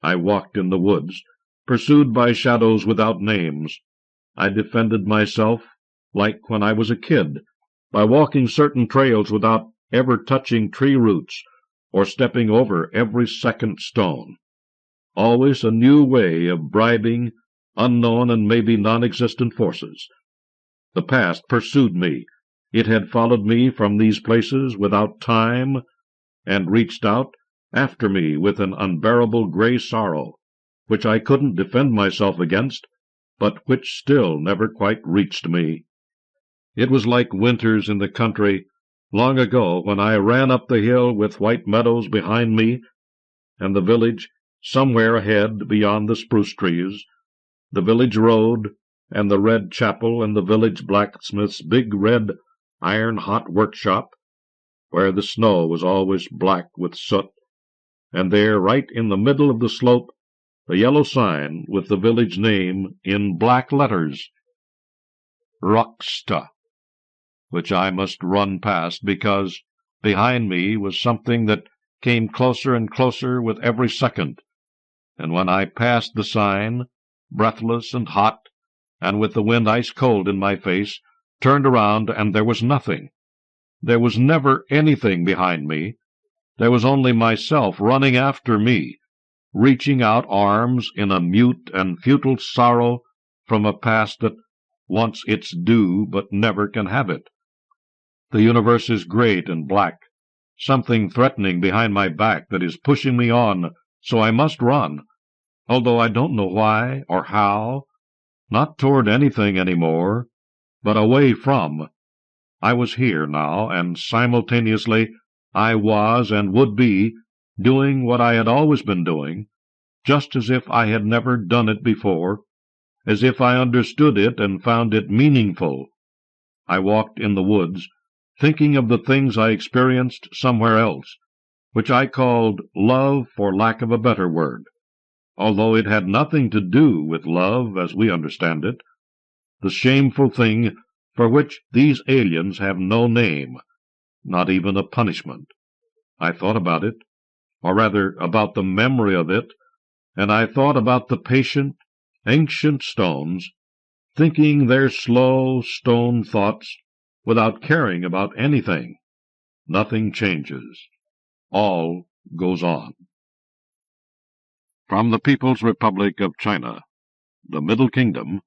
I walked in the woods, pursued by shadows without names. I defended myself, like when I was a kid, by walking certain trails without ever touching tree roots or stepping over every second stone. Always a new way of bribing unknown and maybe non-existent forces. The past pursued me. It had followed me from these places without time, and reached out after me with an unbearable gray sorrow, which I couldn't defend myself against, but which still never quite reached me. It was like winters in the country long ago, when I ran up the hill with white meadows behind me, and the village somewhere ahead beyond the spruce trees, the village road, and the red chapel, and the village blacksmith's big red iron-hot workshop, where the snow was always black with soot, and there, right in the middle of the slope, the yellow sign with the village name in black letters, Rocksta, which I must run past, because behind me was something that came closer and closer with every second, and when I passed the sign, breathless and hot, and with the wind ice-cold in my face, turned around, and there was nothing. There was never anything behind me. There was only myself running after me, reaching out arms in a mute and futile sorrow from a past that wants its due but never can have it. The universe is great and black, something threatening behind my back that is pushing me on, so I must run, although I don't know why or how, not toward anything any more, but away from. I was here now, and simultaneously I was and would be doing what I had always been doing, just as if I had never done it before, as if I understood it and found it meaningful. I walked in the woods, thinking of the things I experienced somewhere else, which I called love for lack of a better word, although it had nothing to do with love as we understand it, the shameful thing for which these aliens have no name, not even a punishment. I thought about it, or rather about the memory of it, and I thought about the patient, ancient stones, thinking their slow stone thoughts without caring about anything. Nothing changes. All goes on. From the People's Republic of China, The Middle Kingdom,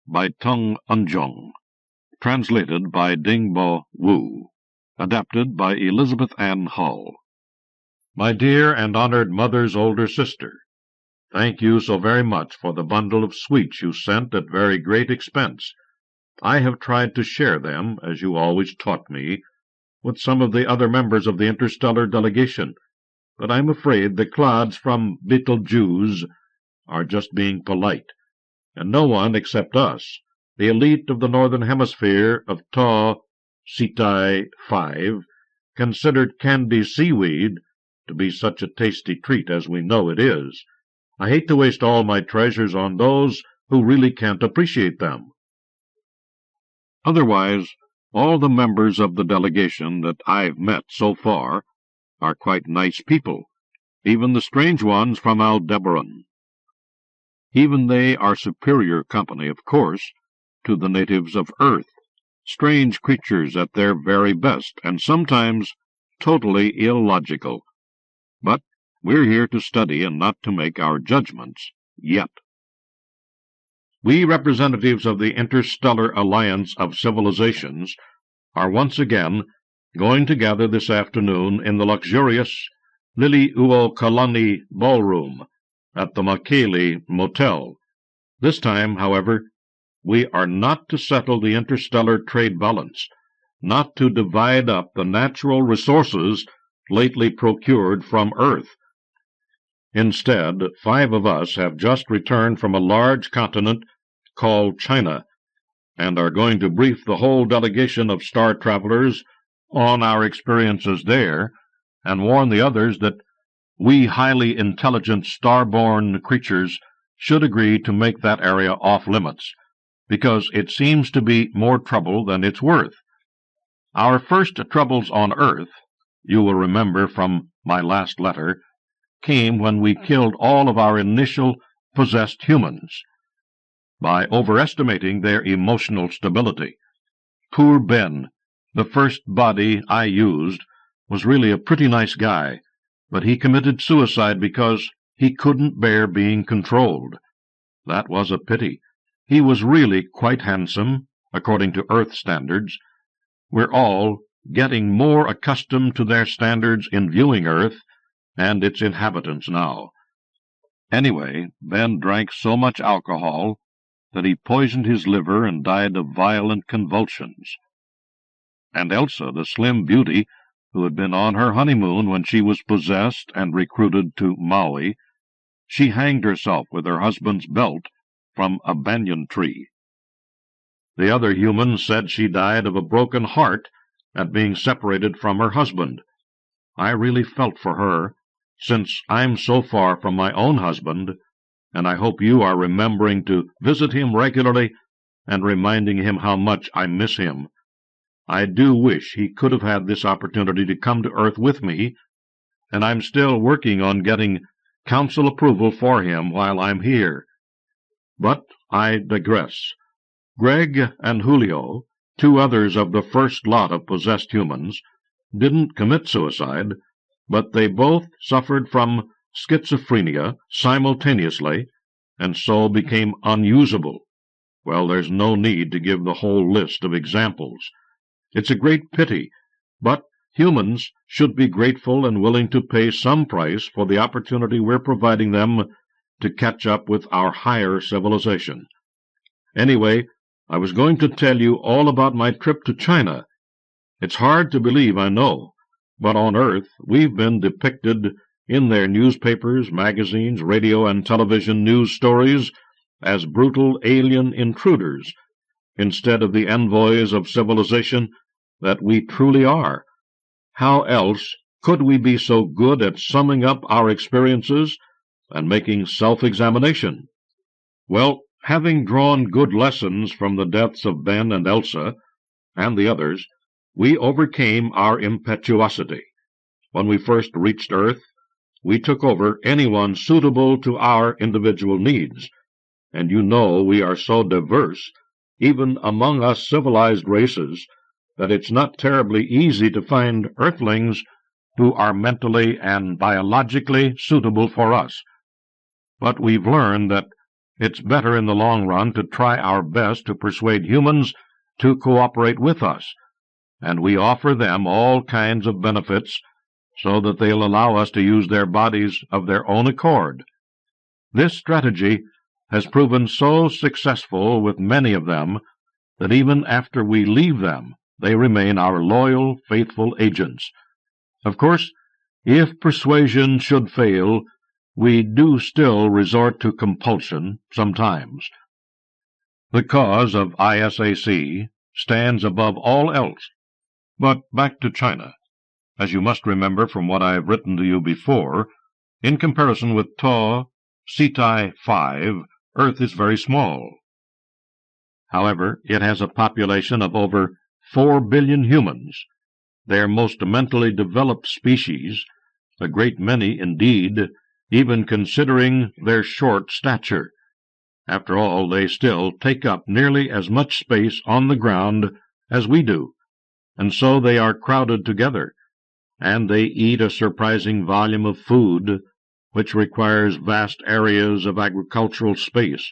by Tong Enzheng, translated by Dingbo Wu, adapted by Elizabeth Ann Hull. My dear and honored mother's older sister, thank you so very much for the bundle of sweets you sent at very great expense. I have tried to share them, as you always taught me, with some of the other members of the interstellar delegation, but I'm afraid the clods from Betelgeuse are just being polite, and no one except us, the elite of the northern hemisphere of Tau Cetai 5, considered candy seaweed to be such a tasty treat as we know it is. I hate to waste all my treasures on those who really can't appreciate them. Otherwise, all the members of the delegation that I've met so far are quite nice people, even the strange ones from Aldebaran. Even they are superior company, of course, to the natives of Earth, strange creatures at their very best, and sometimes totally illogical. But we're here to study and not to make our judgments yet. We representatives of the Interstellar Alliance of Civilizations are once again going to gather this afternoon in the luxurious Liliuokalani ballroom at the Makeli Motel. This time, however, we are not to settle the interstellar trade balance, not to divide up the natural resources lately procured from Earth. Instead, 5 of us have just returned from a large continent called China, and are going to brief the whole delegation of star travelers on our experiences there, and warn the others that we highly intelligent star-born creatures should agree to make that area off-limits, because it seems to be more trouble than it's worth. Our first troubles on Earth, you will remember from my last letter, came when we killed all of our initial possessed humans by overestimating their emotional stability. Poor Ben, the first body I used, was really a pretty nice guy, but he committed suicide because he couldn't bear being controlled. That was a pity. He was really quite handsome, according to Earth standards. We're all getting more accustomed to their standards in viewing Earth and its inhabitants now. Anyway, Ben drank so much alcohol that he poisoned his liver and died of violent convulsions. And Elsa, the slim beauty, who had been on her honeymoon when she was possessed and recruited to Maui, she hanged herself with her husband's belt from a banyan tree. The other humans said she died of a broken heart at being separated from her husband. I really felt for her, since I'm so far from my own husband, and I hope you are remembering to visit him regularly and reminding him how much I miss him. I do wish he could have had this opportunity to come to Earth with me, and I'm still working on getting council approval for him while I'm here. But I digress. Greg and Julio, 2 others of the first lot of possessed humans, didn't commit suicide, but they both suffered from schizophrenia simultaneously, and so became unusable. Well, there's no need to give the whole list of examples. It's a great pity, but humans should be grateful and willing to pay some price for the opportunity we're providing them to catch up with our higher civilization. Anyway, I was going to tell you all about my trip to China. It's hard to believe, I know, but on Earth we've been depicted in their newspapers, magazines, radio, and television news stories as brutal alien intruders, instead of the envoys of civilization that we truly are. How else could we be so good at summing up our experiences and making self-examination? Well, having drawn good lessons from the deaths of Ben and Elsa and the others, we overcame our impetuosity. When we first reached Earth, we took over anyone suitable to our individual needs, and you know we are so diverse, even among us civilized races, that it's not terribly easy to find Earthlings who are mentally and biologically suitable for us. But we've learned that it's better in the long run to try our best to persuade humans to cooperate with us, and we offer them all kinds of benefits so that they'll allow us to use their bodies of their own accord. This strategy has proven so successful with many of them that even after we leave them, they remain our loyal, faithful agents. Of course, if persuasion should fail, we do still resort to compulsion sometimes. The cause of ISAC stands above all else. But back to China. As you must remember from what I have written to you before, in comparison with Tau Cetus 5, Earth is very small. However, it has a population of over 4 billion humans, their most mentally developed species, a great many indeed, even considering their short stature. After all, they still take up nearly as much space on the ground as we do, and so they are crowded together, and they eat a surprising volume of food, which requires vast areas of agricultural space.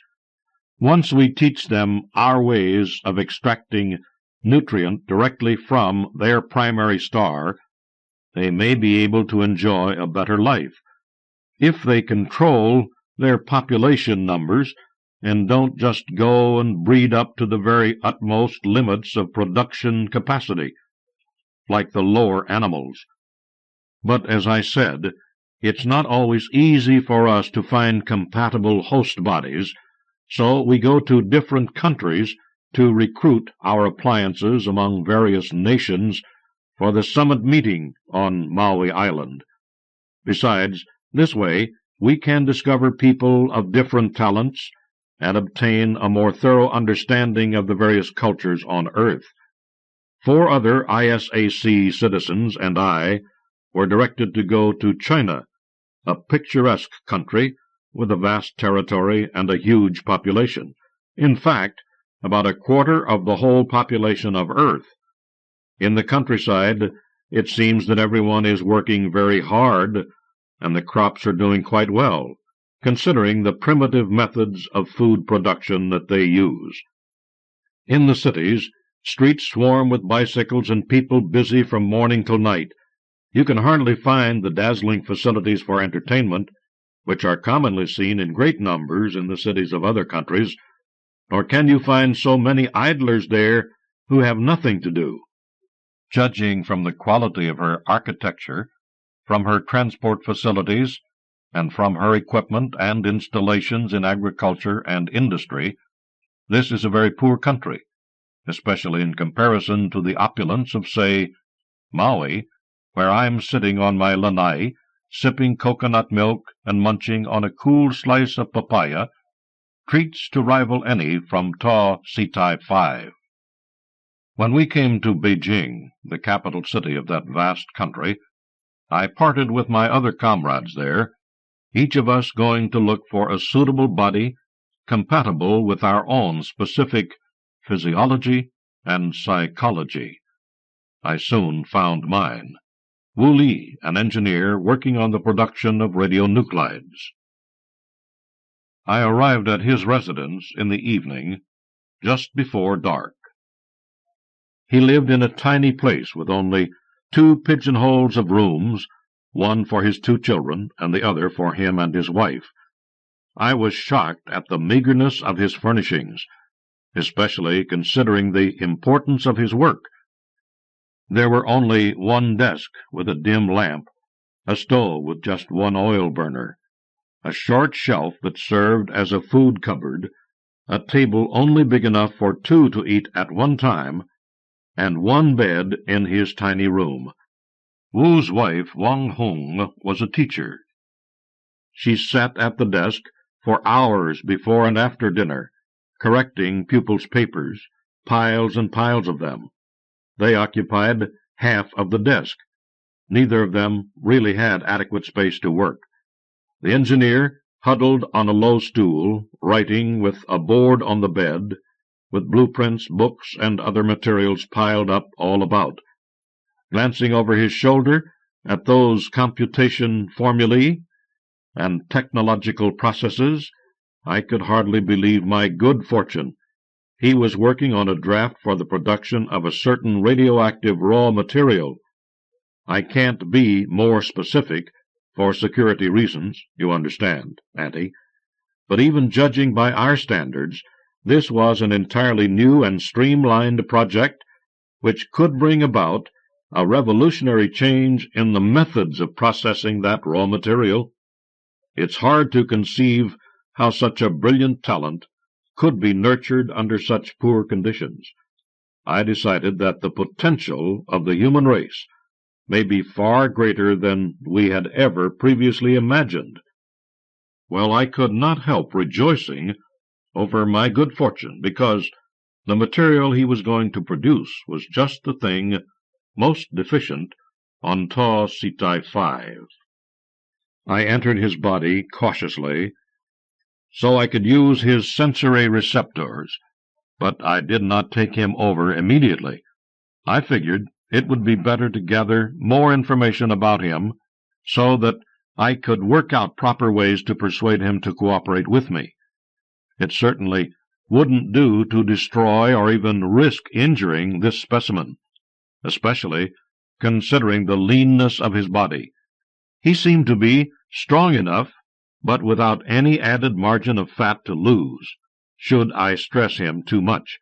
Once we teach them our ways of extracting nutrient directly from their primary star, they may be able to enjoy a better life. If they control their population numbers and don't just go and breed up to the very utmost limits of production capacity, like the lower animals. But as I said, it's not always easy for us to find compatible host bodies, so we go to different countries to recruit our appliances among various nations for the summit meeting on Maui Island. Besides, this way we can discover people of different talents and obtain a more thorough understanding of the various cultures on Earth. 4 other ISAC citizens and I were directed to go to China, a picturesque country with a vast territory and a huge population. In fact, about a quarter of the whole population of Earth. In the countryside, it seems that everyone is working very hard, and the crops are doing quite well, considering the primitive methods of food production that they use. In the cities, streets swarm with bicycles and people busy from morning till night. You can hardly find the dazzling facilities for entertainment, which are commonly seen in great numbers in the cities of other countries, nor can you find so many idlers there who have nothing to do. Judging from the quality of her architecture, from her transport facilities, and from her equipment and installations in agriculture and industry, this is a very poor country, especially in comparison to the opulence of, say, Maui, where I'm sitting on my lanai, sipping coconut milk and munching on a cool slice of papaya, treats to rival any from Tau Cetus 5. When we came to Beijing, the capital city of that vast country, I parted with my other comrades there, each of us going to look for a suitable body compatible with our own specific physiology and psychology. I soon found mine. Wu Li, an engineer working on the production of radionuclides. I arrived at his residence in the evening, just before dark. He lived in a tiny place with only 2 pigeonholes of rooms, one for his 2 children and the other for him and his wife. I was shocked at the meagerness of his furnishings, especially considering the importance of his work. There were only 1 desk with a dim lamp, a stove with just 1 oil burner, a short shelf that served as a food cupboard, a table only big enough for 2 to eat at one time, and 1 bed in his tiny room. Wu's wife, Wang Hong, was a teacher. She sat at the desk for hours before and after dinner, correcting pupils' papers, piles and piles of them. They occupied half of the desk. Neither of them really had adequate space to work. The engineer huddled on a low stool, writing with a board on the bed, with blueprints, books, and other materials piled up all about. Glancing over his shoulder at those computation formulae and technological processes, I could hardly believe my good fortune. He was working on a draft for the production of a certain radioactive raw material. I can't be more specific, for security reasons, you understand, Auntie. But even judging by our standards, this was an entirely new and streamlined project which could bring about a revolutionary change in the methods of processing that raw material. It's hard to conceive how such a brilliant talent could be nurtured under such poor conditions. I decided that the potential of the human race may be far greater than we had ever previously imagined. Well, I could not help rejoicing over my good fortune, because the material he was going to produce was just the thing most deficient on Tau Cetai 5. I entered his body cautiously, so I could use his sensory receptors, but I did not take him over immediately. I figured it would be better to gather more information about him so that I could work out proper ways to persuade him to cooperate with me. It certainly wouldn't do to destroy or even risk injuring this specimen, especially considering the leanness of his body. He seemed to be strong enough, but without any added margin of fat to lose, should I stress him too much.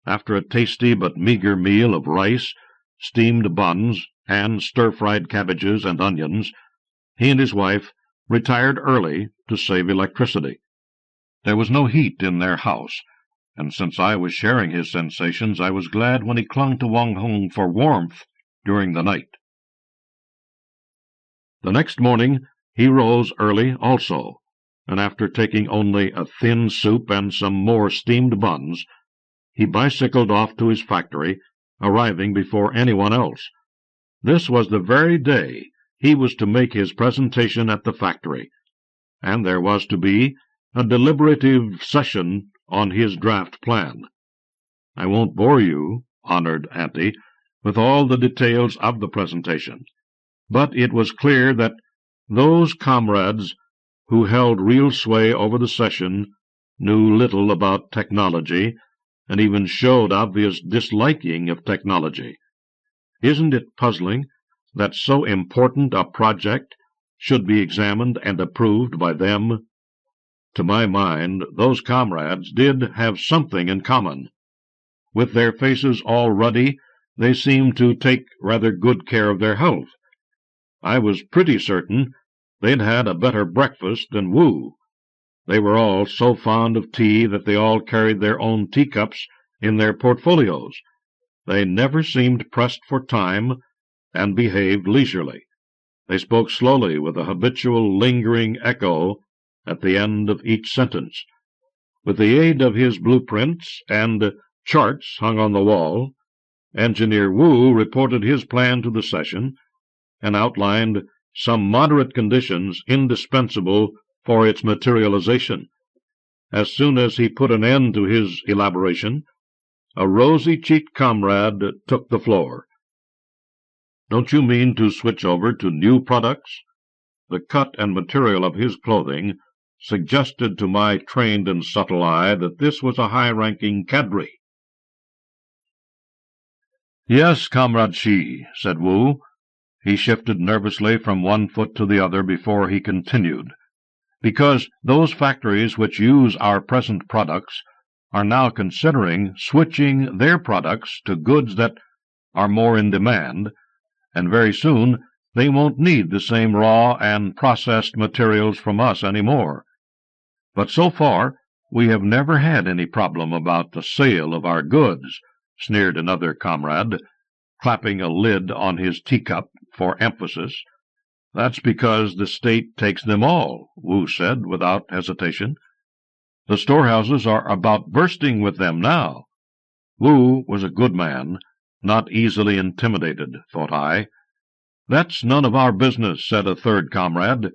After a tasty but meager meal of rice, steamed buns, and stir-fried cabbages and onions, he and his wife retired early to save electricity. There was no heat in their house, and since I was sharing his sensations, I was glad when he clung to Wang Hong for warmth during the night. The next morning he rose early also, and after taking only a thin soup and some more steamed buns, he bicycled off to his factory, arriving before anyone else. This was the very day he was to make his presentation at the factory, and there was to be a deliberative session on his draft plan. I won't bore you, honored Auntie, with all the details of the presentation, but it was clear that those comrades who held real sway over the session knew little about technology, and even showed obvious disliking of technology. Isn't it puzzling that so important a project should be examined and approved by them? To my mind, those comrades did have something in common. With their faces all ruddy, they seemed to take rather good care of their health. I was pretty certain they'd had a better breakfast than Wu. They were all so fond of tea that they all carried their own teacups in their portfolios. They never seemed pressed for time, and behaved leisurely. They spoke slowly, with a habitual lingering echo at the end of each sentence. With the aid of his blueprints and charts hung on the wall, Engineer Wu reported his plan to the session, and outlined some moderate conditions indispensable for its materialization. As soon as he put an end to his elaboration, a rosy-cheeked comrade took the floor. "Don't you mean to switch over to new products?" The cut and material of his clothing suggested to my trained and subtle eye that this was a high-ranking cadre. "Yes, Comrade Shi," said Wu. He shifted nervously from one foot to the other before he continued. "Because those factories which use our present products are now considering switching their products to goods that are more in demand, and very soon they won't need the same raw and processed materials from us any more. But so far we have never had any problem about the sale of our goods," sneered another comrade, clapping a lid on his teacup for emphasis. "That's because the state takes them all," Wu said without hesitation. "The storehouses are about bursting with them now." Wu was a good man, not easily intimidated, thought I. "That's none of our business," said a third comrade.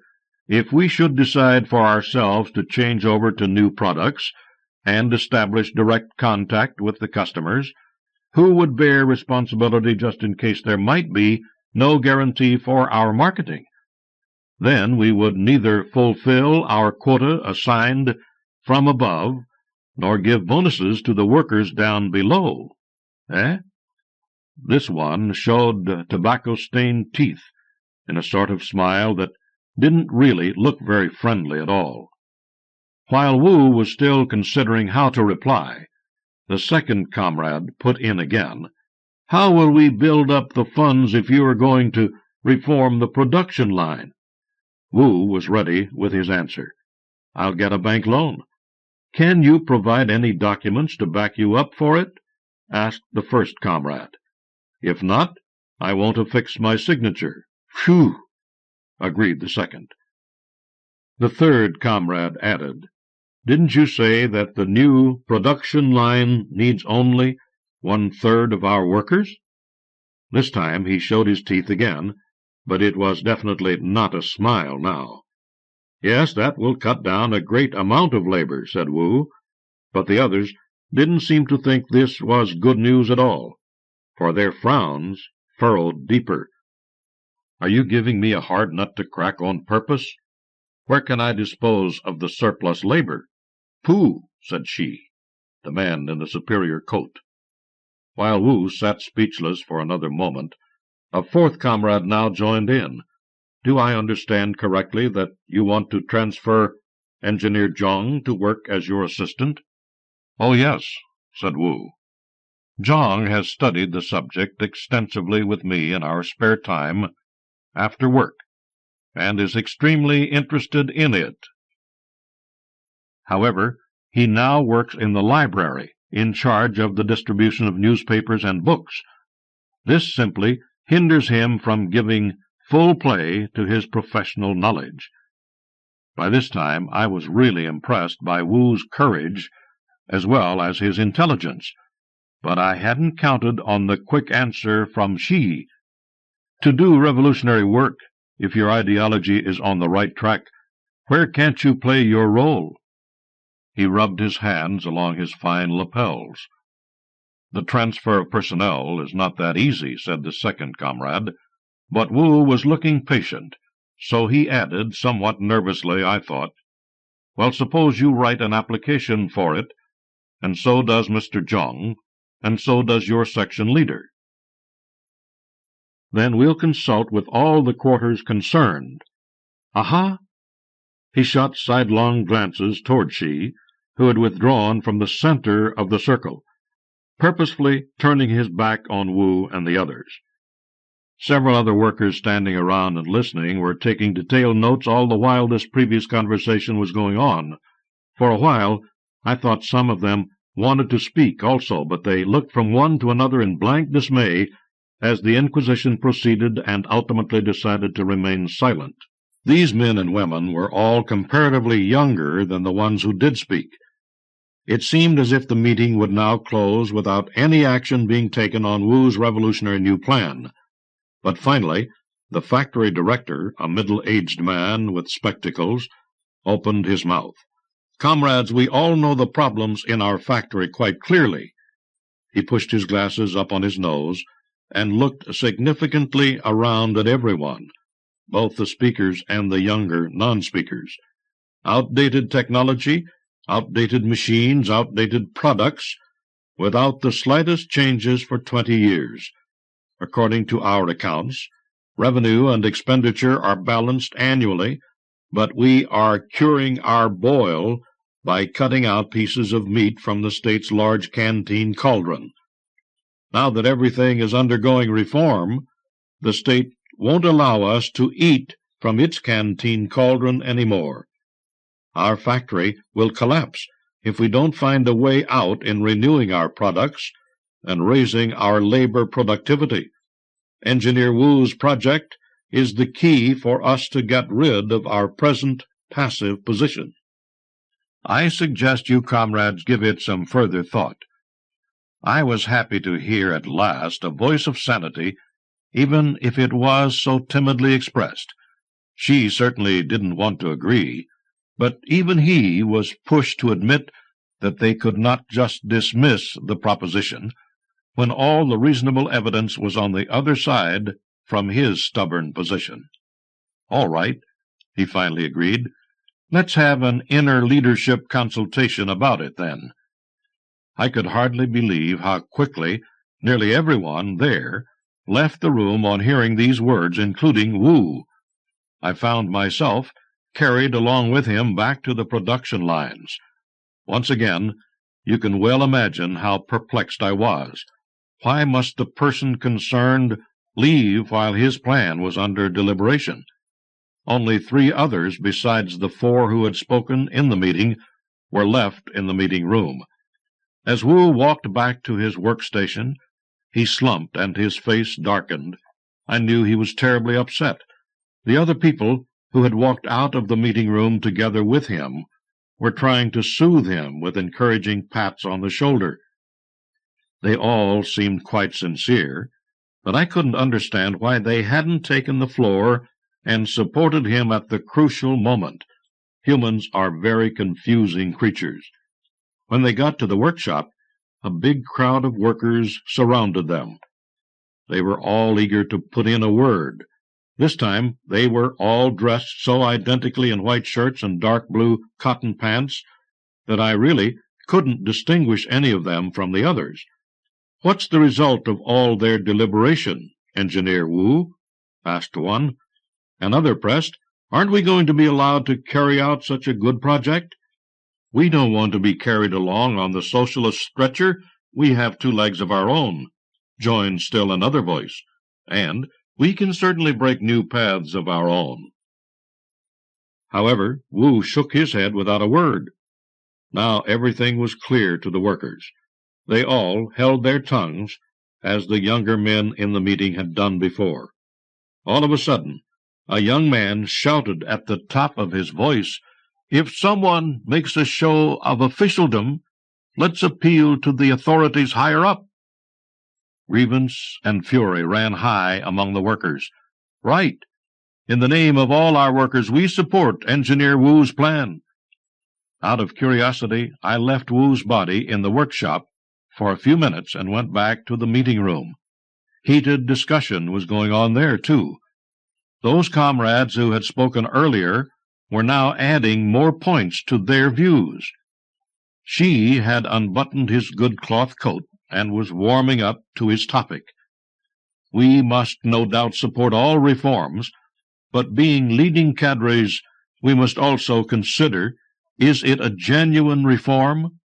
If we should decide for ourselves to change over to new products and establish direct contact with the customers, who would bear responsibility just in case there might be no guarantee for our marketing? Then we would neither fulfill our quota assigned from above, nor give bonuses to the workers down below. Eh? This one showed tobacco-stained teeth in a sort of smile that didn't really look very friendly at all. While Wu was still considering how to reply, the second comrade put in again. How will we build up the funds if you are going to reform the production line? Wu was ready with his answer. I'll get a bank loan. Can you provide any documents to back you up for it? Asked the first comrade. If not, I won't affix my signature. Phew! Agreed the second. The third comrade added, Didn't you say that the new production line needs only 1/3 of our workers? This time he showed his teeth again, but it was definitely not a smile now. Yes, that will cut down a great amount of labor, said Wu, but the others didn't seem to think this was good news at all, for their frowns furrowed deeper. Are you giving me a hard nut to crack on purpose? Where can I dispose of the surplus labor? Pooh, said she, the man in the superior coat. While Wu sat speechless for another moment, a fourth comrade now joined in. Do I understand correctly that you want to transfer Engineer Zhang to work as your assistant? Oh, yes, said Wu. Zhang has studied the subject extensively with me in our spare time after work, and is extremely interested in it. However, he now works in the library, in charge of the distribution of newspapers and books. This simply hinders him from giving full play to his professional knowledge. By this time I was really impressed by Wu's courage as well as his intelligence, but I hadn't counted on the quick answer from she. To do revolutionary work, if your ideology is on the right track, where can't you play your role? He rubbed his hands along his fine lapels. The transfer of personnel is not that easy, said the second comrade, but Wu was looking patient, so he added, somewhat nervously, I thought, Well, suppose you write an application for it, and so does Mr. Zhang, and so does your section leader. Then we'll consult with all the quarters concerned. Aha! He shot sidelong glances toward she, who had withdrawn from the center of the circle, purposefully turning his back on Wu and the others. Several other workers standing around and listening were taking detailed notes all the while this previous conversation was going on. For a while I thought some of them wanted to speak also, but they looked from one to another in blank dismay as the inquisition proceeded and ultimately decided to remain silent. These men and women were all comparatively younger than the ones who did speak. It seemed as if the meeting would now close without any action being taken on Wu's revolutionary new plan. But finally, the factory director, a middle-aged man with spectacles, opened his mouth. Comrades, we all know the problems in our factory quite clearly. He pushed his glasses up on his nose and looked significantly around at everyone, both the speakers and the younger non-speakers. Outdated technology, outdated machines, outdated products, without the slightest changes for 20 years. According to our accounts, revenue and expenditure are balanced annually, but we are curing our boil by cutting out pieces of meat from the state's large canteen cauldron. Now that everything is undergoing reform, the state won't allow us to eat from its canteen cauldron anymore. Our factory will collapse if we don't find a way out in renewing our products and raising our labor productivity. Engineer Wu's project is the key for us to get rid of our present passive position. I suggest you comrades give it some further thought. I was happy to hear at last a voice of sanity, even if it was so timidly expressed. She certainly didn't want to agree, but even he was pushed to admit that they could not just dismiss the proposition when all the reasonable evidence was on the other side from his stubborn position. "All right," he finally agreed. "Let's have an inner leadership consultation about it, then." I could hardly believe how quickly nearly everyone there left the room on hearing these words, including Wu. I found myself carried along with him back to the production lines. Once again, you can well imagine how perplexed I was. Why must the person concerned leave while his plan was under deliberation? Only 3 others besides the 4 who had spoken in the meeting were left in the meeting room. As Wu walked back to his workstation, he slumped and his face darkened. I knew he was terribly upset. The other people who had walked out of the meeting room together with him were trying to soothe him with encouraging pats on the shoulder. They all seemed quite sincere, but I couldn't understand why they hadn't taken the floor and supported him at the crucial moment. Humans are very confusing creatures. When they got to the workshop, a big crowd of workers surrounded them. They were all eager to put in a word. This time they were all dressed so identically in white shirts and dark blue cotton pants that I really couldn't distinguish any of them from the others. "What's the result of all their deliberation, Engineer Wu?" asked one. Another pressed, "Aren't we going to be allowed to carry out such a good project?" "We don't want to be carried along on the socialist stretcher. We have 2 legs of our own," joined still another voice. "And we can certainly break new paths of our own." However, Wu shook his head without a word. Now everything was clear to the workers. They all held their tongues, as the younger men in the meeting had done before. All of a sudden, a young man shouted at the top of his voice, "If someone makes a show of officialdom, let's appeal to the authorities higher up." Grievance and fury ran high among the workers. "Right! In the name of all our workers, we support Engineer Wu's plan." Out of curiosity, I left Wu's body in the workshop for a few minutes and went back to the meeting room. Heated discussion was going on there, too. Those comrades who had spoken earlier were now adding more points to their views. She had unbuttoned his good cloth coat and was warming up to his topic. "We must no doubt support all reforms, but being leading cadres, we must also consider, is it a genuine reform?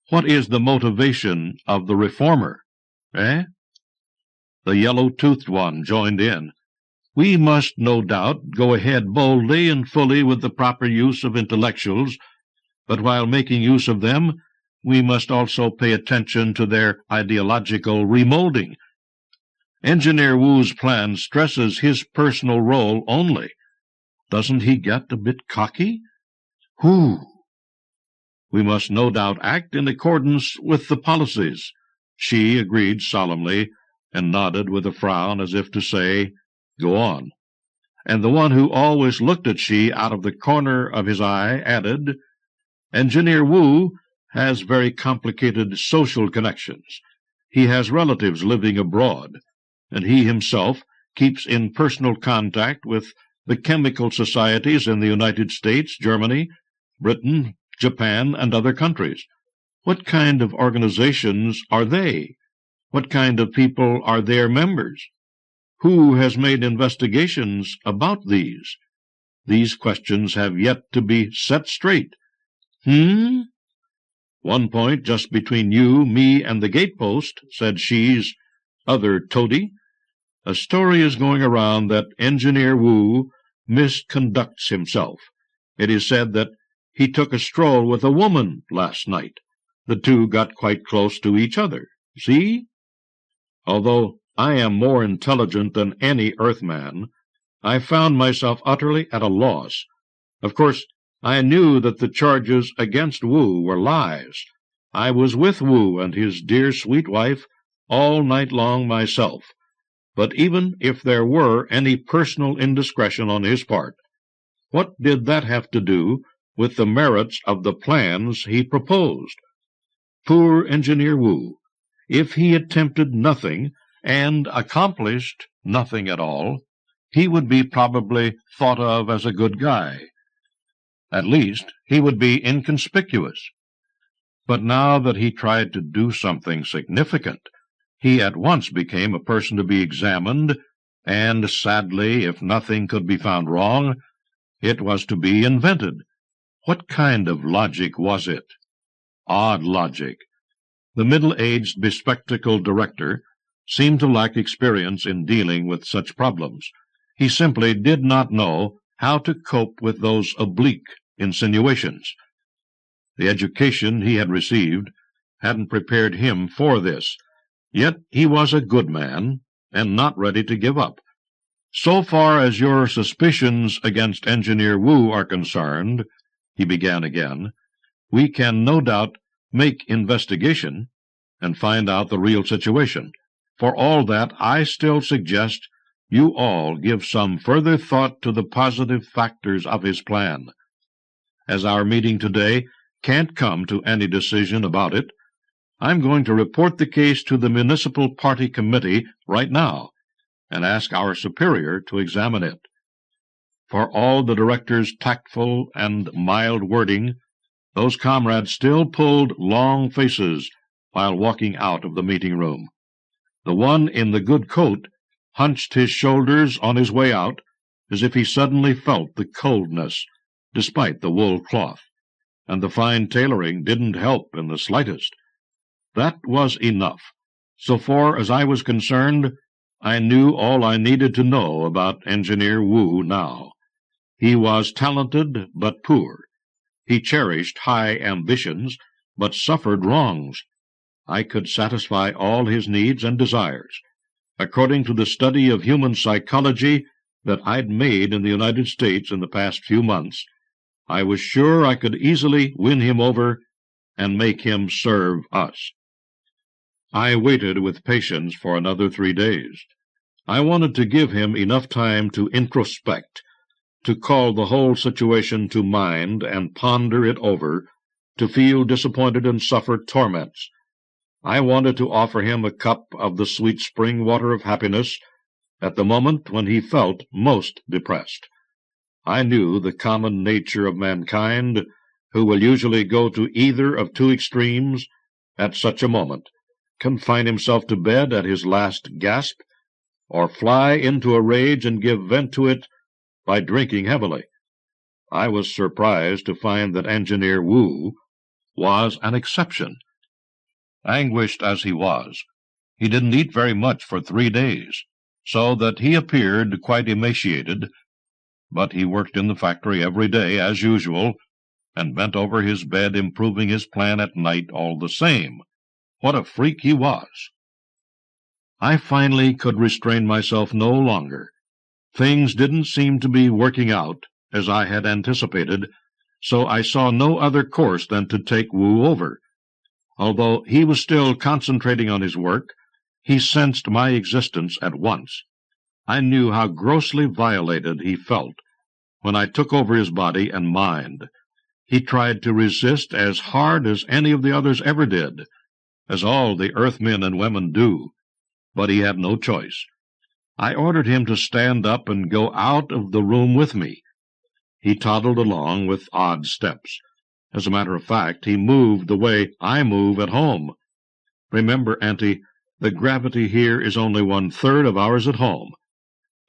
What is the motivation of the reformer? Eh?" The yellow-toothed one joined in. "We must no doubt go ahead boldly and fully with the proper use of intellectuals, but while making use of them, we must also pay attention to their ideological remolding. Engineer Wu's plan stresses his personal role only. Doesn't he get a bit cocky? Whew! We must no doubt act in accordance with the policies." She agreed solemnly, and nodded with a frown as if to say, "Go on." And the one who always looked at she out of the corner of his eye added, "Engineer Wu has very complicated social connections. He has relatives living abroad, and he himself keeps in personal contact with the chemical societies in the United States, Germany, Britain, Japan, and other countries. What kind of organizations are they? What kind of people are their members? Who has made investigations about these? These questions have yet to be set straight. One point just between you, me, and the gatepost," said she's other toady. "A story is going around that Engineer Wu misconducts himself. It is said that he took a stroll with a woman last night. The 2 got quite close to each other. See? Although I am more intelligent than any Earthman, I found myself utterly at a loss. Of course, I knew that the charges against Wu were lies. I was with Wu and his dear sweet wife all night long myself. But even if there were any personal indiscretion on his part, What did that have to do with the merits of the plans he proposed? Poor Engineer Wu! If he attempted nothing and accomplished nothing at all, he would be probably thought of as a good guy. At least, he would be inconspicuous. But now that he tried to do something significant, he at once became a person to be examined, and sadly, if nothing could be found wrong, it was to be invented. What kind of logic was it? Odd logic. The middle-aged, bespectacled director seemed to lack experience in dealing with such problems. He simply did not know how to cope with those oblique insinuations. The education he had received hadn't prepared him for this, yet he was a good man, and not ready to give up. "So far as your suspicions against Engineer Wu are concerned," he began again, "we can no doubt make investigation and find out the real situation. For all that, I still suggest you all give some further thought to the positive factors of his plan. As our meeting today can't come to any decision about it, I'm going to report the case to the Municipal Party Committee right now and ask our superior to examine it." For all the director's tactful and mild wording, those comrades still pulled long faces while walking out of the meeting-room. The one in the good coat hunched his shoulders on his way out, as if he suddenly felt the coldness, despite the wool cloth, and the fine tailoring didn't help in the slightest. That was enough. So far as I was concerned, I knew all I needed to know about Engineer Wu now. He was talented but poor. He cherished high ambitions, but suffered wrongs. I could satisfy all his needs and desires. According to the study of human psychology that I'd made in the United States in the past few months, I was sure I could easily win him over and make him serve us. I waited with patience for another 3 days. I wanted to give him enough time to introspect, to call the whole situation to mind and ponder it over, to feel disappointed and suffer torments. I wanted to offer him a cup of the sweet spring water of happiness at the moment when he felt most depressed. I knew the common nature of mankind, who will usually go to either of two extremes at such a moment, confine himself to bed at his last gasp, or fly into a rage and give vent to it by drinking heavily. I was surprised to find that Engineer Wu was an exception. Anguished as he was, he didn't eat very much for 3 days, so that he appeared quite emaciated, but he worked in the factory every day as usual, and bent over his bed improving his plan at night all the same. What a freak he was! I finally could restrain myself no longer. Things didn't seem to be working out as I had anticipated, so I saw no other course than to take Wu over. Although he was still concentrating on his work, he sensed my existence at once. I knew how grossly violated he felt when I took over his body and mind. He tried to resist as hard as any of the others ever did, as all the Earthmen and women do, but he had no choice. I ordered him to stand up and go out of the room with me. He toddled along with odd steps. As a matter of fact, he moved the way I move at home. Remember, Auntie, the gravity here is only 1/3 of ours at home.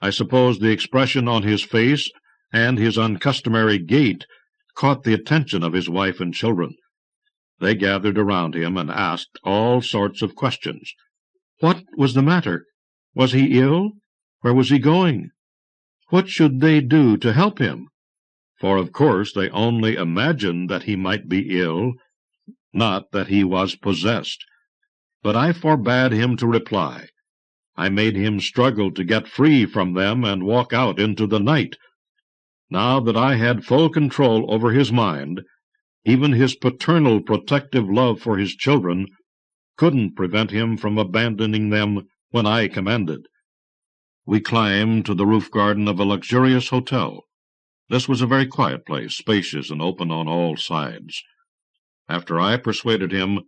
I suppose the expression on his face and his uncustomary gait caught the attention of his wife and children. They gathered around him and asked all sorts of questions. What was the matter? Was he ill? Where was he going? What should they do to help him? For of course they only imagined that he might be ill, not that he was possessed. But I forbade him to reply. I made him struggle to get free from them and walk out into the night. Now that I had full control over his mind, even his paternal protective love for his children couldn't prevent him from abandoning them when I commanded. We climbed to the roof garden of a luxurious hotel. This was a very quiet place, spacious and open on all sides. After I persuaded him,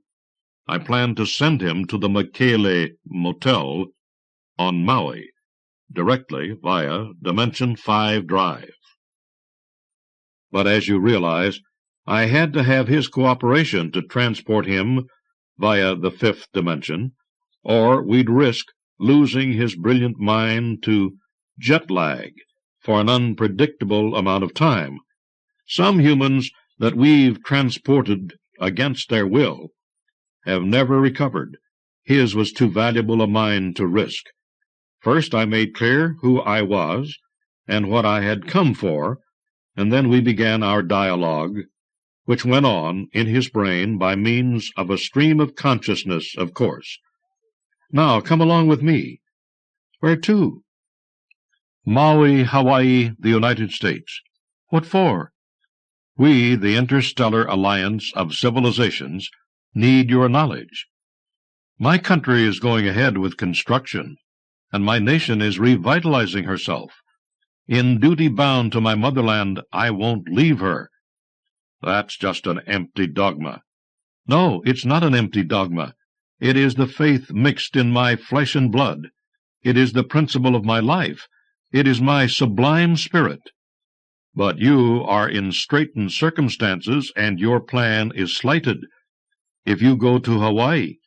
I planned to send him to the Makele Motel on Maui, directly via Dimension 5 Drive. But as you realize, I had to have his cooperation to transport him via the fifth dimension, or we'd risk losing his brilliant mind to jet lag for an unpredictable amount of time. Some humans that we've transported against their will have never recovered. His was too valuable a mind to risk. First I made clear who I was and what I had come for, and then we began our dialogue, which went on in his brain by means of a stream of consciousness, of course. Now, come along with me. Where to? Maui, Hawaii, the United States. What for? We, the Interstellar Alliance of Civilizations, need your knowledge. My country is going ahead with construction, and my nation is revitalizing herself. In duty bound to my motherland, I won't leave her. That's just an empty dogma. No, it's not an empty dogma. It is the faith mixed in my flesh and blood. It is the principle of my life. It is my sublime spirit. But you are in straitened circumstances, and your plan is slighted. If you go to Hawaii,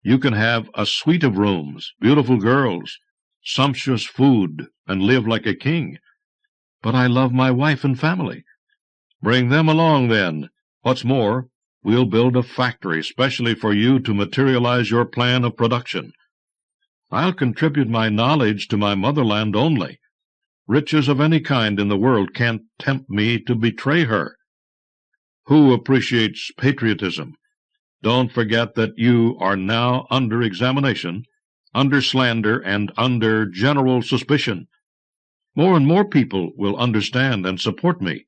you can have a suite of rooms, beautiful girls, sumptuous food, and live like a king. But I love my wife and family. Bring them along, then. What's more, we'll build a factory specially for you to materialize your plan of production. I'll contribute my knowledge to my motherland only. Riches of any kind in the world can't tempt me to betray her. Who appreciates patriotism? Don't forget that you are now under examination, under slander, and under general suspicion. More and more people will understand and support me.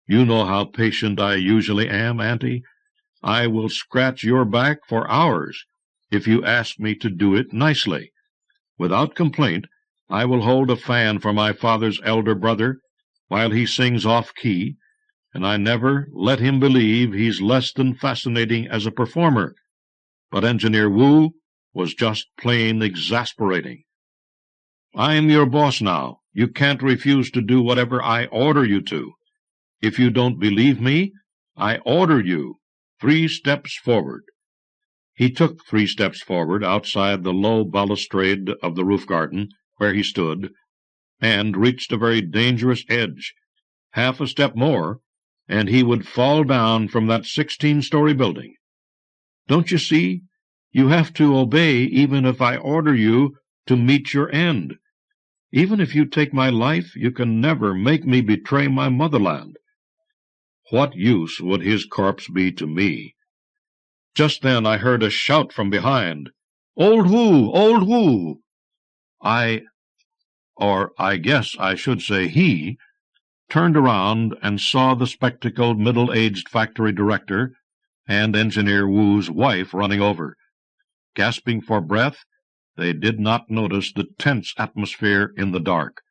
You know how patient I usually am, Auntie. I will scratch your back for hours if you ask me to do it nicely. Without complaint, I will hold a fan for my father's elder brother while he sings off-key, and I never let him believe he's less than fascinating as a performer. But Engineer Wu was just plain exasperating. I am your boss now. You can't refuse to do whatever I order you to. If you don't believe me, I order you 3 steps forward. He took 3 steps forward outside the low balustrade of the roof garden, where he stood, and reached a very dangerous edge. Half a step more, and he would fall down from that 16-story building. Don't you see? You have to obey even if I order you to meet your end. Even if you take my life, you can never make me betray my motherland. What use would his corpse be to me? Just then I heard a shout from behind. "Old Wu! Old Wu!" I guess I should say he, turned around and saw the spectacled middle-aged factory director and Engineer Wu's wife running over. Gasping for breath, they did not notice the tense atmosphere in the dark.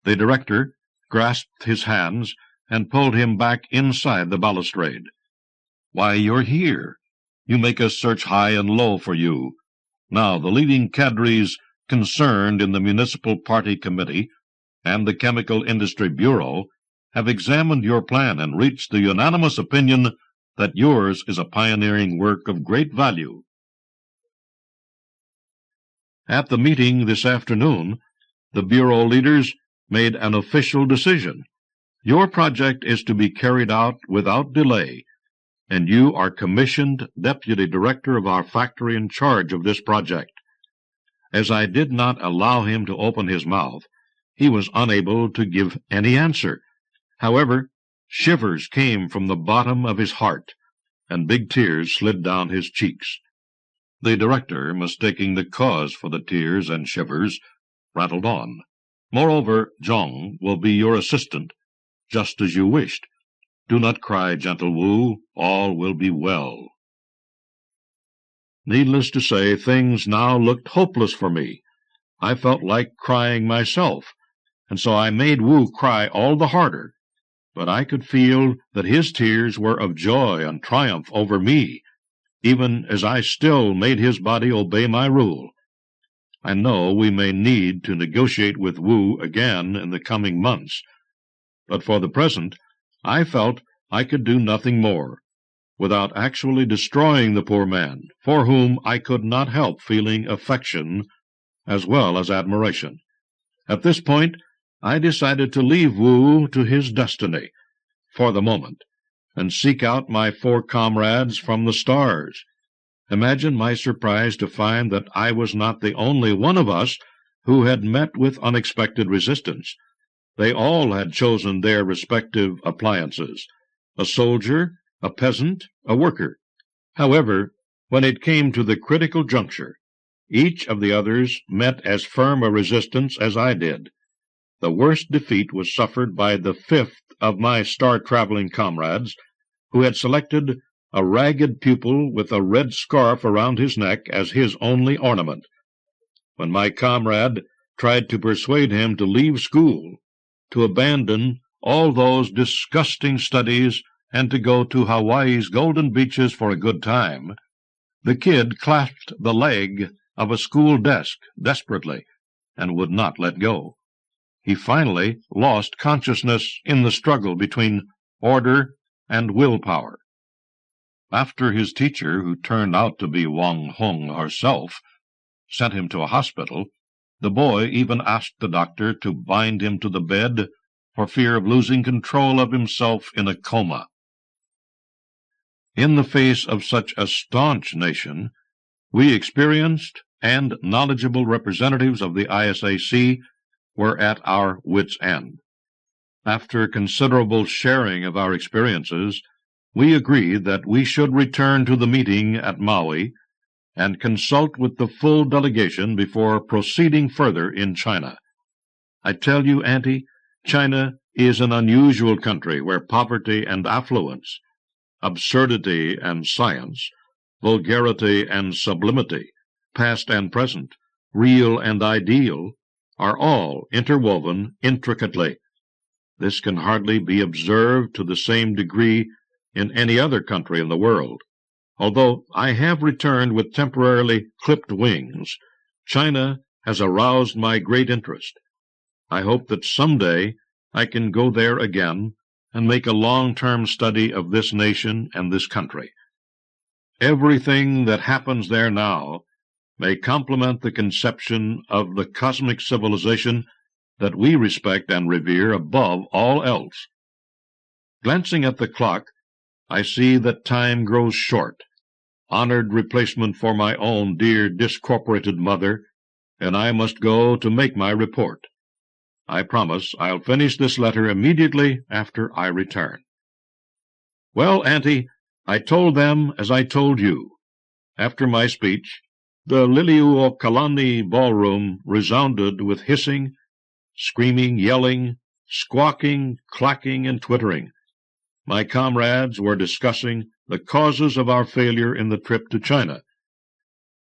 The director grasped his hands and pulled him back inside the balustrade. "Why, you're here. You make us search high and low for you. Now, the leading cadres concerned in the Municipal Party Committee and the Chemical Industry Bureau have examined your plan and reached the unanimous opinion that yours is a pioneering work of great value. At the meeting this afternoon, the Bureau leaders made an official decision. Your project is to be carried out without delay, and you are commissioned deputy director of our factory in charge of this project. As I did not allow him to open his mouth, he was unable to give any answer. However, shivers came from the bottom of his heart, and big tears slid down his cheeks. The director, mistaking the cause for the tears and shivers, rattled on. "Moreover, Zhong will be your assistant, just as you wished. Do not cry, gentle Wu. All will be well." Needless to say, things now looked hopeless for me. I felt like crying myself, and so I made Wu cry all the harder, but I could feel that his tears were of joy and triumph over me, even as I still made his body obey my rule. I know we may need to negotiate with Wu again in the coming months, but for the present I felt I could do nothing more, without actually destroying the poor man, for whom I could not help feeling affection as well as admiration. At this point I decided to leave Wu to his destiny, for the moment, and seek out my 4 comrades from the stars. Imagine my surprise to find that I was not the only one of us who had met with unexpected resistance. They all had chosen their respective appliances, a soldier, a peasant, a worker. However, when it came to the critical juncture, each of the others met as firm a resistance as I did. The worst defeat was suffered by the 5th of my star-traveling comrades, who had selected a ragged pupil with a red scarf around his neck as his only ornament. When my comrade tried to persuade him to leave school, to abandon all those disgusting studies, and to go to Hawaii's golden beaches for a good time, the kid clasped the leg of a school desk desperately and would not let go. He finally lost consciousness in the struggle between order and willpower. After his teacher, who turned out to be Wang Hong herself, sent him to a hospital, the boy even asked the doctor to bind him to the bed for fear of losing control of himself in a coma. In the face of such a staunch nation, we experienced and knowledgeable representatives of the ISAC were at our wits' end. After considerable sharing of our experiences, we agreed that we should return to the meeting at Maui and consult with the full delegation before proceeding further in China. I tell you, Auntie, China is an unusual country where poverty and affluence, absurdity and science, vulgarity and sublimity, past and present, real and ideal, are all interwoven intricately. This can hardly be observed to the same degree in any other country in the world. Although I have returned with temporarily clipped wings, China has aroused my great interest. I hope that someday I can go there again and make a long-term study of this nation and this country. Everything that happens there now may complement the conception of the cosmic civilization that we respect and revere above all else. Glancing at the clock, I see that time grows short, honored replacement for my own dear discorporated mother, and I must go to make my report. I promise I'll finish this letter immediately after I return. Well, Auntie, I told them as I told you. After my speech, the Liliuokalani ballroom resounded with hissing, screaming, yelling, squawking, clacking, and twittering. My comrades were discussing the causes of our failure in the trip to China.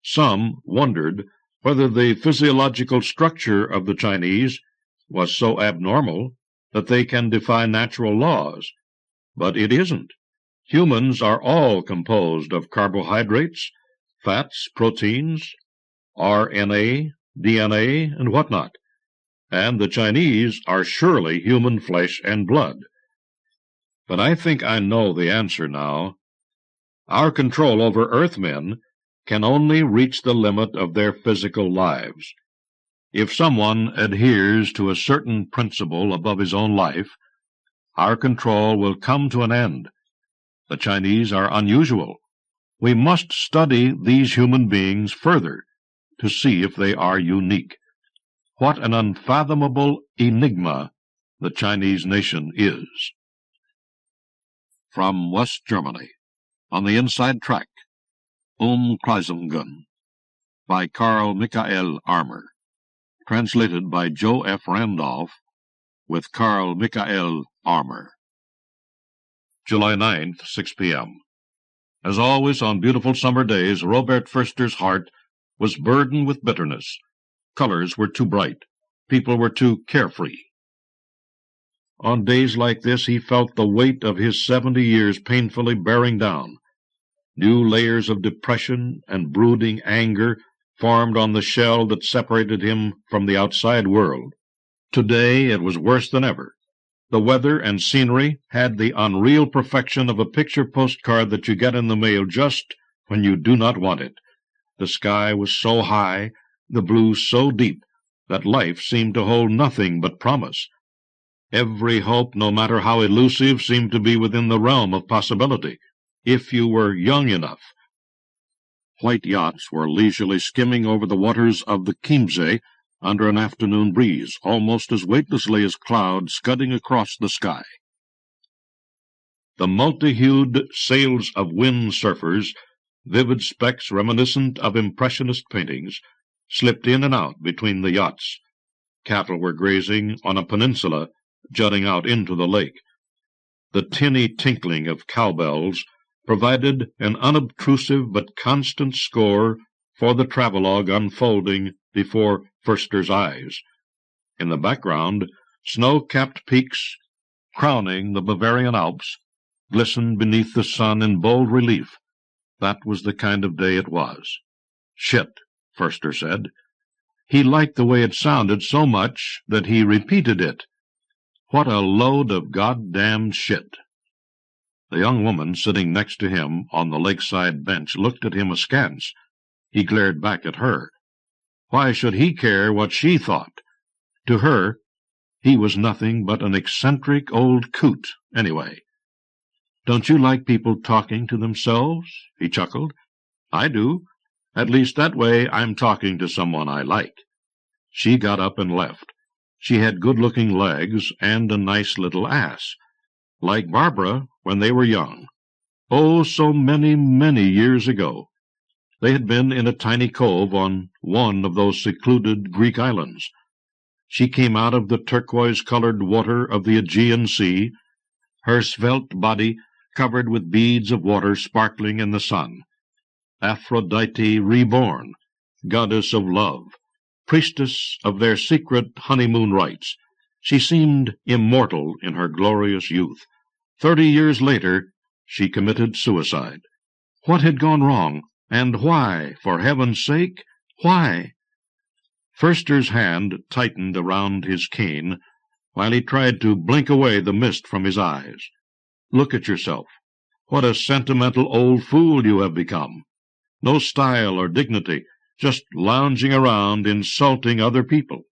Some wondered whether the physiological structure of the Chinese was so abnormal that they can defy natural laws, but it isn't. Humans are all composed of carbohydrates, fats, proteins, RNA, DNA, and whatnot, and the Chinese are surely human flesh and blood. But I think I know the answer now. Our control over Earthmen can only reach the limit of their physical lives. If someone adheres to a certain principle above his own life, our control will come to an end. The Chinese are unusual. We must study these human beings further to see if they are unique. What an unfathomable enigma the Chinese nation is. From West Germany, On the Inside Track, Kreisungen, by Carl Michael Armour. Translated by Joe F. Randolph, with Carl Michael Armour. July 9th, 6 p.m. As always on beautiful summer days, Robert Förster's heart was burdened with bitterness. Colors were too bright. People were too carefree. On days like this he felt the weight of his 70 years painfully bearing down. New layers of depression and brooding anger formed on the shell that separated him from the outside world. Today it was worse than ever. The weather and scenery had the unreal perfection of a picture postcard that you get in the mail just when you do not want it. The sky was so high, the blue so deep, that life seemed to hold nothing but promise. Every hope, no matter how elusive, seemed to be within the realm of possibility, if you were young enough. White yachts were leisurely skimming over the waters of the Chiemsee under an afternoon breeze, almost as weightlessly as clouds scudding across the sky. The multi-hued sails of windsurfers, vivid specks reminiscent of impressionist paintings, slipped in and out between the yachts. Cattle were grazing on a peninsula jutting out into the lake. The tinny tinkling of cowbells provided an unobtrusive but constant score for the travelogue unfolding before Förster's eyes. In the background, snow-capped peaks, crowning the Bavarian Alps, glistened beneath the sun in bold relief. That was the kind of day it was. "Shit," Förster said. He liked the way it sounded so much that he repeated it. "What a load of goddamned shit." The young woman sitting next to him on the lakeside bench looked at him askance. He glared back at her. Why should he care what she thought? To her, he was nothing but an eccentric old coot, anyway. "Don't you like people talking to themselves?" he chuckled. "I do. At least that way I'm talking to someone I like." She got up and left. She had good-looking legs and a nice little ass, like Barbara when they were young. Oh, so many, many years ago. They had been in a tiny cove on one of those secluded Greek islands. She came out of the turquoise-colored water of the Aegean Sea, her svelte body covered with beads of water sparkling in the sun. Aphrodite reborn, goddess of love, priestess of their secret honeymoon rites. She seemed immortal in her glorious youth. 30 years later, she committed suicide. What had gone wrong? And why? For heaven's sake, why? Förster's hand tightened around his cane, while he tried to blink away the mist from his eyes. "Look at yourself. What a sentimental old fool you have become. No style or dignity, just lounging around insulting other people."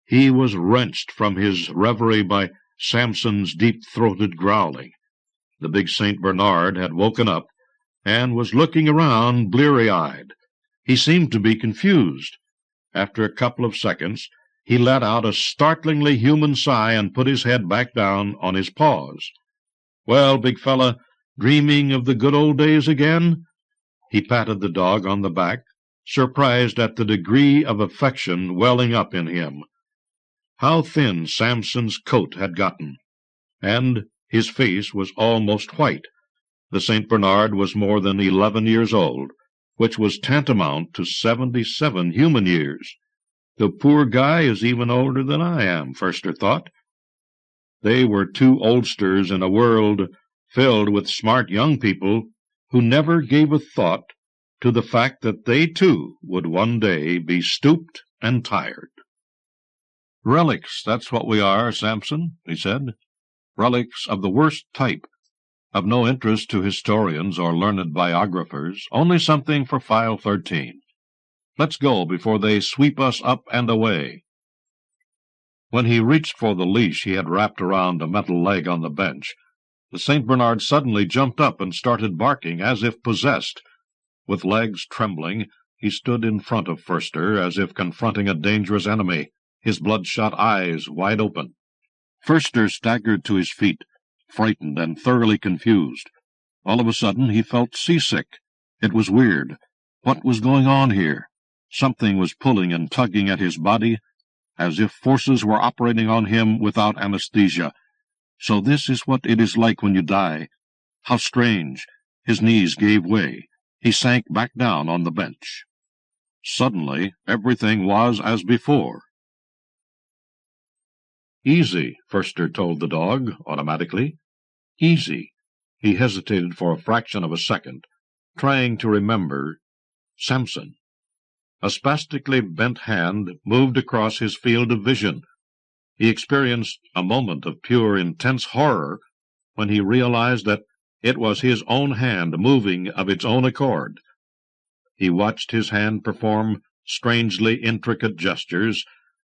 He was wrenched from his reverie by Samson's deep-throated growling. The big St. Bernard had woken up and was looking around bleary-eyed. He seemed to be confused. After a couple of seconds, he let out a startlingly human sigh and put his head back down on his paws. "Well, big fella, dreaming of the good old days again?" He patted the dog on the back, surprised at the degree of affection welling up in him. How thin Samson's coat had gotten, and his face was almost white. The St. Bernard was more than 11 years old, which was tantamount to 77 human years. The poor guy is even older than I am, Förster thought. They were two oldsters in a world filled with smart young people who never gave a thought to the fact that they too would one day be stooped and tired. "Relics, that's what we are, Samson," he said. "Relics of the worst type, of no interest to historians or learned biographers, only something for File 13. Let's go before they sweep us up and away." When he reached for the leash he had wrapped around a metal leg on the bench, the St. Bernard suddenly jumped up and started barking as if possessed. With legs trembling, he stood in front of Förster as if confronting a dangerous enemy, his bloodshot eyes wide open. Förster staggered to his feet, frightened and thoroughly confused. All of a sudden he felt seasick. It was weird. What was going on here? Something was pulling and tugging at his body, as if forces were operating on him without anesthesia. So this is what it is like when you die. How strange. His knees gave way. He sank back down on the bench. Suddenly everything was as before. Easy, Förster told the dog, automatically. Easy. He hesitated for a fraction of a second, trying to remember Samson. A spastically bent hand moved across his field of vision. He experienced a moment of pure, intense horror when he realized that it was his own hand moving of its own accord. He watched his hand perform strangely intricate gestures,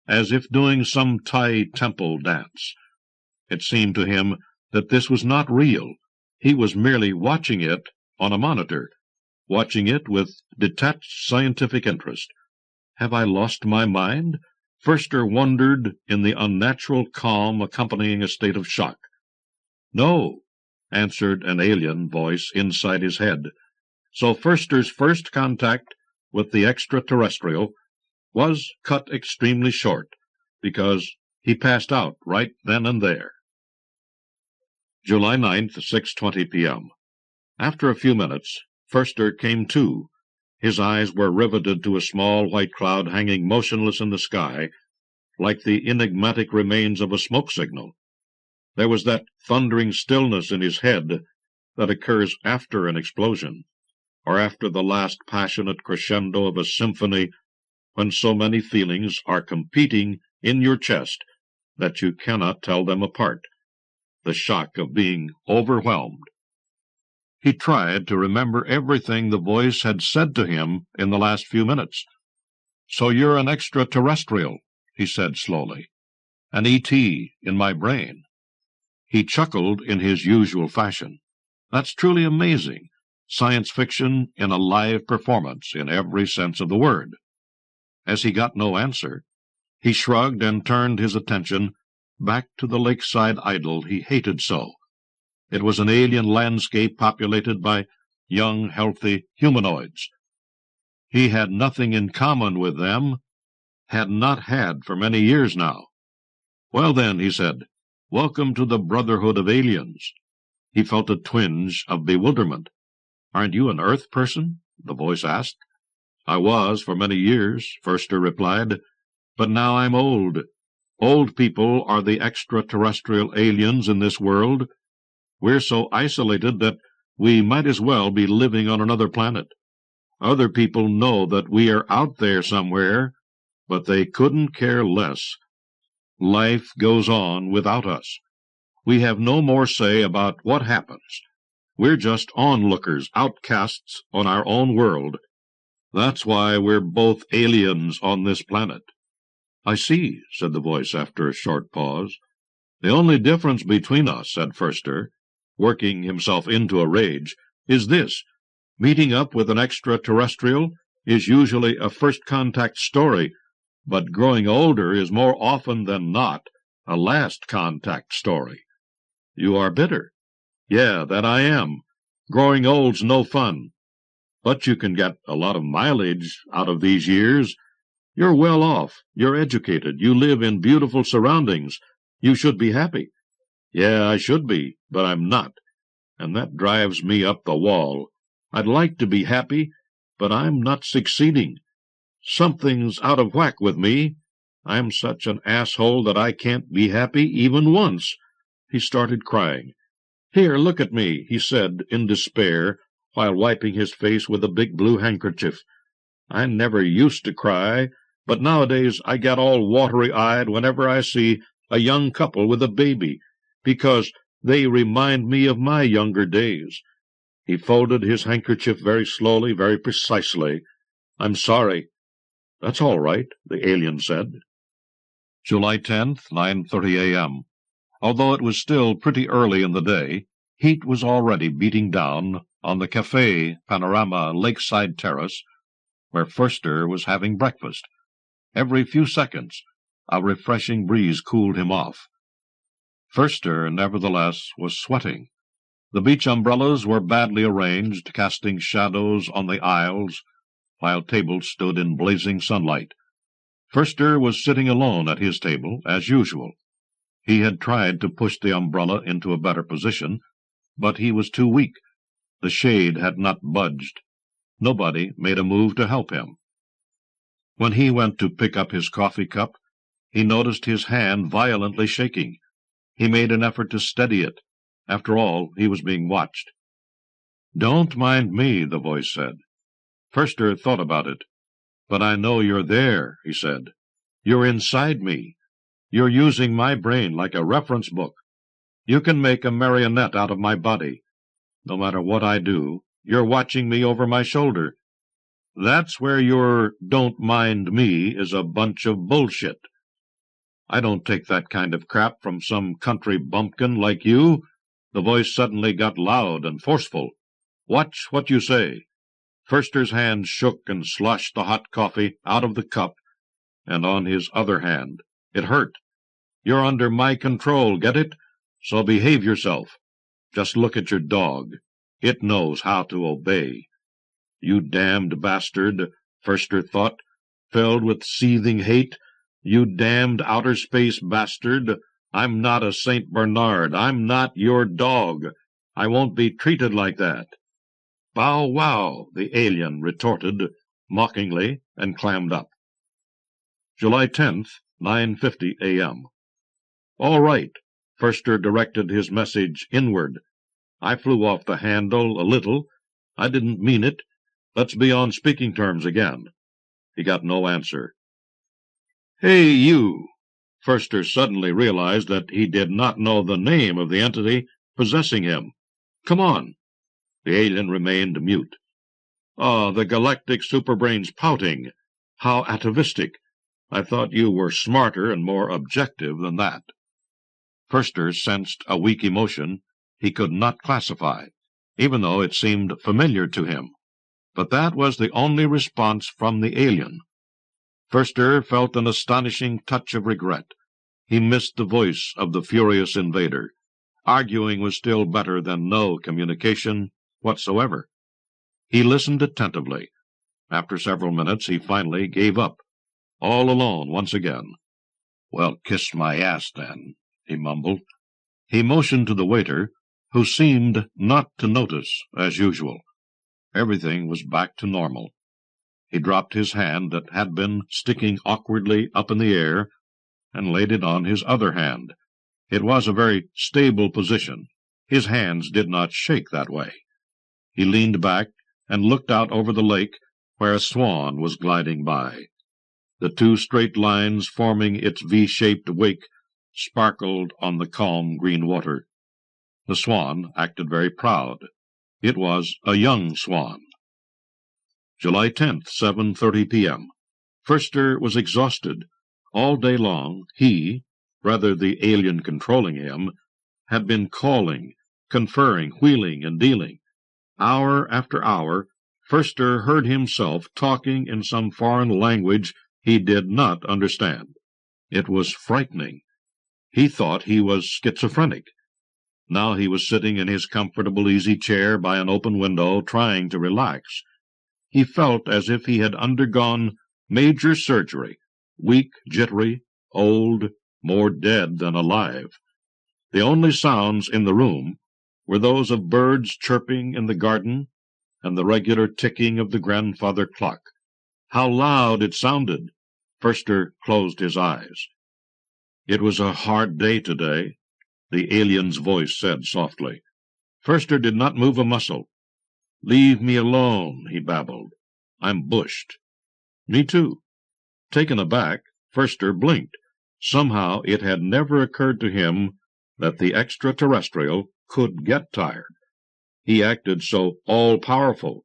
as if doing some Thai temple dance. It seemed to him that this was not real. He was merely watching it on a monitor, watching it with detached scientific interest. Have I lost my mind? Förster wondered in the unnatural calm accompanying a state of shock. No, answered an alien voice inside his head. So Förster's first contact with the extraterrestrial was cut extremely short, because he passed out right then and there. July 9th, 6:20 p.m. After a few minutes, Förster came to. His eyes were riveted to a small white cloud hanging motionless in the sky, like the enigmatic remains of a smoke signal. There was that thundering stillness in his head that occurs after an explosion, or after the last passionate crescendo of a symphony, when so many feelings are competing in your chest that you cannot tell them apart. The shock of being overwhelmed. He tried to remember everything the voice had said to him in the last few minutes. "So you're an extraterrestrial," he said slowly. "An E.T. in my brain." He chuckled in his usual fashion. "That's truly amazing. Science fiction in a live performance in every sense of the word." As he got no answer, he shrugged and turned his attention back to the lakeside idyll he hated so. It was an alien landscape populated by young, healthy humanoids. He had nothing in common with them, had not had for many years now. "Well then," he said, "welcome to the Brotherhood of Aliens." He felt a twinge of bewilderment. "Aren't you an Earth person?" the voice asked. "I was for many years," Förster replied, "but now I'm old. Old people are the extraterrestrial aliens in this world. We're so isolated that we might as well be living on another planet. Other people know that we are out there somewhere, but they couldn't care less. Life goes on without us. We have no more say about what happens. We're just onlookers, outcasts on our own world. That's why we're both aliens on this planet." "I see," said the voice after a short pause. "The only difference between us," said Förster, working himself into a rage, "is this. Meeting up with an extraterrestrial is usually a first-contact story, but growing older is more often than not a last-contact story." "You are bitter." "Yeah, that I am. Growing old's no fun. But you can get a lot of mileage out of these years. You're well off, you're educated, you live in beautiful surroundings. You should be happy." "Yeah, I should be, but I'm not, and that drives me up the wall. I'd like to be happy, but I'm not succeeding. Something's out of whack with me. I'm such an asshole that I can't be happy even once." He started crying. "Here, look at me," he said in despair, while wiping his face with a big blue handkerchief. "I never used to cry, but nowadays I get all watery-eyed whenever I see a young couple with a baby, because they remind me of my younger days." He folded his handkerchief very slowly, very precisely. "I'm sorry." "That's all right," the alien said. July 10th, 9:30 a.m. Although it was still pretty early in the day, heat was already beating down on the Café Panorama lakeside terrace, where Förster was having breakfast. Every few seconds a refreshing breeze cooled him off. Förster, nevertheless, was sweating. The beach umbrellas were badly arranged, casting shadows on the aisles, while tables stood in blazing sunlight. Förster was sitting alone at his table, as usual. He had tried to push the umbrella into a better position, but he was too weak. The shade had not budged. Nobody made a move to help him. When he went to pick up his coffee cup, He noticed his hand violently shaking. He made an effort to steady it. After all, he was being watched. "Don't mind me," the voice said. Förster thought about it. "But I know you're there," he said. "You're inside me. You're using my brain like a reference book. You can make a marionette out of my body. No matter what I do, you're watching me over my shoulder. That's where your 'don't mind me' is a bunch of bullshit. I don't take that kind of crap from some country bumpkin like you." The voice suddenly got loud and forceful. "Watch what you say." Förster's hand shook and sloshed the hot coffee out of the cup and on his other hand. It hurt. "You're under my control, get it? So behave yourself. Just look at your dog. It knows how to obey." "You damned bastard," Förster thought, filled with seething hate. "You damned outer space bastard. I'm not a St. Bernard. I'm not your dog. I won't be treated like that." "Bow wow," the alien retorted mockingly, and clammed up. July 10th, 9:50 a.m. "All right." Förster directed his message inward. "I flew off the handle a little. I didn't mean it. Let's be on speaking terms again." He got no answer. "Hey, you!" Förster suddenly realized that he did not know the name of the entity possessing him. "Come on." The alien remained mute. "Ah, the galactic superbrain's pouting. How atavistic. I thought you were smarter and more objective than that." Förster sensed a weak emotion he could not classify, even though it seemed familiar to him. But that was the only response from the alien. Förster felt an astonishing touch of regret. He missed the voice of the furious invader. Arguing was still better than no communication whatsoever. He listened attentively. After several minutes he finally gave up, all alone once again. "Well, kiss my ass, then," he mumbled. He motioned to the waiter, who seemed not to notice, as usual. Everything was back to normal. He dropped his hand that had been sticking awkwardly up in the air and laid it on his other hand. It was a very stable position. His hands did not shake that way. He leaned back and looked out over the lake where a swan was gliding by. The two straight lines forming its V-shaped wake sparkled on the calm green water. The swan acted very proud. It was a young swan. July 10th, 7:30 p.m. Förster was exhausted. All day long he, rather the alien controlling him, had been calling, conferring, wheeling, and dealing. Hour after hour, Förster heard himself talking in some foreign language he did not understand. It was frightening. He thought he was schizophrenic. Now he was sitting in his comfortable easy chair by an open window, trying to relax. He felt as if he had undergone major surgery, weak, jittery, old, more dead than alive. The only sounds in the room were those of birds chirping in the garden and the regular ticking of the grandfather clock. How loud it sounded! Förster closed his eyes. "It was a hard day today," the alien's voice said softly. Förster did not move a muscle. "Leave me alone," he babbled. "I'm bushed." "Me too." Taken aback, Förster blinked. Somehow it had never occurred to him that the extraterrestrial could get tired. He acted so all-powerful.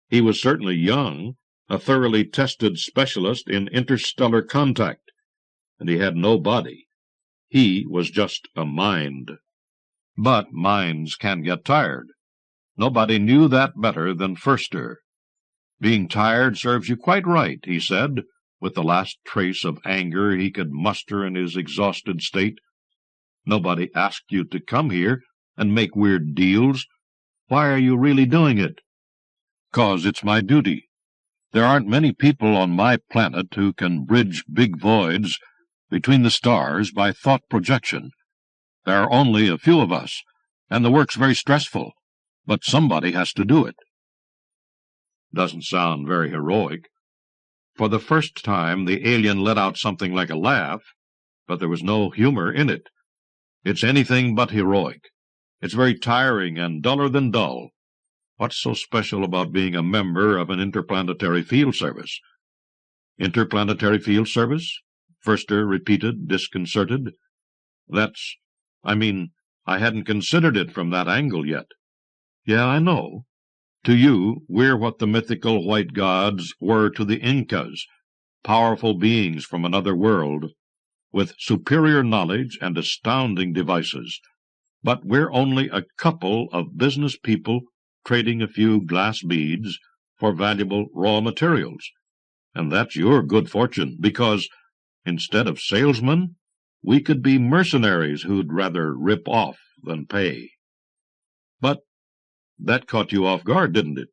He was certainly young, a thoroughly tested specialist in interstellar contact, and he had no body. He was just a mind. But minds can get tired. Nobody knew that better than Förster. "Being tired serves you quite right," he said, with the last trace of anger he could muster in his exhausted state. "Nobody asked you to come here and make weird deals. Why are you really doing it?" "'Cause it's my duty. There aren't many people on my planet who can bridge big voids between the stars by thought projection. There are only a few of us, and the work's very stressful, but somebody has to do it." Doesn't sound very heroic. For the first time the alien let out something like a laugh, but there was no humor in it. It's anything but heroic. It's very tiring and duller than dull. What's so special about being a member of an interplanetary field service? Interplanetary field service? Forster repeated, disconcerted. I hadn't considered it from that angle yet. Yeah, I know. To you, we're what the mythical white gods were to the Incas, powerful beings from another world, with superior knowledge and astounding devices. But we're only a couple of business people trading a few glass beads for valuable raw materials. And that's your good fortune, because instead of salesmen, we could be mercenaries who'd rather rip off than pay. But that caught you off guard, didn't it?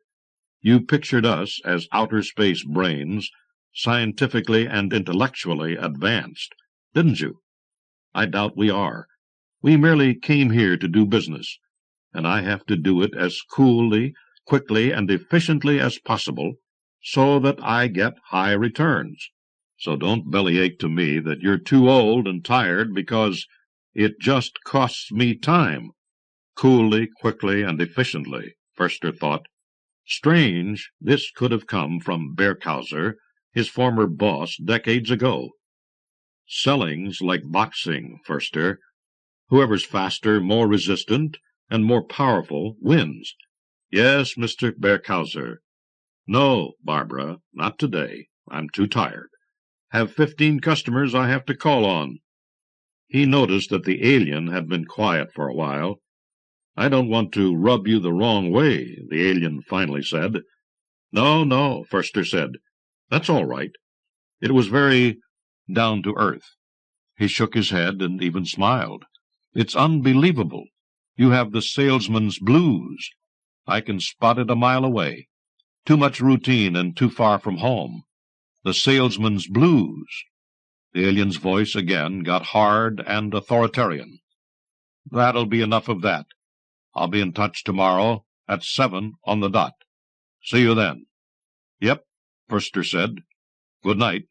You pictured us as outer space brains, scientifically and intellectually advanced, didn't you? I doubt we are. We merely came here to do business, and I have to do it as coolly, quickly, and efficiently as possible, so that I get high returns. So don't bellyache to me that you're too old and tired because it just costs me time. Coolly, quickly, and efficiently, Forster thought. Strange, this could have come from Berkhauser, his former boss, decades ago. Selling's like boxing, Forster. Whoever's faster, more resistant, and more powerful wins. Yes, Mr. Berkhauser. No, Barbara, not today. I'm too tired. Have 15 customers I have to call on. He noticed that the alien had been quiet for a while. I don't want to rub you the wrong way, the alien finally said. No, Forster said. That's all right. It was very down to earth. He shook his head and even smiled. It's unbelievable. You have the salesman's blues. I can spot it a mile away. Too much routine and too far from home. The salesman's blues. The alien's voice again got hard and authoritarian. That'll be enough of that. I'll be in touch tomorrow at 7 on the dot. See you then. Yep, Forster said. Good night,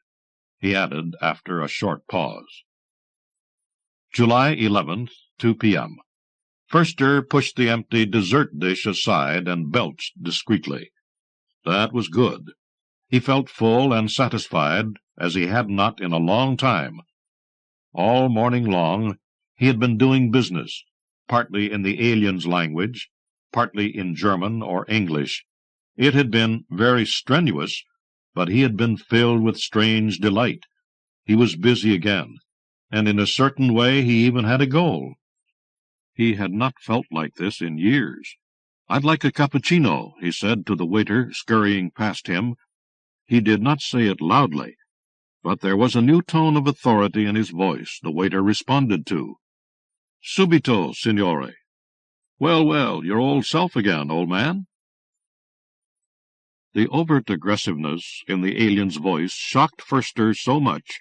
he added after a short pause. July 11th, 2 p.m. Forster pushed the empty dessert dish aside and belched discreetly. That was good. He felt full and satisfied as he had not in a long time. All morning long he had been doing business, partly in the alien's language, partly in German or English. It had been very strenuous, but he had been filled with strange delight. He was busy again, and in a certain way he even had a goal. He had not felt like this in years. "I'd like a cappuccino," he said to the waiter scurrying past him. He did not say it loudly, but there was a new tone of authority in his voice the waiter responded to. "Subito, signore." Well, your old self again, old man." The overt aggressiveness in the alien's voice shocked Forster so much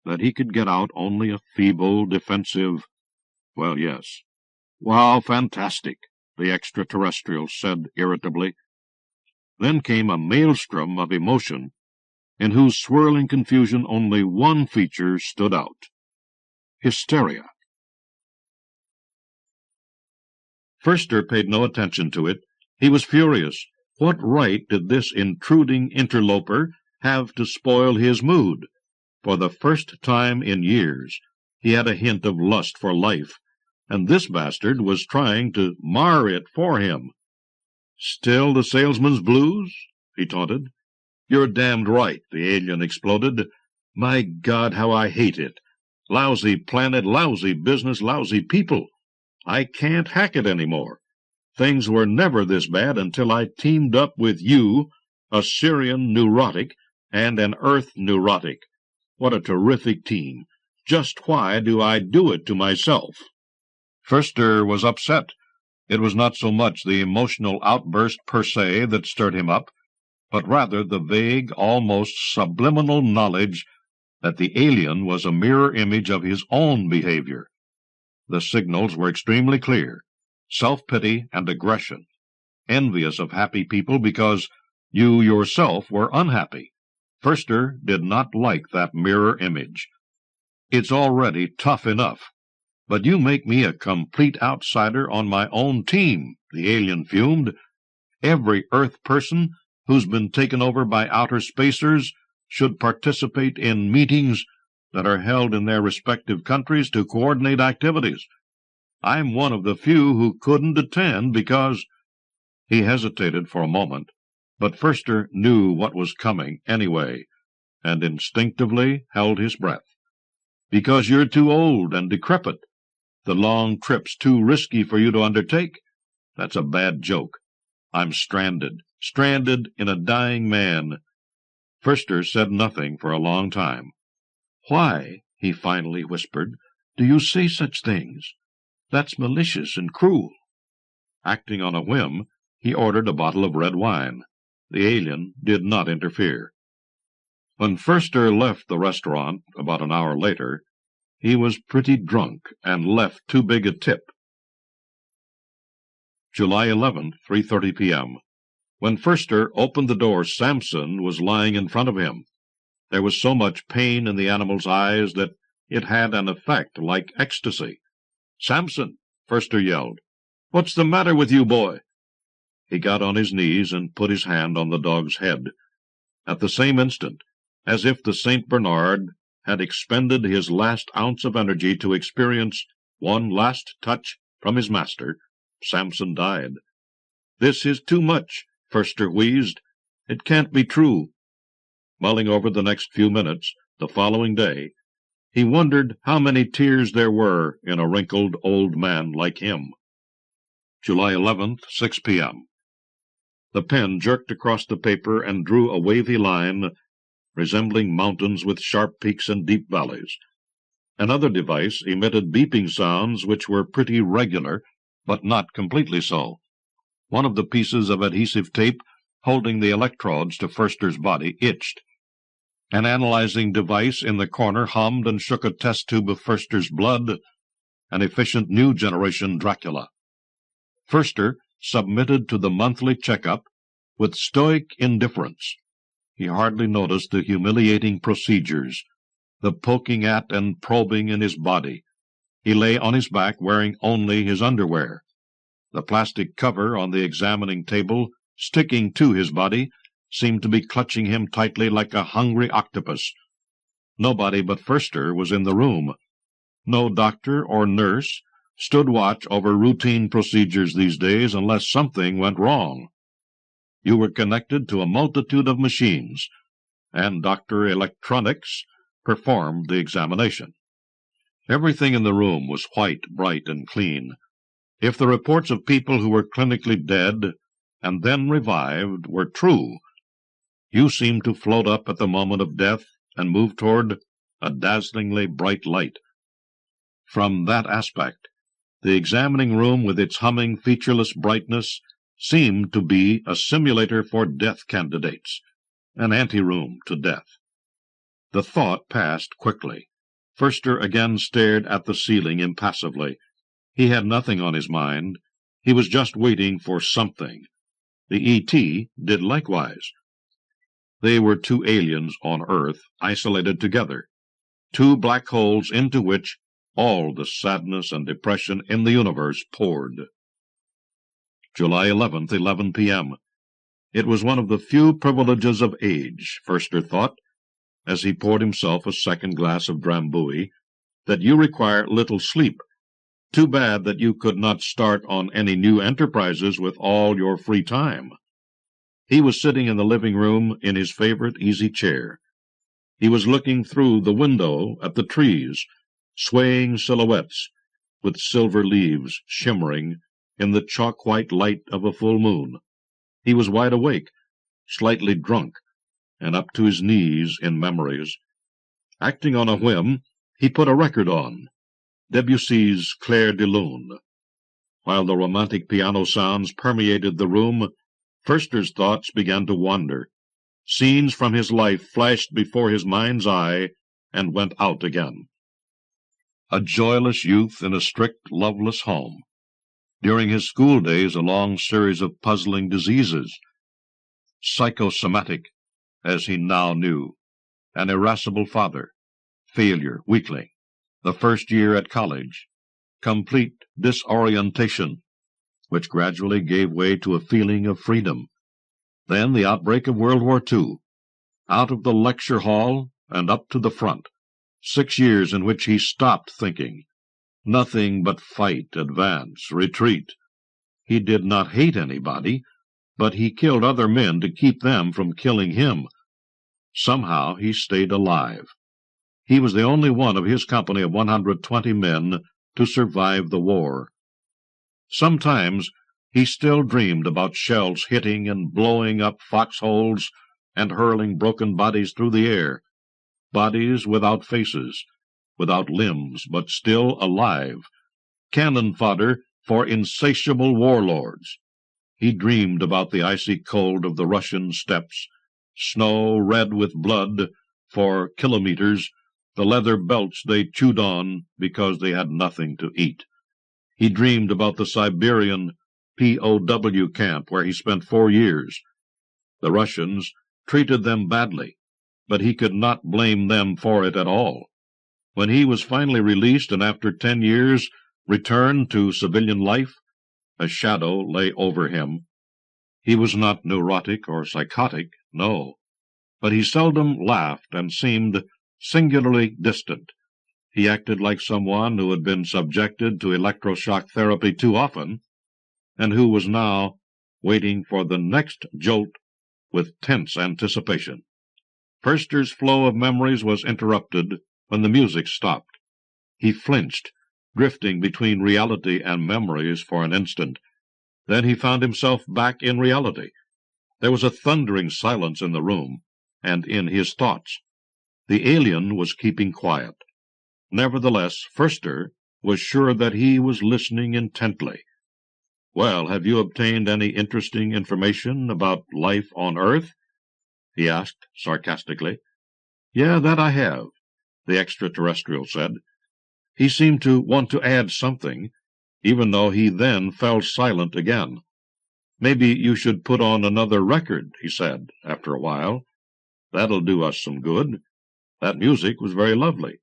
that he could get out only a feeble, defensive, "Well, yes." "Wow, fantastic," the extraterrestrial said irritably. Then came a maelstrom of emotion, in whose swirling confusion only one feature stood out: hysteria. Forster paid no attention to it. He was furious. What right did this intruding interloper have to spoil his mood? For the first time in years, he had a hint of lust for life, and this bastard was trying to mar it for him. "Still the salesman's blues?" he taunted. "You're damned right," the alien exploded. "My God, how I hate it. Lousy planet, lousy business, lousy people. I can't hack it any more. Things were never this bad until I teamed up with you, a Syrian neurotic, and an Earth neurotic. What a terrific team. Just why do I do it to myself?" Forster was upset. It was not so much the emotional outburst per se that stirred him up, but rather the vague, almost subliminal knowledge that the alien was a mirror image of his own behavior. The signals were extremely clear: self-pity and aggression, envious of happy people because you yourself were unhappy. Forster did not like that mirror image. It's already tough enough. But you make me a complete outsider on my own team, the alien fumed. Every Earth person who's been taken over by outer spacers should participate in meetings that are held in their respective countries to coordinate activities. I'm one of the few who couldn't attend because—" He hesitated for a moment, but Förster knew what was coming anyway, and instinctively held his breath. "Because you're too old and decrepit. The long trip's too risky for you to undertake. That's a bad joke. I'm stranded in a dying man." Förster said nothing for a long time. "Why," he finally whispered, "do you say such things? That's malicious and cruel." Acting on a whim, he ordered a bottle of red wine. The alien did not interfere. When Förster left the restaurant about an hour later, he was pretty drunk and left too big a tip. July 11th, 3:30 p.m. When Förster opened the door, Samson was lying in front of him. There was so much pain in the animal's eyes that it had an effect like ecstasy. "Samson!" Förster yelled. "What's the matter with you, boy?" He got on his knees and put his hand on the dog's head. At the same instant, as if the St. Bernard had expended his last ounce of energy to experience one last touch from his master, Samson died. "This is too much," Förster wheezed. "It can't be true." Mulling over the next few minutes, the following day, he wondered how many tears there were in a wrinkled old man like him. July 11th, 6 p.m. The pen jerked across the paper and drew a wavy line resembling mountains with sharp peaks and deep valleys. Another device emitted beeping sounds which were pretty regular, but not completely so. One of the pieces of adhesive tape holding the electrodes to Förster's body itched. An analyzing device in the corner hummed and shook a test tube of Förster's blood, an efficient new generation Dracula. Förster submitted to the monthly checkup with stoic indifference. He hardly noticed the humiliating procedures, the poking at and probing in his body. He lay on his back wearing only his underwear. The plastic cover on the examining table, sticking to his body, seemed to be clutching him tightly like a hungry octopus. Nobody but Förster was in the room. No doctor or nurse stood watch over routine procedures these days unless something went wrong. You were connected to a multitude of machines, and Dr. Electronics performed the examination. Everything in the room was white, bright, and clean. If the reports of people who were clinically dead and then revived were true, you seemed to float up at the moment of death and move toward a dazzlingly bright light. From that aspect, the examining room with its humming, featureless brightness seemed to be a simulator for death candidates, an anteroom to death. The thought passed quickly. Förster again stared at the ceiling impassively. He had nothing on his mind. He was just waiting for something. The E.T. did likewise. They were two aliens on Earth, isolated together, two black holes into which all the sadness and depression in the universe poured. July 11th, 11 p.m. It was one of the few privileges of age, Förster thought, as he poured himself a second glass of drambuie, that you require little sleep. Too bad that you could not start on any new enterprises with all your free time. He was sitting in the living room in his favorite easy chair. He was looking through the window at the trees, swaying silhouettes, with silver leaves shimmering in the chalk-white light of a full moon. He was wide awake, slightly drunk, and up to his knees in memories. Acting on a whim, he put a record on, Debussy's Clair de Lune. While the romantic piano sounds permeated the room, Förster's thoughts began to wander. Scenes from his life flashed before his mind's eye and went out again. A joyless youth in a strict, loveless home. During his school days, a long series of puzzling diseases. Psychosomatic, as he now knew. An irascible father. Failure, weakling. the first year at college, complete disorientation, which gradually gave way to a feeling of freedom. Then the outbreak of World War II. Out of the lecture hall and up to the front. 6 years in which he stopped thinking. Nothing but fight, advance, retreat. He did not hate anybody, but he killed other men to keep them from killing him. Somehow he stayed alive. He was the only one of his company of 120 men to survive the war. Sometimes he still dreamed about shells hitting and blowing up foxholes and hurling broken bodies through the air, bodies without faces, without limbs, but still alive, cannon fodder for insatiable warlords. He dreamed about the icy cold of the Russian steppes, snow red with blood for kilometers, the leather belts they chewed on because they had nothing to eat. He dreamed about the Siberian POW camp where he spent 4 years. The Russians treated them badly, but he could not blame them for it at all. When he was finally released and after 10 years returned to civilian life, a shadow lay over him. He was not neurotic or psychotic, no, but he seldom laughed and seemed singularly distant. He acted like someone who had been subjected to electroshock therapy too often, and who was now waiting for the next jolt with tense anticipation. Foerster's flow of memories was interrupted when the music stopped. He flinched, drifting between reality and memories for an instant. Then he found himself back in reality. There was a thundering silence in the room, and in his thoughts. The alien was keeping quiet. Nevertheless, Foerster was sure that he was listening intently. "Well, have you obtained any interesting information about life on Earth?" he asked sarcastically. "Yeah, that I have," the extraterrestrial said. He seemed to want to add something, even though he then fell silent again. "Maybe you should put on another record," he said, after a while. "That'll do us some good. That music was very lovely."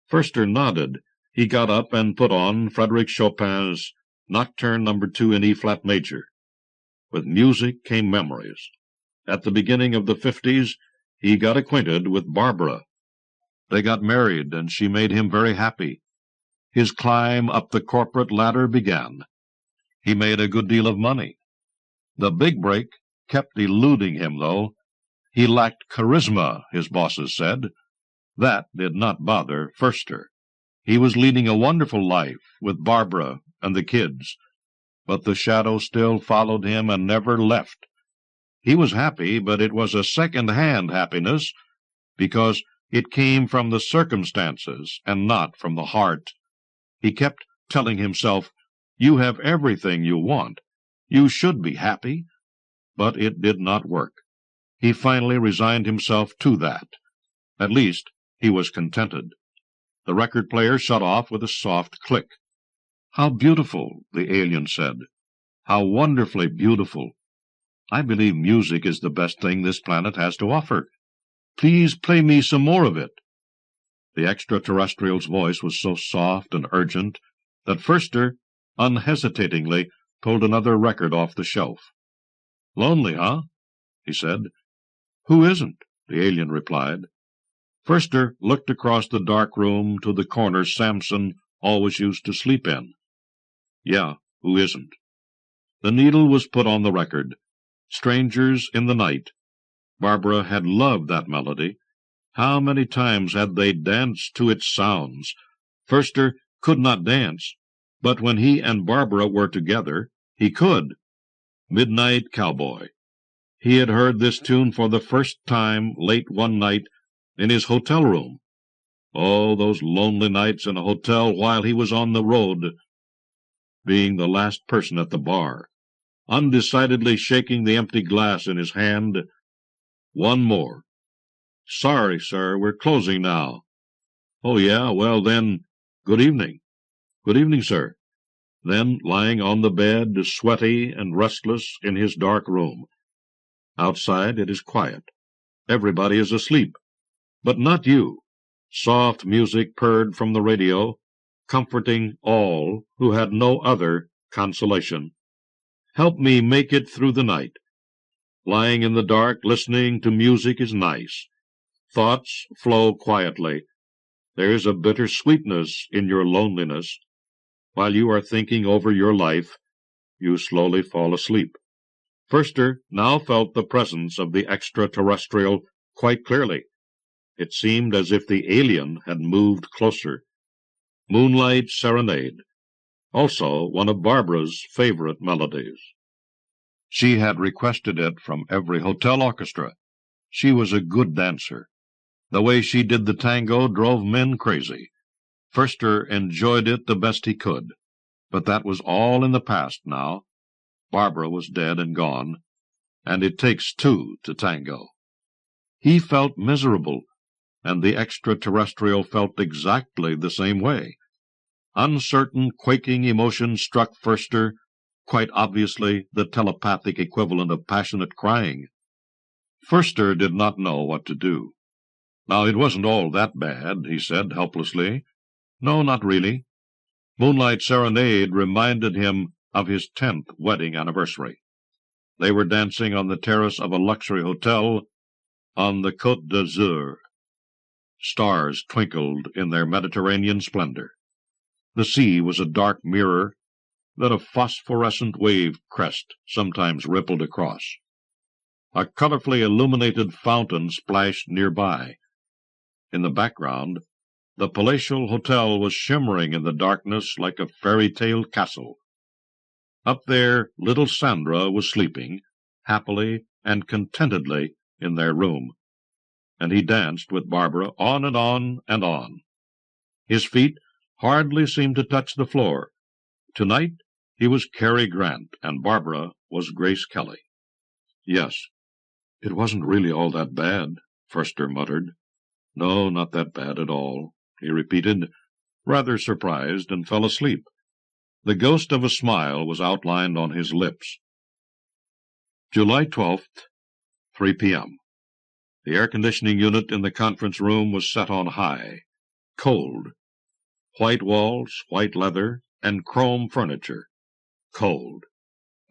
Foerster nodded. He got up and put on Frédéric Chopin's Nocturne No. 2 in E-flat major. With music came memories. At the beginning of the 50s, he got acquainted with Barbara. They got married, and she made him very happy. His climb up the corporate ladder began. He made a good deal of money. The big break kept eluding him, though. He lacked charisma, his bosses said. That did not bother Foerster. He was leading a wonderful life with Barbara and the kids, but the shadow still followed him and never left. He was happy, but it was a second-hand happiness, because it came from the circumstances and not from the heart. He kept telling himself, "You have everything you want. You should be happy." But it did not work. He finally resigned himself to that. At least, he was contented. The record player shut off with a soft click. "How beautiful," the alien said. "How wonderfully beautiful. I believe music is the best thing this planet has to offer. Please play me some more of it." The extraterrestrial's voice was so soft and urgent that Foerster unhesitatingly pulled another record off the shelf. "Lonely, huh?" he said. "Who isn't?" the alien replied. Foerster looked across the dark room to the corner Samson always used to sleep in. "Yeah, who isn't?" The needle was put on the record. "Strangers in the Night." Barbara had loved that melody. How many times had they danced to its sounds? Foerster could not dance, but when he and Barbara were together, he could. Midnight Cowboy. He had heard this tune for the first time late one night in his hotel room. Oh, those lonely nights in a hotel while he was on the road, being the last person at the bar, undecidedly shaking the empty glass in his hand. One more. "Sorry, sir, we're closing now." "Oh, yeah, well, then, good evening." "Good evening, sir." Then, lying on the bed, sweaty and restless in his dark room. Outside it is quiet. Everybody is asleep. But not you. Soft music purred from the radio, comforting all who had no other consolation. Help me make it through the night. Lying in the dark, listening to music is nice. Thoughts flow quietly. There's a bitter sweetness in your loneliness. While you are thinking over your life, you slowly fall asleep. Forster now felt the presence of the extraterrestrial quite clearly. It seemed as if the alien had moved closer. Moonlight Serenade, also one of Barbara's favorite melodies. She had requested it from every hotel orchestra. She was a good dancer. The way she did the tango drove men crazy. Forster enjoyed it the best he could, but that was all in the past now. Barbara was dead and gone, and it takes two to tango. He felt miserable, and the extraterrestrial felt exactly the same way. Uncertain, quaking emotion struck Forster, quite obviously the telepathic equivalent of passionate crying. Forster did not know what to do. Now, it wasn't all that bad, he said helplessly. No, not really. Moonlight Serenade reminded him of his 10th wedding anniversary. They were dancing on the terrace of a luxury hotel on the Côte d'Azur. Stars twinkled in their Mediterranean splendor. The sea was a dark mirror that a phosphorescent wave crest sometimes rippled across. A colorfully illuminated fountain splashed nearby. In the background, the palatial hotel was shimmering in the darkness like a fairy-tale castle. Up there, little Sandra was sleeping, happily and contentedly, in their room, and he danced with Barbara on and on and on. His feet hardly seemed to touch the floor. Tonight he was Cary Grant, and Barbara was Grace Kelly. Yes, it wasn't really all that bad, Forster muttered. No, not that bad at all, he repeated, rather surprised, and fell asleep. The ghost of a smile was outlined on his lips. July 12th, 3 p.m. The air-conditioning unit in the conference room was set on high. Cold. White walls, white leather, and chrome furniture. Cold.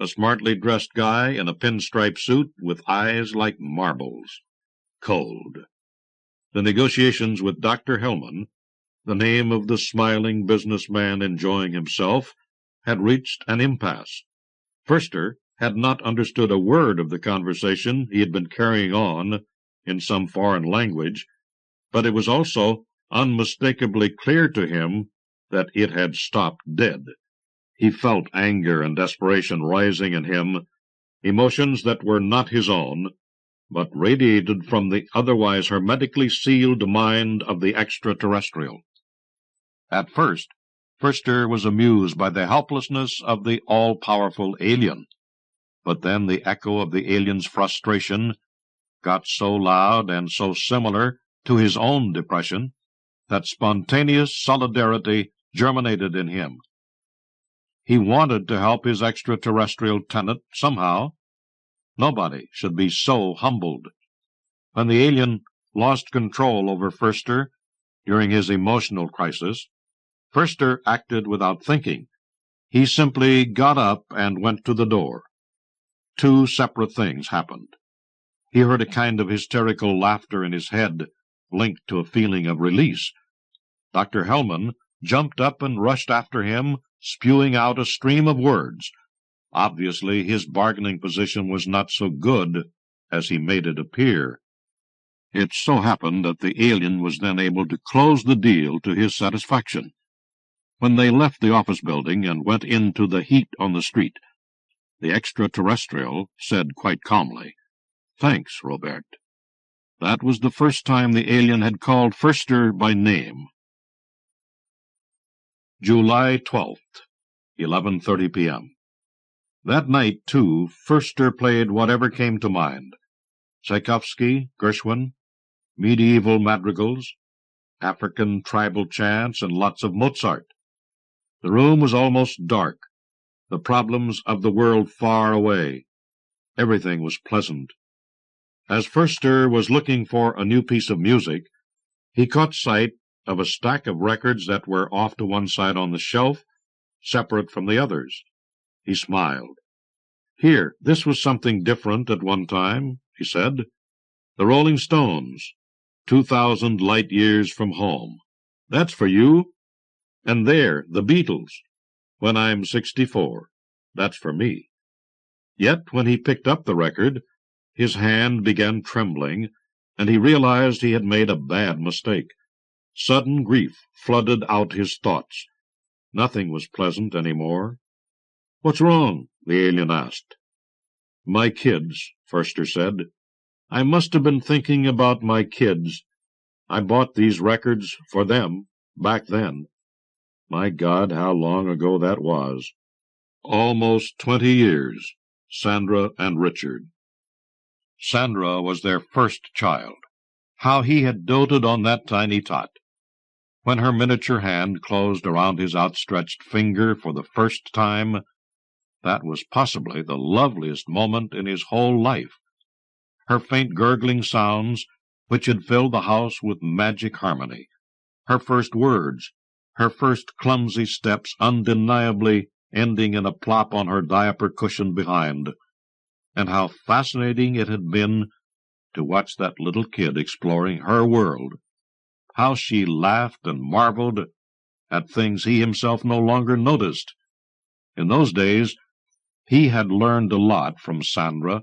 A smartly dressed guy in a pinstripe suit with eyes like marbles. Cold. The negotiations with Dr. Hellman, the name of the smiling businessman enjoying himself, had reached an impasse. Forster had not understood a word of the conversation he had been carrying on in some foreign language, but it was also unmistakably clear to him that it had stopped dead. He felt anger and desperation rising in him, emotions that were not his own, but radiated from the otherwise hermetically sealed mind of the extraterrestrial. At first, Forster was amused by the helplessness of the all-powerful alien, but then the echo of the alien's frustration got so loud and so similar to his own depression that spontaneous solidarity germinated in him. He wanted to help his extraterrestrial tenant somehow. Nobody should be so humbled. When the alien lost control over Forster during his emotional crisis, Forster acted without thinking. He simply got up and went to the door. Two separate things happened. He heard a kind of hysterical laughter in his head, linked to a feeling of release. Dr. Hellman jumped up and rushed after him, spewing out a stream of words. Obviously, his bargaining position was not so good as he made it appear. It so happened that the alien was then able to close the deal to his satisfaction. When they left the office building and went into the heat on the street, the extraterrestrial said quite calmly, "Thanks, Robert." That was the first time the alien had called Forster by name. July 12th, 11:30 p.m. That night, too, Forster played whatever came to mind. Tchaikovsky, Gershwin, medieval madrigals, African tribal chants, and lots of Mozart. The room was almost dark, the problems of the world far away. Everything was pleasant. As Forster was looking for a new piece of music, He caught sight of a stack of records that were off to one side on the shelf, separate from the others. He smiled. "Here, this was something different at one time," he said. "The Rolling Stones, 2,000 light years from home. That's for you. And there, the Beatles, When I'm 64. That's for me." Yet when he picked up the record, his hand began trembling, and he realized he had made a bad mistake. Sudden grief flooded out his thoughts. Nothing was pleasant any more. "What's wrong?" the alien asked. "My kids," Forster said. "I must have been thinking about my kids. I bought these records for them, back then." My God, how long ago that was. Almost 20 years. Sandra and Richard. Sandra was their first child. How he had doted on that tiny tot. When her miniature hand closed around his outstretched finger for the first time, that was possibly the loveliest moment in his whole life. Her faint gurgling sounds, which had filled the house with magic harmony. Her first words, her first clumsy steps undeniably ending in a plop on her diaper cushion behind. And how fascinating it had been to watch that little kid exploring her world. How she laughed and marveled at things he himself no longer noticed. In those days, he had learned a lot from Sandra,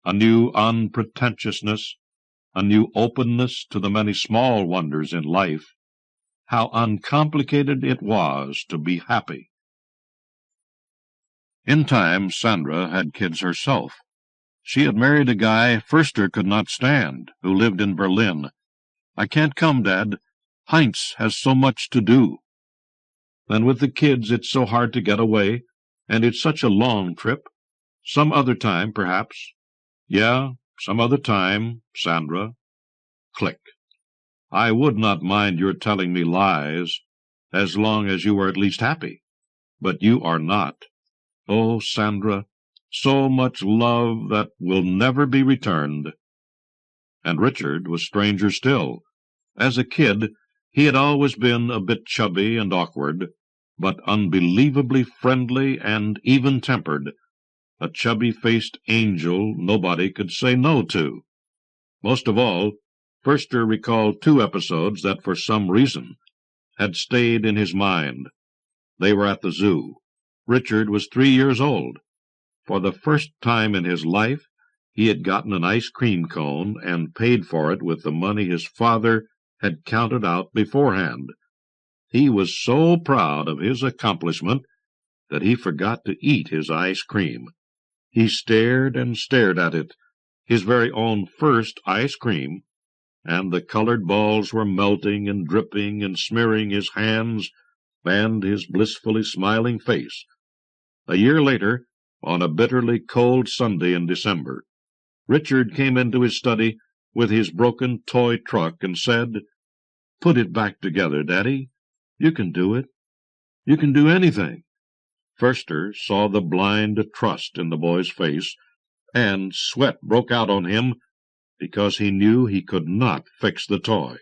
a new unpretentiousness, a new openness to the many small wonders in life. How uncomplicated it was to be happy. In time, Sandra had kids herself. She had married a guy Forster could not stand, who lived in Berlin. "I can't come, Dad. Heinz has so much to do." "Then with the kids it's so hard to get away, and it's such a long trip. Some other time, perhaps." "Yeah, some other time, Sandra." Click. "I would not mind your telling me lies, as long as you were at least happy. But you are not. Oh, Sandra, so much love that will never be returned." And Richard was stranger still. As a kid, he had always been a bit chubby and awkward, but unbelievably friendly and even-tempered, a chubby-faced angel nobody could say no to. Most of all, Forster recalled 2 episodes that, for some reason, had stayed in his mind. They were at the zoo. Richard was 3 years old. For the first time in his life, he had gotten an ice cream cone and paid for it with the money his father had counted out beforehand. He was so proud of his accomplishment that he forgot to eat his ice cream. He stared and stared at it, his very own first ice cream, and the colored balls were melting and dripping and smearing his hands and his blissfully smiling face. A year later, on a bitterly cold Sunday in December, Richard came into his study with his broken toy truck and said, "Put it back together, Daddy. You can do it. You can do anything." Forster saw the blind trust in the boy's face, and sweat broke out on him because he knew he could not fix the toy.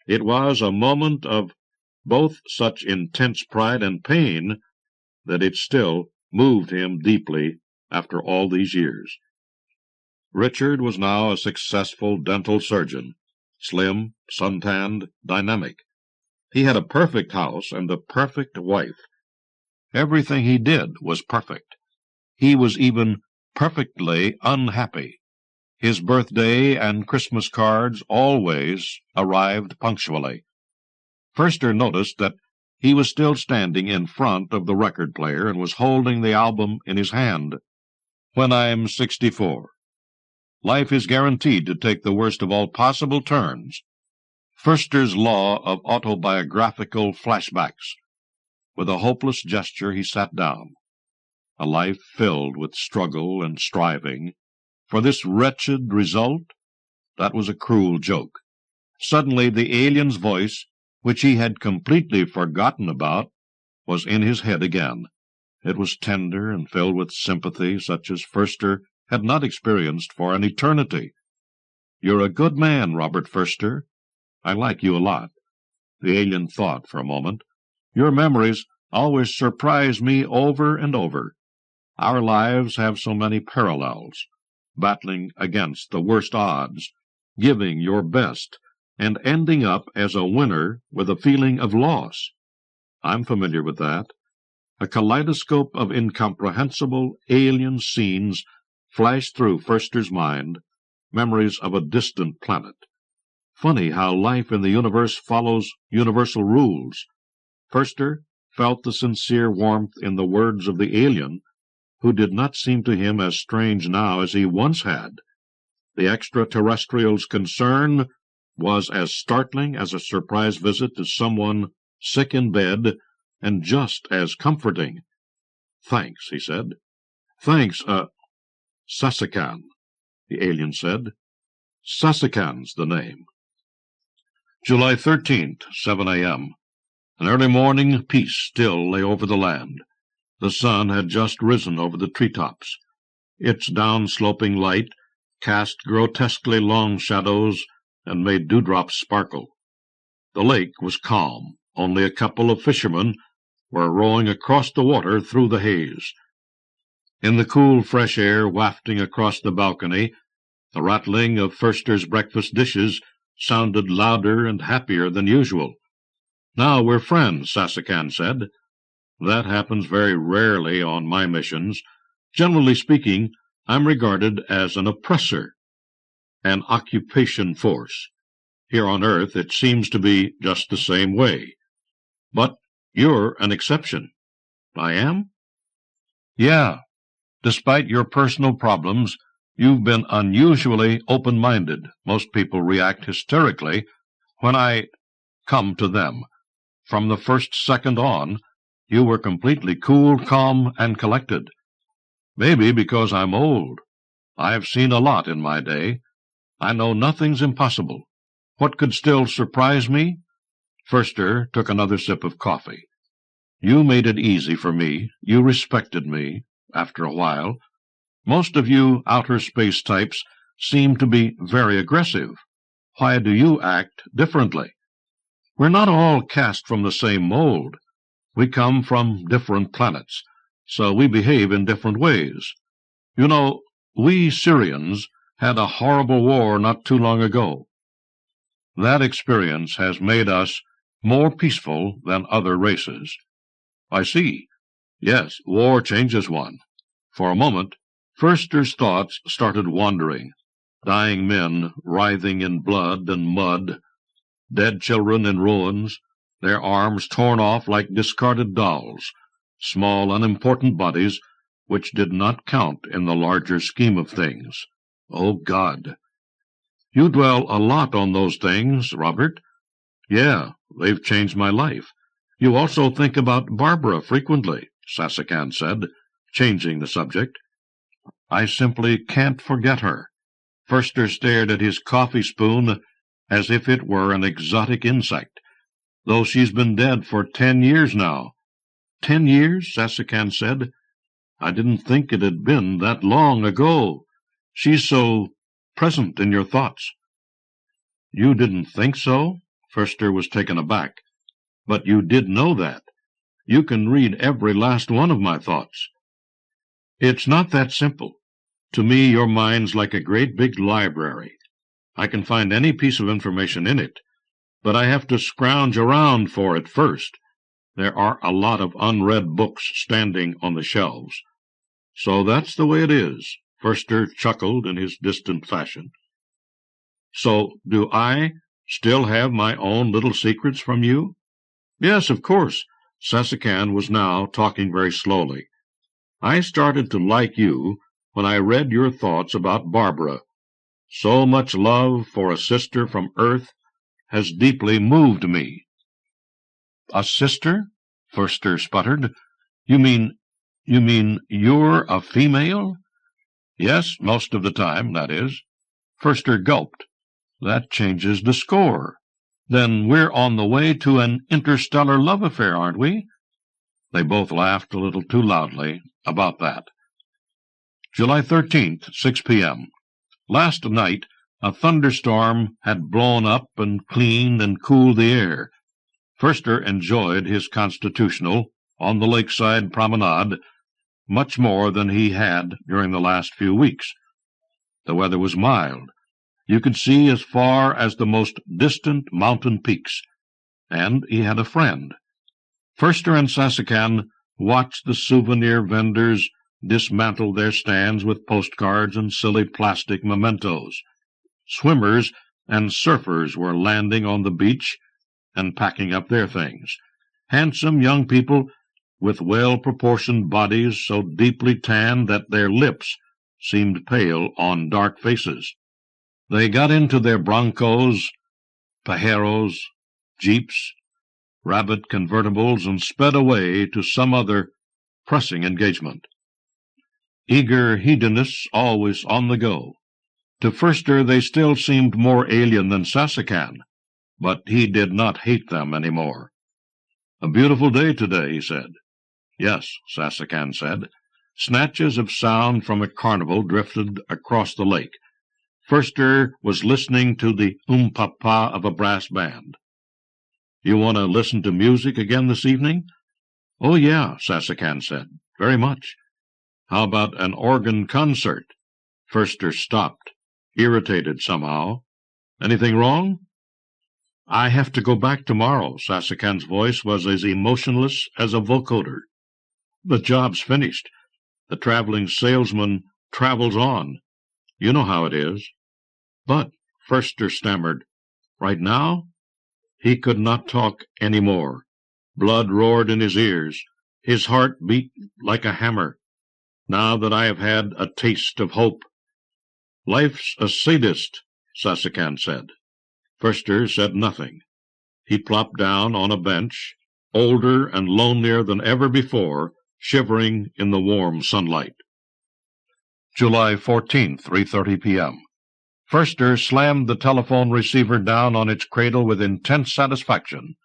It was a moment of both such intense pride and pain that it still moved him deeply after all these years. Richard was now a successful dental surgeon, slim, suntanned, dynamic. He had a perfect house and a perfect wife. Everything he did was perfect. He was even perfectly unhappy. His birthday and Christmas cards always arrived punctually. Forster noticed that he was still standing in front of the record player and was holding the album in his hand. "When I'm 64. Life is guaranteed to take the worst of all possible turns. Forster's law of autobiographical flashbacks." With a hopeless gesture he sat down. A life filled with struggle and striving. For this wretched result? That was a cruel joke. Suddenly the alien's voice, which he had completely forgotten about, was in his head again. It was tender and filled with sympathy such as Forster had not experienced for an eternity. "You're a good man, Robert Forster. I like you a lot." The alien thought for a moment. "Your memories always surprise me over and over. Our lives have so many parallels, battling against the worst odds, giving your best, and ending up as a winner with a feeling of loss. I'm familiar with that. A kaleidoscope of incomprehensible alien scenes flashed through Forster's mind, memories of a distant planet. Funny how life in the universe follows universal rules. Forster felt the sincere warmth in the words of the alien, who did not seem to him as strange now as he once had. The extraterrestrial's concern was as startling as a surprise visit to someone sick in bed, and just as comforting. "Thanks," he said. "Thanks, Sasikan," the alien said. "Sasikan's the name." July 13th, 7 a.m. An early morning peace still lay over the land. The sun had just risen over the treetops. Its down-sloping light cast grotesquely long shadows and made dewdrops sparkle. The lake was calm. Only a couple of fishermen were rowing across the water through the haze. In the cool, fresh air wafting across the balcony, the rattling of Forster's breakfast dishes sounded louder and happier than usual. "Now we're friends," Sasikan said. "That happens very rarely on my missions. Generally speaking, I'm regarded as an oppressor, an occupation force. Here on Earth it seems to be just the same way. But you're an exception." "I am?" "Yeah. Despite your personal problems, you've been unusually open-minded. Most people react hysterically when I come to them. From the first second on, you were completely cool, calm, and collected. Maybe because I'm old. I've seen a lot in my day. I know nothing's impossible. What could still surprise me?" Forster took another sip of coffee. "You made it easy for me. You respected me, after a while. Most of you outer space types seem to be very aggressive. Why do you act differently? We're not all cast from the same mold. We come from different planets, so we behave in different ways. You know, we Syrians had a horrible war not too long ago. That experience has made us more peaceful than other races." "I see. Yes, war changes one." For a moment, Forster's thoughts started wandering. Dying men writhing in blood and mud, dead children in ruins, their arms torn off like discarded dolls, small unimportant bodies which did not count in the larger scheme of things. Oh, God! "You dwell a lot on those things, Robert." "Yeah, they've changed my life." "You also think about Barbara frequently," Sasikan said, changing the subject. "I simply can't forget her." Forster stared at his coffee spoon as if it were an exotic insect. "Though she's been dead for 10 years now." 10 years?" Sasikan said. "I didn't think it had been that long ago. She's so present in your thoughts." "You didn't think so?" Forster was taken aback. "But you did know that. You can read every last one of my thoughts." "It's not that simple. To me, your mind's like a great big library. I can find any piece of information in it, but I have to scrounge around for it first. There are a lot of unread books standing on the shelves. So that's the way it is." Forster chuckled in his distant fashion. "So do I still have my own little secrets from you?" "Yes, of course." Sasikan was now talking very slowly. "I started to like you when I read your thoughts about Barbara. So much love for a sister from Earth has deeply moved me." "A sister?" Forster sputtered. You mean you're a female?" "Yes, most of the time, that is." Forster gulped. "That changes the score. Then we're on the way to an interstellar love affair, aren't we?" They both laughed a little too loudly about that. July 13th, 6 p.m. Last night A thunderstorm had blown up and cleaned and cooled the air. Förster enjoyed his constitutional on the lakeside promenade much more than he had during the last few weeks. The weather was mild. You could see as far as the most distant mountain peaks, and he had a friend. Förster and Sasakan watched the souvenir vendors dismantle their stands with postcards and silly plastic mementos. Swimmers and surfers were landing on the beach and packing up their things. Handsome young people with well-proportioned bodies so deeply tanned that their lips seemed pale on dark faces. They got into their broncos, pajeros, jeeps, rabbit convertibles, and sped away to some other pressing engagement. Eager hedonists always on the go. To Förster they still seemed more alien than Sasakan, but he did not hate them any more. "A beautiful day today," he said. "Yes," Sasakan said. Snatches of sound from a carnival drifted across the lake. Förster was listening to the papa of a brass band. "You want to listen to music again this evening?" "Oh, yeah," Sasakan said. "Very much." "How about an organ concert?" Förster stopped, irritated somehow. "Anything wrong?" "I have to go back tomorrow." Sasakan's voice was as emotionless as a vocoder. "The job's finished. The traveling salesman travels on. You know how it is." "But," Förster stammered, "right now?" He could not talk any more. Blood roared in his ears. His heart beat like a hammer. "Now that I have had a taste of hope." "Life's a sadist," Sasakan said. Förster said nothing. He plopped down on a bench, older and lonelier than ever before, shivering in the warm sunlight. July 14th, 3:30 p.m. Förster slammed the telephone receiver down on its cradle with intense satisfaction.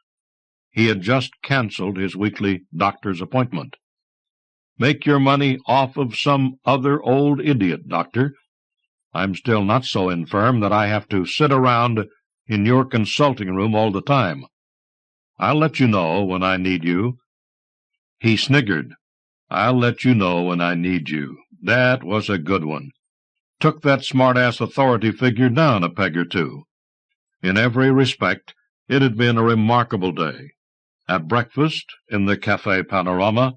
He had just canceled his weekly doctor's appointment. "Make your money off of some other old idiot, doctor. I'm still not so infirm that I have to sit around in your consulting room all the time. I'll let you know when I need you." He sniggered. "I'll let you know when I need you. That was a good one. Took that smart-ass authority figure down a peg or two." In every respect, it had been a remarkable day. At breakfast, in the Café Panorama,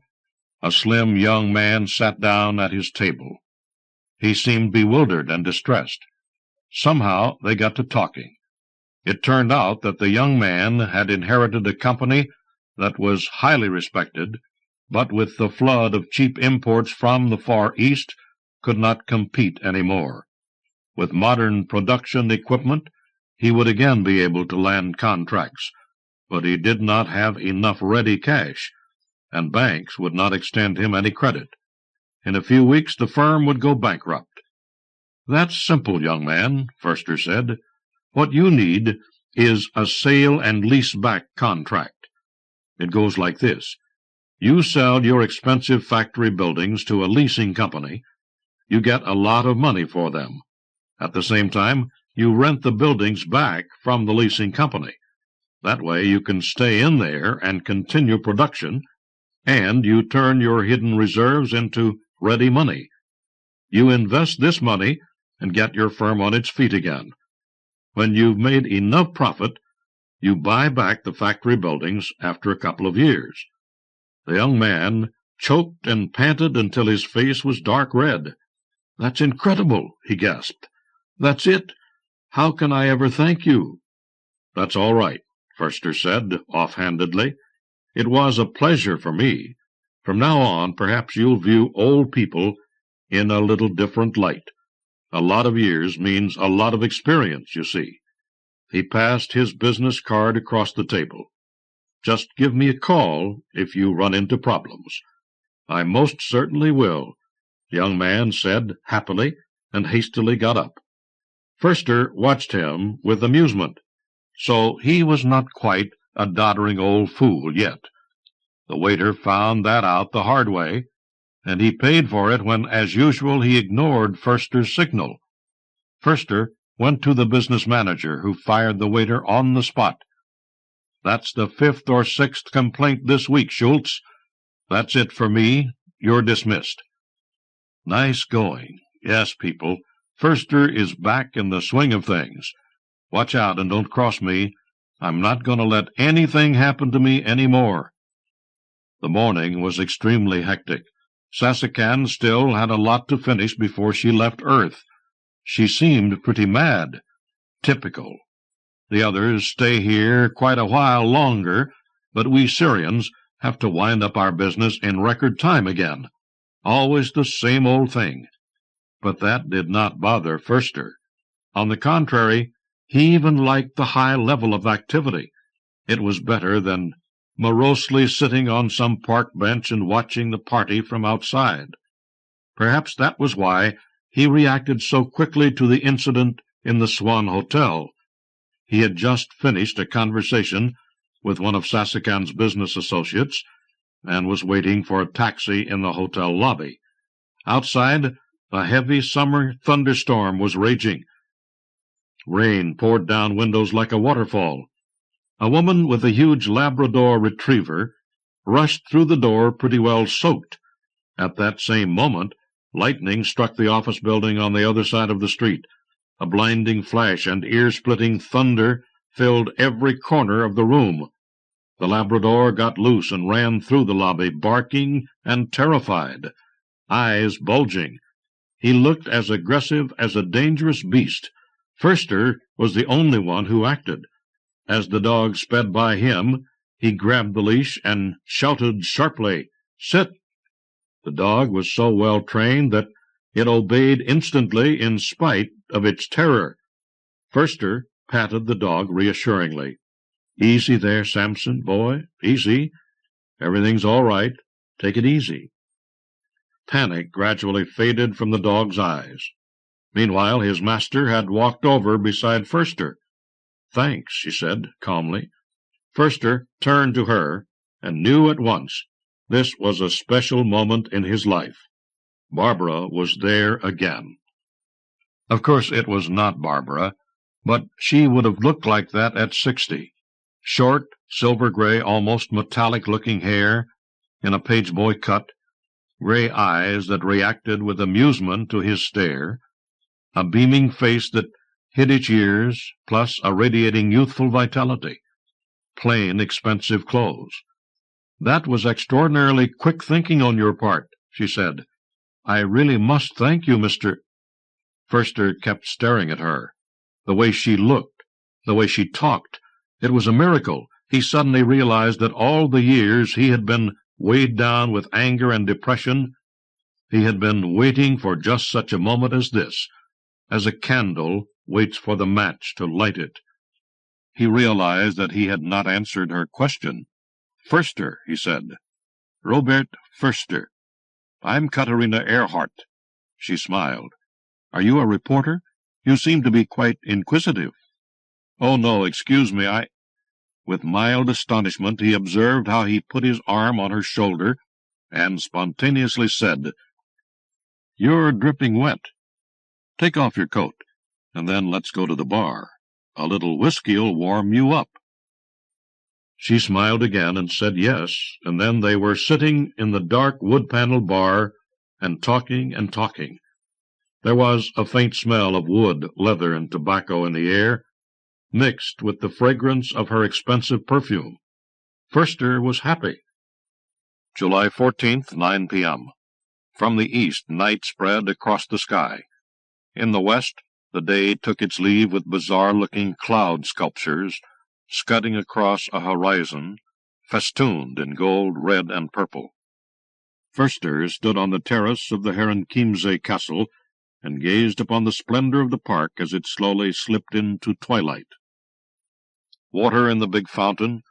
a slim young man sat down at his table. He seemed bewildered and distressed. Somehow they got to talking. It turned out that the young man had inherited a company that was highly respected, but with the flood of cheap imports from the Far East could not compete any more. With modern production equipment, he would again be able to land contracts, but he did not have enough ready cash, and banks would not extend him any credit. In a few weeks the firm would go bankrupt. "That's simple, young man," Förster said. "What you need is a sale and lease-back contract. It goes like this. You sell your expensive factory buildings to a leasing company. You get a lot of money for them. At the same time, you rent the buildings back from the leasing company. That way you can stay in there and continue production, and you turn your hidden reserves into ready money. You invest this money and get your firm on its feet again. When you've made enough profit, you buy back the factory buildings after a couple of years." The young man choked and panted until his face was dark red. "That's incredible," he gasped. "That's it. How can I ever thank you?" "That's all right," Förster said offhandedly. "It was a pleasure for me. From now on, perhaps you'll view old people in a little different light. A lot of years means a lot of experience, you see." He passed his business card across the table. "Just give me a call if you run into problems." "I most certainly will," the young man said happily, and hastily got up. Förster watched him with amusement. So he was not quite a doddering old fool yet. The waiter found that out the hard way, and he paid for it when, as usual, he ignored Förster's signal. Förster went to the business manager, who fired the waiter on the spot. "That's the 5th or 6th complaint this week, Schultz. That's it for me. You're dismissed." Nice going. Yes, people, Förster is back in the swing of things. Watch out and don't cross me. I'm not going to let anything happen to me any more. The morning was extremely hectic. Sasakan still had a lot to finish before she left Earth. She seemed pretty mad. Typical. The others stay here quite a while longer, but we Syrians have to wind up our business in record time again. Always the same old thing. But that did not bother Förster. On the contrary, he even liked the high level of activity. It was better than morosely sitting on some park bench and watching the party from outside. Perhaps that was why he reacted so quickly to the incident in the Swan Hotel. He had just finished a conversation with one of Sasakan's business associates, and was waiting for a taxi in the hotel lobby. Outside, a heavy summer thunderstorm was raging. Rain poured down windows like a waterfall. A woman with a huge Labrador retriever rushed through the door pretty well soaked. At that same moment, lightning struck the office building on the other side of the street. A blinding flash and ear-splitting thunder filled every corner of the room. The Labrador got loose and ran through the lobby, barking and terrified, eyes bulging. He looked as aggressive as a dangerous beast. Förster was the only one who acted. As the dog sped by him, he grabbed the leash and shouted sharply, "Sit!" The dog was so well trained that it obeyed instantly in spite of its terror. Förster patted the dog reassuringly. "Easy there, Samson, boy, easy. Everything's all right. Take it easy." Panic gradually faded from the dog's eyes. Meanwhile, his master had walked over beside Förster. "Thanks," she said calmly. Förster turned to her and knew at once this was a special moment in his life. Barbara was there again. Of course it was not Barbara, but she would have looked like that at 60. Short, silver-gray, almost metallic-looking hair, in a page-boy cut, gray eyes that reacted with amusement to his stare, a beaming face that hid its years, plus a radiating youthful vitality, plain, expensive clothes. "That was extraordinarily quick thinking on your part," she said. "I really must thank you, Mr." Förster kept staring at her. The way she looked, the way she talked, it was a miracle. He suddenly realized that all the years he had been weighed down with anger and depression, he had been waiting for just such a moment as this, as a candle waits for the match to light it. He realized that he had not answered her question. "Förster," he said. "Robert Förster. I'm Katerina Earhart." She smiled. "Are you a reporter? You seem to be quite inquisitive." "Oh, no, excuse me, I—" With mild astonishment he observed how he put his arm on her shoulder and spontaneously said, "You're dripping wet. Take off your coat, and then let's go to the bar. A little whiskey'll warm you up." She smiled again and said yes, and then they were sitting in the dark wood-paneled bar and talking and talking. There was a faint smell of wood, leather, and tobacco in the air, mixed with the fragrance of her expensive perfume. Förster was happy. July 14th, 9 p.m. From the east, night spread across the sky. In the west, the day took its leave with bizarre-looking cloud sculptures scudding across a horizon festooned in gold, red, and purple. Förster stood on the terrace of the Herrenchiemsee castle and gazed upon the splendor of the park as it slowly slipped into twilight. Water in the big fountain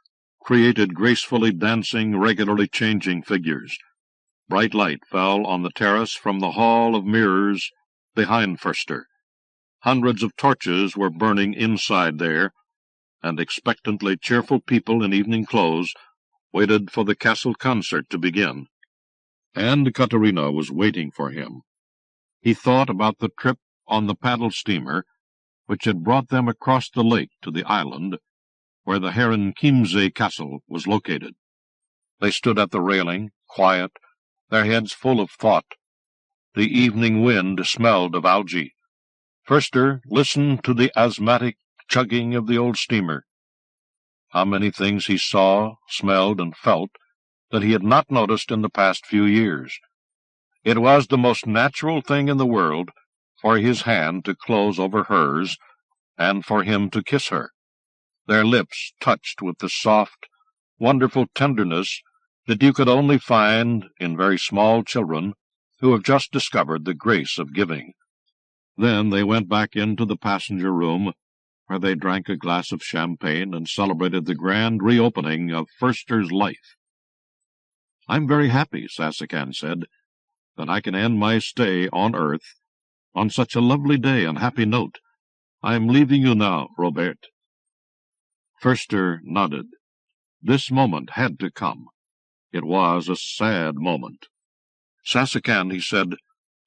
created gracefully dancing, regularly changing figures. Bright light fell on the terrace from the hall of mirrors behind Förster. Hundreds of torches were burning inside there, and expectantly cheerful people in evening clothes waited for the castle concert to begin. And Katerina was waiting for him. He thought about the trip on the paddle steamer which had brought them across the lake to the island where the Herrenchiemsee castle was located. They stood at the railing, quiet, their heads full of thought. The evening wind smelled of algae. Förster listened to the asthmatic chugging of the old steamer. How many things he saw, smelled, and felt that he had not noticed in the past few years. It was the most natural thing in the world for his hand to close over hers and for him to kiss her. Their lips touched with the soft, wonderful tenderness that you could only find in very small children who have just discovered the grace of giving. Then they went back into the passenger room, where they drank a glass of champagne and celebrated the grand reopening of Förster's life. "I'm very happy," Sasakan said, "that I can end my stay on Earth on such a lovely day and happy note. I am leaving you now, Robert." Förster nodded. This moment had to come. It was a sad moment. "Sasakan," he said,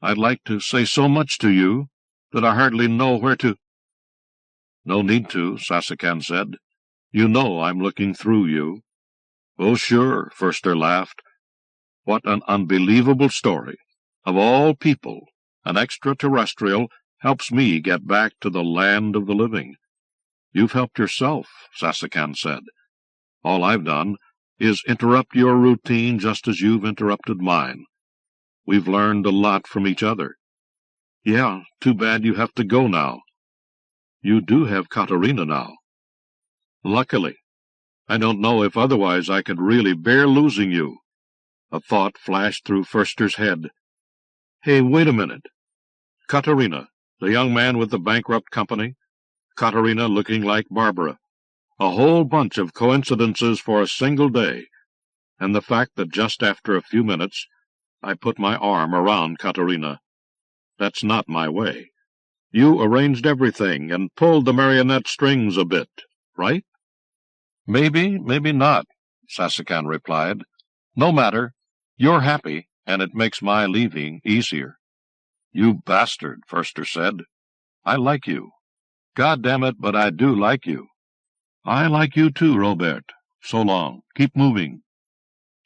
"I'd like to say so much to you that I hardly know where to—" "No need to," Sasakan said. "You know I'm looking through you." "Oh, sure," Förster laughed. "What an unbelievable story. Of all people, an extraterrestrial helps me get back to the land of the living." "You've helped yourself," Sasakan said. "All I've done is interrupt your routine just as you've interrupted mine. We've learned a lot from each other." "Yeah, too bad you have to go now." "You do have Katerina now." "Luckily. I don't know if otherwise I could really bear losing you." A thought flashed through Förster's head. "Hey, wait a minute. Katerina, the young man with the bankrupt company. Katerina looking like Barbara. A whole bunch of coincidences for a single day, and the fact that just after a few minutes I put my arm around Katerina. That's not my way. You arranged everything and pulled the marionette strings a bit, right?" "Maybe, maybe not," Sasakan replied. "No matter. You're happy, and it makes my leaving easier." "You bastard," Förster said. "I like you. God damn it, but I do like you." "I like you too, Robert. So long. Keep moving."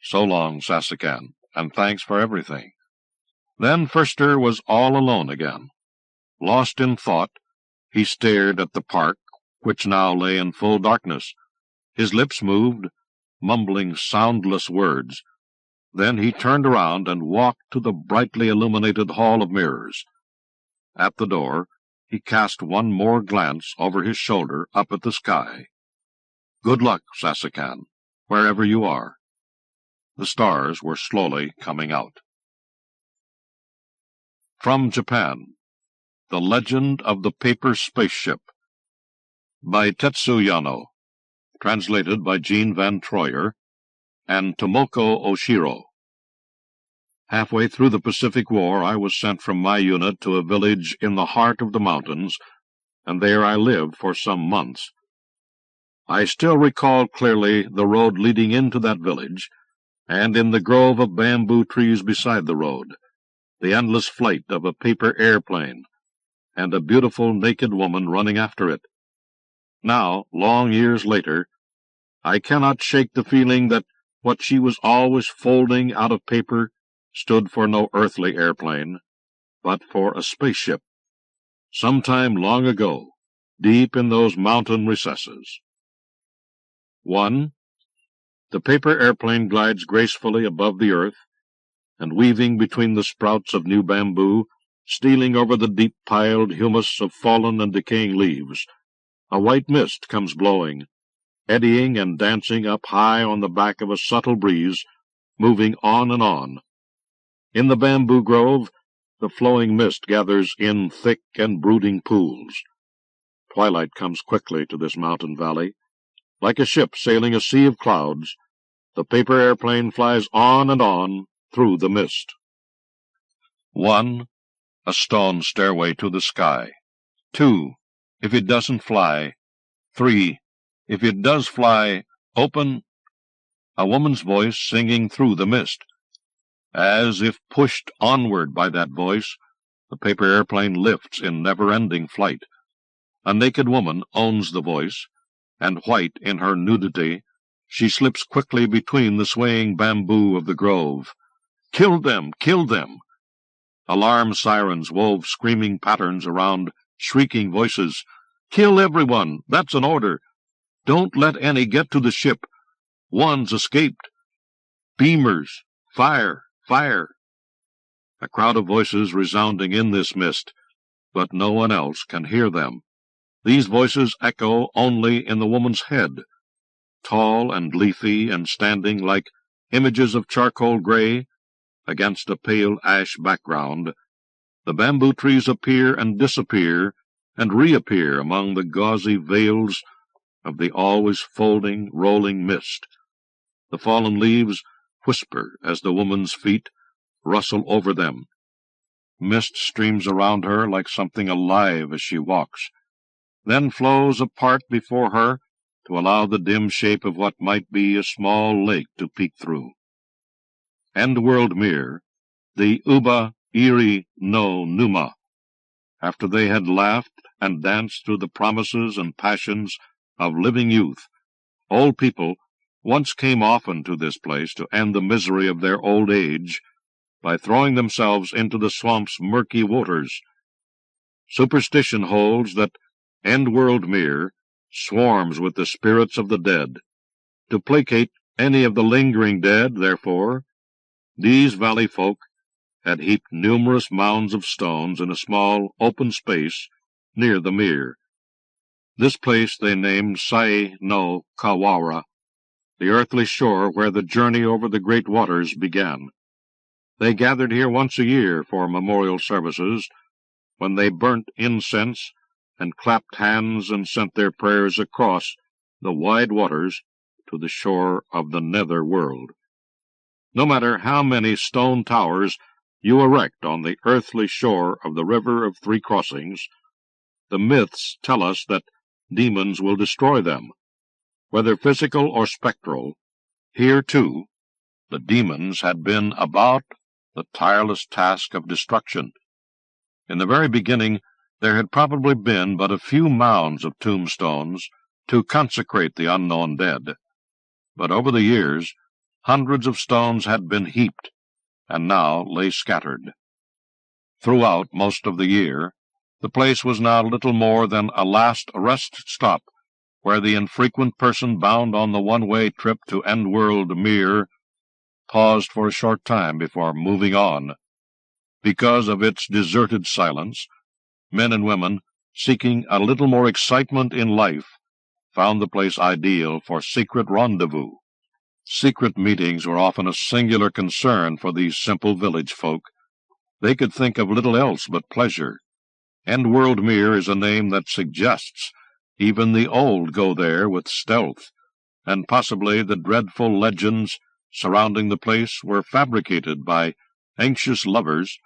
"So long, Sasakan, and thanks for everything." Then Förster was all alone again. Lost in thought, he stared at the park, which now lay in full darkness. His lips moved, mumbling soundless words. Then he turned around and walked to the brightly illuminated hall of mirrors. At the door, he cast one more glance over his shoulder up at the sky. "Good luck, Sasakan, wherever you are." The stars were slowly coming out. From Japan, The Legend of the Paper Spaceship, by Tetsu Yano, translated by Jean Van Troyer and Tomoko Oshiro. Halfway through the Pacific War, I was sent from my unit to a village in the heart of the mountains, and there I lived for some months. I still recall clearly the road leading into that village, and in the grove of bamboo trees beside the road, the endless flight of a paper airplane, and a beautiful naked woman running after it. Now, long years later, I cannot shake the feeling that what she was always folding out of paper stood for no earthly airplane, but for a spaceship, sometime long ago, deep in those mountain recesses. 1. The paper airplane glides gracefully above the earth, and weaving between the sprouts of new bamboo, stealing over the deep-piled humus of fallen and decaying leaves, a white mist comes blowing, eddying and dancing up high on the back of a subtle breeze, moving on and on. In the bamboo grove, the flowing mist gathers in thick and brooding pools. Twilight comes quickly to this mountain valley. Like a ship sailing a sea of clouds, the paper airplane flies on and on through the mist. 1. A stone stairway to the sky. 2. If it doesn't fly. 3. If it does fly, open. A woman's voice singing through the mist. As if pushed onward by that voice, the paper airplane lifts in never-ending flight. A naked woman owns the voice, and white in her nudity, she slips quickly between the swaying bamboo of the grove. "Kill them! Kill them!" Alarm sirens wove screaming patterns around shrieking voices. "Kill everyone! That's an order! Don't let any get to the ship! One's escaped! Beamers! Fire! Fire!" A crowd of voices resounding in this mist, but no one else can hear them. These voices echo only in the woman's head. Tall and leafy and standing like images of charcoal gray against a pale ash background, the bamboo trees appear and disappear and reappear among the gauzy veils of the always folding, rolling mist. The fallen leaves whisper as the woman's feet rustle over them. Mist streams around her like something alive as she walks, then flows apart before her to allow the dim shape of what might be a small lake to peek through. End-world Mir, the Uba Iri no Numa, after they had laughed and danced through the promises and passions of living youth, old people once came often to this place to end the misery of their old age by throwing themselves into the swamp's murky waters. Superstition holds that End-world Mir swarms with the spirits of the dead. To placate any of the lingering dead, therefore, these valley folk had heaped numerous mounds of stones in a small open space near the Mir. This place they named Sai no Kawara, the earthly shore where the journey over the great waters began. They gathered here once a year for memorial services, when they burnt incense and clapped hands and sent their prayers across the wide waters to the shore of the nether world. No matter how many stone towers you erect on the earthly shore of the River of Three Crossings, the myths tell us that demons will destroy them. Whether physical or spectral, here, too, the demons had been about the tireless task of destruction. In the very beginning, there had probably been but a few mounds of tombstones to consecrate the unknown dead. But over the years, hundreds of stones had been heaped, and now lay scattered. Throughout most of the year, the place was now little more than a last rest stop, where the infrequent person bound on the one-way trip to End-world Mir paused for a short time before moving on. Because of its deserted silence, men and women, seeking a little more excitement in life, found the place ideal for secret rendezvous. Secret meetings were often a singular concern for these simple village folk. They could think of little else but pleasure. End-world Mir is a name that suggests even the old go there with stealth, and possibly the dreadful legends surrounding the place were fabricated by anxious lovers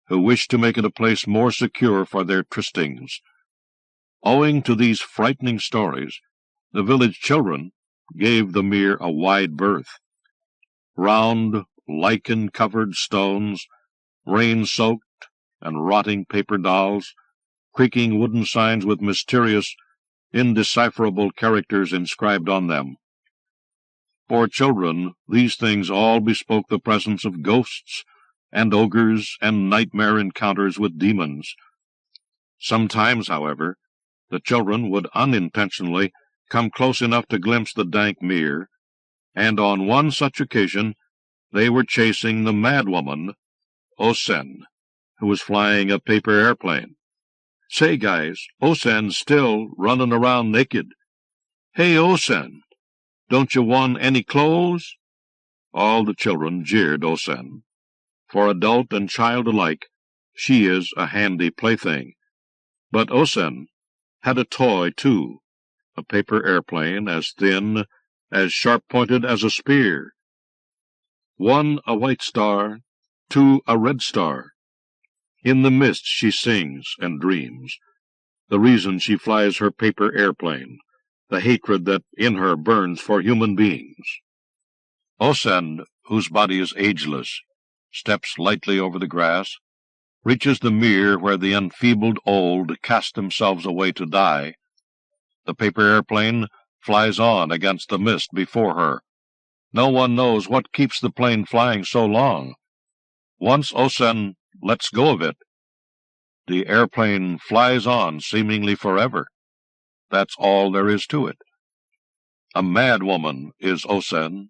who wished to make it a place more secure for their trystings. Owing to these frightening stories, the village children gave the Mir a wide berth. Round, lichen-covered stones, rain-soaked and rotting paper dolls, creaking wooden signs with mysterious, indecipherable characters inscribed on them. For children, these things all bespoke the presence of ghosts and ogres and nightmare encounters with demons. Sometimes, however, the children would unintentionally come close enough to glimpse the dank Mir, and on one such occasion they were chasing the madwoman, Osen, who was flying a paper airplane. "Say, guys, Osen's still running around naked. Hey, Osen, don't you want any clothes?" All the children jeered Osen. For adult and child alike, she is a handy plaything. But Osen had a toy, too, a paper airplane as thin, as sharp-pointed as a spear. One a white star, two a red star. In the mist she sings and dreams, the reason she flies her paper airplane, the hatred that in her burns for human beings. Osen, whose body is ageless, steps lightly over the grass, reaches the mere where the enfeebled old cast themselves away to die. The paper airplane flies on against the mist before her. No one knows what keeps the plane flying so long. Once Osen lets go of it, the airplane flies on seemingly forever. That's all there is to it. A mad woman is Osen,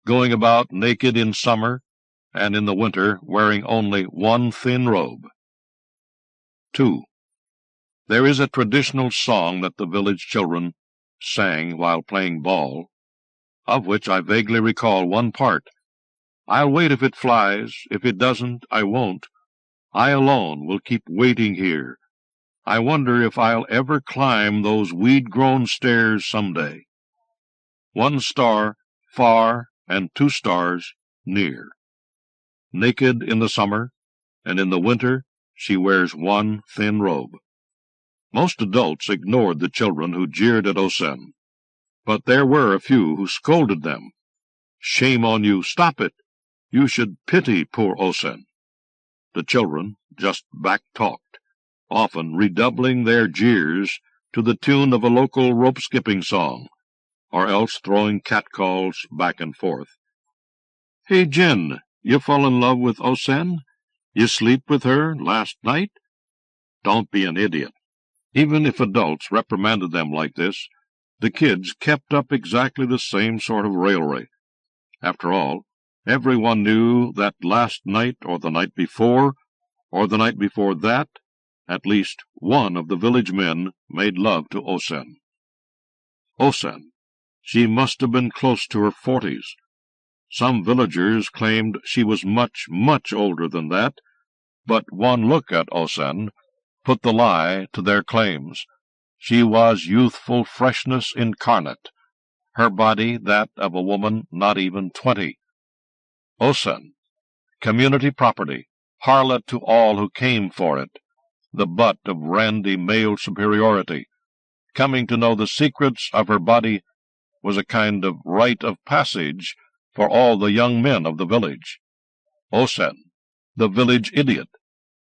going about naked in summer, and in the winter wearing only one thin robe. 2. There is a traditional song that the village children sang while playing ball, of which I vaguely recall one part. I'll wait if it flies, if it doesn't, I won't. I alone will keep waiting here. I wonder if I'll ever climb those weed-grown stairs someday. 1 star far and 2 stars near. Naked in the summer, and in the winter she wears one thin robe. Most adults ignored the children who jeered at Osen, but there were a few who scolded them. Shame on you, stop it! You should pity poor Osen. The children just back-talked, often redoubling their jeers to the tune of a local rope-skipping song, or else throwing catcalls back and forth. Hey, Jen, you fall in love with Osen? You sleep with her last night? Don't be an idiot. Even if adults reprimanded them like this, the kids kept up exactly the same sort of raillery. After all, everyone knew that last night or the night before that, at least one of the village men made love to Osen. Osen, she must have been close to her 40s. Some villagers claimed she was much, much older than that, but one look at Osen put the lie to their claims. She was youthful freshness incarnate, her body that of a woman not even 20. Osen, community property, harlot to all who came for it, the butt of randy male superiority. Coming to know the secrets of her body was a kind of rite of passage for all the young men of the village. Osen, the village idiot.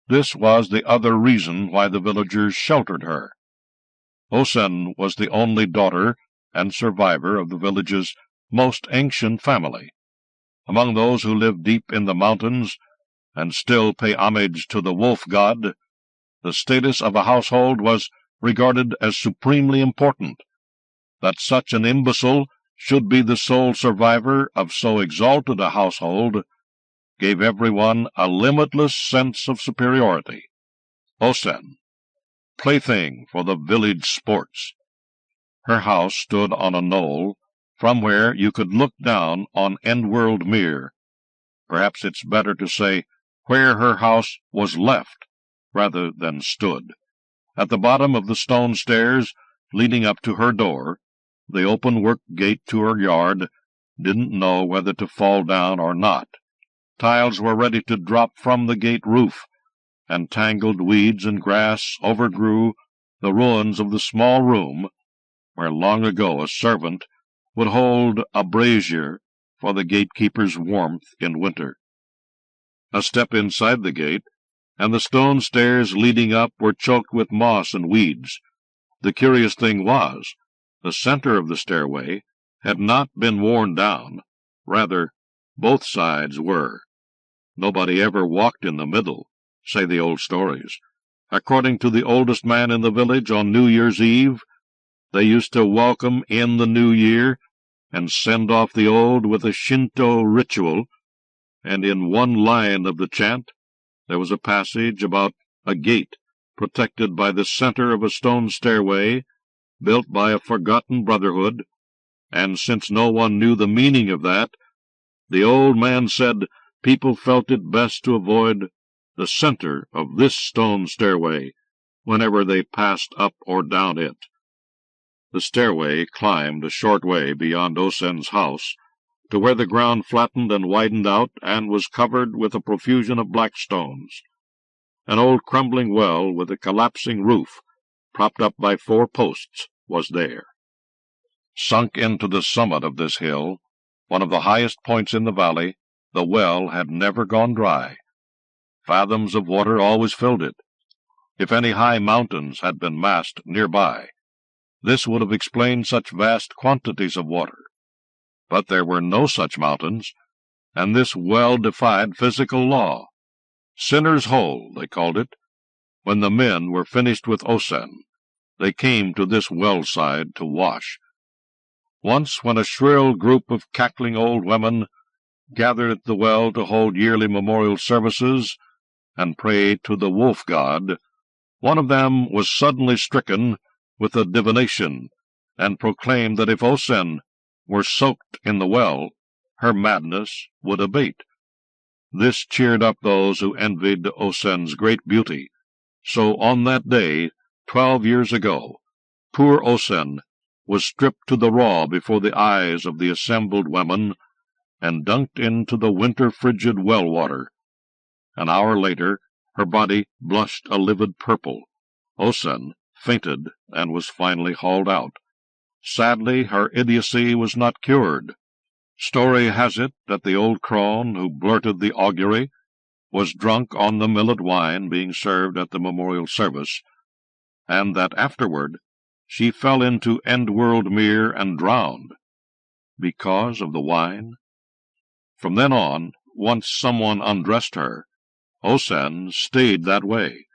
This was the other reason why the villagers sheltered her. Osen was the only daughter and survivor of the village's most ancient family. Among those who live deep in the mountains and still pay homage to the wolf god, the status of a household was regarded as supremely important. That such an imbecile should be the sole survivor of so exalted a household gave everyone a limitless sense of superiority. Osen, plaything for the village sports. Her house stood on a knoll, from where you could look down on Endworld Mere. Perhaps it's better to say where her house was left, rather than stood. At the bottom of the stone stairs leading up to her door, the open-work gate to her yard didn't know whether to fall down or not. Tiles were ready to drop from the gate roof, and tangled weeds and grass overgrew the ruins of the small room where long ago a servant would hold a brazier for the gatekeeper's warmth in winter. A step inside the gate, and the stone stairs leading up were choked with moss and weeds. The curious thing was, the center of the stairway had not been worn down. Rather, both sides were. Nobody ever walked in the middle, say the old stories. According to the oldest man in the village on New Year's Eve, they used to welcome in the new year and send off the old with a Shinto ritual, and in one line of the chant there was a passage about a gate protected by the center of a stone stairway built by a forgotten brotherhood, and since no one knew the meaning of that, the old man said people felt it best to avoid the center of this stone stairway whenever they passed up or down it. The stairway climbed a short way beyond Osen's house, to where the ground flattened and widened out and was covered with a profusion of black stones. An old crumbling well with a collapsing roof, propped up by 4 posts, was there. Sunk into the summit of this hill, one of the highest points in the valley, the well had never gone dry. Fathoms of water always filled it. If any high mountains had been massed nearby, this would have explained such vast quantities of water. But there were no such mountains, and this well defied physical law. Sinner's Hole, they called it. When the men were finished with Osen, they came to this well-side to wash. Once, when a shrill group of cackling old women gathered at the well to hold yearly memorial services and pray to the wolf god, one of them was suddenly stricken with a divination, and proclaimed that if Osen were soaked in the well, her madness would abate. This cheered up those who envied Osen's great beauty. So on that day, 12 years ago, poor Osen was stripped to the raw before the eyes of the assembled women, and dunked into the winter-frigid well-water. An hour later, her body blushed a livid purple. Osen fainted and was finally hauled out. Sadly, her idiocy was not cured. Story has it that the old crone who blurted the augury was drunk on the millet wine being served at the memorial service, and that afterward she fell into end-world mere and drowned. Because of the wine? From then on, once someone undressed her, Osen stayed that way.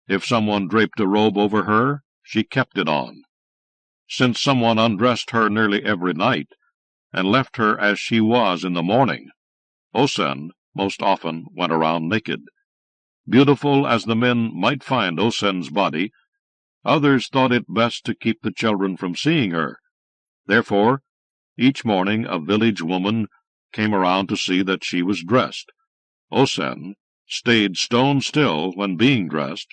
If someone draped a robe over her, she kept it on. Since someone undressed her nearly every night, and left her as she was in the morning, Osen most often went around naked. Beautiful as the men might find Osen's body, others thought it best to keep the children from seeing her. Therefore, each morning a village woman came around to see that she was dressed. Osen stayed stone still when being dressed,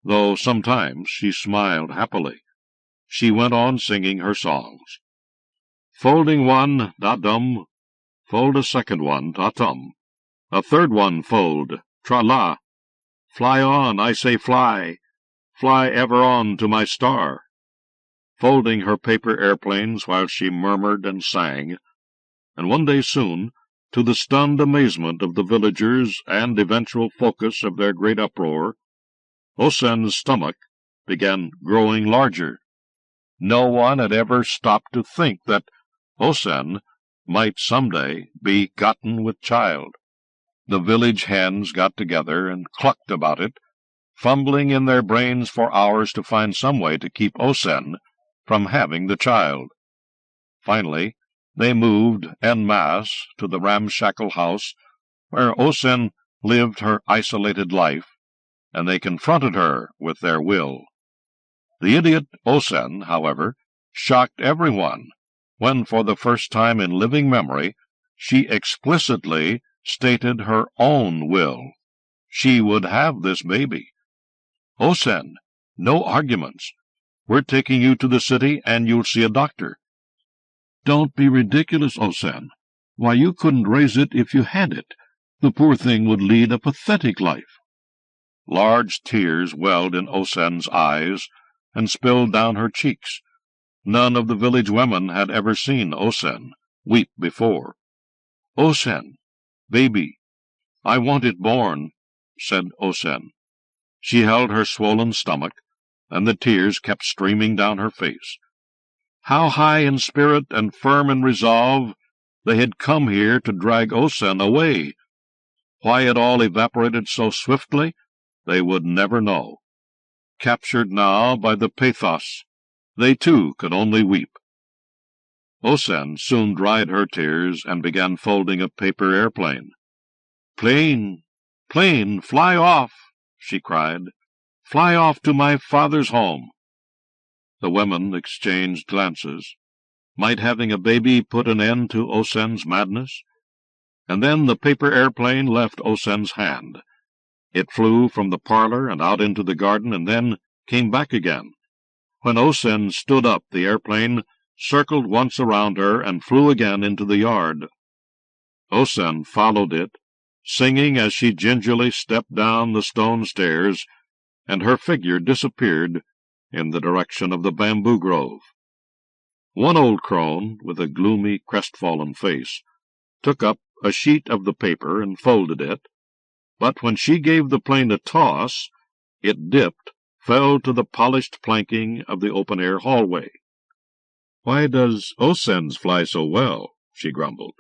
though sometimes she smiled happily. She went on singing her songs. Folding one, da-dum, fold a second one, ta-tum, a third one fold, tra-la, fly on, I say fly, fly ever on to my star. Folding her paper airplanes while she murmured and sang, and one day soon, to the stunned amazement of the villagers and eventual focus of their great uproar, Osen's stomach began growing larger. No one had ever stopped to think that Osen might someday be gotten with child. The village hens got together and clucked about it, fumbling in their brains for hours to find some way to keep Osen from having the child. Finally, they moved en masse to the ramshackle house where Osen lived her isolated life, and they confronted her with their will. The idiot Osen, however, shocked everyone when, for the first time in living memory, she explicitly stated her own will. She would have this baby. Osen, no arguments. We're taking you to the city, and you'll see a doctor. Don't be ridiculous, Osen. Why, you couldn't raise it if you had it. The poor thing would lead a pathetic life. Large tears welled in Osen's eyes and spilled down her cheeks. None of the village women had ever seen Osen weep before. Osen, baby, I want it born, said Osen. She held her swollen stomach, and the tears kept streaming down her face. How high in spirit and firm in resolve they had come here to drag Osen away. Why it all evaporated so swiftly, they would never know. Captured now by the pathos, they too could only weep. Osen soon dried her tears and began folding a paper airplane. "Plane, plane, fly off!" she cried. "Fly off to my father's home." The women exchanged glances. Might having a baby put an end to Osen's madness? And then the paper airplane left Osen's hand. It flew from the parlor and out into the garden, and then came back again. When Osen stood up, the airplane circled once around her and flew again into the yard. Osen followed it, singing as she gingerly stepped down the stone stairs, and her figure disappeared in the direction of the bamboo grove. One old crone, with a gloomy, crestfallen face, took up a sheet of the paper and folded it, but when she gave the plane a toss, it dipped, fell to the polished planking of the open-air hallway. "Why does Osen's fly so well?" she grumbled.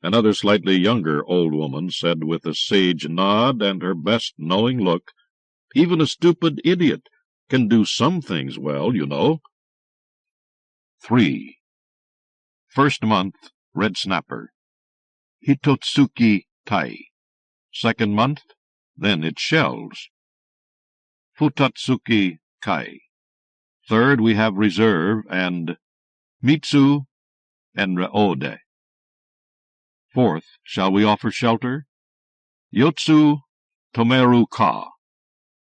Another slightly younger old woman said with a sage nod and her best knowing look, "Even a stupid idiot can do some things well, you know." 3. First month, red snapper. Hitotsuki tai. Second month, then it shells. Futatsuki kai. Third, we have reserve and Mitsu Enreode. Fourth, shall we offer shelter? Yotsu Tomeru ka.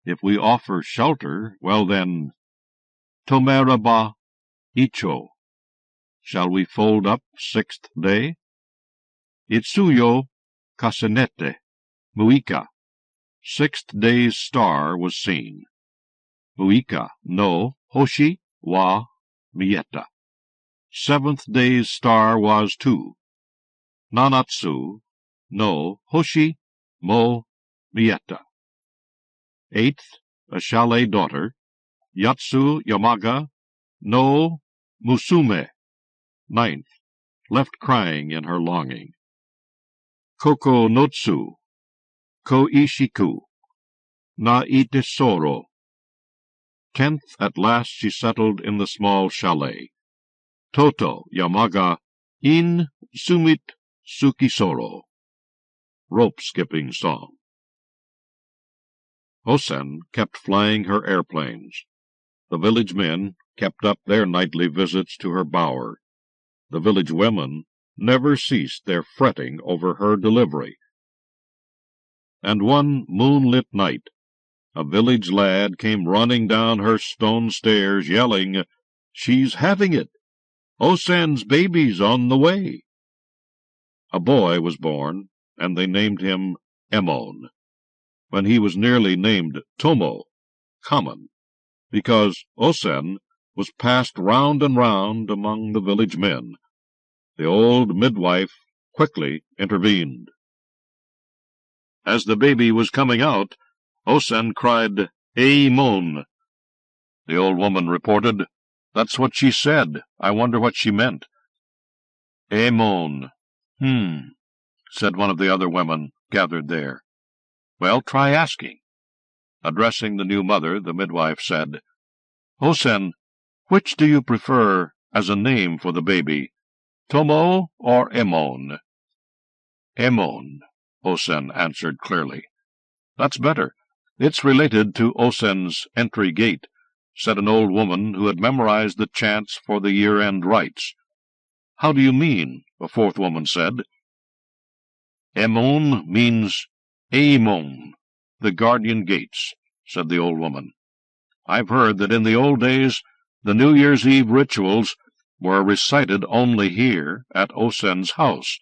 If we offer shelter, well then, Tomeraba icho. Shall we fold up 6th day? Itsuyo kasenete muika. 6th day's star was seen. Muika no hoshi wa mieta. 7th day's star was 2. Nanatsu no hoshi mo mieta. 8th, a chalet daughter. Yatsu Yamaga no musume. 9th, left crying in her longing. Koko notsu ko ishiku na itesoro. 10th, at last she settled in the small chalet. Toto Yamaga in sumit sukisoro. Rope-skipping song. Osen kept flying her airplanes. The village men kept up their nightly visits to her bower. The village women never ceased their fretting over her delivery. And one moonlit night, a village lad came running down her stone stairs, yelling, "She's having it! Osen's baby's on the way!" A boy was born, and they named him Emon, when he was nearly named Tomo, common, because Osen was passed round and round among the village men. The old midwife quickly intervened. As the baby was coming out, Osen cried, "Eimon!" The old woman reported, "That's what she said. I wonder what she meant." "Eimon. Said one of the other women gathered there. "Well, try asking." Addressing the new mother, the midwife said, "Osen, which do you prefer as a name for the baby, Tomo or Emon?" "Emon," Osen answered clearly. "That's better. It's related to Osen's entry gate," said an old woman who had memorized the chants for the year-end rites. "How do you mean?" a fourth woman said. "Emon means Eimon, the guardian gates," said the old woman. "I've heard that in the old days the New Year's Eve rituals were recited only here at Osen's house.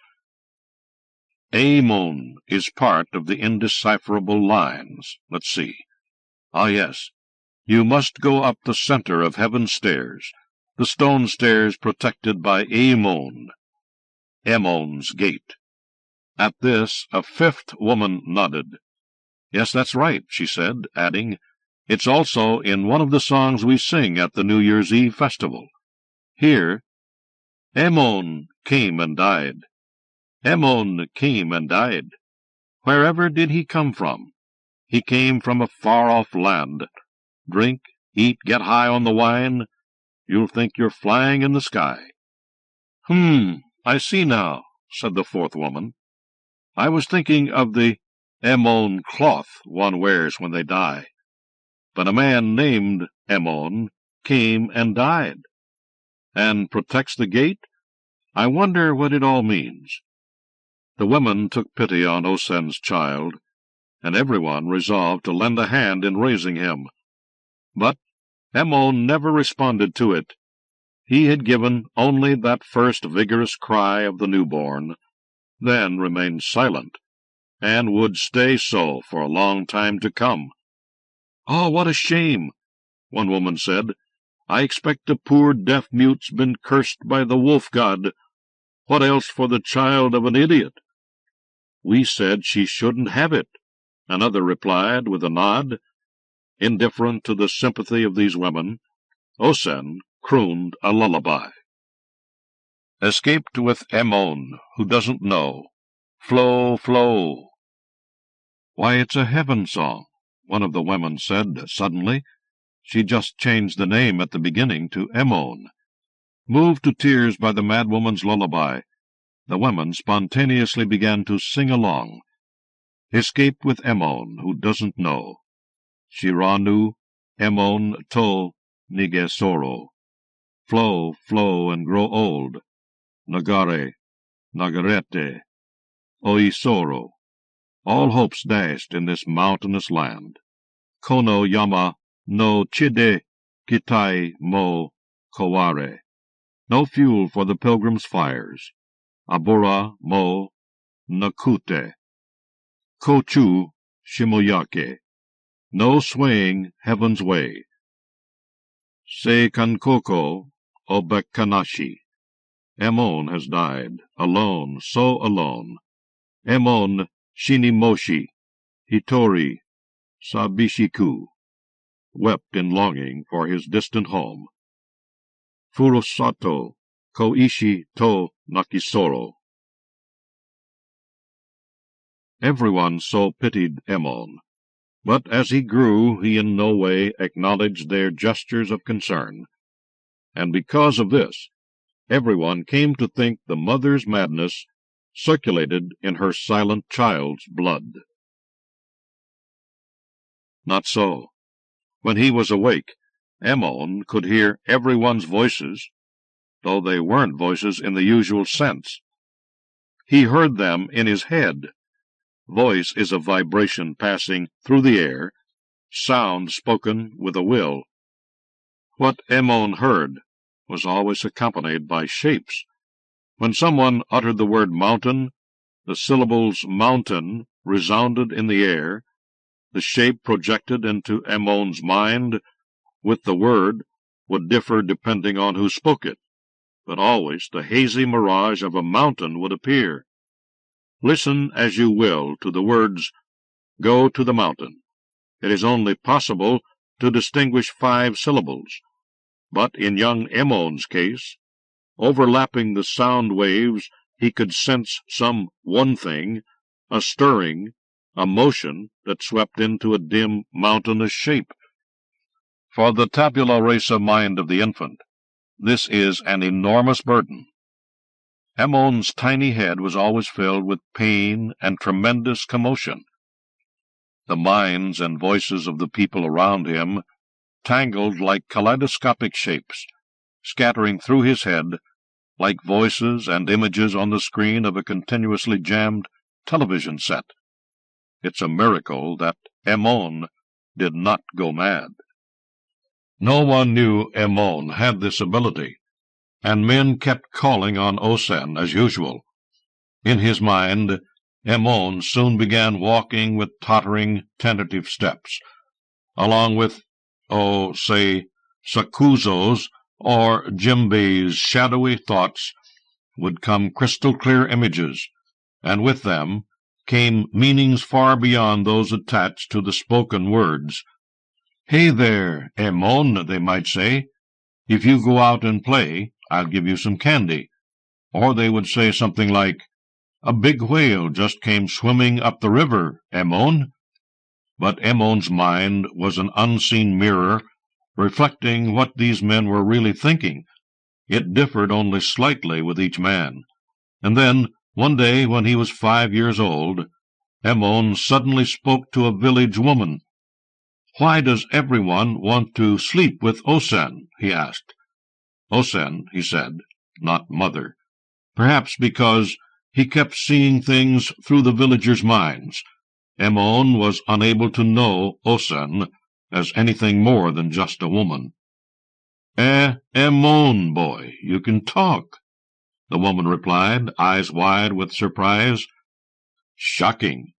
Eimon is part of the indecipherable lines. Let's see. Ah, yes. You must go up the center of heaven's stairs, the stone stairs protected by Eimon, Emon's gate." At this, a fifth woman nodded. "Yes, that's right," she said, adding, "It's also in one of the songs we sing at the New Year's Eve festival. Here, Emon came and died. Emon came and died. Wherever did he come from? He came from a far-off land. Drink, eat, get high on the wine. You'll think you're flying in the sky." I see now," said the fourth woman. "I was thinking of the Emon cloth one wears when they die. But a man named Emon came and died, and protects the gate? I wonder what it all means." The women took pity on Osen's child, and everyone resolved to lend a hand in raising him. But Emon never responded to it. He had given only that first vigorous cry of the newborn, then remained silent, and would stay so for a long time to come. "Oh, what a shame!" one woman said. "I expect the poor deaf-mute's been cursed by the wolf-god. What else for the child of an idiot?" "We said she shouldn't have it," Another replied with a nod. Indifferent to the sympathy of these women, Osen crooned a lullaby. Escaped with Emon, who doesn't know. Flow, flow. Why, it's a heaven song, one of the women said suddenly. She just changed the name at the beginning to Emon. Moved to tears by the madwoman's lullaby, the women spontaneously began to sing along. Escaped with Emon, who doesn't know. Shiranu, Emon to Nigesoro. Flow, flow, and grow old. Nagare, Nagarete, Oisoro. All hopes dashed in this mountainous land. Kono Yama no Chide Kitai mo Koware. No fuel for the pilgrims' fires. Abura mo Nakute. Kochu Shimoyake. No swaying heaven's way. Se Kankoko Obekanashi. Emon has died, alone, so alone. Emon Shinimoshi, Hitori, Sabishiku, wept in longing for his distant home. Furusato, Koishi to Nakisoro. Everyone so pitied Emon, but as he grew he in no way acknowledged their gestures of concern, and because of this, everyone came to think the mother's madness circulated in her silent child's blood. Not so. When he was awake, Emon could hear everyone's voices, though they weren't voices in the usual sense. He heard them in his head. Voice is a vibration passing through the air, sound spoken with a will. What Emon heard was always accompanied by shapes. When someone uttered the word mountain, the syllables mountain resounded in the air. The shape projected into Emon's mind with the word would differ depending on who spoke it, but always the hazy mirage of a mountain would appear. Listen as you will to the words, "Go to the mountain." It is only possible to distinguish 5 syllables, but in young Emon's case, overlapping the sound waves, he could sense some one thing, a stirring, a motion that swept into a dim mountainous shape. For the tabula rasa mind of the infant, this is an enormous burden. Emon's tiny head was always filled with pain and tremendous commotion. The minds and voices of the people around him tangled like kaleidoscopic shapes, scattering through his head like voices and images on the screen of a continuously jammed television set. It's a miracle that Emon did not go mad. No one knew Emon had this ability, and men kept calling on Osen as usual. In his mind, Emon soon began walking with tottering, tentative steps, along with, say, Sakuzo's or Jimbei's shadowy thoughts would come crystal-clear images, and with them came meanings far beyond those attached to the spoken words. "Hey there, Emon," they might say. "If you go out and play, I'll give you some candy." Or they would say something like, "A big whale just came swimming up the river, Emon." But Emon's mind was an unseen mirror, reflecting what these men were really thinking. It differed only slightly with each man. And then, one day when he was 5 years old, Emon suddenly spoke to a village woman. "Why does everyone want to sleep with Osen?" he asked. Osen, he said, not mother. Perhaps because he kept seeing things through the villagers' minds. Emon was unable to know Osen as anything more than just a woman. Emon, boy, you can talk," the woman replied, eyes wide with surprise. Shocking.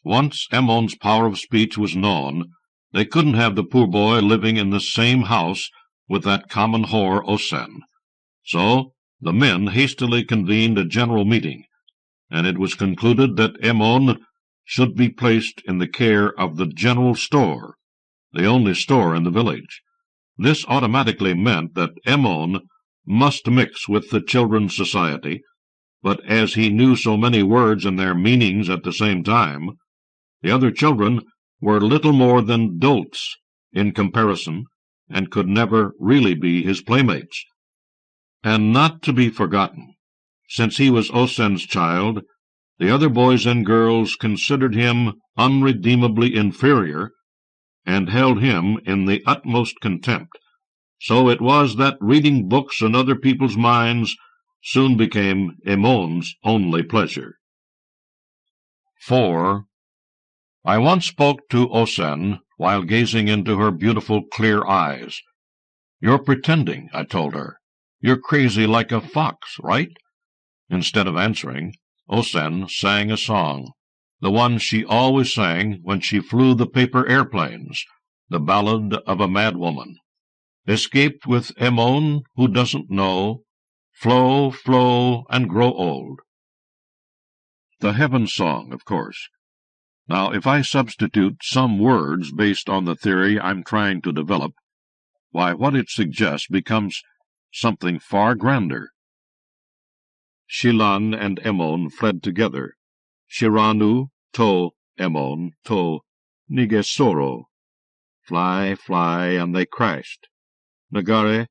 Once Emon's power of speech was known, they couldn't have the poor boy living in the same house with that common whore Osen. So the men hastily convened a general meeting, and it was concluded that Emon should be placed in the care of the general store, the only store in the village. This automatically meant that Emon must mix with the children's society, but as he knew so many words and their meanings at the same time, the other children were little more than dolts in comparison, and could never really be his playmates. And not to be forgotten, since he was Osen's child, the other boys and girls considered him unredeemably inferior, and held him in the utmost contempt. So it was that reading books in other people's minds soon became Emon's only pleasure. 4. I once spoke to Osen while gazing into her beautiful clear eyes. "You're pretending," I told her. "You're crazy like a fox, right?" Instead of answering, Osen sang a song, the one she always sang when she flew the paper airplanes, the ballad of a madwoman. "Escaped with Emon, who doesn't know, flow, flow, and grow old." The Heaven Song, of course. Now, if I substitute some words based on the theory I'm trying to develop, why, what it suggests becomes something far grander. Shilan and Emon fled together. Shiranu to Emon to Nigesoro. Fly, fly, and they crashed. Nagare,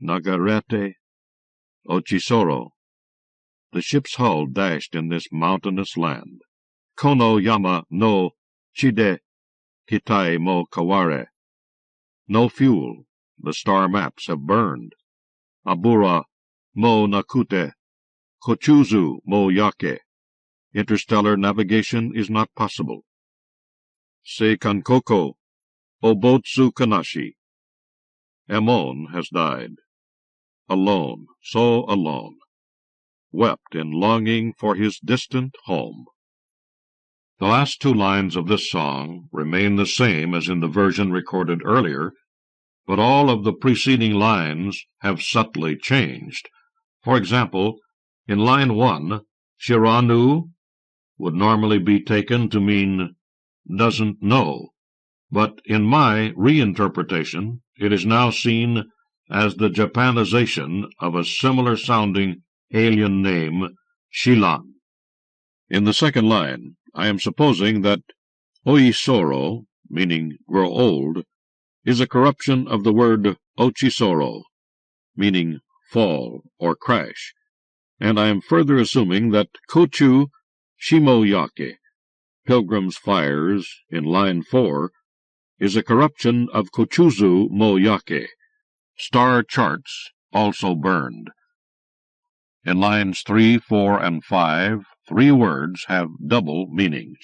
Nagarete, Ochisoro. The ship's hull dashed in this mountainous land. Kono yama no chide kitai mo kaware. No fuel. The star maps have burned. Abura mo nakute. Kochuzu mo yake. Interstellar navigation is not possible. Seikankoko obotsu kanashi. Emon has died. Alone, so alone. Wept in longing for his distant home. The last two lines of this song remain the same as in the version recorded earlier, but all of the preceding lines have subtly changed. For example, in line 1, Shiranu would normally be taken to mean doesn't know, but in my reinterpretation it is now seen as the Japanization of a similar-sounding alien name, Shilan. In the second line, I am supposing that Oisoro, meaning grow old, is a corruption of the word Ochisoro, meaning fall or crash, and I am further assuming that Kochu Shimoyake, Pilgrim's Fires, in line 4, is a corruption of Kochuzu Moyake, star charts also burned. In lines 3, 4, and 5, 3 words have double meanings.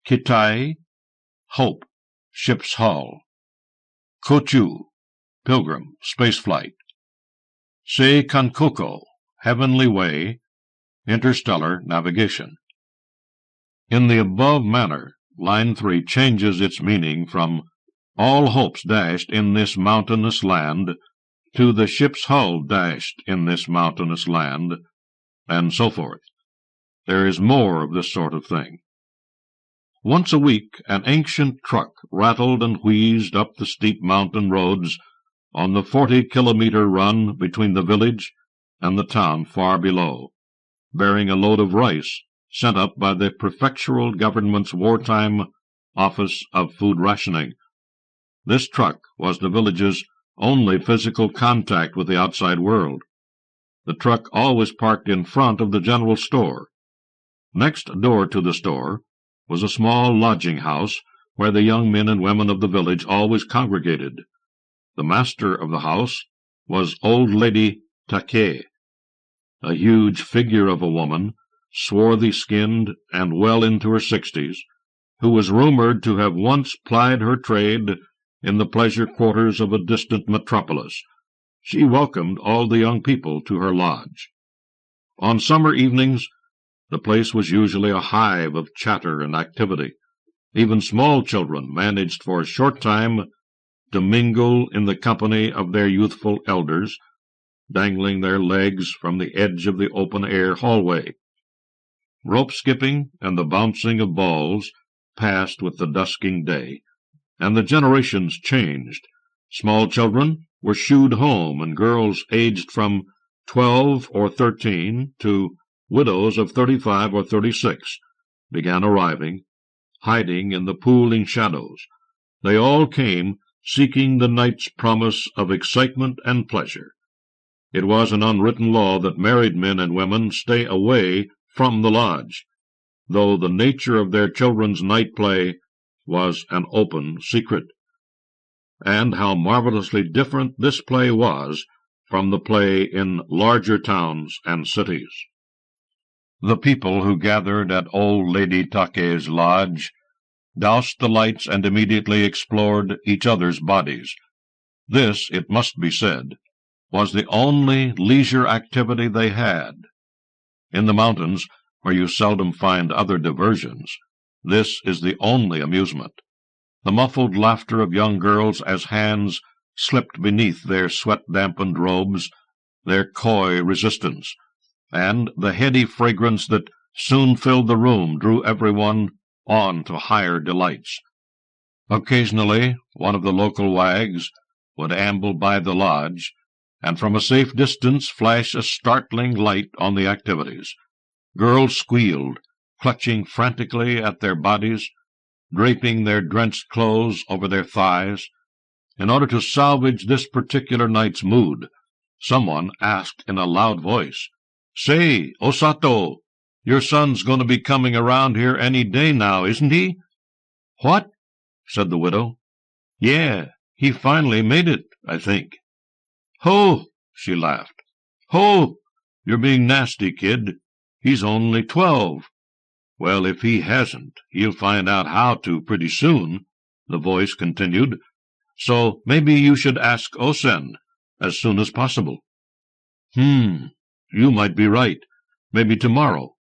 Kitai, hope, ship's hull. Kochu, pilgrim, spaceflight. Seikankoko, heavenly way, interstellar navigation. In the above manner, line 3 changes its meaning from all hopes dashed in this mountainous land to the ship's hull dashed in this mountainous land, and so forth. There is more of this sort of thing. Once a week an ancient truck rattled and wheezed up the steep mountain roads on the 40-kilometer run between the village and the town far below, bearing a load of rice sent up by the prefectural government's wartime office of food rationing. This truck was the village's only physical contact with the outside world. The truck always parked in front of the general store. Next door to the store was a small lodging house where the young men and women of the village always congregated. The master of the house was old lady Take, a huge figure of a woman, swarthy-skinned and well into her 60s, who was rumored to have once plied her trade in the pleasure quarters of a distant metropolis. She welcomed all the young people to her lodge. On summer evenings, the place was usually a hive of chatter and activity. Even small children managed for a short time to mingle in the company of their youthful elders, dangling their legs from the edge of the open-air hallway. Rope skipping and the bouncing of balls passed with the dusking day, and the generations changed. Small children were shooed home, and girls aged from 12 or 13 to widows of 35 or 36 began arriving, hiding in the pooling shadows. They all came seeking the night's promise of excitement and pleasure. It was an unwritten law that married men and women stay away from the lodge, though the nature of their children's night play was an open secret. And how marvelously different this play was from the play in larger towns and cities. The people who gathered at old Lady Take's lodge doused the lights and immediately explored each other's bodies. This, it must be said, was the only leisure activity they had. In the mountains, where you seldom find other diversions, this is the only amusement. The muffled laughter of young girls as hands slipped beneath their sweat-dampened robes, their coy resistance, and the heady fragrance that soon filled the room drew everyone on to higher delights. Occasionally one of the local wags would amble by the lodge, and from a safe distance flash a startling light on the activities. Girls squealed, clutching frantically at their bodies, draping their drenched clothes over their thighs. In order to salvage this particular night's mood, someone asked in a loud voice, "Say, Osato, your son's going to be coming around here any day now, isn't he?" "What?" said the widow. "Yeah, he finally made it, I think." "Ho!" she laughed. "Ho! You're being nasty, kid. He's only 12. "Well, if he hasn't, he'll find out how to pretty soon," the voice continued. "So maybe you should ask Osen as soon as possible." You might be right. Maybe tomorrow.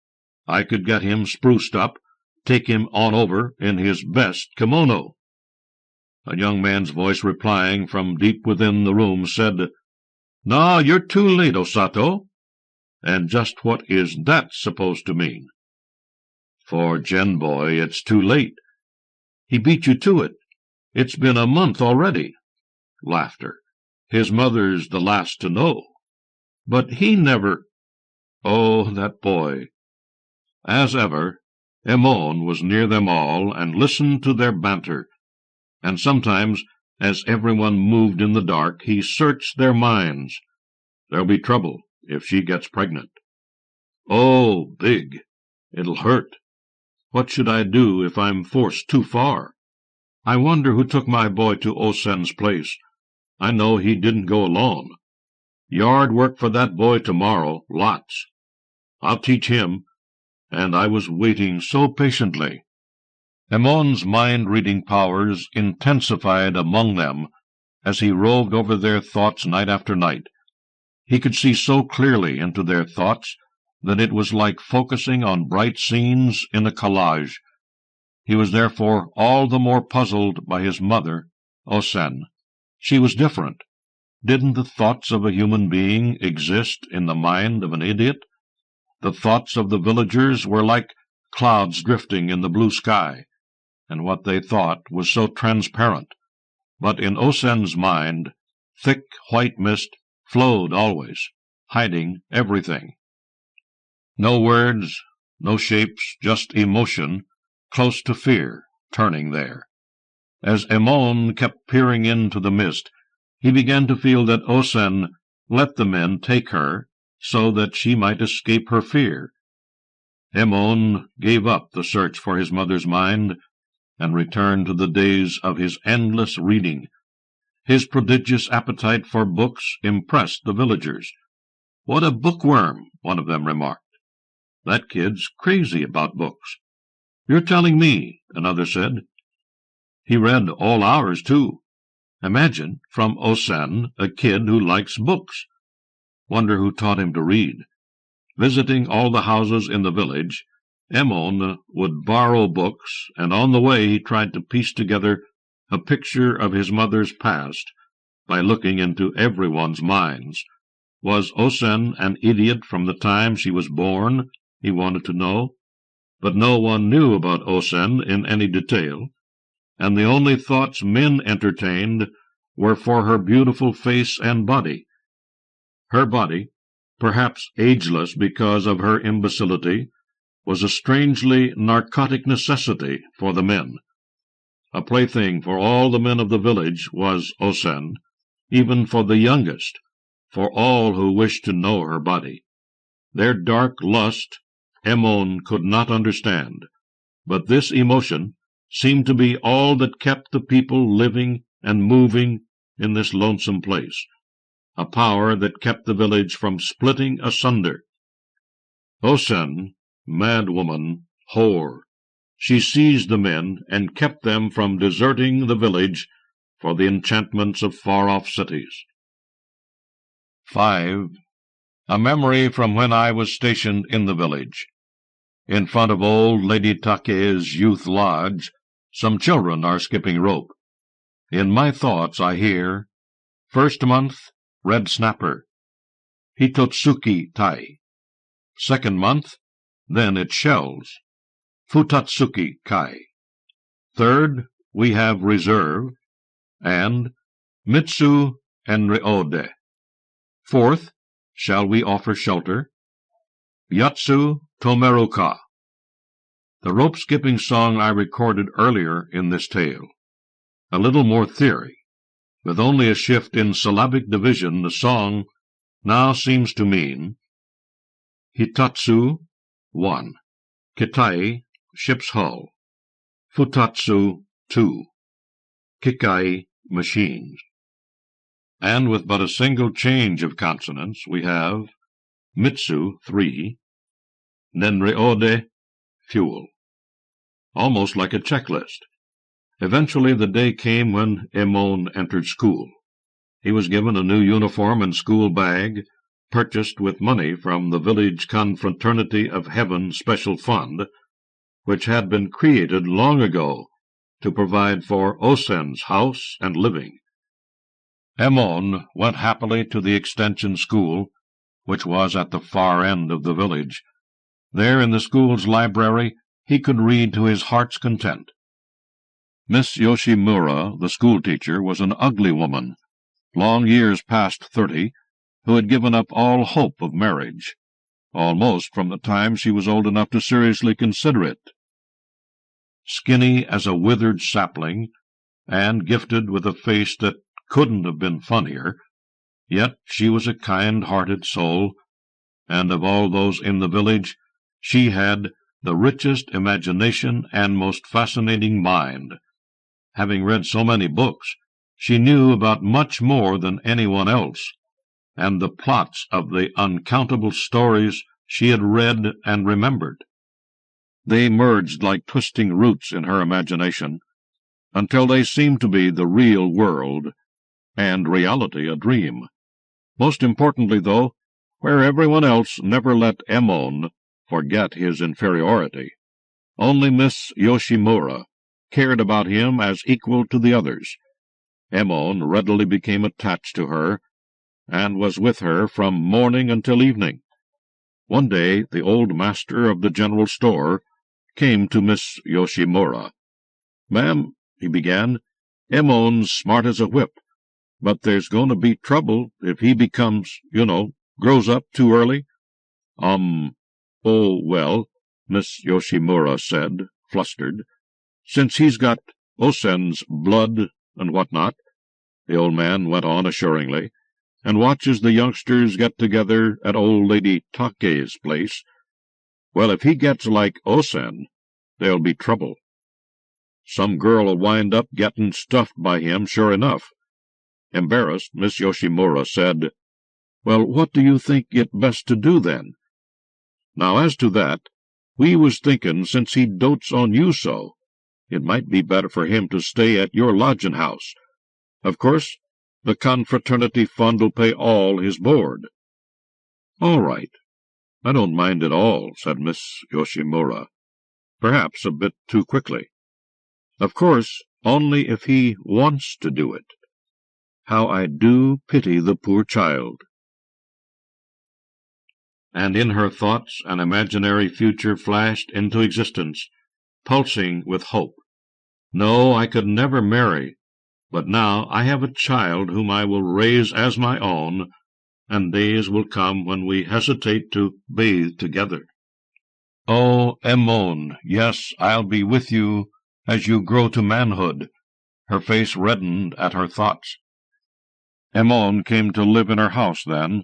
I could get him spruced up, take him on over in his best kimono." A young man's voice replying from deep within the room said, "No, you're too late, Osato." "And just what is that supposed to mean?" "For Gen Boy, it's too late. He beat you to it. It's been a month already." Laughter. "His mother's the last to know." "But he never—" "Oh, that boy." As ever, Emon was near them all and listened to their banter, and sometimes, as everyone moved in the dark, he searched their minds. "There'll be trouble if she gets pregnant." "Oh, big. It'll hurt. What should I do if I'm forced too far? I wonder who took my boy to Osen's place. I know he didn't go alone. Yard work for that boy tomorrow, lots. I'll teach him, and I was waiting so patiently." Emon's mind-reading powers intensified among them as he roved over their thoughts night after night. He could see so clearly into their thoughts that it was like focusing on bright scenes in a collage. He was therefore all the more puzzled by his mother, Osen. She was different. Didn't the thoughts of a human being exist in the mind of an idiot? The thoughts of the villagers were like clouds drifting in the blue sky, and what they thought was so transparent. But in Osen's mind, thick white mist flowed always, hiding everything. No words, no shapes, just emotion, close to fear, turning there. As Emon kept peering into the mist, he began to feel that Osen let the men take her so that she might escape her fear. Emon gave up the search for his mother's mind and returned to the days of his endless reading. His prodigious appetite for books impressed the villagers. "What a bookworm," one of them remarked. "That kid's crazy about books." "You're telling me," another said. "He read all hours, too. Imagine, from Osen, a kid who likes books. Wonder who taught him to read." Visiting all the houses in the village, Emon would borrow books, and on the way he tried to piece together a picture of his mother's past by looking into everyone's minds. Was Osen an idiot from the time she was born, he wanted to know? but no one knew about Osen in any detail, and the only thoughts men entertained were for her beautiful face and body. Her body, perhaps ageless because of her imbecility, was a strangely narcotic necessity for the men. A plaything for all the men of the village was Osen, even for the youngest, for all who wished to know her body. Their dark lust Ammon could not understand, but this emotion seemed to be all that kept the people living and moving in this lonesome place, a power that kept the village from splitting asunder. Osen, mad woman, whore, she seized the men and kept them from deserting the village for the enchantments of far-off cities. 5. A memory from when I was stationed in the village. In front of old Lady Take's youth lodge, some children are skipping rope. In my thoughts I hear, first month, red snapper, Hitotsuki Tai. Second month, then it shells, Futatsuki Kai. Third, we have reserve, and Mitsu Enriode. Fourth, shall we offer shelter? Yatsu Tomeruka. The rope-skipping song I recorded earlier in this tale. A little more theory. With only a shift in syllabic division, the song now seems to mean Hitatsu, 1. Kitai, ship's hull. Futatsu, 2. Kikai, machines. And with but a single change of consonants, we have Mitsu, 3. Nenreode, fuel. Almost like a checklist. Eventually the day came when Ammon entered school. He was given a new uniform and school bag, purchased with money from the village Confraternity of Heaven Special Fund, which had been created long ago to provide for Osen's house and living. Ammon went happily to the extension school, which was at the far end of the village. There in the school's library he could read to his heart's content. Miss Yoshimura, the schoolteacher, was an ugly woman, long years past 30, who had given up all hope of marriage, almost from the time she was old enough to seriously consider it. Skinny as a withered sapling, and gifted with a face that couldn't have been funnier, yet she was a kind-hearted soul, and of all those in the village, she had the richest imagination and most fascinating mind. Having read so many books, she knew about much more than anyone else, and the plots of the uncountable stories she had read and remembered. They merged like twisting roots in her imagination, until they seemed to be the real world, and reality a dream. Most importantly, though, where everyone else never let Ammon forget his inferiority, only Miss Yoshimura cared about him as equal to the others. Ammon readily became attached to her, and was with her from morning until evening. One day the old master of the general store came to Miss Yoshimura. "Ma'am," he began, "Ammon's smart as a whip, but there's going to be trouble if he becomes, grows up too early." "Oh, well," Miss Yoshimura said, flustered, "since he's got Osen's blood and what-not," the old man went on assuringly, "and watches the youngsters get together at old Lady Take's place, well, if he gets like Osen, there'll be trouble. Some girl'll wind up getting stuffed by him, sure enough." Embarrassed, Miss Yoshimura said, "Well, what do you think it best to do, then?" "Now, as to that, we was thinking, since he dotes on you so, it might be better for him to stay at your lodging-house. Of course, the Confraternity Fund'll pay all his board." "All right. I don't mind at all," said Miss Yoshimura, perhaps a bit too quickly. "Of course, only if he wants to do it. How I do pity the poor child." and in her thoughts an imaginary future flashed into existence, pulsing with hope. No, I could never marry, but now I have a child whom I will raise as my own, and days will come when we hesitate to bathe together. Oh, Emon, yes, I'll be with you as you grow to manhood. Her face reddened at her thoughts. Emon came to live in her house then,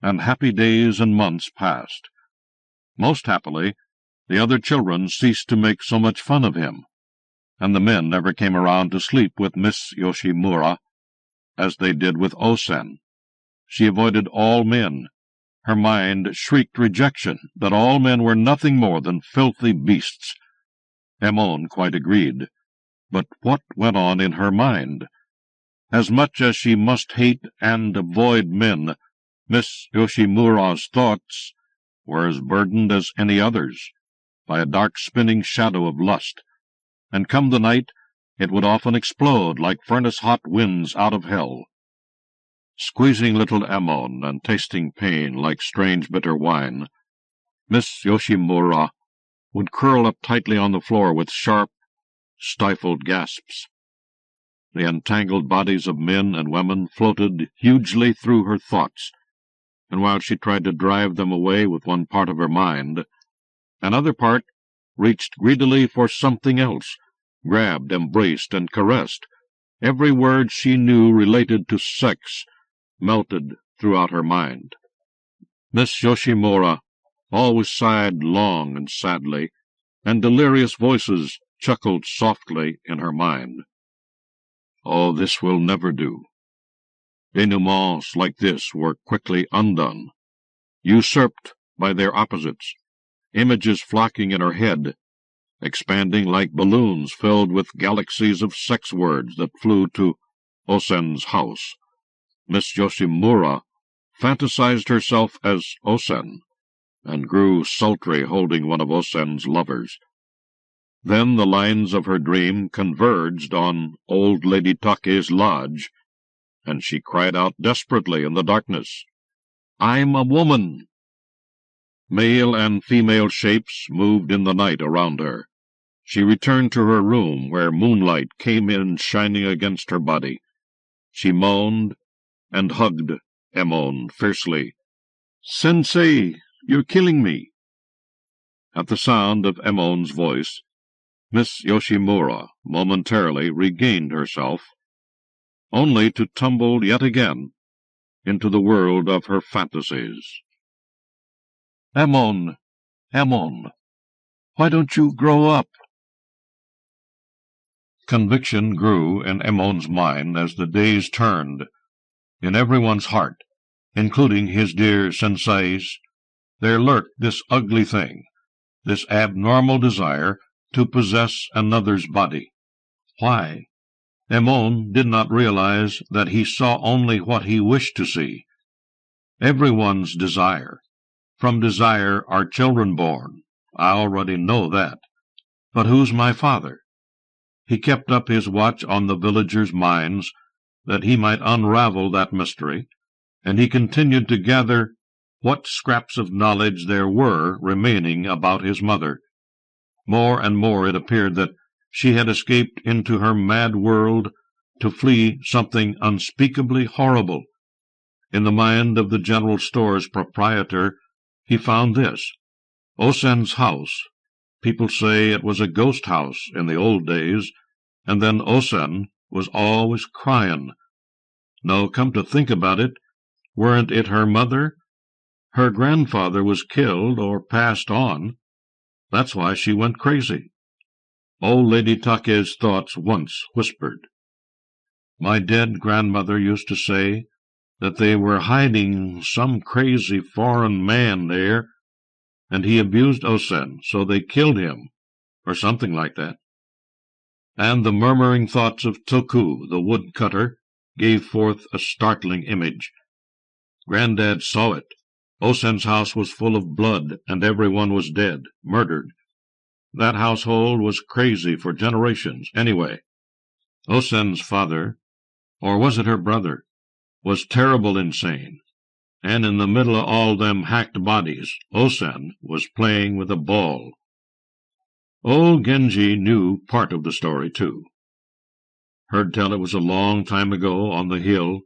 and happy days and months passed. Most happily, the other children ceased to make so much fun of him, and the men never came around to sleep with Miss Yoshimura, as they did with Osen. She avoided all men. Her mind shrieked rejection, that all men were nothing more than filthy beasts. Emon quite agreed. But what went on in her mind? As much as she must hate and avoid men, Miss Yoshimura's thoughts were as burdened as any others, by a dark spinning shadow of lust, and come the night it would often explode like furnace-hot winds out of hell. Squeezing little Emon and tasting pain like strange bitter wine, Miss Yoshimura would curl up tightly on the floor with sharp, stifled gasps. The entangled bodies of men and women floated hugely through her thoughts, and while she tried to drive them away with one part of her mind, another part reached greedily for something else, grabbed, embraced, and caressed. Every word she knew related to sex melted throughout her mind. Miss Yoshimura always sighed long and sadly, and delirious voices chuckled softly in her mind. Oh, this will never do. Denouements like this were quickly undone, usurped by their opposites, images flocking in her head, expanding like balloons filled with galaxies of sex words that flew to Osen's house. Miss Yoshimura fantasized herself as Osen, and grew sultry holding one of Osen's lovers. Then the lines of her dream converged on old Lady Take's lodge, and she cried out desperately in the darkness, "I'm a woman!" Male and female shapes moved in the night around her. She returned to her room, where moonlight came in shining against her body. She moaned and hugged Emon fiercely. "Sensei, you're killing me!" At the sound of Emon's voice, Miss Yoshimura momentarily regained herself, only to tumble yet again into the world of her fantasies. "Emon, Emon, why don't you grow up?" Conviction grew in Emon's mind as the days turned. In everyone's heart, including his dear sensei's, there lurked this ugly thing, this abnormal desire to possess another's body. Why? Emon did not realize that he saw only what he wished to see. Everyone's desire. From desire are children born. I already know that. But who's my father? He kept up his watch on the villagers' minds, that he might unravel that mystery, and he continued to gather what scraps of knowledge there were remaining about his mother. More and more it appeared that she had escaped into her mad world to flee something unspeakably horrible. In the mind of the general store's proprietor he found this: Osen's house. People say it was a ghost house in the old days, and then Osen was always crying. No, come to think about it, weren't it her mother? Her grandfather was killed or passed on. That's why she went crazy. Old Lady Take's thoughts once whispered. My dead grandmother used to say that they were hiding some crazy foreign man there, and he abused Osen, so they killed him, or something like that. And the murmuring thoughts of Toku, the woodcutter, gave forth a startling image. Granddad saw it. Osen's house was full of blood, and everyone was dead, murdered. That household was crazy for generations, anyway. Osen's father, or was it her brother, was terrible insane. and in the middle of all them hacked bodies, Osen was playing with a ball. Old Genji knew part of the story, too. Heard tell it was a long time ago on the hill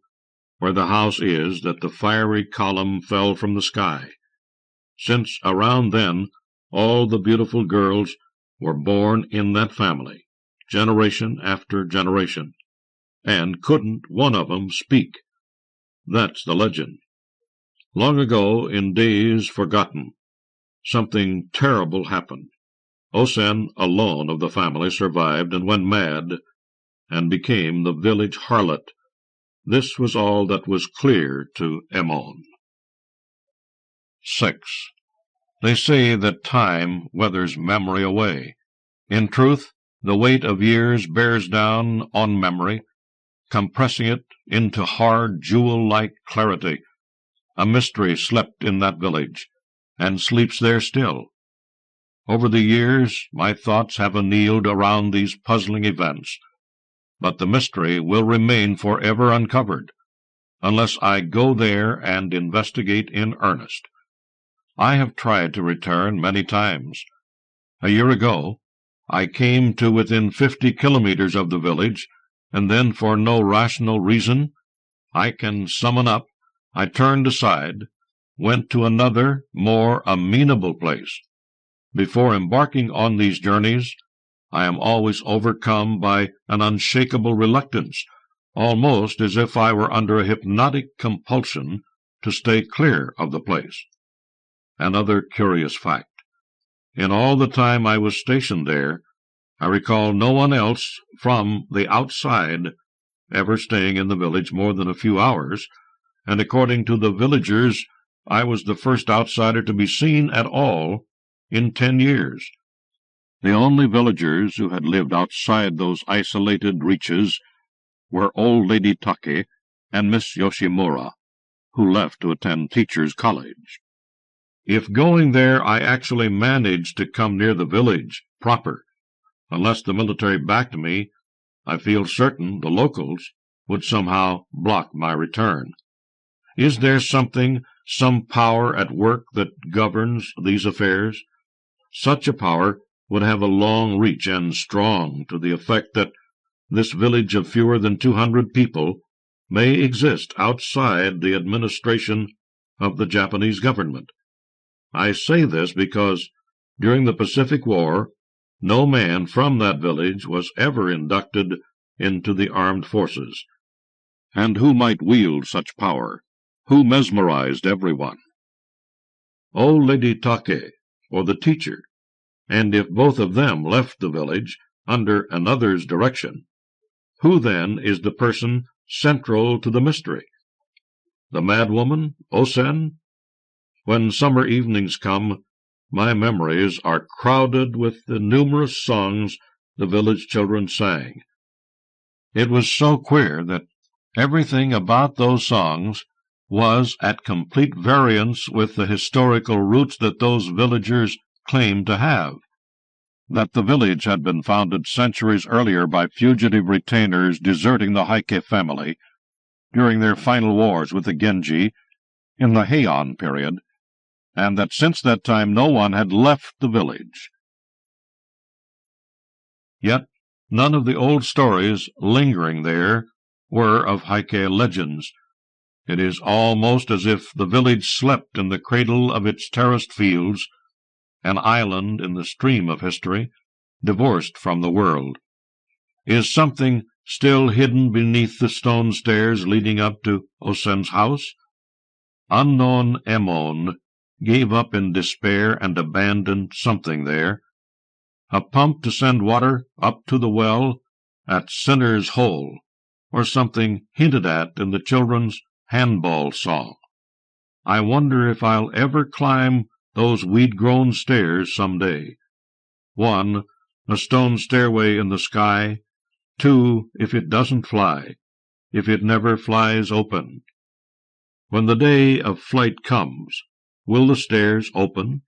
where the house is that the fiery column fell from the sky, since around then all the beautiful girls were born in that family, generation after generation, and couldn't one of 'em speak. That's the legend. Long ago, in days forgotten, something terrible happened. Osen alone of the family survived and went mad, and became the village harlot. This was all that was clear to Emon. 6. They say that time weathers memory away. In truth, the weight of years bears down on memory, compressing it into hard, jewel-like clarity. A mystery slept in that village, and sleeps there still. Over the years, my thoughts have annealed around these puzzling events, but the mystery will remain forever uncovered, unless I go there and investigate in earnest. I have tried to return many times. A year ago, I came to within 50 kilometers of the village, and then, for no rational reason I can summon up, I turned aside, went to another, more amenable place. Before embarking on these journeys, I am always overcome by an unshakable reluctance, almost as if I were under a hypnotic compulsion to stay clear of the place. Another curious fact. In all the time I was stationed there, I recall no one else from the outside ever staying in the village more than a few hours, and according to the villagers, I was the first outsider to be seen at all in 10 years. The only villagers who had lived outside those isolated reaches were old Lady Take and Miss Yoshimura, who left to attend teachers' college. If going there I actually managed to come near the village proper, unless the military backed me, I feel certain the locals would somehow block my return. Is there something, some power at work that governs these affairs? Such a power would have a long reach and strong, to the effect that this village of fewer than 200 people may exist outside the administration of the Japanese government. I say this because during the Pacific War, no man from that village was ever inducted into the armed forces. And who might wield such power? Who mesmerized everyone? Old Lady Take, or the teacher, and if both of them left the village under another's direction, who then is the person central to the mystery? The madwoman, Osen? When summer evenings come, my memories are crowded with the numerous songs the village children sang. It was so queer that everything about those songs was at complete variance with the historical roots that those villagers claimed to have. That the village had been founded centuries earlier by fugitive retainers deserting the Heike family during their final wars with the Genji in the Heian period, and that since that time no one had left the village. Yet none of the old stories lingering there were of Heike legends. It is almost as if the village slept in the cradle of its terraced fields, an island in the stream of history, divorced from the world. Is something still hidden beneath the stone stairs leading up to Osen's house? Unknown Emon gave up in despair and abandoned something there. A pump to send water up to the well at Sinner's Hole, or something hinted at in the children's handball song. I wonder if I'll ever climb those weed-grown stairs some day. 1, a stone stairway in the sky. 2, if it doesn't fly, if it never flies open. When the day of flight comes, will the stairs open,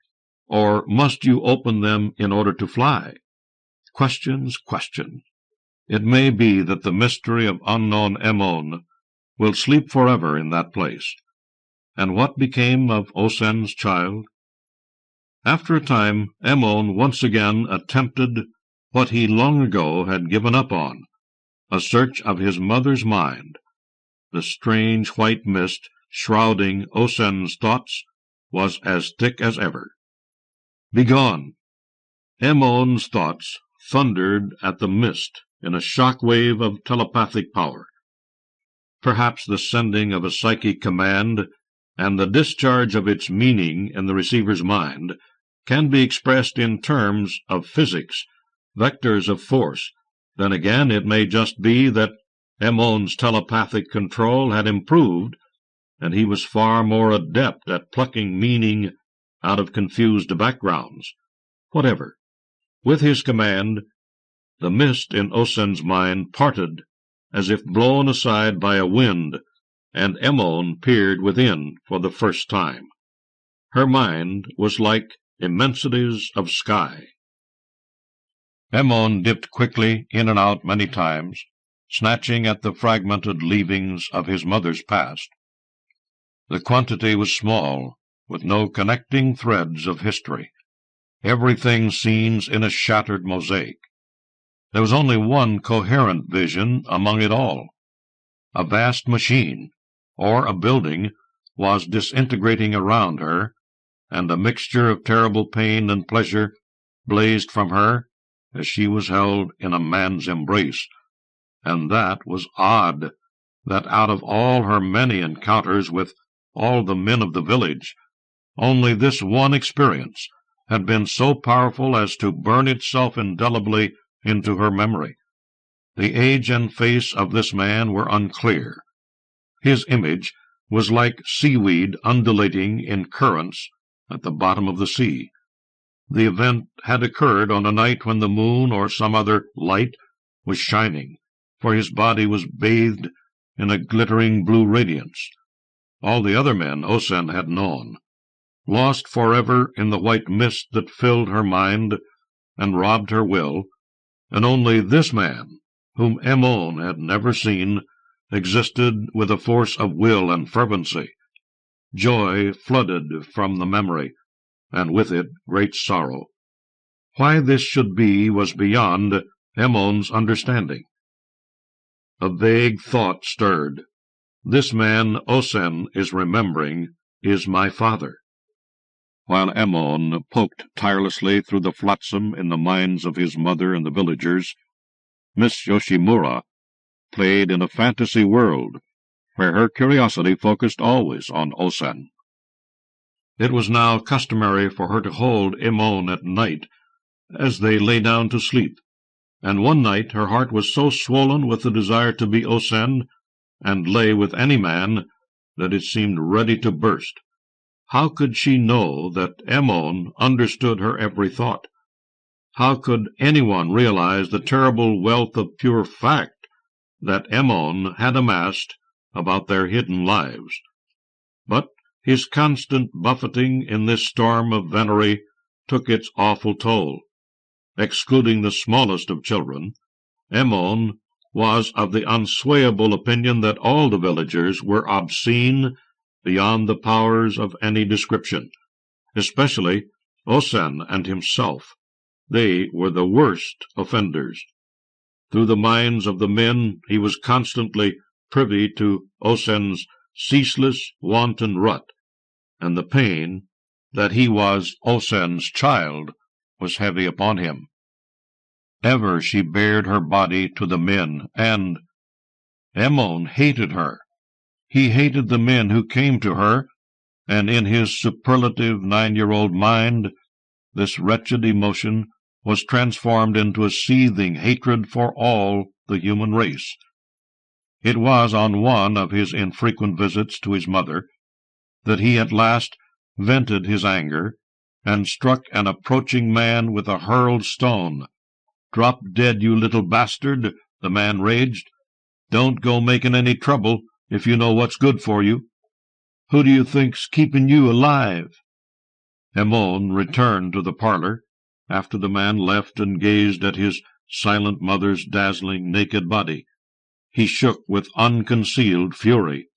or must you open them in order to fly? Questions. It may be that the mystery of unknown Emon will sleep forever in that place. And what became of Osen's child? After a time, Ammon once again attempted what he long ago had given up on, a search of his mother's mind. The strange white mist shrouding Osen's thoughts was as thick as ever. Begone! Ammon's thoughts thundered at the mist in a shock wave of telepathic power. Perhaps the sending of a psychic command and the discharge of its meaning in the receiver's mind can be expressed in terms of physics, vectors of force. Then again, it may just be that Ammon's telepathic control had improved, and he was far more adept at plucking meaning out of confused backgrounds. Whatever. With his command, the mist in Osen's mind parted as if blown aside by a wind, and Ammon peered within for the first time. Her mind was like immensities of sky. Ammon dipped quickly in and out many times, snatching at the fragmented leavings of his mother's past. The quantity was small, with no connecting threads of history. Everything scenes in a shattered mosaic. There was only one coherent vision among it all. A vast machine, or a building, was disintegrating around her, and a mixture of terrible pain and pleasure blazed from her as she was held in a man's embrace. And that was odd, that out of all her many encounters with all the men of the village, only this one experience had been so powerful as to burn itself indelibly into her memory. The age and face of this man were unclear. His image was like seaweed undulating in currents at the bottom of the sea. The event had occurred on a night when the moon or some other light was shining, for his body was bathed in a glittering blue radiance. All the other men Osen had known, lost forever in the white mist that filled her mind and robbed her will, and only this man, whom Ammon had never seen, existed with a force of will and fervency. Joy flooded from the memory, and with it great sorrow. Why this should be was beyond Ammon's understanding. A vague thought stirred. This man Osen is remembering is my father. While Ammon poked tirelessly through the flotsam in the minds of his mother and the villagers, Miss Yoshimura played in a fantasy world where her curiosity focused always on Osen. It was now customary for her to hold Ammon at night as they lay down to sleep, and one night her heart was so swollen with the desire to be Osen and lay with any man that it seemed ready to burst. How could she know that Ammon understood her every thought? How could anyone realize the terrible wealth of pure fact that Ammon had amassed about their hidden lives? But his constant buffeting in this storm of venery took its awful toll. Excluding the smallest of children, Ammon was of the unswayable opinion that all the villagers were obscene beyond the powers of any description, especially Osen and himself. They were the worst offenders. Through the minds of the men he was constantly privy to Osen's ceaseless, wanton rut, and the pain that he was Osen's child was heavy upon him. Ever she bared her body to the men, and Ammon hated her. He hated the men who came to her, and in his superlative 9-year-old mind this wretched emotion was transformed into a seething hatred for all the human race. It was on one of his infrequent visits to his mother that he at last vented his anger, and struck an approaching man with a hurled stone. "Drop dead, you little bastard," the man raged. "Don't go making any trouble if you know what's good for you. Who do you think's keeping you alive?" Ammon returned to the parlor after the man left and gazed at his silent mother's dazzling naked body. He shook with unconcealed fury.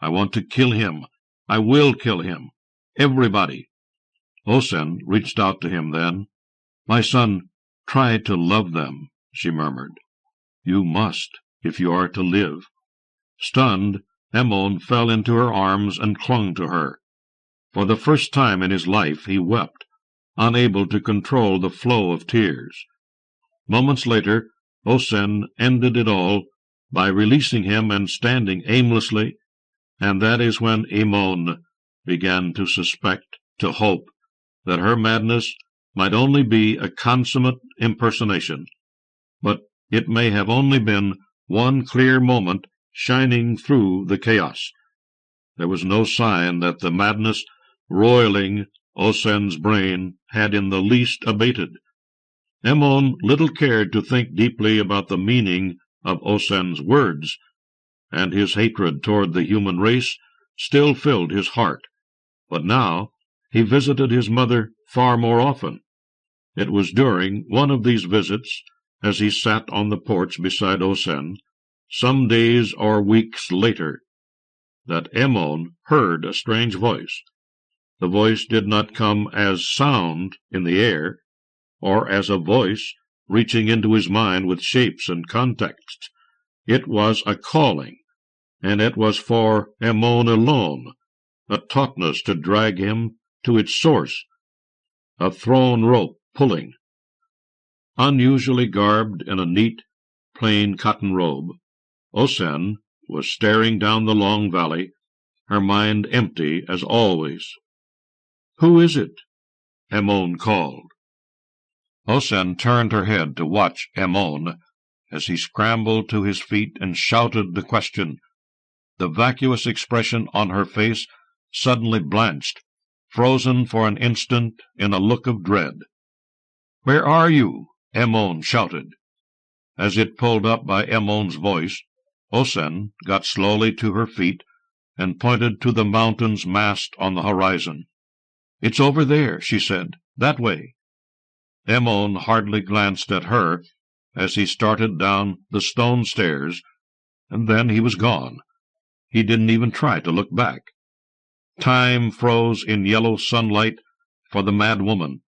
"I want to kill him. I will kill him. Everybody." Osen reached out to him then. "My son, try to love them," she murmured. "You must, if you are to live." Stunned, Ammon fell into her arms and clung to her. For the first time in his life he wept, unable to control the flow of tears. Moments later, Osen ended it all by releasing him and standing aimlessly, and that is when Ammon began to suspect, to hope, that her madness might only be a consummate impersonation. But it may have only been one clear moment shining through the chaos. There was no sign that the madness roiling Osen's brain had in the least abated. Ammon little cared to think deeply about the meaning of Osen's words, and his hatred toward the human race still filled his heart. But now he visited his mother far more often. It was during one of these visits, as he sat on the porch beside Osen, some days or weeks later, that Ammon heard a strange voice. The voice did not come as sound in the air, or as a voice reaching into his mind with shapes and context. It was a calling, and it was for Ammon alone, a tautness to drag him to its source, a thrown rope pulling. Unusually garbed in a neat, plain cotton robe, Osen was staring down the long valley, her mind empty as always. "Who is it?" Ammon called. Osen turned her head to watch Ammon as he scrambled to his feet and shouted the question. The vacuous expression on her face suddenly blanched, frozen for an instant in a look of dread. "Where are you?" Ammon shouted. As it pulled up by Ammon's voice, Osen got slowly to her feet and pointed to the mountains massed on the horizon. "It's over there," she said. "That way." Ammon hardly glanced at her as he started down the stone stairs, and then he was gone. He didn't even try to look back. Time froze in yellow sunlight for the mad woman,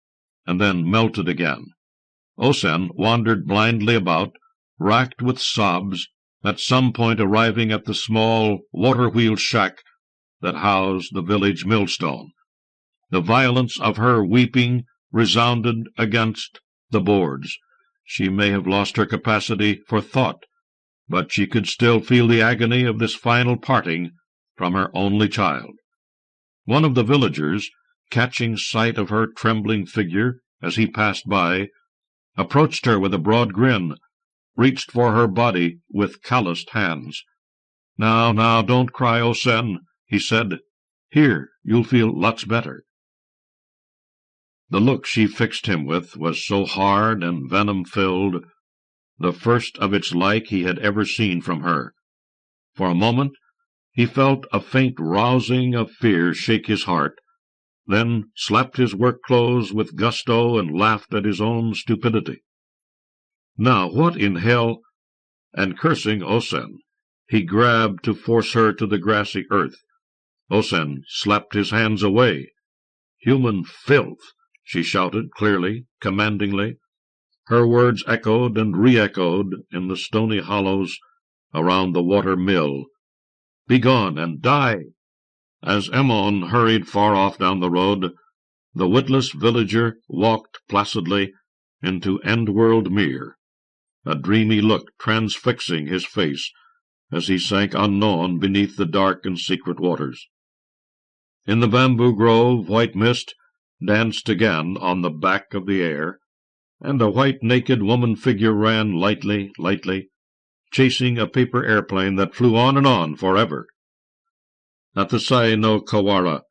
and then melted again. Osen wandered blindly about, racked with sobs, at some point arriving at the small water-wheel shack that housed the village millstone. The violence of her weeping resounded against the boards. She may have lost her capacity for thought, but she could still feel the agony of this final parting from her only child. One of the villagers, catching sight of her trembling figure as he passed by, approached her with a broad grin, reached for her body with calloused hands. Now, don't cry, Osen," he said. "Here, you'll feel lots better." The look she fixed him with was so hard and venom-filled, the first of its like he had ever seen from her. For a moment he felt a faint rousing of fear shake his heart, then slapped his work clothes with gusto and laughed at his own stupidity. Now, what in hell— And cursing Osen, he grabbed to force her to the grassy earth. Osen slapped his hands away. "Human filth!" she shouted clearly, commandingly. Her words echoed and re-echoed in the stony hollows around the water mill. "Begone and die!" As Ammon hurried far off down the road, the witless villager walked placidly into End-World Mere, a dreamy look transfixing his face as he sank unknown beneath the dark and secret waters. In the bamboo grove, white mist danced again on the back of the air, and a white naked woman figure ran lightly, chasing a paper airplane that flew on and on forever. At the Sai no Kawara,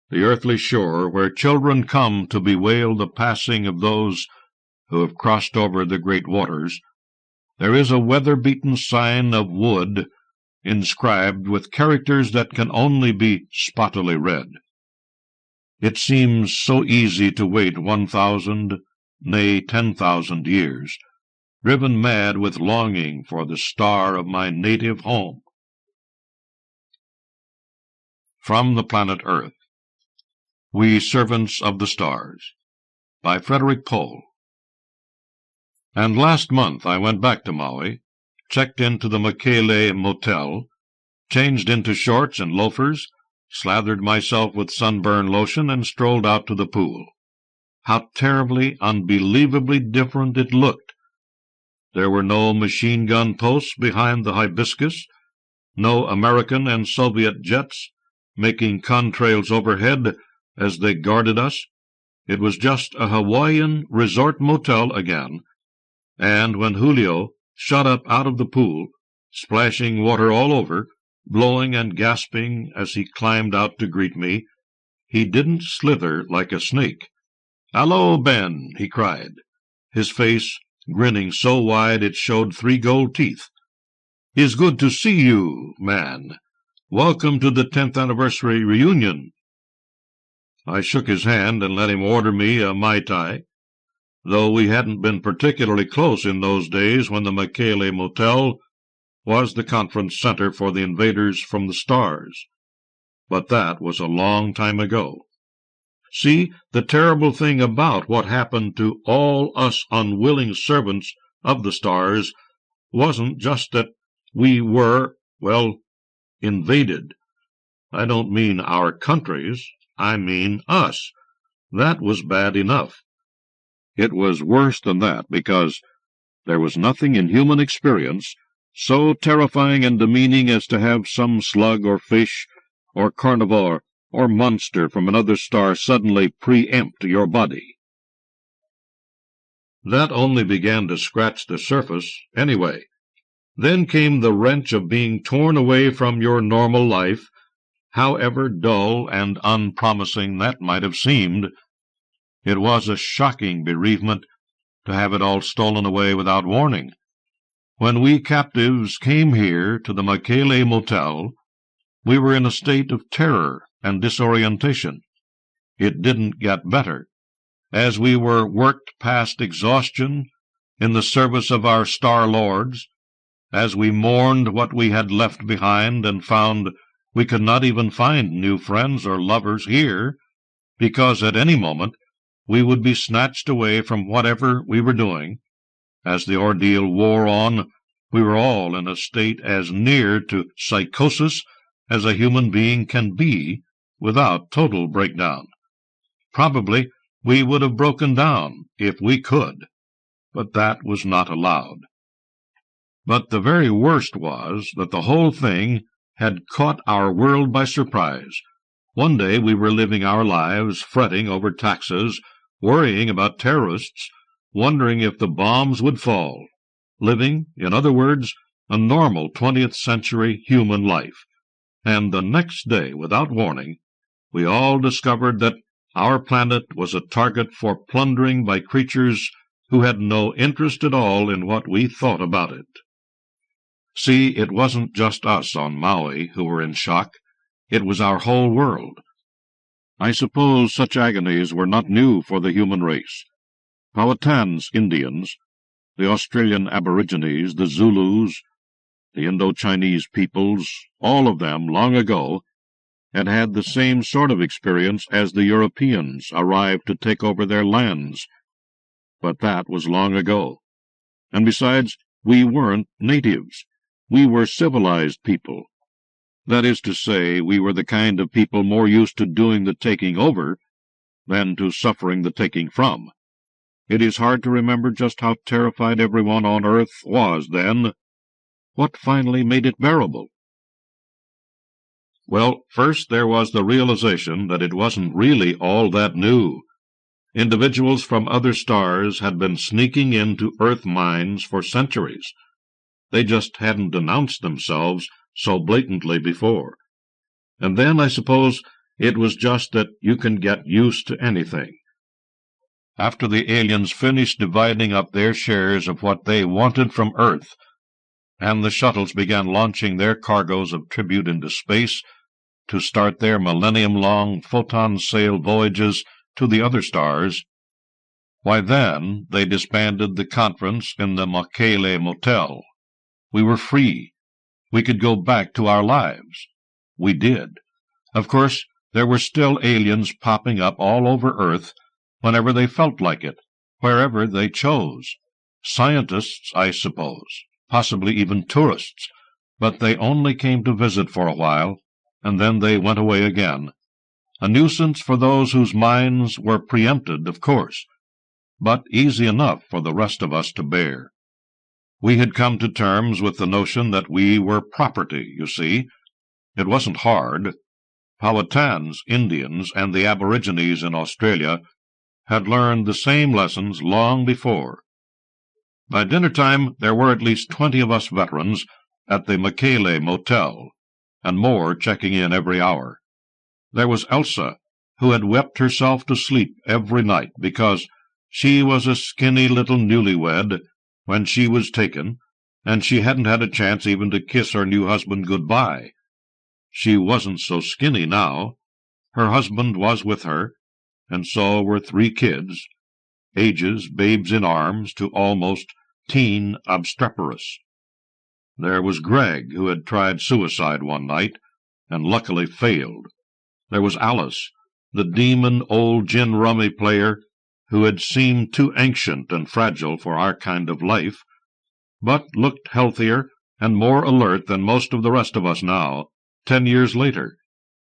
the earthly shore where children come to bewail the passing of those who have crossed over the great waters, there is a weather-beaten sign of wood inscribed with characters that can only be spottily read. It seems so easy to wait 1,000, nay 10,000 years, driven mad with longing for the star of my native home. From the Planet Earth. We Servants of the Stars, by Frederik Pohl. And last month I went back to Maui, checked into the Makele Motel, changed into shorts and loafers, slathered myself with sunburn lotion, and strolled out to the pool. How terribly, unbelievably different it looked. There were no machine-gun posts behind the hibiscus, no American and Soviet jets making contrails overhead as they guarded us. It was just a Hawaiian resort motel again, and when Julio shot up out of the pool, splashing water all over, blowing and gasping as he climbed out to greet me, he didn't slither like a snake. "Hallo, Ben," he cried, his face grinning so wide it showed 3 gold teeth. "It's good to see you, man. Welcome to the 10th anniversary reunion." I shook his hand and let him order me a Mai Tai, though we hadn't been particularly close in those days when the Makele Motel was the conference center for the invaders from the stars. But that was a long time ago. See, the terrible thing about what happened to all us unwilling servants of the stars wasn't just that we were, well, invaded. I don't mean our countries, I mean us. That was bad enough. It was worse than that, because there was nothing in human experience so terrifying and demeaning as to have some slug or fish or carnivore or monster from another star suddenly preempt your body. That only began to scratch the surface, anyway. Then came the wrench of being torn away from your normal life, however dull and unpromising that might have seemed. It was a shocking bereavement to have it all stolen away without warning. When we captives came here to the Makele Motel, we were in a state of terror and disorientation. It didn't get better. As we were worked past exhaustion in the service of our star lords, as we mourned what we had left behind and found we could not even find new friends or lovers here, because at any moment we would be snatched away from whatever we were doing. As the ordeal wore on, we were all in a state as near to psychosis as a human being can be without total breakdown. Probably we would have broken down if we could, but that was not allowed. But the very worst was that the whole thing had caught our world by surprise. One day we were living our lives, fretting over taxes, worrying about terrorists, wondering if the bombs would fall, living, in other words, a normal 20th century human life. And the next day, without warning, we all discovered that our planet was a target for plundering by creatures who had no interest at all in what we thought about it. See, it wasn't just us on Maui who were in shock. It was our whole world. I suppose such agonies were not new for the human race. Powhatan's Indians, the Australian Aborigines, the Zulus, the Indo-Chinese peoples, all of them, long ago, had had the same sort of experience as the Europeans arrived to take over their lands. But that was long ago. And besides, we weren't natives. We were civilized people. That is to say, we were the kind of people more used to doing the taking over than to suffering the taking from. It is hard to remember just how terrified everyone on Earth was then. What finally made it bearable? Well, first there was the realization that it wasn't really all that new. Individuals from other stars had been sneaking into Earth minds for centuries. They just hadn't announced themselves so blatantly before. And then, I suppose, it was just that you can get used to anything. After the aliens finished dividing up their shares of what they wanted from Earth, and the shuttles began launching their cargoes of tribute into space to start their millennium-long photon-sail voyages to the other stars, why then they disbanded the conference in the Makele Motel. We were free. We could go back to our lives. We did. Of course, there were still aliens popping up all over Earth whenever they felt like it, wherever they chose. Scientists, I suppose, possibly even tourists, but they only came to visit for a while, and then they went away again. A nuisance for those whose minds were preempted, of course, but easy enough for the rest of us to bear. We had come to terms with the notion that we were property, you see. It wasn't hard. Powhatans, Indians, and the Aborigines in Australia had learned the same lessons long before. By dinner-time there were at least 20 of us veterans at the Michele Motel, and more checking in every hour. There was Elsa, who had wept herself to sleep every night because she was a skinny little newlywed when she was taken, and she hadn't had a chance even to kiss her new husband good-bye. She wasn't so skinny now. Her husband was with her, and so were 3 kids, ages babes in arms to almost teen obstreperous. There was Greg, who had tried suicide one night, and luckily failed. There was Alice, the demon old gin-rummy player, who had seemed too ancient and fragile for our kind of life, but looked healthier and more alert than most of the rest of us now, 10 years later.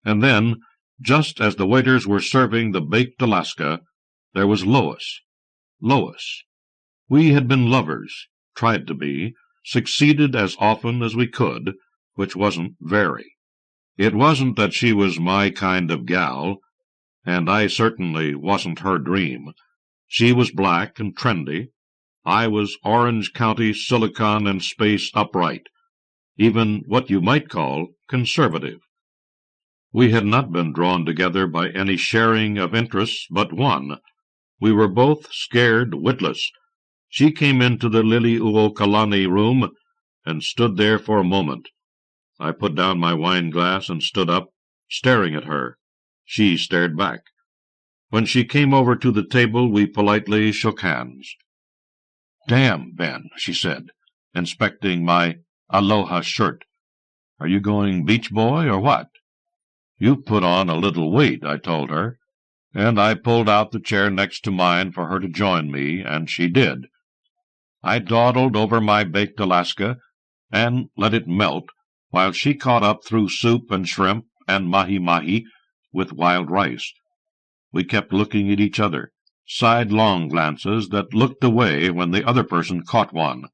And then, just as the waiters were serving the baked Alaska, there was Lois. Lois. We had been lovers, tried to be, succeeded as often as we could, which wasn't very. It wasn't that she was my kind of gal, and I certainly wasn't her dream. She was black and trendy. I was Orange County Silicon and Space upright, even what you might call conservative. We had not been drawn together by any sharing of interests but one. We were both scared witless. She came into the Liliuokalani room and stood there for a moment. I put down my wine-glass and stood up, staring at her. She stared back. When she came over to the table, we politely shook hands. "Damn, Ben," she said, inspecting my aloha shirt. "Are you going beach boy or what?" "You've put on a little weight," I told her, and I pulled out the chair next to mine for her to join me, and she did. I dawdled over my baked Alaska and let it melt, while she caught up through soup and shrimp and mahi-mahi with wild rice. We kept looking at each other, sidelong glances that looked away when the other person caught one.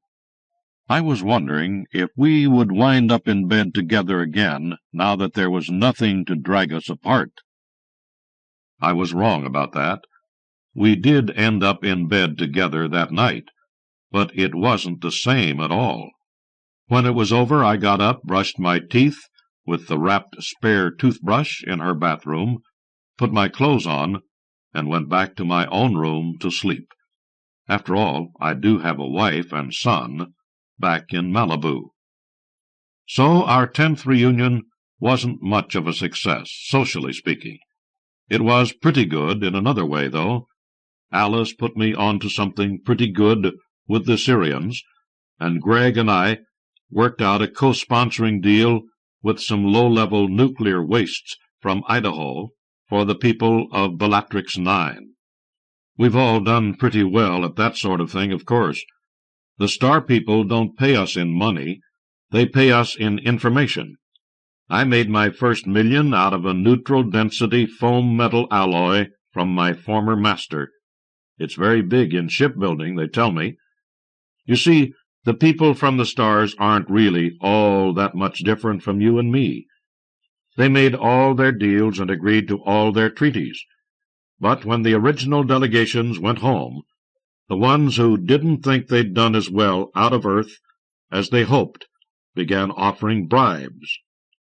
I was wondering if we would wind up in bed together again, now that there was nothing to drag us apart. I was wrong about that. We did end up in bed together that night, but it wasn't the same at all. When it was over, I got up, brushed my teeth with the wrapped spare toothbrush in her bathroom, put my clothes on, and went back to my own room to sleep. After all, I do have a wife and son back in Malibu. So our 10th reunion wasn't much of a success, socially speaking. It was pretty good in another way, though. Alice put me on to something pretty good with the Syrians, and Greg and I worked out a co-sponsoring deal with some low-level nuclear wastes from Idaho for the people of Bellatrix 9. We've all done pretty well at that sort of thing, of course. The star people don't pay us in money. They pay us in information. I made my first $1 million out of a neutral-density foam metal alloy from my former master. It's very big in shipbuilding, they tell me. You see, the people from the stars aren't really all that much different from you and me. They made all their deals and agreed to all their treaties. But when the original delegations went home, the ones who didn't think they'd done as well out of Earth as they hoped began offering bribes,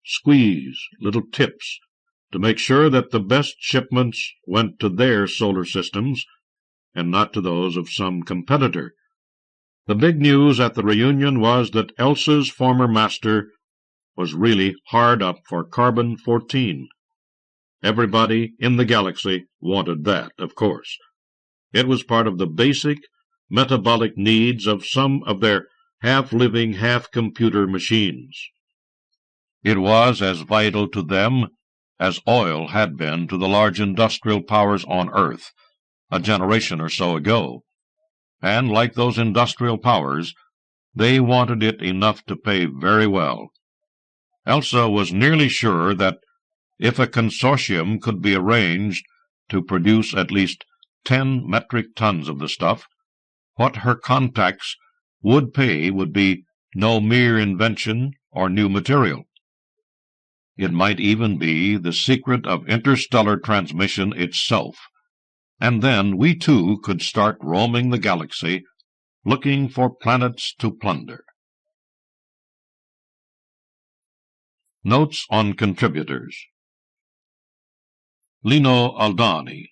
squeeze, little tips, to make sure that the best shipments went to their solar systems and not to those of some competitor. The big news at the reunion was that Elsa's former master was really hard up for carbon-14. Everybody in the galaxy wanted that, of course. It was part of the basic metabolic needs of some of their half-living, half-computer machines. It was as vital to them as oil had been to the large industrial powers on Earth a generation or so ago, and like those industrial powers, they wanted it enough to pay very well. Elsa was nearly sure that if a consortium could be arranged to produce at least 10 metric tons of the stuff, what her contacts would pay would be no mere invention or new material. It might even be the secret of interstellar transmission itself, and then we too could start roaming the galaxy, looking for planets to plunder. Notes on contributors. Lino Aldani.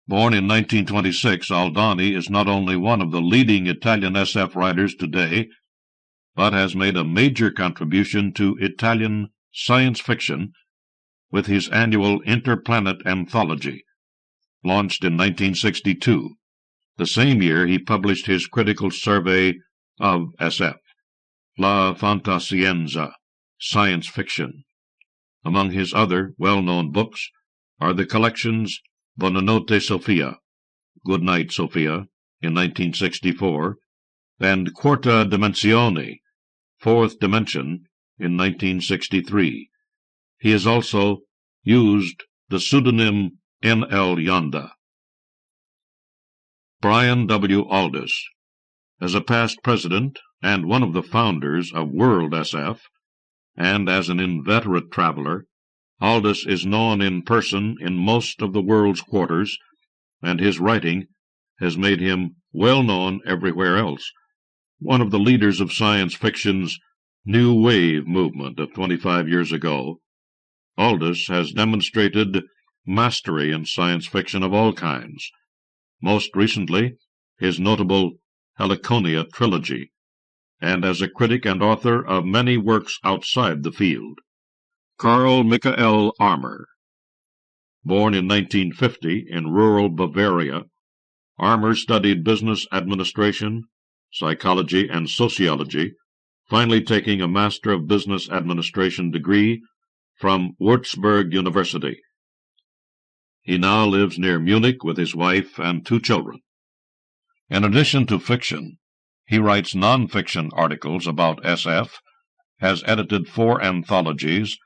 Born in 1926, Aldani is not only one of the leading Italian SF writers today, but has made a major contribution to Italian science fiction with his annual Interplanet Anthology, launched in 1962. The same year he published his critical survey of SF, La Fantascienza, Science Fiction. Among his other well-known books are the collections Buonanotte Sofia, Good Night Sophia, in 1964, and Quarta Dimensione, Fourth Dimension, in 1963. He has also used the pseudonym N.L. Yonda. Brian W. Aldiss. As a past president and one of the founders of World SF, and as an inveterate traveler, Aldiss is known in person in most of the world's quarters, and his writing has made him well known everywhere else. One of the leaders of science fiction's New Wave movement of 25 years ago, Aldiss has demonstrated mastery in science fiction of all kinds, most recently his notable Heliconia trilogy, and as a critic and author of many works outside the field. Karl Michael Armour. Born in 1950 in rural Bavaria, Armour studied business administration, psychology, and sociology, finally taking a Master of Business Administration degree from Würzburg University. He now lives near Munich with his wife and 2 children. In addition to fiction, he writes non-fiction articles about SF, has edited 4 anthologies,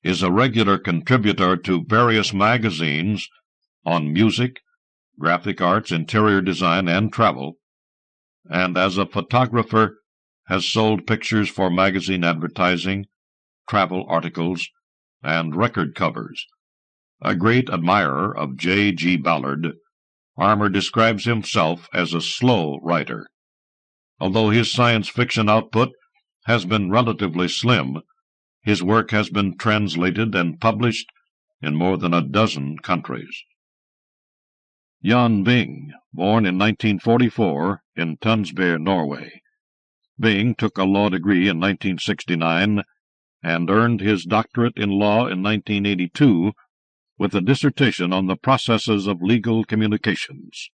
is a regular contributor to various magazines on music, graphic arts, interior design, and travel, and as a photographer has sold pictures for magazine advertising, travel articles, and record covers. A great admirer of J.G. Ballard, Armour describes himself as a slow writer. Although his science fiction output has been relatively slim, his work has been translated and published in more than a dozen countries. Jan Bing, born in 1944 in Tønsberg, Norway. Bing took a law degree in 1969 and earned his doctorate in law in 1982 with a dissertation on the processes of legal communications.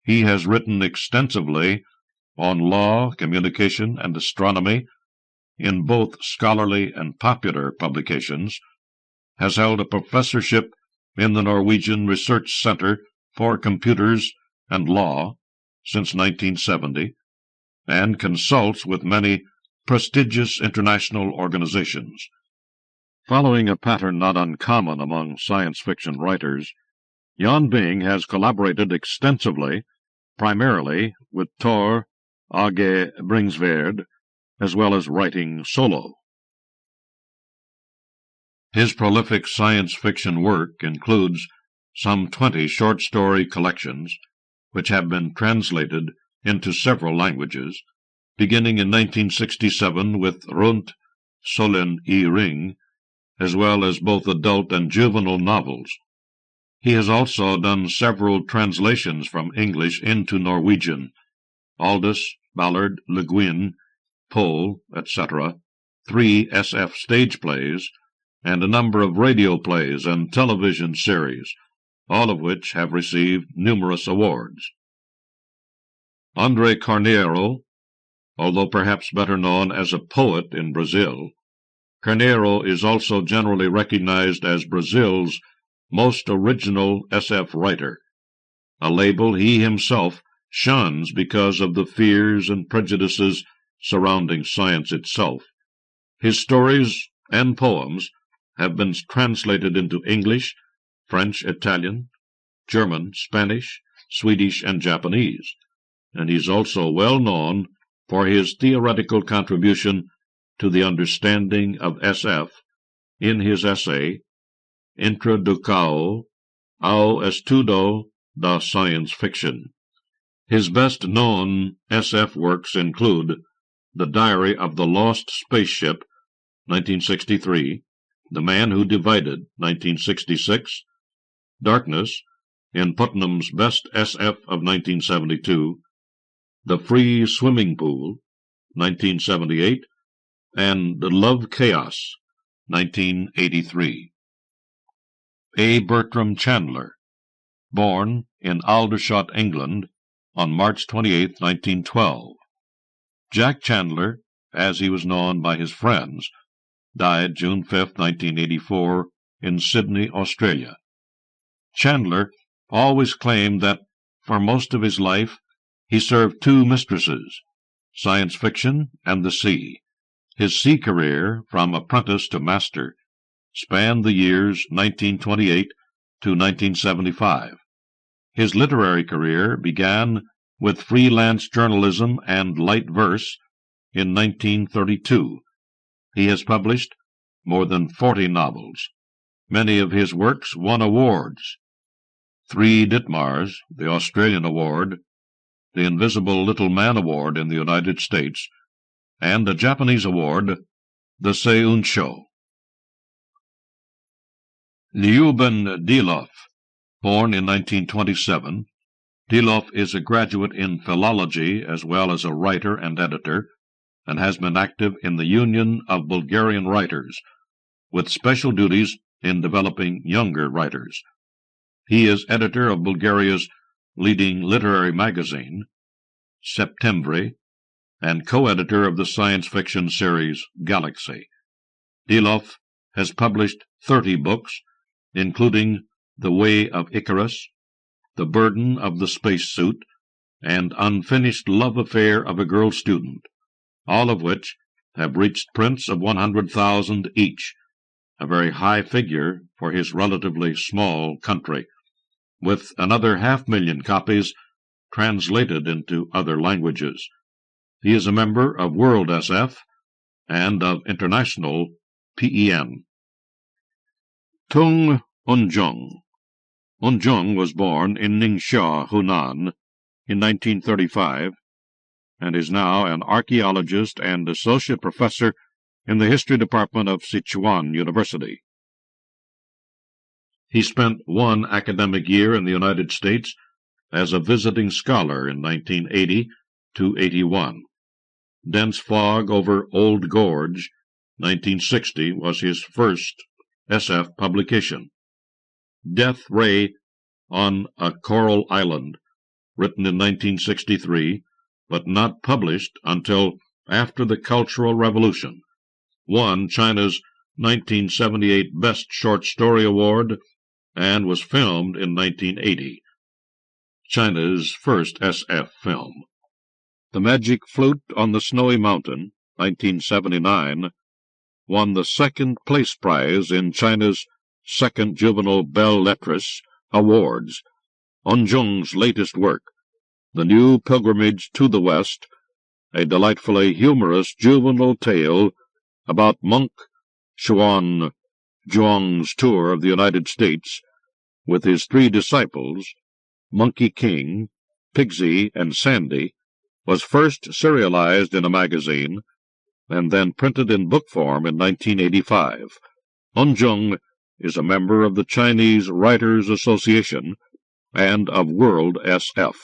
He has written extensively on law, communication, and astronomy in both scholarly and popular publications, has held a professorship in the Norwegian Research Center for Computers and Law since 1970, and consults with many prestigious international organizations. Following a pattern not uncommon among science fiction writers, Jan Bing has collaborated extensively, primarily with Tor Age Bringsværd, as well as writing solo. His prolific science fiction work includes some 20 short story collections, which have been translated into several languages, beginning in 1967 with Rundt Solen I Ring, as well as both adult and juvenile novels. He has also done several translations from English into Norwegian, Aldiss, Ballard, Le Guin, Pohl, etc., 3 SF stage plays, and a number of radio plays and television series, all of which have received numerous awards. André Carneiro, although perhaps better known as a poet in Brazil, Carneiro is also generally recognized as Brazil's most original SF writer, a label he himself shuns because of the fears and prejudices surrounding science itself. His stories and poems have been translated into English, French, Italian, German, Spanish, Swedish, and Japanese, and he is also well known for his theoretical contribution to the understanding of SF in his essay Introdução ao Estudo da Science Fiction. His best-known SF works include The Diary of the Lost Spaceship, 1963, The Man Who Divided, 1966, Darkness, in Putnam's Best SF of 1972, The Free Swimming Pool, 1978, and Love Chaos, 1983. A. Bertram Chandler, born in Aldershot, England, on March 28, 1912. Jack Chandler, as he was known by his friends, died June 5, 1984, in Sydney, Australia. Chandler always claimed that, for most of his life, he served two mistresses, science fiction and the sea. His sea career, from apprentice to master, spanned the years 1928 to 1975. His literary career began with freelance journalism and light verse in 1932. He has published more than 40 novels. Many of his works won awards: 3 Ditmars, the Australian Award, the Invisible Little Man Award in the United States, and the Japanese award, the Seiunsho. Ljuben Dilov, born in 1927. Dilov is a graduate in philology as well as a writer and editor, and has been active in the Union of Bulgarian Writers, with special duties in developing younger writers. He is editor of Bulgaria's leading literary magazine, Septembri, and co-editor of the science fiction series Galaxy. Dilov has published 30 books, including The Way of Icarus, The Burden of the Spacesuit, and Unfinished Love Affair of a Girl Student, all of which have reached prints of 100,000 each, a very high figure for his relatively small country, with another 500,000 copies translated into other languages. He is a member of World SF and of International PEN. Tung Enzheng. Enzheng was born in Ningxia, Hunan, in 1935, and is now an archaeologist and associate professor in the history department of Sichuan University. He spent 1 academic year in the United States as a visiting scholar in 1980 to 81. Dense Fog over Old Gorge, 1960, was his first SF publication. Death Ray on a Coral Island, written in 1963, but not published until after the Cultural Revolution, won China's 1978 Best Short Story Award and was filmed in 1980. China's first SF film. The Magic Flute on the Snowy Mountain, 1979, won the second place prize in China's second Juvenile Belles Lettres Awards. Enzheng's latest work, The New Pilgrimage to the West, a delightfully humorous juvenile tale about monk Xuan Zhuang's tour of the United States with his 3 disciples, Monkey King, Pigsy, and Sandy, was first serialized in a magazine and then printed in book form in 1985. Enzheng is a member of the Chinese Writers Association and of World SF.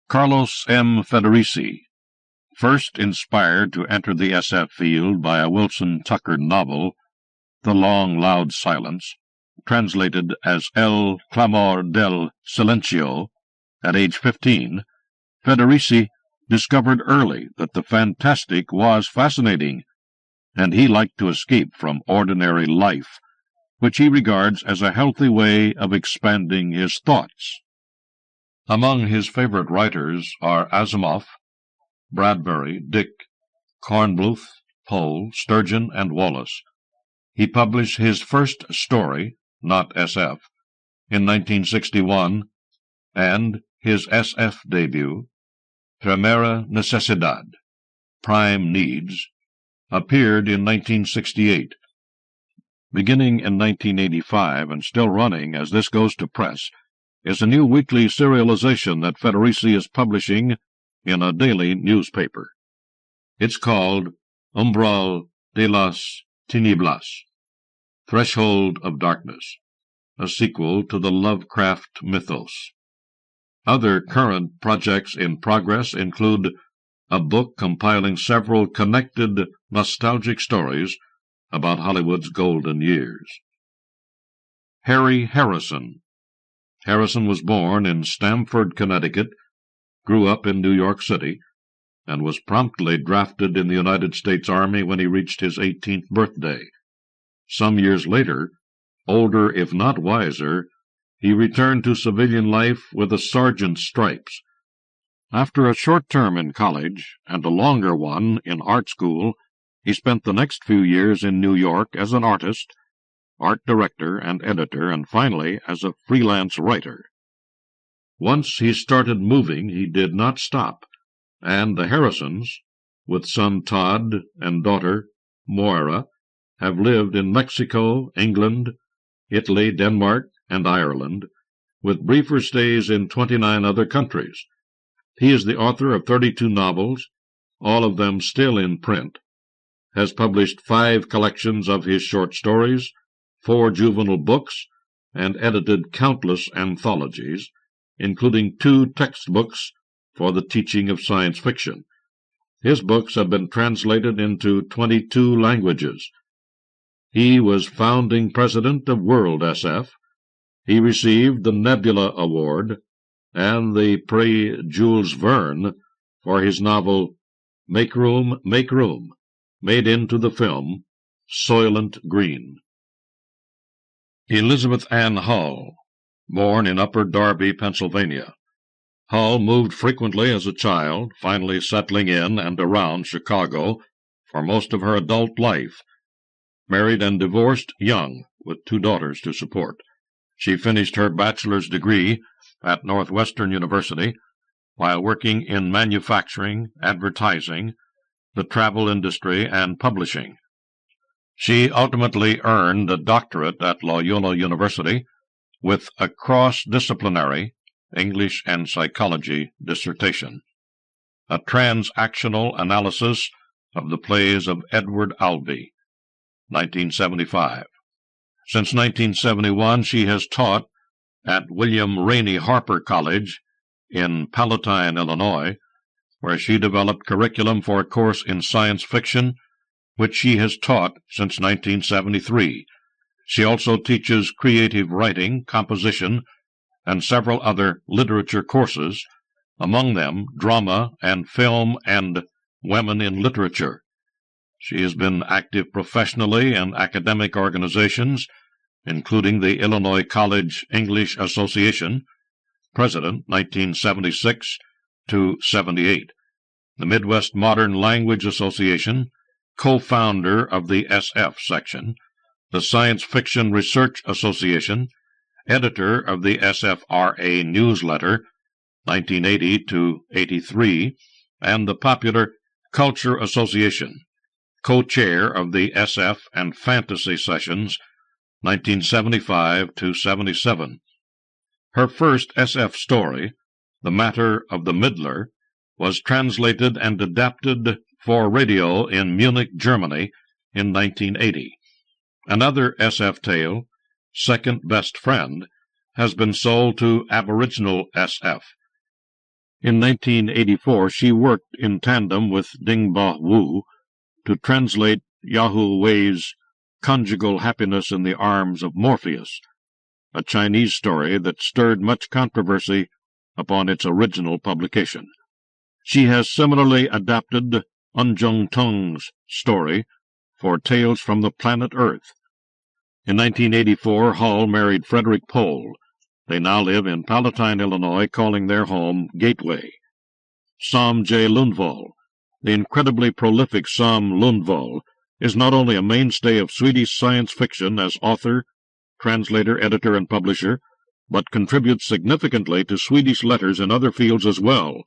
Carlos M. Federici, first inspired to enter the SF field by a Wilson Tucker novel, The Long Loud Silence, translated as El Clamor del Silencio, at age 15, Federici discovered early that the fantastic was fascinating. and he liked to escape from ordinary life, which he regards as a healthy way of expanding his thoughts. Among his favorite writers are Asimov, Bradbury, Dick, Kornbluth, Pohl, Sturgeon, and Wallace. He published his first story, not SF, in 1961, and his SF debut, Primera Necesidad, Prime Needs, appeared in 1968. Beginning in 1985 and still running as this goes to press is a new weekly serialization that Federici is publishing in a daily newspaper. It's called Umbral de las Tinieblas, Threshold of Darkness, a sequel to the Lovecraft mythos. Other current projects in progress include a book compiling several connected, nostalgic stories about Hollywood's golden years. Harry Harrison. Harrison was born in Stamford, Connecticut, grew up in New York City, and was promptly drafted in the United States Army when he reached his 18th birthday. Some years later, older if not wiser, he returned to civilian life with a sergeant's stripes. After a short term in college and a longer one in art school, he spent the next few years in New York as an artist, art director and editor, and finally as a freelance writer. Once he started moving, he did not stop, and the Harrisons, with son Todd and daughter Moira, have lived in Mexico, England, Italy, Denmark, and Ireland, with briefer stays in 29 other countries. He is the author of 32 novels, all of them still in print, has published 5 collections of his short stories, 4 juvenile books, and edited countless anthologies, including 2 textbooks for the teaching of science fiction. His books have been translated into 22 languages. He was founding president of World SF. He received the Nebula Award and the Prix Jules Verne for his novel Make Room, made into the film Soylent Green. Elizabeth Ann Hull, born in Upper Darby, Pennsylvania. Hull moved frequently as a child, finally settling in and around Chicago for most of her adult life. Married and divorced young, with 2 daughters to support. She finished her bachelor's degree at Northwestern University while working in manufacturing, advertising, the travel industry, and publishing. She ultimately earned a doctorate at Loyola University with a cross-disciplinary English and psychology dissertation, a transactional analysis of the plays of Edward Albee, 1975. Since 1971, she has taught at William Rainey Harper College in Palatine, Illinois, where she developed curriculum for a course in science fiction, which she has taught since 1973. She also teaches creative writing, composition, and several other literature courses, among them drama and film and women in literature. She has been active professionally in academic organizations, including the Illinois College English Association, president 1976 to 78, the Midwest Modern Language Association, co-founder of the SF section, the Science Fiction Research Association, editor of the SFRA newsletter 1980 to 83, and the Popular Culture Association, co-chair of the SF and Fantasy sessions 1975 to 77. Her first SF story, The Matter of the Middler, was translated and adapted for radio in Munich, Germany in 1980. Another SF tale, Second Best Friend, has been sold to Aboriginal SF. In 1984, she worked in tandem with Dingba Wu to translate Yahoo Wei's Conjugal Happiness in the Arms of Morpheus, a Chinese story that stirred much controversy upon its original publication. She has similarly adapted Enzheng Tong's story for Tales from the Planet Earth. In 1984, Hall married Frederik Pohl. They now live in Palatine, Illinois, calling their home Gateway. Som J. Lundwall. The incredibly prolific Som Lundwall is not only a mainstay of Swedish science fiction as author, translator, editor, and publisher, but contributes significantly to Swedish letters in other fields as well,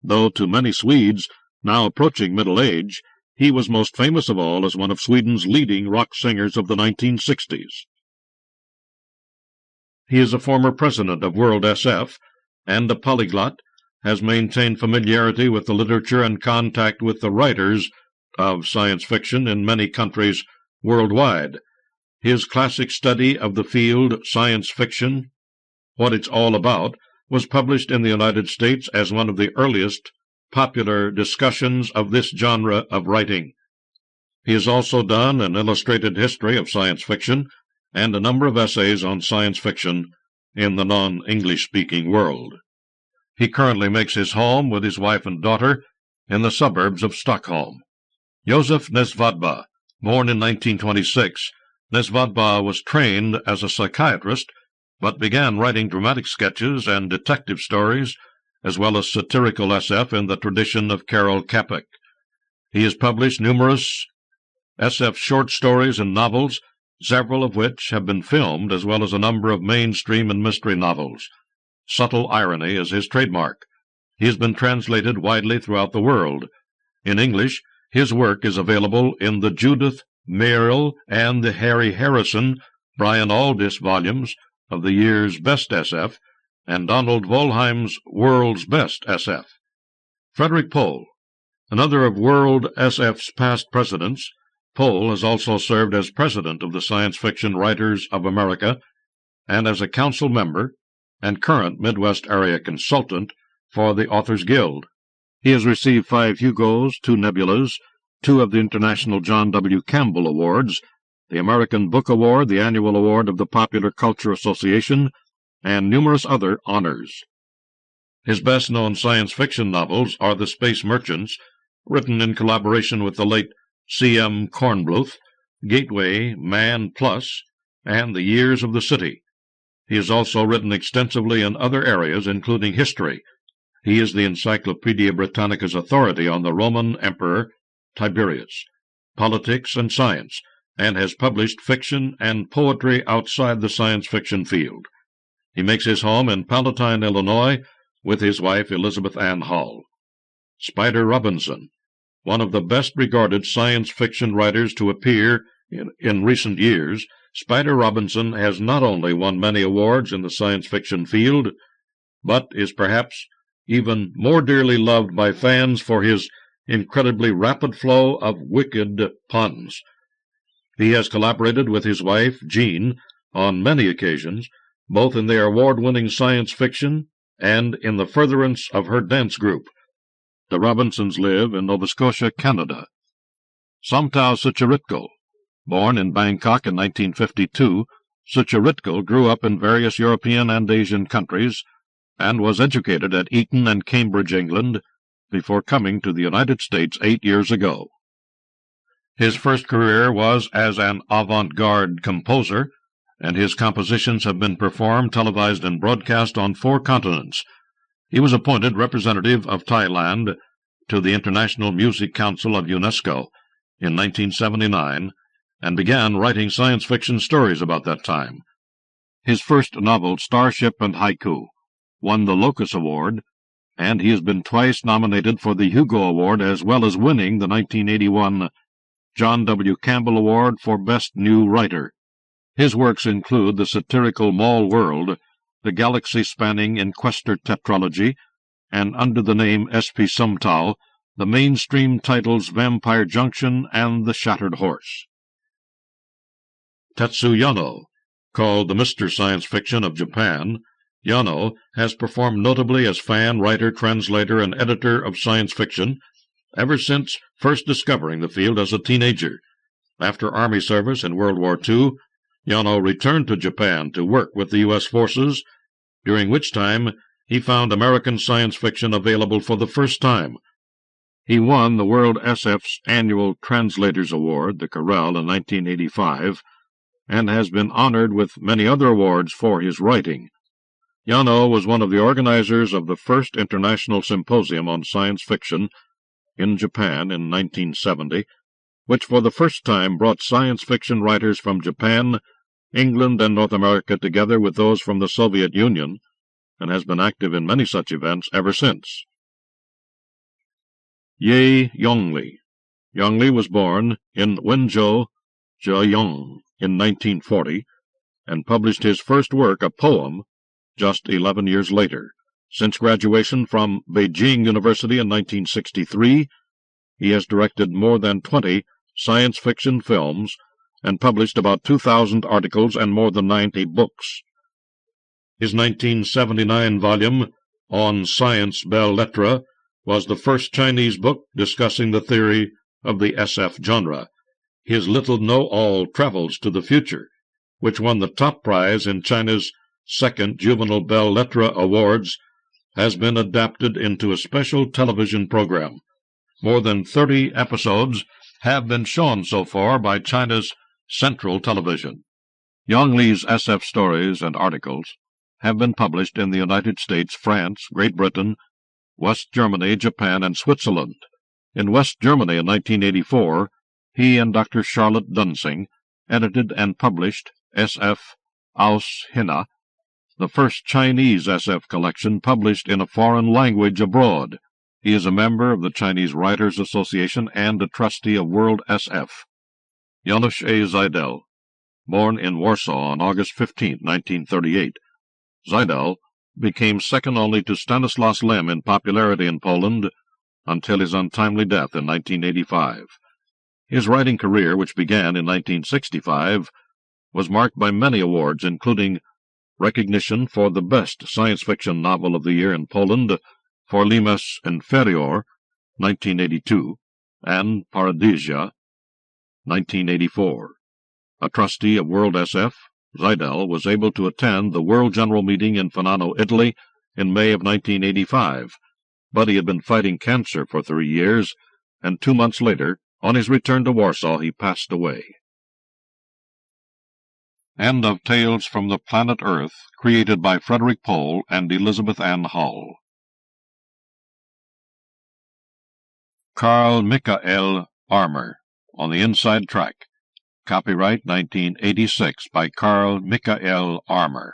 though to many Swedes, now approaching middle age, he was most famous of all as one of Sweden's leading rock singers of the 1960s. He is a former president of World SF, and a polyglot, has maintained familiarity with the literature and contact with the writers of science fiction in many countries worldwide. His classic study of the field Science Fiction, What It's All About, was published in the United States as one of the earliest popular discussions of this genre of writing. He has also done an illustrated history of science fiction and a number of essays on science fiction in the non-English-speaking world. He currently makes his home with his wife and daughter in the suburbs of Stockholm. Josef Nesvadba, born in 1926, Nesvadba was trained as a psychiatrist, but began writing dramatic sketches and detective stories, as well as satirical SF in the tradition of Karl Kapek. He has published numerous SF short stories and novels, several of which have been filmed, as well as a number of mainstream and mystery novels. Subtle irony is his trademark. He has been translated widely throughout the world. In English, his work is available in the Judith Merrill and the Harry Harrison Brian Aldiss volumes of the year's Best SF, and Donald Wollheim's World's Best SF. Frederik Pohl. Another of World SF's past presidents, Pohl has also served as president of the Science Fiction Writers of America and as a council member and current Midwest area consultant for the Authors Guild. He has received 5 Hugos, 2 Nebulas, 2 of the International John W. Campbell Awards, the American Book Award, the annual award of the Popular Culture Association, and numerous other honors. His best-known science fiction novels are The Space Merchants, written in collaboration with the late C.M. Kornbluth, Gateway, Man Plus, and The Years of the City. He has also written extensively in other areas, including history. He is the Encyclopaedia Britannica's authority on the Roman Emperor Tiberius, politics, and science, and has published fiction and poetry outside the science fiction field. He makes his home in Palatine, Illinois, with his wife Elizabeth Ann Hall. Spider Robinson, one of the best-regarded science fiction writers to appear in recent years, Spider Robinson has not only won many awards in the science fiction field, but is perhaps even more dearly loved by fans for his incredibly rapid flow of wicked puns. He has collaborated with his wife, Jean, on many occasions, both in their award-winning science fiction and in the furtherance of her dance group. The Robinsons live in Nova Scotia, Canada. Somtow Sucharitko. Born in Bangkok in 1952, Sucharitko grew up in various European and Asian countries and was educated at Eton and Cambridge, England, before coming to the United States 8 years ago. His first career was as an avant-garde composer, and his compositions have been performed, televised, and broadcast on 4 continents. He was appointed representative of Thailand to the International Music Council of UNESCO in 1979, and began writing science fiction stories about that time. His first novel, Starship and Haiku, won the Locus Award, and he has been twice nominated for the Hugo Award, as well as winning the 1981 John W. Campbell Award for Best New Writer. His works include the satirical Mall World, the galaxy-spanning Inquester tetralogy, and under the name S.P. Somtow, the mainstream titles Vampire Junction and The Shattered Horse. Tetsu Yano, called the Mr. Science Fiction of Japan, Yano has performed notably as fan, writer, translator, and editor of science fiction ever since first discovering the field as a teenager. After Army service in World War II, Yano returned to Japan to work with the U.S. forces, during which time he found American science fiction available for the first time. He won the World SF's annual Translators Award, the Karl, in 1985, and has been honored with many other awards for his writing. Yano was one of the organizers of the first International Symposium on Science Fiction in Japan in 1970, which for the first time brought science fiction writers from Japan, England, and North America together with those from the Soviet Union, and has been active in many such events ever since. Yonglie. Yonglie was born in Wenzhou, Zhejiang, in 1940, and published his first work, a poem, just 11 years later. Since graduation from Beijing University in 1963, he has directed more than 20 science fiction films and published about 2,000 articles and more than 90 books. His 1979 volume, On Science Belles Lettres, was the first Chinese book discussing the theory of the SF genre. His Little Know-All Travels to the Future, which won the top prize in China's second Juvenile Belles Lettres Awards, has been adapted into a special television program. More than 30 episodes have been shown so far by China's Central Television. Yonglie's SF stories and articles have been published in the United States, France, Great Britain, West Germany, Japan, and Switzerland. In West Germany in 1984, he and Dr. Charlotte Dunsing edited and published SF Aus China, the first Chinese SF collection published in a foreign language abroad. He is a member of the Chinese Writers Association and a trustee of World SF. Janusz A. Zajdel, born in Warsaw on August 15, 1938. Zajdel became second only to Stanislas Lem in popularity in Poland until his untimely death in 1985. His writing career, which began in 1965, was marked by many awards, including recognition for the best science fiction novel of the year in Poland for Limes Inferior, 1982, and Paradisia, 1984. A trustee of World SF, Zajdel was able to attend the World General Meeting in Fano, Italy, in May of 1985, but he had been fighting cancer for 3 years, and 2 months later, on his return to Warsaw, he passed away. End of Tales from the Planet Earth, created by Frederik Pohl and Elizabeth Ann Hull. Carl Michael Armour, on the inside track. Copyright 1986 by Carl Michael Armour.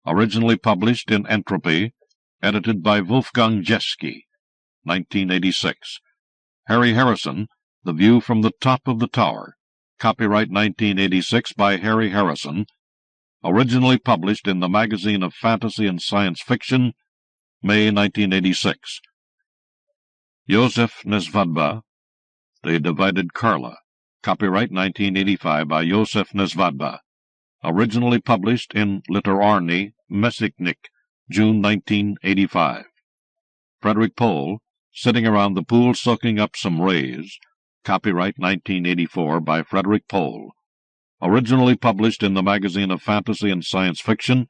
Originally published in Entropy, edited by Wolfgang Jeschke, 1986. Harry Harrison, The View from the Top of the Tower. Copyright 1986 by Harry Harrison. Originally published in the Magazine of Fantasy and Science Fiction, May 1986. Josef Nesvadba, The Divided Carla. Copyright 1985 by Josef Nesvadba. Originally published in Literarny Messiknik, June 1985. Frederik Pohl, Sitting Around the Pool Soaking Up Some Rays. Copyright 1984 by Frederik Pohl. Originally published in the Magazine of Fantasy and Science Fiction,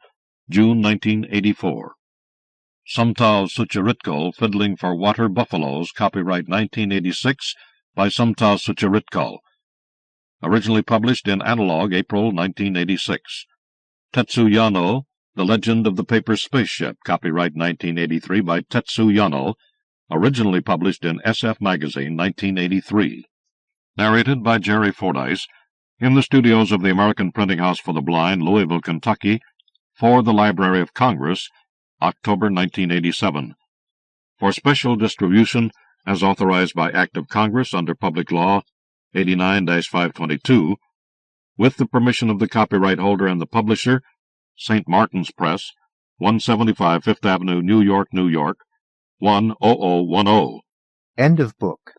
June 1984. Somtow Sucharitkul, Fiddling for Waterbuffaloes. Copyright 1986 by Somtow Sucharitkul. Originally published in Analog, April 1986. Tetsu Yano, The Legend of the Paper Spaceship. Copyright 1983 by Tetsu Yano. Originally published in SF Magazine, 1983. Narrated by Jerry Fordyce, in the studios of the American Printing House for the Blind, Louisville, Kentucky, for the Library of Congress, October 1987. For special distribution, as authorized by Act of Congress under Public Law 89-522, with the permission of the copyright holder and the publisher, St. Martin's Press, 175 Fifth Avenue, New York, New York, 10010. End of book.